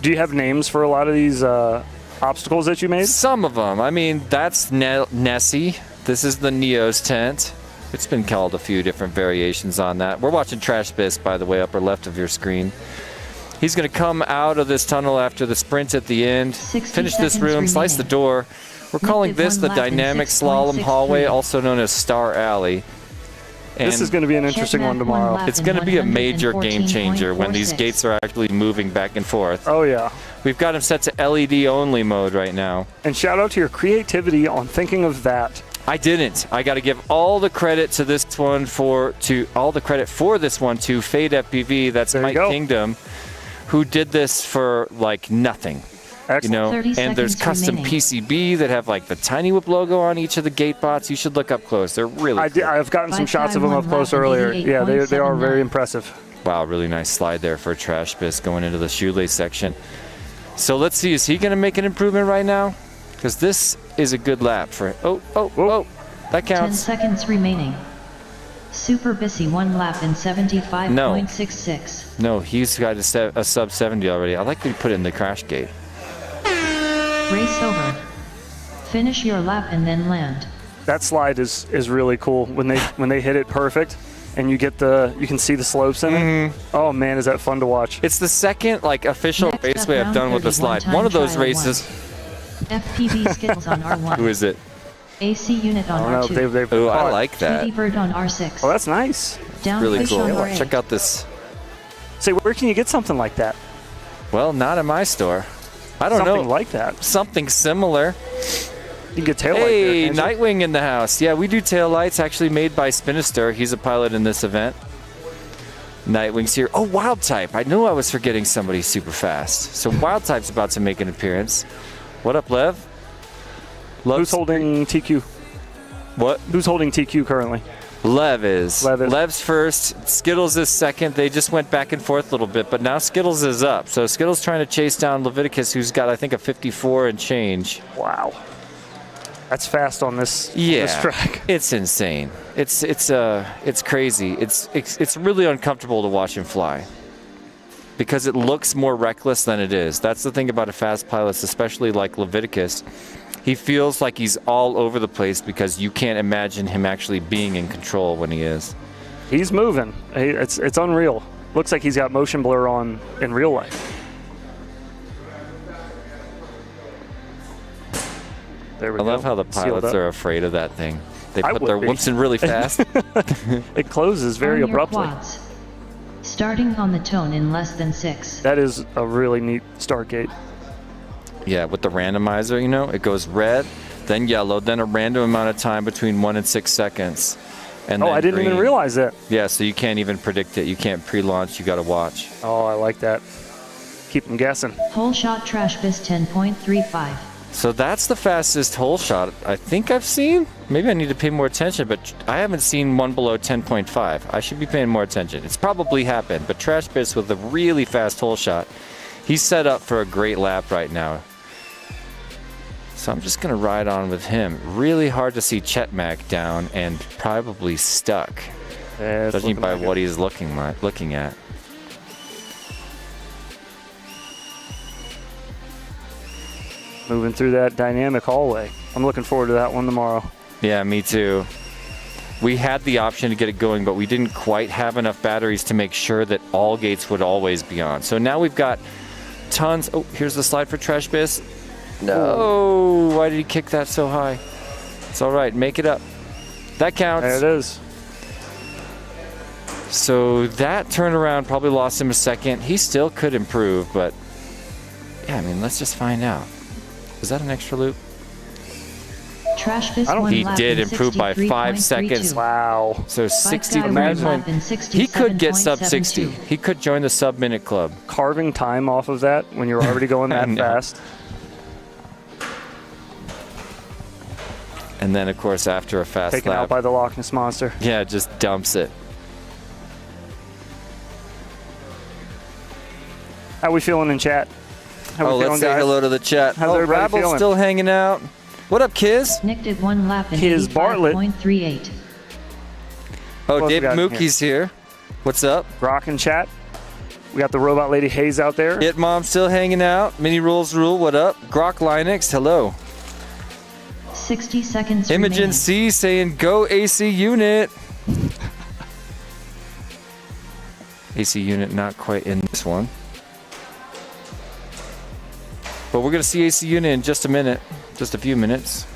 Do you have names for a lot of these obstacles that you made? Some of them. I mean, that's Nessie. This is the Neo's tent. It's been called a few different variations on that. We're watching Trash Biss, by the way, upper left of your screen. He's going to come out of this tunnel after the sprint at the end, finish this room, slice the door. We're calling this the dynamic slalom hallway, also known as Star Alley. And this is going to be an interesting one tomorrow. It's going to be a major game changer when these gates are actually moving back and forth. Oh, yeah. We've got them set to LED only mode right now. And shout out to your creativity on thinking of that. I didn't. I got to give all the credit to this one for Fade FPV. That's Mike Kingdom, who did this for like nothing. Excellent. You know, 30 and there's custom remaining. PCB that have like the Tiny Whip logo on each of the gate bots. You should look up close. They're really cool. I've gotten some shots of them up close earlier. Yeah, they are very impressive. Wow, really nice slide there for Trash Biss going into the shoelace section. So let's see, is he going to make an improvement right now? Because this is a good lap for him. Oh, that 10 counts. seconds remaining. Super Bissy 1 lap in 75.66. No, he's got a sub 70 already. I like that he put it in the crash gate. Race over. Finish your lap and then land. That slide is really cool when they hit it perfect, and you can see the slopes in it. Oh man, is that fun to watch! It's the second official race way I've done with the slide. One of those races. FPV skills on R1. Who is it? AC unit on I don't know. R2. They've Ooh, I caught- like that. 2D bird on R6. Oh, that's nice. Down Really fish cool. on R8. Check out this. Say, where can you get something like that? Well, not in my store. I don't Something know. like that. Something similar. You can get tail light Hey, there, can't you? Nightwing in the house. Yeah, we do tail lights, actually made by Spinister. He's a pilot in this event. Nightwing's here. Oh, Wild Type. I knew I was forgetting somebody super fast. So Wild Type's about to make an appearance. What up, Lev? Who's holding TQ? What? Who's holding TQ currently? Lev is. Lev is. Lev's first. Skittles is second. They just went back and forth a little bit, but now Skittles is up. So Skittles trying to chase down Leviticus, who's got, I think, a 54 and change. Wow. That's fast on this, Yeah, this track. it's insane. It's crazy. It's really uncomfortable to watch him fly because it looks more reckless than it is. That's the thing about a fast pilot, especially like Leviticus. He feels like he's all over the place because you can't imagine him actually being in control when he is. He's moving. It's unreal. Looks like he's got motion blur on in real life. There we I go. love how the Sealed pilots up. are afraid of that thing. They I put would their be. whoops in really fast. It closes very On your abruptly. quads. Starting on the tone in less than 6. That is a really neat start gate. Yeah, with the randomizer, you know, it goes red, then yellow, then a random amount of time between 1 and 6 seconds. And Oh, then I didn't even green. realize that. Yeah, so you can't even predict it. You can't pre-launch. You got to watch. Oh, I like that. Keep them guessing. Whole shot trash bis 10.35. So that's the fastest hole shot I think I've seen. Maybe I need to pay more attention, but I haven't seen one below 10.5. I should be paying more attention. It's probably happened, but Trash Bits with a really fast hole shot. He's set up for a great lap right now. So I'm just going to ride on with him. Really hard to see Chet Mac down and probably stuck, Yeah, it's judging looking by like what it. he's looking at. Moving through that dynamic hallway. I'm looking forward to that one tomorrow. Yeah, me too. We had the option to get it going, but we didn't quite have enough batteries to make sure that all gates would always be on. So now we've got tons. Oh, here's the slide for Trash Biz. No, why did he kick that so high? It's all right, make it up. That counts. There it is. So that turnaround probably lost him a second. He still could improve, but yeah, I mean, let's just find out. Was that an extra loop? Trash bis I don't- 1 He lap did in improve by 5 seconds. 63.32. Wow. So 60. Guy one lap in 67.72. He could get sub 60. He could join the sub-minute club. Carving time off of that when you're already going I that know. fast. And then, of course, after a fast Taken lap, out by the Loch Ness Monster. yeah, just dumps it. How we feeling in chat? How Oh, we feeling, let's say guys? hello to the chat. How's Oh, everybody Rabble's feeling? still hanging out. What up, Kiz? Nick did 1 lap in His Bartlett. 85.38. Oh, else we David got in Mookie's here. What's up? Rock and chat. We got the robot lady Hayes out there. It Mom still hanging out. Mini Rules Rule, what up? Grok Linux, hello. 60 seconds Imogen remaining. C saying go AC unit. AC unit not quite in this one. But we're going to see AC unit in just a minute. Just a few minutes.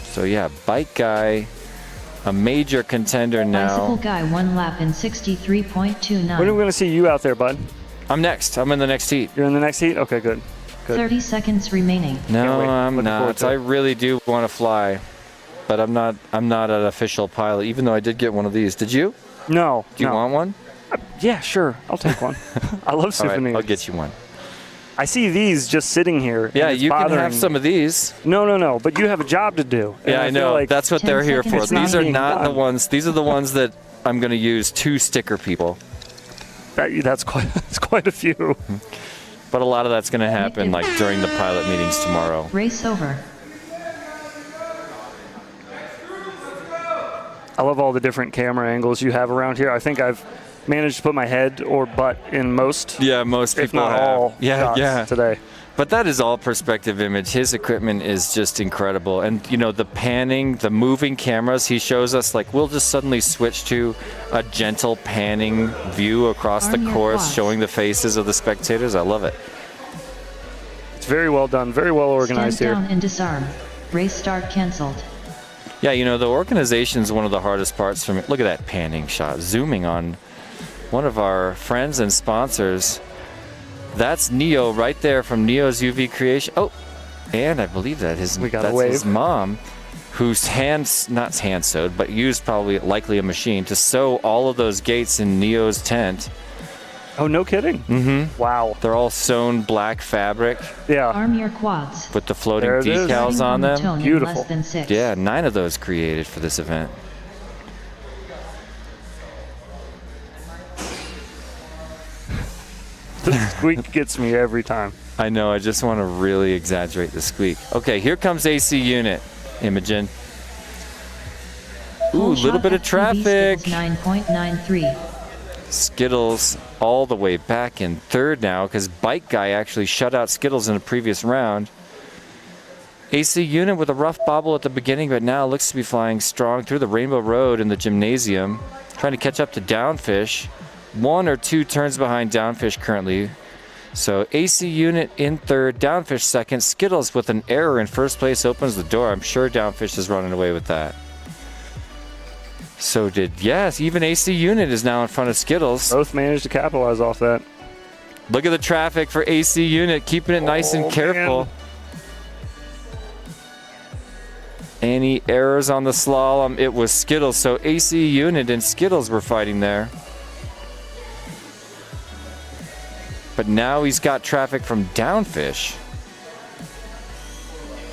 So yeah, Bike Guy, a major contender Bicycle now. guy 1 lap in 63.29. When are we going to see you out there, bud? I'm next. I'm in the next heat. You're in the next heat? Okay, good. Good. 30 seconds remaining. No, wait. I'm Looking forward not. to it. I really do want to fly, but I'm not an official pilot. Even though I did get one of these. Did you? No. Do you no. want one? Yeah, sure. I'll take one. I love All right, souvenirs. I'll get you one. I see these just sitting here. and Yeah, it's you can bothering have me. some of these. No. But you have a job to do. And Yeah, I feel know. like That's what 10 they're here for. seconds. It's These not are being not the done. ones. These are the ones that I'm going to use to sticker people. that's quite a few. But a lot of that's going to happen like during the pilot meetings tomorrow. Race over. I love all the different camera angles you have around here. I think I've managed to put my head or butt in most, Yeah, most if people not have. all, Yeah, shots today. But that is all perspective image. His equipment is just incredible. And, you know, the panning, the moving cameras he shows us, like, we'll just suddenly switch to a gentle panning view across Arm the your course, quads. showing the faces of the spectators. I love it. It's very well done, very well organized Stand here. down and disarm. Race start cancelled. Yeah, you know, the organization is one of the hardest parts for me. Look at that panning shot, zooming on one of our friends and sponsors. That's Neo right there from Neo's UV Creation. Oh, and I believe that that's his mom, whose not hand sewed, but used probably likely a machine to sew all of those gates in Neo's tent. Oh, no kidding? Mm-hmm. Wow. They're all sewn black fabric. Yeah. Arm your quads. With the floating There it is. decals on them. Tone in less than 6. Yeah, 9 of those created for this event. The squeak gets me every time. I know, I just want to really exaggerate the squeak. Okay, here comes AC unit, Imogen. Ooh, a little bit of traffic. 9.93. Skittles all the way back in third now because Bike Guy actually shut out Skittles in a previous round. AC unit with a rough bobble at the beginning, but now looks to be flying strong through the Rainbow Road in the gymnasium, trying to catch up to Downfish. 1 or 2 turns behind Downfish currently. So AC unit in third, Downfish second. Skittles with an error in first place opens the door. I'm sure Downfish is running away with that. So yes, even AC unit is now in front of Skittles. Both managed to capitalize off that. Look at the traffic for AC unit, keeping it nice and careful. Man. Any errors on the slalom? It was Skittles. So AC unit and Skittles were fighting there. But now he's got traffic from Downfish.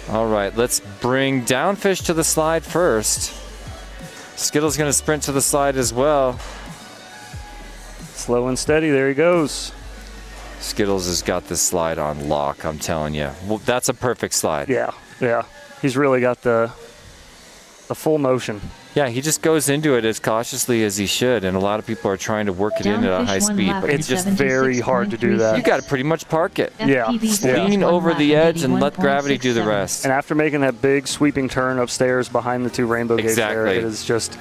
All right, let's bring Downfish to the slide first. Skittles going to sprint to the slide as well. Slow and steady, there he goes. Skittles has got this slide on lock, I'm telling you. Well, that's a perfect slide. Yeah, yeah. He's really got the full motion. Yeah, he just goes into it as cautiously as he should, and a lot of people are trying to work it in at a high speed. But it's just very hard to do that. You got to pretty much park it. Yeah. Lean over the edge and let gravity do the rest. And after making that big sweeping turn upstairs behind the 2 rainbow gates there, it is just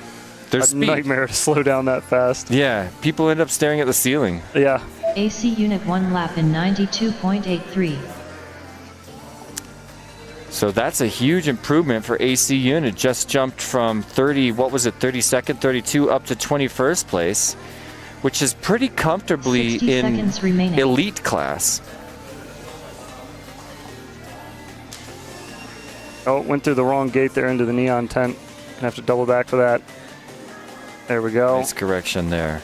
a nightmare to slow down that fast. Yeah, people end up staring at the ceiling. Yeah. AC unit 1 lap in 92.83. So that's a huge improvement for AC unit. Just jumped from 32nd, 32 up to 21st place, which is pretty comfortably in elite class. Oh, went through the wrong gate there into the neon tent. Gonna have to double back for that. There we go. Nice correction there.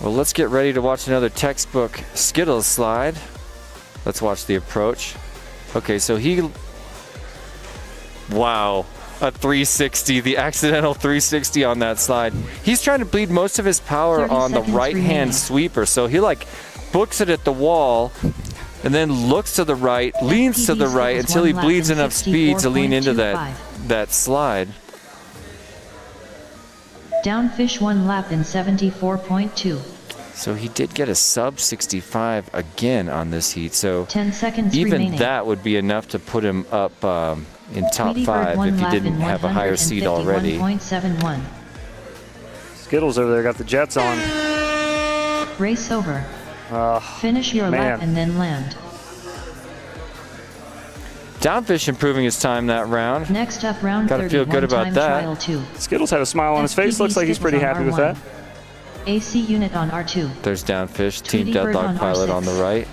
Well, let's get ready to watch another textbook Skittles slide. Let's watch the approach. Okay, so wow, a 360, the accidental 360 on that slide. He's trying to bleed most of his power on the right-hand sweeper, so he like books it at the wall and then looks to the right, leans to the right until he bleeds enough speed to lean into that slide. Downfish 1 lap in 74.2. So he did get a sub 65 again on this heat. So 10 seconds even remaining. that would be enough to put him up in top 5 if he didn't have a higher seed already. 151.71. Skittles over there got the jets on. Race over. Finish your lap and then land. Downfish improving his time that round. Next up, round 30. Gotta feel good about that. Trial 2. Skittles had a smile on his face. Looks like he's pretty happy with that. AC unit on R2. There's Downfish, Team Tweety Bird Deadlock on Pilot R6. on the right.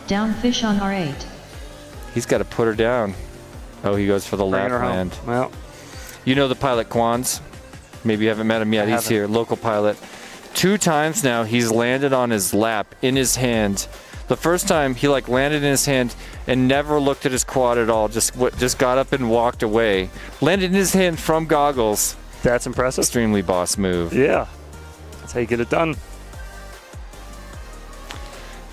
Downfish on R8. He's got to put her down. Oh, he goes for the lap land. Well, you know the pilot Quans? Maybe you haven't met him yet. He's here, local pilot. 2 times now he's landed on his lap in his hand. The first time he like landed in his hand and never looked at his quad at all. Just got up and walked away. Landed in his hand from goggles. That's impressive. Extremely boss move. Yeah. That's how you get it done.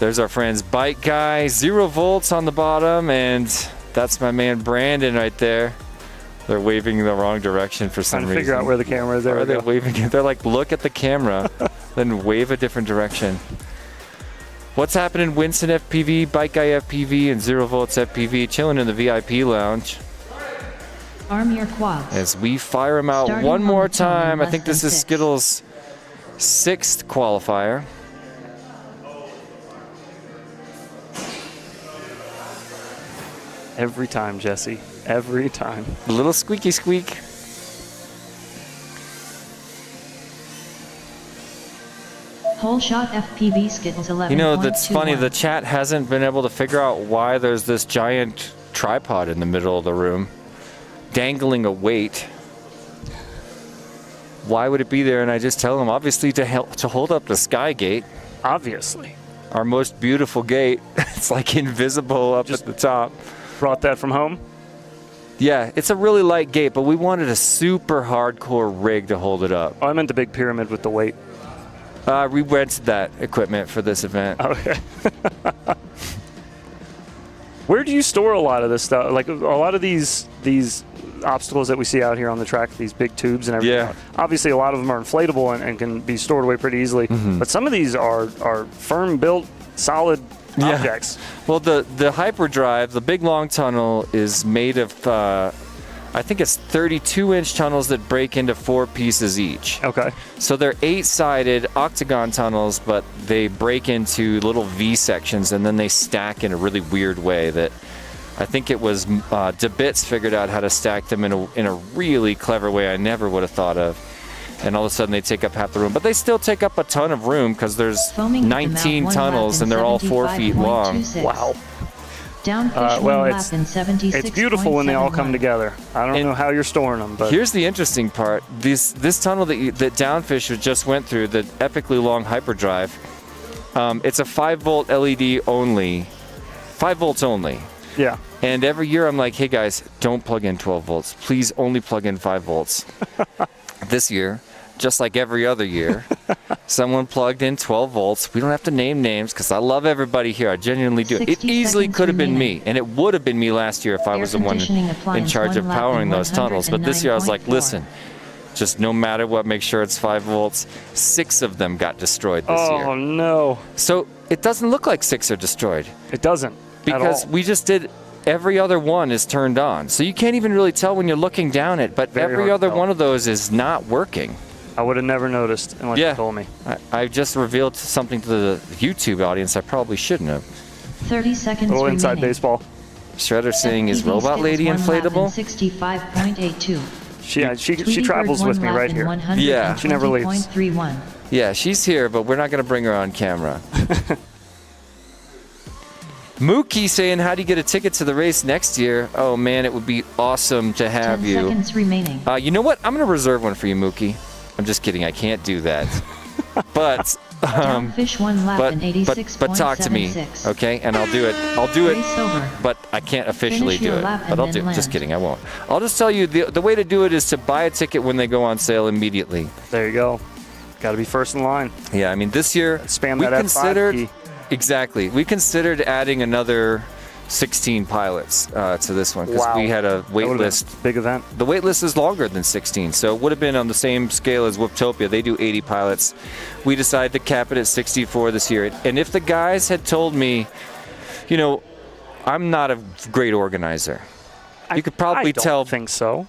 There's our friend's Bike Guy. 0 volts on the bottom, and that's my man Brandon right there. They're waving in the wrong direction for some reason. Trying to figure out where the camera is. There are they waving? They're like, look at the camera, then wave a different direction. What's happening? Winston FPV, Bike Guy FPV, and 0 volts FPV chilling in the VIP lounge. Arm your quads. As we fire him out Starting one on more the tone in time. I less think this than is 6. Skittles' 6th qualifier. Every time, Jesse. Every time. A little squeaky squeak. Whole shot FPV skittles 11. You know, that's funny. The chat hasn't been able to figure out why there's this giant tripod in the middle of the room, dangling a weight. Why would it be there? And I just tell them, obviously, to hold up the sky gate. Obviously. Our most beautiful gate. It's like invisible up at the top. Brought that from home? Yeah, it's a really light gate, but we wanted a super hardcore rig to hold it up. Oh, I meant the big pyramid with the weight. We rented that equipment for this event. Okay. Where do you store a lot of this stuff? Like a lot of these obstacles that we see out here on the track, these big tubes and everything. Yeah. Obviously, a lot of them are inflatable and can be stored away pretty easily. Mm-hmm. But some of these are firm built, solid objects. Well, the hyperdrive, the big long tunnel, is made of I think it's 32-inch tunnels that break into 4 pieces each. Okay. So they're 8-sided octagon tunnels, but they break into little V sections, and then they stack in a really weird way that I think it was DeBits figured out how to stack them in a really clever way I never would have thought of. And all of a sudden they take up half the room. But they still take up a ton of room because there's 19 tunnels and they're all 4 feet long. Wow. Downfish well, one lap in 76. it's beautiful when they all come together. I don't know how you're storing them, but here's the interesting part: this tunnel that Downfish just went through, the epically long hyperdrive. It's a 5-volt LED only, 5 volts only. Yeah. And every year I'm like, hey guys, don't plug in 12 volts. Please only plug in 5 volts. This year, just like every other year, someone plugged in 12 volts. We don't have to name names because I love everybody here. I genuinely do. It easily could have been me, and it would have been me last year if I was the one in charge of powering those tunnels. But this year I was like, listen, just no matter what, make sure it's 5 volts. 6 of them got destroyed this year. Oh, no. So it doesn't look like 6 are destroyed. It doesn't. Because we just did, every other one is turned on. So you can't even really tell when you're looking down it, but every other one of those is not working. I would have never noticed unless you told me. I just revealed something to the YouTube audience I probably shouldn't have. 30 seconds A little inside remaining. baseball. Shredder saying, is Robot Lady inflatable? 65.82. She travels with me right here. Yeah. She never leaves. 120.31. Yeah, she's here, but we're not going to bring her on camera. Mookie saying, how do you get a ticket to the race next year? Oh man, it would be awesome to have 10 you. seconds remaining. You know what? I'm going to reserve one for you, Mookie. I'm just kidding. I can't do that. But Downfish one lap in 86.76. but talk to me, okay? And I'll do it. I'll do it. Race over. But I can't officially Finish do your it. lap But and I'll then do it. Just land. kidding. I won't. I'll just tell you the way to do it is to buy a ticket when they go on sale immediately. There you go. Got to be first in line. Yeah, I mean this year Spam we that F5 considered key. exactly. We considered adding another 16 pilots to this one because we had a wait list. Big event. The wait list is longer than 16, so it would have been on the same scale as Whooptopia. They do 80 pilots. We decided to cap it at 64 this year. And if the guys had told me, you know, I'm not a great organizer. You could probably tell. I don't think so.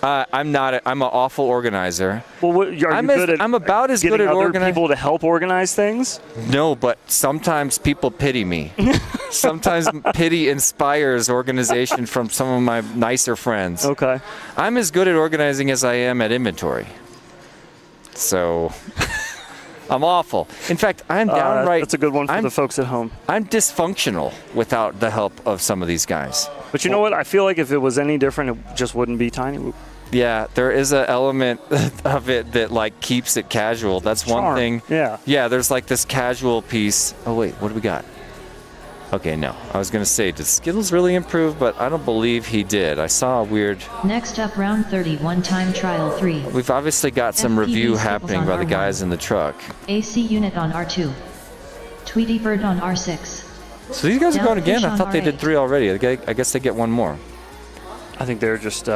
I'm not. I'm an awful organizer. Well, I'm about as good getting at other organizing. people to help organize things? No, but sometimes people pity me. Sometimes pity inspires organization from some of my nicer friends. Okay. I'm as good at organizing as I am at inventory. So I'm awful. In fact, I'm downright. That's a good one for the folks at home. I'm dysfunctional without the help of some of these guys. But you know what? I feel like if it was any different, it just wouldn't be Tiny Whoop. Yeah, there is an element of it that like keeps it casual. That's one thing. Yeah. Yeah, there's like this casual piece. Oh wait, what do we got? Okay, no. I was gonna say, did Skittles really improve? But I don't believe he did. I saw a weird. Next up, round 31 time trial 3. We've obviously got some FPV review Skittles happening on by the R1. guys in the truck. AC unit on R2. Tweety Bird on R6. So these guys are going again. Downfish I on thought they did R8. 3 already. I guess they get one more. I think they're just.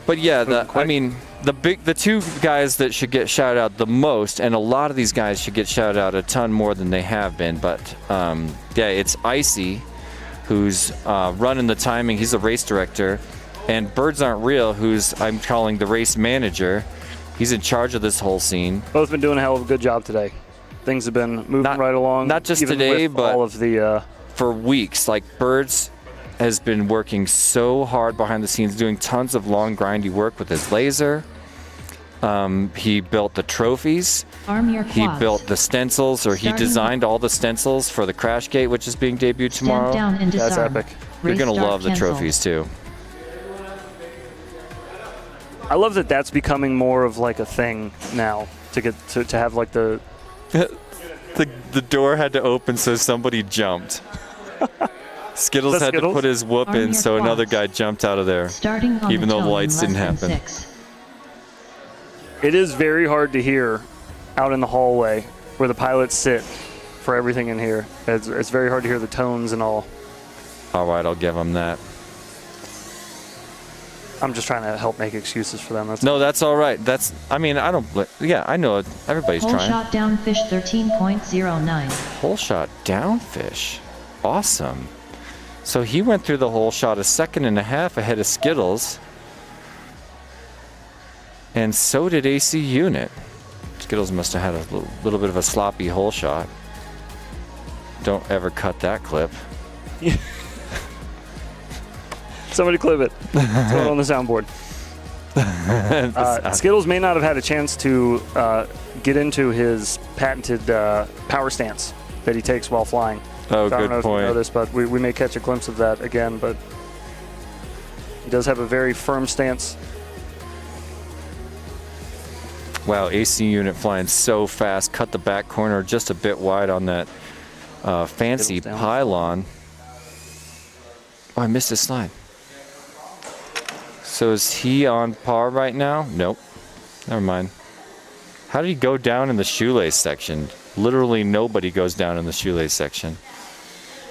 But yeah, I mean, the two guys that should get shouted out the most, and a lot of these guys should get shouted out a ton more than they have been. But yeah, it's Icy, who's running the timing. He's the race director, and Birds Aren't Real, who's I'm calling the race manager. He's in charge of this whole scene. Both been doing a hell of a good job today. Things have been moving right along. Not just even today, with but all of the for weeks. Like Birds has been working so hard behind the scenes, doing tons of long, grindy work with his laser. He built the trophies. Arm your He quads. built the stencils, or he Starting- designed all the stencils for the Crash Gate, which is being debuted Stand tomorrow. down and That's disarm. epic. You're Race gonna start love the cancel. trophies too. I love that that's becoming more of like a thing now to get to have like the The door had to open, so somebody jumped. Skittles Is that had Skittles? to put his whoop Arm in, your so another quads. guy jumped out of there. Starting on Even the though the toe in lights didn't less than happen. 6. It is very hard to hear out in the hallway where the pilots sit for everything in here. It's very hard to hear the tones and all. All right, I'll give him that. I'm just trying to help make excuses for them. That's No, that's all right. That's, I mean, I don't, yeah, I know it. Everybody's Hole trying. shot down fish 13.09. Hole shot downfish. Awesome. So he went through the hole shot a second and a half ahead of Skittles. And so did AC Unit. Skittles must have had a little bit of a sloppy hole shot. Don't ever cut that clip. Somebody clip it. It's going on the soundboard. Skittles may not have had a chance to get into his patented power stance that he takes while flying. Oh, So I don't good know if you know point. this, but we may catch a glimpse of that again. But he does have a very firm stance. Wow, AC Unit flying so fast. Cut the back corner just a bit wide on that fancy Skittles down. pylon. Oh, I missed his slide. So is he on par right now? Nope. Never mind. How did he go down in the shoelace section? Literally nobody goes down in the shoelace section.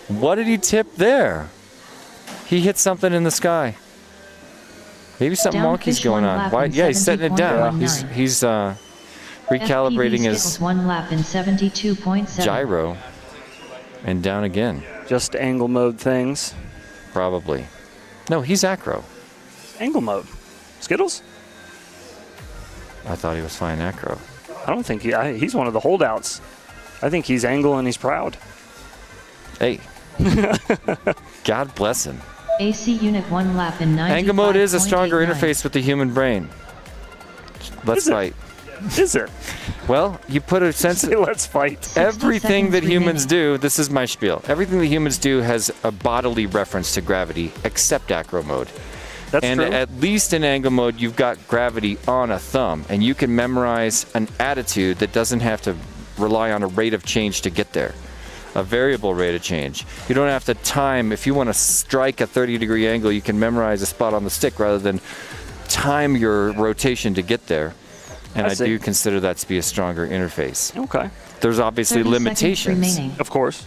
What did he tip there? He hit something in the sky. Maybe something Down wonky's fish going one on. lap Why? in Yeah, he's setting it down. 70.19. He's recalibrating FPV his Skittles 1 lap in 72.7. gyro and down again. Just angle mode things. Probably. No, he's acro. Angle mode. Skittles? I thought he was flying acro. I don't think he's one of the holdouts. I think he's angle and he's proud. Hey. God bless him. AC Unit 1 lap in 95.89. Angle mode is a stronger interface with the human brain. Let's Is it? fight. Is it? Well, you put a sense of Let's fight. everything that seconds humans remaining. do. This is my spiel. Everything that humans do has a bodily reference to gravity, except acro mode. That's And true. at least in angle mode, you've got gravity on a thumb, and you can memorize an attitude that doesn't have to rely on a rate of change to get there. A variable rate of change. You don't have to time. If you want to strike a 30-degree angle, you can memorize a spot on the stick rather than time your rotation to get there. And I I see. do consider that to be a stronger interface. Okay. There's obviously 30 seconds limitations, remaining. Of course.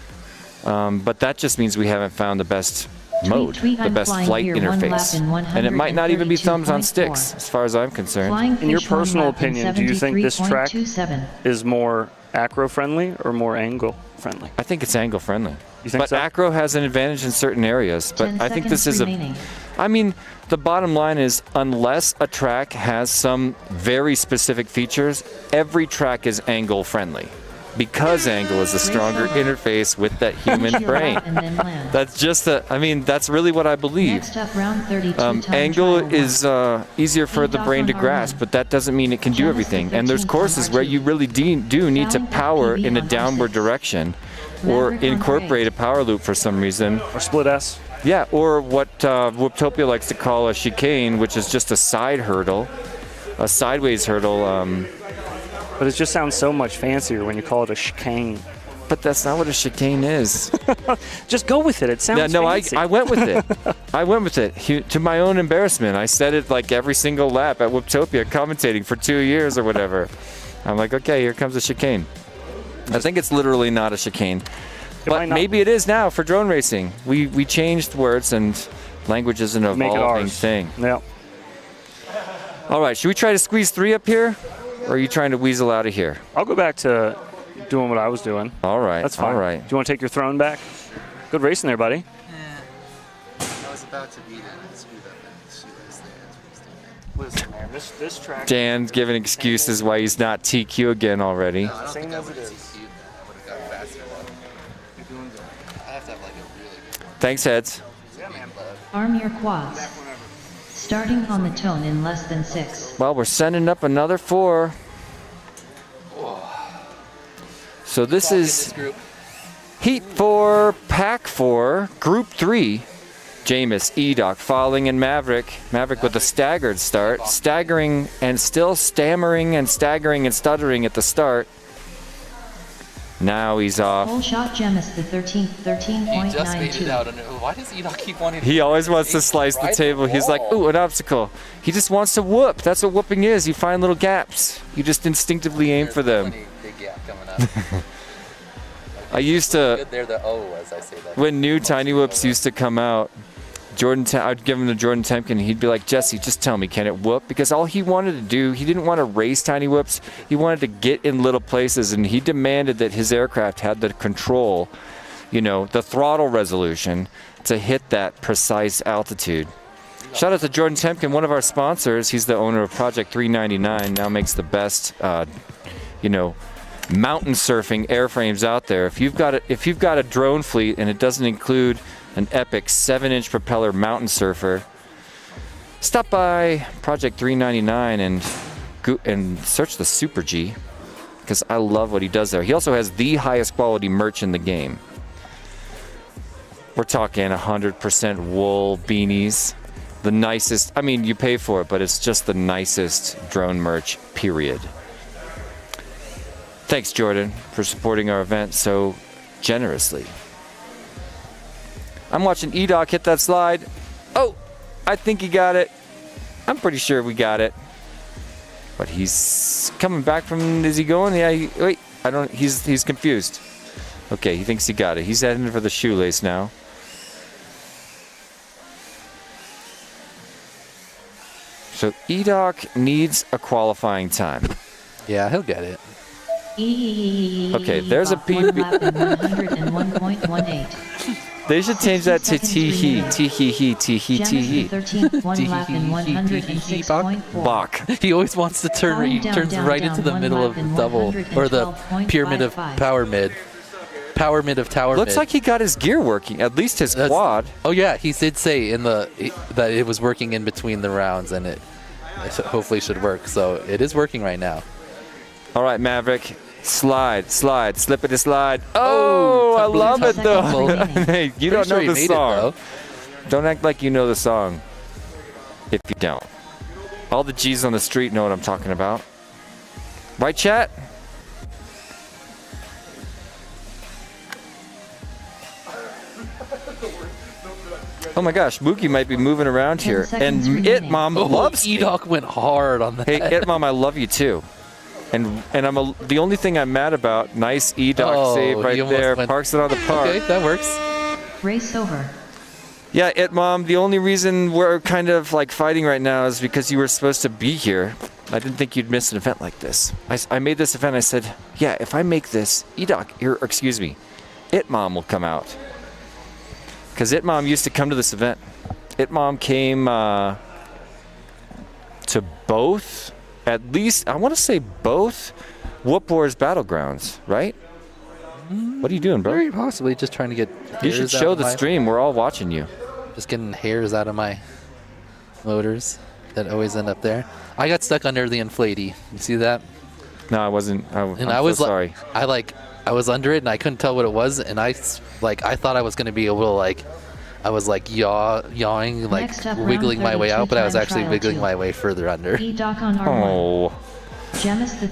but that just means we haven't found the best mode, tweet, the I'm best flying flight here, one lap interface. in And it might not even be thumbs on 132.4. sticks, as far as I'm concerned. Flying In your fish 1 personal lap in opinion, do you think this track 73.27. is more acro friendly or more angle friendly? I think it's angle friendly. You think But so? acro has an advantage in certain areas. But 10 I think this seconds is remaining. I mean, the bottom line is unless a track has some very specific features, every track is angle friendly. Because angle is a stronger interface with that human Finish your brain. lap and then land. That's just that's really what I believe. Next up, round 32. time Angle trial is easier for the Feed brain to off on grasp, R1. but that doesn't mean it can do Genesis everything. And there's 13 courses on where R2. you really do need to Fouling power FPV in a on downward R6. direction or Maverick on incorporate R8. a power loop for some reason. Or split S? Yeah, or what Whooptopia likes to call a chicane, which is just a side hurdle, a sideways hurdle. But it just sounds so much fancier when you call it a chicane. But that's not what a chicane is. Just go with it. It sounds No, fancy. I went with it. I went with it. To my own embarrassment. I said it like every single lap at Whooptopia, commentating for 2 years or whatever. I'm like, okay, here comes a chicane. I think it's literally not a chicane. But might not maybe it is now for drone racing. We changed words, and language is an Make it evolving ours. thing. Yeah. All right, should we try to squeeze 3 up here? Or are you trying to weasel out of here? I'll go back to doing what I was doing. All right. That's fine. All right. Do you want to take your throne back? Good racing there, buddy. I was about to beat it and screwed up and she was there. Listen, man, this track. Dan's giving excuses why he's not TQ again already. I don't Same think I as would it have is. TQ'd that. I would have got faster though. You're doing good. I have to have like a really good one. Thanks, Heads. Yeah, man. Arm your quads. Starting on the tone in less than 6. Well, we're sending up another 4. So this is Heat 4, Pack 4, Group 3. Jameis, Edoc, Falling, and Maverick. Maverick with a staggered start. Staggering and still stammering and staggering and stuttering at the start. Now he's off. Whole shot Jameis the 13th, 13.92. He just made it out. Why does Edoc keep wanting to... He always wants to slice the table. He's like, ooh, an obstacle. He just wants to whoop. That's what whooping is. You find little gaps. You just instinctively aim for them. Big gap coming up. I used to... Good there, as I say that. When new Tiny Whoops used to come out, I'd give him to Jordan Temkin, and he'd be like, Jesse, just tell me, can it whoop? Because all he wanted to do, he didn't want to race Tiny Whoops. He wanted to get in little places, and he demanded that his aircraft had the control, the throttle resolution to hit that precise altitude. Shout out to Jordan Temkin, one of our sponsors. He's the owner of Project 399, now makes the best, mountain surfing airframes out there. If you've got a drone fleet and it doesn't include an epic 7-inch propeller mountain surfer, stop by Project 399 and search the Super G, because I love what he does there. He also has the highest quality merch in the game. We're talking 100% wool beanies, the nicest. I mean, you pay for it, but it's just the nicest drone merch, period. Thanks, Jordan, for supporting our event so generously. I'm watching Edoc hit that slide. Oh, I think he got it. I'm pretty sure we got it. But he's coming back from, is he going? Yeah, wait, he's confused. Okay, he thinks he got it. He's heading for the shoelace now. So Edoc needs a qualifying time. Yeah, he'll get it. Okay, there's a PB. 101.18. They should change that to tee-hee, tee-hee-hee, tee-hee, tee-hee. 13th, 1 lap in 106.4. Bach. He always wants to turn, he turns right into the middle of double, or the pyramid of power mid. Power mid of tower Looks mid. like he got his gear working, at least his quad. Oh yeah, he did say that it was working in between the rounds, and it hopefully should work. So it is working right now. All right, Maverick. Slide, slippity slide. Oh, I love it though. Hey, you don't know the song. Don't act like you know the song if you don't. All the G's on the street know what I'm talking about. Right, chat? Oh my gosh, Mookie might be moving around here. And Mom loves me. Edoc went hard on that. Hey, Mom, I love you too. And the only thing I'm mad about, nice Edoc save right there, parks it on the park. Okay, that works. Race over. Yeah, Mom, the only reason we're kind of like fighting right now is because you were supposed to be here. I didn't think you'd miss an event like this. I made this event, I said, yeah, if I make this, Mom will come out. Because Mom used to come to this event. Mom came to both, at least, I want to say both Whoop Wars Battlegrounds, right? What are you doing, bro? Very possibly just trying to get You should show the stream. We're all watching you. Just getting hairs out of my motors that always end up there. I got stuck under the inflatey. You see that? No, I wasn't. I was so sorry. I was under it and I couldn't tell what it was, and I thought I was going to be able to I was yawing, wiggling my way out, but I was actually wiggling my way further under. Oh.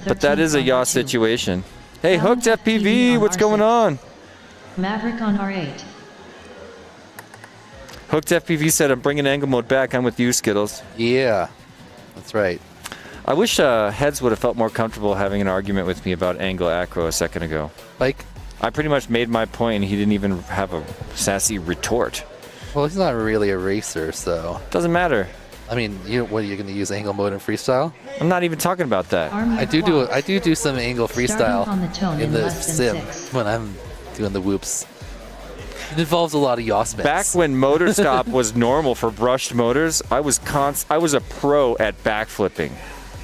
But that is a yaw situation. Hey, Hooked FPV, what's going on? Maverick on R8. Hooked FPV said, I'm bringing angle mode back. I'm with you, Skittles. Yeah, that's right. I wish Heads would have felt more comfortable having an argument with me about angle acro a second ago. I pretty much made my point, and he didn't even have a sassy retort. Well, he's not really a racer, so... Doesn't matter. I mean, what are you going to use angle mode in freestyle? I'm not even talking about that. I do some angle freestyle in the sim when I'm doing the whoops. It involves a lot of yaw spins. Back when motor stop was normal for brushed motors, I was a pro at backflipping.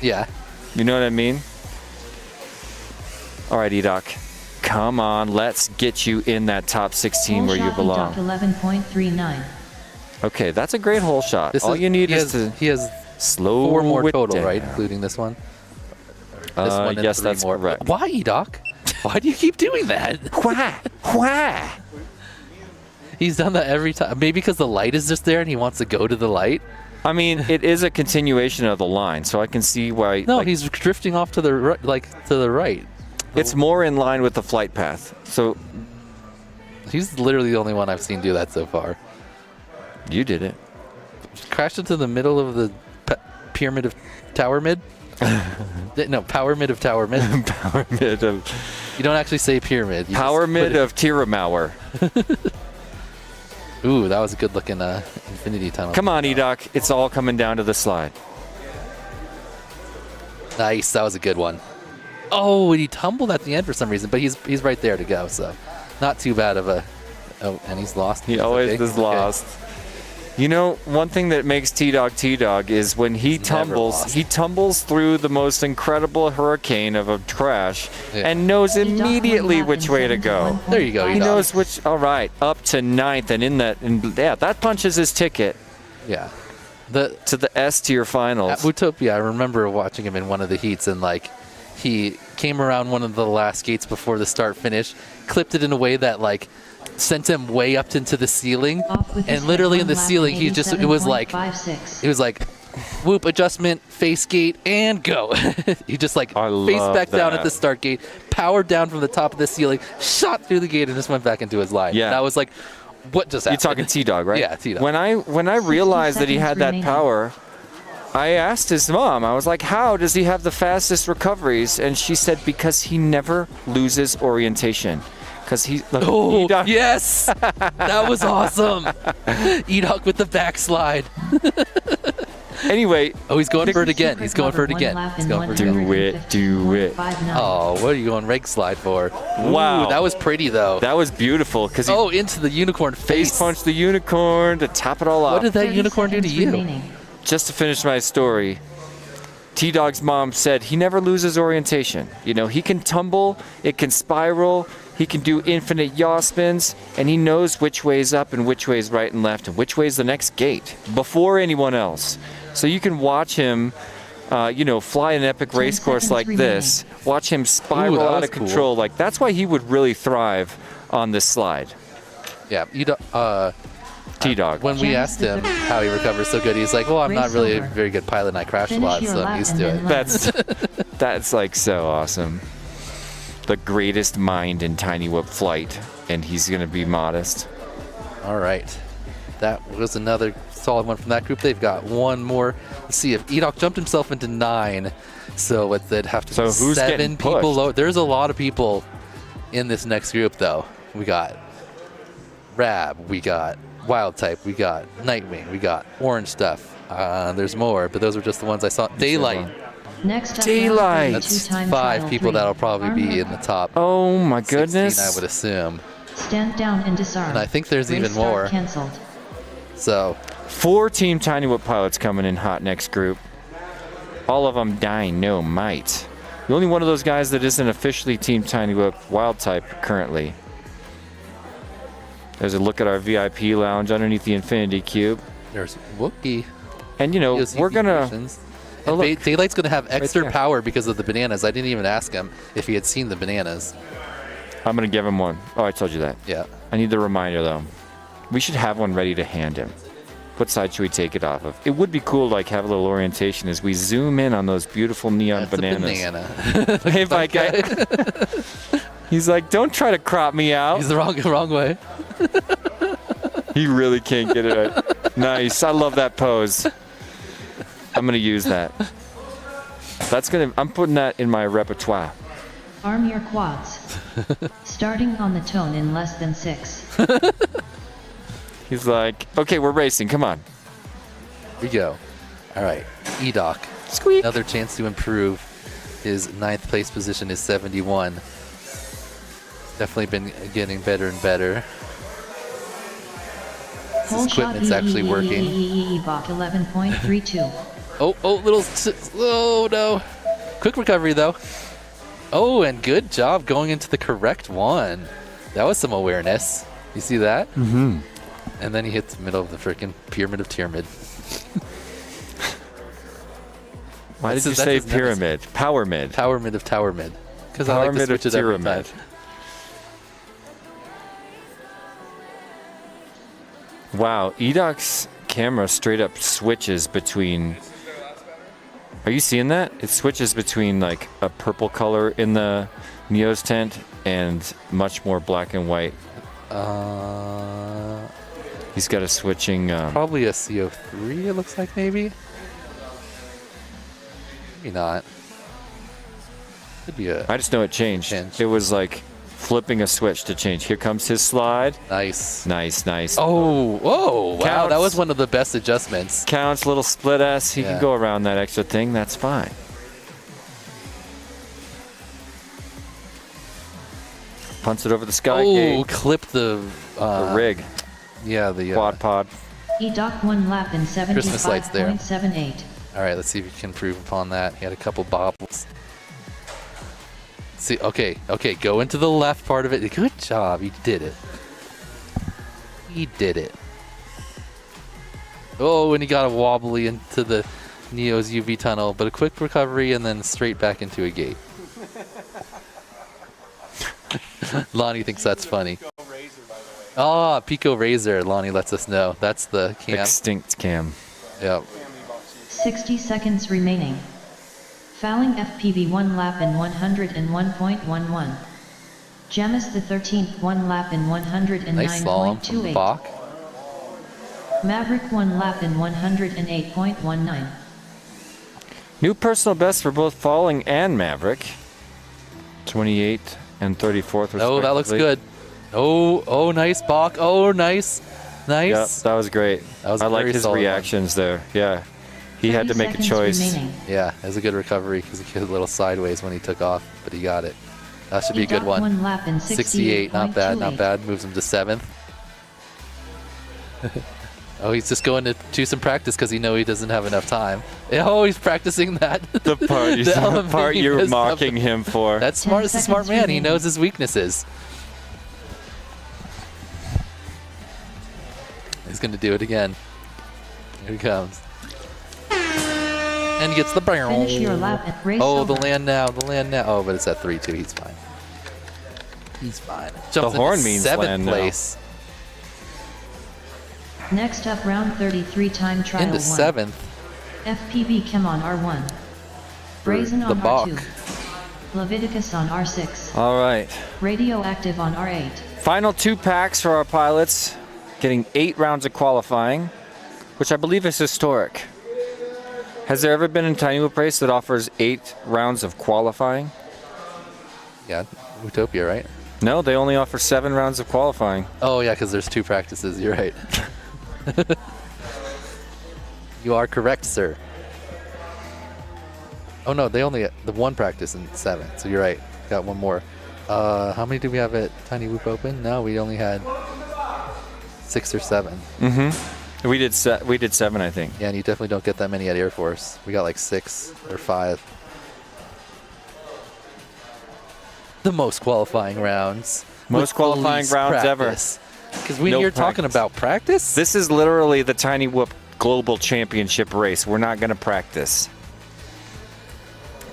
Yeah. You know what I mean? All right, Edoc. Come on, let's get you in that top 16 where you belong. 11.39. Okay, that's a great hole shot. This All is- you need he is has- to he has slow 4 more it total, down. right? Including this one. This one and Yes, 3 that's more. correct. Why, Doc? Why do you keep doing that? Why? He's done that every time. Maybe because the light is just there and he wants to go to the light. I mean, it is a continuation of the line, so I can see why. No, like, he's drifting off to the right, to the right. It's more in line with the flight path. So he's literally the only one I've seen do that so far. You did it. Crashed into the middle of the pyramid of tower mid. No, power mid of tower mid. Power mid of. You don't actually say pyramid. Power mid of Tiramauer. Ooh, that was a good looking infinity tunnel. Come on, Edoc. It's all coming down to the slide. Nice, that was a good one. Oh, and he tumbled at the end for some reason, but he's right there to go, so not too bad of a. Oh, and he's lost. He always is lost. You know, one thing that makes T-Dog is when he tumbles through the most incredible hurricane of a crash and knows immediately which way to go. There you go. He knows which. All right, up to 9th, and that punches his ticket. Yeah. To the S tier finals. At Utopia, I remember watching him in one of the heats, and like he came around one of the last gates before the start finish, clipped it in a way that like sent him way up into the ceiling, and literally in the ceiling it was like whoop adjustment, face gate, and go. He just like face back down at the start gate, powered down from the top of the ceiling, shot through the gate, and just went back into his line. Yeah. That was like, what just happened? You're talking T-Dog, right? Yeah, T-Dog. When I realized that he had that power, I asked his mom, I was like, how does he have the fastest recoveries? And she said, because he never loses orientation. Because he. Oh, yes! That was awesome! Edoc with the backslide. Anyway. Oh, he's going for it again. He's going for it again. Do it. Oh, what are you going reg slide for? Wow. Ooh, that was pretty, though. That was beautiful. Because into the unicorn face. Punched the unicorn to top it all off. What did that unicorn do to you? Just to finish my story, T-Dog's mom said he never loses orientation. You know, he can tumble, it can spiral, he can do infinite yaw spins, and he knows which way's up and which way's right and left and which way's the next gate before anyone else. So you can watch him, fly an epic race course like this, watch him spiral out of control. Cool. Like, that's why he would really thrive on this slide. Yeah, T-Dog. When we asked him how he recovers so good, he's like, well, I'm not really a very good pilot and I crash a lot, so I'm used to it. That's like so awesome. The greatest mind in Tiny Whoop flight, and he's going to be modest. All right. That was another solid one from that group. They've got one more. Let's see if Edoc jumped himself into 9. So they'd have to be who's 7 people pushed? low. There's a lot of people in this next group, though. We got Rab, we got Wild Type, we got Nightwing, we got Orange Stuff. There's more, but those were just the ones I saw. Daylight. Next up, Daylight. That's 5 people that'll probably be in the top. Oh my goodness. 16, I would assume. Stand down and disarm. And I think there's Race even start more. Cancelled. So 4 Team Tiny Whoop pilots coming in hot next group. All of them dynamite. The only one of those guys that isn't officially Team Tiny Whoop Wild Type currently. There's a look at our VIP lounge underneath the Infinity Cube. There's Wookie. And we're gonna. Daylight's gonna have extra power because of the bananas. I didn't even ask him if he had seen the bananas. I'm gonna give him one. Oh, I told you that. Yeah. I need the reminder though. We should have one ready to hand him. What side should we take it off of? It would be cool to have a little orientation as we zoom in on those beautiful neon bananas. A banana. Hey, bike guy. He's like, don't try to crop me out. He's the wrong way. He really can't get it right. Nice. I love that pose. I'm gonna use that. I'm putting that in my repertoire. Arm your quads. Starting on the tone in less than 6. He's like, okay, we're racing. Come on. Here we go. All right. Edoc. Squeak. Another chance to improve. His 9th place position is 71. Definitely been getting better and better. His equipment's actually working. Bach 11.32. Oh, no. Quick recovery, though. Oh, and good job going into the correct one. That was some awareness. You see that? Mm-hmm. And then he hits the middle of the freaking pyramid of Tyramid. Why did you say pyramid? Power mid. Power mid of Tower mid. Because I like to switch it every time. Wow, Edoc's camera straight up switches between. Are you seeing that? It switches between like a purple color in the Neo's tent and much more black and white. He's got a switching. Probably a CO3, it looks like, maybe. Maybe not. Could be a. I just know it changed. It was like flipping a switch to change. Here comes his slide. Nice. Nice. Oh, whoa. Wow, Counts. that was one of the best adjustments. Counts, little split S. He Yeah. can go around that extra thing. That's fine. Punts it over the sky gate. Oh, clip the rig. Yeah, the quad pod. Edoc 1 lap in Christmas lights there. 75.78. All right, let's see if we can improve upon that. He had a couple bobbles. See, okay, go into the left part of it. Good job, he did it. He did it. Oh, and he got a wobbly into the Neo's UV tunnel, but a quick recovery and then straight back into a gate. Lonnie thinks that's funny. Oh, Pico Razor, Lonnie lets us know. That's the cam. Extinct cam. Yep. 60 seconds remaining. Fouling FPV 1 lap in 101.11. Gemis the 13th 1 lap in Nice slalom from 109.28. Bach. Maverick 1 lap in 108.19. New personal best for both Falling and Maverick. 28 and 34th. Oh, that looks good. Oh, nice, Bach. Oh, nice. Yeah, that was great. That was I like very his solid reactions there. Yeah. He had to make a choice. Yeah, it was a good recovery because he hit a little sideways when he took off, but he got it. That should be a good one. 1 lap in 68, not bad, not 68.28. bad. Moves him to 7th. Oh, he's just going to do some practice because he knows he doesn't have enough time. Oh, he's practicing that. The part you're missed mocking up. him for. That's smart. It's a smart man. He knows his weaknesses. He's going to do it again. Here he comes. And he gets the barrel. Finish your lap at race Oh, over. the land now. Oh, but it's at 3-2. He's fine. He's fine. Jumps The horn into means 7th land now. place. Next up, round 33 time trial Into 1. 7th. FPV Chem on R1. Brazen the on Bach. R2. Leviticus on R6. All right. Radioactive on R8. Final 2 packs for our pilots. Getting 8 rounds of qualifying, which I believe is historic. Has there ever been a Tiny Whoop race that offers 8 rounds of qualifying? Yeah, Utopia, right? No, they only offer 7 rounds of qualifying. Oh, yeah, because there's 2 practices. You're right. You are correct, sir. Oh, no, they only the 1 practice in 7, so you're right. Got 1 more. How many do we have at Tiny Whoop Open? No, we only had 6 or 7. Mm-hmm. We did 7, I think. Yeah, and you definitely don't get that many at Air Force. We got like 6 or 5. The most qualifying rounds. Most qualifying rounds ever. Because when you're talking about practice? This is literally the Tiny Whoop Global Championship race. We're not going to practice.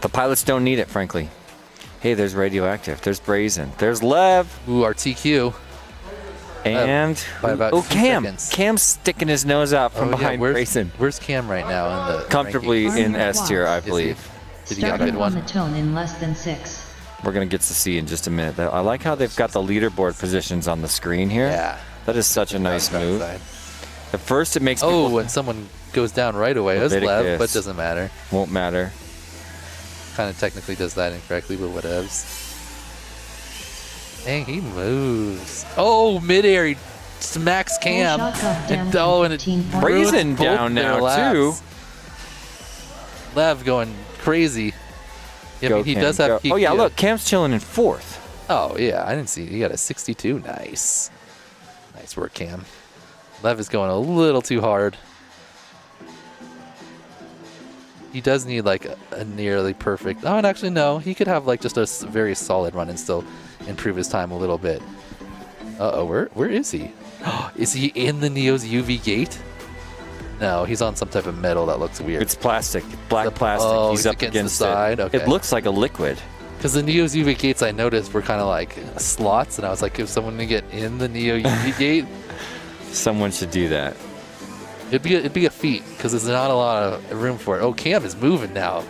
The pilots don't need it, frankly. Hey, there's Radioactive. There's Brazen. There's Lev. Ooh, our TQ. And by about 2 Cam. seconds. Cam's sticking his nose out from behind Grayson. Where's Cam right now in the Comfortably rankings? in S tier, I Is he? believe. Did he get a Starting good on one? the tone in less than 6. We're going to get to see in just a minute. I like how they've got the leaderboard positions on the screen here. Yeah. That is such a nice move. At first, it makes Oh, people and someone goes down right away. That's Lev, Leviticus. but it doesn't matter. Won't matter. Kind of technically does that incorrectly, but whatevs. Dang, he moves. Oh, midair, he smacks Cam. And, and it Brazen ruins both down their now, laps. too. Lev going crazy. Yeah, Go, I mean, he Cam, does have go. PQ. Oh, yeah, look, Cam's chilling in 4th. Oh, yeah, I didn't see. He got a 62. Nice. Nice work, Cam. Lev is going a little too hard. He does need like a nearly perfect. Oh, and actually, no. He could have like just a very solid run and still improve his time a little bit. Uh-oh, where is he? Is he in the Neo's UV gate? No, he's on some type of metal that looks weird. It's plastic, black plastic. Oh, he's up against the side. it. Okay. It looks like a liquid. Because the Neo's UV gates I noticed were kind of like slots, and I was like, if someone to get in the Neo UV gate, someone should do that. It'd be a feat because there's not a lot of room for it. Oh, Cam is moving now.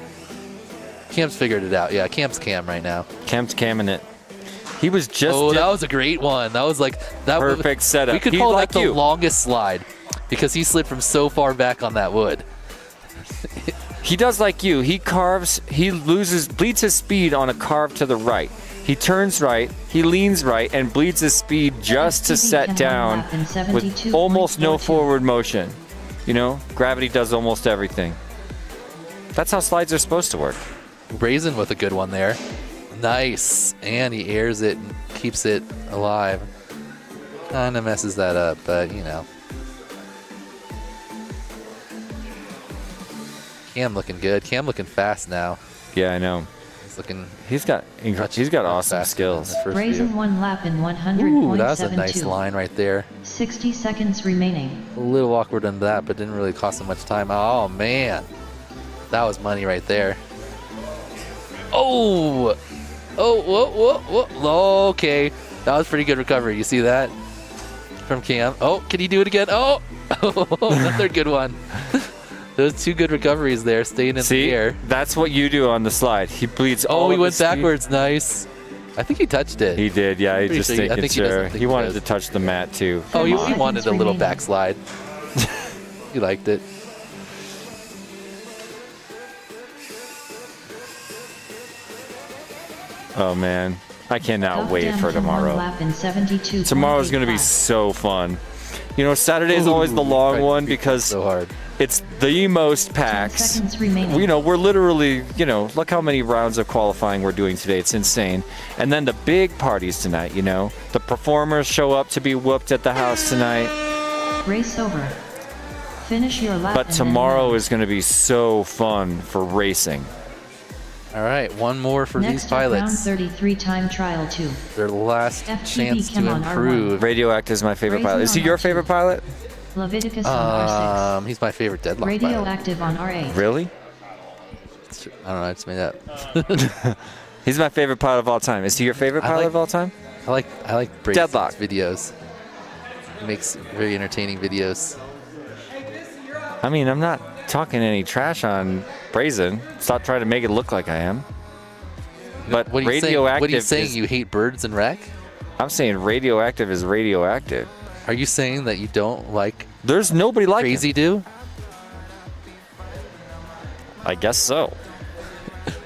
Cam's figured it out. Yeah, Cam's Cam right now. Cam's camming it. He was just. Oh, that was a great one. That was like that perfect setup. We could call that the longest slide because he slid from so far back on that wood. He does like you. He carves. He bleeds his speed on a carve to the right. He turns right. He leans right and bleeds his speed just to set down with almost no forward motion. You know, gravity does almost everything. That's how slides are supposed to work. Brazen with a good one there. Nice. And he airs it and keeps it alive. Kind of messes that up, but you know. Cam looking good. Cam looking fast now. Yeah, I know. He's looking. He's got awesome skills. Brazen 1 lap in 100.72. Ooh, that was a nice line right there. 60 seconds remaining. A little awkward on that, but didn't really cost him much time. Oh man, that was money right there. Oh, whoa. Okay, that was pretty good recovery. You see that from Cam? Oh, can he do it again? Oh, another good one. Those two good recoveries there, staying in the air. That's what you do on the slide. He bleeds. Oh, he went backwards. Nice. I think he touched it. He did. Yeah, he just taking sure. He wanted to touch the mat too. Oh, he wanted a little backslide. He liked it. Oh man, I cannot wait for tomorrow. Tomorrow's going to be so fun. You know, Saturday is always the long one because it's the most packs. You know, we're literally, you know, look how many rounds of qualifying we're doing today. It's insane. And then the big parties tonight, you know. The performers show up to be whooped at the house tonight. Race over. Finish your lap. But tomorrow is going to be so fun for racing. All right, one more for Next these pilots. Round 33 time trial 2. Their last FPV chance to on improve. Radioactive is my favorite pilot. Is he your favorite pilot? Leviticus on R6. He's my favorite deadlock pilot. Radioactive on R8. Really? I don't know, I just made that. He's my favorite pilot of all time. Is he your favorite pilot of all time? I like Brazen's videos. He makes very entertaining videos. I mean, I'm not talking any trash on Brazen. Stop trying to make it look like I am. But what are you radioactive. What are you saying? You hate birds and wreck? I'm saying radioactive is radioactive. Are you saying that you don't like? There's nobody like Crazy him. Do? I guess so.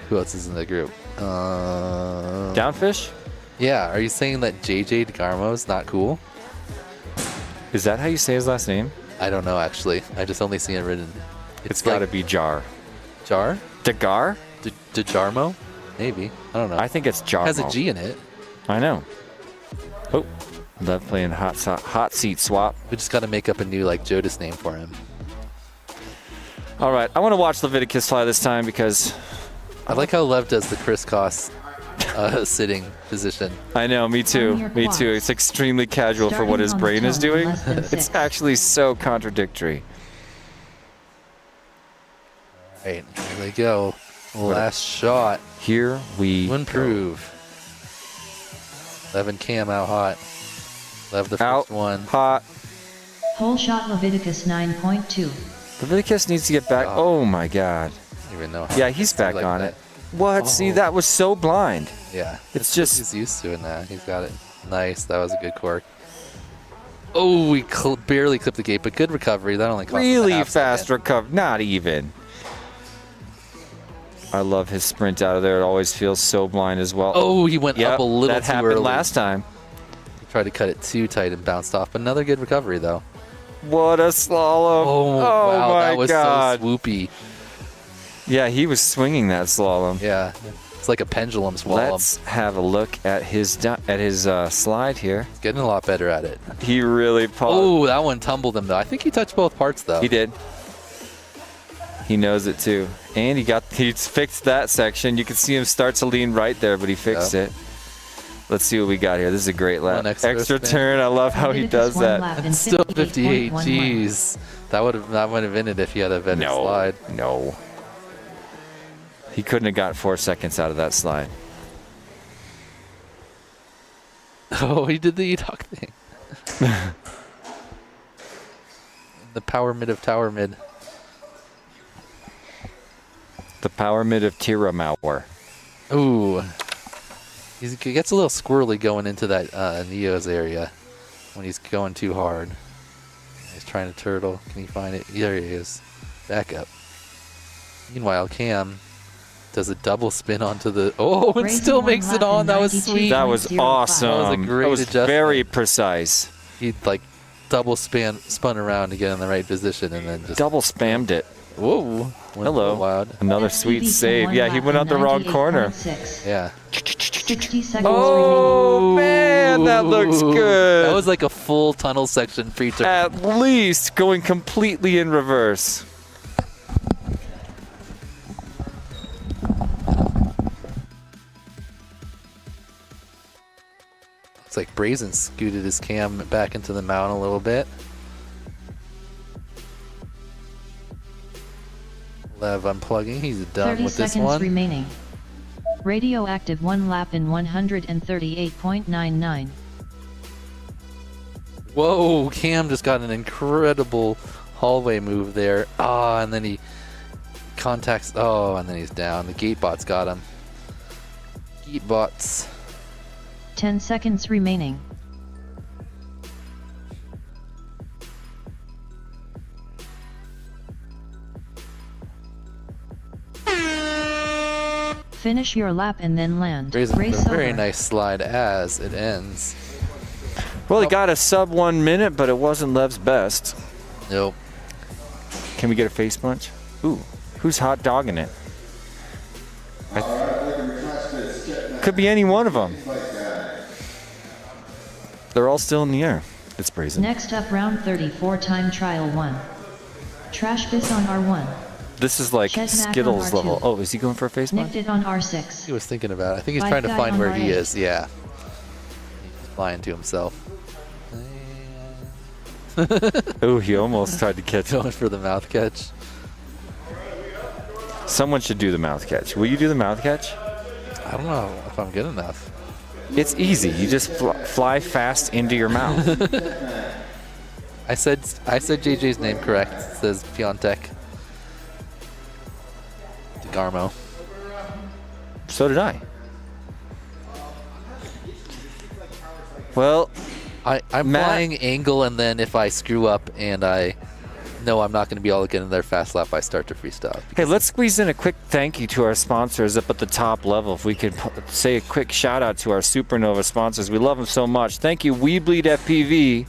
Who else is in the group? Downfish? Yeah. Are you saying that JJ DeGarmo is not cool? Is that how you say his last name? I don't know actually. I just only see it written. It's got to be Jar. Jar? Degar? DeJarmo? Maybe. I don't know. I think it's Jarmo. Has a G in it. I know. Oh, love playing hot seat swap. We just got to make up a new like Jodas name for him. All right, I want to watch Leviticus fly this time because I like how Lev does the crisscross sitting position. I know, me too. Me too. It's extremely casual for what his brain is doing. It's actually so contradictory. All right, here we go. Last shot. Here we improve. Lev and Cam out hot. Lev the first one. Hot. Whole shot Leviticus 9.2. Leviticus needs to get back. Oh my God. I don't even know. Yeah, he's back like on that. it. What? See, that was so blind. Yeah. It's just. He's used to it now. He's got it. Nice. That was a good cork. Oh, we barely clipped the gate, but good recovery. That only cost Really fast recovery. Not even. I love his sprint out of there. It always feels so blind as well. Oh, he went up a little that too happened early. last time. He tried to cut it too tight and bounced off. Another good recovery, though. What a slalom. Oh, wow. My That was God. so swoopy. Yeah, he was swinging that slalom. Yeah. It's like a pendulum slalom. Let's have a look at his slide here. He's getting a lot better at it. He really Oh, that one tumbled him, though. I think he touched both parts, though. He did. He knows it too. And he fixed that section. You could see him start to lean right there, but he fixed it. Let's see what we got here. This is a great lap. One extra spin. turn. I love how he does that. It's still 58. Jeez. That would have been it if he had a better slide. No. He couldn't have got 4 seconds out of that slide. Oh, he did the E-Talk thing. The power mid of tower mid. The power mid of Tiramauer. Ooh. He gets a little squirrely going into that Neo's area when he's going too hard. He's trying to turtle. Can he find it? There he is. Back up. Meanwhile, Cam does a double spin onto the... Oh, and still makes it on. That was sweet. That was awesome. That was a great adjustment. Very precise. He like double spun around to get in the right position and then just... Double spammed it. Whoa. Hello. Loud. Another sweet save. Yeah, he went out the wrong corner. Yeah. 60 seconds Oh, man, that looks good. That was like a full tunnel section free turn. At least going completely in reverse. Looks like Brazen scooted his cam back into the mount a little bit. Lev unplugging. He's done with this 30 one. seconds remaining. Radioactive 1 lap in 138.99. Whoa, Cam just got an incredible hallway move there. Ah, and then he contacts. Oh, and then he's down. The gate bot's got him. Gate bots. 10 seconds remaining. Finish your lap and then land. Race Race a very over. nice slide as it ends. Well, he got a sub 1 minute, but it wasn't Lev's best. Nope. Can we get a face punch? Ooh, who's hot dogging it? Could be any one of them. They're all still in the air. It's Brazen. Next up, round 34, time trial 1. Trash Biss on R1. This is like Chesmack on Skittles R2. level. Oh, is he going for a face punch? Nicked it on R6. He was thinking about it. I think he's Bike trying to guy find on where he R8. is. Yeah. He's lying to himself. Oh, he almost tried to catch Going for the mouth catch. Someone should do the mouth catch. Will you do the mouth catch? I don't know if I'm good enough. It's easy. You just fly fast into your mouth. I said JJ's name correct. It says Piontek. DeGarmo. So did I. Well, I'm flying angle, and then if I screw up and I know I'm not going to be able to get in their fast lap, I start to freestyle. Hey, let's squeeze in a quick thank you to our sponsors up at the top level. If we could say a quick shout out to our Supernova sponsors. We love them so much. Thank you, We Bleed FPV.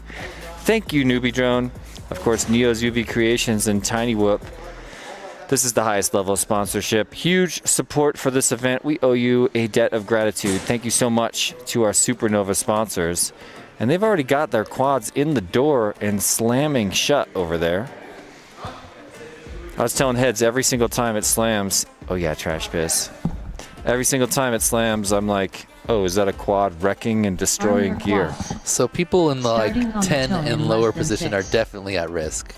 Thank you, Newbie Drone. Of course, Neo's UV Creations and Tiny Whoop. This is the highest level of sponsorship. Huge support for this event. We owe you a debt of gratitude. Thank you so much to our Supernova sponsors. And they've already got their quads in the door and slamming shut over there. I was telling Heads every single time it slams, oh yeah, Trash Piss. Every single time it slams, I'm like, oh, is that a quad wrecking and destroying gear? So people in the like Starting on the 10 tone and in lower less than position 6. are definitely at risk.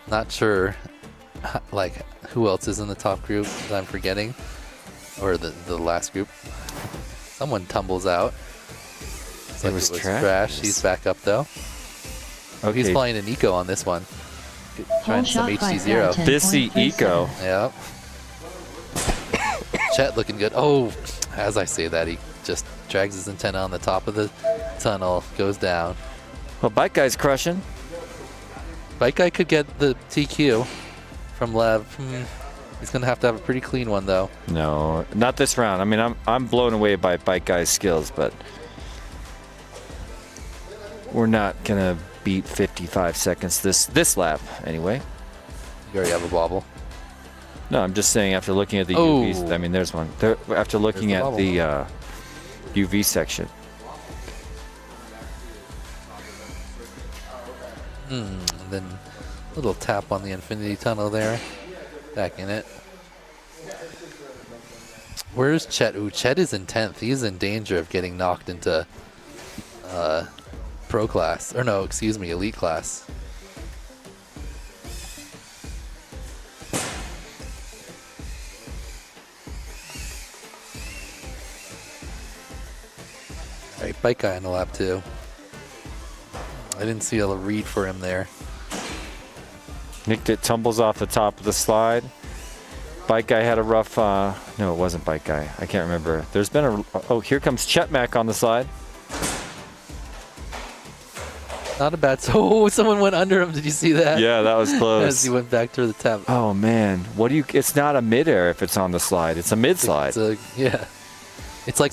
Not sure like who else is in the top group that I'm forgetting, or the last group. Someone tumbles out. It's like it was Trash. He's back up though. Oh, he's Okay. flying an eco on this one. Trying some shot by HC0. Fat 10.37. Bissy Eco. Yep. Chet looking good. Oh, as I say that, he just drags his antenna on the top of the tunnel, goes down. Well, Bike Guy's crushing. Bike Guy could get the TQ from Lev. He's gonna have a pretty clean one though. No, not this round. I mean, I'm blown away by Bike Guy's skills, but we're not gonna beat 55 seconds this lap anyway. You already have a bobble. No, I'm just saying after looking at the UVs. I mean, there's one. After looking at bobble. the UV section. And then a little tap on the infinity tunnel there. Back in it. Where's Chet? Ooh, Chet is in 10th. He's in danger of getting knocked into pro class. Or no, excuse me, elite class. All right, bike guy on the lap too. I didn't see a read for him there. Nicked it, tumbles off the top of the slide. Bike guy had a rough, no, it wasn't bike guy. I can't remember. There's been a, oh, here comes Chet Mack on the slide. Not a bad, oh, someone went under him. Did you see that? Yeah, that was close. As he went back to the tap. Oh man, what do you, it's not a midair if it's on the slide. It's a mid slide. Yeah. It's like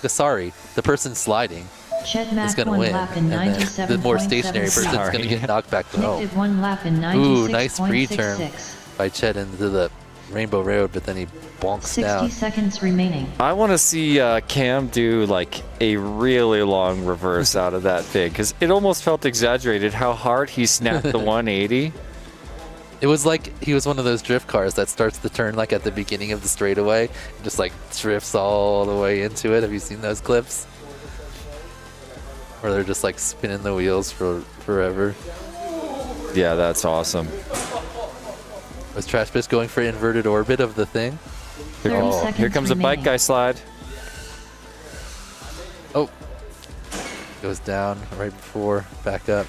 a sorry. The person sliding Chet is Mack going to one win. lap in And then the more stationary person's going to get knocked back to home. Nicked it 1 lap in Ooh, nice 96.66. pre-turn by Chet into the Rainbow Road, but then he bonks 60 down. seconds remaining. I want to see Cam do like a really long reverse out of that thing because it almost felt exaggerated how hard he snapped the 180. It was like he was one of those drift cars that starts the turn like at the beginning of the straightaway and just like drifts all the way into it. Have you seen those clips? Where they're just like spinning the wheels for forever. Yeah, that's awesome. Was Trash Piss going for inverted orbit of the thing? Here comes a bike guy slide. Oh. Goes down right before, back up.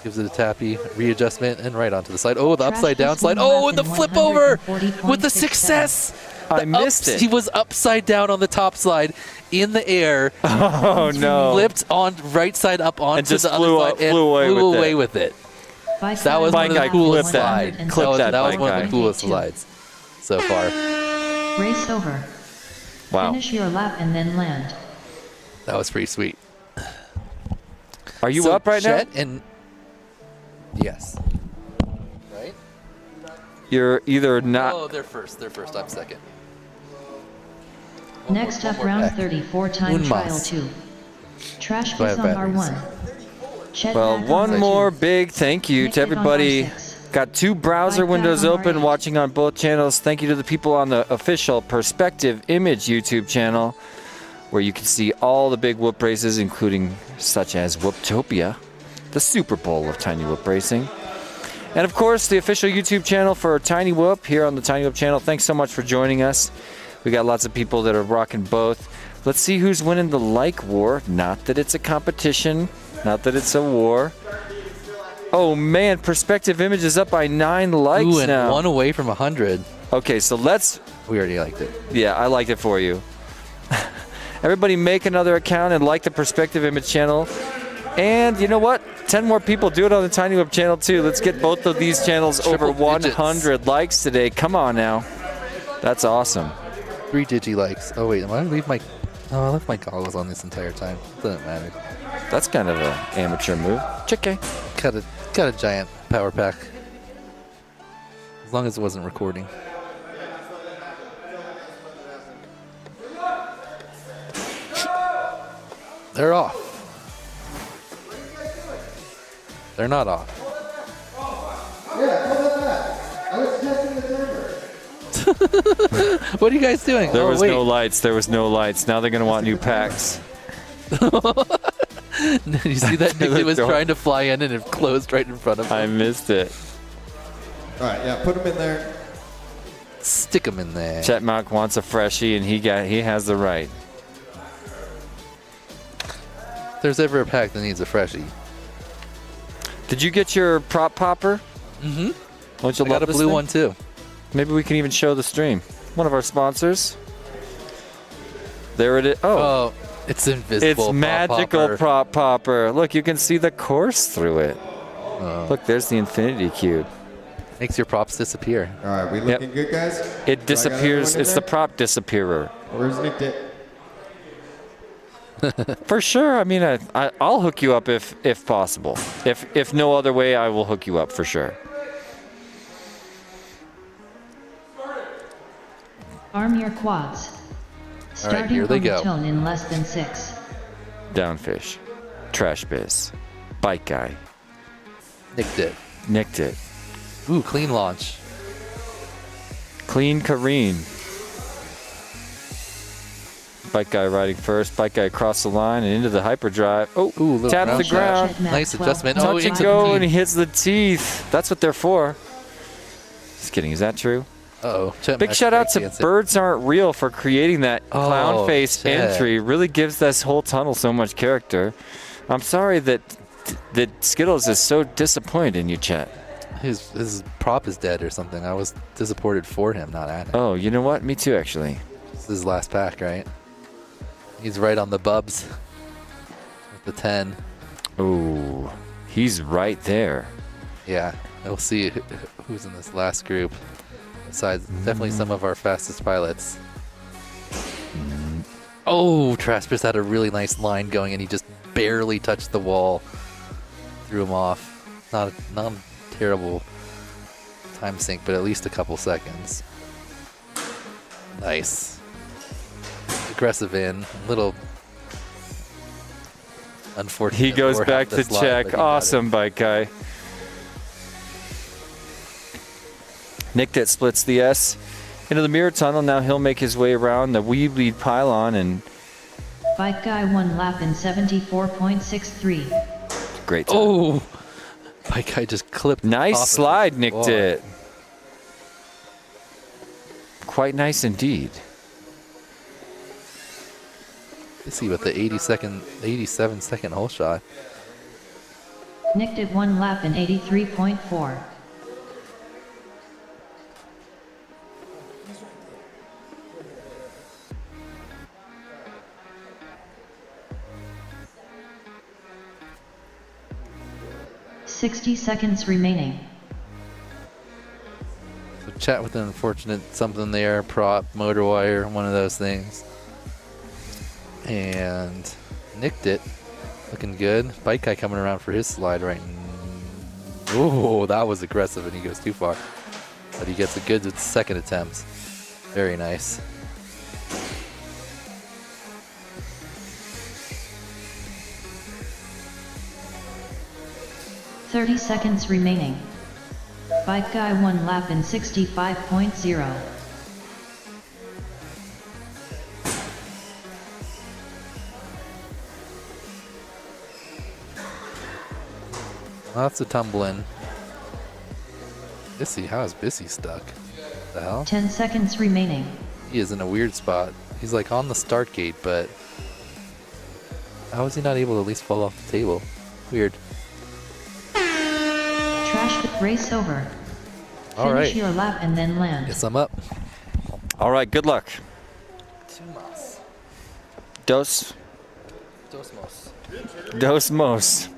Gives it a tappy, readjustment, and right onto the slide. Oh, the upside down slide. Oh, and the flip over with the success. I missed it. He was upside down on the top slide in the air. Oh, no. Flipped on right side up onto And just the flew other up- side and flew away flew with away it. with it. Bike That was Bike one of guy the coolest clipped that. slides. Clipped that That was bike one of guy. the coolest slides so far. Race over. Wow. Finish your lap and then land. That was pretty sweet. Are you So up right now? Chet and yes. Right? You're either not. Oh, they're first. They're first. I'm second. Next up, more round back. 34, time Un trial mas. 2. Trash Do I Piss have on batteries? R1. Chet Well, Mack one on more R2. big thank you Nicked to it on everybody. R6. Got 2 browser Bike windows guy on open, R8. watching on both channels. Thank you to the people on the official Perspective Image YouTube channel, where you can see all the big whoop races, including such as Whooptopia, the Super Bowl of Tiny Whoop Racing. And of course, the official YouTube channel for Tiny Whoop here on the Tiny Whoop channel. Thanks so much for joining us. We got lots of people that are rocking both. Let's see who's winning the like war. Not that it's a competition, not that it's a war. Oh man, Perspective Image is up by 9 likes Ooh, and now. one away from 100. Okay, so let's. We already liked it. Yeah, I liked it for you. Everybody make another account and like the Perspective Image channel. And you know what? 10 more people do it on the Tiny Whoop channel too. Let's get both of these channels over Triple 100 likes today. Come on now. That's awesome. 3 digi likes. Oh wait, am I leave my? Oh, I left my goggles on this entire time. Doesn't matter. That's kind of an amateur move. Chicken. Got a giant power pack. As long as it wasn't recording. They're off. They're not off. Yeah, how about that? I was testing the timer. What are you guys doing? There Oh, was wait. no lights. There was no lights. Now they're going to want new packs. You see that Nick was trying to fly in and it closed right in front of him. I missed it. All right, yeah, put them in there. Stick them in there. Chet Mack wants a freshie, and he has the right. If there's ever a pack that needs a freshie. Did you get your prop popper? Mm-hmm. Don't you I love got a this blue thing? one too. Maybe we can even show the stream. One of our sponsors. There it is. Oh, it's invisible. It's prop magical popper. prop popper. Look, you can see the course through it. Look, there's the infinity cube. Makes your props disappear. All right, we looking good, guys? It disappears. It's the prop disappearer. Where's Nick Dick? For sure. I mean, I'll hook you up if possible. If no other way, I will hook you up for sure. Arm your quads. Starting here they on the go. tone in less than 6. Downfish. Trash Biz. Bike Guy. Nicked it. Nicked it. Ooh, clean launch. Clean Kareen. Bike guy riding first. Bike guy across the line and into the hyperdrive. Oh, Ooh, tap the ground. Nice adjustment. Oh, Touch and into go, the and he knee. hits the teeth. That's what they're for. Just kidding. Is that true? Uh-oh. Big shout out to Birds Aren't Real for creating that clown Oh, face shit. entry. Really gives this whole tunnel so much character. I'm sorry that Skittles is so disappointed in you, chat. His prop is dead or something. I was disappointed for him, not at him. Oh, you know what? Me too, actually. This is his last pack, right? He's right on the bubs with the 10. Oh, he's right there. Yeah, we'll see who's in this last group. Besides, definitely some of our fastest pilots. Oh, Traspers had a really nice line going, and he just barely touched the wall. Threw him off. Not a terrible time sink, but at least a couple seconds. Nice. Aggressive in. Little unfortunate. He goes for back half the to slide, check. but he got Awesome, bike guy. Nicked it, splits the S into the mirror tunnel. Now he'll make his way around the wee lead pylon and Bike guy 1 lap in 74.63. great time. Oh, bike guy just clipped. Nice off of slide, the nicked wall. it. Quite nice indeed. Let's see with the 87-second hole shot. Nicked it 1 lap in 83.4. "60 seconds remaining. So chat with an unfortunate something there, prop, motor wire, one of those things. And nicked it. Looking good. Bike guy coming around for his slide right. Oh, that was aggressive and he goes too far. But he gets a good second attempt. Very nice. "30 seconds remaining. Bike guy 1 lap in 65.0. Lots of tumbling. Bissy, how is Bissy stuck? The hell? 10 seconds remaining. He is in a weird spot. He's like on the start gate, but how is he not able to at least fall off the table? Weird. Trash race over. All Finish right. your lap and then land. Guess I'm up. All right, good luck. Dos mos.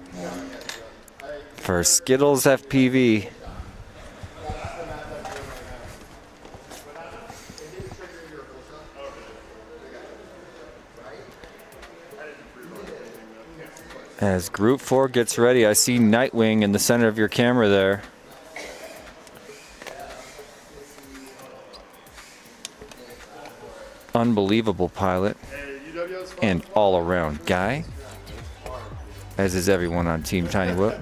For Skittles FPV. As Group 4 gets ready, I see Nightwing in the center of your camera there. Unbelievable pilot and all-around guy, as is everyone on Team Tiny Whoop.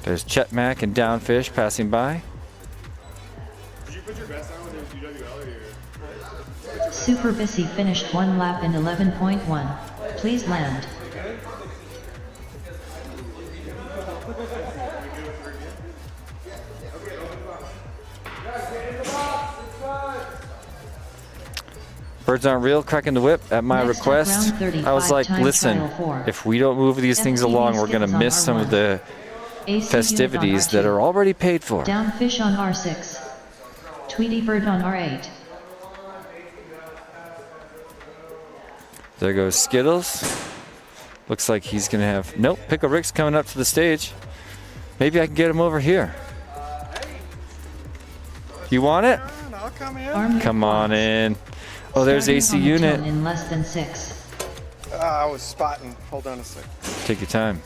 There's Chet Mack and Downfish passing by. Super Busy finished 1 lap in 11.1. Please land. Birds Aren't Real, cracking the whip at my Next up, request. round 35, I was like, time listen, trial 4. if we don't move these things FPV along, we're going to Skittles on miss some of R1. the AC festivities unit that on R2. are already paid for. Downfish on R6. Tweety Bird on R8. There goes Skittles. Looks like he's going to have... Nope, Pickle Rick's coming up to the stage. Maybe I can get him over here. You want it? I'll come in. Arm Come on in. Oh, there's Starting AC on the unit. tone in less than 6. I was spotting. Hold on a sec. Take your time.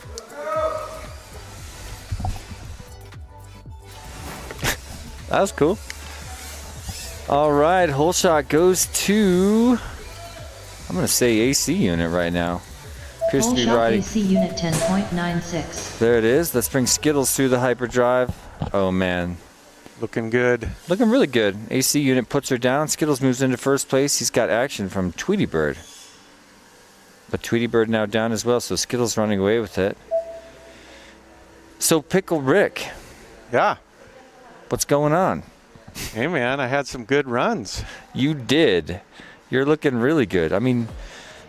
That was cool. All right, hole shot goes to... I'm going to say AC unit right now. Appears Full to be shot riding... AC unit 10.96. There it is. Let's bring Skittles through the hyperdrive. Oh, man. Looking good. Looking really good. AC unit puts her down. Skittles moves into first place. He's got action from Tweety Bird. But Tweety Bird now down as well, so Skittles running away with it. So Pickle Rick. Yeah. What's going on? Hey, man, I had some good runs. You did. You're looking really good. I mean,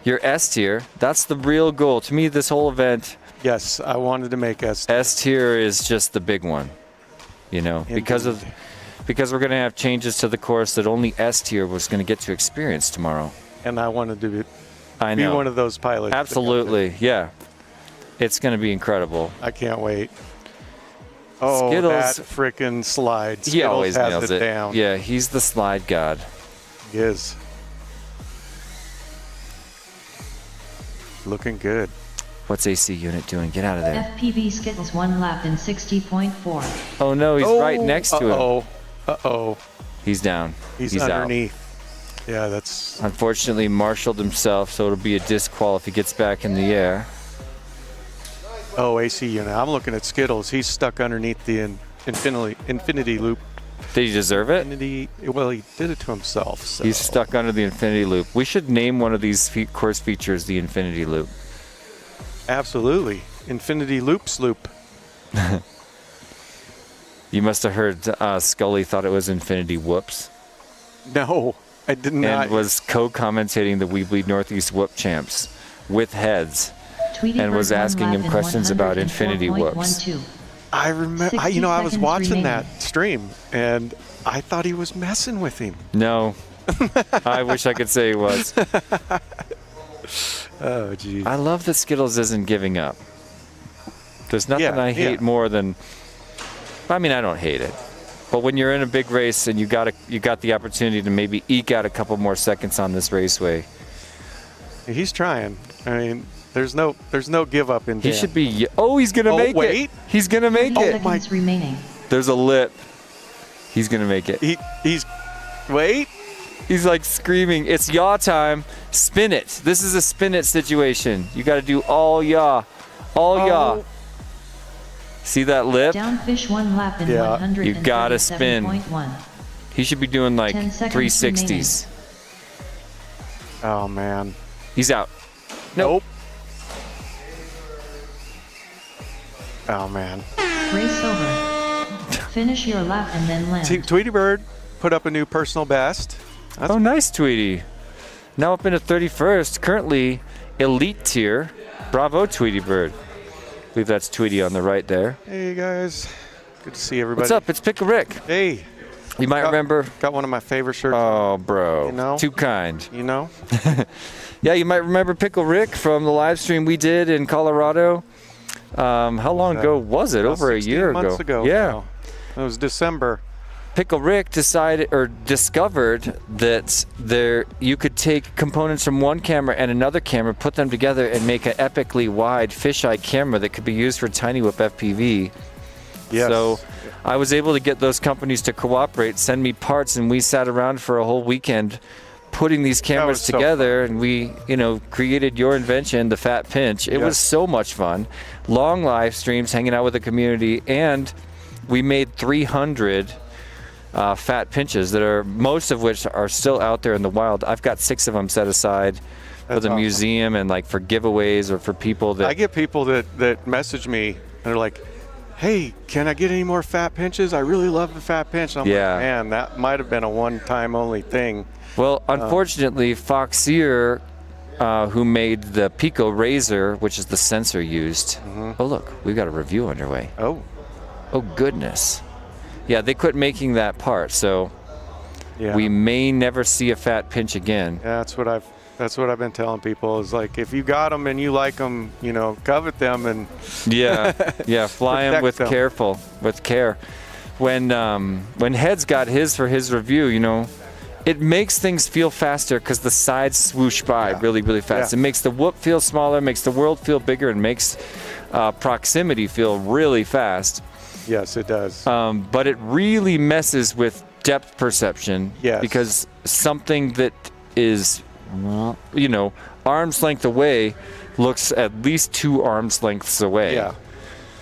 you're S tier. That's the real goal. To me, this whole event. Yes, I wanted to make S tier. S tier is just the big one. You know, Indeed. because we're going to have changes to the course that only S tier was going to get to experience tomorrow. And I wanted to be be one of those pilots. Absolutely, yeah. It's going to be incredible. I can't wait. Oh, Skittles, that frickin' slide. Skittles he always has nails it it down. Yeah, he's the slide god. He is. Looking good. What's AC unit doing? Get out of there. FPV Skittles 1 lap in 60.4. Oh no, he's right next to him. Uh-oh. He's down. He's out. underneath. Yeah, that's... Unfortunately, marshaled himself, so it'll be a disqual if he gets back in the air. Oh, AC unit. I'm looking at Skittles. He's stuck underneath the infinity loop. Did he deserve it? Well, he did it to himself. So. He's stuck under the infinity loop. We should name one of these course features the infinity loop. Absolutely. Infinity loops loop. You must have heard Scully thought it was infinity whoops. No, I did not. And was co-commentating the We Bleed Northeast Whoop Champs with heads. Tweety and was Bird asking him 1 lap questions in about infinity whoops. 104.12. I remember, 60 I was seconds watching remaining. that stream, and I thought he was messing with him. No. I wish I could say he was. Oh, geez. I love that Skittles isn't giving up. There's nothing I hate more than... I mean, I don't hate it. But when you're in a big race and you got the opportunity to maybe eke out a couple more seconds on this raceway. He's trying. I mean, there's no give up in He Dan. should be... Oh, he's going to make wait. it. He's going to make it. Seconds remaining. There's a lip. He's going to make it. He's... Wait. He's like screaming, it's yaw time. Spin it. This is a spin it situation. You got to do all yaw. All yaw. See that lip? Downfish 1 lap in 137.1. You got to spin. He should be doing like 10 seconds 360s. Oh, man. He's out. Nope. Oh, man. Race over. Finish your lap and then land. Tweety Bird put up a new personal best. Oh, nice, Tweety. Now up into 31st. Currently elite tier. Bravo, Tweety Bird. I believe that's Tweety on the right there. Hey, guys. Good to see everybody. What's up? It's Pickle Rick. Hey. You might remember. Got one of my favorite shirts. Oh, bro. You know? Too kind. You know? Yeah, you might remember Pickle Rick from the live stream we did in Colorado. How long ago was it? Over a year ago. Months ago. Yeah. It was December. Pickle Rick discovered that you could take components from one camera and another camera, put them together, and make an epically wide fisheye camera that could be used for Tiny Whip FPV. Yes. So I was able to get those companies to cooperate, send me parts, and we sat around for a whole weekend putting these cameras together, and we, created your invention, the Fat Pinch. It was so much fun. Long live streams, hanging out with the community, and we made 300 fat pinches that are, most of which are still out there in the wild. I've got 6 of them set aside for the museum and like for giveaways or for people that... I get people that message me and they're like, hey, can I get any more fat pinches? I really love the fat pinch. I'm like, man, that might have been a one-time only thing. Well, unfortunately, Foxier, who made the Pico Razor, which is the sensor used. Oh, look, we've got a review underway. Oh, goodness. Yeah, they quit making that part, so we may never see a fat pinch again. Yeah, that's what I've been telling people is like, if you got them and you like them, covet them and fly them with care. When Heads got his for his review, it makes things feel faster because the sides swoosh by really, really fast. It makes the whoop feel smaller, makes the world feel bigger, and makes proximity feel really fast. Yes, it does. But it really messes with depth perception. Yes. Because something that is, arm's length away looks at least 2 arms lengths away. Yeah.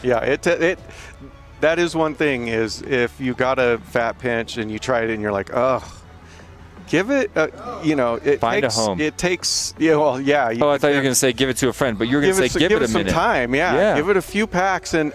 Yeah. that is one thing is if you got a fat pinch and you try it and you're like, ugh, give it, you know, it Find takes, a home. It takes, yeah, well, yeah. Oh, I thought you were going to say give it to a friend, but you were going to say give it a some minute. time, yeah. Give it a few packs and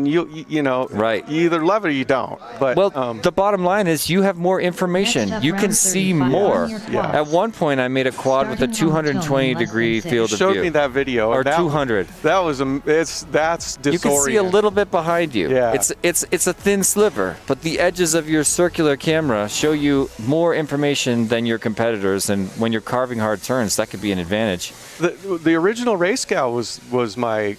you know, right. You either love it or you don't. But well, the bottom line is you have more information. You can see more. Yeah. At one point, I made a quad with a 220-degree field of view. You showed me that video. Or that, 200. That was that's disorienting. You can see a little bit behind you. Yeah. It's a thin sliver, but the edges of your circular camera show you more information than your competitors. And when you're carving hard turns, that could be an advantage. The original Race Gal was my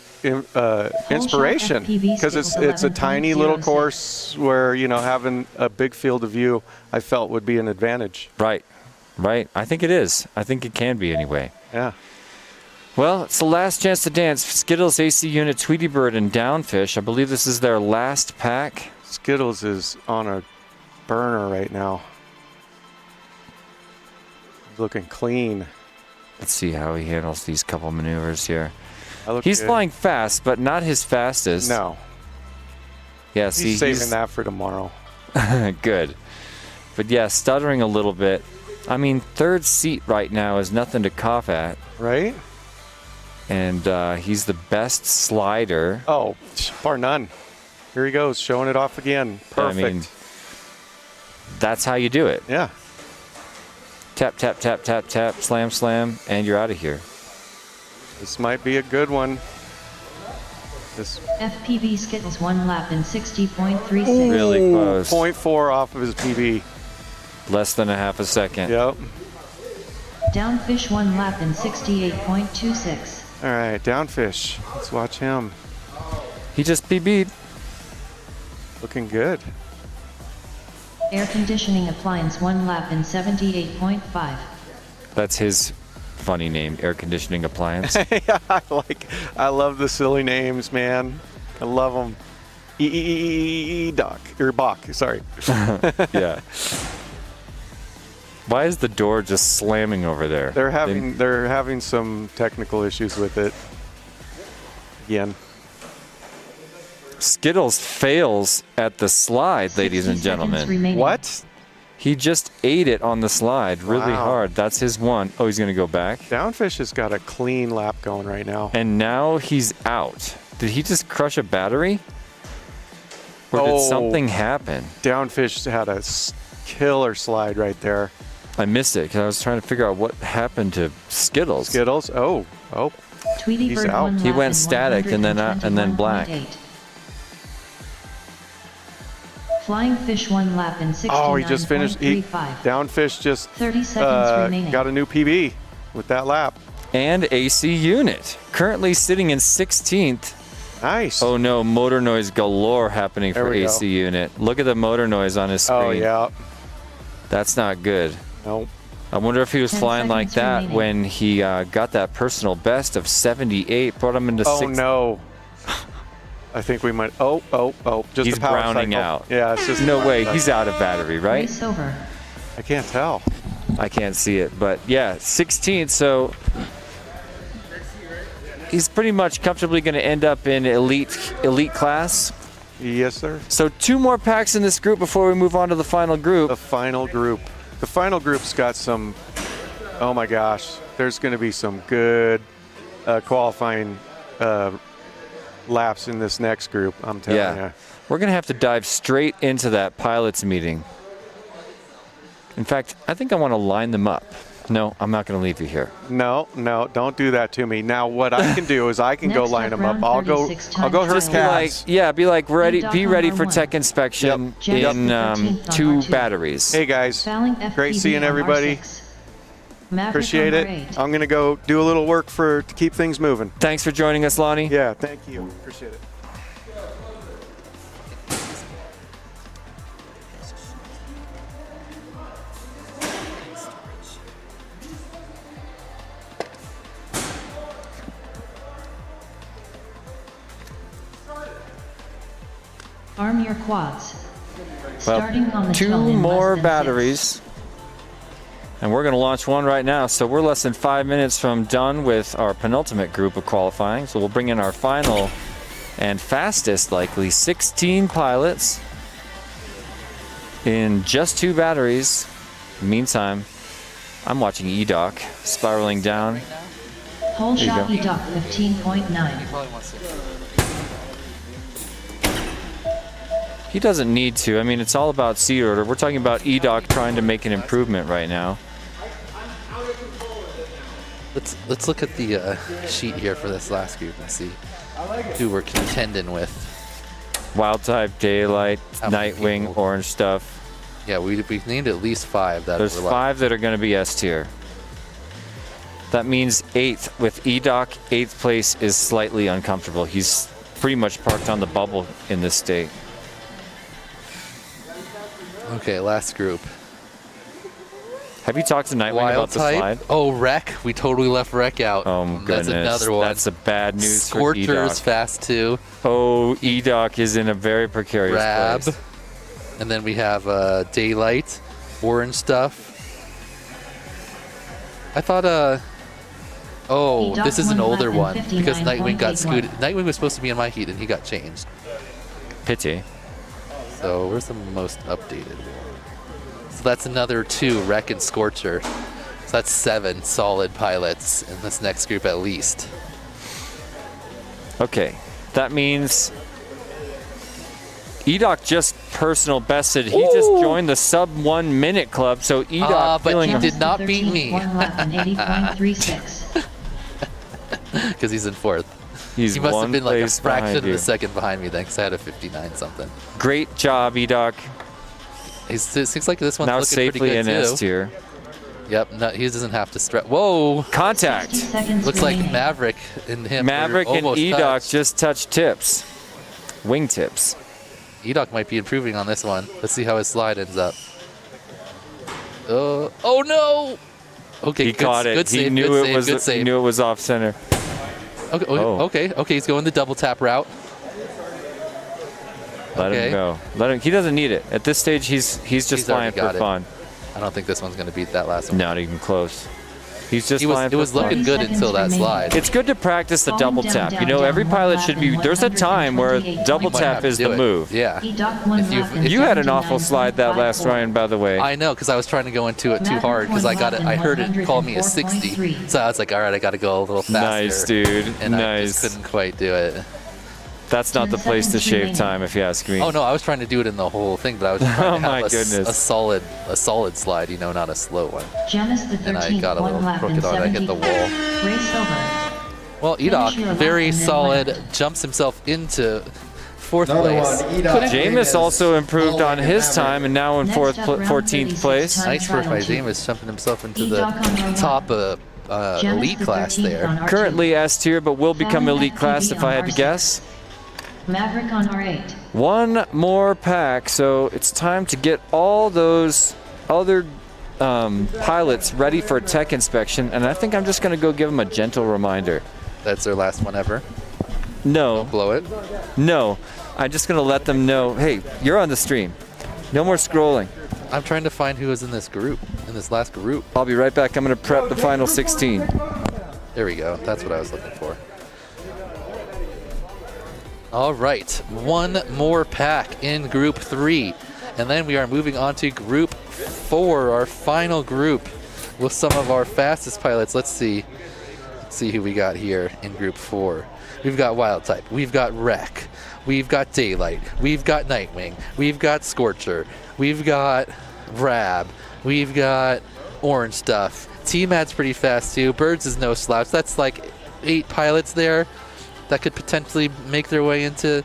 inspiration because it's a tiny little course where, you know, having a big field of view I felt would be an advantage. Right. I think it is. I think it can be anyway. Yeah. Well, it's the last chance to dance. Skittles, AC Unit, Tweety Bird, and Downfish. I believe this is their last pack. Skittles is on a burner right now. Looking clean. Let's see how he handles these couple maneuvers here. He's good. Flying fast, but not his fastest. No. Yeah, see, he's saving that for tomorrow. Good. But yeah, stuttering a little bit. I mean, third seat right now is nothing to cough at. Right? And he's the best slider. Oh, bar none. Here he goes, showing it off again. Perfect. I mean, that's how you do it. Yeah. Tap, tap, tap, tap, tap, slam, slam, and you're out of here. This might be a good one. This FPV Skittles 1 lap in 60.36. Really close. 0.4 off of his PB. Less than a half a second. Yep. Downfish 1 lap in 68.26. All right, Downfish. Let's watch him. He just PB'd. Looking good. Air conditioning appliance 1 lap in 78.5. That's his funny name, air conditioning appliance. Yeah, I love the silly names, man. I love them. Doc or Bach, sorry. Yeah. Why is the door just slamming over there? They're having some technical issues with it. Again. Skittles fails at the slide, ladies and gentlemen. What? He just ate it on the slide really hard. That's his one. Oh, he's going to go back. Downfish has got a clean lap going right now. And now he's out. Did he just crush a battery? Or did something happen? Downfish had a killer slide right there. I missed it because I was trying to figure out what happened to Skittles. Skittles? Oh. Tweety He's Bird out. 1 He lap went in static and then black. 121.8. Flying Fish 1 lap in 69.35. Oh, he just finished. Downfish just 30 seconds remaining. got a new PB with that lap. And AC Unit, currently sitting in 16th. Nice. Oh no, motor noise galore happening There for we AC Unit. Look at the motor noise on his screen. Oh, yeah. That's not good. Nope. I wonder if he was 10 flying like seconds that remaining. when he got that personal best of 78, brought him into Oh, 6th. no. I think we might. Oh. Just He's a power browning cycle. out. Yeah, it's just. No way, he's out of battery, right? Race over. I can't tell. I can't see it, but yeah, 16th, so he's pretty much comfortably going to end up in elite class. Yes, sir. So 2 more packs in this group before we move on to the final group. The final group. The final group's got some. Oh my gosh, there's going to be some good qualifying laps in this next group. I'm telling you. We're going to have to dive straight into that pilots meeting. In fact, I think I want to line them up. No, I'm not going to leave you here. No, don't do that to me. Now, what I can do is I can go line them up. I'll go herd Just be like, be ready for tech inspection in 2 batteries. Hey guys, great seeing everybody. Appreciate it. I'm gonna go do a little work to keep things moving. Thanks for joining us, Lonnie. Yeah, thank you. Appreciate it. Arm your quads. Well, Starting on the 2 12 in more less than batteries. 6. And we're going to launch one right now. So we're less than 5 minutes from done with our penultimate group of qualifying. So we'll bring in our final And fastest, likely 16 pilots in just 2 batteries. Meantime, I'm watching EDOC spiraling down. Whole There you shot go. EDOC 15.9. He doesn't need to. I mean, it's all about seat order. We're talking about EDOC trying to make an improvement right now. Let's look at the sheet here for this last group and see who we're contending with. Wild type, daylight, How many Nightwing, people? orange stuff. Yeah, we named at least 5 that There's were 5 that are going to be S tier. That means 8th. With EDOC, 8th place is slightly uncomfortable. He's pretty much parked on the bubble in this state. Okay, last group. Have you talked to Nightwing Wild about the type. slide? Oh, Wreck. We totally left Wreck out. Oh, my That's goodness. another one. That's a bad news Scorcher for is EDOC. fast too. Oh, EDOC is in a very precarious Rab. place. And then we have Daylight, orange stuff. I thought, oh, EDOC this is an won older lap in one because Nightwing got 59.81. scooted. Nightwing was supposed to be in my heat and he got changed. Pity. So where's the most updated? So that's another 2, Wreck and Scorcher. So that's 7 solid pilots in this next group at least. Okay, that means EDOC just personal bested. He just joined the sub 1 minute club, so EDOC but feeling he did not beat me. 1 lap in 80.36. Because he's in 4th. He's He must have one been like a place fraction behind of you. a second behind me then because I had a 59 something. Great job, EDOC. It seems like this one's Now looking safely pretty in good S too. tier. Yep, no, he doesn't have to stretch. Whoa! Contact. Looks like Maverick and him. Maverick were and almost EDOC touched. just touched tips. Wing tips. EDOC might be improving on this one. Let's see how his slide ends up. Oh no! Okay, He good, caught it. Good He save, knew good it save, was. good save. He knew it was off center. Okay, Oh. okay, he's going the double tap route. Let Okay. him go. Let him. He doesn't need it at this stage. He's just flying already for got it. fun. I don't think this one's going to beat that last one. Not even close. He's just flying It was for fun. looking good until that slide. It's good to practice the double down, tap. down, You know, down, every 1 pilot lap should and be. There's a time where 128. double You might have tap to is do the it. move. Yeah. EDOC 1 lap in You had an awful slide that last 79.54. Ryan, by the way. I know, because I was trying to go into it too hard because I got it. I heard it call me a 60, so I was like, all right, I got to go a little faster. Nice, dude. And I Nice. just couldn't quite do it. That's not the 10 place to seconds shave remaining. time, if you ask me. Oh no, I was trying to do it in the whole thing, but I was just trying Oh to my have goodness. a solid slide, you know, not a slow one. Janus the And I 13th, got a 1 little lap in crooked on it. I hit the 70. wall. Race over. Well, Finish your EDOC, lap very and then solid, land. jumps himself into 4th Another place. one, EDOC. Jameis also improved on his time and now in Next fourth, up, round 14th 36 place. time Nice for trial two. Jameis jumping himself into EDOC on the R1. top of Janus elite the class 13th there. on R2. Currently S tier, but will become Fallon elite class FPV if I on had to R6. guess. Maverick on R8. One more pack, so it's time to get all those other pilots ready for a tech inspection, and I think I'm just going to go give them a gentle reminder. That's their last one ever. No, Blow it. no, I'm just going to let them know, hey, you're on the stream. No more scrolling. I'm trying to find who was in this group, in this last group. I'll be right back. I'm going to prep the final 16. There we go. That's what I was looking for. All right, one more pack in Group 3. And then we are moving on to Group 4, our final group with some of our fastest pilots. Let's see who we got here in Group 4. We've got Wild Type, we've got Wreck, we've got Daylight, we've got Nightwing, we've got Scorcher, we've got Rab, we've got Orange Stuff. T-Mad's pretty fast too. Birds is no slouch. That's like 8 pilots there that could potentially make their way into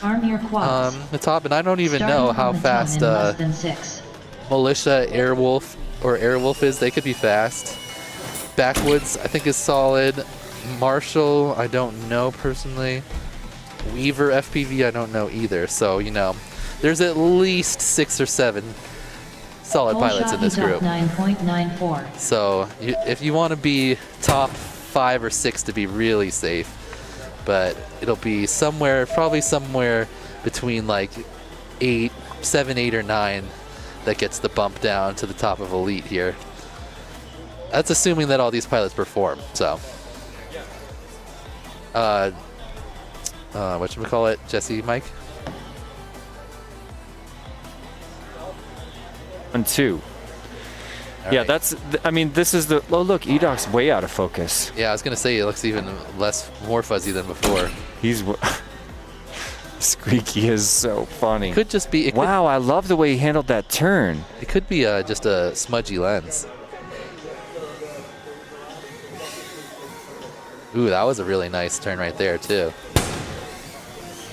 Arm your quads. the top, and I don't even Starting know on how the fast tongue in less than 6. Militia, Airwolf is. They could be fast. Backwoods, I think, is solid. Marshall, I don't know personally. Weaver, FPV, I don't know either. So, you know, there's at least 6 or 7 solid Whole pilots shot in this EDOC group. 9.94. So, if you want to be top 5 or 6 to be really safe, but it'll be probably somewhere between like 7, 8, or 9 that gets the bump down to the top of elite here. That's assuming that all these pilots perform. So, whatchamacallit, Jesse, Mike? 1, 2. Yeah, right. that's. I mean, this is the. Oh, look, Edoc's way out of focus. Yeah, I was gonna say it looks even more fuzzy than before. He's. Squeaky is so funny. Could just be. Wow, I love the way he handled that turn. It could be just a smudgy lens. Ooh, that was a really nice turn right there too.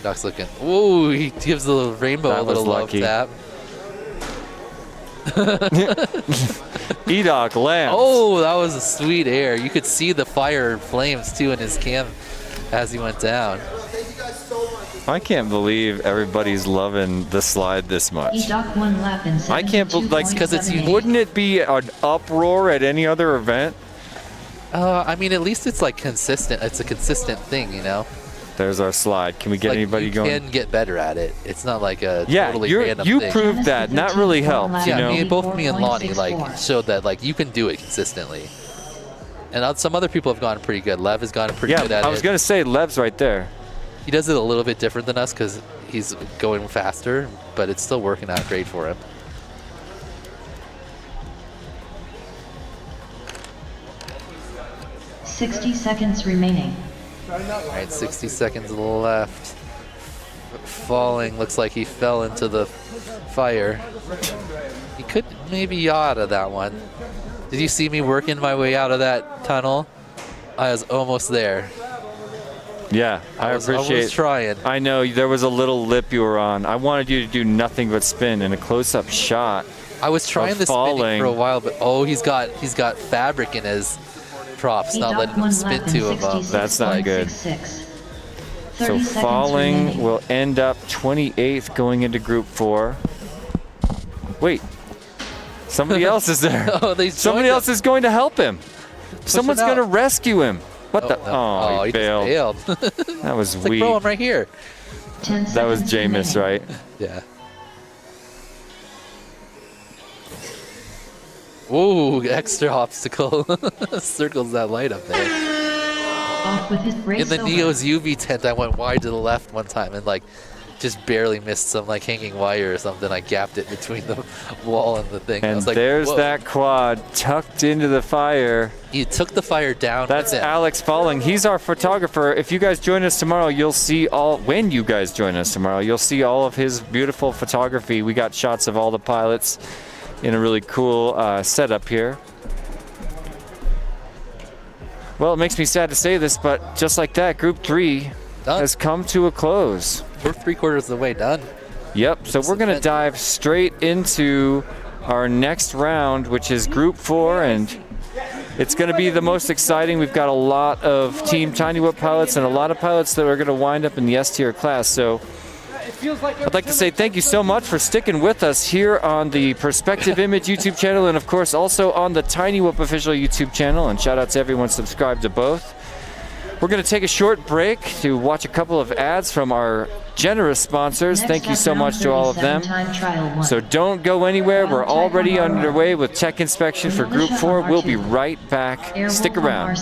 Doc's looking. Ooh, he gives the rainbow a little love tap. Edoc lands. Oh, that was a sweet air. You could see the fire and flames too in his cam as he went down. I can't believe everybody's loving the slide this much. Edoc 1 lap in I can't believe, like, because it's wouldn't it be an uproar at any other event? I mean, at least it's like consistent. It's a consistent thing, you know. There's our slide. Can we get anybody going? You can get better at it. It's not like a yeah, totally random you thing. proved that. And that really helped. Yeah, you know? both me and Lonnie like showed that like you can do it consistently. And some other people have gotten pretty good. Lev has gotten pretty good at it. I was gonna say Lev's right there. He does it a little bit different than us because he's going faster, but it's still working out great for him. $60 seconds remaining. All right, 60 seconds left. Falling, looks like he fell into the fire. He could maybe yaw out of that one. Did you see me working my way out of that tunnel? I was almost there. Yeah, I appreciate. I was trying. I know there was a little lip you were on. I wanted you to do nothing but spin in a close-up shot. I was trying the spinning for a while, but oh, he's got fabric in his props, not letting him spin two of them. That's not good. So falling remaining. will end up 28th going into Group 4. Wait, somebody else is there. Somebody else is going to help him. Someone's going to rescue him. What the? No. Oh, he failed. Just failed. That was it's weak. Like, bro, I'm right here. That was Jameis, right? Yeah. Ooh, extra obstacle. Circles that light up there. Off with his brace In the over. Neo's UV tent, I went wide to the left one time and like just barely missed some like hanging wire or something. I gapped it between the wall and the thing. I And was like, there's whoa. that quad tucked into the fire. You took the fire down. That's with him. Alex Falling. He's our photographer. If you guys join us tomorrow, you'll see when you guys join us tomorrow, you'll see all of his beautiful photography. We got shots of all the pilots in a really cool setup here. Well, it makes me sad to say this, but just like that, Group 3 has come to a close. We're 3/4 of the way done. Yep, so we're going to dive straight into our next round, which is Group 4, and it's going to be the most exciting. We've got a lot of Team Tiny Whip pilots and a lot of pilots that are going to wind up in the S-tier class. So I'd like to say thank you so much for sticking with us here on the Perspective Image YouTube channel, and of course also on the Tiny Whip official YouTube channel, and shout out to everyone subscribed to both. We're going to take a short break to watch a couple of ads from our generous sponsors. Thank you so much to all of them. So don't go anywhere. We're already underway with tech inspection for Group 4. We'll be right back. Stick around.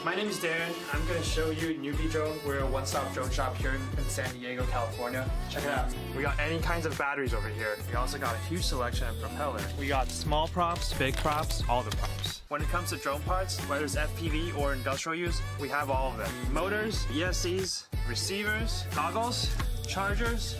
My name is Darren. I'm going to show you Newbie Drone. We're a one-stop drone shop here in San Diego, California. Check it out. We got any kinds of batteries over here. We also got a huge selection of propeller. We got small props, big props, all the props. When it comes to drone parts, whether it's FPV or industrial use, we have all of them. Motors, ESCs, receivers, goggles, chargers,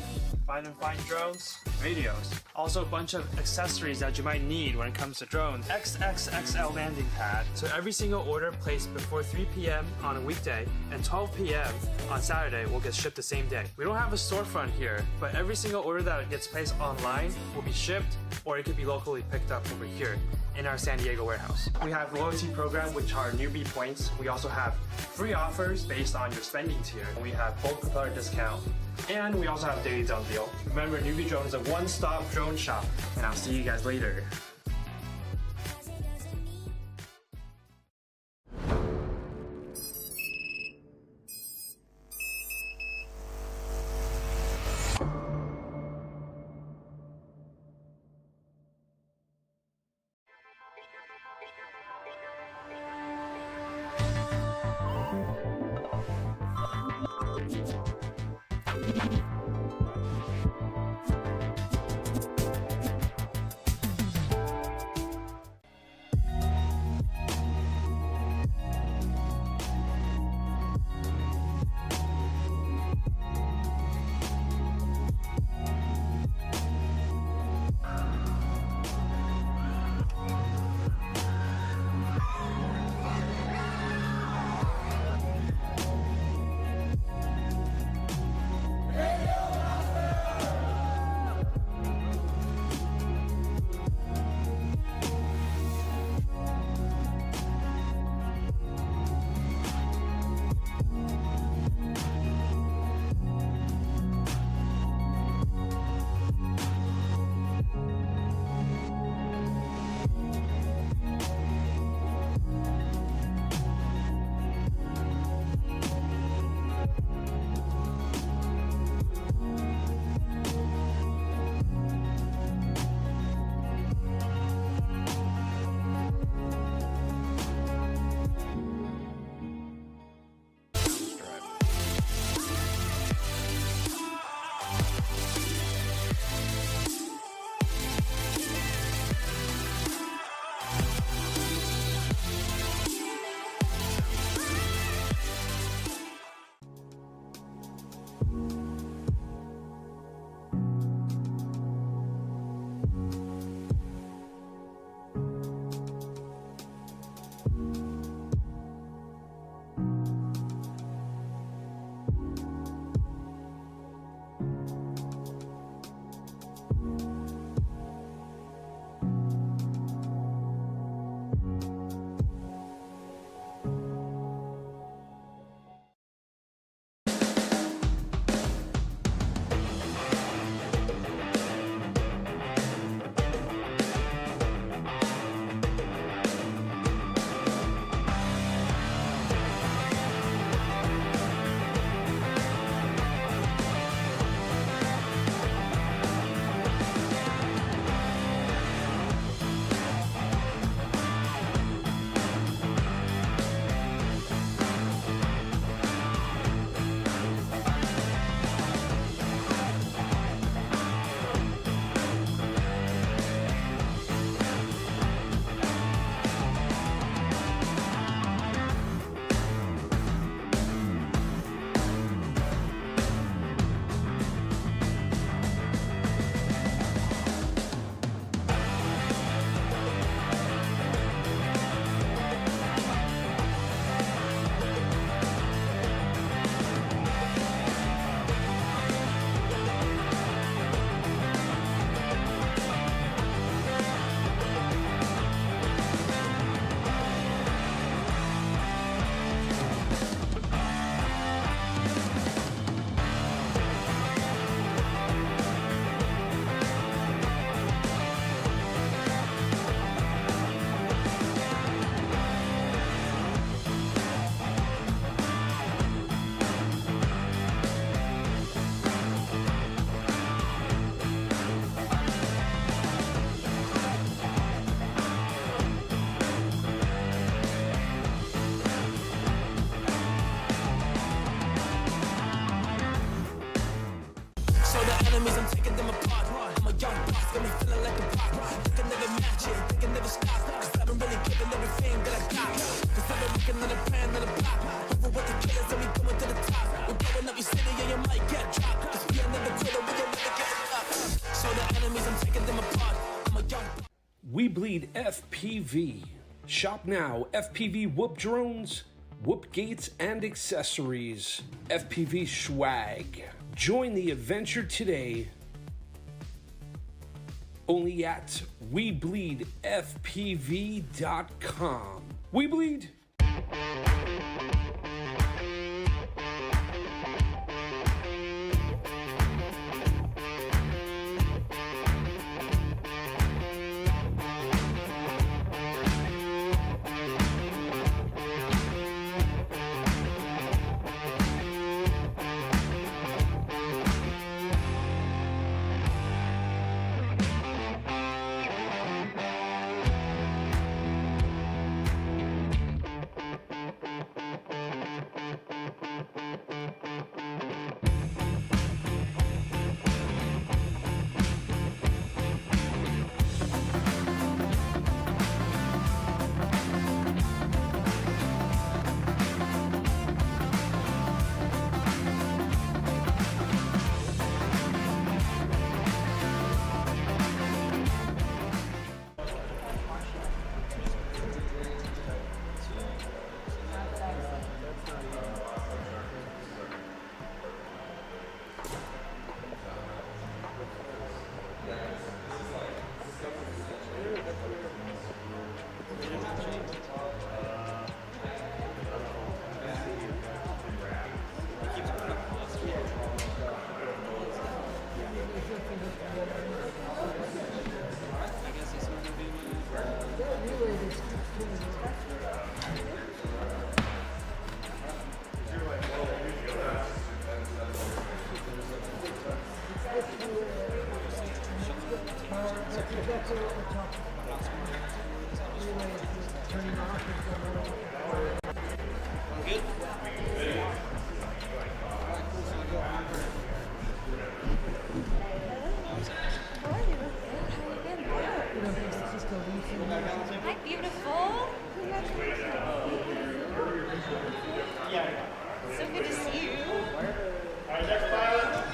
fine and fine drones, radios. Also a bunch of accessories that you might need when it comes to drones. XXXL landing pad. So every single order placed before 3 p.m. on a weekday and 12 p.m. on Saturday will get shipped the same day. We don't have a storefront here, but every single order that gets placed online will be shipped, or it could be locally picked up over here in our San Diego warehouse. We have loyalty program, which are newbie points. We also have free offers based on your spending tier. We have bulk propeller discount, and we also have daily zone deal. Remember, Newbie Drone is a one-stop drone shop, and I'll see you guys later. enemies, I'm taking them apart. I'm a young boss, got me feeling like a pop. They can never match it, they can never stop. Cause I've been really giving everything that I got. Cause I've been looking at a plan, at a pop. Over with the killers and we going to the top. We're blowing up your city and you might get dropped. Cause we are never quitter, we don't never give up. So the enemies, I'm taking them apart. I'm a young We bleed FPV. Shop now. FPV whoop drones, whoop gates, and accessories. FPV swag. Join the adventure today. Only at WeBleedFPV.com. We bleed. Hi, beautiful. So good to see you. All right, next pilot.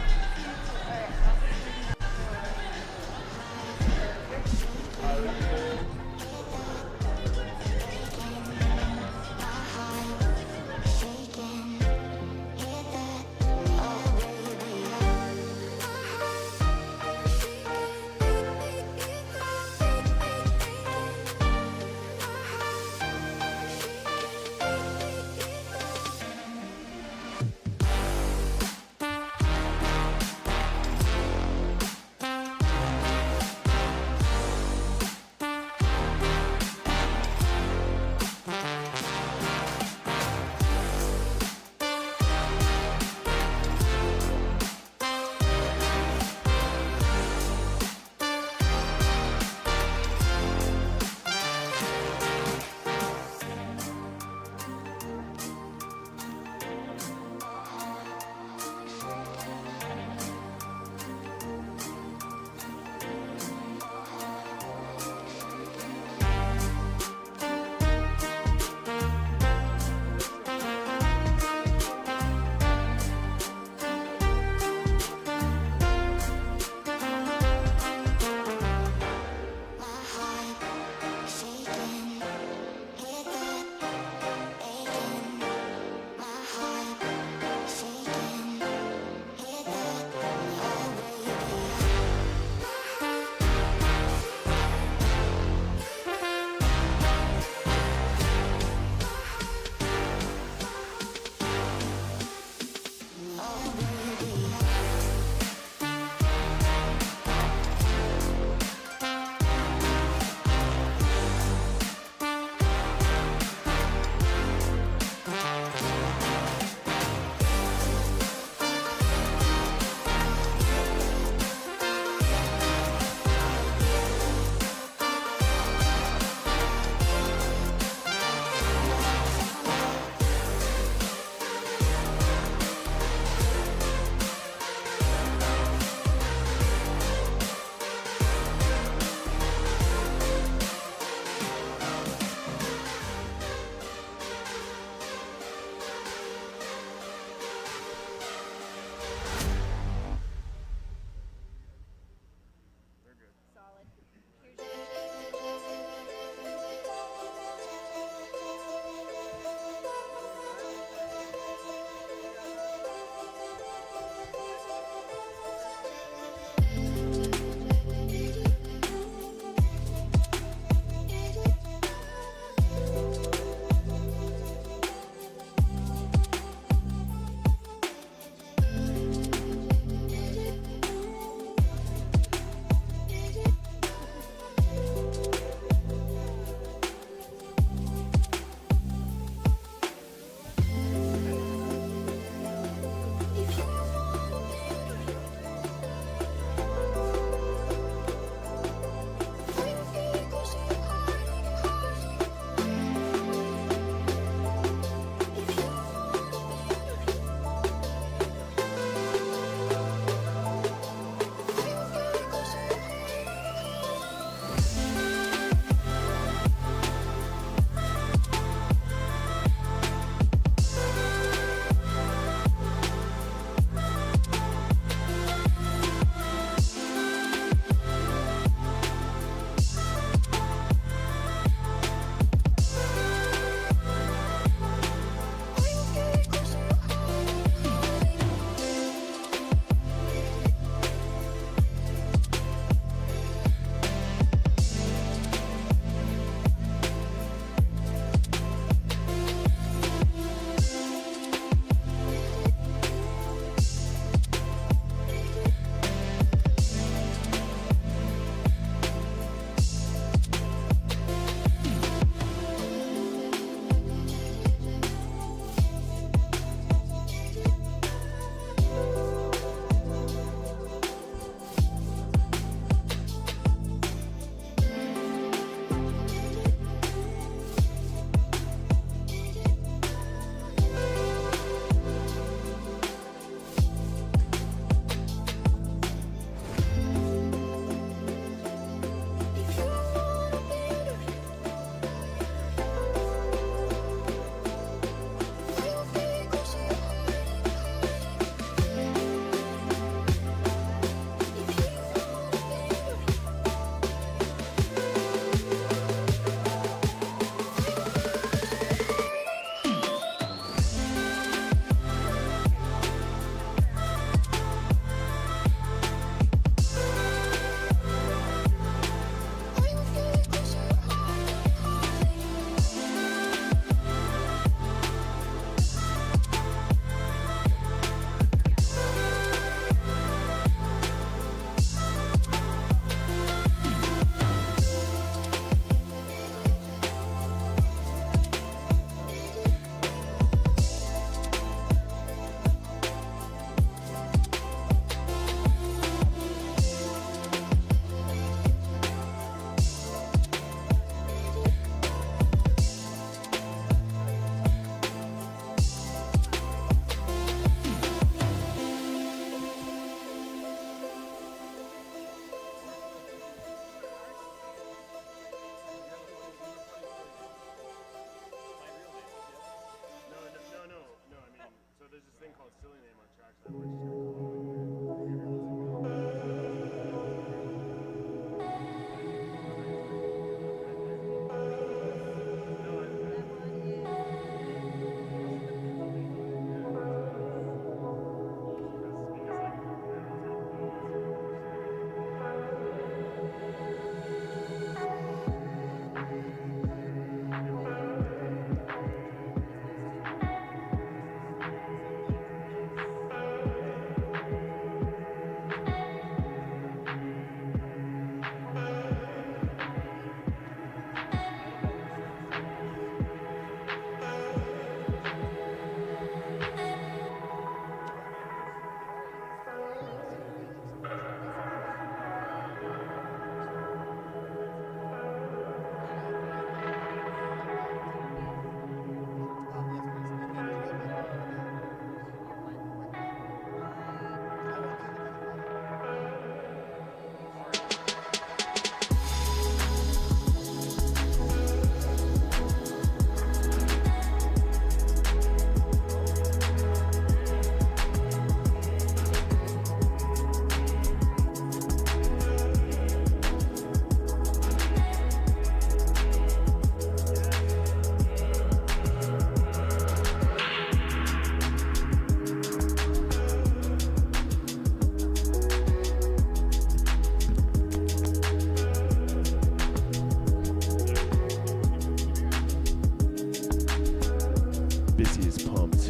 Busy is pumped.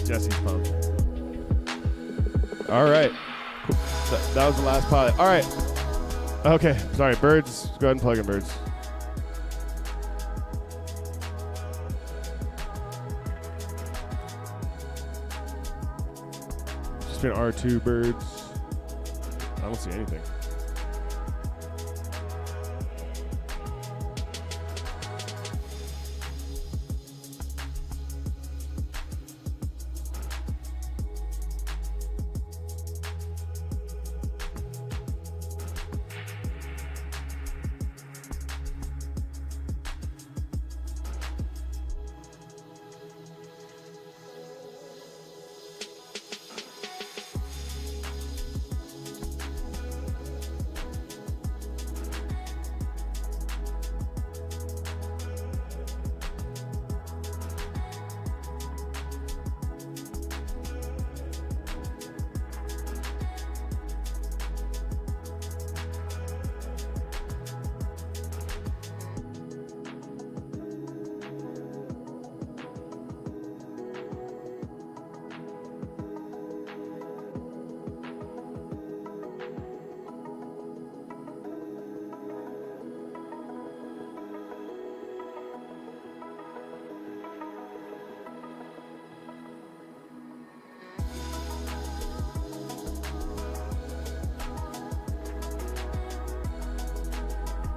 Jesse's pumped. All right. Cool. That was the last pilot. All right. Okay. Sorry, birds. Go ahead and plug in, birds. Just been R2 birds. I don't see anything.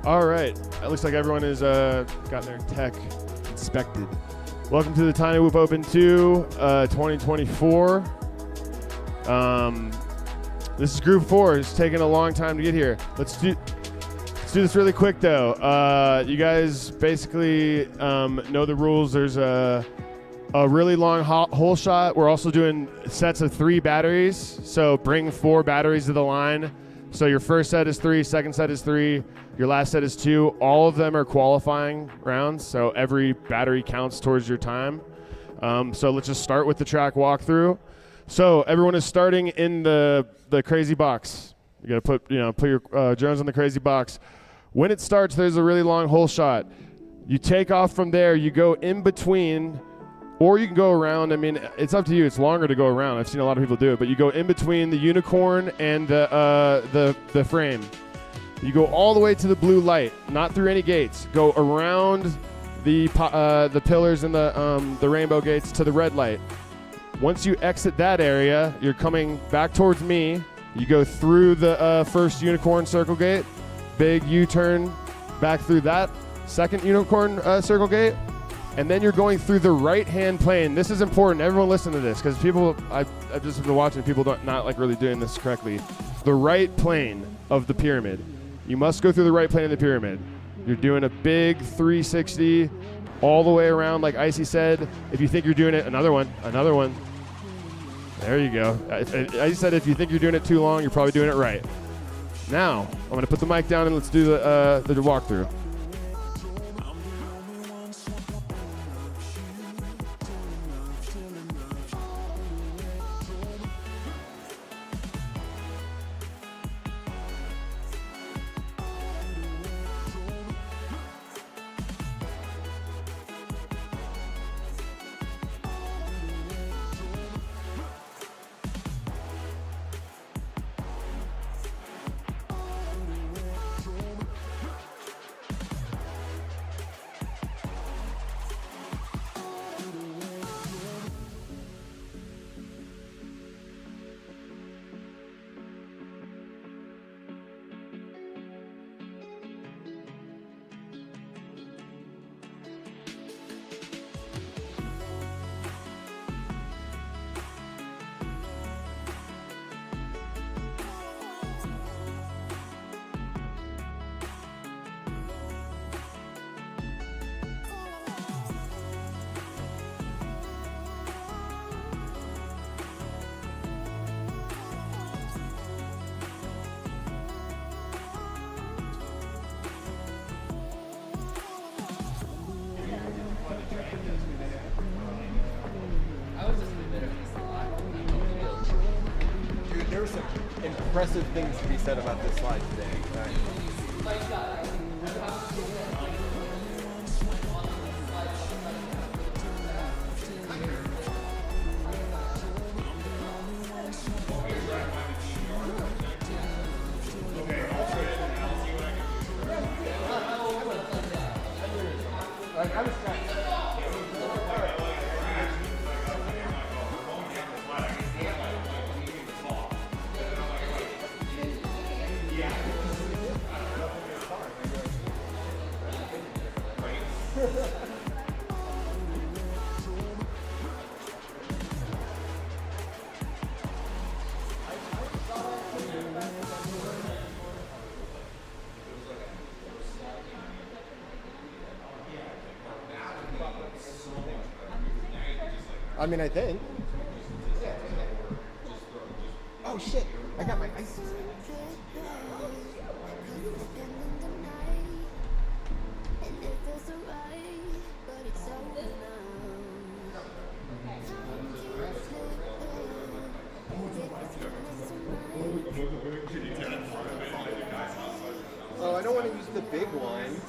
All right. It looks like everyone has gotten their tech inspected. Welcome to the Tiny Whoop Open 2 2024. This is Group 4. It's taken a long time to get here. Let's do this really quick, though. You guys basically know the rules. There's a really long hole shot. We're also doing sets of 3 batteries. So bring 4 batteries to the line. So your first set is 3, second set is 3, your last set is 2. All of them are qualifying rounds, so every battery counts towards your time. So let's just start with the track walkthrough. So everyone is starting in the crazy box. You gotta put your drones in the crazy box. When it starts, there's a really long hole shot. You take off from there, you go in between, or you can go around. I mean, it's up to you. It's longer to go around. I've seen a lot of people do it, but you go in between the unicorn and the frame. You go all the way to the blue light, not through any gates. Go around the pillars and the rainbow gates to the red light. Once you exit that area, you're coming back towards me. You go through the first unicorn circle gate, big U-turn back through that second unicorn circle gate. And then you're going through the right-hand plane. This is important. Everyone listen to this, because people, I've just been watching people not like really doing this correctly. The right plane of the pyramid. You must go through the right plane of the pyramid. You're doing a big 360 all the way around, like Icy said. If you think you're doing it, another one. There you go. Icy said if you think you're doing it too long, you're probably doing it right. Now, I'm going to put the mic down and let's do the walkthrough. Dude, there were some impressive things to be said about this slide today. I mean, I think. Oh shit! I got my ice. Oh, I don't want to use the big one.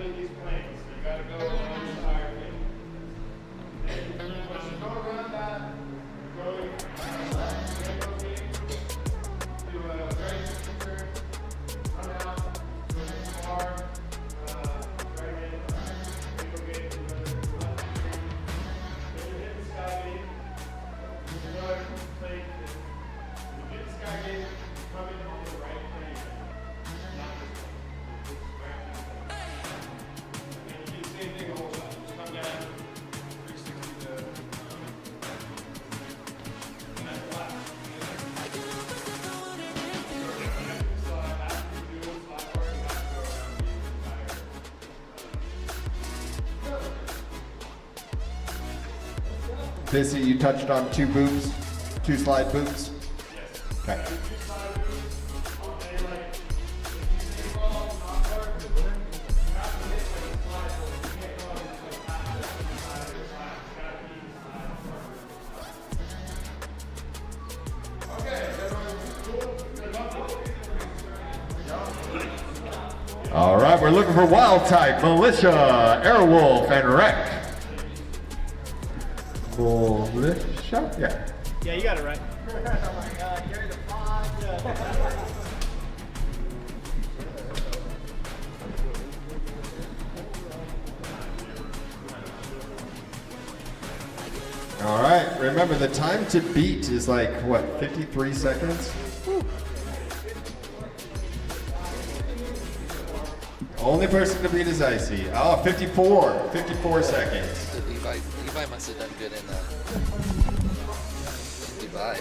between these planes. You gotta go around the entire thing. Once you go around that, going do a very quick turn, run out, go to the bar, right in, go get to the left. When you hit the sky gate, you go ahead and plate this. When you hit the sky gate, you come in on the right plane. Not this one. This is right now. And you do the same thing the whole time. Just come down, 360 to and that's flat. Busy, you touched on 2 boops, 2 slide boops? Okay. All right, we're looking for wild type, Militia, Airwolf, and Wreck. Militia? Yeah. Yeah, you got it right. All right, remember the time to beat is like, what, 53 seconds? Only person to beat is Icy. Oh, 54 seconds. Levi must have done good in that. Levi.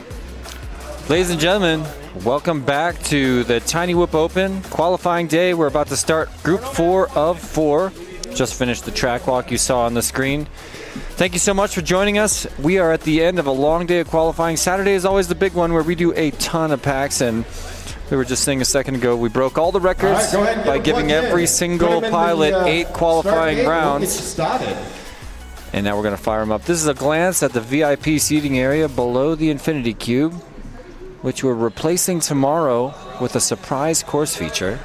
Ladies and gentlemen, welcome back to the Tiny Whoop Open qualifying day. We're about to start Group 4 of 4. Just finished the track walk you saw on the screen. Thank you so much for joining us. We are at the end of a long day of qualifying. Saturday is always the big one where we do a ton of packs, and we were just saying a second ago, we broke all the records by giving every single pilot 8 qualifying rounds. And now we're going to fire them up. This is a glance at the VIP seating area below the Infinity Cube, which we're replacing tomorrow with a surprise course feature.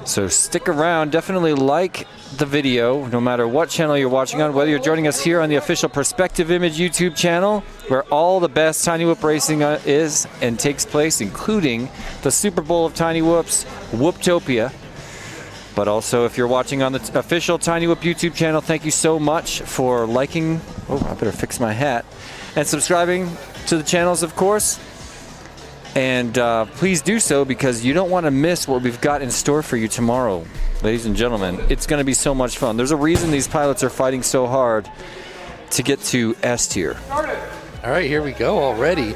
So stick around. Definitely like the video, no matter what channel you're watching on, whether you're joining us here on the official Perspective Image YouTube channel, where all the best Tiny Whoop racing is and takes place, including the Super Bowl of Tiny Whoops, Whooptopia. But also, if you're watching on the official Tiny Whoop YouTube channel, thank you so much for liking. Oh, I better fix my hat. And subscribing to the channels, of course. And please do so, because you don't want to miss what we've got in store for you tomorrow. Ladies and gentlemen, it's going to be so much fun. There's a reason these pilots are fighting so hard to get to S tier. All right, here we go already.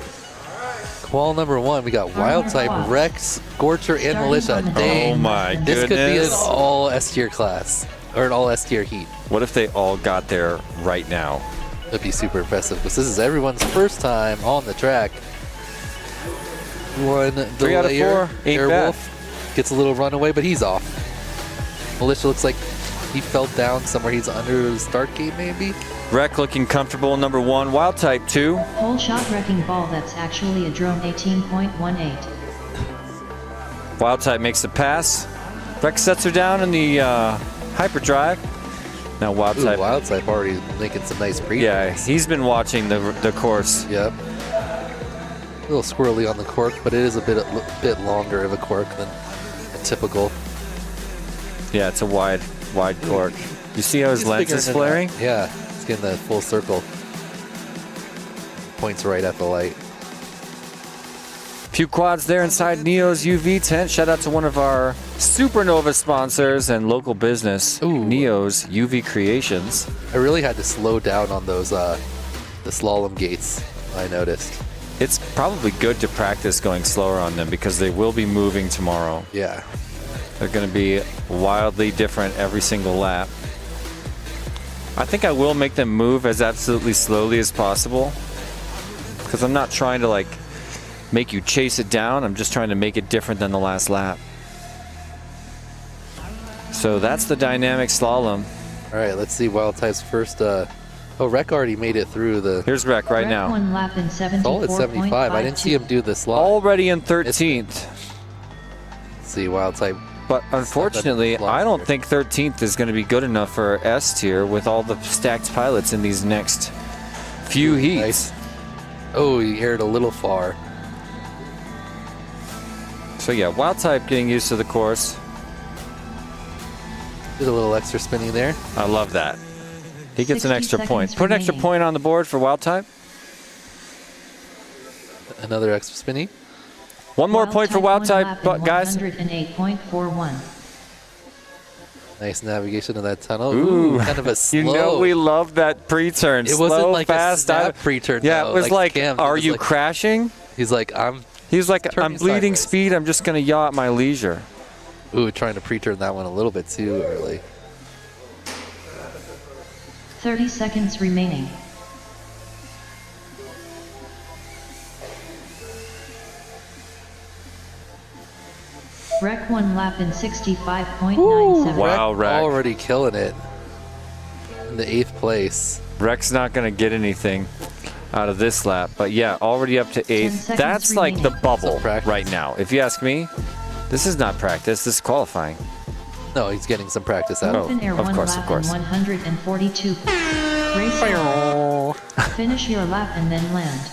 Qual number 1, we got Wild Type, Rex, Scorcher, and Militia. Dang. Oh my goodness. This could be an all S tier class, or an all S tier heat. What if they all got there right now? That'd be super impressive, because this is everyone's first time on the track. 1 3 out of 4, ain't bad. Airwolf gets a little runaway, but he's off. Militia looks like he fell down somewhere. He's under the start gate, maybe. Wreck looking comfortable, number 1. Wild Type 2. Whole shot wrecking ball, that's actually a drone 18.18. Wild Type makes the pass. Wreck sets her down in the hyperdrive. Now Wild Type. Wild Type already making some nice pre. Yeah, he's been watching the course. Yep. A little squirrely on the cork, but it is a bit longer of a cork than a typical. Yeah, it's a wide cork. You see how his lens is flaring? Yeah, it's getting the full circle. Points right at the light. Few quads there inside Neo's UV tent. Shout out to one of our Supernova sponsors and local business, Neo's UV Creations. I really had to slow down on those the slalom gates, I noticed. It's probably good to practice going slower on them, because they will be moving tomorrow. Yeah. They're going to be wildly different every single lap. I think I will make them move as absolutely slowly as possible, because I'm not trying to like make you chase it down. I'm just trying to make it different than the last lap. So that's the dynamic slalom. All right, let's see Wild Type's first. Oh, Rec already made it through the. Here's Rec right now. One lap in 74.52. Solid 75. I didn't see him do the slot. Already in 13th. Let's see Wild Type But unfortunately, I don't think 13th is going to be good enough for S tier with all the stacked pilots in these next few heats. Nice. Oh, he aired a little far. So yeah, wild type getting used to the course. Did a little extra spinning there. I love that. He gets an 60 extra point. seconds Put an extra remaining. point on the board for wild type. Another extra spinning. One more point for wild type, but guys. 108.41. Nice navigation of that tunnel. Ooh, Kind of a slow. You know we love that pre-turn. It Slow, wasn't like fast, a snap pre-turn. Yeah, though, it was like, Cam, are it was you like- crashing? He's like, I'm I'm bleeding sideways. speed. I'm just going to yaw at my leisure. Ooh, trying to pre-turn that one a little bit too early. 30 seconds remaining. Wreck 1 lap in 65.97. Wow, Rec. Already killing it. In the 8th place. Rec's not going to get anything out of this lap, but yeah, already up to 8th. seconds That's like the remaining. bubble right now. If you ask me, this is not practice. This is qualifying. No, he's getting some practice out. Open air of 1 course, lap of course. in 142. Race over. Finish your lap and then land.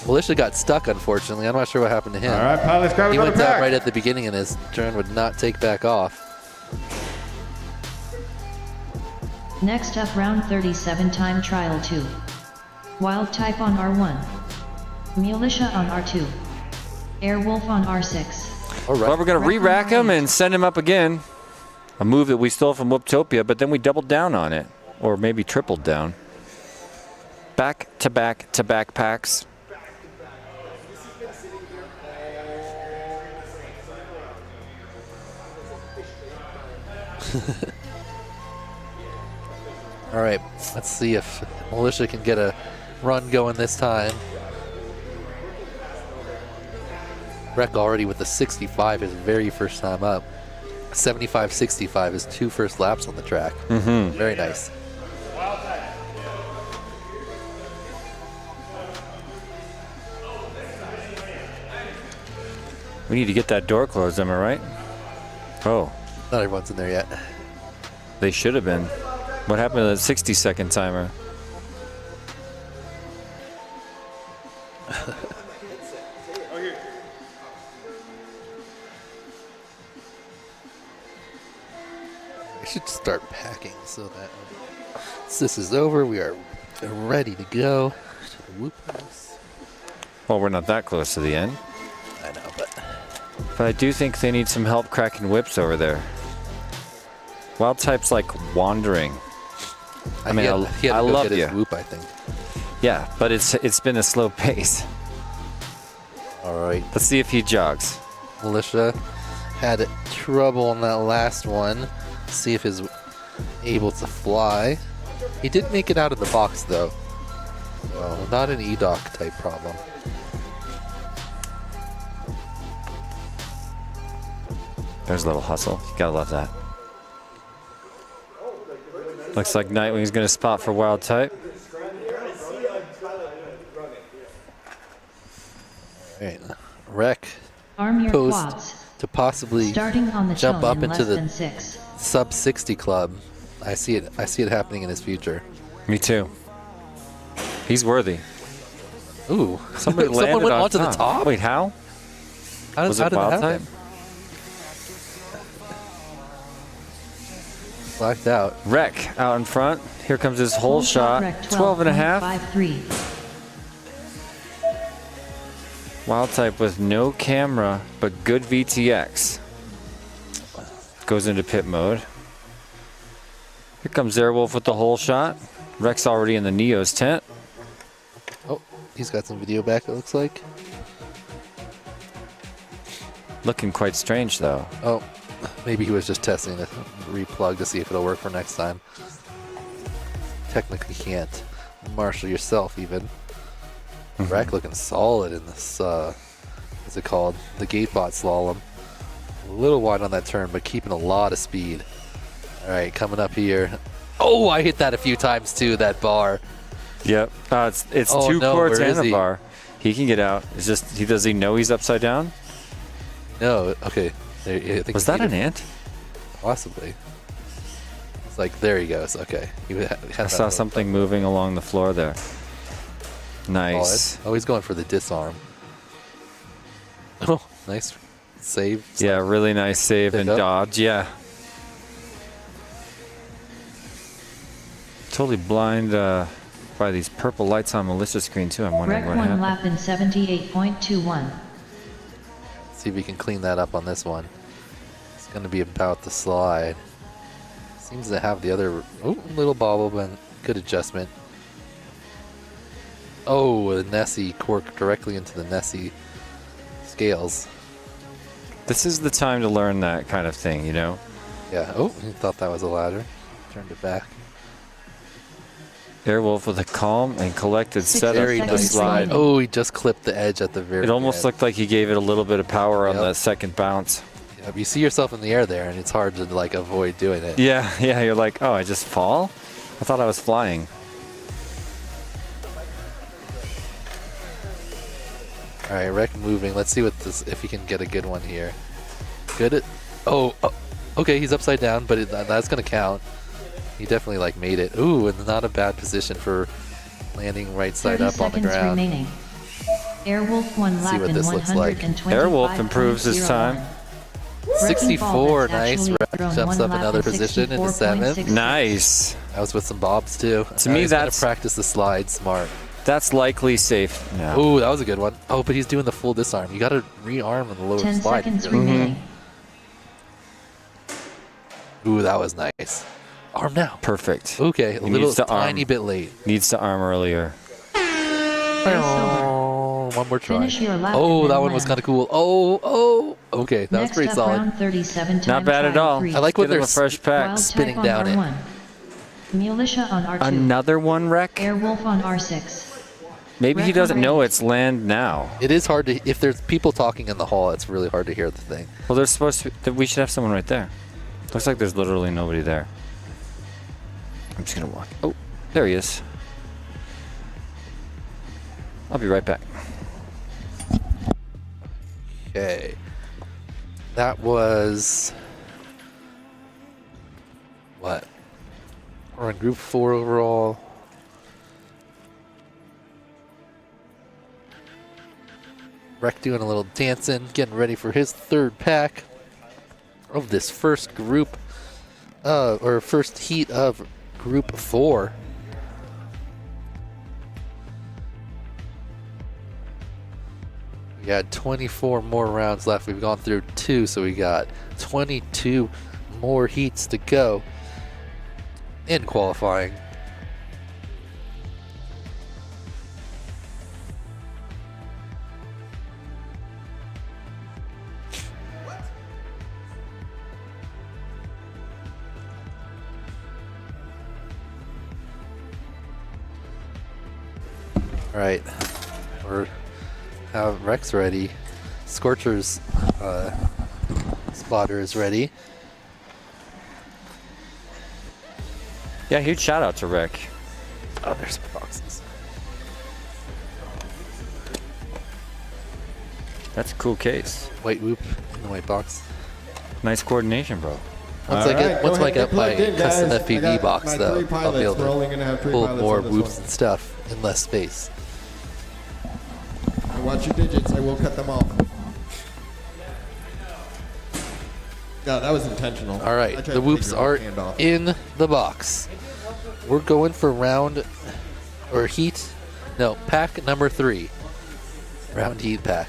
Militia got stuck, unfortunately. I'm not sure what happened to him. All right, pilots, grab He another went down pack. right at the beginning, and his turn would not take back off. Next up, round 37 time trial 2. Wild type on R1. Militia on R2. Airwolf on R6. All right. Well, we're going to re-rack him and send him up again. A move that we stole from Whooptopia, but then we doubled down on it. Or maybe tripled down. Back to back to back packs. All right, let's see if Militia can get a run going this time. Wreck already with the 65 his very first time up. 75-65 his 2 first laps on the track. Mm-hmm. Very nice. We need to get that door closed, am I right? Oh, Not everyone's in there yet. they should have been. What happened to the 60-second timer? I should start packing so that once this is over, we are ready to go to the whoop house. Well, we're not that close to the end. I know, but But I do think they need some help cracking whips over there. Wild type's like wandering. I mean, he had I to go love get his you. whoop, I think. Yeah, but it's been a slow pace. All right. Let's see if he jogs. Militia had trouble on that last one. See if he's able to fly. He did make it out of the box though. So not an E-Doc type problem. There's a little hustle. You gotta love that. Looks like Nightwing's gonna spot for wild type. Alright. Wreck Arm your posed quads. to possibly Starting on the jump tone up in into less the than 6. sub 60 club. I see it happening in his future. Me too. He's worthy. Ooh. Somebody Someone landed went on onto top. the top? Wait, how? Was How it did wild that type? happen? Blacked out. Wreck out in front. Here comes his whole shot. Wreck 12 and a half. 12.53. Wild type with no camera, but good VTX. Goes into pit mode. Here comes Airwolf with the whole shot. Wreck's already in the Neo's tent. Oh, he's got some video back, it looks like. Looking quite strange though. Oh, maybe he was just testing a replug to see if it'll work for next time. Technically can't. Marshal yourself even. Wreck looking solid in this, what's it called? The Gatebot slalom. A little wide on that turn, but keeping a lot of speed. All right, coming up here. Oh, I hit that a few times too, that bar. Yep. It's Oh, two no, quarts where and is a he? bar. He can get out. It's just does he know he's upside down? No, okay. I think Was that an ant? Possibly. It's like, there he goes. Okay. I saw something moving along the floor there. Nice. Solid. Oh, he's going for the disarm. Oh, nice save. Yeah, really nice save and dodge. Yeah. Totally blind by these purple lights on Melissa's screen too. I'm wondering Rec what 1 happened. lap in 78.21. See if we can clean that up on this one. It's going to be about the slide. Seems to have the other little bobble, but good adjustment. Oh, the Nessie cork directly into the Nessie scales. This is the time to learn that kind of thing, you know? Yeah. Oh, he thought that was a ladder. Turned it back. Airwolf with a calm and collected setup Very of the nice slide. Oh, he just clipped the edge at the very It almost end. looked like he gave it a little bit of power on the second bounce. Yep, you see yourself in the air there, and it's hard to like avoid doing it. Yeah, you're like, oh, I just fall? I thought I was flying. All right, Rec moving. Let's see what this if he can get a good one here. Good at. Oh, okay, he's upside down, but that's gonna count. He definitely like made it. Ooh, and not a bad position for landing right side up on the ground. Remaining. Airwolf 1 lap what in this looks like. 125. Airwolf improves his time. 64, nice. Rec jumps up another position into 7th. Nice. That was with some bobs too. To me, he's gonna that's practice the slide smart. That's likely safe now. Ooh, that was a good one. Oh, but he's doing the full disarm. You got to rearm on the lower 10 slide. seconds remaining. Ooh, that was nice. Arm now. Perfect. Okay, a He little needs to tiny arm. bit late. Needs to arm earlier. Oh, one more try. Finish your lap Oh, and that then one was land. kind of cool. Oh, okay, that Next was pretty up, solid. round 37 Not bad at all. I like what Get him they're a fresh pack. Wild spinning type down on it. R1. Militia on R2. Another one wreck? Airwolf on R6. Maybe he doesn't know it's land now. It is hard to, if there's people talking in the hall, it's really hard to hear the thing. Well, there's supposed to be, we should have someone right there. Looks like there's literally nobody there. I'm just gonna walk. Oh, there he is. I'll be right back. Okay. That was... what? We're in group 4 overall. Rec doing a little dancing, getting ready for his 3rd pack of this first group, or first heat of group 4. We got 24 more rounds left. We've gone through 2, so we got 22 more heats to go in qualifying. All right, we're have Rex ready. Scorcher's spotter is ready. Yeah, huge shout out to Rick. Oh, there's some boxes. That's a cool case. White whoop in the white box. Nice coordination, bro. Once I get my custom FPV box, though, I'll be able to pull more whoops and stuff in less space. Watch your digits. I will cut them off. Yeah, that was intentional. All right, the whoops are in the box. We're going for pack number 3. Round heat pack.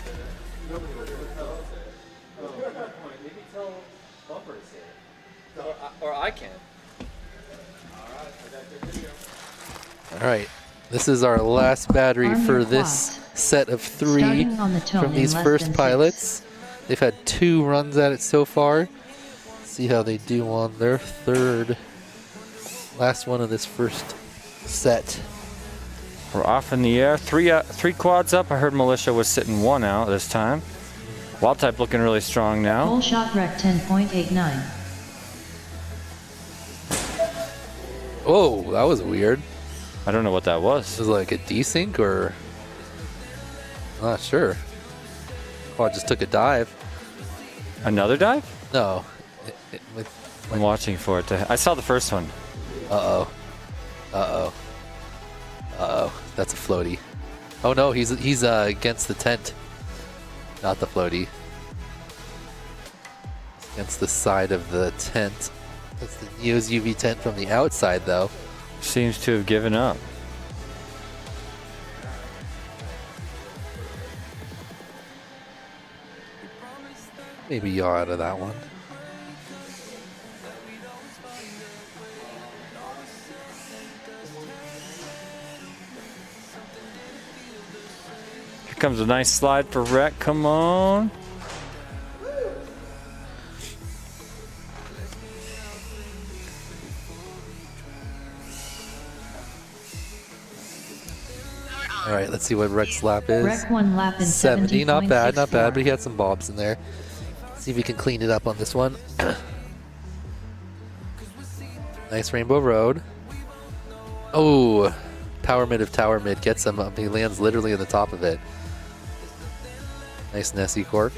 Or I can. All right, this is our last battery Arm for your this quads. set of 3 Starting on the tone from these in less first than pilots. They've had 2 runs at it so far. See how they do on their 3rd, last one of this first set. We're off in the air. 3 quads up. I heard Militia was sitting 1 out this time. Wild type looking really strong now. Full shot rec 10.89. Oh, that was weird. I don't know what that was. It was like a desync or... I'm not sure. Quad just took a dive. Another dive? No. I'm watching for it to. I saw the first one. Uh-oh. Uh-oh. Uh-oh. That's a floaty. Oh no, he's against the tent. Not the floaty. Against the side of the tent. That's the Neo's UV tent from the outside though. Seems to have given up. Maybe yaw out of that one. Here comes a nice slide for Rec. Come on. All right, let's see what Rec's lap is. Rec 1 lap in 70, not bad, not bad, 70.64. but he had some bobs in there. See if he can clean it up on this one. Nice Rainbow Road. Oh, power mid of tower mid gets him up. He lands literally in the top of it. Nice Nessie cork.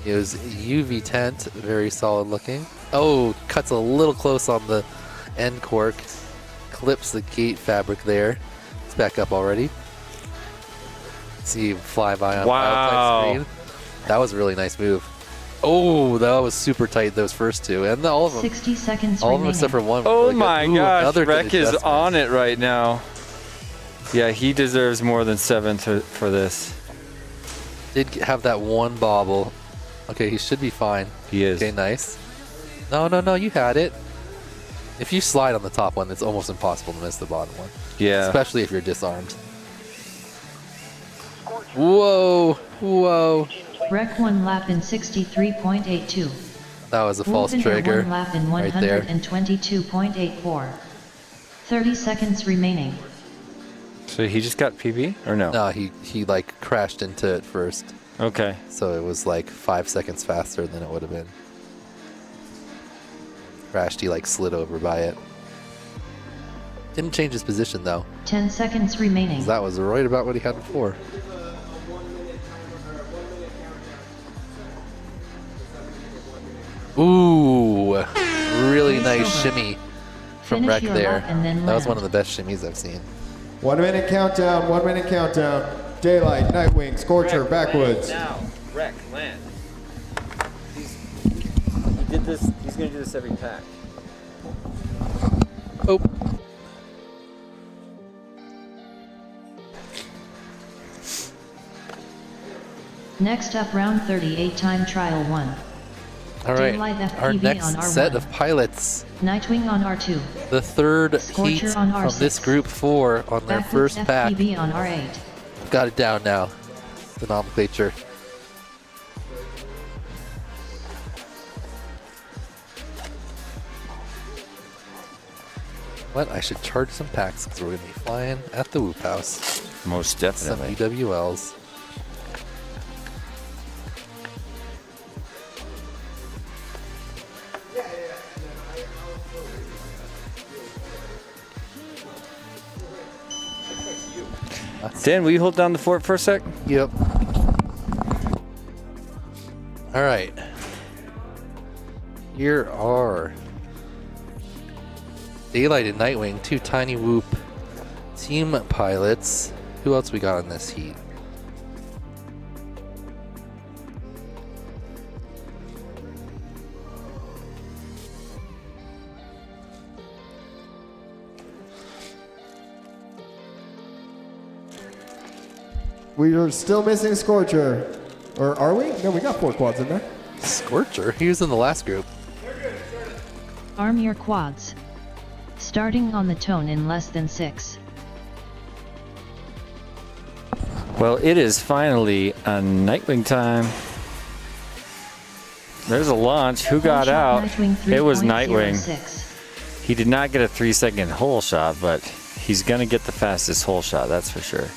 It was UV tent, very solid looking. Oh, cuts a little close on the end cork. Clips the gate fabric there. It's back up already. See flyby on Wow. screen. That was a really nice move. Oh, that was super tight, those first two. And all of them. 60 seconds All of them remaining. except for one. were Oh really good. my Ooh, gosh, another good Rec is adjustment. on it right now. Yeah, he deserves more than 7 for this. Did have that one bobble. Okay, he should be fine. He is. Okay, nice. No, no, no, you had it. If you slide on the top one, it's almost impossible to miss the bottom one. Yeah. Especially if you're disarmed. Whoa, whoa. Rec 1 lap in 63.82. That was a false Wolfender trigger 1 lap in right there. 122.84. 30 seconds remaining. So he just got PB or no? No, he like crashed into it first. Okay. So it was like 5 seconds faster than it would have been. Crashed, he like slid over by it. Didn't change his position though. 10 seconds remaining. 'Cause that was right about what he had before. Ooh, really nice shimmy from Finish Rec your there. lap and then That was land. one of the best shimmies I've seen. 1 minute countdown, 1 minute countdown. Daylight, Nightwing, Scorcher, Backwoods. Now, Rec, land. He did this. He's gonna do this every pack. Oh. Next up, round 38, time trial 1. All right, Daylight our FPV next on R1. set of pilots. Nightwing on R2. The third Scorcher heat on from R6. this group 4 on their Backwoods first pack. FPV on R8. Got it down now. The nomenclature. What? I should charge some packs because we're going to be flying at the Whoop House. Most Some definitely. EWLs. Dan, will you hold down the fort for a sec? Yep. All right. Here are Daylight and Nightwing, 2 Tiny Whoop team pilots. Who else we got in this heat? We are still missing Scorcher. Or are we? No, we got 4 quads in there. Scorcher? He was in the last group. Arm your quads. Starting on the tone in less than 6. Well, it is finally a Nightwing time. There's a launch. Who got Full shot out? Nightwing It was Nightwing. 3.06. He did not get a 3-second hole shot, but he's gonna get the fastest hole shot, that's for sure.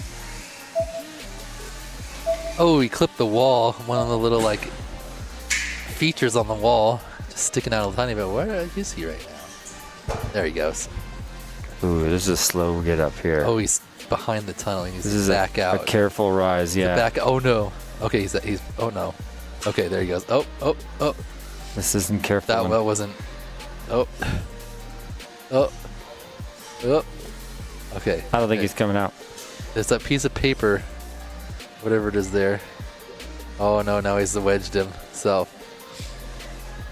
Oh, he clipped the wall. One of the little like features on the wall, just sticking out a tiny bit. Where is he right now? There he goes. Ooh, this is a slow get up here. Oh, he's behind the tunnel. He needs This to is back a out. careful rise, yeah. Back. Oh no. Okay, he's. Oh no. Okay, there he goes. Oh, oh, oh. This isn't careful. That well wasn't. Oh. Oh. Oh. Okay. I don't think he's coming out. There's that piece of paper, whatever it is there. Oh no, now he's wedged himself.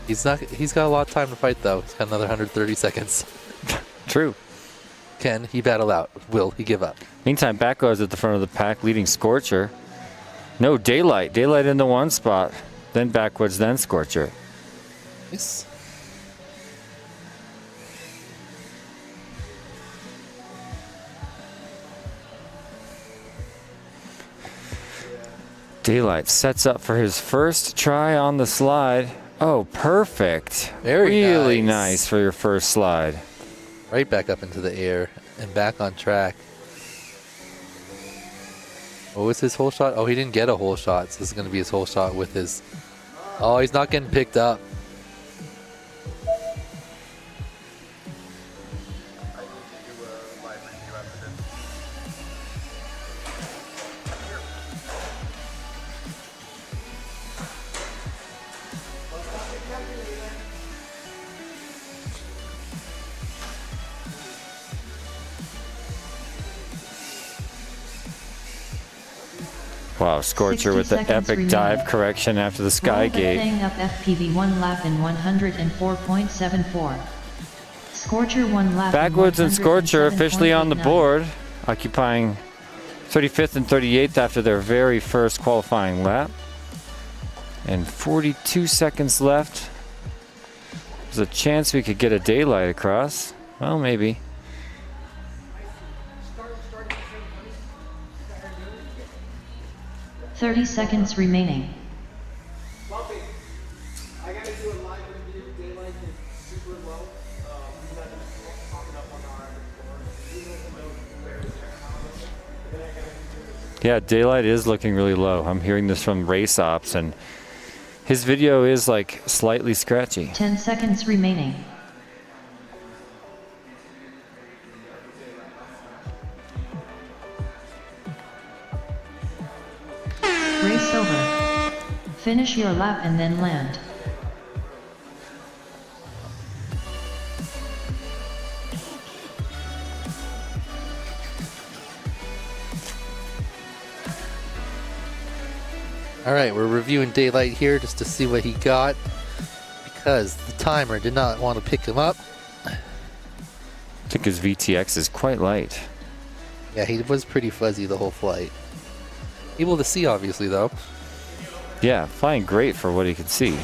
He's got a lot of time to fight though. He's got another 130 seconds. True. Can he battle out? Will he give up? Meantime, Backwood's at the front of the pack, leading Scorcher. No, Daylight. Daylight in the one spot. Then Backwoods, then Scorcher. Yes. Daylight sets up for his first try on the slide. Oh, perfect. Very really nice. nice for your first slide. Right back up into the air and back on track. What was his whole shot? Oh, he didn't get a whole shot. So this is going to be his whole shot with his... Oh, he's not getting picked up. Wow, Scorcher with the epic remaining. dive correction after the Sky Roll the Gate. thing up FPV 1 lap in 104.74. Scorcher 1 lap in Backwoods and Scorcher officially on the 107.89. board, occupying 35th and 38th after their very first qualifying lap. And 42 seconds left. There's a chance we could get a Daylight across. Well, maybe. .30 seconds remaining. Yeah, Daylight is looking really low. I'm hearing this from race ops, and his video is like slightly scratchy. 10 seconds remaining. Race over. Finish your lap and then land. All right, we're reviewing Daylight here just to see what he got because the timer did not want to pick him up. I think his VTX is quite light. Yeah, he was pretty fuzzy the whole flight. Able to see, obviously, though. Yeah, flying great for what he could see.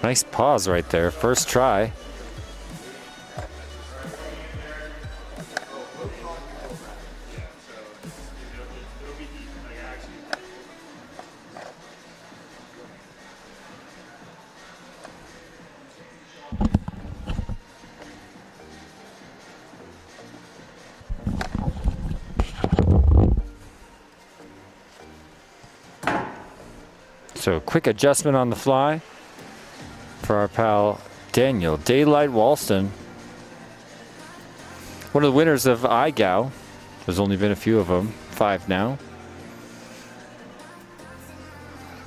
Nice pause right there. First try. So quick adjustment on the fly for our pal Daniel Daylight Walston. One of the winners of IGAO. There's only been a few of them, 5 now.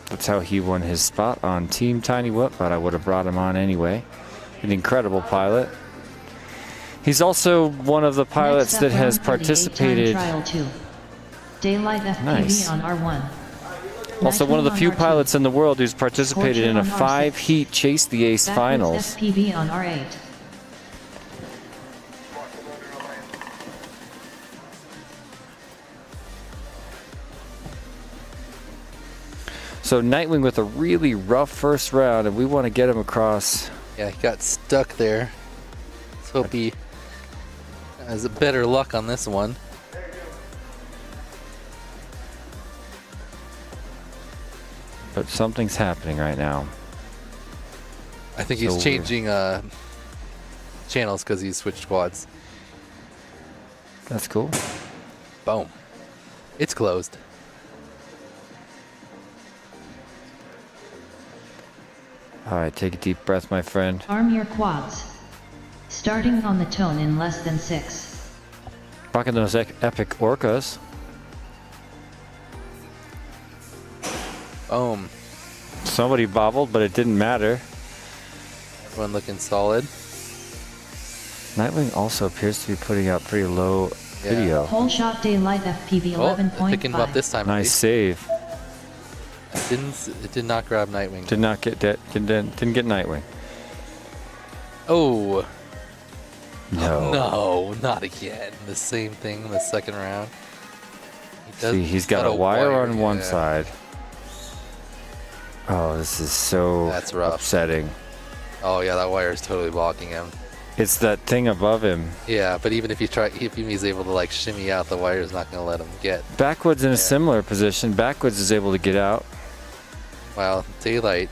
That's how he won his spot on Team Tiny Whoop, but I would have brought him on anyway. An incredible pilot. He's also one of the pilots Next up, that has round 38, participated. time trial 2. Daylight FPV Nice. on R1. Also one of the few pilots in the world who's participated in a Scorcher on R6. 5-heat Chase the Ace finals. FPV on R8. So Nightwing with a really rough first round, and we want to get him across. Yeah, he got stuck there. Let's hope he has a better luck on this one. But something's happening right now. I think So he's we're- changing channels because he's switched quads. That's cool. Boom. It's closed. All right, take a deep breath, my friend. Arm your quads. Starting on the tone in less than 6. Rocking those epic orcas. Somebody bobbled, but it didn't matter. Everyone looking solid. Nightwing also appears to be putting out pretty low video. Whole shot daylight FPV 11.5. Picking him up this time. Nice save. It did not grab Nightwing. Did not get didn't get Nightwing. Oh. No. No, not again. The same thing in the second round. See, he's got a wire on one side. Oh, this is so That's rough. upsetting. Oh yeah, that wire is totally blocking him. It's that thing above him. Yeah, but even if he's able to like shimmy out, the wire is not going to let him get. Backwood's in a similar position. Backwoods is able to get out. Wow, daylight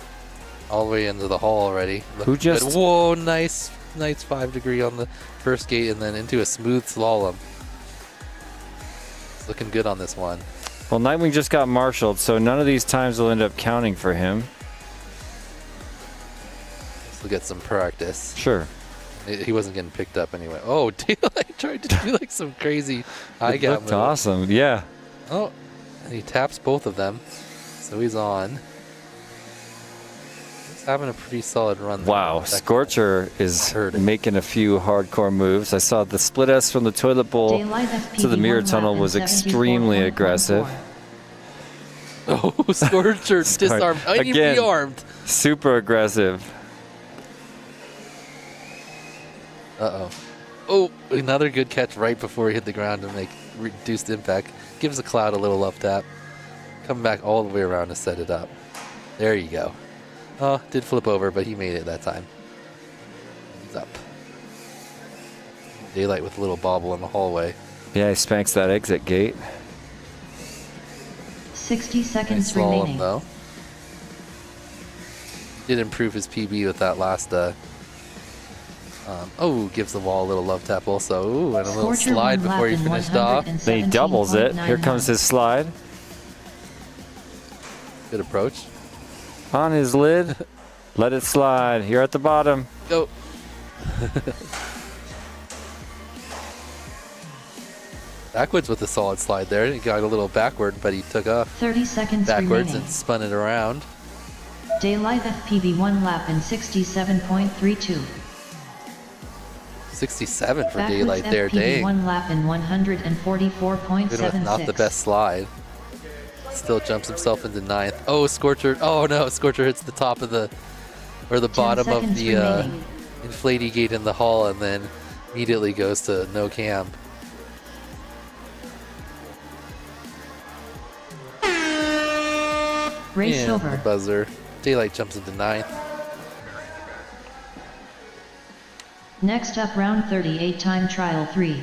all the way into the hall already. Who just? Good. Whoa, nice 5 degree on the first gate and then into a smooth slalom. It's looking good on this one. Well, Nightwing just got marshaled, so none of these times will end up counting for him. We'll get some practice. Sure. He wasn't getting picked up anyway. Oh, daylight tried to do like some crazy eye It gap looked move. awesome. Yeah. Oh, and he taps both of them, so he's on. He's having a pretty solid run. Wow, Scorcher is making a few hardcore moves. I saw the split S from the toilet bowl to the mirror tunnel was extremely aggressive. Oh, Scorcher disarmed. I mean, Again, rearmed. super aggressive. Uh-oh. Oh, another good catch right before he hit the ground to make reduced impact. Gives the cloud a little love tap. Coming back all the way around to set it up. There you go. Oh, did flip over, but he made it that time. He's up. Daylight with a little bobble in the hallway. Yeah, he spanks that exit gate. 60 seconds Nice slalom, remaining. though. Did improve his PB with that last. Gives the wall a little love tap also. Ooh, and a little Scorcher slide one before he lap in finished off. Then he doubles it. Here comes his slide. Good approach. On his lid. Let it slide. Here at the bottom. Go. Backwards with a solid slide there. He got a little backward, but he took off 30 seconds backwards remaining. and spun it around. Daylight FPV 1 lap in 67.32. 67 for Backwards daylight there. FPV Dang. 1 lap in Even with not the 144.76. best slide. Still jumps himself into ninth. Oh, Scorcher. Oh no, Scorcher hits the top of the, or the 10 bottom of seconds the remaining. inflatey gate in the hall and then immediately goes to no cam. Race And over. the buzzer. Daylight jumps into ninth. Next up, round 38, time trial 3.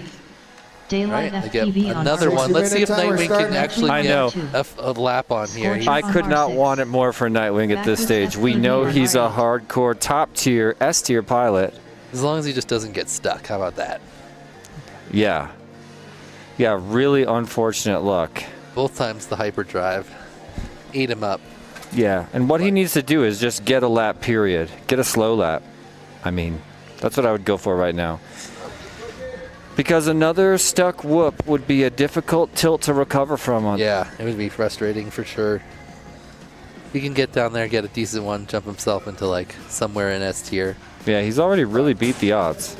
Daylight Right, they get FPV on another one. Let's see if 60-minute timer Nightwing can starting. actually I get know. a lap on here. Scorcher. I could not want it more for Nightwing at this stage. We know he's a hardcore top tier S tier pilot. As long as he just doesn't get stuck. How about that? Yeah. Yeah, really unfortunate luck. Both times the hyperdrive ate him up. Yeah, and what he needs to do is just get a lap, period. Get a slow lap. I mean, that's what I would go for right now. Because another stuck whoop would be a difficult tilt to recover from. On Yeah, it would be frustrating for sure. If he can get down there, get a decent one, jump himself into like somewhere in S tier. Yeah, he's already really beat the odds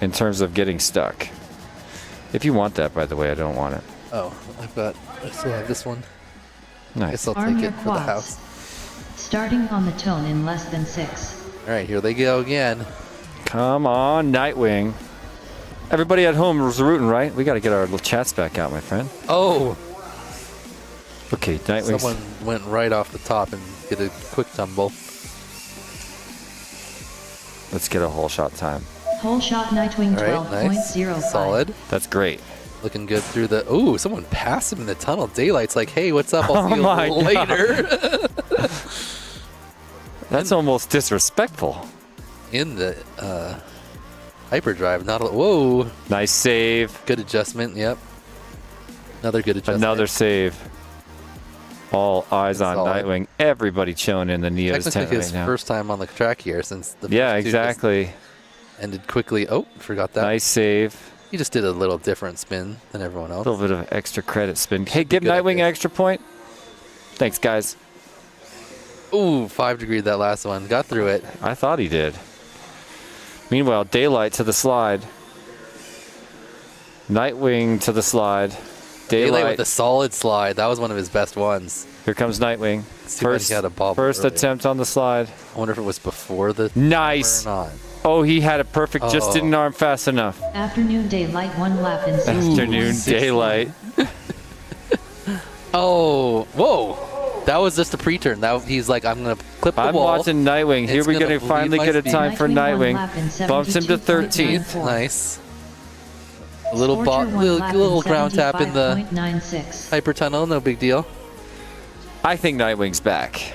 in terms of getting stuck. If you want that, by the way, I don't want it. Oh, I still have this one. Nice. I guess I'll Arm take your it for the quads. house. Starting on the tone in less than 6. All right, here they go again. Come on, Nightwing. Everybody at home was rooting, right? We got to get our little chats back out, my friend. Oh, Okay, Nightwing. someone went right off the top and did a quick tumble. Let's get a whole shot time. Whole shot Nightwing All right, nice. 12.05. Solid. That's great. Looking good through the... Ooh, someone passed him in the tunnel. Daylight's like, hey, what's up? I'll Oh see you my later. That's almost disrespectful. In the hyperdrive. Not a... Whoa. Nice save. Good adjustment, yep. Another good adjustment. Another save. All eyes on Solid. Nightwing. Everybody chilling in the Neo's tent Technically his right now. first time on the track here since the Yeah, first two just exactly. ended quickly. Oh, forgot that. Nice save. He just did a little different spin than everyone A else. little bit of extra credit spin. Hey, give good at Nightwing an this. extra point. Thanks, guys. Ooh, 5 degree that last one. Got through it. I thought he did. Meanwhile, Daylight to the slide. Nightwing to the slide. Daylight with a solid slide. That was one of his best ones. Here comes Nightwing. First early. attempt on the slide. I wonder if it was before the nice. Or not. Oh, he had it perfect. Just didn't arm fast enough. Afternoon Daylight 1 lap in 60. Afternoon Daylight. Oh, whoa. That was just a pre-turn. That he's like, I'm going to clip the I'm wall. watching Nightwing. Here we're going to finally get a time for Nightwing. Bumps him to 13th. Nice. A little ground tap in the hyper tunnel. No big deal. I think Nightwing's back.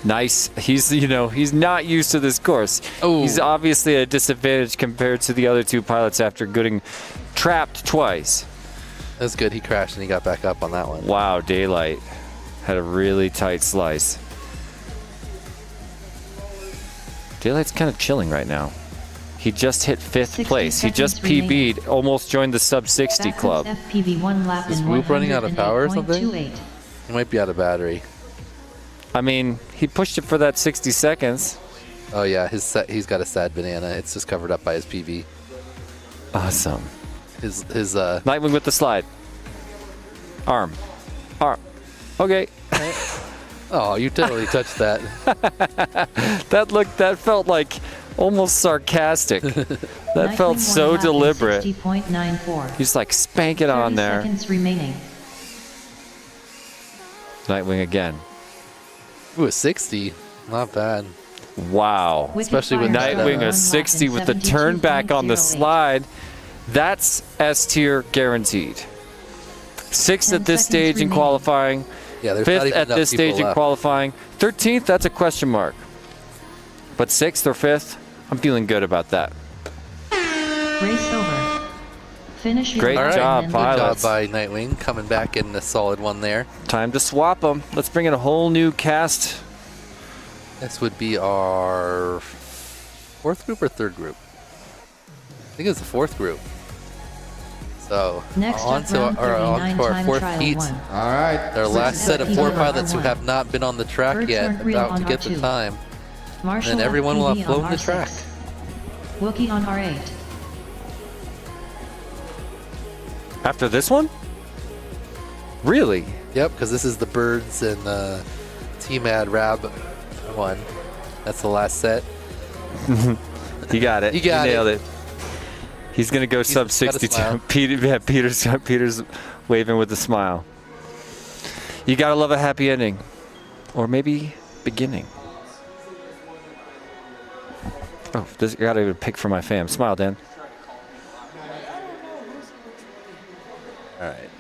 Nice. He's not used to this course. Oh. He's obviously at a disadvantage compared to the other two pilots after getting trapped twice. That's good. He crashed and he got back up on that one. Wow, Daylight had a really tight slice. Daylight's kind of chilling right now. He just hit 5th place. He just PB'd, almost joined the sub 60 club. FPV 1 lap Is in Whoop running out of power or something? 108.28. He might be out of battery. I mean, he pushed it for that 60 seconds. Oh yeah, he's got a sad banana. It's just covered up by his PV. Awesome. His Nightwing with the slide. Arm. Okay. Oh, you totally touched that. That felt like almost sarcastic. That felt so deliberate. 60.94. He's like, spank it on 30 there. seconds remaining. Nightwing again. Ooh, a 60. Not bad. Wow. Especially with Nightwing a 60 with the turn back on the slide. That's S tier guaranteed. 6th at this stage in qualifying. Yeah, there's not 5th even at this enough people stage in left. qualifying. 13th, that's a question mark. But 6th or 5th, I'm feeling good about that. Race over. Finish your Great lap job, and Good pilots. job by Nightwing, coming back in a solid one there. Time to swap them. Let's bring in a whole new cast. This would be our 4th group or 3rd group? I think it's the 4th group. So, Next on up, to round our 39 4th trial heat. one. All right. Our last set of 4 pilots who R1. have not been on the track Bird yet, turned real about to on get the R2. time. Marshall And everyone will have FPV flown on the R6. track. Wookie on R8. After this one? Really? Yep, because this is the Birds and T-Mad Rab one. That's the last set. You got it. You got it. nailed it. He's going to go sub got a 62. smile. Peter's waving with a smile. You got to love a happy ending. Or maybe beginning. Oh, this got to pick for my fam. Smile, Dan. All right.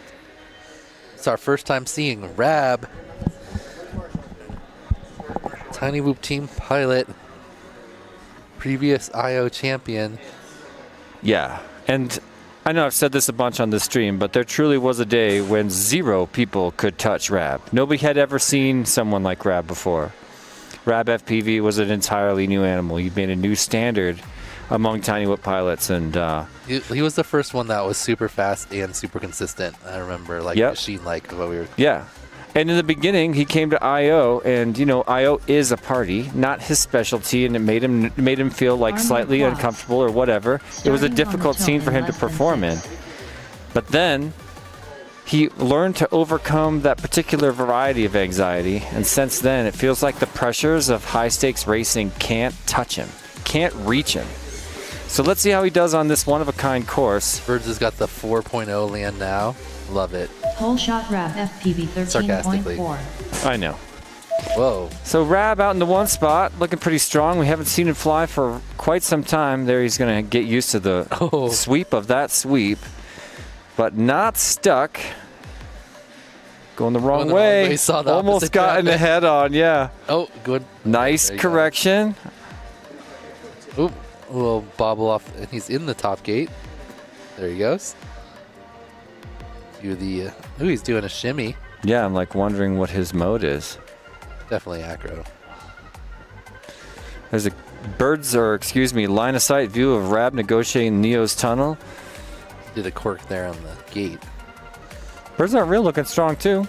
It's our first time seeing Rab. Tiny Whoop Team pilot. Previous IO champion. Yeah, and I know I've said this a bunch on this stream, but there truly was a day when 0 people could touch Rab. Nobody had ever seen someone like Rab before. Rab FPV was an entirely new animal. He made a new standard among Tiny Whoop pilots, and He was the first one that was super fast and super consistent. I remember, like, Yep. machine-like what we were. yeah. And in the beginning, he came to IO, and IO is a party, not his specialty, and it made him feel like slightly uncomfortable or whatever. It was a difficult scene for him to perform in. But then he learned to overcome that particular variety of anxiety, and since then, it feels like the pressures of high-stakes racing can't touch him, can't reach him. So let's see how he does on this one-of-a-kind course. Birds has got the 4.0 land now. Love it. Whole shot Rab FPV 13.4. I know. Whoa. So Rab out in the one spot, looking pretty strong. We haven't seen him fly for quite some time. There he's going to get used to the sweep of that sweep, but not stuck. Going the wrong way. Saw the Almost opposite got in the traffic. head on, yeah. Oh, good. Nice There you go. correction. Oop, a little bobble off, and he's in the top gate. There he goes. He's doing a shimmy. Yeah, I'm like wondering what his mode is. Definitely acro. There's a line of sight view of Rab negotiating Neo's tunnel. Did a cork there on the gate. Birds Aren't Real looking strong too.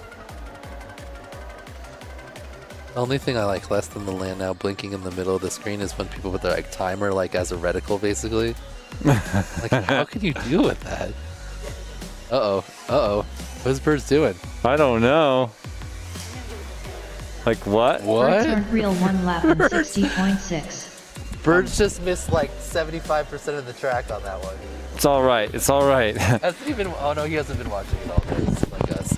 The only thing I like less than the land now blinking in the middle of the screen is when people put their like timer like as a reticle basically. Like how can you deal with that? What's Birds doing? I don't know. Like what? Birds Aren't Real 1 lap in 60.6. Birds just missed like 75% of the track on that one. It's all right. It's all right. Hasn't even. Oh no, he hasn't been watching it all day. He's like us.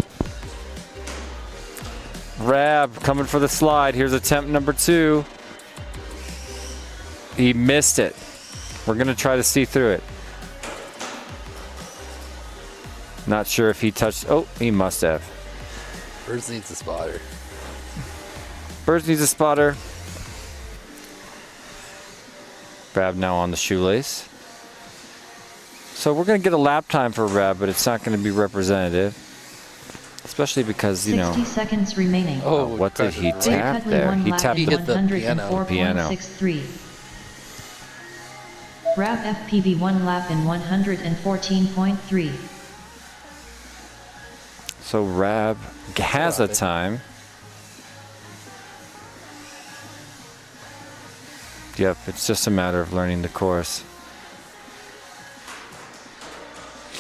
Rab coming for the slide. Here's attempt number 2. He missed it. We're gonna try to see through it. Not sure if he touched. Oh, he must have. Birds needs a spotter. Birds needs a spotter. Rab now on the shoelace. So we're going to get a lap time for Rab, but it's not going to be representative. Especially because, you know. 60 seconds remaining. Oh, what did he tap there? He tapped the piano. 104.63. Rab FPV 1 lap in 114.3. So Rab has a time. Yep, it's just a matter of learning the course.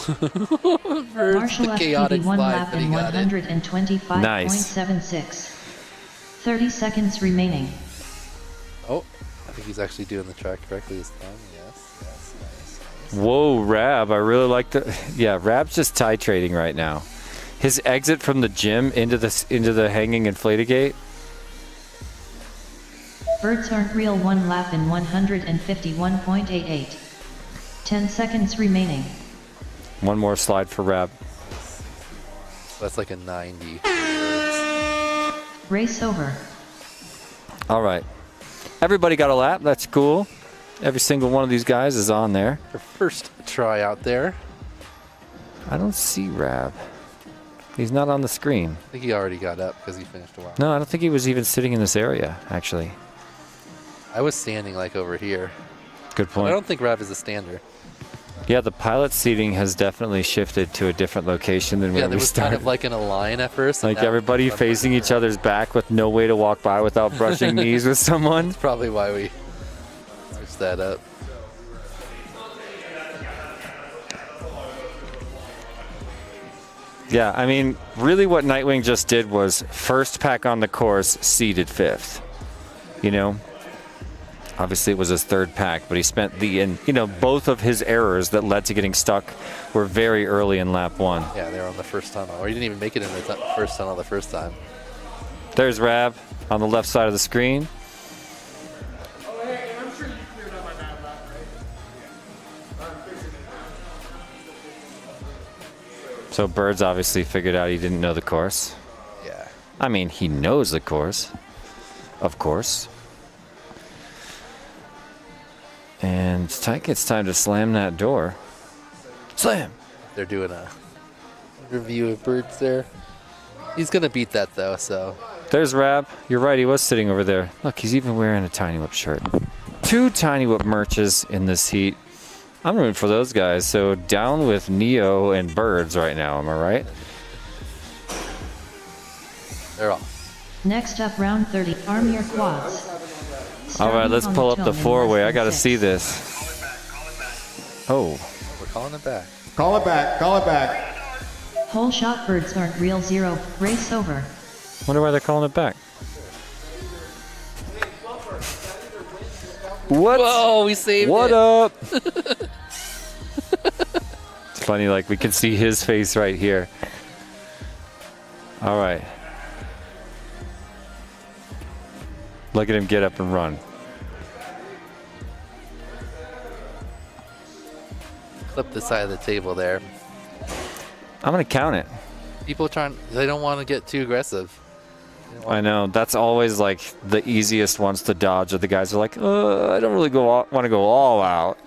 Marshall FPV 1 lap in 125.76. 30 seconds remaining. Oh, I think he's actually doing the track correctly this time. Yes, nice. Whoa, Rab, I really like the. Yeah, Rab's just titrating right now. His exit from the gym into the hanging inflatigate. Birds Aren't Real 1 lap in 151.88. 10 seconds remaining. One more slide for Rab. That's like a 90. Race over. All right. Everybody got a lap. That's cool. Every single one of these guys is on there. Their first try out there. I don't see Rab. He's not on the screen. I think he already got up because he finished a while. No, I don't think he was even sitting in this area, actually. I was standing like over here. Good point. I don't think Rab is a stander. Yeah, the pilot seating has definitely shifted to a different location than where we was started. kind of like in a line at first. Like everybody facing each other's back with no way to walk by without brushing knees with someone. That's probably why we switched that up. Yeah, I mean, really what Nightwing just did was first pack on the course, seeded 5th. You know? Obviously it was his 3rd pack, but he spent both of his errors that led to getting stuck were very early in lap 1. Yeah, they were on the first tunnel. Or he didn't even make it in the first tunnel the first time. There's Rab on the left side of the screen. Oh, hey, I'm sure you cleared up my bad lap, right? So Birds obviously figured out he didn't know the course. Yeah. I mean, he knows the course, of course. And Tyke, it's time to slam that door. Slam! They're doing a review of Birds there. He's going to beat that, though, so. There's Rab. You're right, he was sitting over there. Look, he's even wearing a Tiny Whip shirt. 2 Tiny Whip merches in this heat. I'm rooting for those guys. So down with Neo and Birds right now, am I right? They're off. Next up, round 30. Arm your quads. All right, let's pull up the 4-way. I got to see this. Oh. We're calling it back. Call it back. Call it back. Whole shot. Birds Aren't Real 0. Race over. Wonder why they're calling it back. What? Whoa, we saved what it. Up? It's funny, like we can see his face right here. All right. Look at him get up and run. Clip the side of the table there. I'm going to count it. People they don't want to get too aggressive. I know. That's always like the easiest ones to dodge. Or the guys are like, I don't really want to go all out.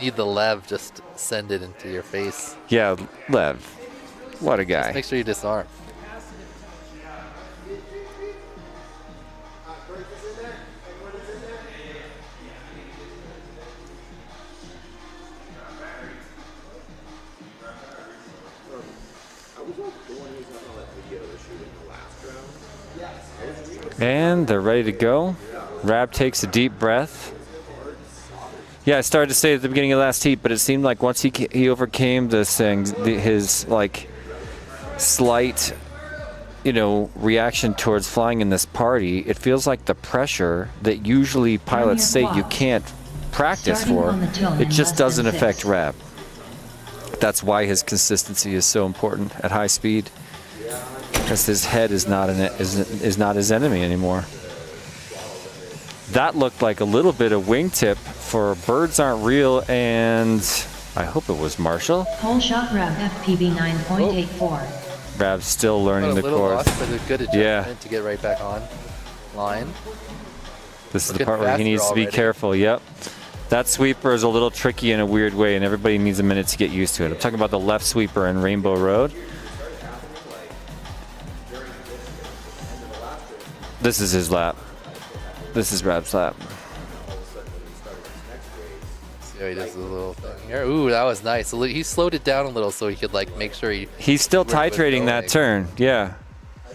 Need the Lev, just send it into your face. Yeah, Lev. What a guy. Just make sure you disarm. And they're ready to go. Rab takes a deep breath. Yeah, I started to say at the beginning of the last heat, but it seemed like once he overcame this thing, his like slight, reaction towards flying in this party, it feels like the pressure that usually pilots say you can't practice for, it just doesn't affect Rab. That's why his consistency is so important at high speed, because his head is not his enemy anymore. That looked like a little bit of wingtip for Birds Aren't Real, and I hope it was Marshall. Whole shot Rab FPV 9.84. Rab's still learning the course. Lost, but a good adjustment to get right back on line. This is the part where he needs to be careful. Yep. That sweeper is a little tricky in a weird way, and everybody needs a minute to get used to it. I'm talking about the left sweeper in Rainbow Road. This is his lap. This is Rab's lap. See how he does the little thing here. Ooh, that was nice. He slowed it down a little so he could make sure He's still titrating that turn. Yeah.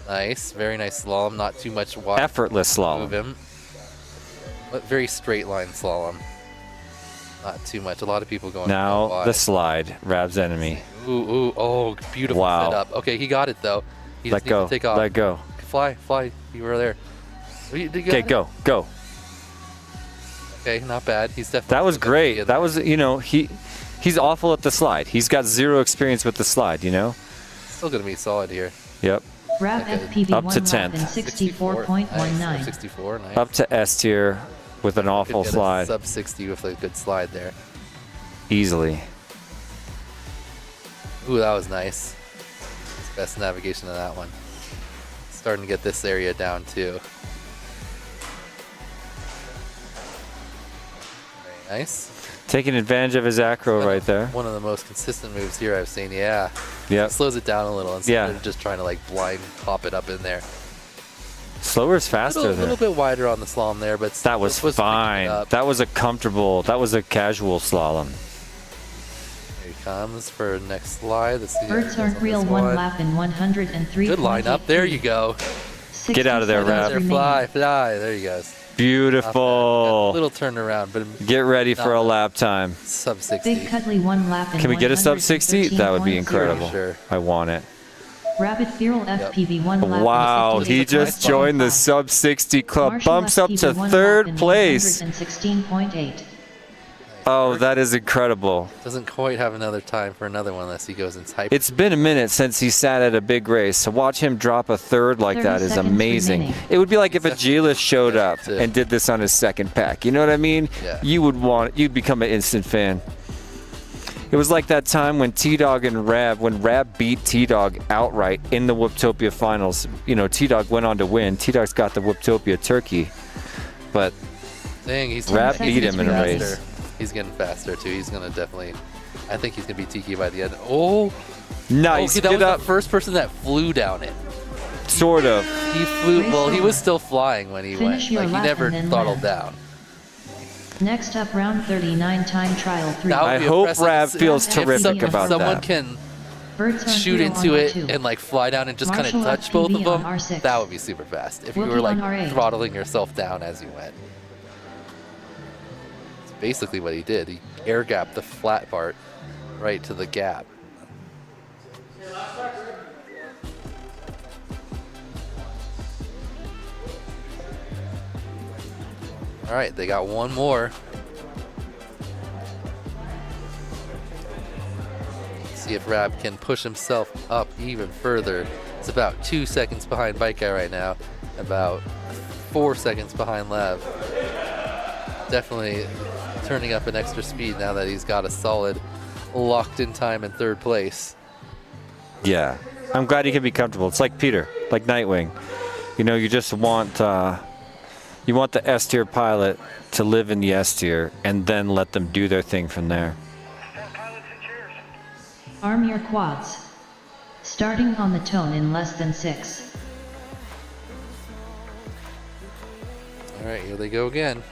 Nice, very nice slalom. Not too much water. Effortless slalom. Move him. But very straight line slalom. Not too much. A lot of people going. Now the slide. Rab's enemy. Ooh, oh, beautiful setup. Okay, he got it though. He Let go. To take off. Let go. Fly. You were there. Okay, go. Okay, not bad. He's definitely. That was great. That was, he's awful at the slide. He's got zero experience with the slide, Still gonna be solid here. Yep. Rab FPV Up to 10th. 64.19. 64, nice. Up to S tier with an awful Could get slide. a sub 60 with a good slide there. Easily. Ooh, that was nice. Best navigation of that one. Starting to get this area down too. Very nice. Taking advantage of his acro right there. One of the most consistent moves here I've seen. Yeah. Yep. Slows it down a little instead of just trying to blind pop it up in there. Slower is faster A little bit wider on the slalom there, but that was fine. That was a casual slalom. Here he comes for next slide. Let's see. Birds Aren't Real 1 lap in 103. Good lineup. There you go. Get out of there, Rab. Fly. There you go. Beautiful. A little turnaround, but get ready for a lap time. Sub 60. Big Cuddly 1 lap in Can we get a sub 60? That would be 113.0. incredible. Sure. I want it. Rabbit Feral FPV 1 lap. Wow, in he just joined the sub 60 club. Marshall Bumps up FPV to 1 lap third in place. 116.8. Oh, that is incredible. Doesn't quite have another time for another one unless he goes in type. It's been a minute since he sat at a big race. To watch him drop a third like that is amazing. remaining. It would be like if a G-list showed up and did this on his second pack. You know what I mean? Yeah. You'd become an instant fan. It was like that time when T-Dog and when Rab beat T-Dog outright in the Whooptopia finals. T-Dog went on to win. T-Dog's got the Whooptopia turkey. But Dang, he's Rab beat him in a race. He's getting faster too. He's gonna definitely. I think he's gonna be Tiki by the end. Oh, nice. That was the first person that flew down it. Sort of. He flew. Well, he was still flying when he went. your He lap never and then throttled land. down. Next up, round 39 time trial 3. That would I be hope impressive. Rab feels terrific if about someone that. can Birds Aren't shoot Real into on it R2. and fly down and just kind of Marshall touch both of FPV on them, R6. that would be super fast. If you Wookie were on R8. throttling yourself down as you went. It's basically what he did. He air gapped the flat part right to the gap. All right, they got one more. See if Rab can push himself up even further. It's about 2 seconds behind Bike Guy right now, about 4 seconds behind Lev. Definitely turning up an extra speed now that he's got a solid locked in time in third place. Yeah, I'm glad he can be comfortable. It's like Peter, like Nightwing. You just want the S tier pilot to live in the S tier and then let them do their thing from there. Arm your quads. Starting on the tone in less than 6. All right, here they go again.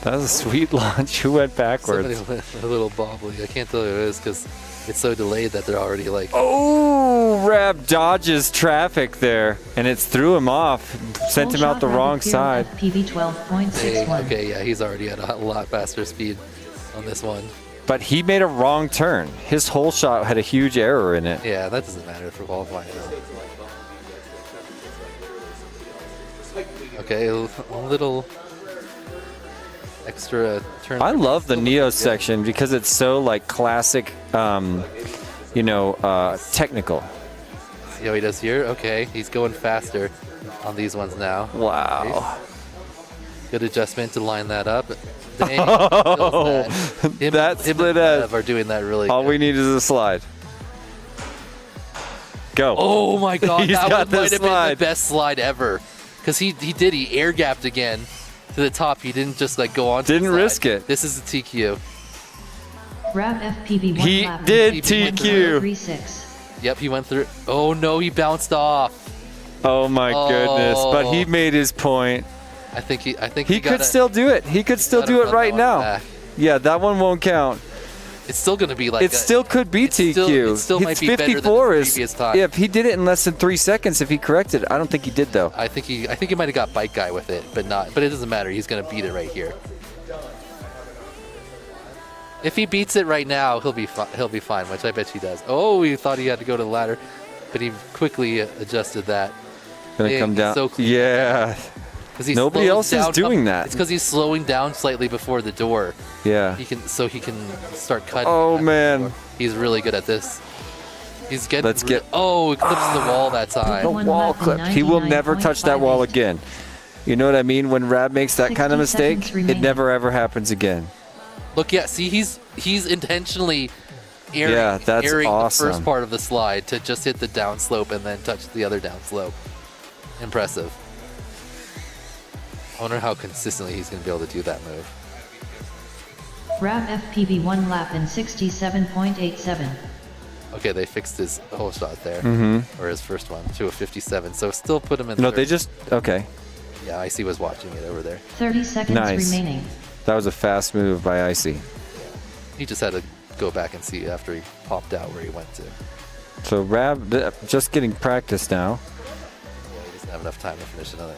That was a sweet launch. Who went backwards? Somebody went a little bobbly. I can't tell who it is because It's so delayed that they're already like. Oh, Rab dodges traffic there, and it's threw him off, sent him out the wrong side. PV 12.61. Okay, yeah, he's already at a lot faster speed on this one. But he made a wrong turn. His whole shot had a huge error in it. Yeah, that doesn't matter for qualifying. Okay, a little extra turn. I love the Neo section because it's so like classic, technical. See how he does here? Okay, he's going faster on these ones now. Wow. Okay. Good adjustment to line that up. That split edge. Are doing that really All good. we need is a slide. Go. Oh my god, He's that got one might the have been slide. the best slide ever. Because he air gapped again to the top. He didn't just like go on to Didn't the side. risk it. This is the TQ. Rab FPV 1 He lap. did and TQ. 36. Yep, he went through. Oh no, he bounced off. Oh my goodness! But he made his point. I think he He could still do it. He could still do it right now. Yeah, that one won't count. It's still going to be like. It still could be TQ. It still might be better than the 54 is. previous time. If he did it in less than 3 seconds, if he corrected, I don't think he did though. I think he might have got bike guy with it, but not. But it doesn't matter. He's going to beat it right here. If he beats it right now, he'll be fine, which I bet he does. Oh, he thought he had to go to the ladder, but he quickly adjusted that. Gonna Dang, come he's down. so clean. Yeah. slows Nobody else is down doing that. It's because he's slowing down slightly before the door. Yeah. He can start cutting. Oh man. He's really good at this. He's getting. Let's get. Oh, he clips the wall that time. The wall clip. He will never touch that wall again. You know what I mean? When Rab makes that kind of 60 mistake, seconds remaining. it never ever happens again. Look, yeah, see, he's intentionally airing, Yeah, that's airing the awesome. first part of the slide to just hit the down slope and then touch the other down slope. Impressive. I wonder how consistently he's going to be able to do that move. Rab FPV 1 lap in 67.87. Okay, they fixed his whole shot there, Mhm. or his first one, to a 57. So still put him in. No, third. they just okay. Yeah, Icy was watching it over there. 30 seconds Nice. remaining. That was a fast move by Icy. He just had to go back and see after he popped out where he went to. So Rab just getting practice now. Yeah, he doesn't have enough time to finish another.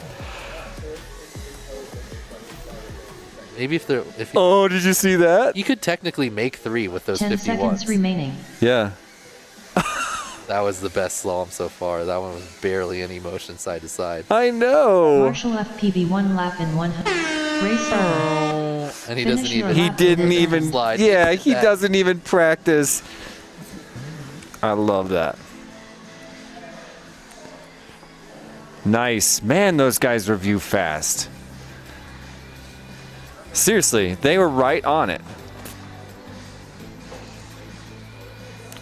Maybe if he, Oh, did you see that? you could technically make 3 with those 10 51s. seconds remaining. Yeah. That was the best slalom so far. That one was barely any motion side to side. I know. Marshall FPV 1 lap in 100. Race over. And he Finish doesn't your even. He lap didn't with a even. slide. Yeah, he That- doesn't even practice. I love that. Nice. Man, those guys review fast. Seriously, they were right on it.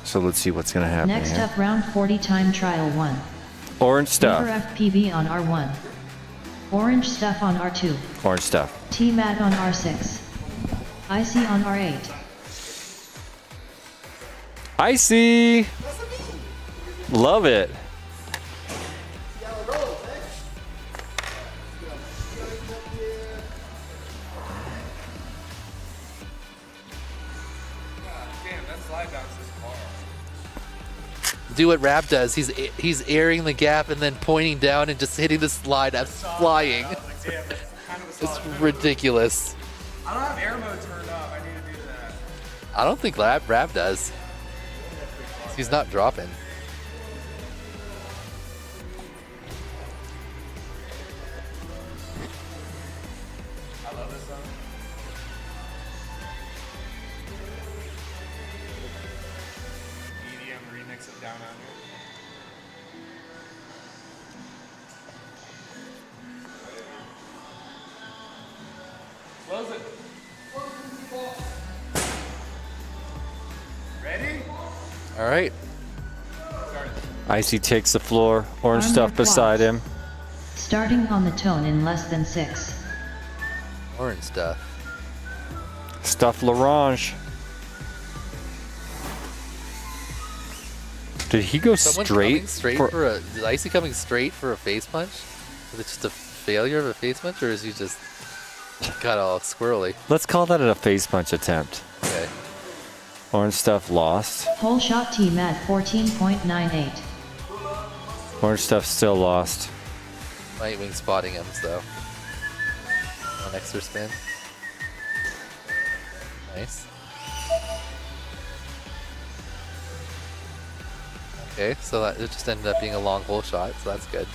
So let's see what's going to happen Next here. up, round 40 time trial 1. Orange stuff. Beaver FPV on R1. Orange stuff on R2. Orange stuff. T-Mat on R6. Icy on R8. Icy. Love it. Damn, that slide bounce is far. Do what Rab does. He's airing the gap and then pointing down and just hitting the slide as flying. It's ridiculous. I don't have air mode turned up. I need to do that. I don't think Rab does. He's not dropping. I love this song. EDM remix of Down Under. Close it. Ready? All right. Icy takes the floor. Orange Armored stuff beside watch. him. Starting on the tone in less than 6. Orange stuff. Stuff L'Orange. Did he go Someone straight? coming straight for a? Is Icy coming straight for a face punch? Is it just a failure of a face punch, or is he just got all squirrely? Let's call that a face punch attempt. Okay. Orange stuff lost. Hole shot team at 14.98. Orange stuff still lost. Nightwing spotting him, so. One extra spin. Nice. Okay, so that it just ended up being a long hole shot, so that's good.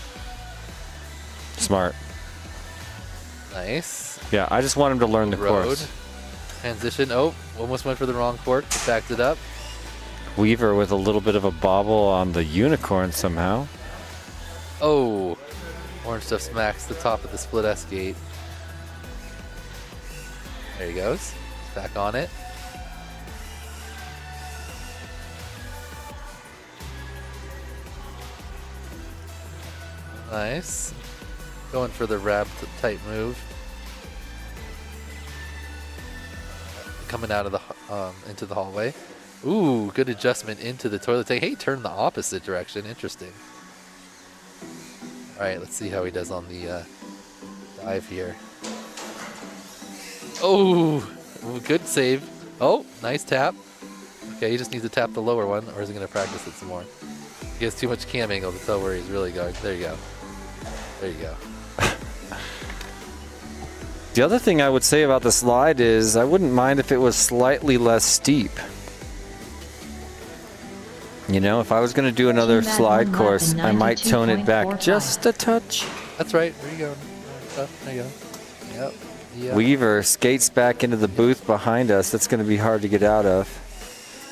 Smart. Nice. Yeah, I just want him to learn the Road. course. Transition. Oh, almost went for the wrong cork. Backed it up. Weaver with a little bit of a bobble on the unicorn somehow. Oh, orange stuff smacks the top of the split S gate. There he goes. Back on it. Nice. Going for the wrap type move. Coming out of the into the hallway. Ooh, good adjustment into the toilet tank. Hey, turn the opposite direction. Interesting. All right, let's see how he does on the dive here. Oh, good save. Oh, nice tap. Okay, he just needs to tap the lower one, or is he going to practice it some more? He has too much cam angle to tell where he's really going. There you go. There you go. The other thing I would say about the slide is I wouldn't mind if it was slightly less steep. You know, if I was going to do another slide course, I might tone it back just a touch. That's right. There you go. There you go. Yep. Yeah. Weaver skates back into the booth behind us. That's going to be hard to get out of.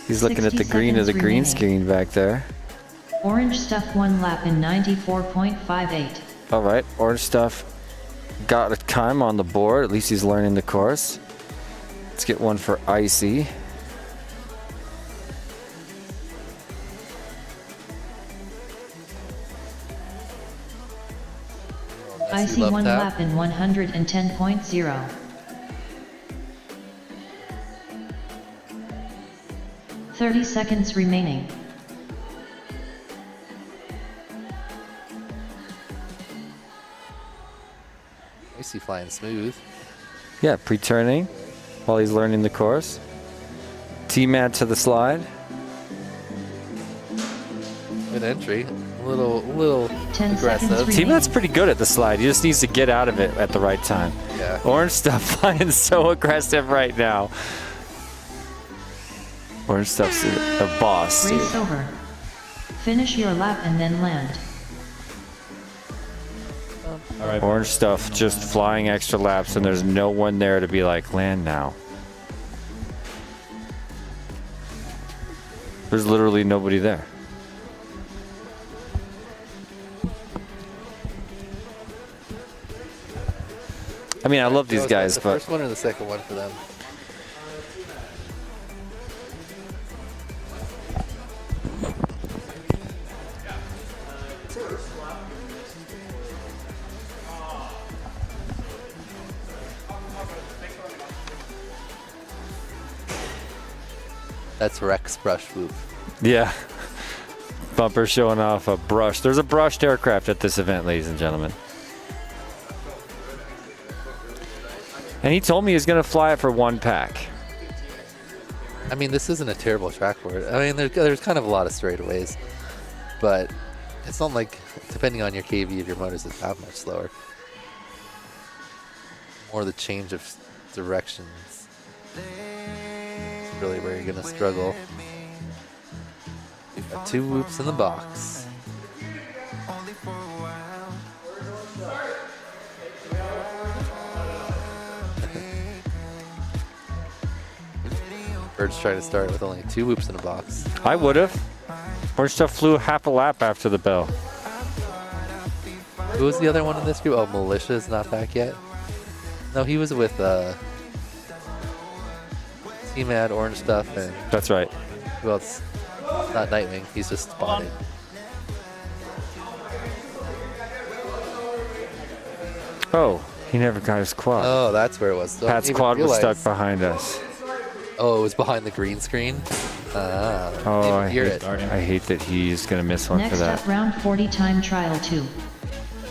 He's looking at the green of the green screen back there. Orange stuff 1 lap in 94.58. All right, orange stuff got a time on the board. At least he's learning the course. Let's get one for Icy. Icy 1 lap in 110.0. 30 seconds remaining. Icy flying smooth. Yeah, pre-turning while he's learning the course. T-Mad to the slide. Good entry. A little aggressive. T-Mad's pretty good at the slide. He just needs to get out of it at the right time. Yeah. Orange stuff flying so aggressive right now. Orange stuff's a boss. Race over. Finish your lap and then land. All right. Orange stuff just flying extra laps and there's no one there to be like, land now. There's literally nobody there. I mean, I love these guys, the but first one or the second one for them? That's Rex brush swoop. yeah. Bumper showing off a brush. There's a brushed aircraft at this event, ladies and gentlemen. And he told me he's going to fly it for 1 pack. I mean, this isn't a terrible track for it. I mean, there's kind of a lot of straightaways, but it's not like, depending on your KV of your motors, it's that much slower. More the change of directions. It's really where you're going to struggle. Got 2 whoops in the box. Bird's trying to start with only 2 whoops in a box. I would have. Orange stuff flew half a lap after the bell. Who was the other one in this group? Oh, Militia's not back yet. No, he was with T-Mad, Orange Stuff, and that's right. Who else? Not Nightwing. He's just spotted. Oh, he never got his quad. Oh, that's where it was. Don't Pat's even quad was realize. stuck behind us. Oh, it was behind the green screen? Oh, I hate that he's going to miss one Next for that. up, round 40 time trial 2.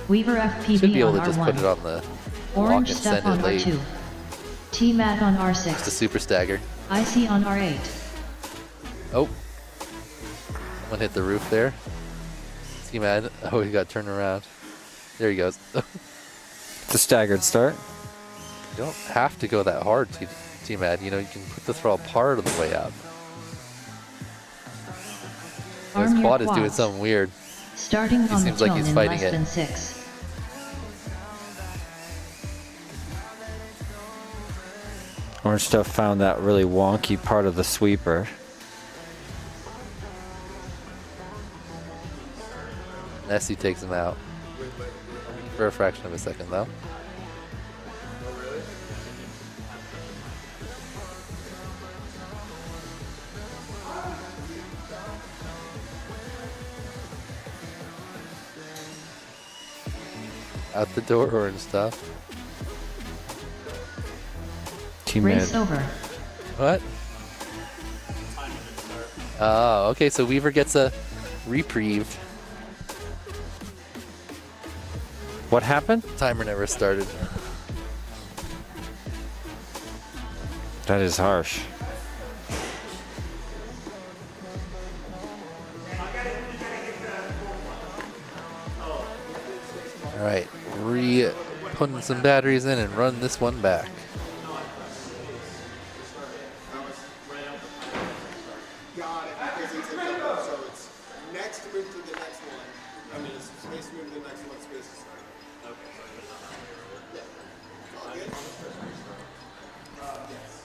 Weaver FPV Should be able on to just R1. put it on the Orange walk and stuff send on it late. R2. T-Mat on Just a R6. super stagger. Icy on R8. Oh. Someone hit the roof there. T-Mad. Oh, he got turned around. There he goes. It's a staggered start. You don't have to go that hard, T-Mad. You know, you can put the throttle part of the way up. His Arm your quad is doing quads. something weird. Starting He on the seems like tone he's in fighting less it. than 6. Orange Stuff found that really wonky part of the sweeper. Nessie takes him out. For a fraction of a second, though. Out the door, Orange Stuff. Race over. What? Oh, okay, so Weaver gets a reprieve. What happened? Timer never started. That is harsh. All right, putting some batteries in and run this one back. Got it, because it's a double, so it's next move to the next one. I mean, it's space move to the next one, space to start. Okay. Yeah. All good? Yes.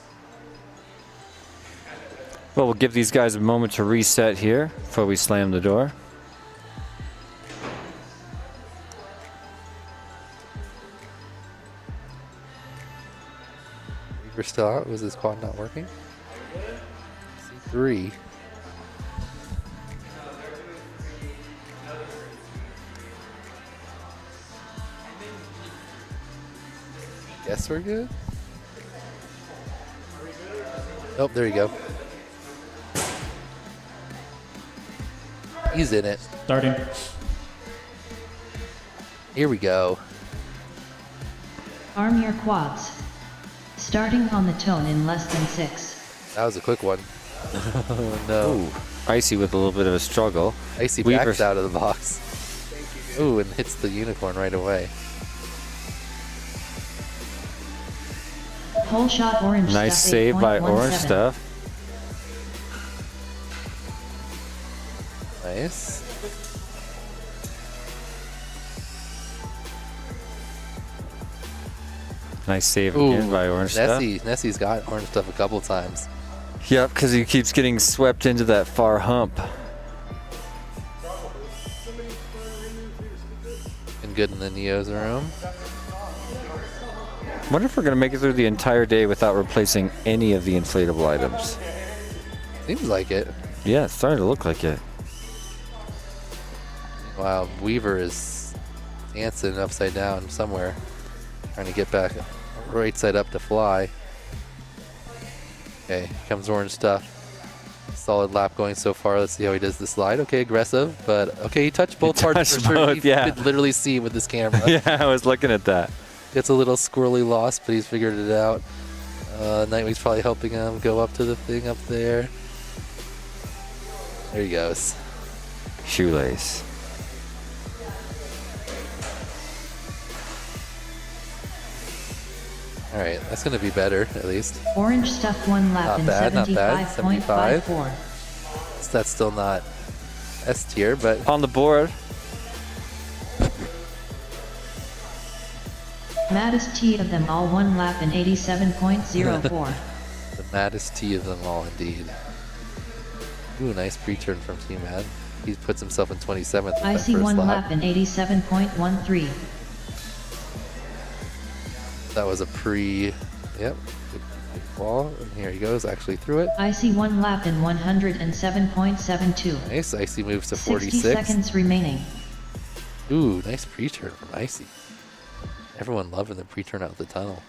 Well, we'll give these guys a moment to reset here before we slam the door. Weaver still out? Was his quad not working? C3. Guess we're good? Oh, there you go. He's in it. Starting. Here we go. Arm your quads. Starting on the tone in less than 6. That was a quick one. Oh, no. Ooh, Icy with a little bit of a struggle. Icy Weaver- backs out of the box. Ooh, and hits the unicorn right away. Whole shot Orange Nice Stuff save by 8.17. Orange Stuff. Nice. Nice save again by Orange Stuff. Nessie's got Orange Stuff a couple times. Yep, because he keeps getting swept into that far hump. And good in the Neo's room. Wonder if we're gonna make it through the entire day without replacing any of the inflatable items. Seems like it. Yeah, it's starting to look like it. Wow, Weaver is dancing upside down somewhere. Trying to get back right side up to fly. Okay, here comes Orange Stuff. Solid lap going so far. Let's see how he does the slide. Okay, aggressive, but okay, he touched both parts for sure. both, yeah. You could literally see with this camera. Yeah, I was looking at that. Gets a little squirrely lost, but he's figured it out. Nightwing's probably helping him go up to the thing up there. There he goes. Shoelace. All right, that's going to be better, at least. Orange Stuff 1 lap Not in bad, not bad. 75.54. That's still not S tier, but on the board. Maddest T of them all 1 lap in 87.04. the maddest T of them all, indeed. Ooh, nice pre-turn from T-Mad. He puts himself in 27th with that Icy first 1 lap. lap in 87.13. That was a yep, good ball. And here he goes, actually through it. Icy 1 lap in 107.72. Nice, Icy moves to 60 46. seconds remaining. Ooh, nice pre-turn from Icy. Everyone loving the pre-turn out the tunnel.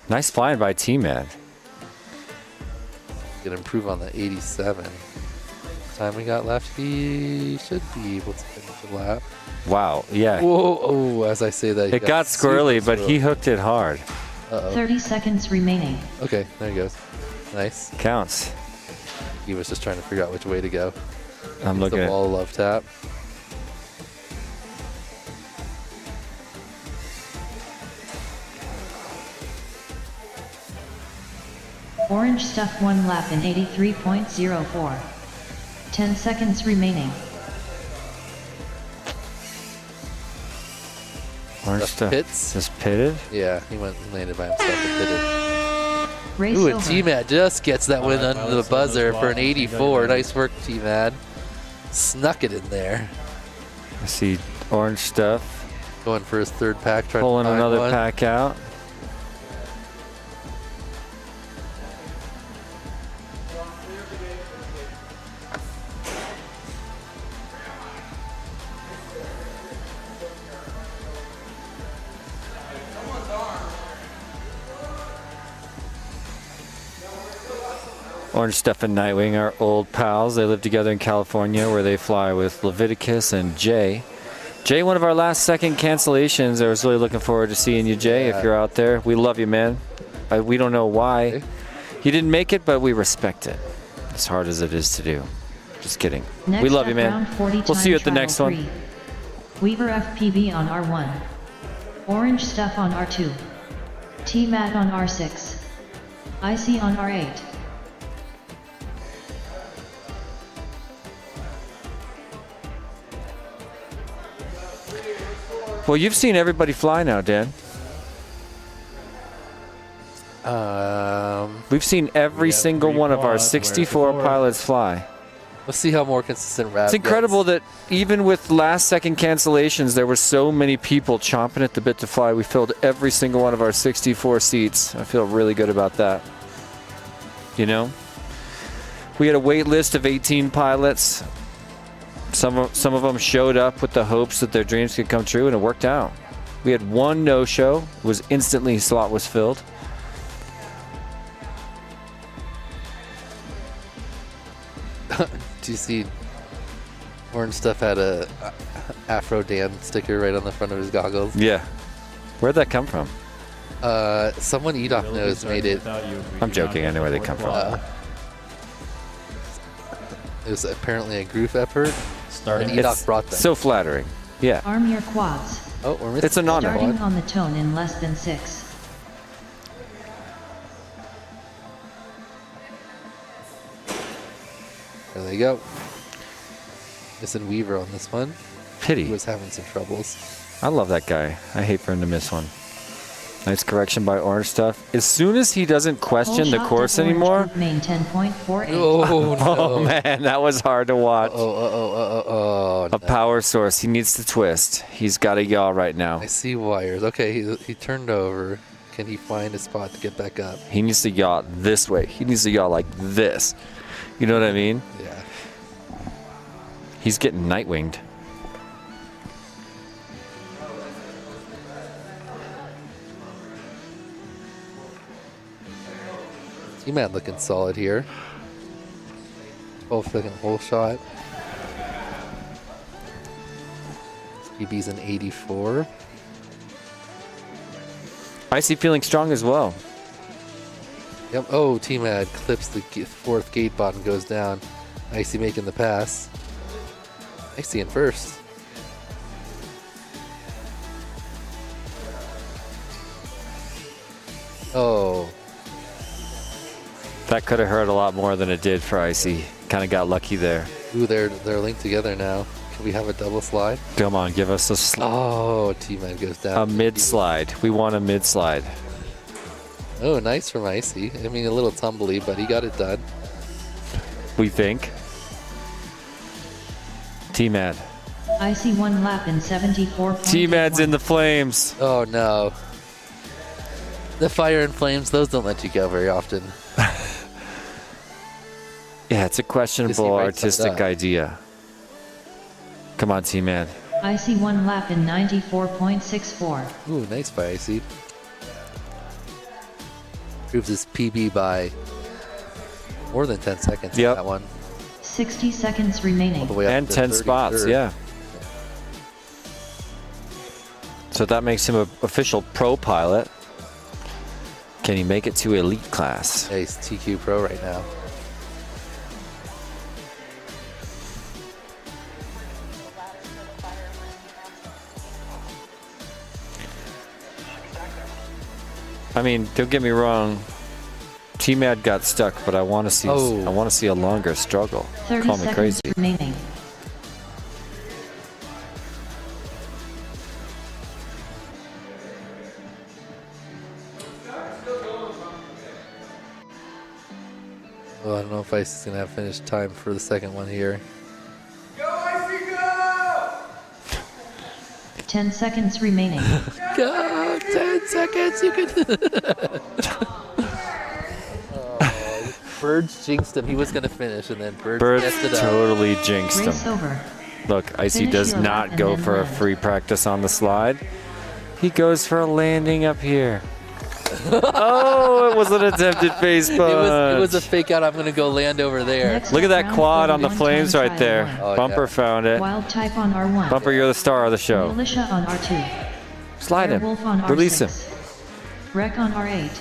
Nice flying by T-Man. Gonna improve on the 87. Time we got left, he should be able to finish the lap. Wow, yeah. Whoa, oh, as I say that. It got squirrely, but he hooked it hard. Uh-oh. 30 seconds remaining. Okay, there he goes. Nice. Counts. He was just trying to figure out which way to go. I'm looking the at ball love tap. Orange stuff 1 lap in 83.04. 10 seconds remaining. orange stuff. Pits? Just pitted? Yeah, he landed by himself and pitted. Race Ooh, and over. T-Mad just gets that win under the buzzer for an 84. Nice work, T-Mad. Snuck it in there. I see orange stuff. Going for his third pack, trying Pulling to find another one. pack out. Orange Stuff and Nightwing are old pals. They live together in California where they fly with Leviticus and Jay. Jay, one of our last second cancellations. I was really looking forward to seeing you, Jay, if you're out there. We love you, man. We don't know why you didn't make it, but we respect it. As hard as it is to do. Just kidding. Next we love you, up, man. round 40 We'll see you at the time next trial one. 3. Weaver FPV on R1. Orange Stuff on R2. T-Mat on R6. Icy on R8. Well, you've seen everybody fly now, Dan. We've seen every single one of our 64 pilots fly. Let's see how more consistent Rab It's incredible that even with last-second cancellations, there were so many people chomping at the bit to fly. We filled every single one of our 64 seats. I feel really good about that. You know? We had a wait list of 18 pilots. Some of them showed up with the hopes that their dreams could come true, and it worked out. We had one no-show. Was instantly slot was filled. Do you see Orange Stuff had a Afro Dan sticker right on the front of his goggles? Yeah. Where'd that come from? Someone Edop knows made it. I'm joking. I know where they come from. It was apparently a group effort. And Edop brought them. So flattering. Yeah. Arm your quads. Oh, we're missing It's an honor. Starting on the tone in less than 6. There they go. Missing Weaver on this one. Pity. He was having some troubles. I love that guy. I hate for him to miss one. Nice correction by Orange Stuff. As soon as he doesn't question the course anymore. Main 10.48. Oh, no. Oh, man, that was hard to watch. Oh, A power source. He needs to twist. He's got a yaw right now. I see wires. Okay, he turned over. Can he find a spot to get back up? He needs to yaw this way. He needs to yaw like this. You know what I mean? Yeah. He's getting night-winged. T-Man looking solid here. 12-second hole shot. PB's an 84. Icy feeling strong as well. Yep. Oh, T-Mad clips the fourth gate bot and goes down. Icy making the pass. Icy in first. Oh. That could have hurt a lot more than it did for Icy. Kind of got lucky there. Ooh, they're linked together now. Can we have a double slide? Come on, give us a slide. Oh, T-Mad goes down. A mid-slide. We want a mid-slide. Oh, nice from Icy. I mean, a little tumbly, but he got it done. We think. T-Mad. Icy 1 lap in 74. T-Mad's in the flames. Oh, no. The fire and flames, those don't let you go very often. Yeah, it's a questionable right side artistic up. idea. Come on, T-Mad. Icy 1 lap in 94.64. Ooh, nice by Icy. Proves his PB by more than 10 seconds on that one. 60 seconds remaining. All the way up And to 10 33rd. spots, yeah. So that makes him an official pro pilot. Can he make it to elite class? Yeah, he's TQ Pro right now. I mean, don't get me wrong. T-Mad got stuck, but I want to see. I want to see a longer struggle. 30 Call me seconds crazy. remaining. Well, I don't know if Ice is going to have finished time for the second one here. 10 seconds remaining. Go! 10 seconds, you can... Oh, Birds jinxed him. He was going to finish, and then Birds messed it up. Totally jinxed Race him. over. Look, Icy Finish does your lap not and go then for a land. free practice on the slide. He goes for a landing up here. Oh, it was an attempted face punch. It was a fake out. I'm going to go land over there. Next Look at that round quad for on the one-time flames right trial there. one. Oh, Bumper yeah. found it. Wild type on R1. Bumper, you're the star of the show. Militia on R2. Slide him. Werewolf on R6. Release him. Wreck on R8.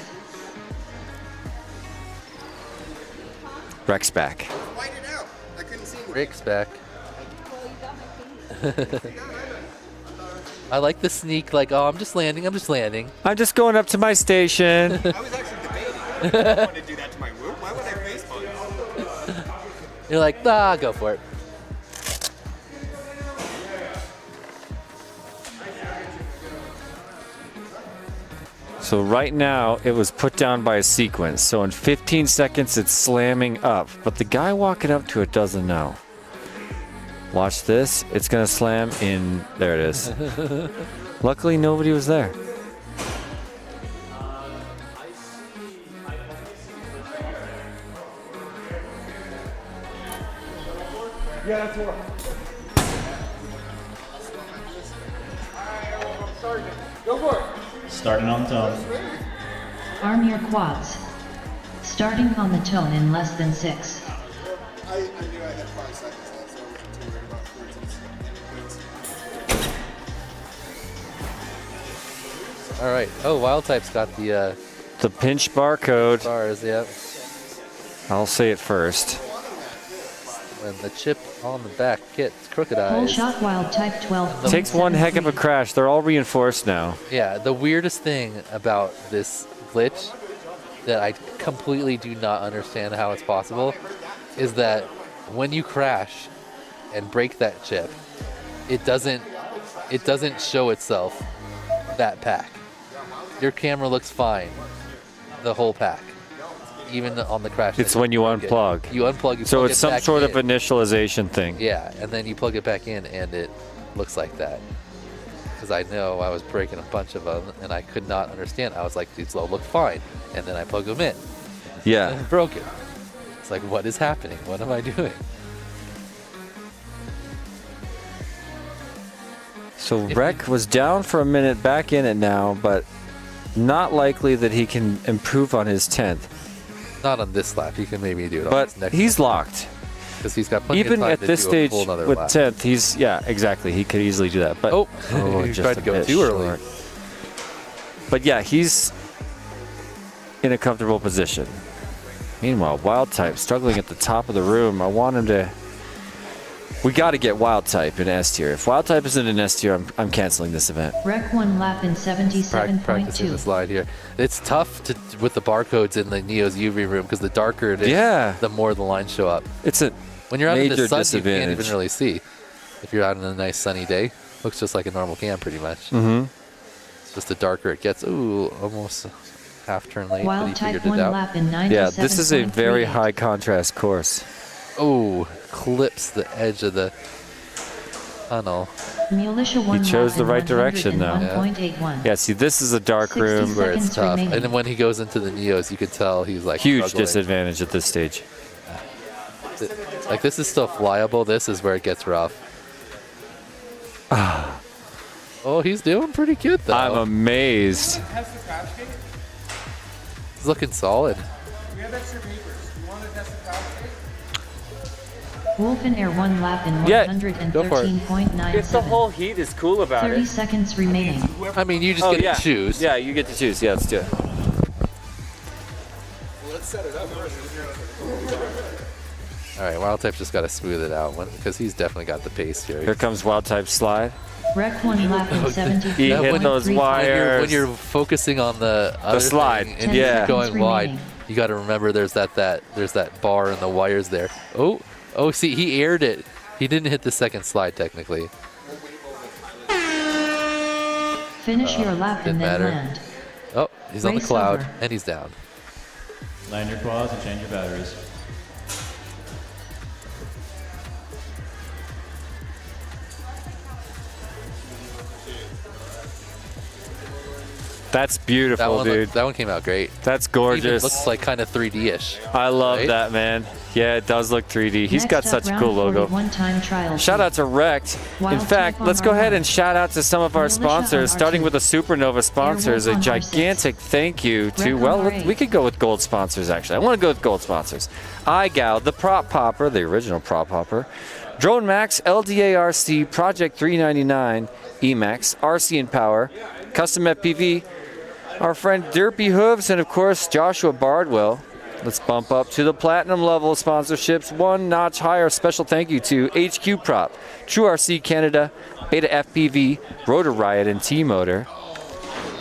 Rex back. Rick's back. I like the sneak, like, oh, I'm just landing. I'm just going up to my station. I was actually debating. I don't want to do that to my whoop. Why would I face punch? You're like, ah, go for it. So right now, it was put down by a sequence. So in 15 seconds, it's slamming up. But the guy walking up to it doesn't know. Watch this. It's going to slam in. There it is. Luckily, nobody was there. Yeah, that's what. Go for it. Starting on the tone. Arm your quads. Starting on the tone in less than 6. I knew I had 5 seconds left, so I wasn't too worried about 13 All right. Oh, Wild Type's got the pinch barcode. Bars, yep. I'll say it first. When the chip on the back gets crooked Whole eyes. shot wild type 12. Takes one heck of a crash. They're all reinforced now. Yeah, the weirdest thing about this glitch that I completely do not understand how it's possible is that when you crash and break that chip, it doesn't show itself that pack. Your camera looks fine, the whole pack, even on the crash. It's when you unplug. You unplug. So plug it's it some back sort of in. initialization thing. Yeah, and then you plug it back in, and it looks like that. Because I know I was breaking a bunch of them, and I could not understand. I was like, these all look fine, and then I plug them in. Yeah. And broke it. It's like, what is happening? What am I doing? So Rec was down for a minute, back in it now, but not likely that he can improve on his 10th. Not on this lap. He can maybe do it on But his next he's lap. locked. Because he's got plenty Even of time at to this do stage a full another with lap. 10th, he's, yeah, exactly. He could easily do that. But he just tried a to go bit too early. short. But yeah, he's in a comfortable position. Meanwhile, Wild Type struggling at the top of the room. I want him to. We got to get Wild Type in S tier. If Wild Type isn't in S tier, I'm canceling this event. Wreck 1 lap in Practicing the 77.2. slide here. It's tough to with the barcodes in the Neo's UV room because the darker it is, the more the lines show up. It's a when you're out in the major sun, you disadvantage. can't even really see. If you're out on a nice sunny day, looks just like a normal cam pretty much. Mm-hmm. It's just the darker it gets. Ooh, almost half turn late, but Wild he type figured 1 it out. lap in 97.3. Yeah, this is a very high contrast course. Oh, clips the edge of the tunnel. Militia 1 He chose lap the in right direction now. 101.81. Yeah, see, this is a dark 60 room Where it's seconds tough. remaining. And then when he goes into the Neos, you can tell he's like Huge struggling. disadvantage at this stage. Like this is still flyable. This is where it gets rough. Oh, he's doing pretty good though. I'm amazed. Test the crash gate? He's looking solid. We have extra papers. You want to test the crash gate? Wolf in air 1 lap in Yeah, 113.97. It's the whole heat is cool about 30 it. seconds remaining. I mean, you just get to choose. Yeah, you get to choose. Yeah, let's do it. Let's set it up first. All right, Wild Type's just got to smooth it out because he's definitely got the pace here. Here comes Wild Type slide. Wreck 1 lap in 70. He hit those wires. When you're focusing on the other slide, thing and yeah. you're going wide, you got to remember there's that bar and the wires there. Oh, see, he aired it. He didn't hit the second slide technically. Finish your lap and then land. Oh, he's on the Race cloud over. and he's down. Land your quads and change your batteries. That's beautiful, dude. That one came out great. That's gorgeous. Even looks like kind of 3D-ish. I love right? that, man. Yeah, it does look 3D. He's Next got up, such a round cool logo. 41 time trial. Shout out to Wrecked. In Wild fact, Type on let's go ahead R1. and shout out to some of our Militia on sponsors, starting R2. with the Supernova sponsors. A on R6. gigantic thank you to, Wreck well, on R8. we could go with gold sponsors, actually. I want to go with gold sponsors. iGal, the Prop Popper, the original Prop Popper, Drone Max, LDARC, Project 399, Emax, RC and Power, Custom FPV, our friend Derpy Hooves, and of course Joshua Bardwell. Let's bump up to the platinum level sponsorships, one notch higher. Special thank you to HQ Prop, True RC Canada, Beta FPV, Rotor Riot, and T-Motor.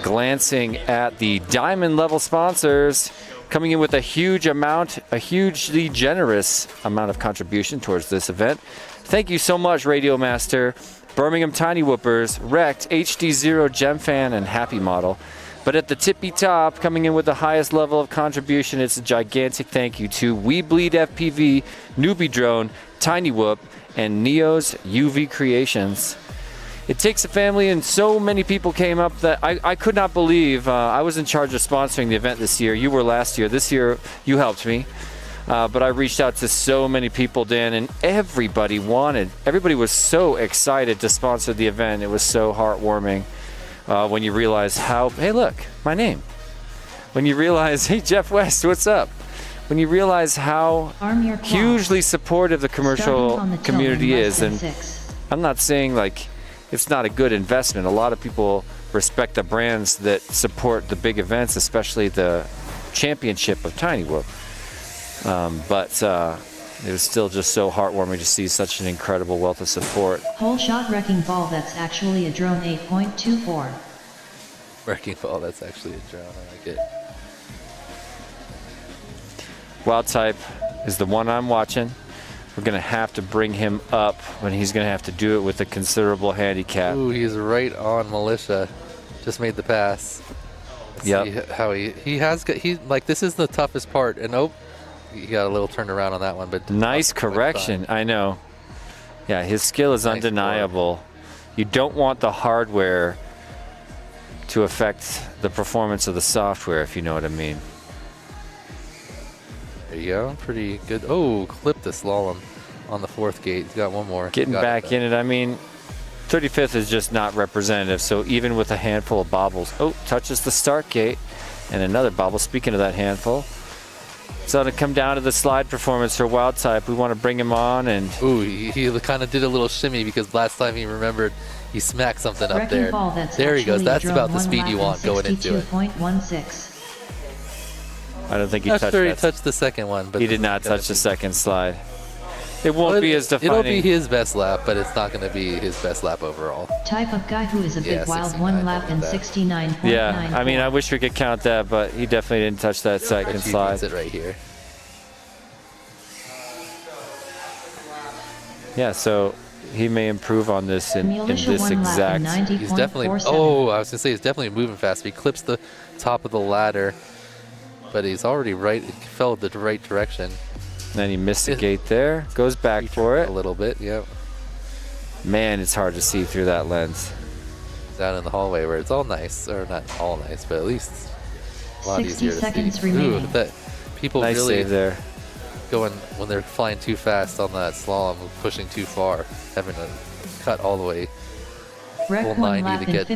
Glancing at the diamond level sponsors, coming in with a huge amount, a hugely generous amount of contribution towards this event. Thank you so much, Radio Master, Birmingham Tiny Whoopers, Wrecked, HD0 Gemfan, and Happy Model. But at the tippy top, coming in with the highest level of contribution, it's a gigantic thank you to We Bleed FPV, Newbie Drone, Tiny Whoop, and Neo's UV Creations. It takes a family, and so many people came up that I could not believe. I was in charge of sponsoring the event this year. You were last year. This year, you helped me. But I reached out to so many people, Dan, and everybody was so excited to sponsor the event. It was so heartwarming. When you realize how, hey, look, my name. When you realize, hey, Jeff West, what's up? When you realize how hugely supportive the commercial community is, and I'm not saying like it's not a good investment. A lot of people respect the brands that support the big events, especially the championship of Tiny Whoop. But it was still just so heartwarming to see such an incredible wealth of support. Whole shot wrecking ball, that's actually a drone 8.24. Wrecking ball, that's actually a drone. I like it. Wild Type is the one I'm watching. We're going to have to bring him up when he's going to have to do it with a considerable handicap. Ooh, he's right on Militia. Just made the pass. Let's see how he has got, this is the toughest part, and he got a little turnaround on that one, but nice correction. I know. Yeah, his skill is undeniable. You don't want the hardware to affect the performance of the software, if you know what I mean. There you go. Pretty good. Oh, clipped the slalom on the fourth gate. He's got one more. Getting back in it. I mean, 35th is just not representative. So even with a handful of bobbles, touches the start gate and another bobble. Speaking of that handful. So to come down to the slide performance for Wild Type, we want to bring him on and. Ooh, he kind of did a little shimmy because last time he remembered he smacked something up there. There he goes. That's about the speed you want going into it. 62.16. I don't think he touched After he that. touched the second one, but he did not touch the second slide. It won't be as defining. It'll be his best lap, but it's not going to be his best lap overall. Type of guy who is a big wild 1 lap in 69.9. Yeah, I mean, I wish we could count that, but he definitely didn't touch that second slide. It right here. Yeah, so he may improve on this in this exact. He's definitely. Oh, I was gonna say he's definitely moving fast. He clips the top of the ladder, but he's already right. He fell the right direction. Then he missed the gate there. Goes back for it a little bit. Yep. Man, it's hard to see through that lens. Down in the hallway where it's all nice, or not all nice, but at least a lot 60 easier to seconds see. remaining. Ooh, that people Nice really save there. going when they're flying too fast on that slalom, pushing too far, having to cut all the way Wreck full 1 90 lap to in get to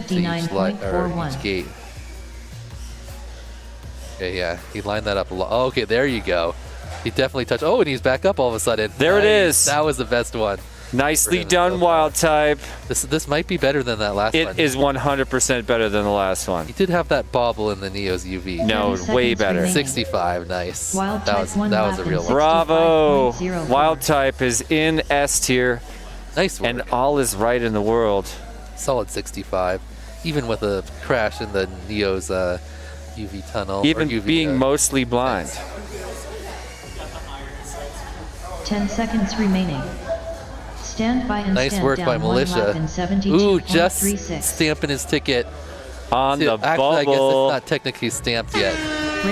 each gate. Okay, yeah, he lined that up a lot. Oh, okay, there you go. He definitely touched. Oh, and he's back up all of a sudden. There it is. That was the best one. Nicely done, Wild Type. This might be better than that last one. It is 100% better than the last one. He did have that bobble in the Neo's UV. No, way better. 65, nice. Wild that Type was one that lap was a in real one. Bravo! 65.04. Wild Type is in S tier. Nice work. And all is right in the world. Solid 65, even with a crash in the Neo's UV tunnel. Even or UV, being mostly blind. 10 seconds remaining. Stand by and Nice stand work down by one Militia. lap in 72.36. Ooh, just stamping his ticket. On the Actually, bubble. I guess it's not technically stamped yet.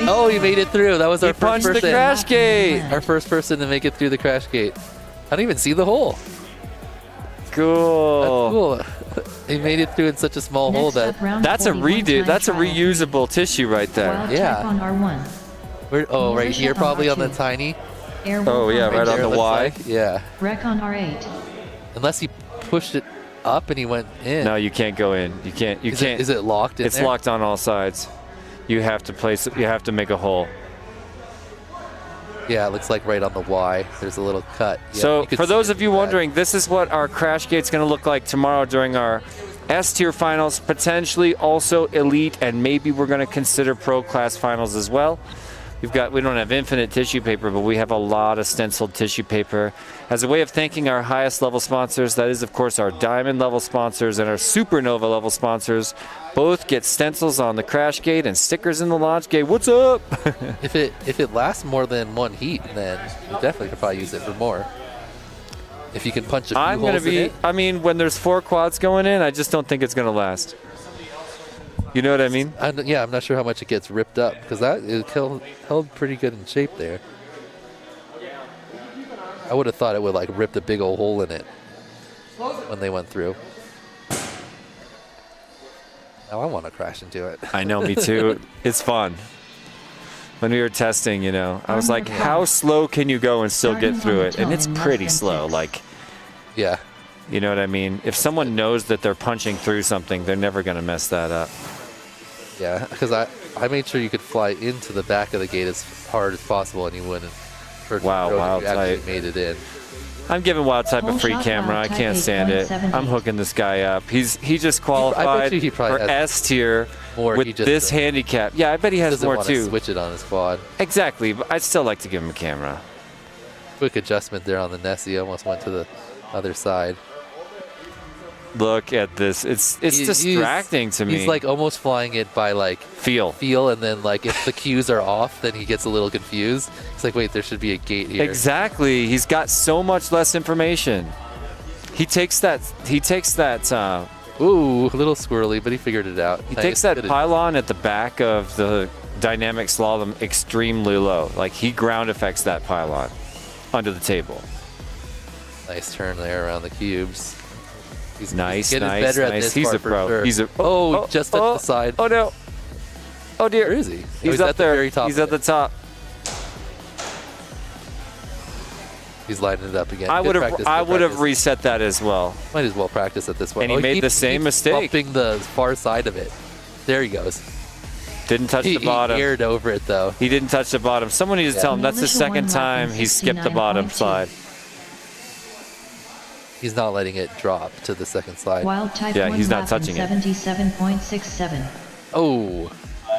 Oh, he made it through. That was our first punched person. the crash gate. Our first person to make it through the crash gate. I don't even see the hole. Cool. That's cool. He made it through in such a small hole that. That's a redo. That's a reusable tissue right there. Wild Yeah. Type on R1. Oh, right Militia here, on probably on the R2. tiny. Air Oh, yeah, right on there, the it looks Y. like. Yeah. Wreck on R8. Unless he pushed it up and he went in. No, you can't go in. You can't. You can't. Is it locked in It's there? locked on all sides. You have to place it. You have to make a hole. Yeah, it looks like right on the Y. There's a little cut. Yeah, So you could for see those it of you through that. wondering, this is what our crash gate's going to look like tomorrow during our S tier finals, potentially also elite, and maybe we're going to consider pro class finals as well. We don't have infinite tissue paper, but we have a lot of stenciled tissue paper. As a way of thanking our highest level sponsors, that is of course our diamond level sponsors and our supernova level sponsors, both get stencils on the crash gate and stickers in the launch gate. What's up? If it lasts more than one heat, then you definitely could probably use it for more. If you can punch a few I'm going to holes in be, it. I mean, when there's 4 quads going in, I just don't think it's going to last. You know what I mean? Yeah, I'm not sure how much it gets ripped up because that is held pretty good in shape there. I would have thought it would like rip a big old hole in it when they went through. Now I want to crash into it. I know, me too. It's fun. When we were testing, I was like, how slow can you go and still get through it? And it's pretty slow. Like, yeah. You know what I mean? If someone knows that they're punching through something, they're never going to mess that up. Yeah, because I made sure you could fly into the back of the gate as hard as possible and you wouldn't hurt Wow, the road if Wild you actually Type. made it in. I'm giving Wild Type a Whole free shot, camera. I Wild Type can't stand it. 8.78. I'm hooking this guy up. He just I qualified bet you he probably for has S tier more. He with just this handicap. Yeah, I bet he has doesn't more want to too. switch it on his quad. Exactly, but I'd still like to give him a camera. Quick adjustment there on the Nessie. Almost went to the other side. Look at this. It's distracting to me. He's like almost flying it by like feel, and then like if the cues are off, then he gets a little confused. It's like, wait, there should be a gate here. Exactly. He's got so much less information. He takes that. Ooh, a little squirrely, but he figured it out. He takes that pylon at the back of the dynamic slalom extremely low. Like he ground effects that pylon under the table. Nice turn there around the cubes. He's Nice, getting nice, better at nice. this He's part a for pro. sure. He's a just at the side. Oh no! Oh dear! Where is he? He's at up the there. very top. He's at the top. He's lighting it up again. I Good would practice, have good practice. reset that as well. Might as well practice at this point. And he made the same mistake. Bumping the far side of it. There he goes. Didn't touch the bottom. He aired over it though. He didn't touch the bottom. Someone needs to tell him that's the Militia one second lap time in he skipped the bottom 69.2. slide. He's not letting it drop to the second slide. Wild Type Yeah, 1 he's not lap touching in it. 77.67. Oh,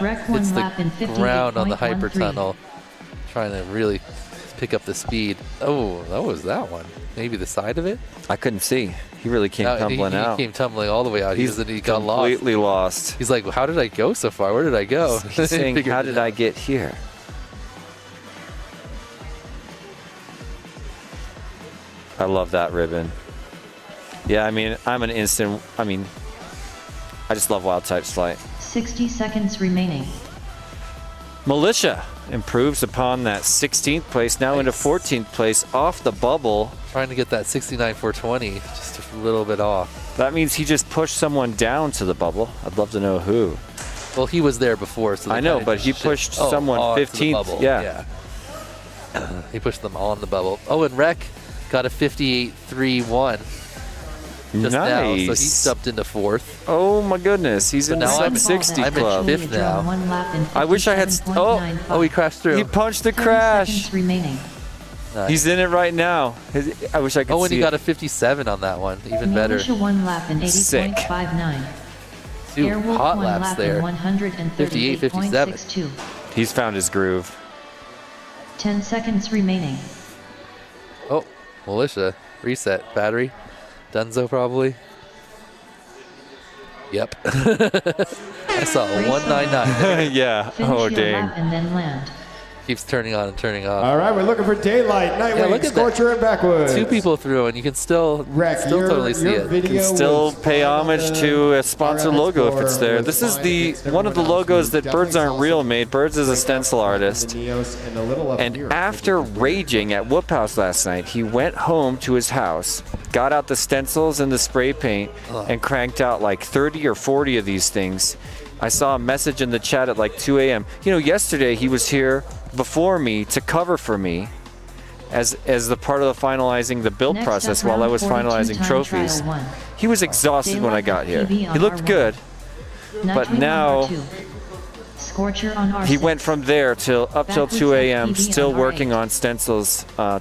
Wreck 1 it's lap in the ground on the hyper 58.13. tunnel. Trying to really pick up the speed. Oh, that was that one. Maybe the side of it? I couldn't see. He really came No, tumbling he out. came tumbling all the way out. He's He got lost. completely lost. He's like, how did I go so far? Where did I go? He's saying, Figured how it did out. I get here? I love that ribbon. Yeah, I mean, I just love Wild Type's flight. 60 seconds remaining. Militia improves upon that 16th place, now into 14th place off the bubble. Trying to get that 69-420, just a little bit off. That means he just pushed someone down to the bubble. I'd love to know who. Well, he was there before, so I know, but he pushed someone onto the 15th. bubble. Yeah. He pushed them on the bubble. Oh, and Rec got a 58.31. just now, so he Nice. jumped into 4th. Oh my goodness, he's So in the now sub I'm- 60 I'm in club. 5th now. One lap in I wish I had. Oh, he crashed through. He punched the 30 crash. seconds remaining. Nice. He's in it right now. I wish I could Oh, and see he got it. a 57 on that one. Even better. Militia 1 lap in Sick. 80.59. Two Airwolf hot 1 laps lap there. in 58.57. 138.62. He's found his groove. 10 seconds remaining. Oh, militia. Reset. Battery. Dunzo probably. Yep. I saw a 199. Yeah. Finish Oh your dang. lap and then land. Keeps turning on and turning off. All right, we're looking for daylight, Yeah, Nightwing, look at Scorcher, that. and Backwoods. 2 people through, and you can still totally see it. Can still pay homage to a sponsor logo if it's there. This is the one of the logos that Birds Aren't Real made. Birds is a stencil artist. And after raging at Whoop House last night, he went home to his house, got out the stencils and the spray paint, and cranked out like 30 or 40 of these things. I saw a message in the chat at like 2 a.m. You know, yesterday he was here before me to cover for me as the part of the finalizing the build Next process up, while I round was 42 finalizing time trophies. trial 1. He was exhausted when I got here. He looked good, but Nightwing on now R2. Scorcher on R6. he went from there till up till Backwards 2 a.m. FPV still on working R8. on stencils to All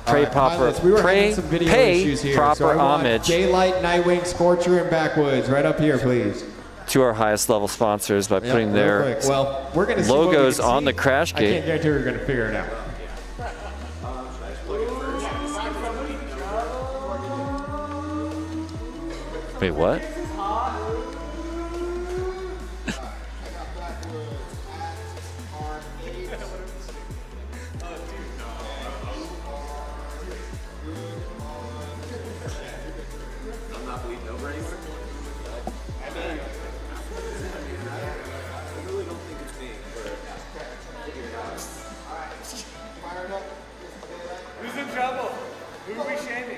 pay right, pilots, we were having some video issues here, so proper I want homage Daylight, Nightwing, Scorcher, and Backwoods right up here, please. to our highest level sponsors by putting real their quick. Well, we're gonna see what we logos can on see. the crash I can't gate. guarantee we're going to figure it out. Wait, what? I'm not bleeding over anything. I really don't think it's me. Who's in trouble? Who are we shaming?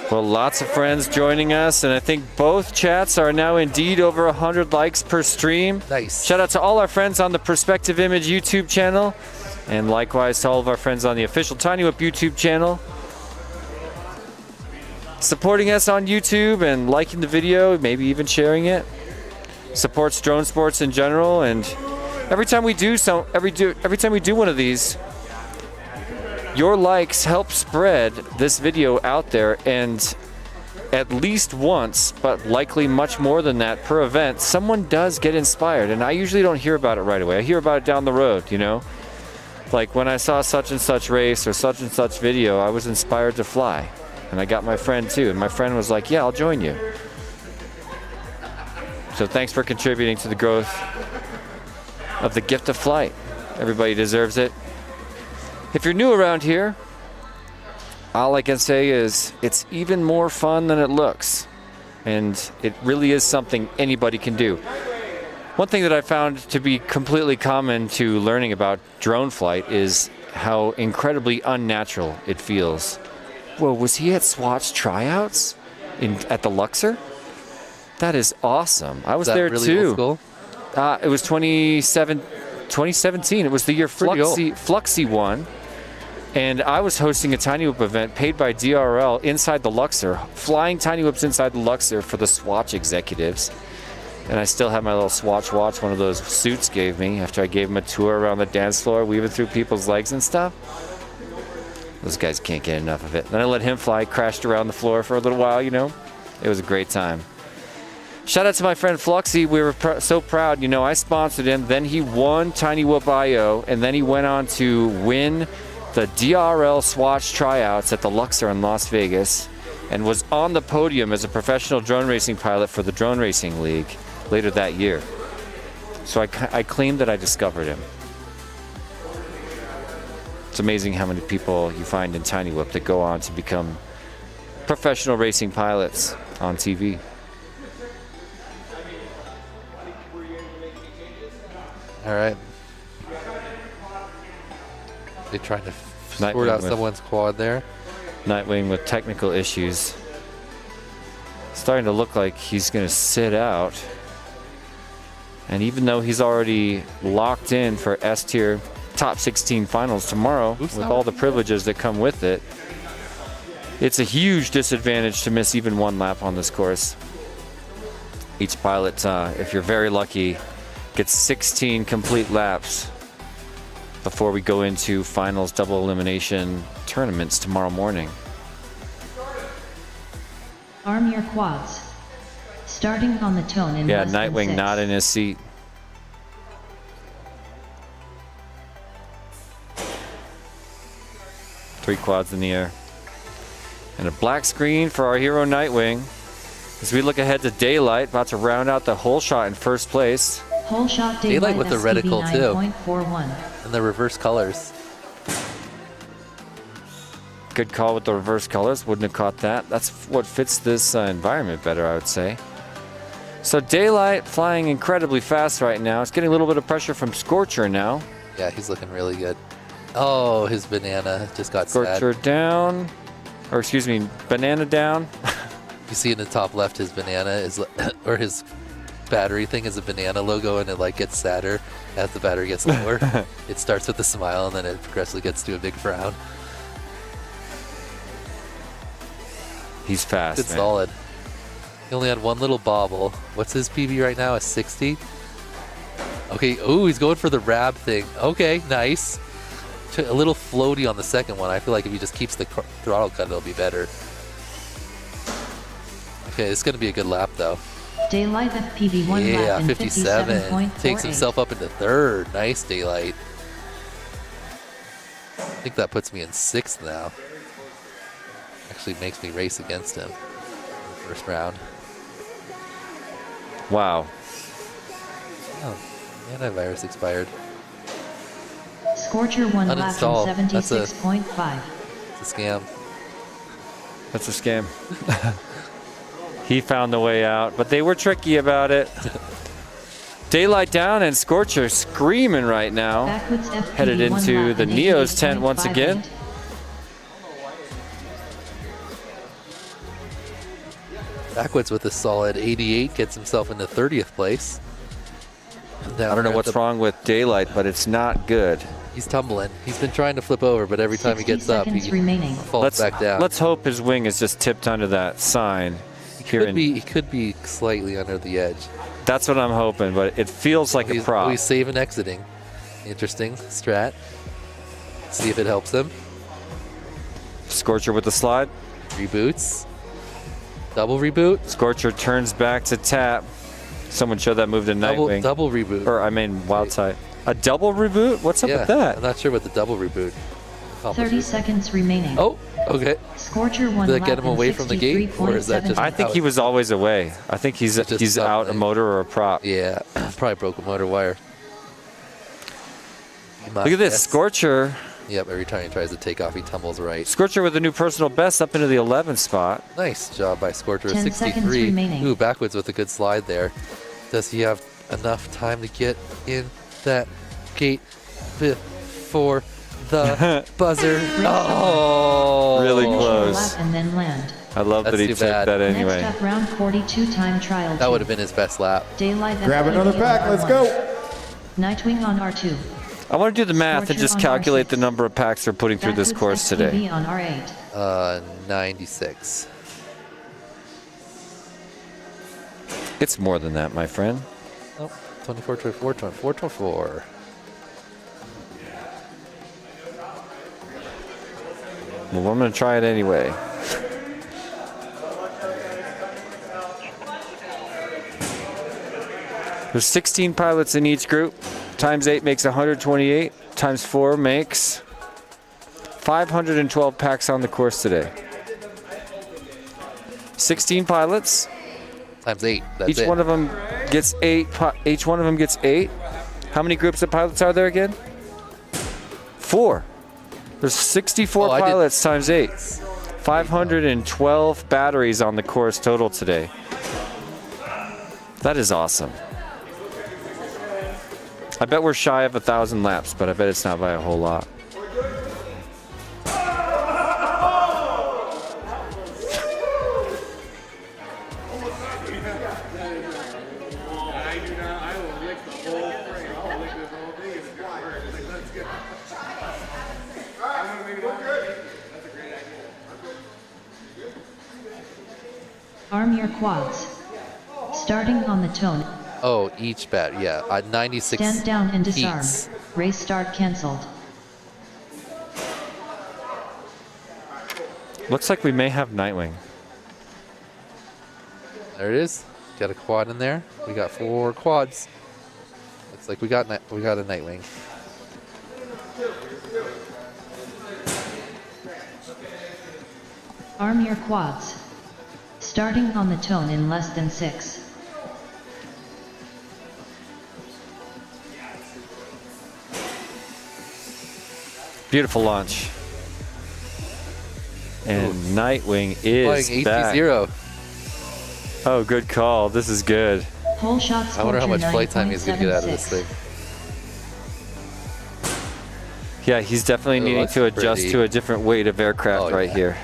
Well, lots of friends joining us, and I think both chats are now indeed over 100 likes per stream. Nice. Shout out to all our friends on the Perspective Image YouTube channel, and likewise to all of our friends on the official Tiny Whip YouTube channel. Supporting us on YouTube and liking the video, maybe even sharing it. Supports drone sports in general, and every time we do one of these, your likes help spread this video out there, and at least once, but likely much more than that per event, someone does get inspired. And I usually don't hear about it right away. I hear about it down the road, you know? Like when I saw such and such race or such and such video, I was inspired to fly. And I got my friend too, and my friend was like, yeah, I'll join you. So thanks for contributing to the growth of the gift of flight. Everybody deserves it. If you're new around here, all I can say is it's even more fun than it looks. And it really is something anybody can do. One thing that I found to be completely common to learning about drone flight is how incredibly unnatural it feels. Whoa, was he at Swatch tryouts at the Luxor? That is awesome. I was there really too. old school? It was 2017. It was the year Fluxy won. And I was hosting a Tiny Whip event paid by DRL inside the Luxor, flying Tiny Whips inside the Luxor for the Swatch executives. And I still have my little Swatch watch one of those suits gave me after I gave him a tour around the dance floor, weaving through people's legs and stuff. Those guys can't get enough of it. Then I let him fly, crashed around the floor for a little while, you know. It was a great time. Shout out to my friend Fluxy. We were so proud. You know, I sponsored him. Then he won Tiny Whoop IO, and then he went on to win the DRL Swatch tryouts at the Luxor in Las Vegas, and was on the podium as a professional drone racing pilot for the Drone Racing League later that year. So I claim that I discovered him. It's amazing how many people you find in Tiny Whip that go on to become professional racing pilots on TV. All right. They trying to sort out someone's quad there. Nightwing with technical issues. Starting to look like he's going to sit out. And even though he's already locked in for S-tier top 16 finals tomorrow with all the privileges that come with it, It's a huge disadvantage to miss even one lap on this course. Each pilot, if you're very lucky, gets 16 complete laps before we go into finals double elimination tournaments tomorrow morning. Arm your quads. Starting on the tone in Yeah, less than Nightwing 6. not in his seat. Three quads in the air. And a black screen for our hero Nightwing. As we look ahead to Daylight, about to round out the whole shot in first place. Whole shot Daylight with the SPV reticle too. 9.41. And the reverse colors. Good call with the reverse colors. Wouldn't have caught that. That's what fits this environment better, I would say. So Daylight flying incredibly fast right now. It's getting a little bit of pressure from Scorcher now. Yeah, he's looking really good. Oh, his banana just got Scorcher sad. down. Or excuse me, banana down. You see in the top left, his banana is, or his battery thing is a banana logo, and it like gets sadder as the battery gets lower. It starts with a smile, and then it progressively gets to a big frown. He's fast, Good man. solid. He only had one little bobble. What's his PB right now? A 60? Okay, ooh, he's going for the rab thing. Okay, nice. A little floaty on the second one. I feel like if he just keeps the throttle cut, it'll be better. Okay, it's going to be a good lap, though. Daylight FPV 1 Yeah, lap in 57. 57.48. Takes himself up into third. Nice, Daylight. I think that puts me in sixth now. Actually makes me race against him in the first round. Wow. Oh, antivirus expired. Scorcher 1 lap in Uninstall. That's a 76.5. It's a scam. That's a scam. He found the way out, but they were tricky about it. Daylight down and Scorcher screaming right now. Backwards FPV Headed 1 into lap the in Neo's tent once 88.58. again. Backwoods with a solid 88 gets himself into 30th place. I don't know what's wrong with Daylight, but it's not good. He's tumbling. He's been trying to flip over, but every time he gets up, he falls back down. Let's hope his wing is just tipped under that sign. He could be slightly under the edge. That's what I'm hoping, but it feels like a prop. He's saving exiting. Interesting strat. See if it helps him. Scorcher with the slide. Reboots. Double reboot. Scorcher turns back to tap. Someone showed that move to Nightwing. Double reboot. Or I mean wild type. A double reboot? What's up with that? I'm not sure what the double reboot. 30 seconds remaining. Oh, okay. Scorcher 1 Did that lap get him in away from the gate, or is that just? I think he was always away. I think he's out a motor or a prop. Yeah, probably broke a motor wire. Look at this, Scorcher. Yep, every time he tries to take off, he tumbles right. Scorcher with a new personal best up into the 11th spot. Nice job by Scorcher, 10 seconds 63. remaining. Ooh, backwards with a good slide there. Does he have enough time to get in that gate before the buzzer? Oh, really close. Lap and then land. I love that he took that anyway. Next up, round 42 time trial. That would have been his best lap. Daylight Grab FPV another pack. on Let's R1. go. Nightwing on R2. I want to do the math and Scorcher just on calculate R6. the number of packs they're putting through this Backwards course today. FPV on R8. 96. It's more than that, my friend. Oh, 24, 24, 24, 24. Well, I'm going to try it anyway. There's 16 pilots in each group. Times 8 makes 128. Times 4 makes 512 packs on the course today. 16 pilots. Times 8. That's Each it. one of them gets 8. Each one of them gets 8. How many groups of pilots are there again? 4. There's 64 pilots times 8. 512 batteries on the course total today. That is awesome. I bet we're shy of 1,000 laps, but I bet it's not by a whole lot. Arm your quads. Starting on the tone. Oh, each bat, yeah. 96 Stand down and disarm. heats. Race start cancelled. Looks like we may have Nightwing. There it is. Got a quad in there. We got 4 quads. Looks like we got a Nightwing. Arm your quads. Starting on the tone in less than 6. Beautiful launch. And Nightwing is Flying back. HD0. Oh, good call. This is good. Whole shot I wonder how much flight time he's going to get out of this 9.76. thing. Yeah, he's definitely needing that's to adjust pretty. to a different weight of aircraft right here.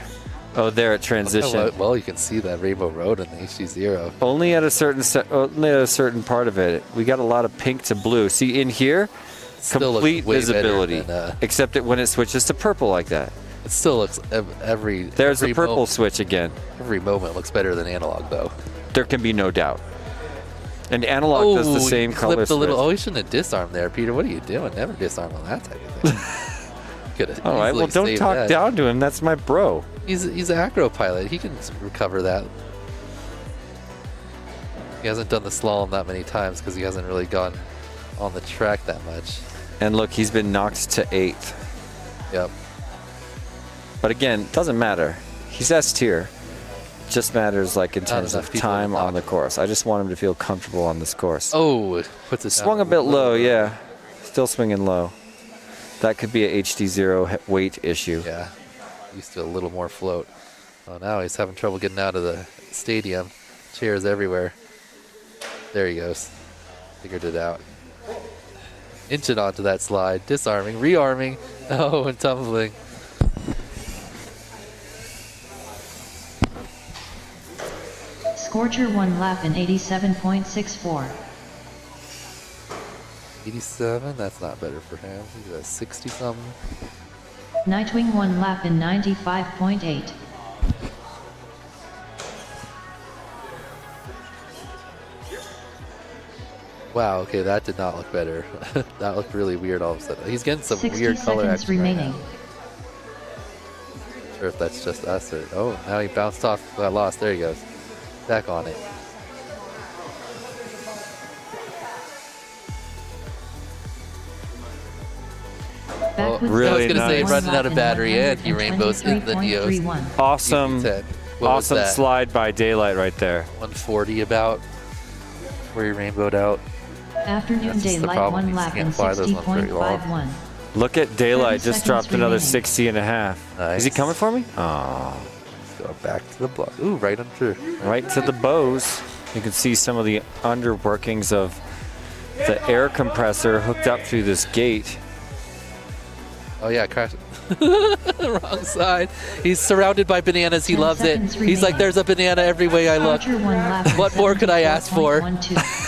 Oh, there at transition. Well, you can see that Rainbow Road in the HD0. Only at a certain part of it. We got a lot of pink to blue. See in here, Still complete looks way better visibility. than, except that when it switches to purple like that. It still looks There's the purple switch again. Every moment looks better than analog, though. There can be no doubt. And analog does the same he color clipped a little. switch. Oh, he shouldn't have disarmed there, Peter. What are you doing? Never disarm on that type of thing. Could have All right, well, easily don't saved talk that. down to him. That's my bro. He's an acro pilot. He can recover that. He hasn't done the slalom that many times because he hasn't really gone on the track that much. And look, he's been knocked to 8th. Yep. But again, doesn't matter. He's S tier. Just matters like in terms enough of people time to on the course. I just want him to feel comfortable on this course. Oh, puts it Swung a bit low, yeah. Still swinging low. That could be a HD0 weight issue. Yeah. Used to a little more float. Oh, now he's having trouble getting out of the stadium. Chairs everywhere. There he goes. Figured it out. Inching onto that slide. Disarming. Rearming. Oh, and tumbling. Scorcher 1 lap in 87.64. 87? That's not better for him. He's at 60 something. Nightwing 1 lap in 95.8. Wow, okay, that did not look better. That looked really weird all of a sudden. He's getting some 60 weird color seconds action right remaining. now. Not sure if that's just us or... Oh, now he bounced off. Got lost. There he goes. Back on it. Oh, Really I was going to say nice. running out of battery and he rainbows in the Neos. Awesome, What was awesome that? slide by Daylight right there. 140 about where he rainbowed out. Afternoon That's just the daylight problem. 1 You lap can't in fly those ones very long. 60.51. Look at Daylight, 30 just dropped seconds another remaining. 60 and a half. Is he Nice. coming for me? Oh, Go back to the block. Ooh, right under. right to the bows. You can see some of the underworkings of the air compressor hooked up through this gate. Oh yeah, crash. Wrong side. He's surrounded by bananas. He 10 loves it. seconds He's like, remaining. there's a banana every way I look. Scorcher 1 lap in What more could I ask for? 74.12.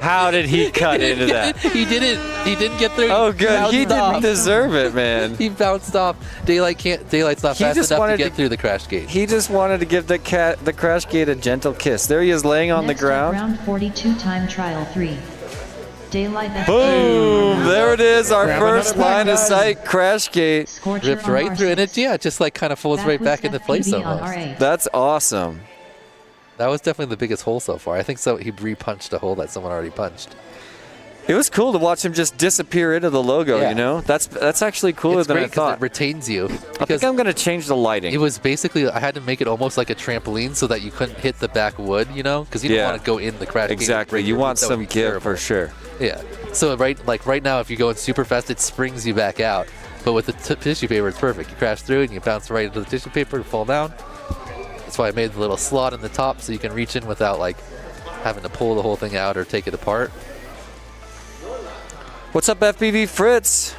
How did he cut into that? He didn't. He didn't get through. Oh, good. He bounced didn't off. deserve it, man. He bounced off. Daylight's not He fast just enough to wanted get to- through the crash gate. He just wanted to give the crash gate a gentle kiss. There he is laying on Next the up, ground. round 42 time trial 3. Daylight FP. Boom! There it is, our Grab first another line of guys. sight crash gate. Scorcher Ripped on right through, and R6. it just like kind of folds right Backwards back into place FPV on almost. R8. That's awesome. That was definitely the biggest hole so far. I think so. He re-punched a hole that someone already punched. It was cool to watch him just disappear into the logo, Yeah. you know? That's actually cooler It's than I great 'cause thought. it retains you. I think I'm going to change the lighting. It was basically, I had to make it almost like a trampoline so that you couldn't hit the back wood, you know? Because you don't Yeah. want to go in the crash gate. Exactly. You want some give for sure. Yeah. So right now, if you're going super fast, it springs you back out. But with the tissue paper, it's perfect. You crash through and you bounce right into the tissue paper and fall down. That's why I made the little slot in the top so you can reach in without like having to pull the whole thing out or take it apart. What's up, FPV Fritz?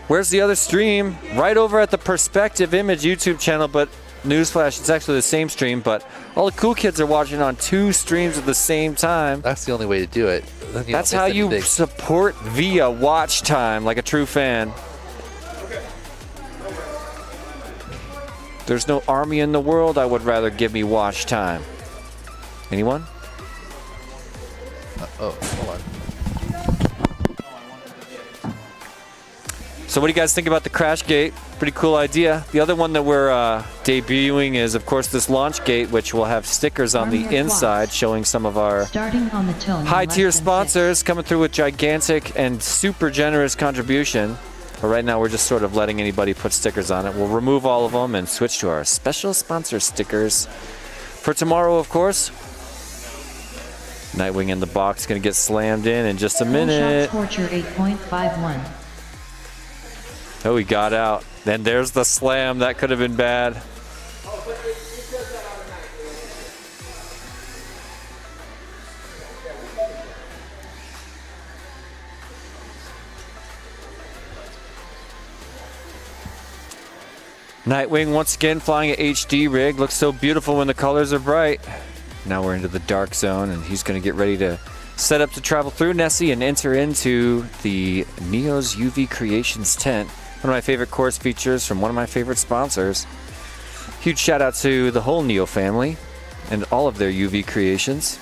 Where's the other stream? Right over at the Perspective Image YouTube channel, but newsflash, it's actually the same stream, but all the cool kids are watching on 2 streams at the same time. That's the only way to do it. Then you That's don't how miss you anything. support via watch time, like a true fan. There's no army in the world I would rather give me watch time. Anyone? Oh, hold on. So what do you guys think about the crash gate? Pretty cool idea. The other one that we're debuting is, of course, this launch gate, which will have stickers on the inside showing some of our Starting on the tone. high-tier sponsors coming through with gigantic and super generous contribution. But right now, we're just sort of letting anybody put stickers on it. We'll remove all of them and switch to our special sponsor stickers for tomorrow, of course. Nightwing in the box going to get slammed in just a minute. Torture 8.51. Oh, he got out. Then there's the slam. That could have been bad. Nightwing once again flying an HD rig. Looks so beautiful when the colors are bright. Now we're into the dark zone, and he's going to get ready to set up to travel through Nessie and enter into the Neo's UV Creations tent. One of my favorite course features from one of my favorite sponsors. Huge shout out to the whole Neo family and all of their UV creations.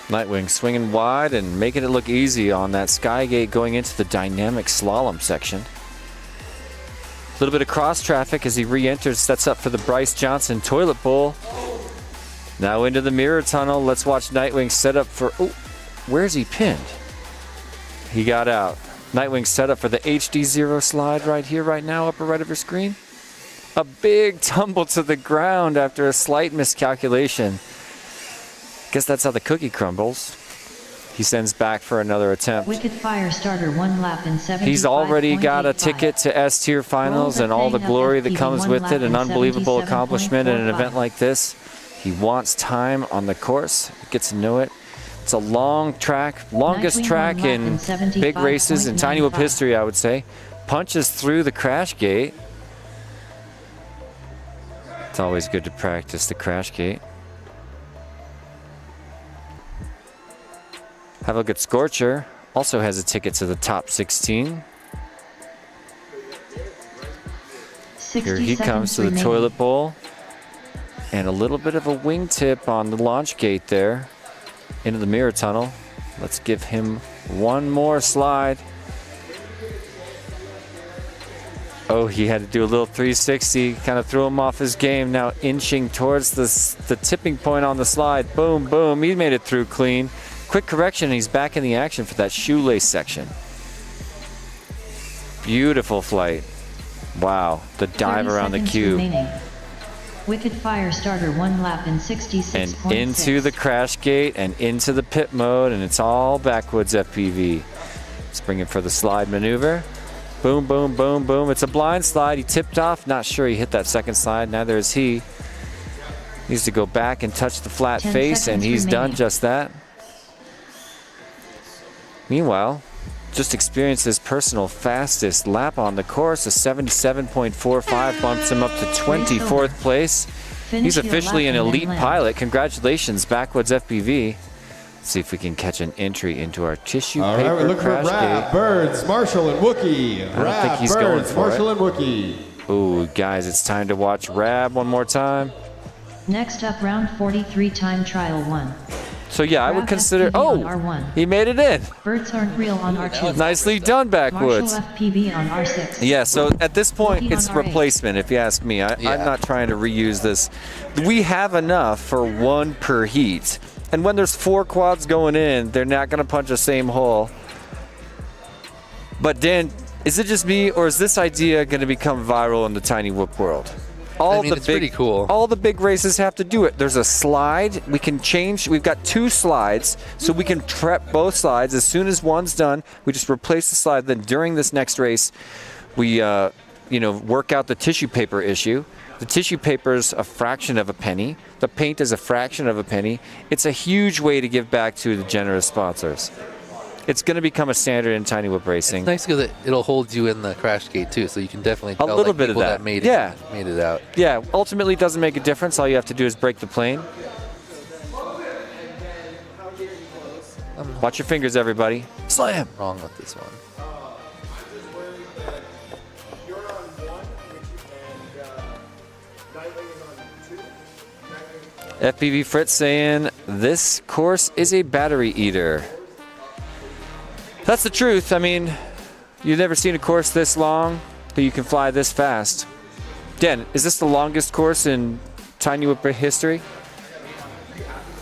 Nightwing swinging wide and making it look easy on that Skygate going into the dynamic slalom section. A little bit of cross traffic as he re-enters, sets up for the Bryce Johnson toilet bowl. Now into the mirror tunnel. Let's watch Nightwing set up for... Oh, where's he pinned? He got out. Nightwing set up for the HD0 slide right here, right now, upper right of your screen. A big tumble to the ground after a slight miscalculation. Guess that's how the cookie crumbles. He sends back for another attempt. Wicked Fire starter 1 lap in 75.85. He's already got a ticket to S-tier finals and all the glory that comes with it. An unbelievable accomplishment in an event like this. He wants time on the course. He gets to know it. It's a long track, longest track in big races in Tiny Whoop history, I would say. Punches through the crash gate. It's always good to practice the crash gate. Have a look at Scorcher. Also has a ticket to the top 16. Here he comes to the toilet bowl. And a little bit of a wingtip on the launch gate there. Into the mirror tunnel. Let's give him one more slide. Oh, he had to do a little 360. Kind of threw him off his game. Now inching towards the tipping point on the slide. Boom, boom. He made it through clean. Quick correction, and he's back in the action for that shoelace section. Beautiful flight. Wow, the dive around the cube. Remaining. Wicked Fire starter 1 lap in 66.6. And into the crash gate and into the pit mode, and it's all backwoods FPV. Let's bring it for the slide maneuver. Boom, boom, boom, boom. It's a blind slide. He tipped off. Not sure he hit that second slide. Neither is he. Needs to go back and touch the flat face, and he's done just that. Meanwhile, just experienced his personal fastest lap on the course. A 77.45 bumps him up to 24th place. He's officially an elite pilot. Congratulations, Backwoods FPV. Let's see if we can catch an entry into our tissue All paper right, we're looking crash for Rab, gate. Birds, Marshall, and Wookie. I don't think he's going for Marshall, it. and Wookie. Ooh, guys, it's time to watch Rab one more time. Next up, round 43 time trial 1. So yeah, I would consider. FPV on Oh, R1. he made it in. Birds aren't real on R2. Nicely done, Backwoods. Marshall FPV on R6. Yeah, so at this point, Wookie it's on R8. replacement, if you ask me. I'm not trying to reuse this. We have enough for 1 per heat. And when there's 4 quads going in, they're not going to punch the same hole. But Dan, is it just me, or is this idea going to become viral in the Tiny Whoop world? It's pretty cool. All the big races have to do it. There's a slide. We can change. We've got 2 slides, so we can prep both slides. As soon as one's done, we just replace the slide. Then during this next race, we work out the tissue paper issue. The tissue paper's a fraction of a penny. The paint is a fraction of a penny. It's a huge way to give back to the generous sponsors. It's going to become a standard in Tiny Whoop racing. It's nice because it'll hold you in the crash gate too, so you can definitely tell A little bit of people that. made Yeah. it out. Yeah, ultimately it doesn't make a difference. All you have to do is break the plane. Watch your fingers, everybody. Slam! Wrong with this one. FPV Fritz saying this course is a battery eater. That's the truth. I mean, you've never seen a course this long that you can fly this fast. Dan, is this the longest course in Tiny Whip history?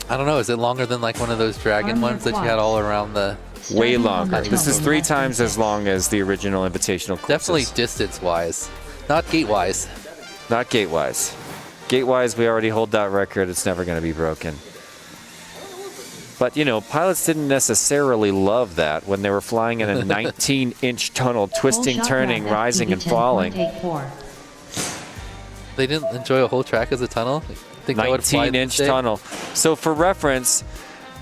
I don't know. Is it longer than like one of those dragon ones that you had all around the? Way longer. This is 3 times as long as the original invitational courses. Definitely distance-wise, not gate-wise. Not gate-wise. Gate-wise, we already hold that record. It's never going to be broken. But, you know, pilots didn't necessarily love that when they were flying in a 19-inch tunnel, twisting, turning, rising, and falling. They didn't enjoy a whole track as a tunnel? 19-inch tunnel. So for reference,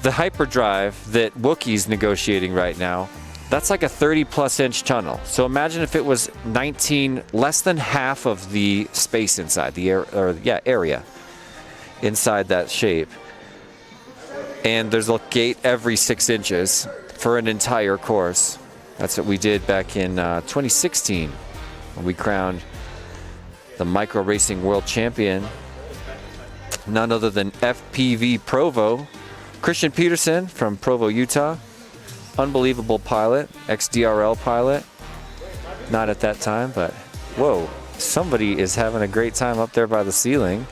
the hyperdrive that Wookiee's negotiating right now, that's like a 30-plus inch tunnel. So imagine if it was 19, less than half of the space inside the area inside that shape. And there's a gate every 6 inches for an entire course. That's what we did back in 2016 when we crowned the micro racing world champion, none other than FPV Provo, Christian Peterson from Provo, Utah. Unbelievable pilot, ex-DRL pilot. Not at that time, but whoa, somebody is having a great time up there by the ceiling.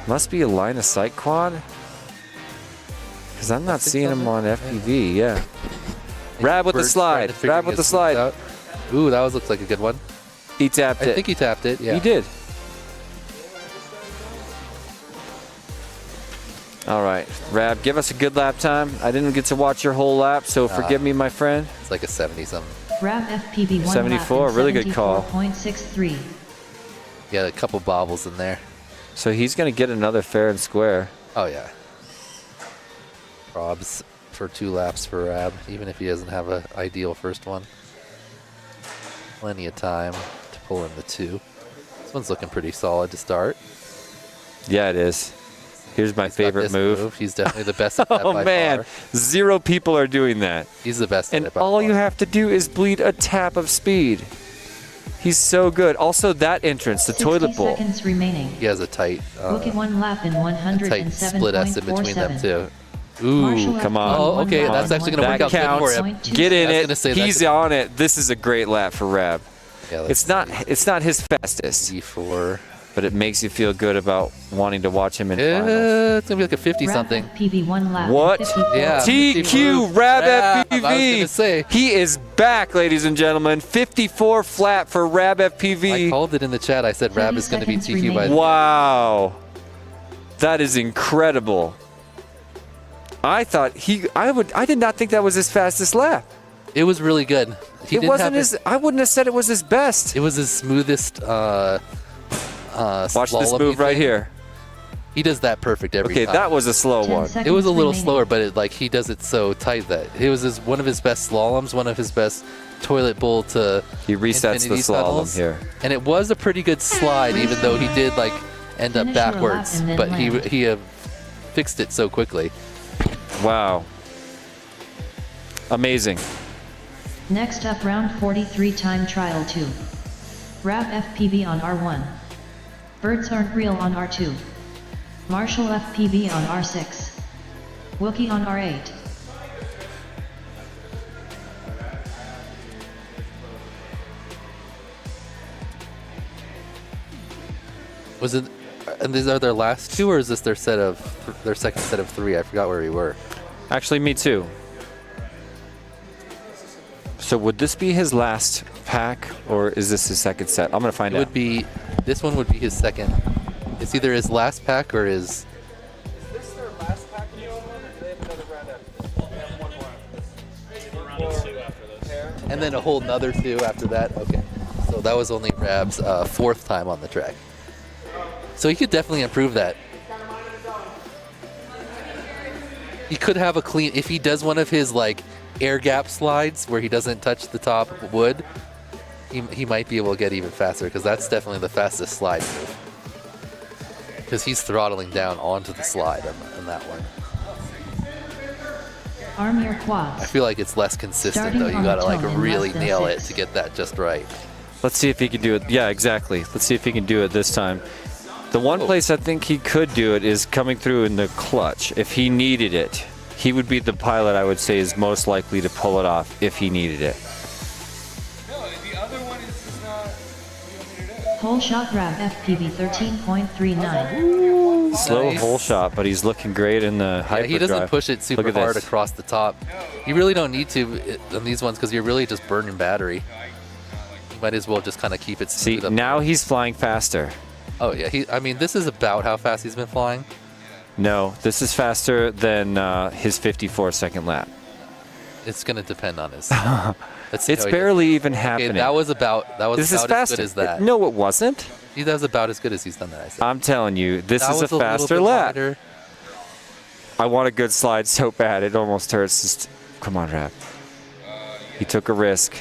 Must be a line of sight quad, because I'm not seeing him on FPV. Yeah. Rab with the slide. Rab with the slide. Ooh, that looks like a good one. He tapped it. I think he tapped it. Yeah. He did. All right, Rab, give us a good lap time. I didn't get to watch your whole lap, so forgive me, my friend. It's like a 70-something. Rab FPV 1 74, lap really good call. 74.63. Yeah, a couple bobbles in there. So he's going to get another fair and square. Oh, yeah. Probs for 2 laps for Rab, even if he doesn't have an ideal first one. Plenty of time to pull in the 2. This one's looking pretty solid to start. Yeah, it is. Here's my favorite move. He's definitely the best at that by man, far. 0 people are doing that. He's the best and at it by all far. you have to do is bleed a tap of speed. He's so good. Also, that entrance, the toilet bowl. Seconds remaining. He has a tight, Booking 1 lap in tight split S in between them 107.47. too. Ooh, come on. Oh, okay, that's actually going to work out good for him. Get in it. Say, He's on it. This is a great lap for Rab. Yeah, it's not his fastest. E4. But it makes you feel good about wanting to watch him in finals. It's going to be like a 50-something. FPV 1 lap. What? Yeah, TQ Rab FPV. I was gonna say. He is back, ladies and gentlemen. 54 flat for Rab FPV. I called it in the chat. I said Rab is going to be TQ by the Wow. That is incredible. I thought I did not think that was his fastest lap. It was really good. It wasn't I wouldn't have said it was his best. It was his smoothest watch this move right here. He does that perfect every time. Okay, that was a slow one. It was a little slower, but he does it so tight that it was one of his best slaloms, one of his best toilet bowl to he resets the slalom tunnels. Here. And it was a pretty good slide, even though he did end up backwards, but he fixed it so quickly. Wow. Amazing. Next up, round 43 time trial 2. Rab FPV on R1. Birds aren't real on R2. Marshall FPV on R6. Wookie on R8. Was it? And these are their last 2, or is this their second set of 3? I forgot where we were. Actually, me too. So would this be his last pack, or is this his second set? I'm gonna find out. This one would be his second. It's either his last pack or his. Is this their last pack in the old one, or do they have another round after? They have one more. Round of 2 after this. And then a whole nother 2 after that. Okay. So that was only Rab's 4th time on the track. So he could definitely improve that. He could have a clean, if he does one of his air gap slides where he doesn't touch the top wood, he might be able to get even faster, because that's definitely the fastest slide move. Because he's throttling down onto the slide on that one. Arm your quads. I feel like it's less consistent Starting though. You on gotta the tone in really less than nail 6. it to get that just right. Let's see if he can do it. Yeah, exactly. Let's see if he can do it this time. The one place I think he could do it is coming through in the clutch. If he needed it, he would be the pilot I would say is most likely to pull it off if he needed it. Whole shot grab FPV 13.39. Slow Nice. hole shot, but he's looking great in the hyperdrive. Yeah, he doesn't push it super Look at hard this. across the top. You really don't need to on these ones because you're really just burning battery. You might as well just kind of keep it See, smooth up. now he's flying faster. Oh yeah, I mean this is about how fast he's been flying. No, this is faster than his 54-second lap. It's gonna depend on his. It's barely even Okay, happening. that was about This is as faster. good as that. No, it wasn't. That was about as good as he's done that. I said. I'm telling you, this That is a was little faster bit lap. lighter. I want a good slide so bad, it almost hurts. Just, come on, Rap. He took a risk.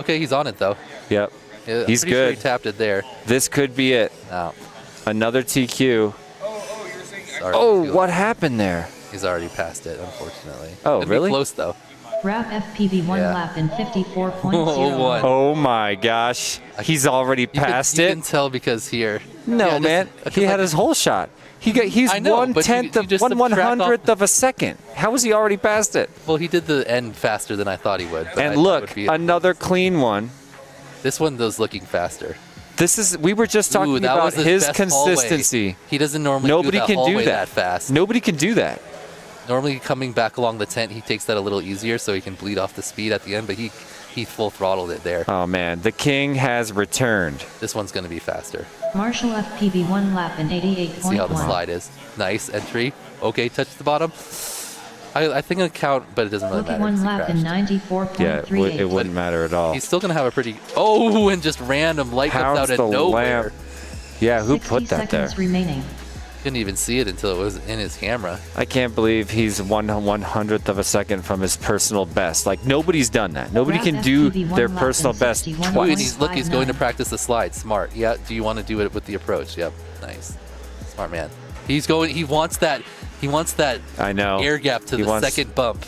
Okay, he's on it though. Yep. Yeah, I'm He's pretty sure good. he tapped it there. This could be it. No. Another TQ. Sorry, Oh, what happened there? He's already passed it, unfortunately. Oh, Could be really? close though. Rap FPV 1 Yeah. lap in 54.01. Oh my gosh. He's already passed You it. can tell because here. No, Yeah, man. just- He had his whole shot. He's I know, but 1/10 you of just 1/100th of a second. How was he already past it? Well, he did the end faster than I thought he would. but I And thought it look, would be- another clean one. this one was looking faster. We were just talking that about was his his best hallway. consistency. He doesn't normally Nobody do that can do hallway that. fast. Nobody can do that. Normally coming back along the tent, he takes that a little easier so he can bleed off the speed at the end, but he full throttled it there. Oh man, the king has returned. This one's going to be faster. Marshall FPV 1 lap in 88.1. See how the slide is. Nice entry. Okay, touch the bottom. I think it'll count, but it doesn't really Looking matter. 1 'cause he lap in crashed. 94.38. It wouldn't matter at all. He's still going to have a pretty... Oh, and just random light comes Pounds out of the nowhere. lamp. Yeah, who 60 put that there? seconds remaining. Didn't even see it until it was in his camera. I can't believe he's 1/100th of a second from his personal best. Like, nobody's done that. Nobody can do their personal best Ooh, and twice. he's going to practice the slide. Smart. Yeah. Do you want to do it with the approach? Yep. Nice. Smart man. He wants that. He wants that. I know. Air gap to He the wants- second bump.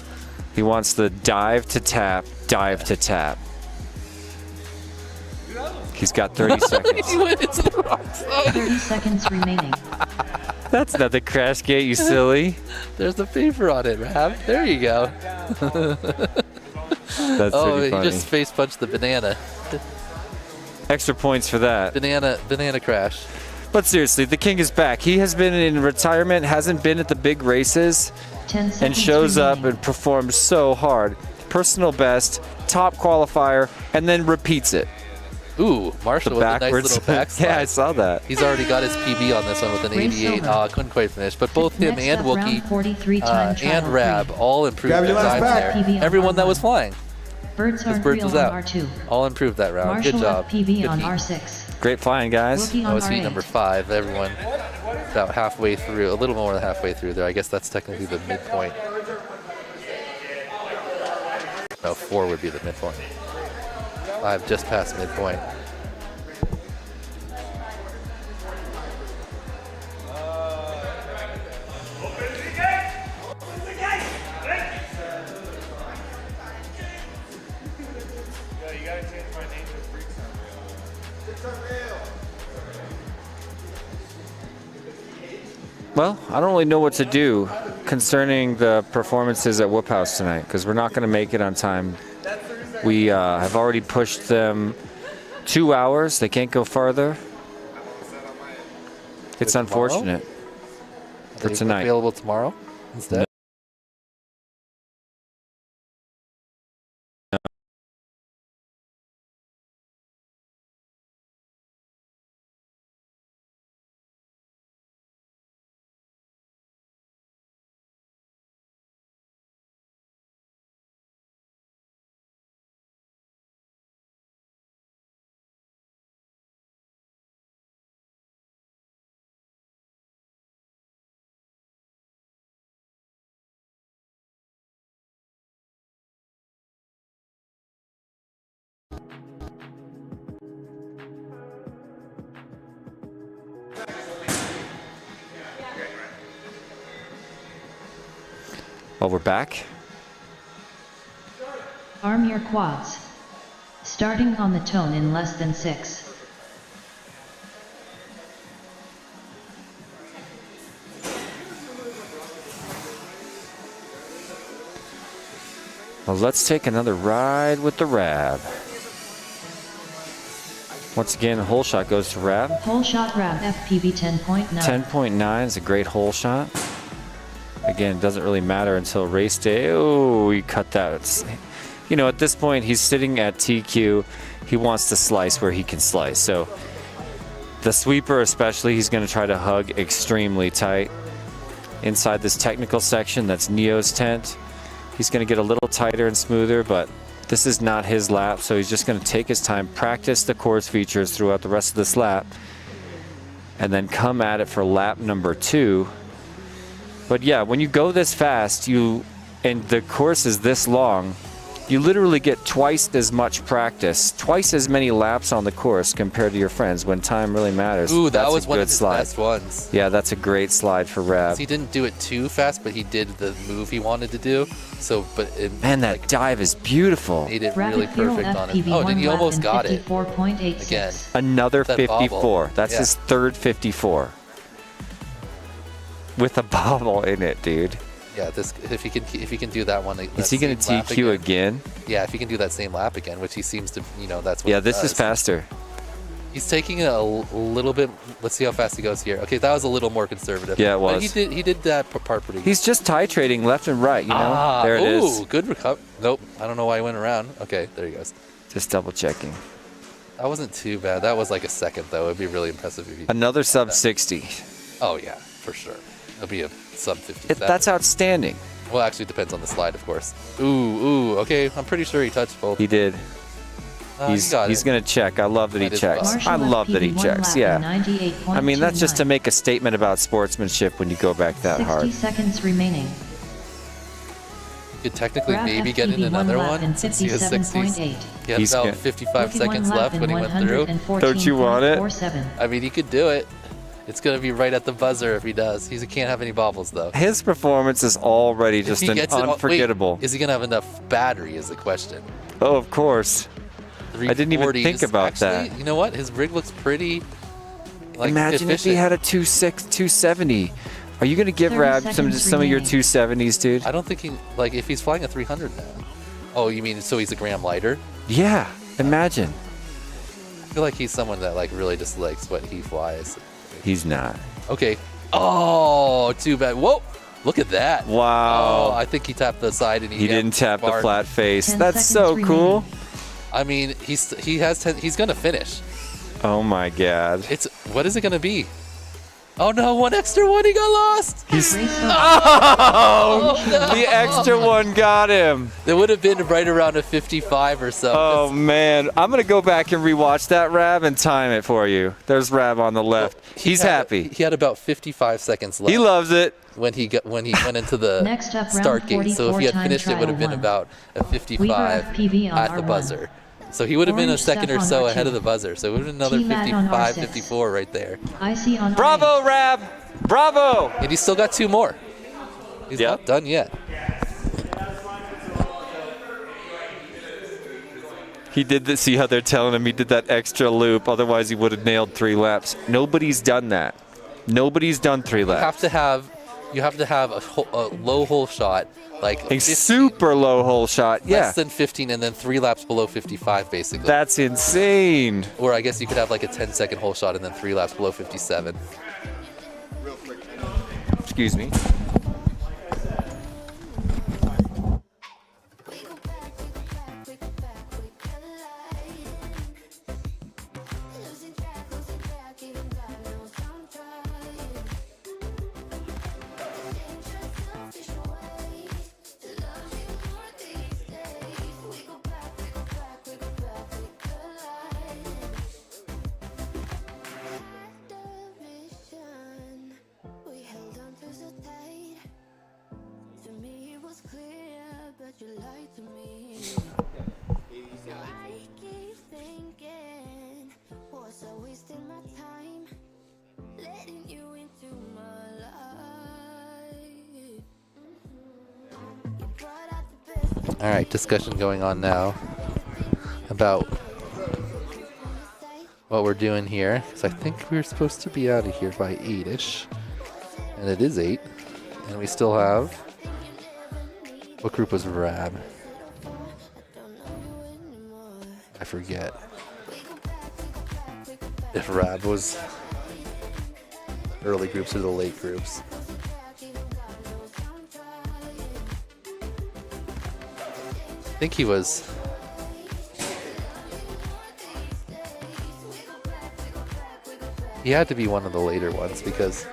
He wants the dive to tap, dive to tap. He's got 30 seconds. He went into the wrong side. 30 seconds remaining. That's not the crash gate, you silly. There's the paper on it, Rab. There you go. That's oh, pretty funny. he just face punched the banana. Extra points for that. Banana crash. But seriously, the king is back. He has been in retirement, hasn't been at the big races, 10 seconds and shows up remaining. and performs so hard. Personal best, top qualifier, and then repeats it. Ooh, Marshall with a nice backwards. little backslide. Yeah, I saw that. He's already got his PB on this one with an Race 88. over. Oh, couldn't quite finish. But both him Next and up, round Wookie 43 time trial and Rab 3. all improved Grab their your last times back. there. FPV on Everyone that R1. was flying. Birds Because aren't Birds real was on out. R2. All improved that round. Marshall Good job. FPV Good on heat. R6. Great flying, guys. Wookie That on was heat R8. number 5. Everyone about halfway through, a little more than halfway through there. I guess that's technically the midpoint. No, 4 would be the midpoint. 5 just past midpoint. Well, I don't really know what to do concerning the performances at Whoop House tonight because we're not going to make it on time. We have already pushed them 2 hours. They can't go farther. It's unfortunate for Are they tonight. available tomorrow instead? Oh, we're back? Arm your quads. Starting on the tone in less than 6. Well, let's take another ride with the Rab. Once again, hole shot goes to Rab. Hole shot Rab FPV 10.9. 10.9 is a great hole shot. Again, it doesn't really matter until race day. Oh, he cut that. You know, at this point, he's sitting at TQ. He wants to slice where he can slice. So the sweeper especially, he's going to try to hug extremely tight. Inside this technical section, that's Neo's tent. He's going to get a little tighter and smoother, but this is not his lap, so he's just going to take his time, practice the course features throughout the rest of this lap, and then come at it for lap number 2. But yeah, when you go this fast, and the course is this long, you literally get twice as much practice, twice as many laps on the course compared to your friends when time really matters. Ooh, that that's was a one good of his slide. best ones. Yeah, that's a great slide for Rab. He didn't do it too fast, but he did the move he wanted to do. So, but it, Man, that dive is beautiful. made it really perfect on him. Oh, and he almost got it. Again. Another That 54. bobble. That's Yeah. his third 54. With a bobble in it, dude. Yeah, if he can do that one. Is he going to TQ again? Yeah, if he can do that same lap again, which he seems to, that's what. Yeah, he this does. is faster. He's taking it a little bit. Let's see how fast he goes here. Okay, that was a little more conservative. Yeah, it But was. he did that part pretty. He's just titrating left and right, you know? There it is. Ooh, good recovery. Nope, I don't know why he went around. Okay, there he goes. Just double checking. That wasn't too bad. That was like a second though. It'd be really impressive if he. Another sub 60. Oh yeah, for sure. It'll be a sub 57. That's outstanding. Well, actually, it depends on the slide, of course. Ooh. Okay, I'm pretty sure he touched both. He did. He He's got it. going to check. I love that he Might as checks. well. I love that he FPV1 checks, lap yeah. in 98.29. I mean, that's just to make a statement about sportsmanship when you go back that 60 hard. seconds remaining. Could technically Grab maybe get in FPV another lap one in since he has 60s. 57.8. He had He's about good. 55 51 seconds lap left in when he went through. 114.47. Don't you want it? I mean, he could do it. It's going to be right at the buzzer if he does. He can't have any bobbles, though. His performance is already If just he gets it all- unforgettable. wait, is he going to have enough battery is the question. Oh, of course. I didn't even 340s. think about Actually, that. You know what? His rig looks pretty Imagine if he efficient. had a 270. Are you going to give 30 Rab some seconds of your remaining. 270s, dude? I don't think he, if he's flying a 300 now. Oh, you mean so he's a gram lighter? Yeah, imagine. I feel like he's someone that really just likes what he flies. He's not. Okay. Oh, too bad. Whoa. Look at that. Wow. Oh, I think he tapped the side and He didn't tap the barred. flat face. 10 That's seconds so cool. I mean, he's gonna finish. Oh my God. What is it gonna be? Oh no, one extra one, he got lost. He's Oh, no. the extra one got him. It would have been right around a 55 or so. Oh man, I'm gonna go back and rewatch that Rab and time it for you. There's Rab on the left. He's happy. He had about 55 seconds left. He loves it. When he went into the Next up, round start gate. So if he had 44 finished, it would have time been trial about a 55 Weaver FPV on at the R1. buzzer. So he would have been a Orange second or stuff on so R2. ahead of the buzzer. So it would have been another T-Mat on 55, R6. 54 right there. IC on Bravo, Rab. Bravo. And he's still got 2 more. He's not done yet. He did this. See how they're telling him he did that extra loop. Otherwise, he would have nailed 3 laps. Nobody's done that. Nobody's done 3 laps. You have to have a low hole shot, like A super low hole shot. Yeah. less than 15, and then 3 laps below 55, basically. That's insane. Or I guess you could have like a 10-second hole shot and then 3 laps below 57. Excuse me. All right, discussion going on now about what we're doing here. Because I think we're supposed to be out of here by 8-ish. And it is 8. And we still have... What group was Rab? I forget if Rab was early groups or the late groups. I think he was. He had to be one of the later ones because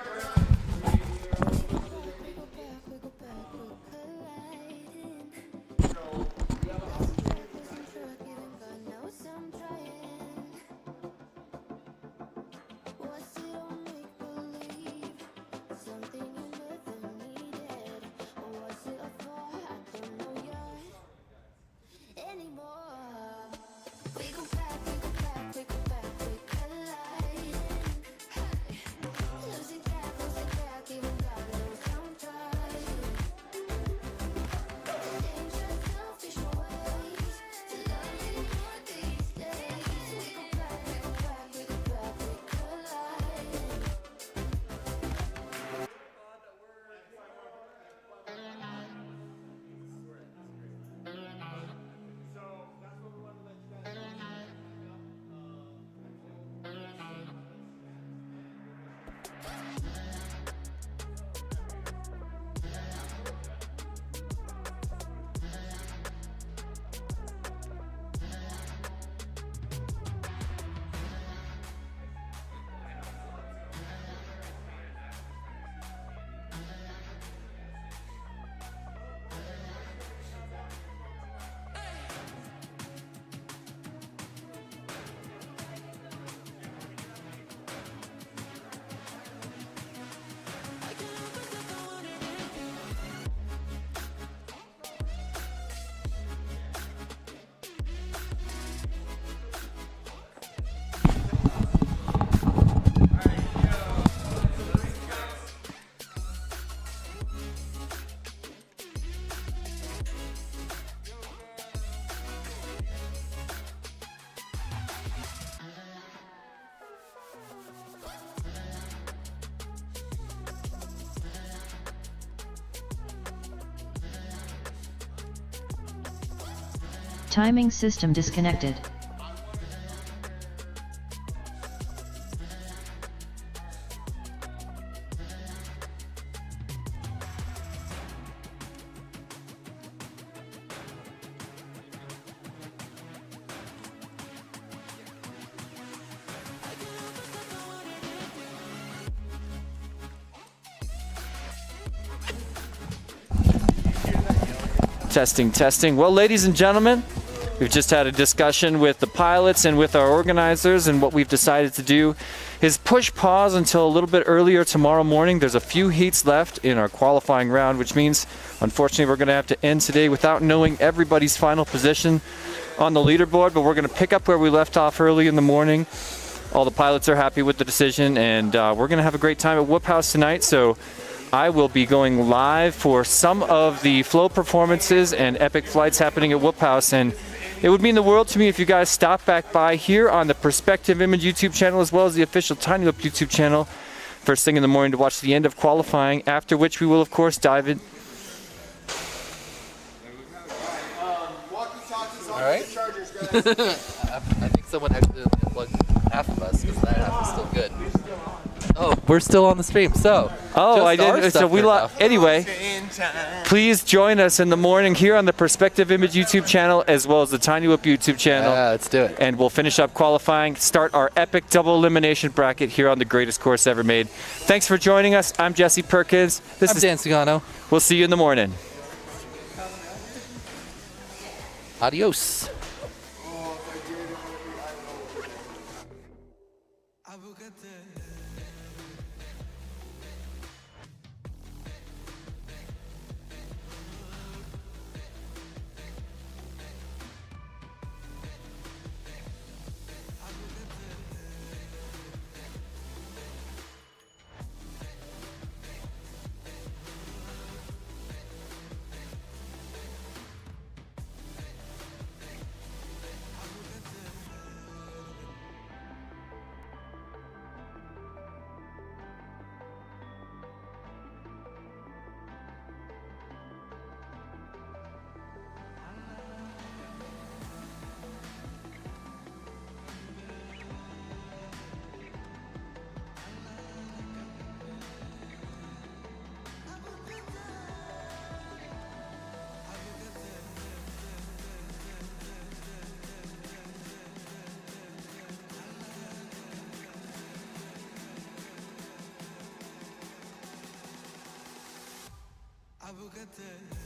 Timing system disconnected. Testing, testing. Well, ladies and gentlemen, we've just had a discussion with the pilots and with our organizers, and what we've decided to do is push pause until a little bit earlier tomorrow morning. There's a few heats left in our qualifying round, which means, unfortunately, we're going to have to end today without knowing everybody's final position on the leaderboard, but we're going to pick up where we left off early in the morning. All the pilots are happy with the decision, and we're going to have a great time at Whoop House tonight, so I will be going live for some of the flow performances and epic flights happening at Whoop House, and it would mean the world to me if you guys stop back by here on the Perspective Image YouTube channel as well as the official Tiny Whoop YouTube channel first thing in the morning to watch the end of qualifying, after which we will of course dive in. Alright. I think someone accidentally unplugged half of us because that half is still good. Oh, we're still on the stream, so. Oh, I didn't. So we anyway, please join us in the morning here on the Perspective Image YouTube channel as well as the Tiny Whoop YouTube channel. Yeah, let's do it. And we'll finish up qualifying, start our epic double elimination bracket here on the greatest course ever made. Thanks for joining us. I'm Jesse Perkins. I'm Dan Cigano. We'll see you in the morning. Adios. Bugatti